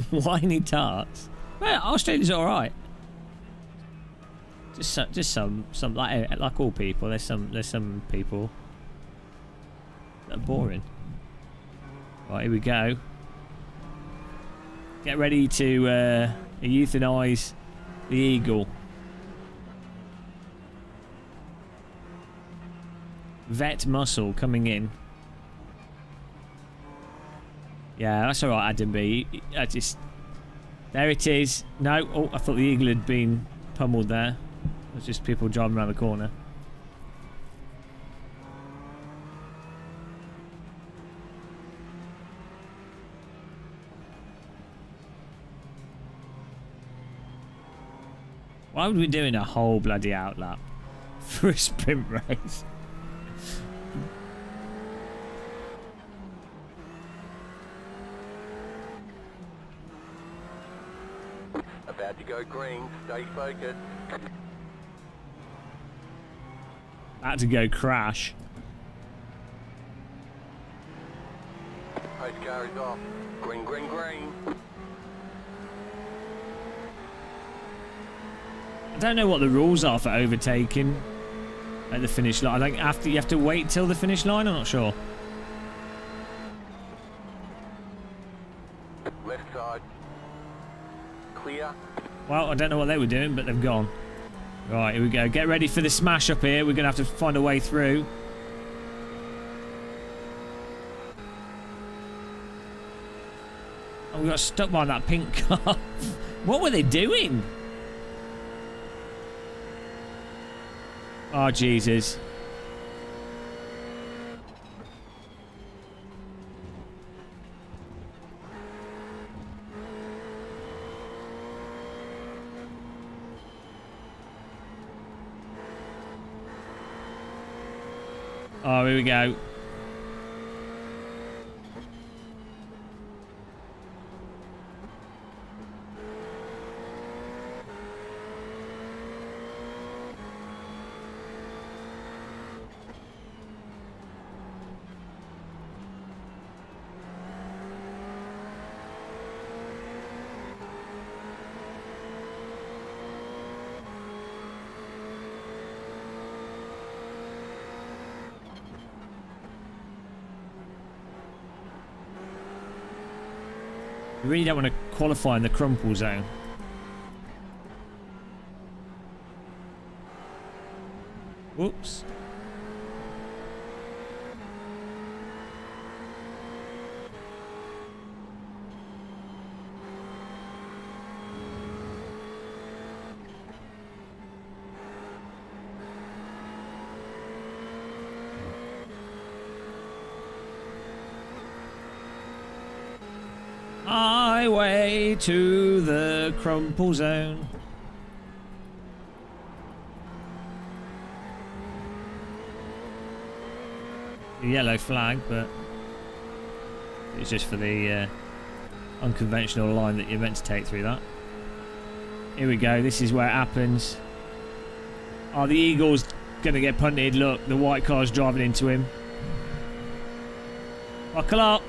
Whiny tarts. Well, Australia's all right. Just some like all people. There's some people that are boring. Right, here we go. Get ready to euthanize the eagle. Vet muscle coming in. Yeah, that's alright, Adam B. I just... There it is. No, oh, I thought the eagle had been pummeled there. It was just people driving around the corner. Why would we be doing a whole bloody outlap for a sprint race?
About to go green, stay focused.
About to go crash.
Pace car is off. Green, green, green.
I don't know what the rules are for overtaking at the finish line. Like after you have to wait till the finish line. I'm not sure.
Left side. Clear.
Well, I don't know what they were doing, but they've gone. Right, here we go. Get ready for the smash up here. We're gonna have to find a way through. Oh, we got stuck by that pink car. What were they doing? Oh, Jesus. Oh, here we go. We really don't want to qualify in the crumple zone. Whoops. Highway to the crumple zone. The yellow flag, but it's just for the unconventional line that you're meant to take through that. Here we go. This is where it happens. Oh, the Eagle's gonna get punted. Look, the white car's driving into him. Buckle up.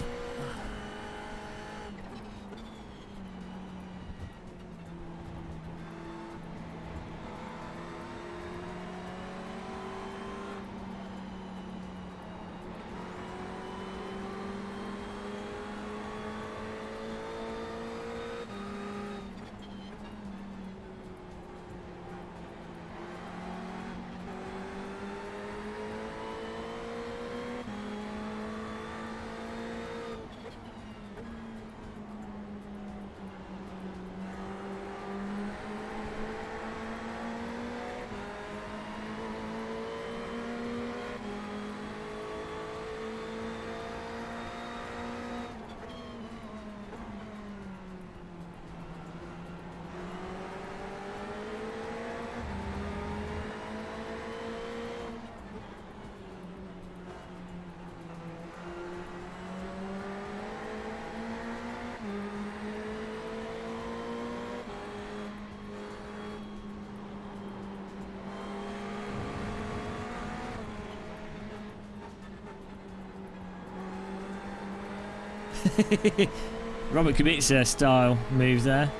Robert Kubica style moves there.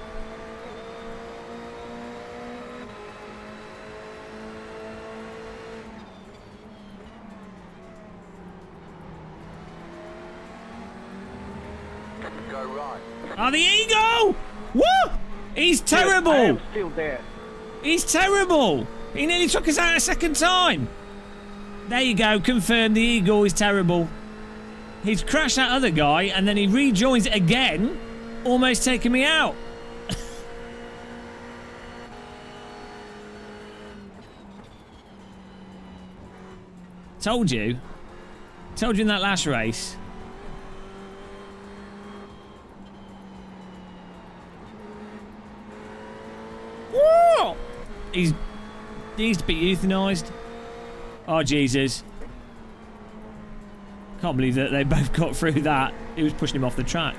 Go right.
Oh, the eagle! Woo! He's terrible!
I am still there.
He's terrible! He nearly took us out a second time! There you go, confirmed the eagle is terrible. He's crashed that other guy and then he rejoins it again, almost taking me out. Told you in that last race. Woo! He needs to be euthanized. Oh, Jesus. Can't believe that they both got through that. He was pushing him off the track.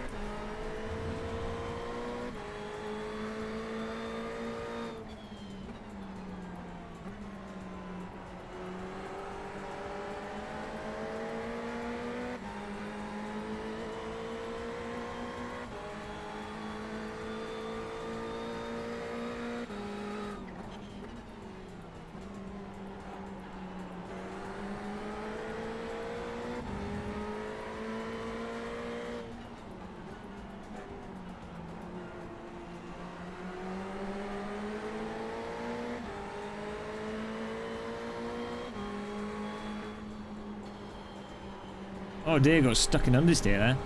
Oh dear, got stuck in understeer there.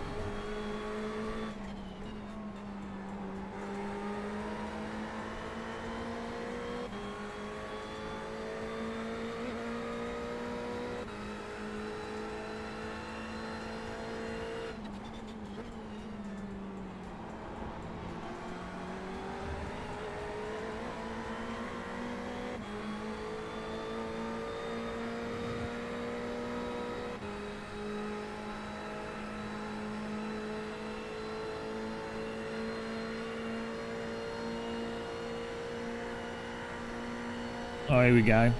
Oh, here we go.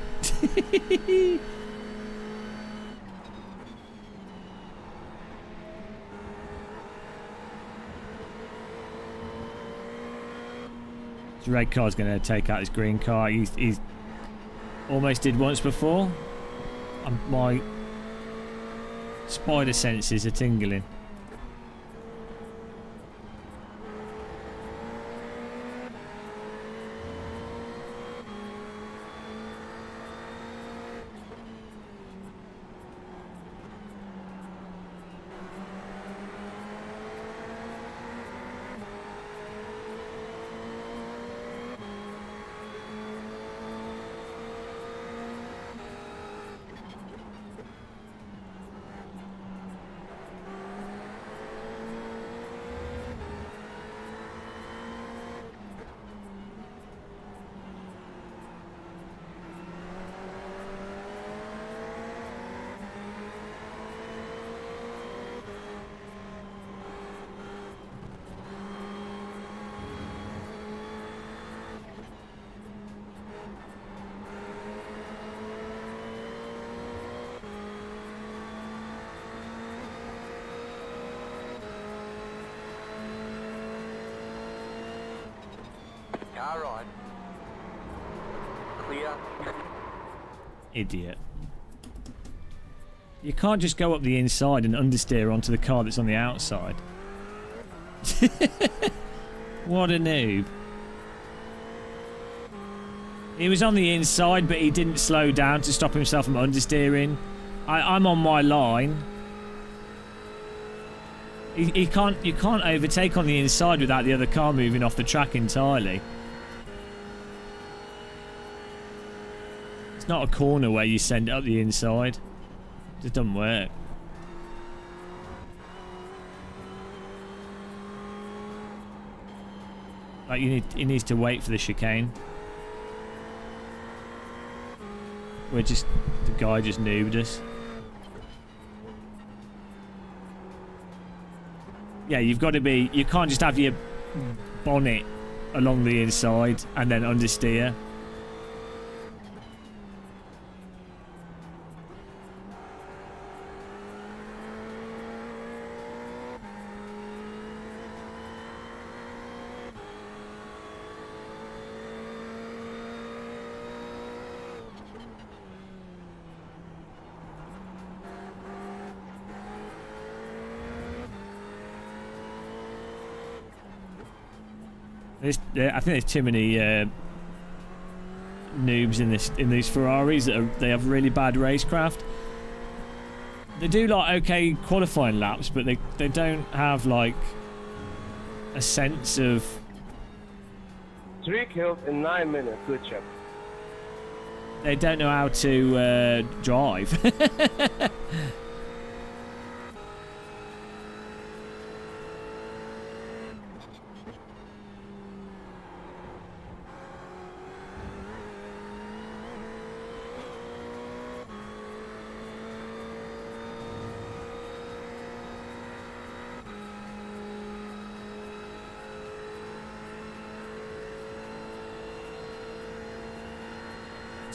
This red car's going to take out this green car. He's almost did once before. My spider senses are tingling.
Car right. Clear.
Idiot. You can't just go up the inside and understeer onto the car that's on the outside. What a noob. He was on the inside, but he didn't slow down to stop himself from understeering. I'm on my line. You can't overtake on the inside without the other car moving off the track entirely. It's not a corner where you send it up the inside. It just doesn't work. Like he needs to wait for the chicane. The guy just noobed us. Yeah, you've got to be. You can't just have your bonnet along the inside and then understeer. I think there's too many noobs in these Ferraris that they have really bad racecraft. They do like okay qualifying laps, but they don't have like a sense of.
3 kills in 9 minutes. Good job.
They don't know how to drive.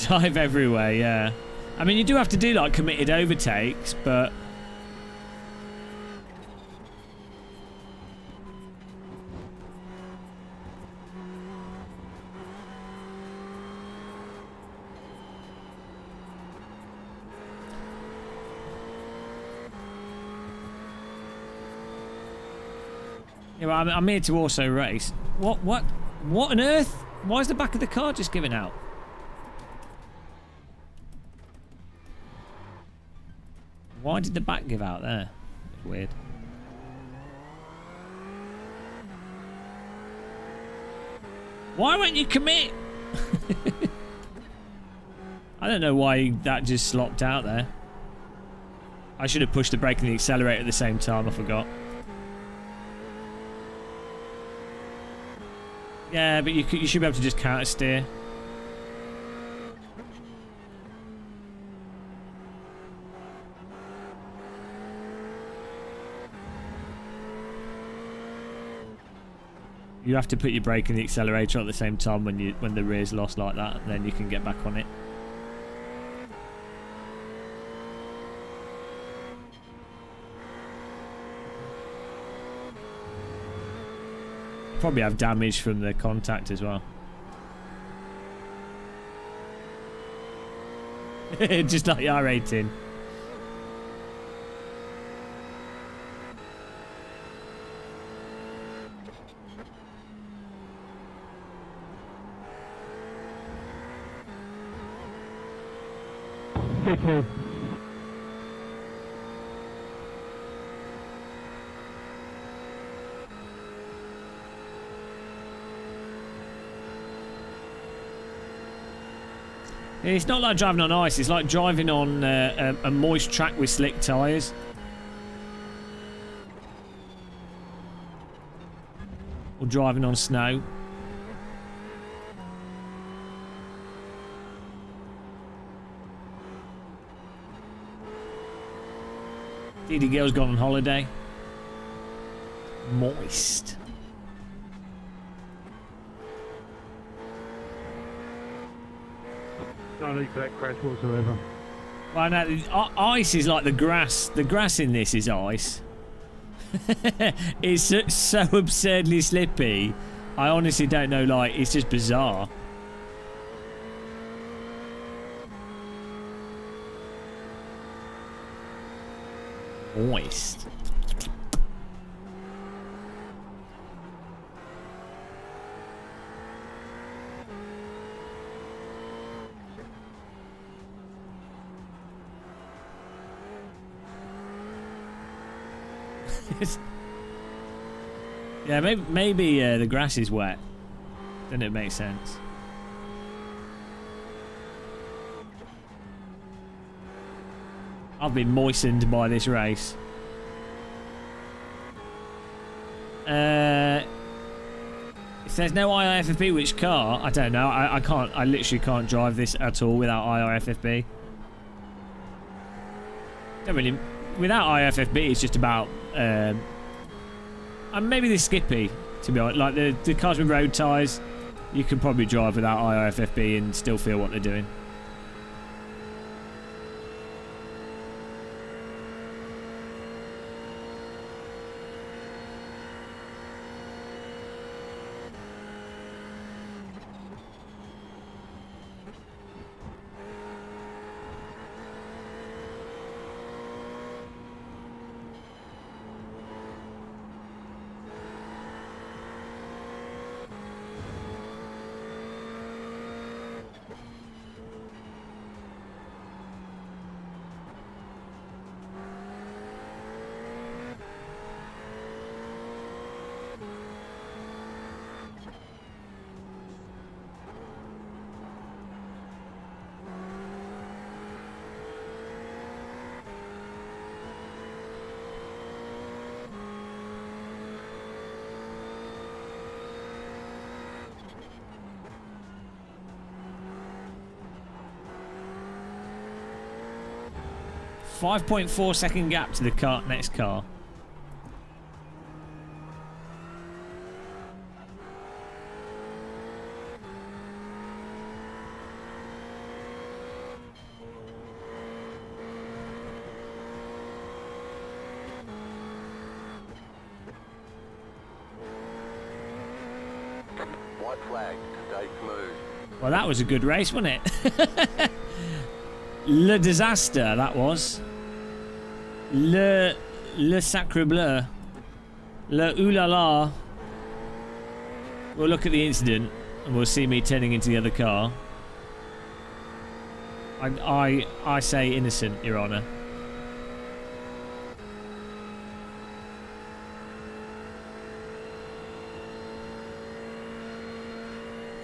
Dive everywhere, yeah. I mean, you do have to do like committed overtakes, but yeah, well, I'm here to also race. What on earth? Why is the back of the car just giving out? Why did the back give out there? That's weird. Why won't you commit? I don't know why that just slopped out there. I should have pushed the brake and the accelerator at the same time, I forgot. Yeah, but you should be able to just counter steer. You have to put your brake and the accelerator at the same time when the rear's lost like that, and then you can get back on it. Probably have damage from the contact as well. Just like iRating.
Okay.
It's not like driving on ice, it's like driving on a moist track with slick tyres. Or driving on snow. DD Girl's gone on holiday. Moist.
Don't leave that crash whatsoever.
Well, no, ice is like the grass. The grass in this is ice. It's so absurdly slippy. I honestly don't know, like, it's just bizarre. Moist. Yeah, maybe the grass is wet. Then it makes sense. I've been moistened by this race. If there's no IRFFB, which car? I don't know. I can't. I literally can't drive this at all without IRFFB. Don't really. Without IRFFB, it's just about. And maybe the Skippy, to be honest. Like the cars with road tyres, you can probably drive without IRFFB and still feel what they're doing. 5.4 second gap to the next car.
White flag, stay smooth.
Well, that was a good race, wasn't it? Le disaster, that was. Le sacre bleu. Le oulala. We'll look at the incident and we'll see me turning into the other car. I say innocent, Your Honour.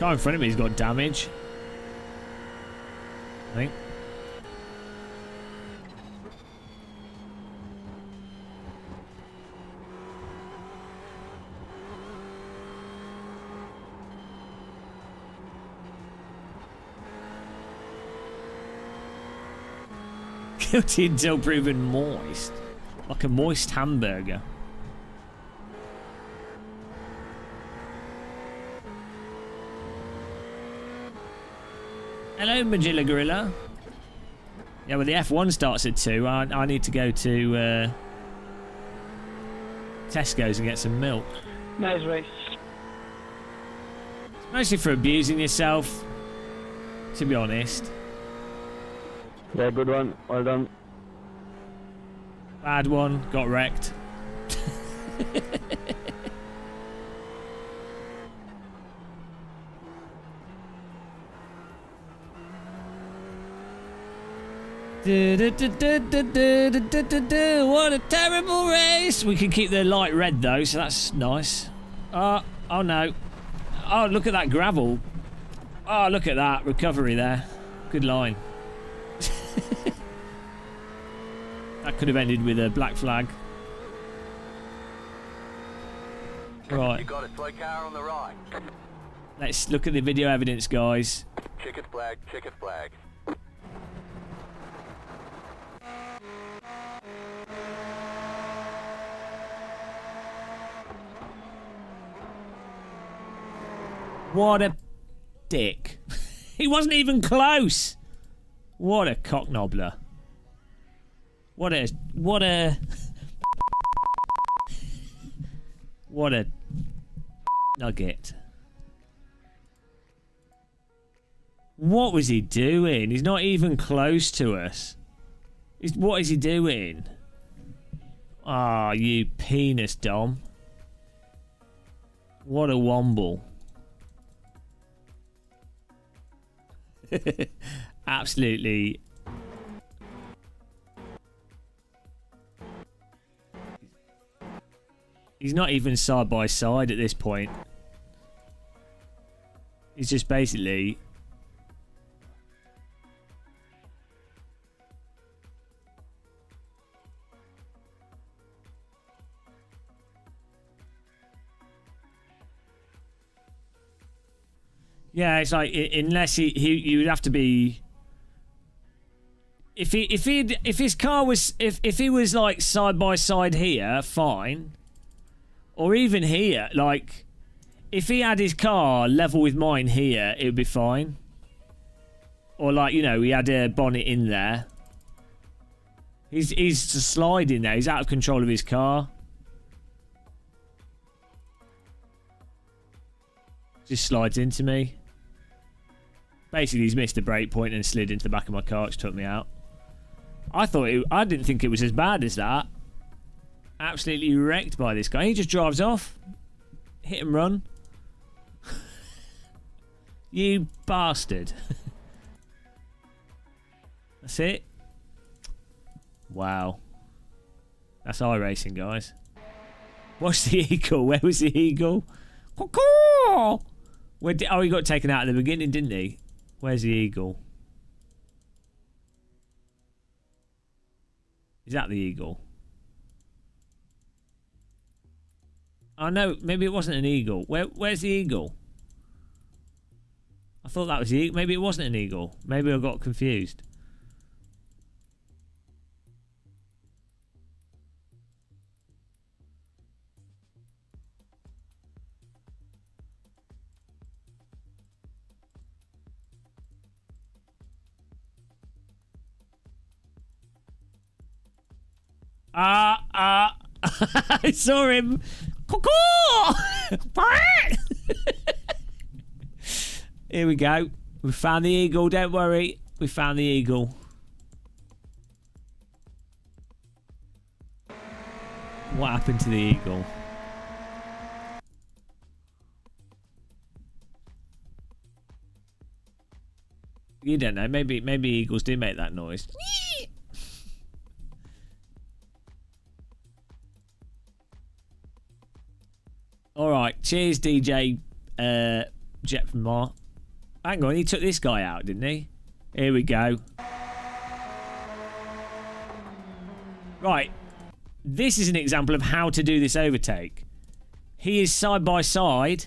Guy in front of me has got damage, I think. Guilty until proven moist. Like a moist hamburger. Hello, Magilla Gorilla. Yeah, well, the F1 starts at 2. I need to go to Tesco's and get some milk.
Nice race.
It's mostly for abusing yourself, to be honest.
Yeah, good one. Well done.
Bad one. Got wrecked. What a terrible race! We can keep the light red though, so that's nice. Oh no. Oh, look at that gravel. Oh, look at that recovery there. Good line. That could have ended with a black flag. Right.
You got a slow car on the right.
Let's look at the video evidence, guys.
Checkered flag, checkered flag.
What a dick. He wasn't even close. What a cocknobbler. What a nugget. What was he doing? He's not even close to us. What is he doing? Ah, oh, you penis, Dom. What a womble. Absolutely. He's not even side by side at this point. He's just basically... Yeah, it's like unless he would have to be. If his car was if he was like side by side here, fine. Or even here, like if he had his car level with mine here, it would be fine. Or like, you know, he had a bonnet in there. He's just sliding there. He's out of control of his car. Just slides into me. Basically, he's missed a brake point and slid into the back of my car, which took me out. I didn't think it was as bad as that. Absolutely wrecked by this guy. He just drives off. Hit and run. You bastard. That's it. Wow. That's iRacing, guys. What's the eagle? Where was the eagle? Oh, he got taken out at the beginning, didn't he? Where's the eagle? Is that the eagle? Oh no, maybe it wasn't an eagle. Where's the eagle? I thought that was the eagle. Maybe it wasn't an eagle. Maybe I got confused. I saw him. Here we go. We found the eagle. Don't worry. We found the eagle. What happened to the eagle? You don't know. Maybe eagles do make that noise. All right. Cheers, DJ Jet from Mar. Hang on. He took this guy out, didn't he? Here we go. Right. This is an example of how to do this overtake. He is side by side.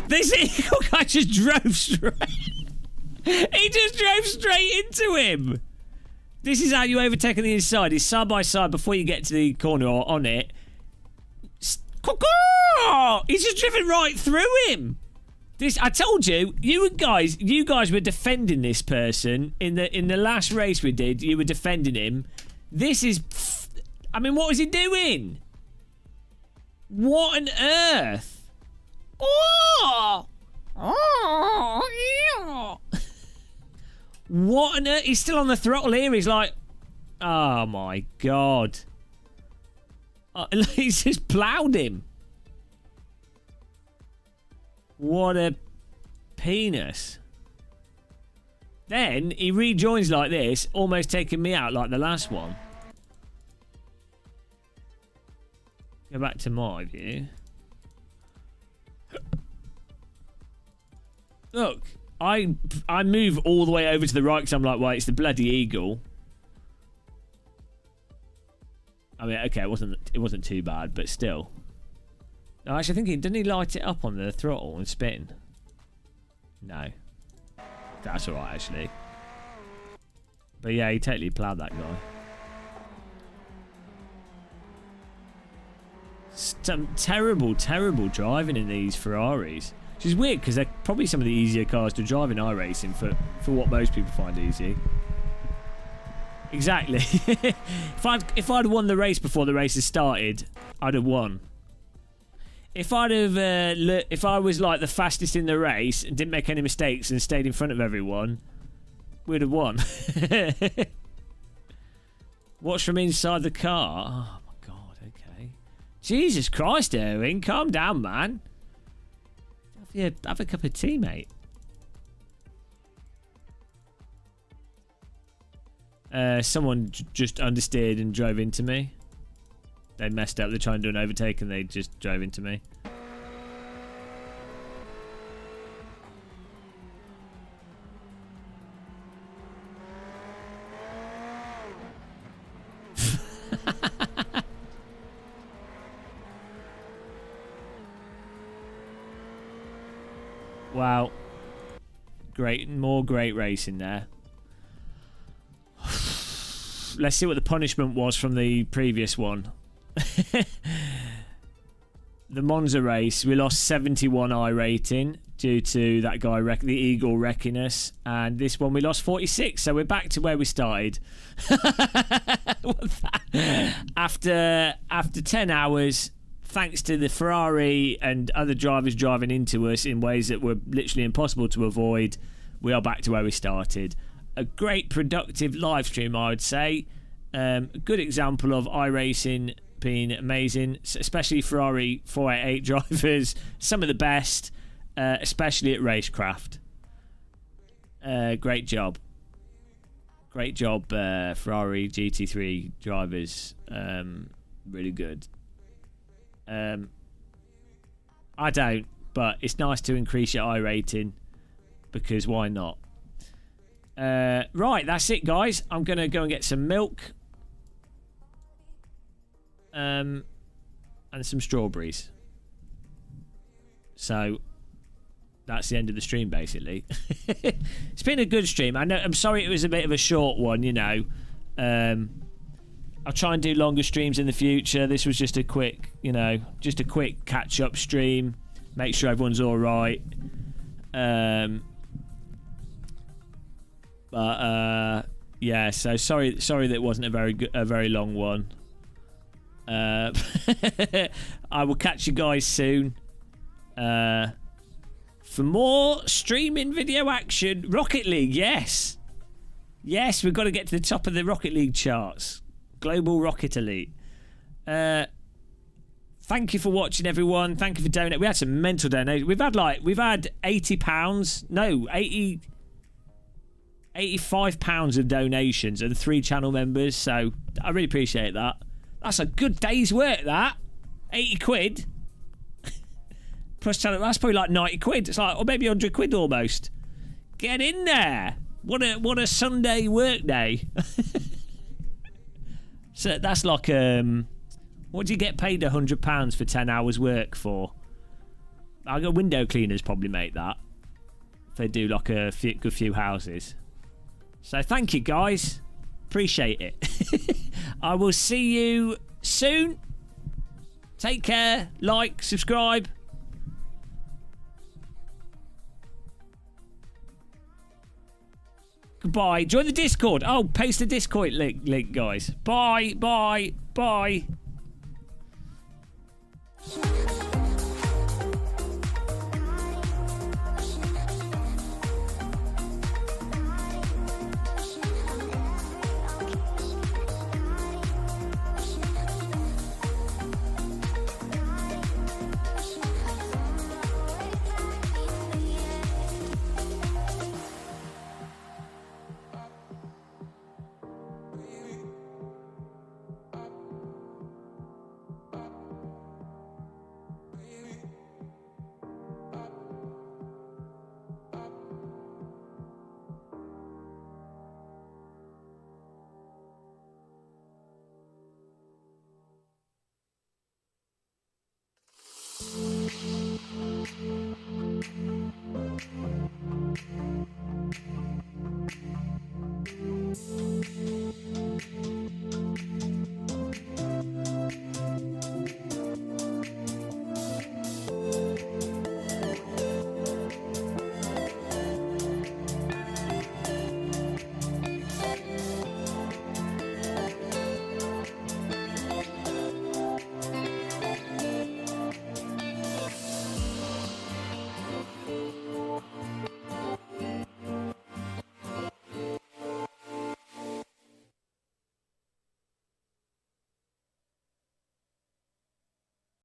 This eagle guy just drove straight. He just drove straight into him. This is how you overtake on the inside. He's side by side before you get to the corner or on it. He's just driven right through him. This, I told you, you guys were defending this person in the last race we did. You were defending him. This is, I mean, what was he doing? What on earth? Oh! What on earth? He's still on the throttle here. He's like, oh my god. He's just ploughed him. What a penis. Then he rejoins like this, almost taking me out like the last one. Go back to my view. Look, I move all the way over to the right because I'm like, well, it's the bloody eagle. I mean, okay, it wasn't too bad, but still. No, actually, I think didn't he light it up on the throttle and spin? No, that's all right actually. But yeah, he totally ploughed that guy. Some terrible, terrible driving in these Ferraris. Which is weird because they're probably some of the easier cars to drive in iRacing for what most people find easy. Exactly. If I'd won the race before the race had started, I'd have won. If I was like the fastest in the race and didn't make any mistakes and stayed in front of everyone, we'd have won. Watch from inside the car. Oh my god. Okay. Jesus Christ, Erwin, calm down, man. Yeah, have a cup of tea, mate. Someone just understeered and drove into me. They messed up. They're trying to do an overtake and they just drove into me. Wow. Great. More great racing there. Let's see what the punishment was from the previous one. The Monza race, we lost 71 iRating due to that guy, the Eagle, wrecking us. And this one we lost 46, so we're back to where we started. After 10 hours, thanks to the Ferrari and other drivers driving into us in ways that were literally impossible to avoid, we are back to where we started. A great productive live stream, I would say. A good example of iRacing being amazing, especially Ferrari 488 drivers, some of the best, especially at racecraft. Great job. Great job, Ferrari GT3 drivers. Really good. I don't, but it's nice to increase your iRating because why not? Right, that's it, guys. I'm going to go and get some milk. And some strawberries. So that's the end of the stream, basically. It's been a good stream. I'm sorry it was a bit of a short one, you know. I'll try and do longer streams in the future. This was just a quick, just a quick catch-up stream. Make sure everyone's all right. But Yeah, so sorry that it wasn't a very long one. I will catch you guys soon. For more streaming video action, Rocket League, yes. Yes, we've got to get to the top of the Rocket League charts. Global Rocket Elite. Thank you for watching, everyone. Thank you for donating. We had some mental donations. We've had £80. No, 85 pounds of donations of the 3 channel members, so I really appreciate that. That's a good day's work, that. 80 quid. Plus channel, that's probably like 90 quid. It's like, or maybe 100 quid almost. Get in there. What a Sunday work day. So that's like, what do you get paid £100 for 10 hours work for? I got window cleaners probably make that. If they do like a good few houses. So thank you, guys. Appreciate it. I will see you soon. Take care. Like, subscribe. Goodbye. Join the Discord. Oh, paste the Discord link, guys. Bye, bye, bye.